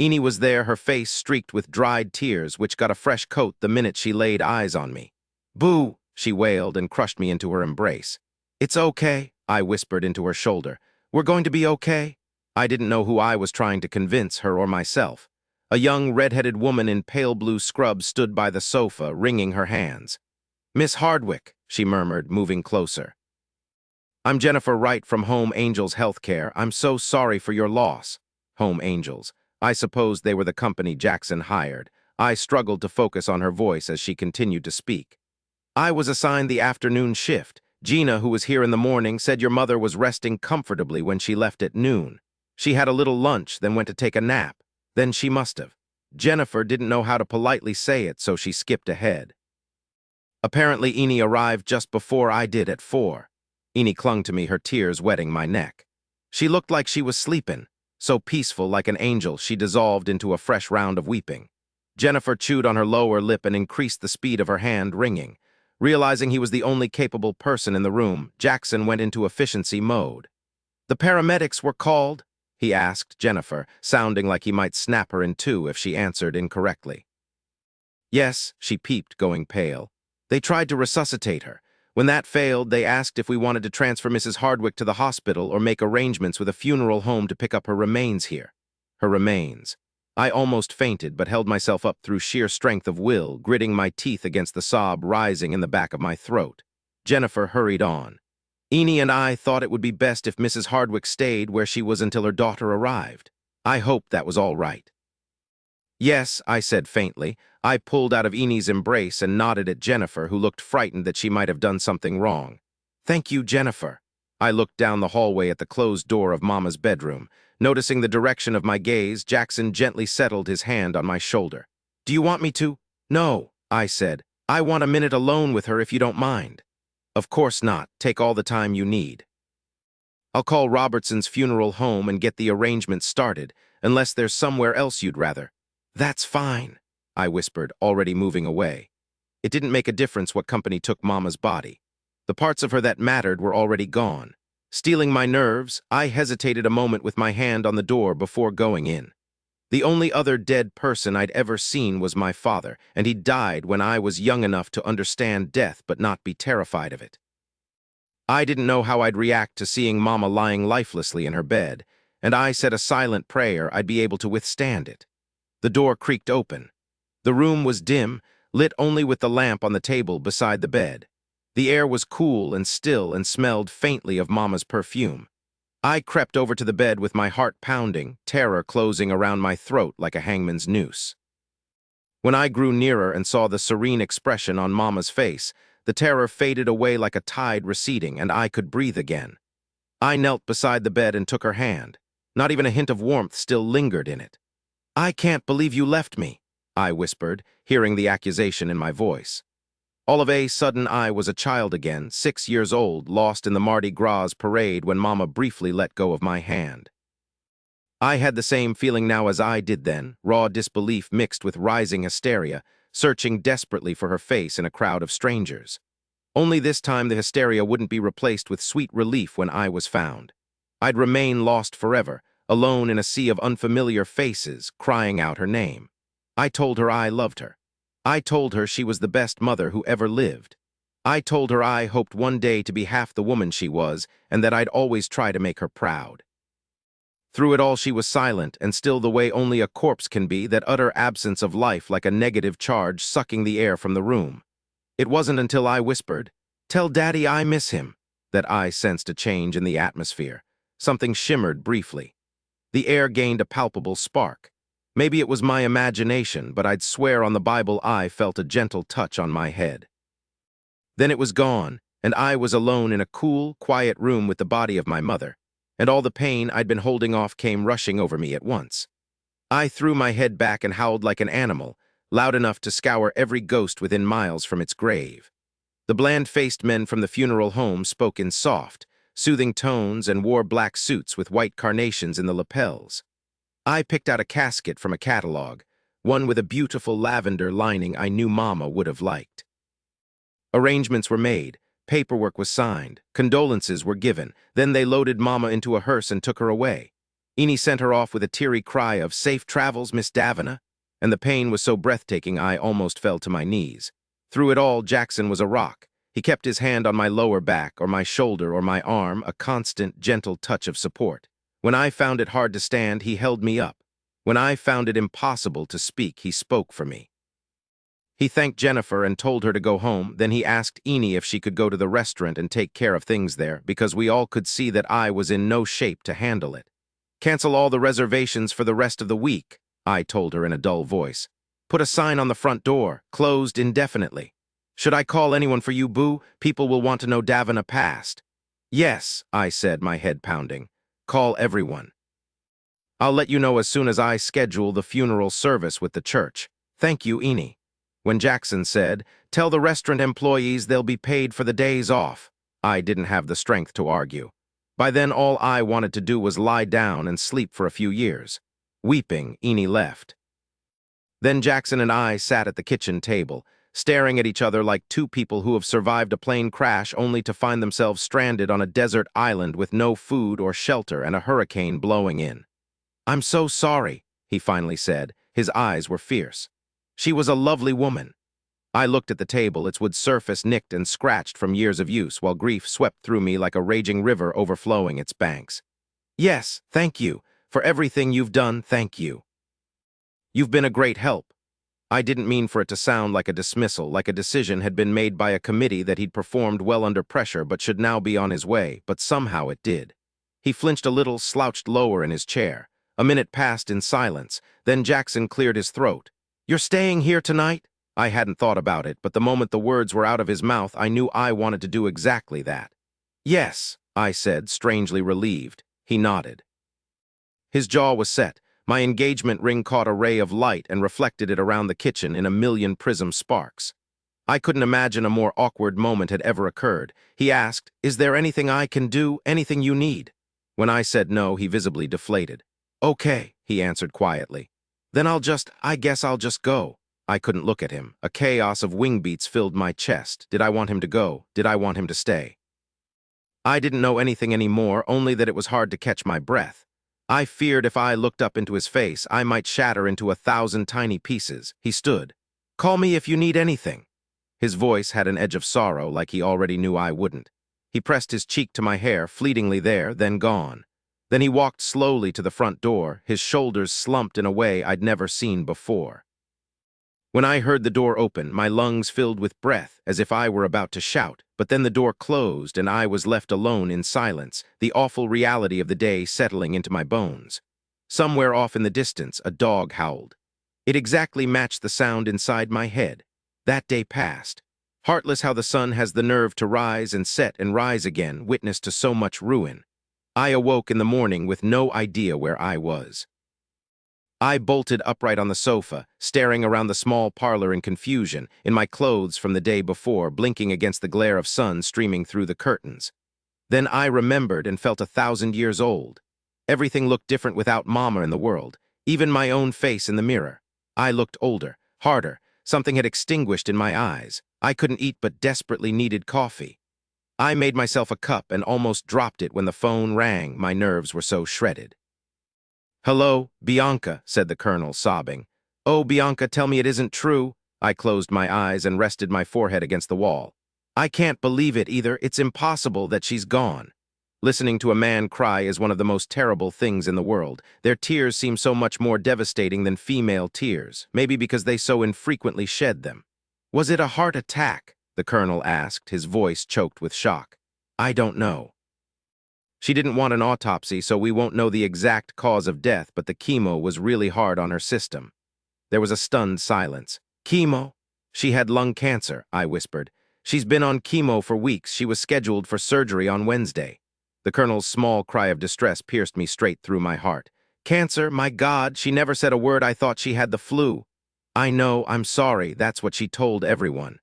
Eni was there, her face streaked with dried tears, which got a fresh coat the minute she laid eyes on me. "Boo," she wailed and crushed me into her embrace. "It's okay," I whispered into her shoulder. "We're going to be okay." I didn't know who I was trying to convince, her or myself. A young red-headed woman in pale blue scrubs stood by the sofa, wringing her hands. "Miss Hardwick," she murmured, moving closer. "I'm Jennifer Wright from Home Angels Healthcare. I'm so sorry for your loss." Home Angels. I suppose they were the company Jackson hired. I struggled to focus on her voice as she continued to speak. "I was assigned the afternoon shift. Gina, who was here in the morning, said your mother was resting comfortably when she left at noon. She had a little lunch, then went to take a nap. Then she must have. Jennifer didn't know how to politely say it, so she skipped ahead. Apparently, Eni arrived just before I did at 4. Eni clung to me, her tears wetting my neck. She looked like she was sleeping. So peaceful, like an angel, she dissolved into a fresh round of weeping. Jennifer chewed on her lower lip and increased the speed of her hand wringing. Realizing he was the only capable person in the room, Jackson went into efficiency mode. "The paramedics were called?" he asked Jennifer, sounding like he might snap her in two if she answered incorrectly. "Yes," she peeped, going pale. "They tried to resuscitate her. When that failed, they asked if we wanted to transfer Mrs. Hardwick to the hospital or make arrangements with a funeral home to pick up her remains here." Her remains. I almost fainted, but held myself up through sheer strength of will, gritting my teeth against the sob rising in the back of my throat. Jennifer hurried on. "Enid and I thought it would be best if Mrs. Hardwick stayed where she was until her daughter arrived. I hoped that was all right." "Yes," I said faintly. I pulled out of Enid's embrace and nodded at Jennifer, who looked frightened that she might have done something wrong. "Thank you, Jennifer." I looked down the hallway at the closed door of Mama's bedroom. Noticing the direction of my gaze, Jackson gently settled his hand on my shoulder. "Do you want me to?" "No," I said. "I want a minute alone with her if you don't mind." "Of course not. Take all the time you need." "I'll call Robertson's funeral home and get the arrangements started, unless there's somewhere else you'd rather." "That's fine," I whispered, already moving away. It didn't make a difference what company took Mama's body. The parts of her that mattered were already gone. Steeling my nerves, I hesitated a moment with my hand on the door before going in. The only other dead person I'd ever seen was my father, and he died when I was young enough to understand death but not be terrified of it. I didn't know how I'd react to seeing Mama lying lifelessly in her bed, and I said a silent prayer I'd be able to withstand it. The door creaked open. The room was dim, lit only with the lamp on the table beside the bed. The air was cool and still and smelled faintly of Mama's perfume. I crept over to the bed with my heart pounding, terror closing around my throat like a hangman's noose. When I grew nearer and saw the serene expression on Mama's face, the terror faded away like a tide receding, and I could breathe again. I knelt beside the bed and took her hand. Not even a hint of warmth still lingered in it. "I can't believe you left me," I whispered, hearing the accusation in my voice. All of a sudden I was a child again, 6 years old, lost in the Mardi Gras parade when Mama briefly let go of my hand. I had the same feeling now as I did then, raw disbelief mixed with rising hysteria, searching desperately for her face in a crowd of strangers. Only this time the hysteria wouldn't be replaced with sweet relief when I was found. I'd remain lost forever, alone in a sea of unfamiliar faces, crying out her name. I told her I loved her. I told her she was the best mother who ever lived. I told her I hoped one day to be half the woman she was, and that I'd always try to make her proud. Through it all she was silent, and still the way only a corpse can be, that utter absence of life like a negative charge sucking the air from the room. It wasn't until I whispered, "Tell Daddy I miss him," that I sensed a change in the atmosphere. Something shimmered briefly. The air gained a palpable spark. Maybe it was my imagination, but I'd swear on the Bible I felt a gentle touch on my head. Then it was gone, and I was alone in a cool, quiet room with the body of my mother, and all the pain I'd been holding off came rushing over me at once. I threw my head back and howled like an animal, loud enough to scour every ghost within miles from its grave. The bland-faced men from the funeral home spoke in soft, soothing tones and wore black suits with white carnations in the lapels. I picked out a casket from a catalog, one with a beautiful lavender lining I knew Mama would have liked. Arrangements were made, paperwork was signed, condolences were given, then they loaded Mama into a hearse and took her away. Enid sent her off with a teary cry of "Safe travels, Miss Davina," and the pain was so breathtaking I almost fell to my knees. Through it all, Jackson was a rock. He kept his hand on my lower back or my shoulder or my arm, a constant, gentle touch of support. When I found it hard to stand, he held me up. When I found it impossible to speak, he spoke for me. He thanked Jennifer and told her to go home, then he asked Enid if she could go to the restaurant and take care of things there, because we all could see that I was in no shape to handle it. "Cancel all the reservations for the rest of the week," I told her in a dull voice. "Put a sign on the front door, closed indefinitely. Should I call anyone for you, Boo? People will want to know Davina passed." "Yes," I said, my head pounding. "Call everyone. I'll let you know as soon as I schedule the funeral service with the church. Thank you, Enid." When Jackson said, "Tell the restaurant employees they'll be paid for the days off," I didn't have the strength to argue. By then, all I wanted to do was lie down and sleep for a few years. Weeping, Enid left. Then Jackson and I sat at the kitchen table, staring at each other like two people who have survived a plane crash only to find themselves stranded on a desert island with no food or shelter and a hurricane blowing in. "I'm so sorry," he finally said. His eyes were fierce. "She was a lovely woman." I looked at the table, its wood surface nicked and scratched from years of use, while grief swept through me like a raging river overflowing its banks. "Yes, thank you. For everything you've done, thank you. You've been a great help." I didn't mean for it to sound like a dismissal, like a decision had been made by a committee that he'd performed well under pressure but should now be on his way, but somehow it did. He flinched a little, slouched lower in his chair. A minute passed in silence, then Jackson cleared his throat. "You're staying here tonight?" I hadn't thought about it, but the moment the words were out of his mouth, I knew I wanted to do exactly that. "Yes," I said, strangely relieved. He nodded. His jaw was set. My engagement ring caught a ray of light and reflected it around the kitchen in a million prism sparks. I couldn't imagine a more awkward moment had ever occurred. He asked, "Is there anything I can do, anything you need?" When I said no, he visibly deflated. "Okay," he answered quietly. "Then I guess I'll just go." I couldn't look at him. A chaos of wing beats filled my chest. Did I want him to go? Did I want him to stay? I didn't know anything anymore, only that it was hard to catch my breath. I feared if I looked up into his face, I might shatter into 1,000 tiny pieces. He stood. "Call me if you need anything." His voice had an edge of sorrow, like he already knew I wouldn't. He pressed his cheek to my hair, fleetingly there, then gone. Then he walked slowly to the front door, his shoulders slumped in a way I'd never seen before. When I heard the door open, my lungs filled with breath, as if I were about to shout, but then the door closed and I was left alone in silence, the awful reality of the day settling into my bones. Somewhere off in the distance, a dog howled. It exactly matched the sound inside my head. That day passed. Heartless how the sun has the nerve to rise and set and rise again, witness to so much ruin. I awoke in the morning with no idea where I was. I bolted upright on the sofa, staring around the small parlor in confusion, in my clothes from the day before, blinking against the glare of sun streaming through the curtains. Then I remembered and felt 1,000 years old. Everything looked different without Mama in the world, even my own face in the mirror. I looked older, harder. Something had extinguished in my eyes. I couldn't eat but desperately needed coffee. I made myself a cup and almost dropped it when the phone rang. My nerves were so shredded. "Hello, Bianca," said the colonel, sobbing. "Oh, Bianca, tell me it isn't true." I closed my eyes and rested my forehead against the wall. "I can't believe it either. It's impossible that she's gone." Listening to a man cry is one of the most terrible things in the world. Their tears seem so much more devastating than female tears, maybe because they so infrequently shed them. "Was it a heart attack?" the colonel asked, his voice choked with shock. "I don't know. She didn't want an autopsy, so we won't know the exact cause of death, but the chemo was really hard on her system." There was a stunned silence. "Chemo? She had lung cancer," I whispered. "She's been on chemo for weeks. She was scheduled for surgery on Wednesday." The colonel's small cry of distress pierced me straight through my heart. "Cancer? My God, she never said a word. I thought she had the flu." "I know, I'm sorry. That's what she told everyone."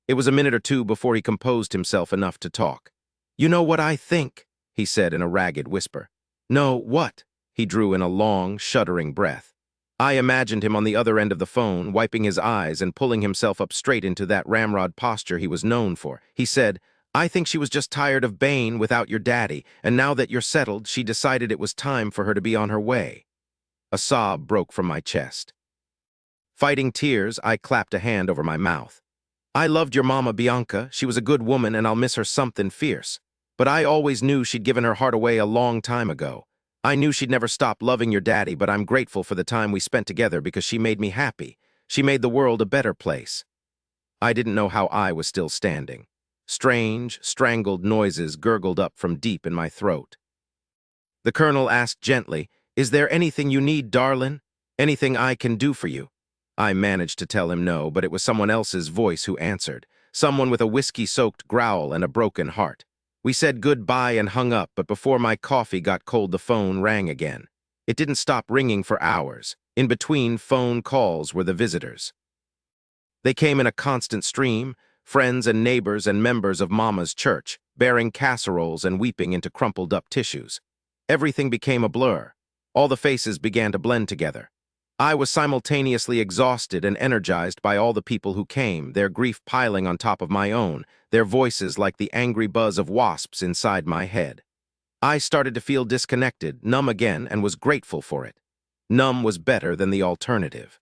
It was a minute or two before he composed himself enough to talk. "You know what I think?" he said in a ragged whisper. "No, what?" He drew in a long, shuddering breath. I imagined him on the other end of the phone, wiping his eyes and pulling himself up straight into that ramrod posture he was known for. He said, "I think she was just tired of Bane without your daddy, and now that you're settled, she decided it was time for her to be on her way." A sob broke from my chest. Fighting tears, I clapped a hand over my mouth. "I loved your mama, Bianca. She was a good woman, and I'll miss her something fierce. But I always knew she'd given her heart away a long time ago. I knew she'd never stop loving your daddy, but I'm grateful for the time we spent together because she made me happy. She made the world a better place." I didn't know how I was still standing. Strange, strangled noises gurgled up from deep in my throat. The colonel asked gently, "Is there anything you need, darlin'? Anything I can do for you?" I managed to tell him no, but it was someone else's voice who answered, someone with a whiskey-soaked growl and a broken heart. We said goodbye and hung up, but before my coffee got cold, the phone rang again. It didn't stop ringing for hours. In between phone calls were the visitors. They came in a constant stream, friends and neighbors and members of Mama's church, bearing casseroles and weeping into crumpled-up tissues. Everything became a blur. All the faces began to blend together. I was simultaneously exhausted and energized by all the people who came, their grief piling on top of my own, their voices like the angry buzz of wasps inside my head. I started to feel disconnected, numb again, and was grateful for it. Numb was better than the alternative.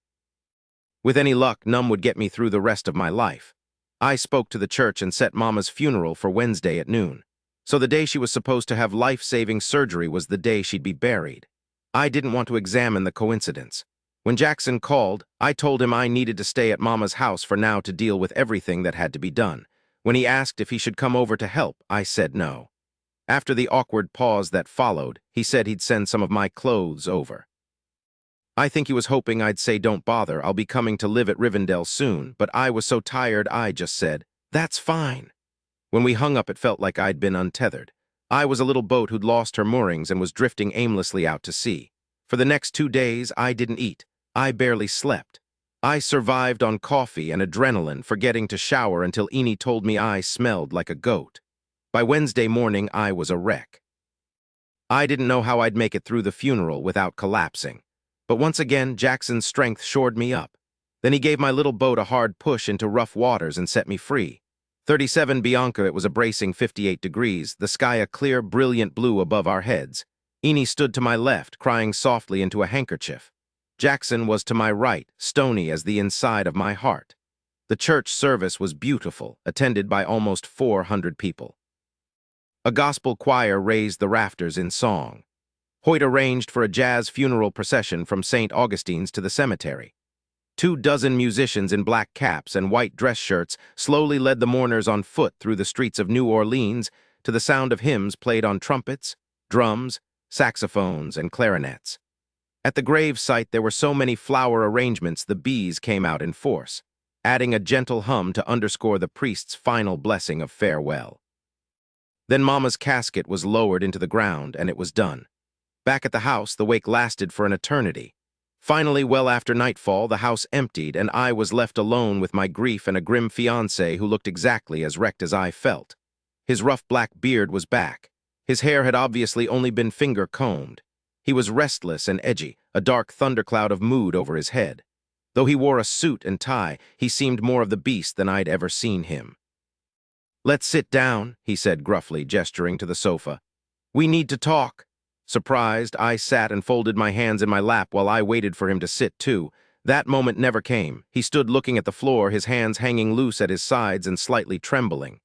With any luck, numb would get me through the rest of my life. I spoke to the church and set Mama's funeral for Wednesday at noon. So the day she was supposed to have life-saving surgery was the day she'd be buried. I didn't want to examine the coincidence. When Jackson called, I told him I needed to stay at Mama's house for now to deal with everything that had to be done. When he asked if he should come over to help, I said no. After the awkward pause that followed, he said he'd send some of my clothes over. I think he was hoping I'd say don't bother, I'll be coming to live at Rivendell soon, but I was so tired I just said, that's fine. When we hung up, it felt like I'd been untethered. I was a little boat who'd lost her moorings and was drifting aimlessly out to sea. For the next 2 days, I didn't eat. I barely slept. I survived on coffee and adrenaline, forgetting to shower until Eni told me I smelled like a goat. By Wednesday morning, I was a wreck. I didn't know how I'd make it through the funeral without collapsing. But once again, Jackson's strength shored me up. Then he gave my little boat a hard push into rough waters and set me free. 37 Bianca, it was a bracing 58 degrees, the sky a clear, brilliant blue above our heads. Eni stood to my left, crying softly into a handkerchief. Jackson was to my right, stony as the inside of my heart. The church service was beautiful, attended by almost 400 people. A gospel choir raised the rafters in song. Hoyt arranged for a jazz funeral procession from St. Augustine's to the cemetery. 24 musicians in black caps and white dress shirts slowly led the mourners on foot through the streets of New Orleans to the sound of hymns played on trumpets, drums, saxophones, and clarinets. At the grave site, there were so many flower arrangements the bees came out in force, adding a gentle hum to underscore the priest's final blessing of farewell. Then Mama's casket was lowered into the ground, and it was done. Back at the house, the wake lasted for an eternity. Finally, well after nightfall, the house emptied, and I was left alone with my grief and a grim fiancé who looked exactly as wrecked as I felt. His rough black beard was back. His hair had obviously only been finger-combed. He was restless and edgy, a dark thundercloud of mood over his head. Though he wore a suit and tie, he seemed more of the beast than I'd ever seen him. "Let's sit down," he said gruffly, gesturing to the sofa. "We need to talk." Surprised, I sat and folded my hands in my lap while I waited for him to sit too. That moment never came. He stood looking at the floor, his hands hanging loose at his sides and slightly trembling.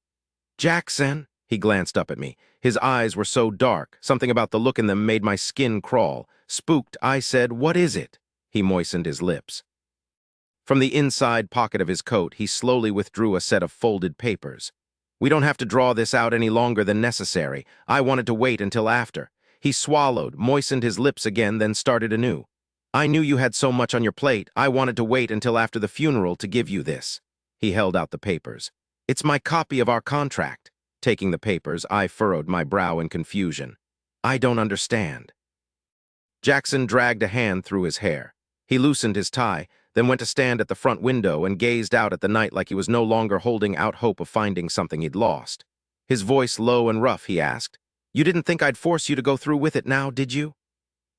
"Jackson," he glanced up at me. His eyes were so dark, something about the look in them made my skin crawl. Spooked, I said, "What is it?" He moistened his lips. From the inside pocket of his coat, he slowly withdrew a set of folded papers. "We don't have to draw this out any longer than necessary. I wanted to wait until after." He swallowed, moistened his lips again, then started anew. "I knew you had so much on your plate, I wanted to wait until after the funeral to give you this." He held out the papers. "It's my copy of our contract." Taking the papers, I furrowed my brow in confusion. "I don't understand." Jackson dragged a hand through his hair. He loosened his tie, then went to stand at the front window and gazed out at the night like he was no longer holding out hope of finding something he'd lost. His voice low and rough, he asked, "You didn't think I'd force you to go through with it now, did you?"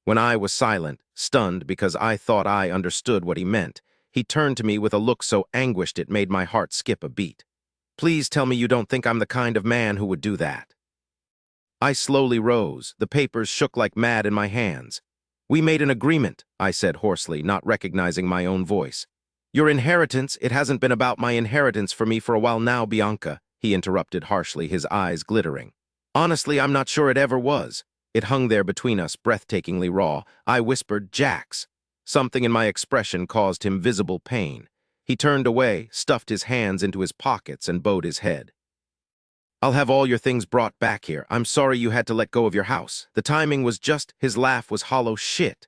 When I was silent, stunned because I thought I understood what he meant, he turned to me with a look so anguished it made my heart skip a beat. "Please tell me you don't think I'm the kind of man who would do that." I slowly rose. The papers shook like mad in my hands. "We made an agreement," I said hoarsely, not recognizing my own voice. "Your inheritance, it hasn't been about my inheritance for me for a while now, Bianca," he interrupted harshly, his eyes glittering. "Honestly, I'm not sure it ever was." It hung there between us, breathtakingly raw. I whispered, "Jax." Something in my expression caused him visible pain. He turned away, stuffed his hands into his pockets, and bowed his head. "I'll have all your things brought back here. I'm sorry you had to let go of your house. The timing was just—" His laugh was hollow shit.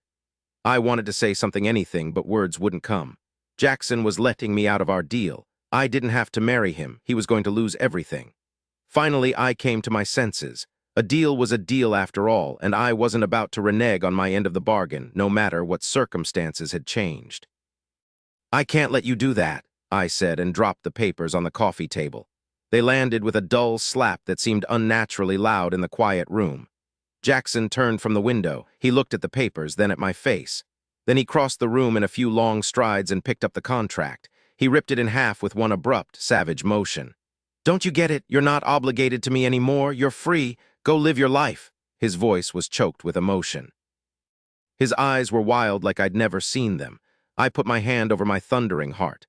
I wanted to say something, anything, but words wouldn't come. Jackson was letting me out of our deal. I didn't have to marry him. He was going to lose everything. Finally, I came to my senses. A deal was a deal after all, and I wasn't about to renege on my end of the bargain, no matter what circumstances had changed. "I can't let you do that," I said, and dropped the papers on the coffee table. They landed with a dull slap that seemed unnaturally loud in the quiet room. Jackson turned from the window. He looked at the papers, then at my face. Then he crossed the room in a few long strides and picked up the contract. He ripped it in half with one abrupt, savage motion. "Don't you get it? You're not obligated to me anymore. You're free. Go live your life." His voice was choked with emotion. His eyes were wild like I'd never seen them. I put my hand over my thundering heart.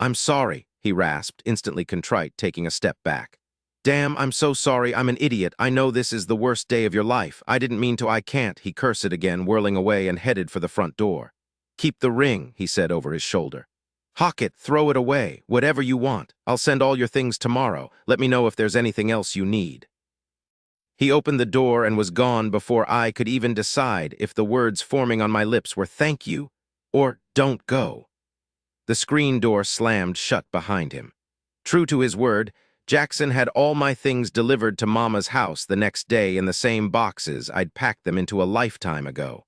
"I'm sorry," he rasped, instantly contrite, taking a step back. "Damn, I'm so sorry. I'm an idiot. I know this is the worst day of your life. I didn't mean to. I can't." He cursed again, whirling away and headed for the front door. "Keep the ring," he said over his shoulder. "Hock it, throw it away, whatever you want. I'll send all your things tomorrow. Let me know if there's anything else you need." He opened the door and was gone before I could even decide if the words forming on my lips were "thank you" or "don't go." The screen door slammed shut behind him. True to his word, Jackson had all my things delivered to Mama's house the next day in the same boxes I'd packed them into a lifetime ago.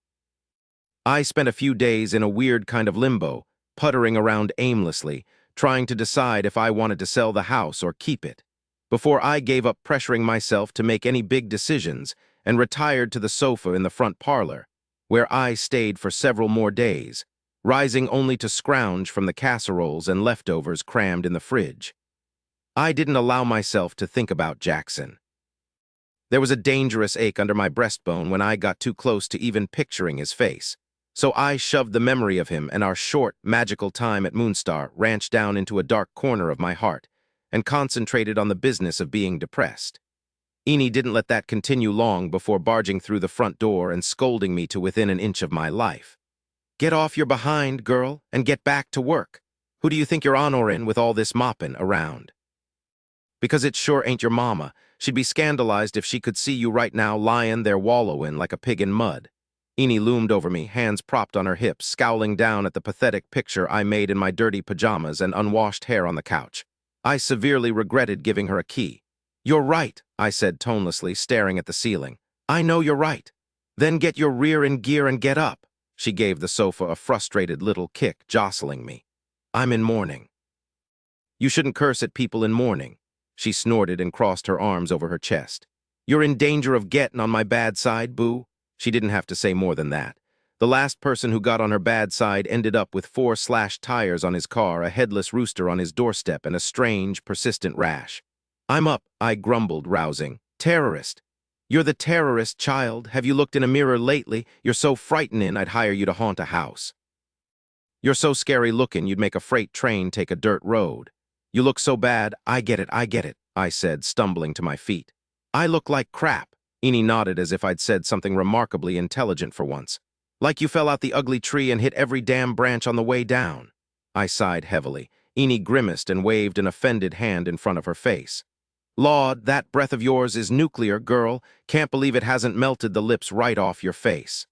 I spent a few days in a weird kind of limbo, puttering around aimlessly, trying to decide if I wanted to sell the house or keep it, before I gave up pressuring myself to make any big decisions and retired to the sofa in the front parlor, where I stayed for several more days, rising only to scrounge from the casseroles and leftovers crammed in the fridge. I didn't allow myself to think about Jackson. There was a dangerous ache under my breastbone when I got too close to even picturing his face. So I shoved the memory of him and our short, magical time at Moonstar Ranch down into a dark corner of my heart and concentrated on the business of being depressed. Eni didn't let that continue long before barging through the front door and scolding me to within an inch of my life. "Get off your behind, girl, and get back to work. Who do you think you're honoring with all this mopping around? Because it sure ain't your mama. She'd be scandalized if she could see you right now lying there wallowing like a pig in mud." Eni loomed over me, hands propped on her hips, scowling down at the pathetic picture I made in my dirty pajamas and unwashed hair on the couch. I severely regretted giving her a key. "You're right," I said tonelessly, staring at the ceiling. "I know you're right. Then get your rear in gear and get up." She gave the sofa a frustrated little kick, jostling me. "I'm in mourning." "You shouldn't curse at people in mourning." She snorted and crossed her arms over her chest. "You're in danger of getting on my bad side, boo." She didn't have to say more than that. The last person who got on her bad side ended up with 4 slashed tires on his car, a headless rooster on his doorstep, and a strange, persistent rash. "I'm up," I grumbled, rousing. "Terrorist. You're the terrorist, child. Have you looked in a mirror lately? You're so frightening I'd hire you to haunt a house. You're so scary looking you'd make a freight train take a dirt road. You look so bad. I get it, I said, stumbling to my feet. I look like crap." Eni nodded as if I'd said something remarkably intelligent for once. "Like you fell out the ugly tree and hit every damn branch on the way down." I sighed heavily. Eni grimaced and waved an offended hand in front of her face. "Lord, that breath of yours is nuclear, girl. Can't believe it hasn't melted the lips right off your face."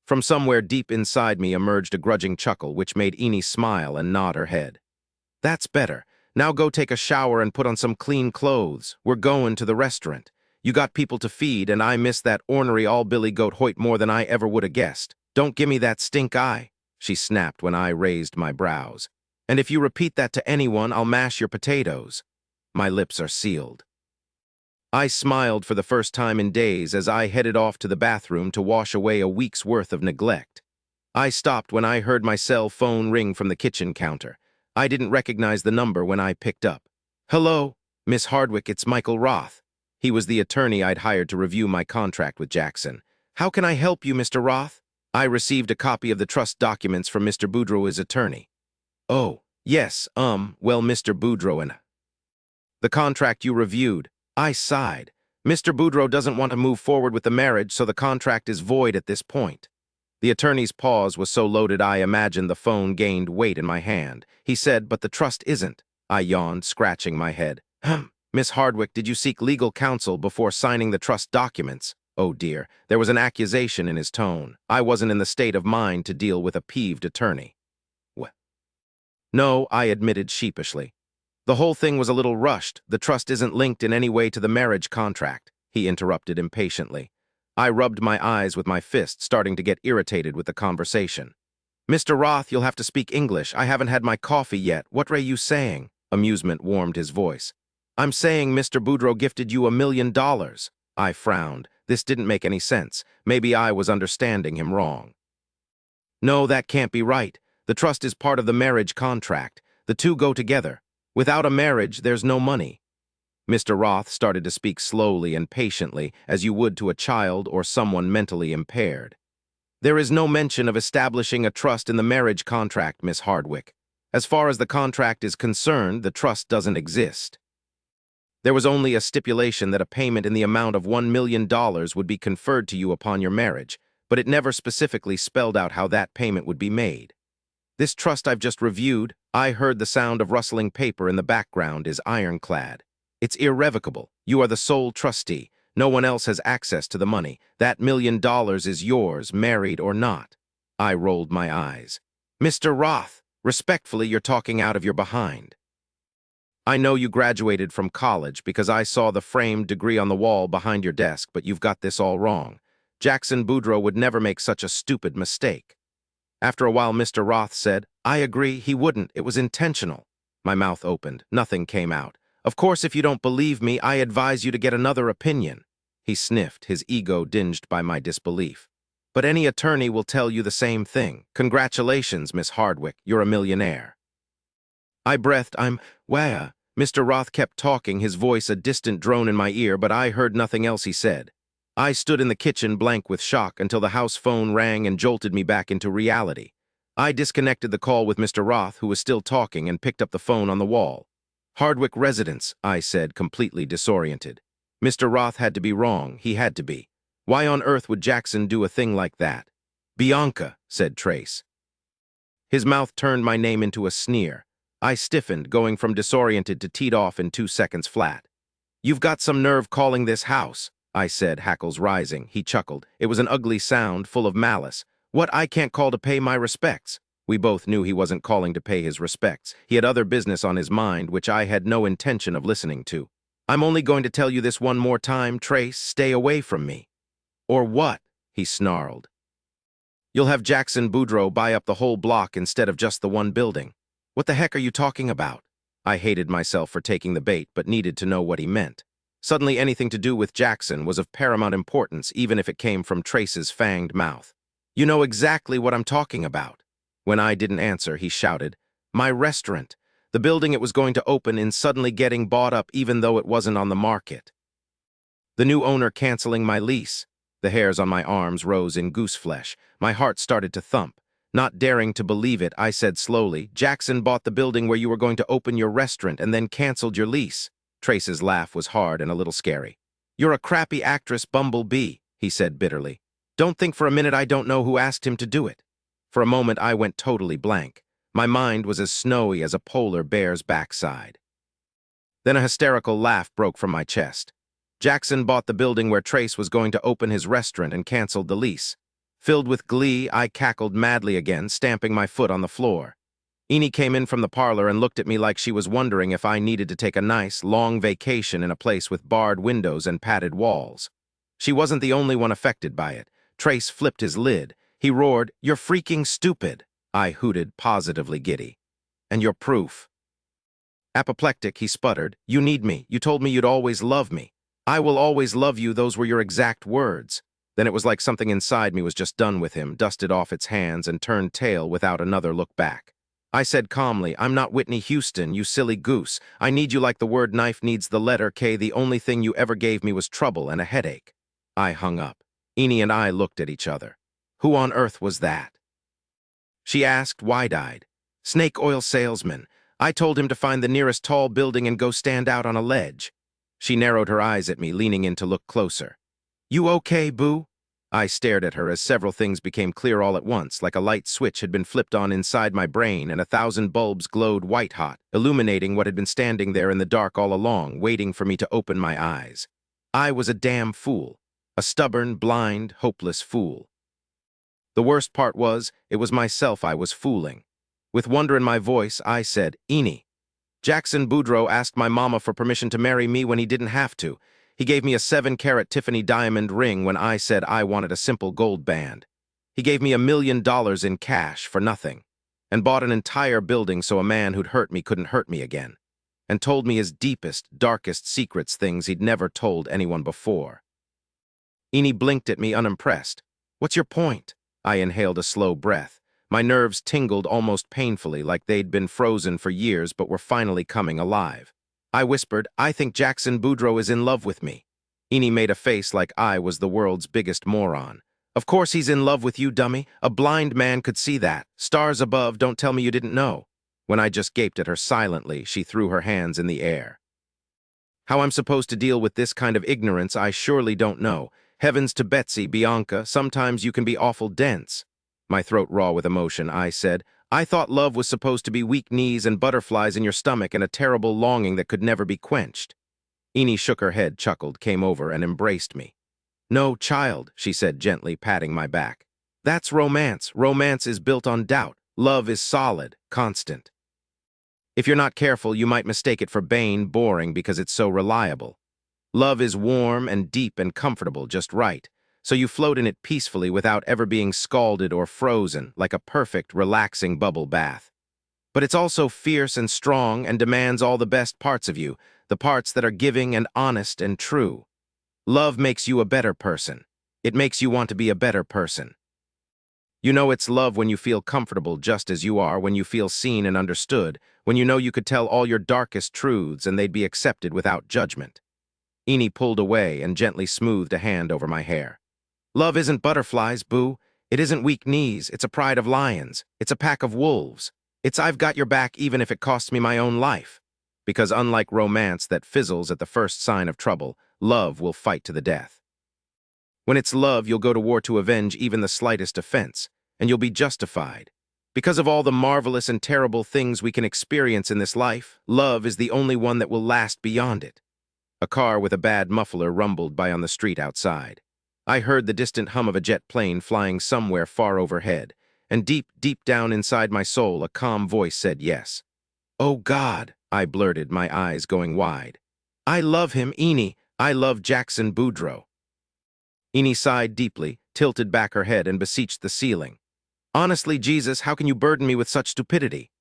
From somewhere deep inside me emerged a grudging chuckle, which made Eni smile and nod her head. "That's better. Now go take a shower and put on some clean clothes. We're going to the restaurant. You got people to feed, and I miss that ornery all-billy goat Hoyt more than I ever would have guessed. Don't gimme that stink eye," she snapped when I raised my brows. "And if you repeat that to anyone, I'll mash your potatoes." My lips are sealed. I smiled for the first time in days as I headed off to the bathroom to wash away a week's worth of neglect. I stopped when I heard my cell phone ring from the kitchen counter. I didn't recognize the number when I picked up. "Hello, Miss Hardwick, it's Michael Roth." He was the attorney I'd hired to review my contract with Jackson. "How can I help you, Mr. Roth?" I received a copy of the trust documents from Mr. Boudreau's attorney. "Oh, yes, well, Mr. Boudreau and..." "The contract you reviewed." I sighed. "Mr. Boudreau doesn't want to move forward with the marriage, so the contract is void at this point." The attorney's pause was so loaded I imagined the phone gained weight in my hand. He said, "But the trust isn't." I yawned, scratching my head. "Miss Hardwick, did you seek legal counsel before signing the trust documents?" Oh dear, there was an accusation in his tone. I wasn't in the state of mind to deal with a peeved attorney. "Well, no," I admitted sheepishly. "The whole thing was a little rushed. The trust isn't linked in any way to the marriage contract," he interrupted impatiently. I rubbed my eyes with my fist, starting to get irritated with the conversation. "Mr. Roth, you'll have to speak English. I haven't had my coffee yet. What are you saying?" Amusement warmed his voice. "I'm saying Mr. Boudreau gifted you $1 million. I frowned. This didn't make any sense. Maybe I was understanding him wrong. No, that can't be right. The trust is part of the marriage contract. The two go together. Without a marriage, there's no money. Mr. Roth started to speak slowly and patiently, as you would to a child or someone mentally impaired. There is no mention of establishing a trust in the marriage contract, Miss Hardwick. As far as the contract is concerned, the trust doesn't exist. There was only a stipulation that a payment in the amount of $1 million would be conferred to you upon your marriage, but it never specifically spelled out how that payment would be made. This trust I've just reviewed, I heard the sound of rustling paper in the background, is ironclad. It's irrevocable. You are the sole trustee. No one else has access to the money. That $1 million is yours, married or not. I rolled my eyes. Mr. Roth, respectfully, you're talking out of your behind. I know you graduated from college because I saw the framed degree on the wall behind your desk, but you've got this all wrong. Jackson Boudreaux would never make such a stupid mistake. After a while, Mr. Roth said, I agree, he wouldn't. It was intentional. My mouth opened. Nothing came out. Of course, if you don't believe me, I advise you to get another opinion. He sniffed, his ego dinged by my disbelief. But any attorney will tell you the same thing. Congratulations, Miss Hardwick, you're a millionaire. I breathed. Wah. Mr. Roth kept talking, his voice a distant drone in my ear, but I heard nothing else he said. I stood in the kitchen blank with shock until the house phone rang and jolted me back into reality. I disconnected the call with Mr. Roth, who was still talking, and picked up the phone on the wall. Hardwick Residence, I said, completely disoriented. Mr. Roth had to be wrong. He had to be. Why on earth would Jackson do a thing like that? Bianca, said Trace. His mouth turned my name into a sneer. I stiffened, going from disoriented to teed off in 2 seconds flat. You've got some nerve calling this house, I said, hackles rising. He chuckled. It was an ugly sound, full of malice. What I can't call to pay my respects? We both knew he wasn't calling to pay his respects. He had other business on his mind, which I had no intention of listening to. I'm only going to tell you this one more time, Trace, stay away from me. Or what? He snarled. You'll have Jackson Boudreaux buy up the whole block instead of just the one building. What the heck are you talking about? I hated myself for taking the bait, but needed to know what he meant. Suddenly anything to do with Jackson was of paramount importance, even if it came from Trace's fanged mouth. You know exactly what I'm talking about. When I didn't answer, he shouted, My restaurant. The building it was going to open in suddenly getting bought up even though it wasn't on the market. The new owner canceling my lease. The hairs on my arms rose in gooseflesh. My heart started to thump. Not daring to believe it, I said slowly, Jackson bought the building where you were going to open your restaurant and then canceled your lease. Trace's laugh was hard and a little scary. You're a crappy actress, Bumblebee, he said bitterly. Don't think for a minute I don't know who asked him to do it. For a moment, I went totally blank. My mind was as snowy as a polar bear's backside. Then a hysterical laugh broke from my chest. Jackson bought the building where Trace was going to open his restaurant and canceled the lease. Filled with glee, I cackled madly again, stamping my foot on the floor. Enid came in from the parlor and looked at me like she was wondering if I needed to take a nice, long vacation in a place with barred windows and padded walls. She wasn't the only one affected by it. Trace flipped his lid. He roared, You're freaking stupid. I hooted, positively giddy. And your proof. Apoplectic, he sputtered. You need me. You told me you'd always love me. I will always love you, those were your exact words. Then it was like something inside me was just done with him, dusted off its hands and turned tail without another look back. I said calmly, I'm not Whitney Houston, you silly goose. I need you like the word knife needs the letter K. The only thing you ever gave me was trouble and a headache. I hung up. Enid and I looked at each other. Who on earth was that? She asked, wide-eyed. Snake oil salesman. I told him to find the nearest tall building and go stand out on a ledge. She narrowed her eyes at me, leaning in to look closer. You okay, Boo? I stared at her as several things became clear all at once, like a light switch had been flipped on inside my brain and 1,000 bulbs glowed white-hot, illuminating what had been standing there in the dark all along, waiting for me to open my eyes. I was a damn fool. A stubborn, blind, hopeless fool. The worst part was, it was myself I was fooling. With wonder in my voice, I said, Enid. Jackson Boudreaux asked my mama for permission to marry me when he didn't have to. He gave me a 7-carat Tiffany diamond ring when I said I wanted a simple gold band. He gave me $1 million in cash for nothing, and bought an entire building so a man who'd hurt me couldn't hurt me again, and told me his deepest, darkest secrets, things he'd never told anyone before. Enid blinked at me unimpressed. What's your point? I inhaled a slow breath. My nerves tingled almost painfully, like they'd been frozen for years but were finally coming alive. I whispered, "I think Jackson Boudreau is in love with me." Eni made a face like I was the world's biggest moron. "Of course he's in love with you, dummy. A blind man could see that. Stars above, don't tell me you didn't know." When I just gaped at her silently, she threw her hands in the air. How I'm supposed to deal with this kind of ignorance, I surely don't know. Heavens to Betsy, Bianca, sometimes you can be awful dense. My throat raw with emotion, I said, "I thought love was supposed to be weak knees and butterflies in your stomach and a terrible longing that could never be quenched." Eni shook her head, chuckled, came over, and embraced me. "No, child," she said gently, patting my back. "That's romance. Romance is built on doubt. Love is solid, constant. If you're not careful, you might mistake it for Bane, boring because it's so reliable. Love is warm and deep and comfortable, just right, so you float in it peacefully without ever being scalded or frozen, like a perfect, relaxing bubble bath. But it's also fierce and strong and demands all the best parts of you, the parts that are giving and honest and true. Love makes you a better person. It makes you want to be a better person. You know it's love when you feel comfortable just as you are, when you feel seen and understood, when you know you could tell all your darkest truths and they'd be accepted without judgment." Eni pulled away and gently smoothed a hand over my hair. "Love isn't butterflies, boo. It isn't weak knees. It's a pride of lions. It's a pack of wolves. It's I've got your back even if it costs me my own life. Because unlike romance that fizzles at the first sign of trouble, love will fight to the death. When it's love, you'll go to war to avenge even the slightest offense, and you'll be justified. Because of all the marvelous and terrible things we can experience in this life, love is the only one that will last beyond it." A car with a bad muffler rumbled by on the street outside. I heard the distant hum of a jet plane flying somewhere far overhead, and deep, deep down inside my soul, a calm voice said yes. "Oh God," I blurted, my eyes going wide. "I love him, Eni. I love Jackson Boudreau." Eni sighed deeply, tilted back her head, and beseeched the ceiling. "Honestly, Jesus, how can you burden me with such stupidity?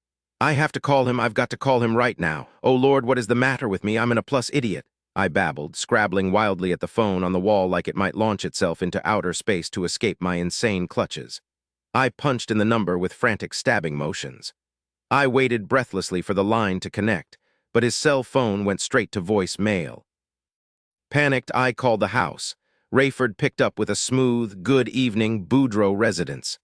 I have to call him. I've got to call him right now. Oh Lord, what is the matter with me? I'm an A+ idiot," I babbled, scrabbling wildly at the phone on the wall like it might launch itself into outer space to escape my insane clutches. I punched in the number with frantic stabbing motions. I waited breathlessly for the line to connect, but his cell phone went straight to voicemail. Panicked, I called the house. Rayford picked up with a smooth, "Good evening, Boudreau residence."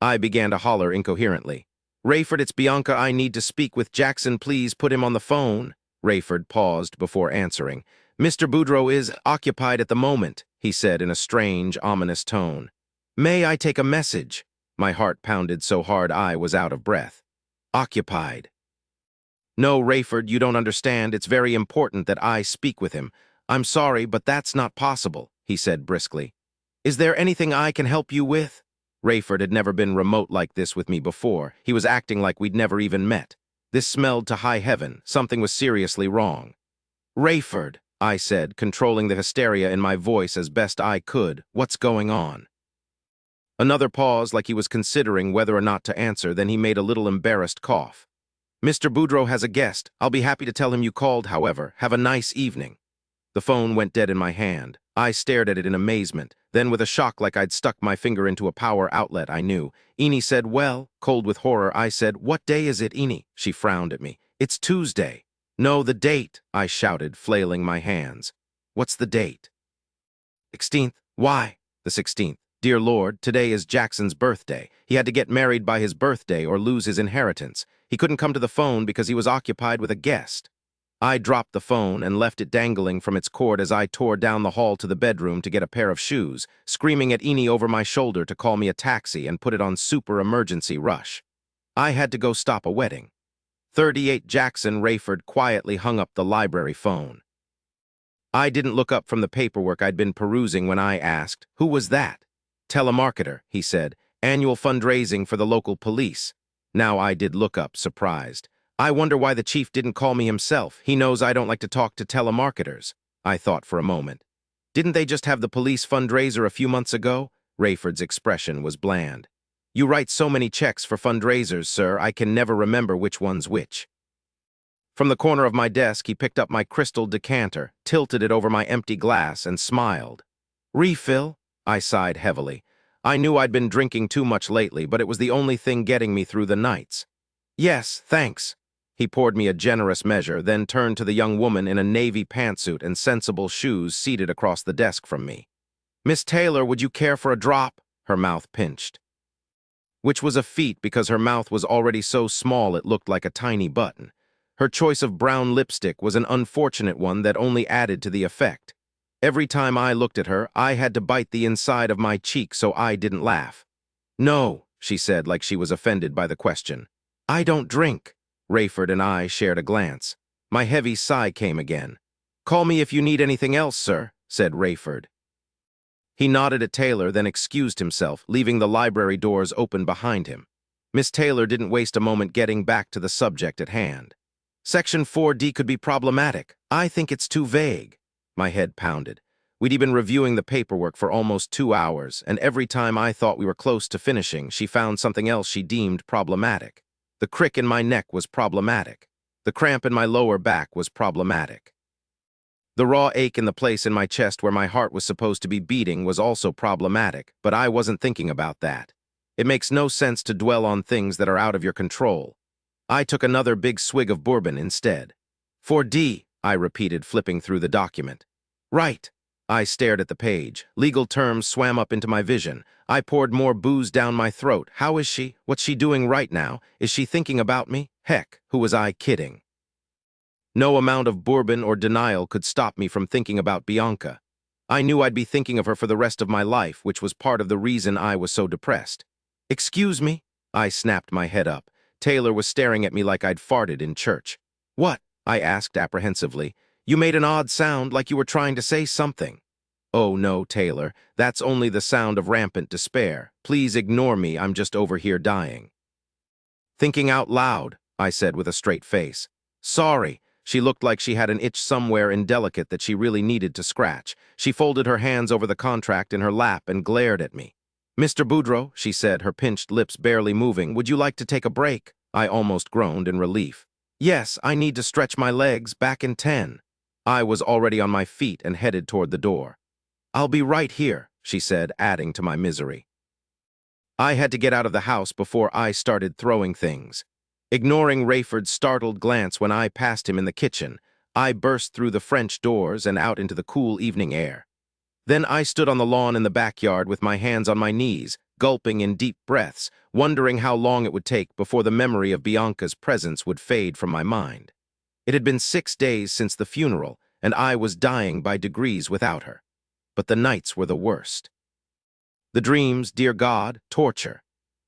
I began to holler incoherently. "Rayford, it's Bianca. I need to speak with Jackson. Please put him on the phone." Rayford paused before answering. "Mr. Boudreau is occupied at the moment," he said in a strange, ominous tone. "May I take a message?" My heart pounded so hard I was out of breath. "Occupied." "No, Rayford, you don't understand. It's very important that I speak with him. I'm sorry, but that's not possible," he said briskly. "Is there anything I can help you with?" Rayford had never been remote like this with me before. He was acting like we'd never even met. This smelled to high heaven. Something was seriously wrong. "Rayford," I said, controlling the hysteria in my voice as best I could, "what's going on?" Another pause, like he was considering whether or not to answer, then he made a little embarrassed cough. "Mr. Boudreau has a guest. I'll be happy to tell him you called, however. Have a nice evening." The phone went dead in my hand. I stared at it in amazement. Then, with a shock like I'd stuck my finger into a power outlet, I knew. Eni said, "Well," cold with horror, I said, "What day is it, Eni?" She frowned at me. "It's Tuesday." "No, the date," I shouted, flailing my hands. "What's the date?" "16th. Why?" "The 16th. Dear Lord, today is Jackson's birthday. He had to get married by his birthday or lose his inheritance. He couldn't come to the phone because he was occupied with a guest." I dropped the phone and left it dangling from its cord as I tore down the hall to the bedroom to get a pair of shoes, screaming at Eni over my shoulder to call me a taxi and put it on super emergency rush. I had to go stop a wedding. 38 Jackson. Rayford quietly hung up the library phone. I didn't look up from the paperwork I'd been perusing when I asked, "Who was that?" "Telemarketer," he said. "Annual fundraising for the local police." Now I did look up, surprised. "I wonder why the chief didn't call me himself. He knows I don't like to talk to telemarketers." I thought for a moment. "Didn't they just have the police fundraiser a few months ago?" Rayford's expression was bland. "You write so many checks for fundraisers, sir, I can never remember which one's which." From the corner of my desk, he picked up my crystal decanter, tilted it over my empty glass, and smiled. "Refill?" I sighed heavily. I knew I'd been drinking too much lately, but it was the only thing getting me through the nights. Yes, thanks. He poured me a generous measure, then turned to the young woman in a navy pantsuit and sensible shoes seated across the desk from me. Miss Taylor, would you care for a drop? Her mouth pinched. Which was a feat because her mouth was already so small it looked like a tiny button. Her choice of brown lipstick was an unfortunate one that only added to the effect. Every time I looked at her, I had to bite the inside of my cheek so I didn't laugh. No, she said like she was offended by the question. I don't drink. Rayford and I shared a glance. My heavy sigh came again. Call me if you need anything else, sir, said Rayford. He nodded at Taylor, then excused himself, leaving the library doors open behind him. Miss Taylor didn't waste a moment getting back to the subject at hand. Section 4D could be problematic. I think it's too vague. My head pounded. We'd been reviewing the paperwork for almost 2 hours, and every time I thought we were close to finishing, she found something else she deemed problematic. The crick in my neck was problematic. The cramp in my lower back was problematic. The raw ache in the place in my chest where my heart was supposed to be beating was also problematic, but I wasn't thinking about that. It makes no sense to dwell on things that are out of your control. I took another big swig of bourbon instead. 4D, I repeated, flipping through the document. Right. I stared at the page. Legal terms swam up into my vision. I poured more booze down my throat. How is she? What's she doing right now? Is she thinking about me? Heck, who was I kidding? No amount of bourbon or denial could stop me from thinking about Bianca. I knew I'd be thinking of her for the rest of my life, which was part of the reason I was so depressed. Excuse me? I snapped my head up. Taylor was staring at me like I'd farted in church. What? I asked apprehensively. You made an odd sound like you were trying to say something. Oh no, Taylor, that's only the sound of rampant despair. Please ignore me, I'm just over here dying. Thinking out loud, I said with a straight face. Sorry. She looked like she had an itch somewhere indelicate that she really needed to scratch. She folded her hands over the contract in her lap and glared at me. Mr. Boudreau, she said, her pinched lips barely moving, would you like to take a break? I almost groaned in relief. Yes, I need to stretch my legs, back in 10. I was already on my feet and headed toward the door. I'll be right here, she said, adding to my misery. I had to get out of the house before I started throwing things. Ignoring Rayford's startled glance when I passed him in the kitchen, I burst through the French doors and out into the cool evening air. Then I stood on the lawn in the backyard with my hands on my knees, gulping in deep breaths, wondering how long it would take before the memory of Bianca's presence would fade from my mind. It had been 6 days since the funeral, and I was dying by degrees without her. But the nights were the worst. The dreams, dear God, torture.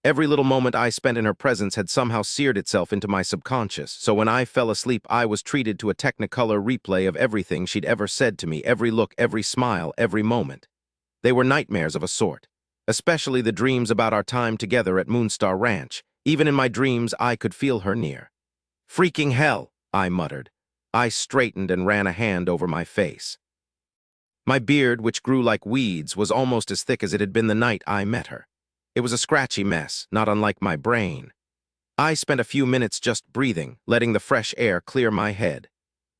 Every little moment I spent in her presence had somehow seared itself into my subconscious, so when I fell asleep I was treated to a technicolor replay of everything she'd ever said to me, every look, every smile, every moment. They were nightmares of a sort, especially the dreams about our time together at Moonstar Ranch. Even in my dreams I could feel her near. Freaking hell, I muttered. I straightened and ran a hand over my face. My beard, which grew like weeds, was almost as thick as it had been the night I met her. It was a scratchy mess, not unlike my brain. I spent a few minutes just breathing, letting the fresh air clear my head.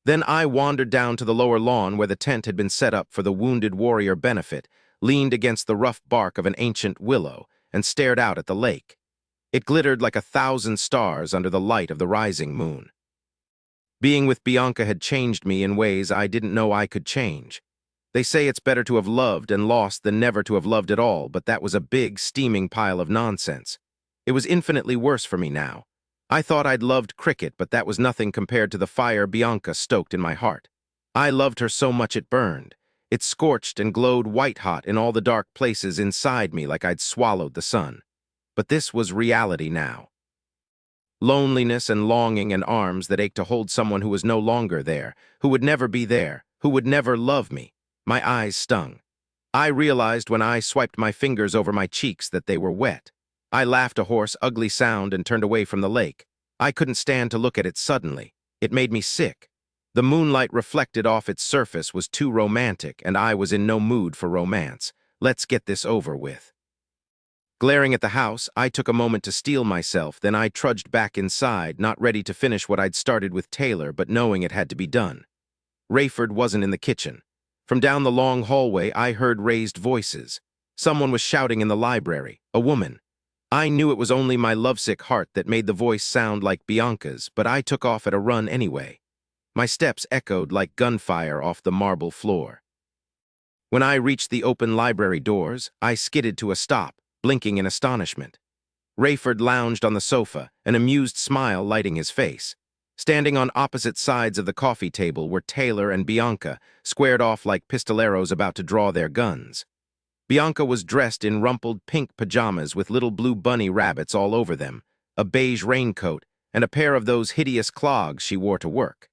Then I wandered down to the lower lawn where the tent had been set up for the wounded warrior benefit, leaned against the rough bark of an ancient willow, and stared out at the lake. It glittered like 1,000 stars under the light of the rising moon. Being with Bianca had changed me in ways I didn't know I could change. They say it's better to have loved and lost than never to have loved at all, but that was a big, steaming pile of nonsense. It was infinitely worse for me now. I thought I'd loved cricket, but that was nothing compared to the fire Bianca stoked in my heart. I loved her so much it burned. It scorched and glowed white-hot in all the dark places inside me like I'd swallowed the sun. But this was reality now. Loneliness and longing and arms that ached to hold someone who was no longer there, who would never be there, who would never love me. My eyes stung. I realized when I swiped my fingers over my cheeks that they were wet. I laughed a hoarse, ugly sound and turned away from the lake. I couldn't stand to look at it suddenly. It made me sick. The moonlight reflected off its surface was too romantic, and I was in no mood for romance. Let's get this over with. Glaring at the house, I took a moment to steel myself, then I trudged back inside, not ready to finish what I'd started with Taylor, but knowing it had to be done. Rayford wasn't in the kitchen. From down the long hallway, I heard raised voices. Someone was shouting in the library, a woman. I knew it was only my lovesick heart that made the voice sound like Bianca's, but I took off at a run anyway. My steps echoed like gunfire off the marble floor. When I reached the open library doors, I skidded to a stop, blinking in astonishment. Rayford lounged on the sofa, an amused smile lighting his face. Standing on opposite sides of the coffee table were Taylor and Bianca, squared off like pistoleros about to draw their guns. Bianca was dressed in rumpled pink pajamas with little blue bunny rabbits all over them, a beige raincoat, and a pair of those hideous clogs she wore to work.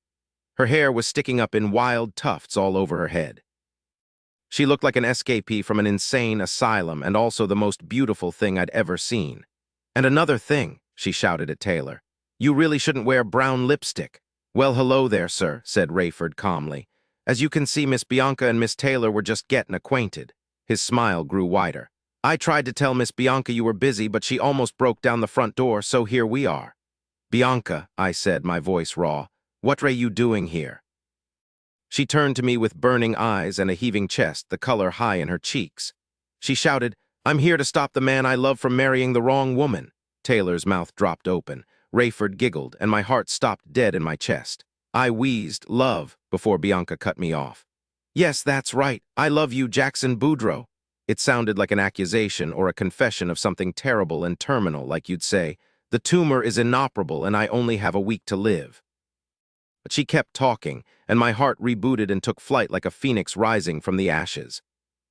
Her hair was sticking up in wild tufts all over her head. She looked like an escapee from an insane asylum and also the most beautiful thing I'd ever seen. "And another thing," she shouted at Taylor. "You really shouldn't wear brown lipstick." "Well, hello there, sir," said Rayford calmly. "As you can see, Miss Bianca and Miss Taylor were just getting acquainted." His smile grew wider. "I tried to tell Miss Bianca you were busy, but she almost broke down the front door, so here we are." "Bianca," I said, my voice raw, "what are you doing here?" She turned to me with burning eyes and a heaving chest, the color high in her cheeks. She shouted, "I'm here to stop the man I love from marrying the wrong woman." Taylor's mouth dropped open. Rayford giggled, and my heart stopped dead in my chest. I wheezed, "Love," before Bianca cut me off. "Yes, that's right. I love you, Jackson Boudreaux." It sounded like an accusation or a confession of something terrible and terminal, like you'd say, "The tumor is inoperable and I only have a week to live." But she kept talking, and my heart rebooted and took flight like a phoenix rising from the ashes.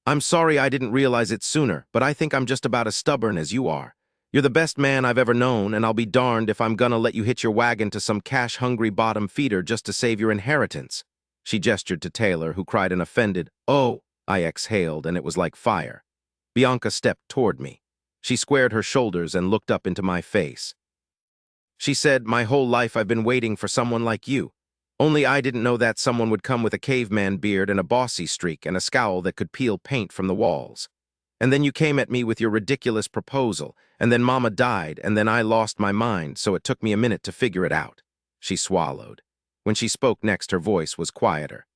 "I'm sorry I didn't realize it sooner, but I think I'm just about as stubborn as you are. You're the best man I've ever known, and I'll be darned if I'm gonna let you hitch your wagon to some cash-hungry bottom feeder just to save your inheritance." She gestured to Taylor, who cried an offended, "Oh!" I exhaled, and it was like fire. Bianca stepped toward me. She squared her shoulders and looked up into my face. She said, "My whole life I've been waiting for someone like you. Only I didn't know that someone would come with a caveman beard and a bossy streak and a scowl that could peel paint from the walls. And then you came at me with your ridiculous proposal, and then Mama died, and then I lost my mind, so it took me a minute to figure it out." She swallowed. When she spoke next, her voice was quieter.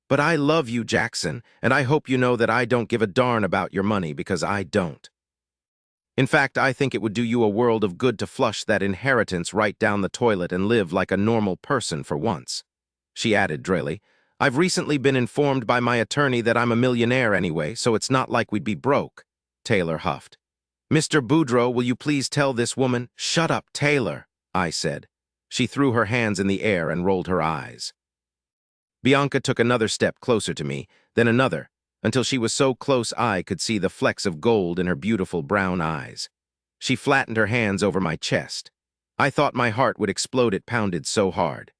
"But I love you, Jackson, and I hope you know that I don't give a darn about your money, because I don't. In fact, I think it would do you a world of good to flush that inheritance right down the toilet and live like a normal person for once." She added drily, "I've recently been informed by my attorney that I'm a millionaire anyway, so it's not like we'd be broke." Taylor huffed. "Mr. Boudreaux, will you please tell this woman—" "Shut up, Taylor," I said. She threw her hands in the air and rolled her eyes. Bianca took another step closer to me, then another, until she was so close I could see the flecks of gold in her beautiful brown eyes. She flattened her hands over my chest. I thought my heart would explode, it pounded so hard.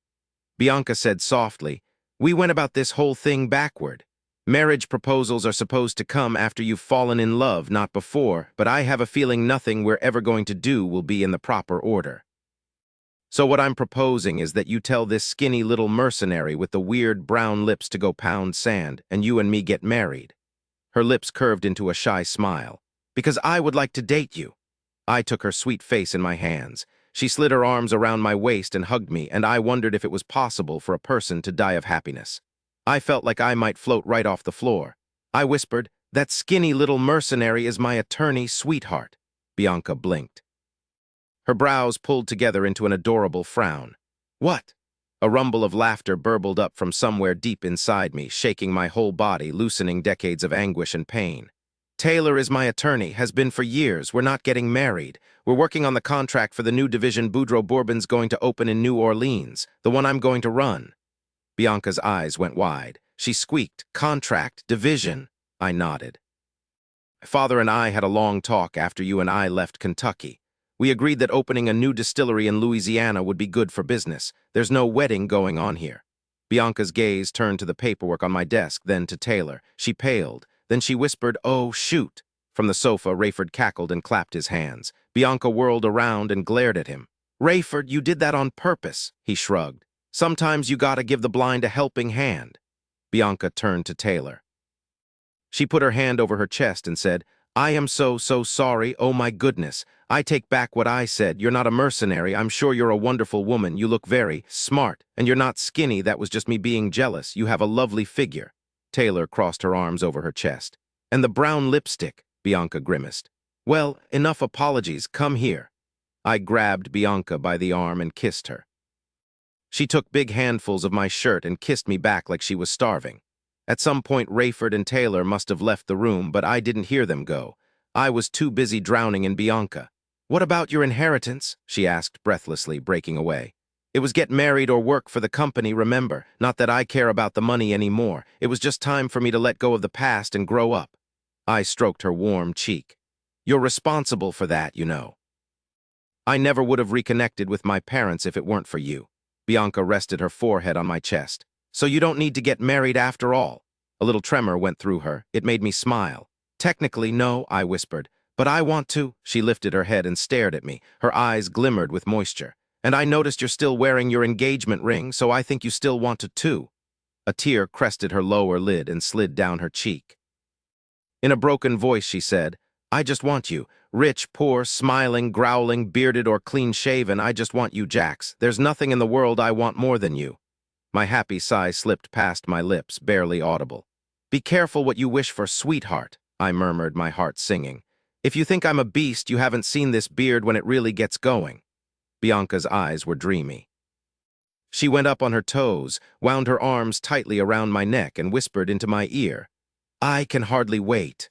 Bianca said softly, "We went about this whole thing backward. Marriage proposals are supposed to come after you've fallen in love, not before, but I have a feeling nothing we're ever going to do will be in the proper order. So what I'm proposing is that you tell this skinny little mercenary with the weird brown lips to go pound sand, and you and me get married." Her lips curved into a shy smile. "Because I would like to date you." I took her sweet face in my hands. She slid her arms around my waist and hugged me, and I wondered if it was possible for a person to die of happiness. I felt like I might float right off the floor. I whispered, "That skinny little mercenary is my attorney sweetheart." Bianca blinked. Her brows pulled together into an adorable frown. "What?" A rumble of laughter burbled up from somewhere deep inside me, shaking my whole body, loosening decades of anguish and pain. "Taylor is my attorney, has been for years. We're not getting married. We're working on the contract for the new division Boudreaux Bourbon's going to open in New Orleans, the one I'm going to run." Bianca's eyes went wide. She squeaked, "Contract, division." I nodded. "My father and I had a long talk after you and I left Kentucky. We agreed that opening a new distillery in Louisiana would be good for business. There's no wedding going on here." Bianca's gaze turned to the paperwork on my desk, then to Taylor. She paled. Then she whispered, "Oh, shoot." From the sofa, Rayford cackled and clapped his hands. Bianca whirled around and glared at him. "Rayford, you did that on purpose," he shrugged. "Sometimes you gotta give the blind a helping hand." Bianca turned to Taylor. She put her hand over her chest and said, "I am so sorry, oh my goodness. I take back what I said. You're not a mercenary. I'm sure you're a wonderful woman. You look very smart. And you're not skinny. That was just me being jealous. You have a lovely figure." Taylor crossed her arms over her chest. "And the brown lipstick. Bianca grimaced. Well, enough apologies, come here. I grabbed Bianca by the arm and kissed her. She took big handfuls of my shirt and kissed me back like she was starving. At some point, Rayford and Taylor must have left the room, but I didn't hear them go. I was too busy drowning in Bianca. What about your inheritance? She asked breathlessly, breaking away. It was get married or work for the company, remember. Not that I care about the money anymore. It was just time for me to let go of the past and grow up. I stroked her warm cheek. You're responsible for that, you know. I never would have reconnected with my parents if it weren't for you. Bianca rested her forehead on my chest. So you don't need to get married after all. A little tremor went through her. It made me smile. Technically, no, I whispered. But I want to. She lifted her head and stared at me. Her eyes glimmered with moisture. And I noticed you're still wearing your engagement ring, so I think you still want to too. A tear crested her lower lid and slid down her cheek. In a broken voice, she said, I just want you. Rich, poor, smiling, growling, bearded, or clean-shaven, I just want you, Jax. There's nothing in the world I want more than you. My happy sigh slipped past my lips, barely audible. Be careful what you wish for, sweetheart, I murmured, my heart singing. If you think I'm a beast, you haven't seen this beard when it really gets going. Bianca's eyes were dreamy. She went up on her toes, wound her arms tightly around my neck, and whispered into my ear, I can hardly wait.